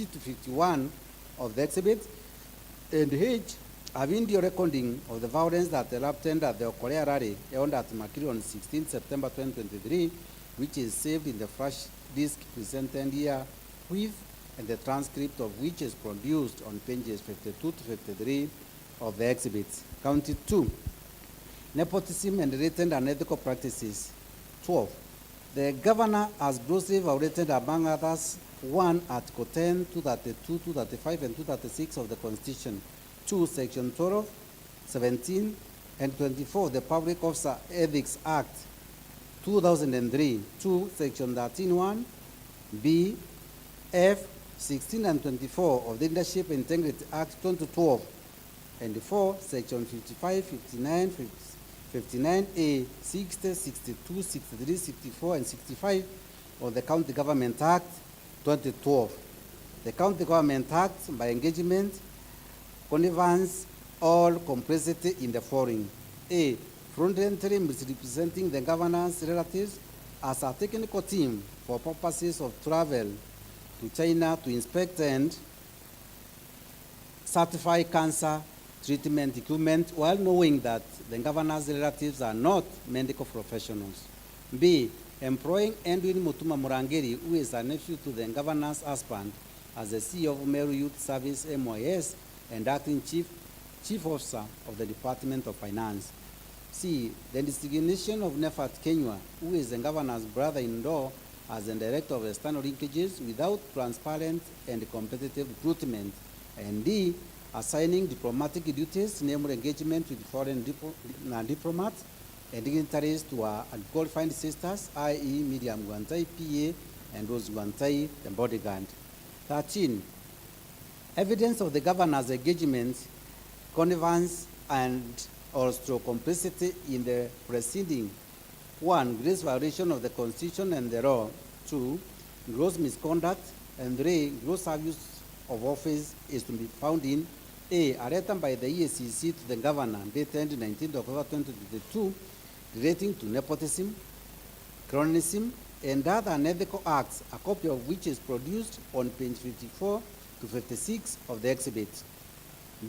to 51 of the exhibit. And H, a video recording of the violence that erupted at the KWARIRIA held at Makiri on 16 September 2023, which is saved in the flash disk presented here with, and the transcript of which is produced on pages 52 to 53 of the exhibits. County 2, nepotism and related unethical practices. 12, the governor has grossly violated, among others, 1, Article 10, 232, 235, and 236 of the Constitution, 2, Section 12, 17, and 24 of the Public Officer Ethics Act 2003, 2, Section 13.1, B, F, 16 and 24 of the Leadership Integrity Act 2012, and 4, Section 55, 59, 59A, 60, 62, 63, 64, and 65 of the County Government Act 2012. The County Government Act, by engagement, connivance all complicity in the following. A, fraudulently misrepresenting the governor's relatives as a technical team for purposes of travel to China to inspect and certify cancer treatment equipment, while knowing that the governor's relatives are not medical professionals. B, employing Edwin Mutuma Murangeri, who is a nephew to the governor's husband, as the CEO of MERU Youth Service MYS and acting chief officer of the Department of Finance. C, the designation of Nefat Kenywa, who is the governor's brother-in-law, as the director of external linkages without transparent and competitive recruitment. And D, assigning diplomatic duties, namely engagement with foreign diplomats and dignitaries to our unqualified sisters, i.e. Miriam Gwantai, PA, and Rose Gwantai, the bodyguard. 13, evidence of the governor's engagement, connivance, and also complicity in the proceeding. 1, gross violation of the Constitution and the law. 2, gross misconduct. And 3, gross abuse of office is to be found in A, a letter by the EACC to the governor dated 19 October 2022 relating to nepotism, cronyism, and other unethical acts, a copy of which is produced on page 54 to 56 of the exhibit.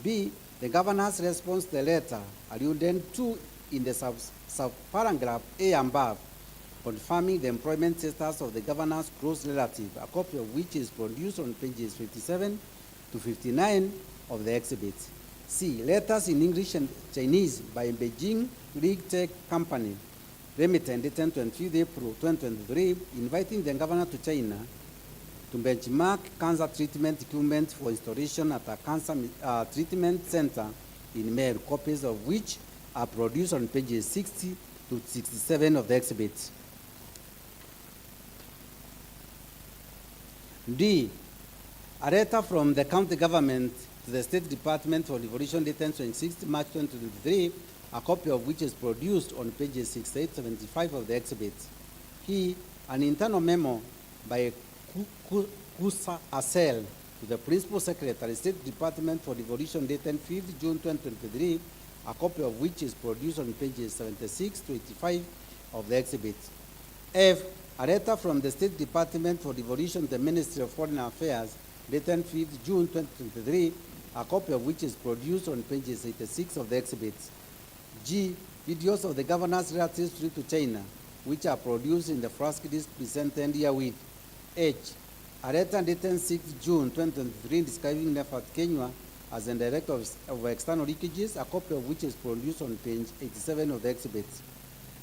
B, the governor's response to the letter alluded to in the sub-paragraph A above, confirming the employment status of the governor's close relative, a copy of which is produced on pages 57 to 59 of the exhibit. C, letters in English and Chinese by Beijing League Tech Company, Limited, dated 25 April 2023, inviting the governor to China to benchmark cancer treatment equipment for installation at a cancer treatment center in MERU, copies of which are produced on pages 60 to 67 of the exhibit. D, a letter from the county government to the State Department for Devolution dated 26 March 2023, a copy of which is produced on pages 68 to 75 of the exhibit. E, an internal memo by Kusa Asel to the Principal Secretary, State Department for Devolution dated 5th June 2023, a copy of which is produced on pages 76 to 85 of the exhibit. F, a letter from the State Department for Devolution to the Ministry of Foreign Affairs dated 5th June 2023, a copy of which is produced on pages 86 of the exhibit. G, videos of the governor's relatives trip to China, which are produced in the first disc presented herewith. H, a letter dated 6th June 2023 describing Nefat Kenya as the Director of External Leakages, a copy of which is produced on page 87 of the exhibit.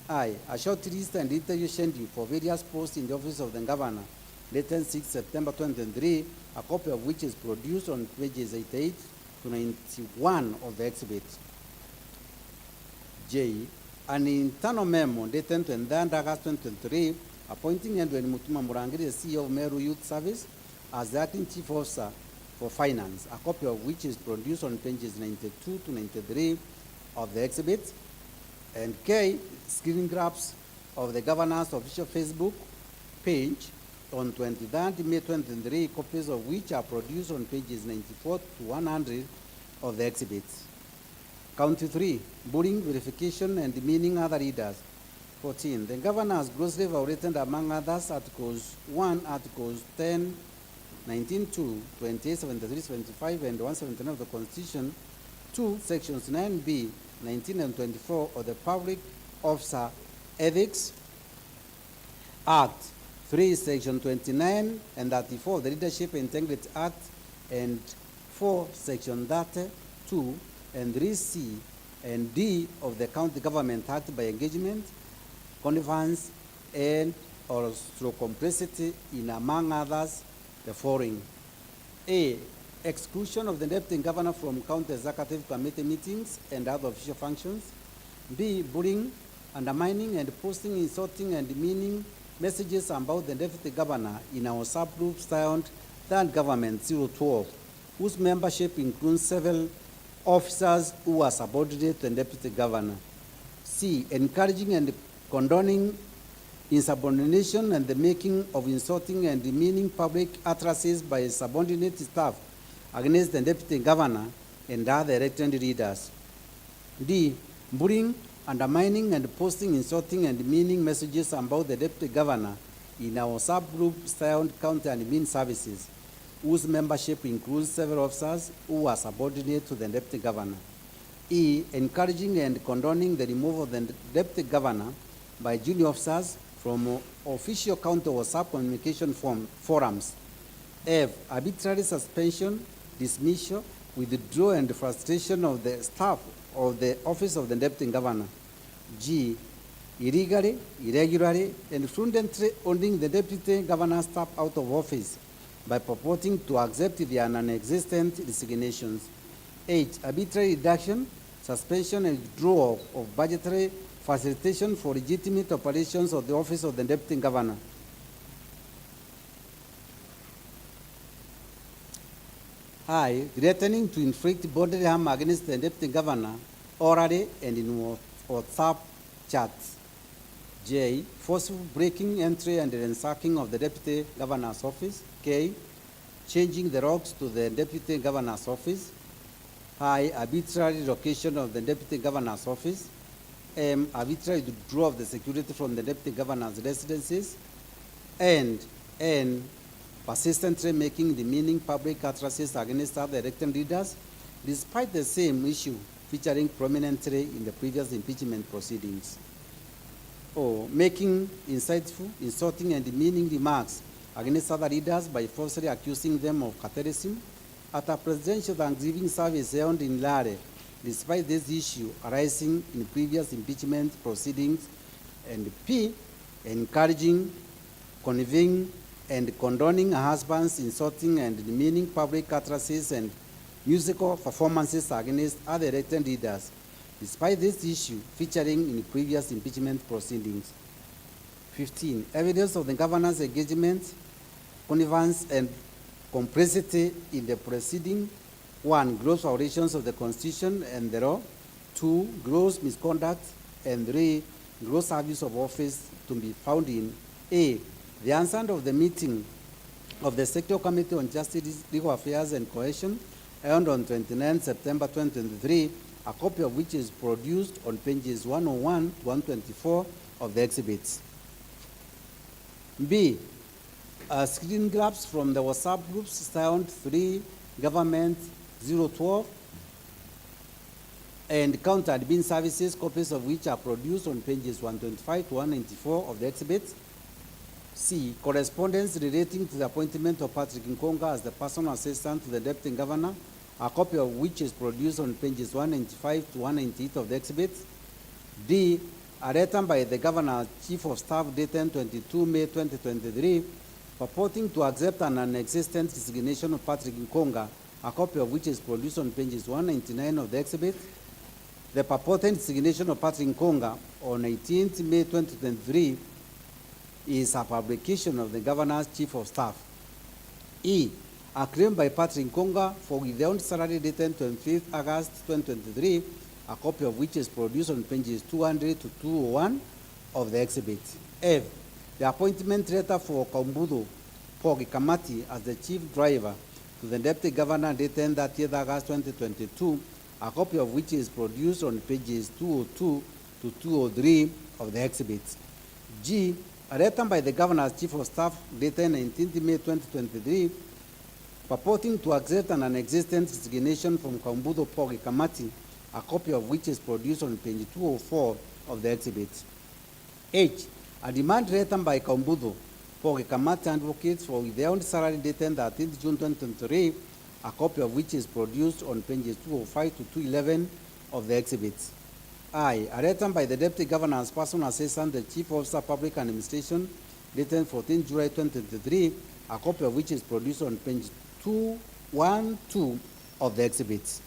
I, a short list and interview schedule for various posts in the Office of the Governor, dated 6 September 2023, a copy of which is produced on pages 88 to 91 of the exhibit. J, an internal memo dated 29 August 2023, appointing Edwin Mutuma Murangiri, the CEO of MERU Youth Service, as the acting chief officer for finance, a copy of which is produced on pages 92 to 93 of the exhibit. And K, screen grabs of the governor's official Facebook page on 23rd May 2023, copies of which are produced on pages 94 to 100 of the exhibit. Count 3, bullying, verification, and demeaning other readers. 14, the governor has grossly violated, among others, Articles 1, Articles 10, 19, 2, 28, 73, 75, and 179 of the Constitution. 2, Sections 9b, 19, and 24 of the Public Officer Ethics Act. 3, Section 29 and 34 of the Leadership Integrity Act, and 4, Section 32 and 3C and D of the County Government Act by engagement, connivance, and or through complicity in, among others, the following. A, exclusion of the Deputy Governor from County Executive Committee meetings and other official functions. B, bullying, undermining, and posting, insulting, and demeaning messages about the Deputy Governor in our subgroup styled That Government 012, whose membership includes several officers who are subordinate to the Deputy Governor. C, encouraging and condoning insubordination and the making of insulting and demeaning public utterances by subordinate staff against the Deputy Governor and other elected leaders. D, bullying, undermining, and posting insulting and demeaning messages about the Deputy Governor in our subgroup styled County and Admin Services, whose membership includes several officers who are subordinate to the Deputy Governor. E, encouraging and condoning the removal of the Deputy Governor by junior officers from official county or sub-communication forums. F, arbitrary suspension, dismissal, withdrawal, and frustration of the staff of the Office of the Deputy Governor. G, illegally, irregularly, and fraudulently holding the Deputy Governor staff out of office by purporting to accept their non-existent resignations. H, arbitrary reduction, suspension, and withdrawal of budgetary facilitation for legitimate operations of the Office of the Deputy Governor. I, threatening to inflict bodily harm against the Deputy Governor orally and in WhatsApp chats. J, forceful breaking, entry, and ransacking of the Deputy Governor's office. K, changing the locks to the Deputy Governor's office. I, arbitrary location of the Deputy Governor's office. M, arbitrary withdrawal of the security from the Deputy Governor's residences. And N, persistently making demeaning public utterances against other elected leaders, despite the same issue featuring prominently in the previous impeachment proceedings. O, making insightful, insulting, and demeaning remarks against other leaders by falsely accusing them of Catholicism at a presidential Thanksgiving service held in Lare, despite this issue arising in previous impeachment proceedings. And P, encouraging, conveying, and condoning a husband's insulting and demeaning public utterances and musical performances against other elected leaders despite this issue featuring in previous impeachment proceedings. 15, evidence of the governor's engagement, connivance, and complicity in the proceeding. 1, gross violations of the Constitution and the law. 2, gross misconduct. And 3, gross abuse of office to be found in A, the answer of the meeting of the Sector Committee on Justice, Legal Affairs and Cohesion, held on 29 September 2023, a copy of which is produced on pages 101 to 124 of the exhibits. B, screen grabs from the WhatsApp groups styled 3 Government 012 and counter-admin services, copies of which are produced on pages 125 to 194 of the exhibits. C, correspondence relating to the appointment of Patrick Nkonga as the personal assistant to the Deputy Governor, a copy of which is produced on pages 195 to 198 of the exhibits. D, a letter by the Governor Chief of Staff dated 22 May 2023, purporting to accept an non-existent resignation of Patrick Nkonga, a copy of which is produced on pages 199 of the exhibit. The purported resignation of Patrick Nkonga on 18 May 2023 is a publication of the Governor's Chief of Staff. E, a claim by Patrick Nkonga for withheld salary dated 25 August 2023, a copy of which is produced on pages 200 to 201 of the exhibit. F, the appointment letter for Kambudo Pogi Kamati as the chief driver to the Deputy Governor dated 30 August 2022, a copy of which is produced on pages 202 to 203 of the exhibit. G, a letter by the Governor's Chief of Staff dated 19 May 2023, purporting to accept an non-existent resignation from Kambudo Pogi Kamati, a copy of which is produced on page 204 of the exhibit. H, a demand letter by Kambudo Pogi Kamati advocates for withheld salary dated 13 June 2023, a copy of which is produced on pages 205 to 211 of the exhibits. I, a letter by the Deputy Governor's personal assistant, the Chief Officer Public Administration, dated 14 July 2023, a copy of which is produced on page 212 of the exhibits.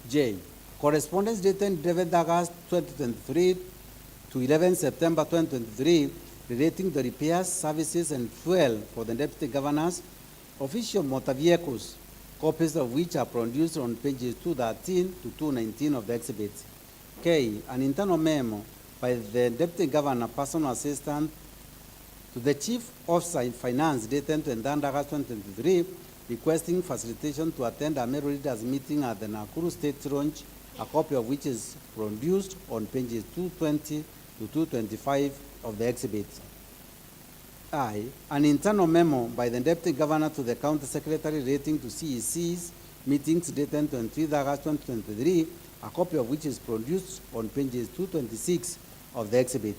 J, correspondence dated 11 August 2023 to 11 September 2023 relating to repairs, services, and fuel for the Deputy Governors, official motor vehicles, copies of which are produced on pages 213 to 219 of the exhibit. K, an internal memo by the Deputy Governor, personal assistant to the Chief Officer in Finance dated 29 August 2023, requesting facilitation to attend a MERU leaders meeting at the Nakuru State Launch, a copy of which is produced on pages 220 to 225 of the exhibit. I, an internal memo by the Deputy Governor to the County Secretary relating to CEC's meetings dated 23 August 2023, a copy of which is produced on pages 226 of the exhibit.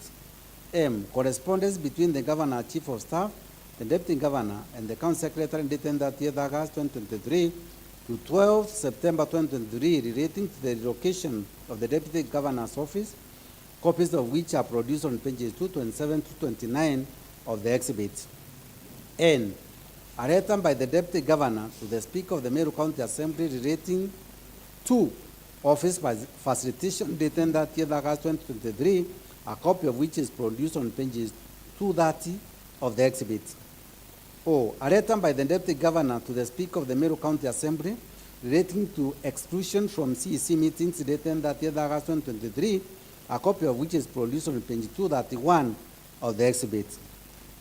M, correspondence between the Governor, Chief of Staff, the Deputy Governor, and the County Secretary dated 30 August 2023 to 12 September 2023 relating to the relocation of the Deputy Governor's office, copies of which are produced on pages 227 to 229 of the exhibit. N, a letter by the Deputy Governor to the Speaker of the MERU County Assembly relating to office facilitation dated 30 August 2023, a copy of which is produced on pages 230 of the exhibit. O, a letter by the Deputy Governor to the Speaker of the MERU County Assembly relating to exclusion from CEC meetings dated 30 August 2023, a copy of which is produced on page 231 of the exhibit.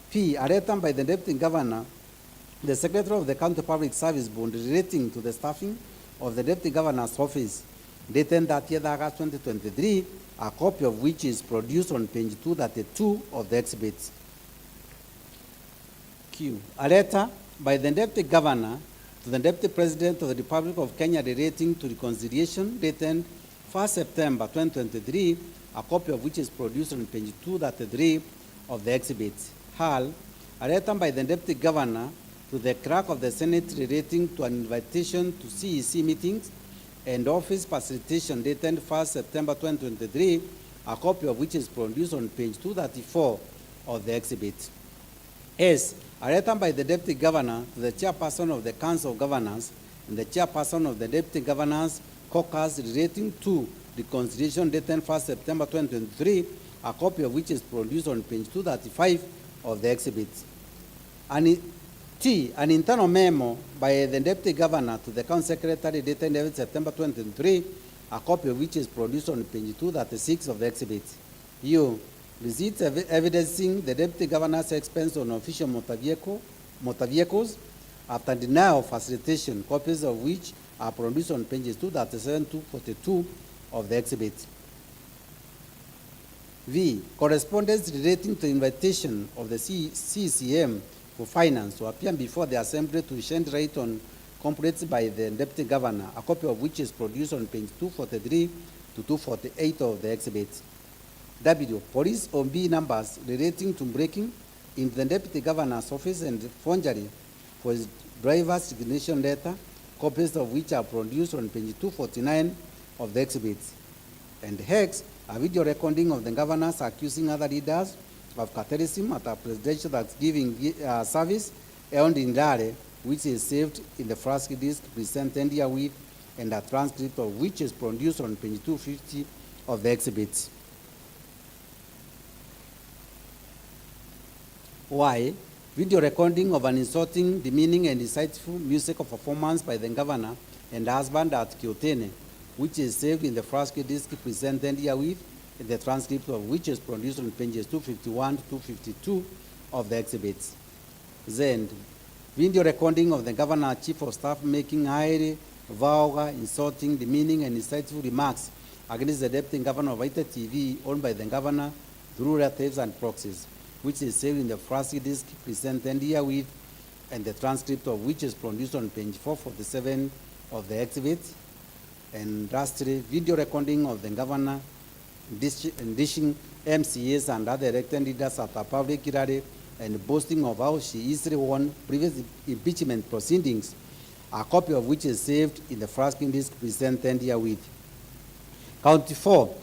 P, a letter by the Deputy Governor, the Secretary of the County Public Service Board relating to the staffing of the Deputy Governor's office dated 30 August 2023, a copy of which is produced on page 232 of the exhibit. Q, a letter by the Deputy Governor to the Deputy President of the Republic of Kenya relating to reconciliation dated 1 September 2023, a copy of which is produced on page 233 of the exhibit. HAL, a letter by the Deputy Governor to the Clerk of the Senate relating to an invitation to CEC meetings and office facilitation dated 1 September 2023, a copy of which is produced on page 234 of the exhibit. S, a letter by the Deputy Governor to the Chairperson of the Council of Governors and the chairperson of the Deputy Governor's Caucus relating to the constitution dated 1st September 2023, a copy of which is produced on page 235 of the exhibit. An internal memo by the Deputy Governor to the County Secretary dated 11 September 2023, a copy of which is produced on page 236 of the exhibit. Receipts evidencing the Deputy Governor's expense on official motor vehicles after denial of facilitation, copies of which are produced on pages 237 to 42 of the exhibit. Correspondence relating to invitation of the CCM for finance to appear before the Assembly to shed light on complaints by the Deputy Governor, a copy of which is produced on page 243 to 248 of the exhibit. Police OB numbers relating to breaking in the Deputy Governor's office and forgery for his driver's resignation letter, copies of which are produced on page 249 of the exhibit. And Hex, a video recording of the governors accusing other leaders of cartelism at a presidential Thanksgiving service held in Dare, which is saved in the flash disk presented herewith, and a transcript of which is produced on page 250 of the exhibit. Video recording of an insulting, demeaning, and insightful musical performance by the governor and husband at Kiotene, which is saved in the flash disk presented herewith, and the transcript of which is produced on pages 251 to 252 of the exhibits. Then, video recording of the governor chief of staff making highly vulgar, insulting, demeaning, and insightful remarks against the deputy governor of Vita TV owned by the governor through relatives and proxies, which is saved in the flash disk presented herewith, and the transcript of which is produced on page 447 of the exhibit. And lastly, video recording of the governor dishing MCAs and other elected leaders at a public rally and boasting of how she easily won previous impeachment proceedings, a copy of which is saved in the flash disk presented herewith. Count 4,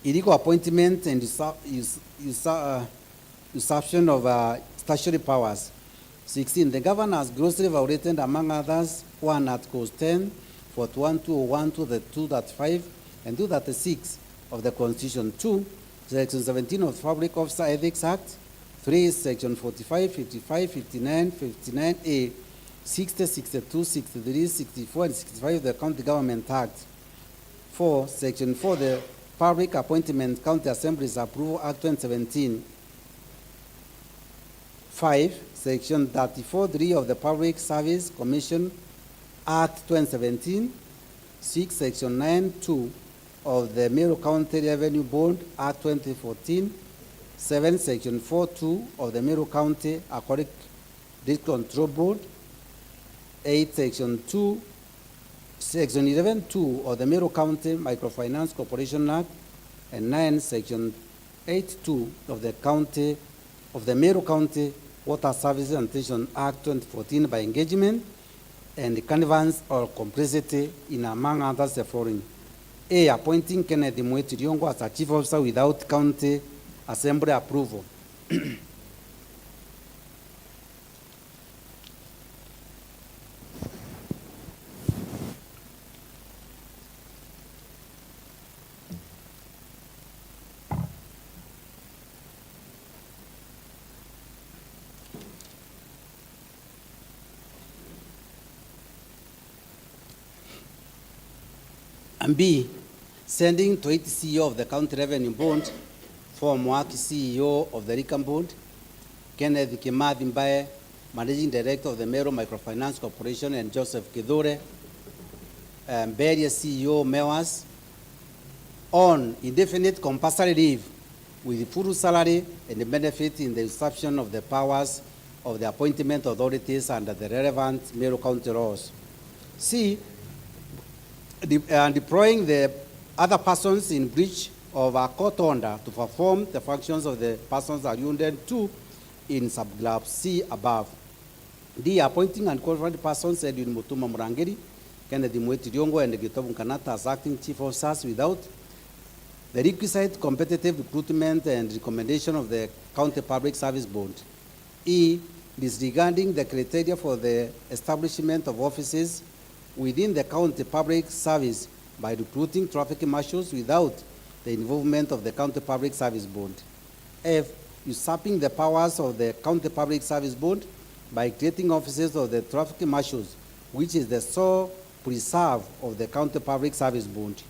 illegal appointment and usurpation of statutory powers. 16, the governor has grossly violated, among others, 1 Articles 10, 41, 201, 235, and 236 of the Constitution. 2, Section 17 of the Public Officer Ethics Act. 3, Section 45, 55, 59, 59A, 60, 62, 63, 64, and 65 of the County Government Act. 4, Section 4, the Public Appointment County Assemblies Approval Act 2017. 5, Section 34(3) of the Public Service Commission Act 2017. 6, Section 9(2) of the MERU County Revenue Board Act 2014. 7, Section 4(2) of the MERU County Aquatic Disease Control Board. 8, Section 11(2) of the MERU County Microfinance Corporation Act. And 9, Section 8(2) of the MERU County Water Services and Sanitation Act 2014 by engagement and connivance or complicity in, among others, the following. A, appointing Kennedy Mweti Riongo as a chief officer without county assembly approval. And B, sending to it CEO of the County Revenue Board, former CEO of the Recon Board, Kenneth Kimathi Mbaye, Managing Director of the MERU Microfinance Corporation, and Joseph Kidhure, various CEO MEWAS, on indefinite compulsory leave with full salary and benefit in the usurpation of the powers of the appointment authorities under the relevant MERU County laws. C, deploying the other persons in breach of a court order to perform the functions of the persons alluded to in subgroup C above. D, appointing and qualified persons Edwin Mutuma Murangiri, Kennedy Mweti Riongo, and Gitobu Kanata as acting chief officers without the requisite competitive recruitment and recommendation of the County Public Service Board. E, disregarding the criteria for the establishment of offices within the county public service by recruiting traffic marshals without the involvement of the county public service board. F, usurping the powers of the county public service board by creating offices of the traffic marshals, which is the sole preserve of the county public service board.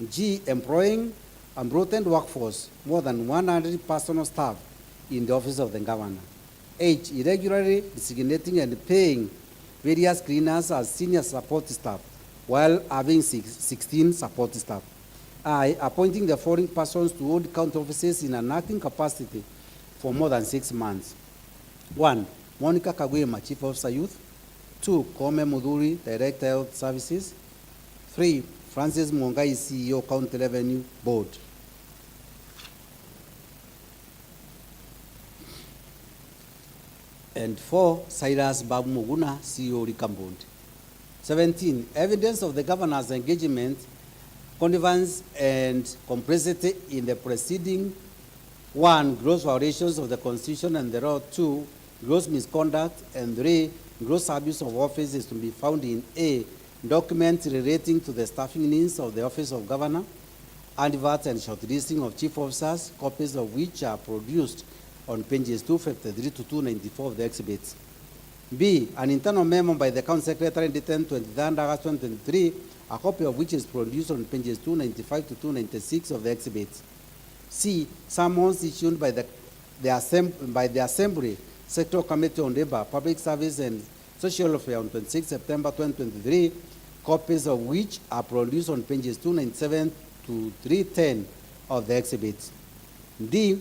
G, employing unbroken workforce, more than 100 personal staff in the office of the governor. H, irregularly designating and paying various cleaners as senior support staff while having 16 support staff. I, appointing the foreign persons to hold county offices in an acting capacity for more than 6 months. 1, Monica Kawira, Chief Officer Youth. 2, Kome Muduri, Director Health Services. 3, Francis Mongai, CEO, County Revenue Board. And 4, Cyrus Babu Muguna, CEO, Rikambund. 17, evidence of the governor's engagement, connivance and complicity in the preceding. 1, gross violations of the Constitution and the law. 2, gross misconduct. And 3, gross abuse of office is to be found in A, documents relating to the staffing needs of the office of governor, advert and shortlisting of chief officers, copies of which are produced on pages 253 to 294 of the exhibits. B, an internal memo by the County Secretary dated 23rd August 2023, a copy of which is produced on pages 295 to 296 of the exhibits. C, summons issued by the Assembly Sector Committee on Labor, Public Service and Social Welfare on 26 September 2023, copies of which are produced on pages 297 to 310 of the exhibits. D,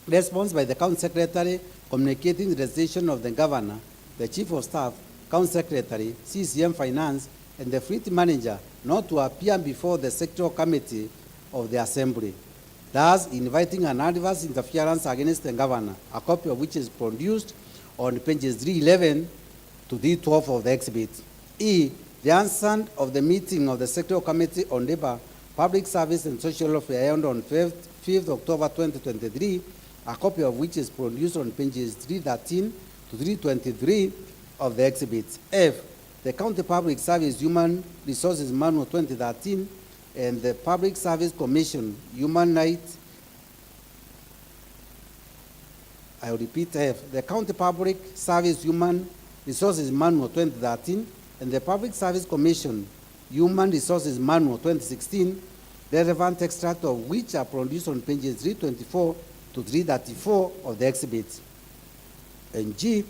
response by the County Secretary communicating the decision of the Governor, the Chief of Staff, County Secretary, CCM Finance, and the Fleet Manager not to appear before the Sectoral Committee of the Assembly, thus inviting an adverse interference against the Governor, a copy of which is produced on pages 311 to 312 of the exhibit. E, the answer of the meeting of the Sectoral Committee on Labor, Public Service and Social Welfare held on 5th October 2023, a copy of which is produced on pages 313 to 323 of the exhibits. F, the County Public Service Human Resources Manual 2013 and the Public Service Commission Human Rights. I will repeat F, the County Public Service Human Resources Manual 2013 and the Public Service Commission Human Resources Manual 2016, relevant extract of which are produced on pages 324 to 334 of the exhibits. And G,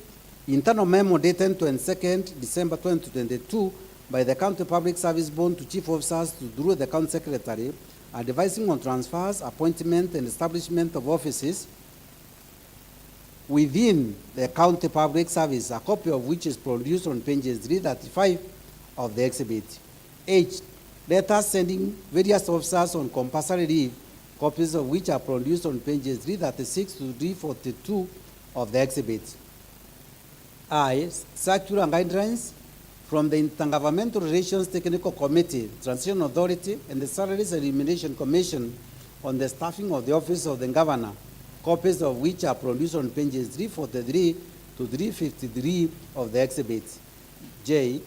internal memo dated 22nd December 2022 by the County Public Service Board to chief officers through the County Secretary, advising on transfers, appointment, and establishment of offices within the County Public Service, a copy of which is produced on pages 335 of the exhibit. H, letters sending various officers on compulsory leave, copies of which are produced on pages 336 to 342 of the exhibit. I, circular guidelines from the Intergovernmental Relations Technical Committee, Transition Authority, and the Salaries and Remuneration Commission on the staffing of the Office of the Governor, copies of which are produced on pages 343 to 353 of the exhibits. J,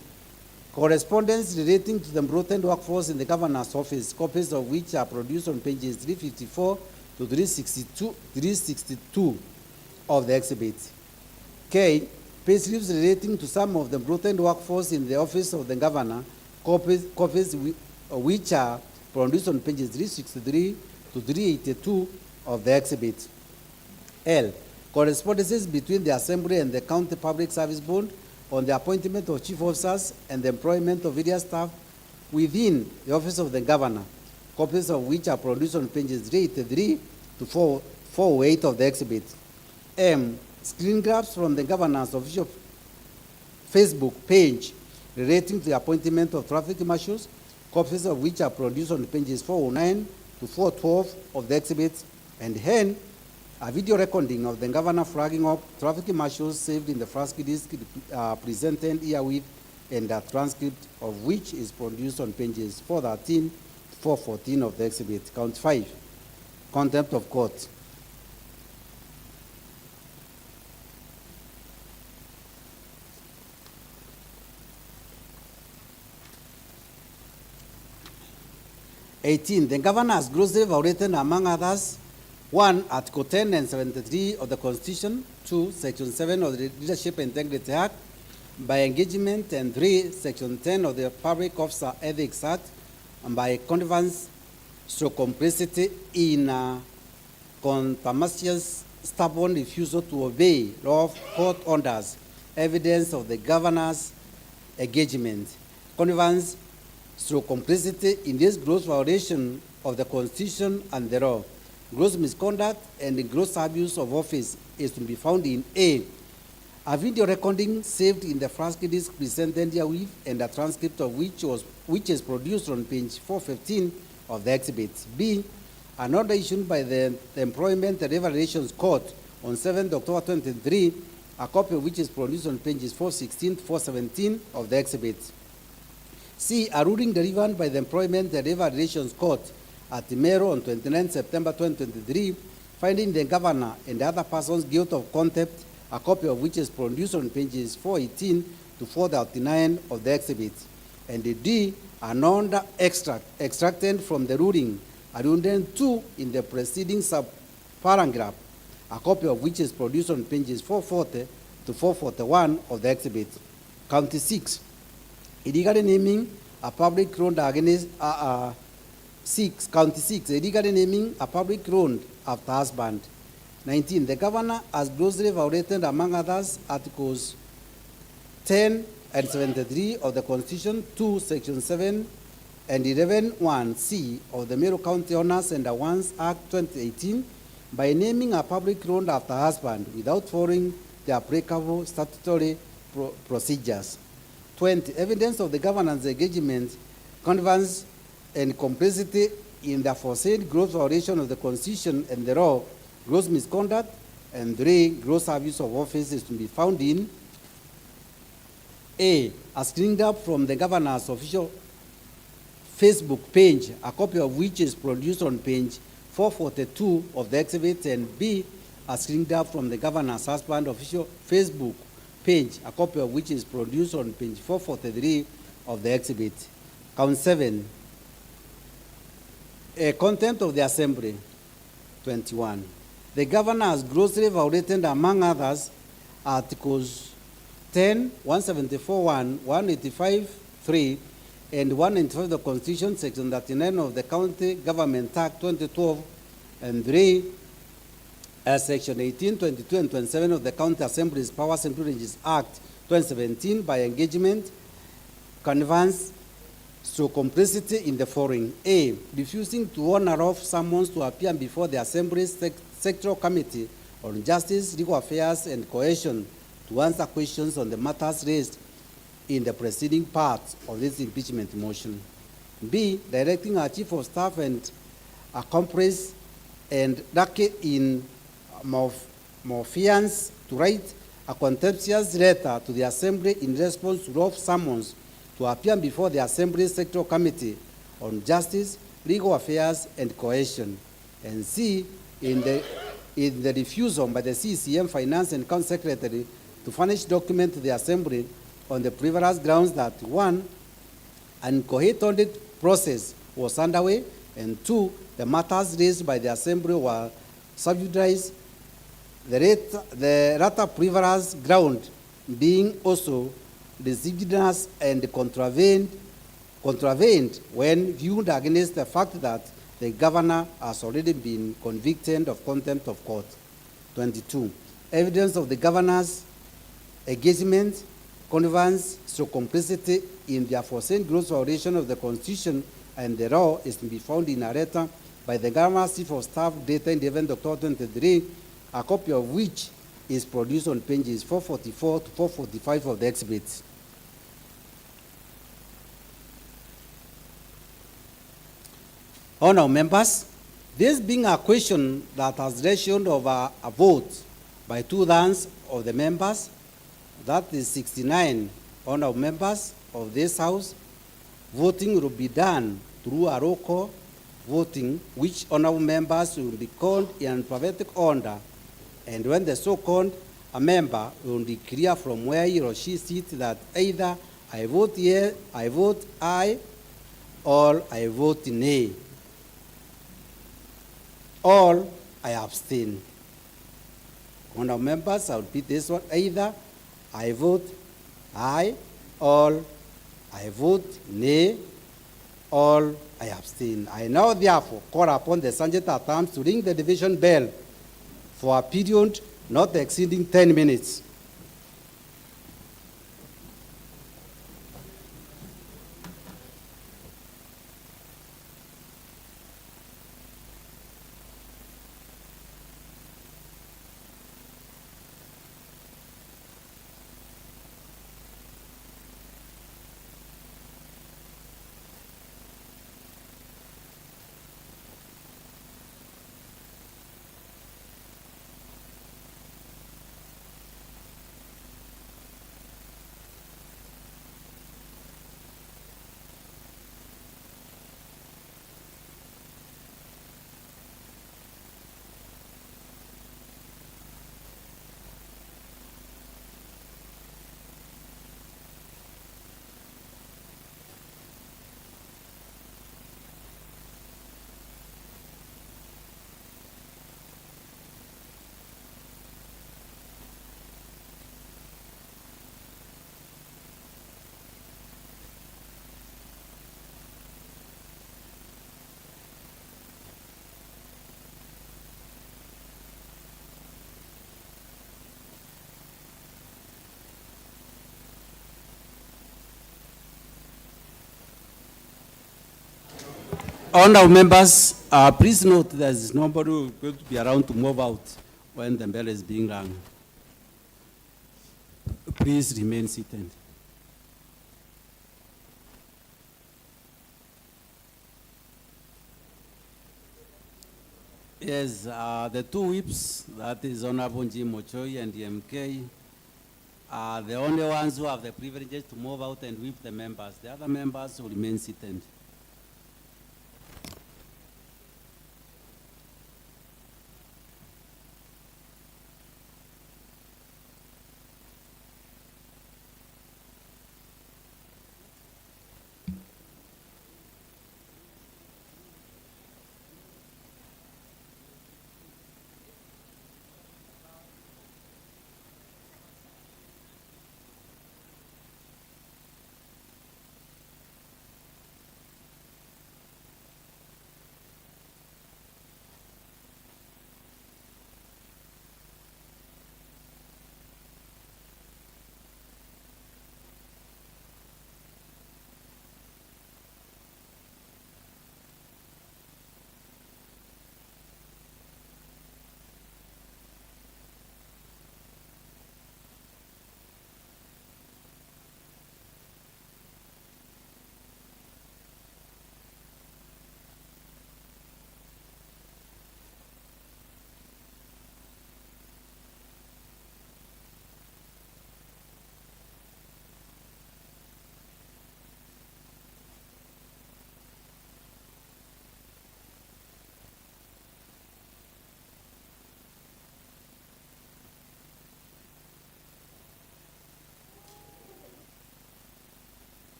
correspondence relating to the embroidered workforce in the Governor's office, copies of which are produced on pages 354 to 362 of the exhibits. K, payslips relating to some of the embroidered workforce in the office of the Governor, copies which are produced on pages 363 to 382 of the exhibit. L, correspondences between the Assembly and the County Public Service Board on the appointment of chief officers and the employment of various staff within the office of the Governor, copies of which are produced on pages 383 to 408 of the exhibit. M, screen grabs from the Governor's official Facebook page relating to the appointment of traffic marshals, copies of which are produced on pages 409 to 412 of the exhibits, and hen, a video recording of the Governor flagging up traffic marshals saved in the flash disk presented herewith, and a transcript of which is produced on pages 413 to 414 of the exhibit. Count 5, contempt of court. 18, the governor has grossly violated, among others, 1, Article 10 and 73 of the Constitution, 2, Section 7 of the Leadership and Integrity Act, by engagement, and 3, Section 10 of the Public Officer Ethics Act, and by connivance through complicity in contumacious, stubborn refusal to obey law of court orders, evidence of the governor's engagement, connivance through complicity in this gross violation of the Constitution and the law. Gross misconduct and gross abuse of office is to be found in A video recording saved in the flash disk presented herewith, and a transcript of which is produced on page 415 of the exhibit. B, an order issued by the Employment and Labor Relations Court on 7th October 2023, a copy of which is produced on pages 416 to 417 of the exhibit. C, a ruling delivered by the Employment and Labor Relations Court at MERU on 29 September 2023, finding the governor and other persons guilty of contempt, a copy of which is produced on pages 418 to 439 of the exhibit. And the D, an order extracted from the ruling, addendum 2 in the preceding subparagraph, a copy of which is produced on pages 440 to 441 of the exhibit. County 6, illegally naming a public road against County 6, illegally naming a public road after husband. 19, the governor has grossly violated, among others, Articles 10 and 73 of the Constitution, 2, Section 7 and 11(1)(c) of the MERU County Owners and Awards Act 2018 by naming a public road after husband without following the applicable statutory procedures. 20, evidence of the governor's engagement, connivance, and complicity in the aforesaid gross violation of the Constitution and the law, gross misconduct, and 3, gross abuse of office is to be found in A, a screenshot from the governor's official Facebook page, a copy of which is produced on page 442 of the exhibit, and B, a screenshot from the governor's husband's official Facebook page, a copy of which is produced on page 443 of the exhibit. Count 7, a contempt of the Assembly. 21. The governor has grossly violated, among others, Articles 10, 174(1), 185(3), and 195 of the Constitution, Section 39 of the County Government Act 2012, and 3, Section 18, 22, and 27 of the County Assembly's Powers and Privileges Act 2017 by engagement, connivance, through complicity in the following. A, refusing to honor off summons to appear before the Assembly's Sectoral Committee on Justice, Legal Affairs, and Cohesion to answer questions on the matters raised in the preceding parts of this impeachment motion. B, directing our Chief of Staff and accomplice and Dake in Morpheans to write a contemptuous letter to the Assembly in response to rough summons to appear before the Assembly's Sectoral Committee on Justice, Legal Affairs, and Cohesion. And C, in the refusal by the CCM Finance and Council Secretary to furnish document to the Assembly on the frivolous grounds that 1, an incoherent process was underway, and 2, the matters raised by the Assembly were subjudice, the latter frivolous ground being also litigious and contravened when viewed against the fact that the governor has already been convicted of contempt of court. 22, evidence of the governor's engagement, connivance, through complicity in the aforesaid gross violation of the Constitution and the law is to be found in a letter by the governor's Chief of Staff dated 11th October 2023, a copy of which is produced on pages 444 to 445 of the exhibit. Honourable members, this being a question that has ratio over a vote by 2/3 of the members, that is 69 honourable members of this House, voting will be done through a roll call voting, which honourable members will be called in alphabetic order, and when the so-called a member will declare from where he or she sits that either I vote yes, I vote aye, or I vote nay. all, I abstain. Honorable members, I will repeat this one. Either I vote aye, all, I vote nay, all, I abstain. I now therefore call upon the sergeant at arms to ring the division bell for a period not exceeding 10 minutes. Honorable members, please note there is nobody who is going to be around to move out when the bell is being rung. Please remain seated. Yes, the two whips, that is Honorable G. Mochoi and the MK, are the only ones who have the privilege to move out and whip the members. The other members will remain seated.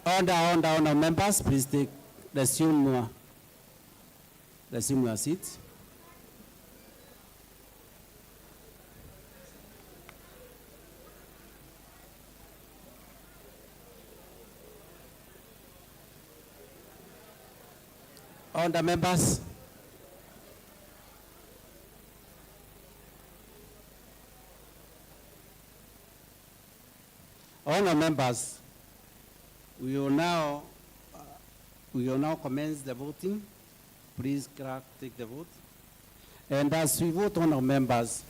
Order, members, please resume your seats. Order, members. Honourable members, we will now commence the voting. Please, clerk, take the vote. And as we vote, honourable members,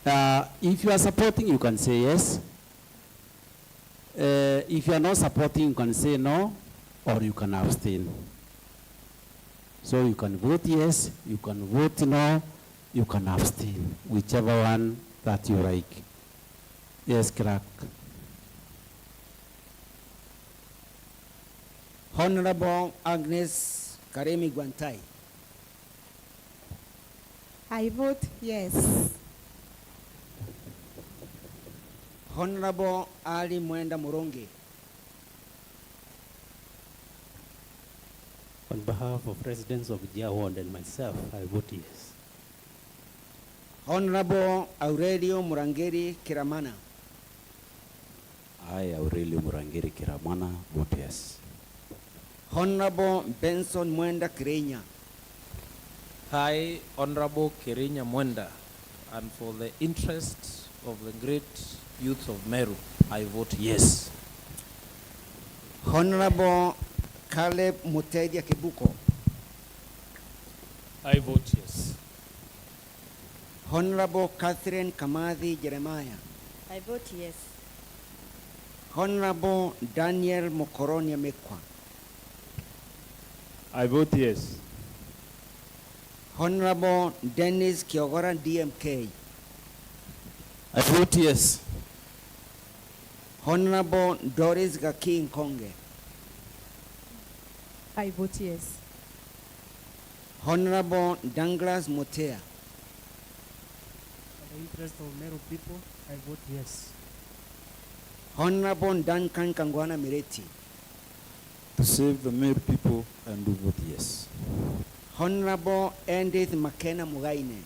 if you are supporting, you can say yes. If you are not supporting, you can say no, or you can abstain. So you can vote yes, you can vote no, you can abstain, whichever one that you like. Yes, clerk. Honorable Agnes Karemi Gwantai. I vote yes. Honorable Ali Mwenda Murongi. On behalf of residents of Jawand and myself, I vote yes. Honorable Aurelio Murangeri Kiramana. I, Aurelio Murangeri Kiramana, vote yes. Honorable Benson Mwenda Kirenya. I, Honorable Kirinya Mwenda, and for the interest of the great youth of Meru, I vote yes. Honorable Caleb Mutedia Kibuko. I vote yes. Honorable Catherine Kamadhi Jeremiah. I vote yes. Honorable Daniel Mokoronia Mekwa. I vote yes. Honorable Dennis Kiogora DMK. I vote yes. Honorable Doris Gaki Nkonge. I vote yes. Honorable Douglas Motea. For the interest of Meru people, I vote yes. Honorable Duncan Kangwana Mireti. To save the Meru people, and do vote yes. Honorable Edith McKenna Mugaine.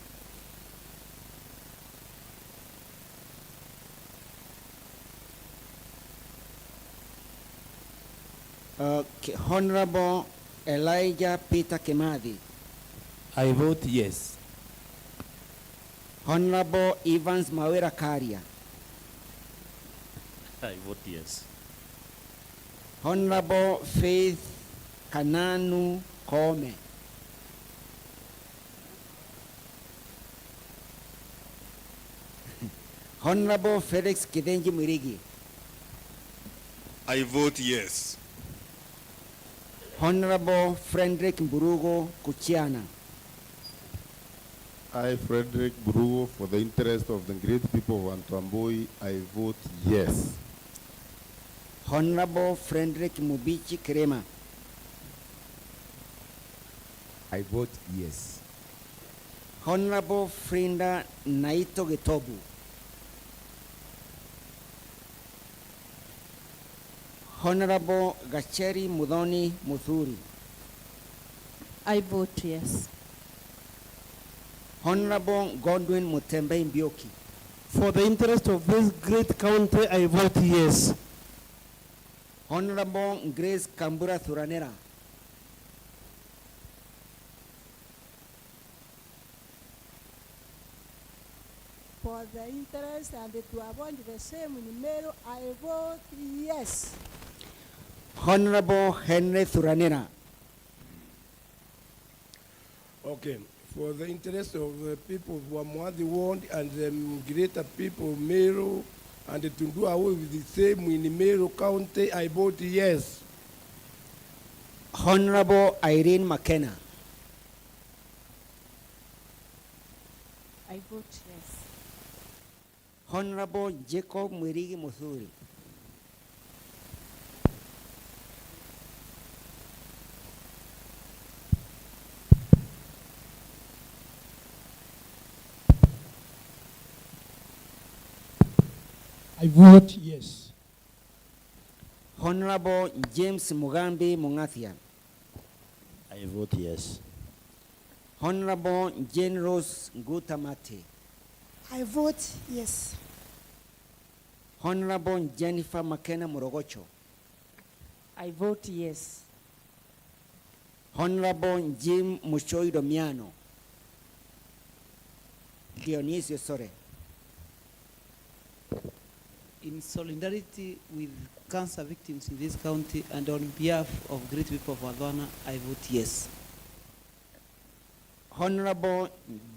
Honorable Elijah Peter Kemadi. I vote yes. Honorable Evans Mawera Karia. I vote yes. Honorable Faith Kananu Kome. Honorable Felix Kidenji Mirigi. I vote yes. Honorable Frederick Mburugo Kuchiana. I, Frederick Burugo, for the interest of the great people of Antamboi, I vote yes. Honorable Frederick Mubichi Krema. I vote yes. Honorable Frinda Naito Getobu. Honorable Gacheri Mudoni Muthuri. I vote yes. Honorable Godwin Mutembe Mbioki. For the interest of this great country, I vote yes. Honorable Grace Kambura Thuranera. For the interest and to avoid the same in Meru, I vote yes. Honorable Henry Thuranera. Okay, for the interest of the people of Wamwadi Ward and the greater people of Meru, and to do away with the same in Meru County, I vote yes. Honorable Irene McKenna. I vote yes. Honorable Jacob Mwirigi Muthuri. I vote yes. Honorable James Mugambi Mungathia. I vote yes. Honorable Jane Rose Ngutamati. I vote yes. Honorable Jennifer McKenna Morogocho. I vote yes. Honorable Jim Mushoi Domiano. Dionisio, sorry. In solidarity with cancer victims in this county and on behalf of great people of Wadwana, I vote yes. Honorable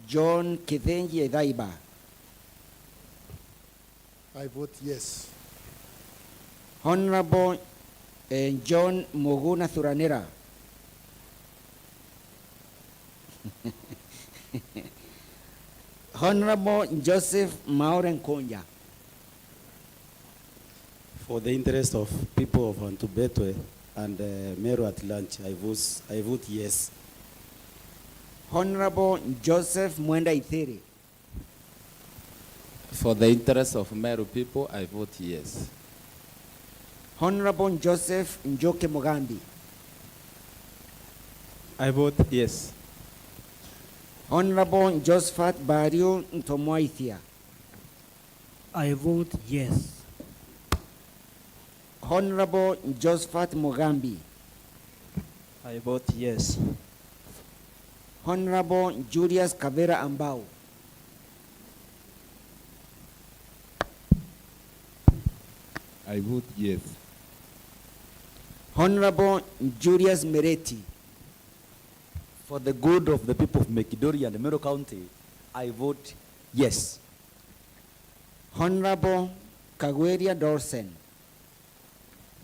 John Kithenji Edaiba. I vote yes. Honorable John Moguna Thuranera. Honorable Joseph Mauren Konya. For the interest of people of Antubetwe and Meru at large, I vote yes. Honorable Joseph Mwenda Ithiri. For the interest of Meru people, I vote yes. Honorable Joseph Njoke Mugambi. I vote yes. Honorable Josephat Bario Ntomoithia. I vote yes. Honorable Josephat Mugambi. I vote yes. Honorable Julius Kawira Ambao. I vote yes. Honorable Julius Mereti. For the good of the people of Mekidori and Meru County, I vote yes. Honorable Kawira Dorsen.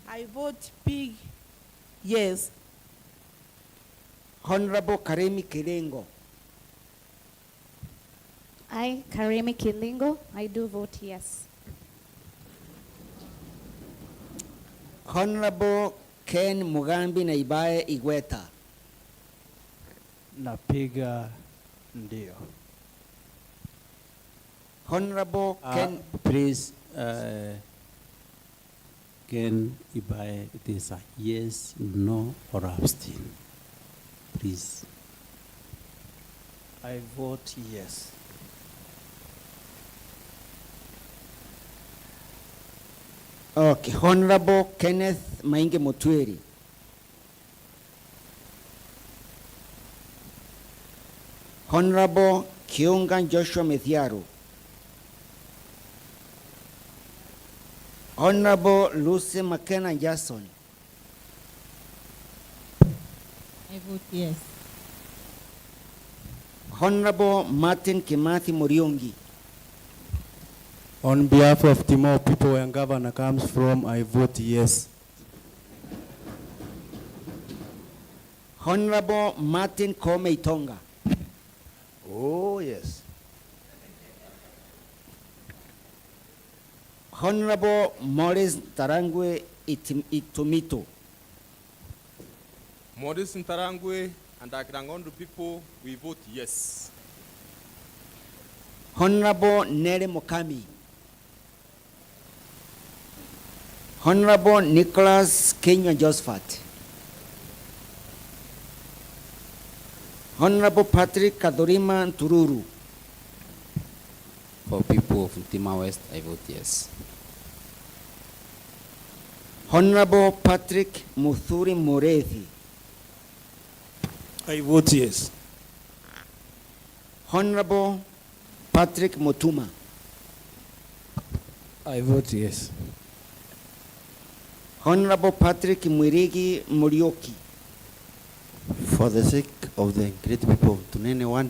I vote big yes. Honorable Karemi Kilengo. I, Karemi Kilingo, I do vote yes. Honorable Ken Mugambi Naibae Igweta. Napiga ndio. Honorable Ken. Please, Ken Ibae, it is a yes, no, or abstain. Please. I vote yes. Okay, Honorable Kenneth Mainge Mutweri. Honorable Kiunga Joshua Methiaru. Honorable Lucy McKenna Jason. I vote yes. Honorable Martin Kimathi Muriungi. On behalf of Timor people where Governor comes from, I vote yes. Honorable Martin Kome Itonga. Oh, yes. Honorable Morris Tarangwe Itumito. Modest Ntarangwe and Akirangondo people, we vote yes. Honorable Nere Mokami. Honorable Nicholas Kenya Josephat. Honorable Patrick Kadorima Tururu. For people of Ntima West, I vote yes. Honorable Patrick Muthuri Murethi. I vote yes. Honorable Patrick Mutuma. I vote yes. Honorable Patrick Mwirigi Murioki. For the sake of the great people of Tunene Ward,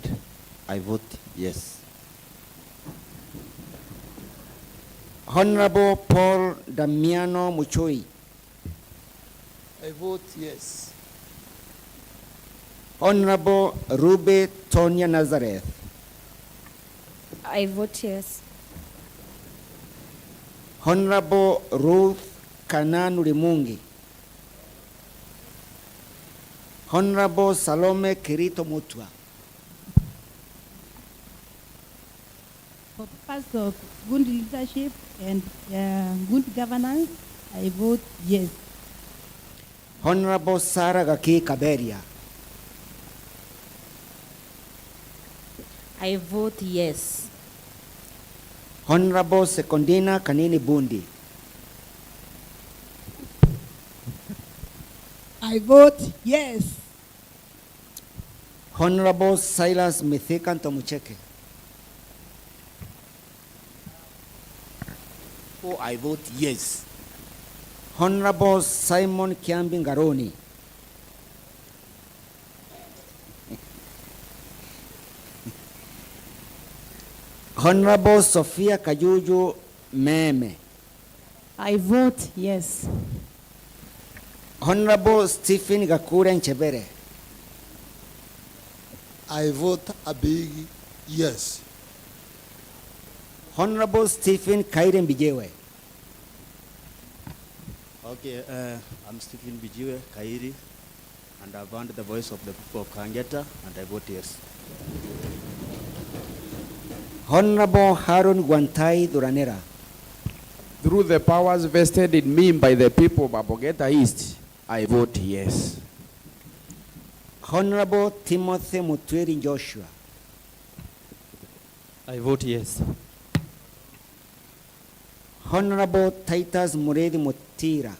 I vote yes. Honorable Paul Damiano Muchoi. I vote yes. Honorable Rube Tonya Nazareth. I vote yes. Honorable Ruth Kananu Rimungi. Honorable Salome Kirito Mutua. For purpose of good leadership and good governance, I vote yes. Honorable Sarah Gaki Kaberia. I vote yes. Honorable Secondina Kanini Bundi. I vote yes. Honorable Silas Mithika Ntomucheke. Oh, I vote yes. Honorable Simon Kiambi Ngaroni. Honorable Sophia Kajuju Meme. I vote yes. Honorable Stephen Gakure Nchebere. I vote a big yes. Honorable Stephen Kairi Mbijewe. Okay, I'm Stephen Bijiwe, Kairi, and I've heard the voice of the people of Kangeta, and I vote yes. Honorable Harun Gwantai Duranera. Through the powers vested in me by the people of Abogeta East, I vote yes. Honorable Timothy Mutwiri Joshua. I vote yes. Honorable Titus Muredi Mutira.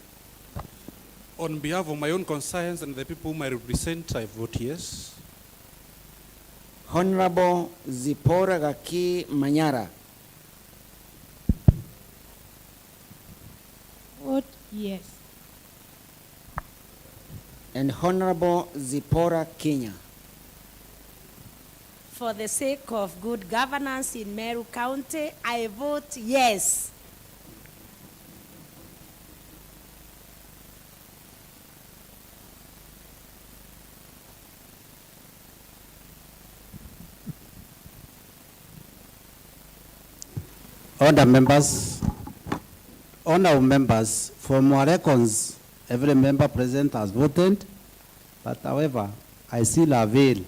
On behalf of my own conscience and the people whom I represent, I vote yes. Honorable Zipora Gaki Manyara. Vote yes. And Honorable Zipora Kenya. For the sake of good governance in Meru County, I vote yes. Honorable members, from our records, every member present has voted, but however, I still avail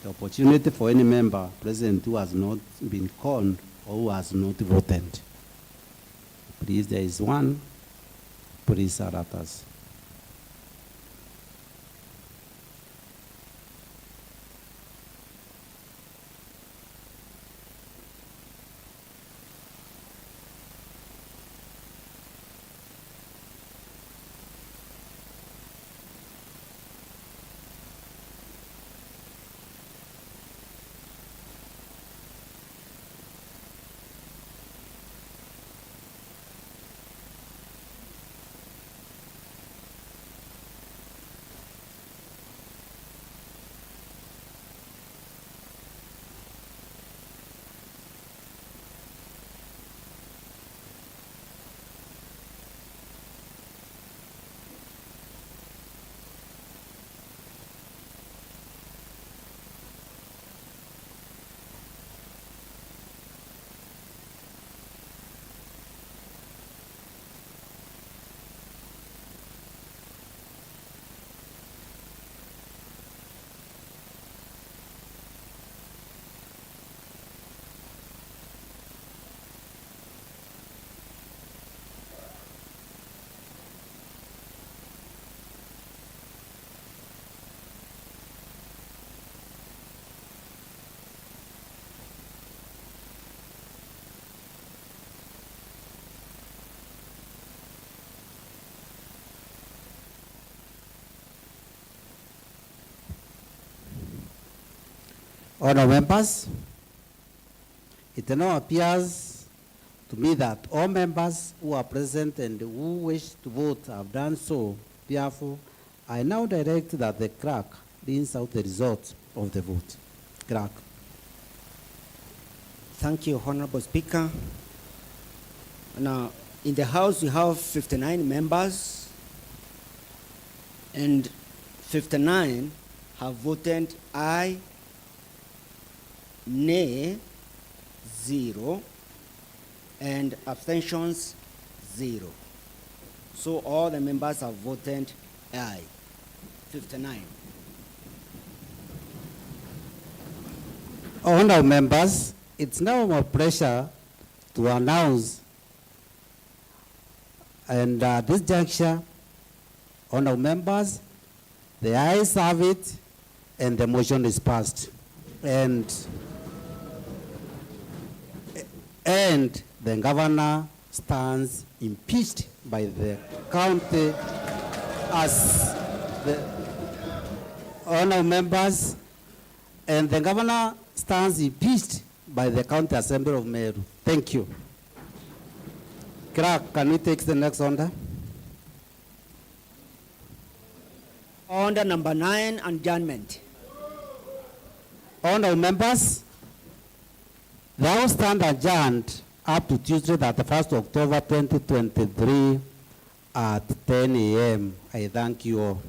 the opportunity for any member present who has not been called or who has not voted. Please, there is one. Please, Aratas. Honorable members, it now appears to me that all members who are present and who wish to vote have done so. Therefore, I now direct that the clerk reads out the result of the vote. Clerk. Thank you, Honorable Speaker. Now, in the House, we have 59 members, and 59 have voted aye, nay, 0, and abstentions, 0. So all the members have voted aye, 59. Honorable members, it's now my pleasure to announce And this juncture, honorable members, the ayes have it, and the motion is passed. And the governor stands impeached by the county as the honorable members, and the governor stands impeached by the county assembly of Meru. Thank you. Clerk, can we take the next order? Order number 9, adjournment. Honorable members, the House stand adjourned up to Tuesday, that the 1st October 2023 at 10 a.m. I thank you all.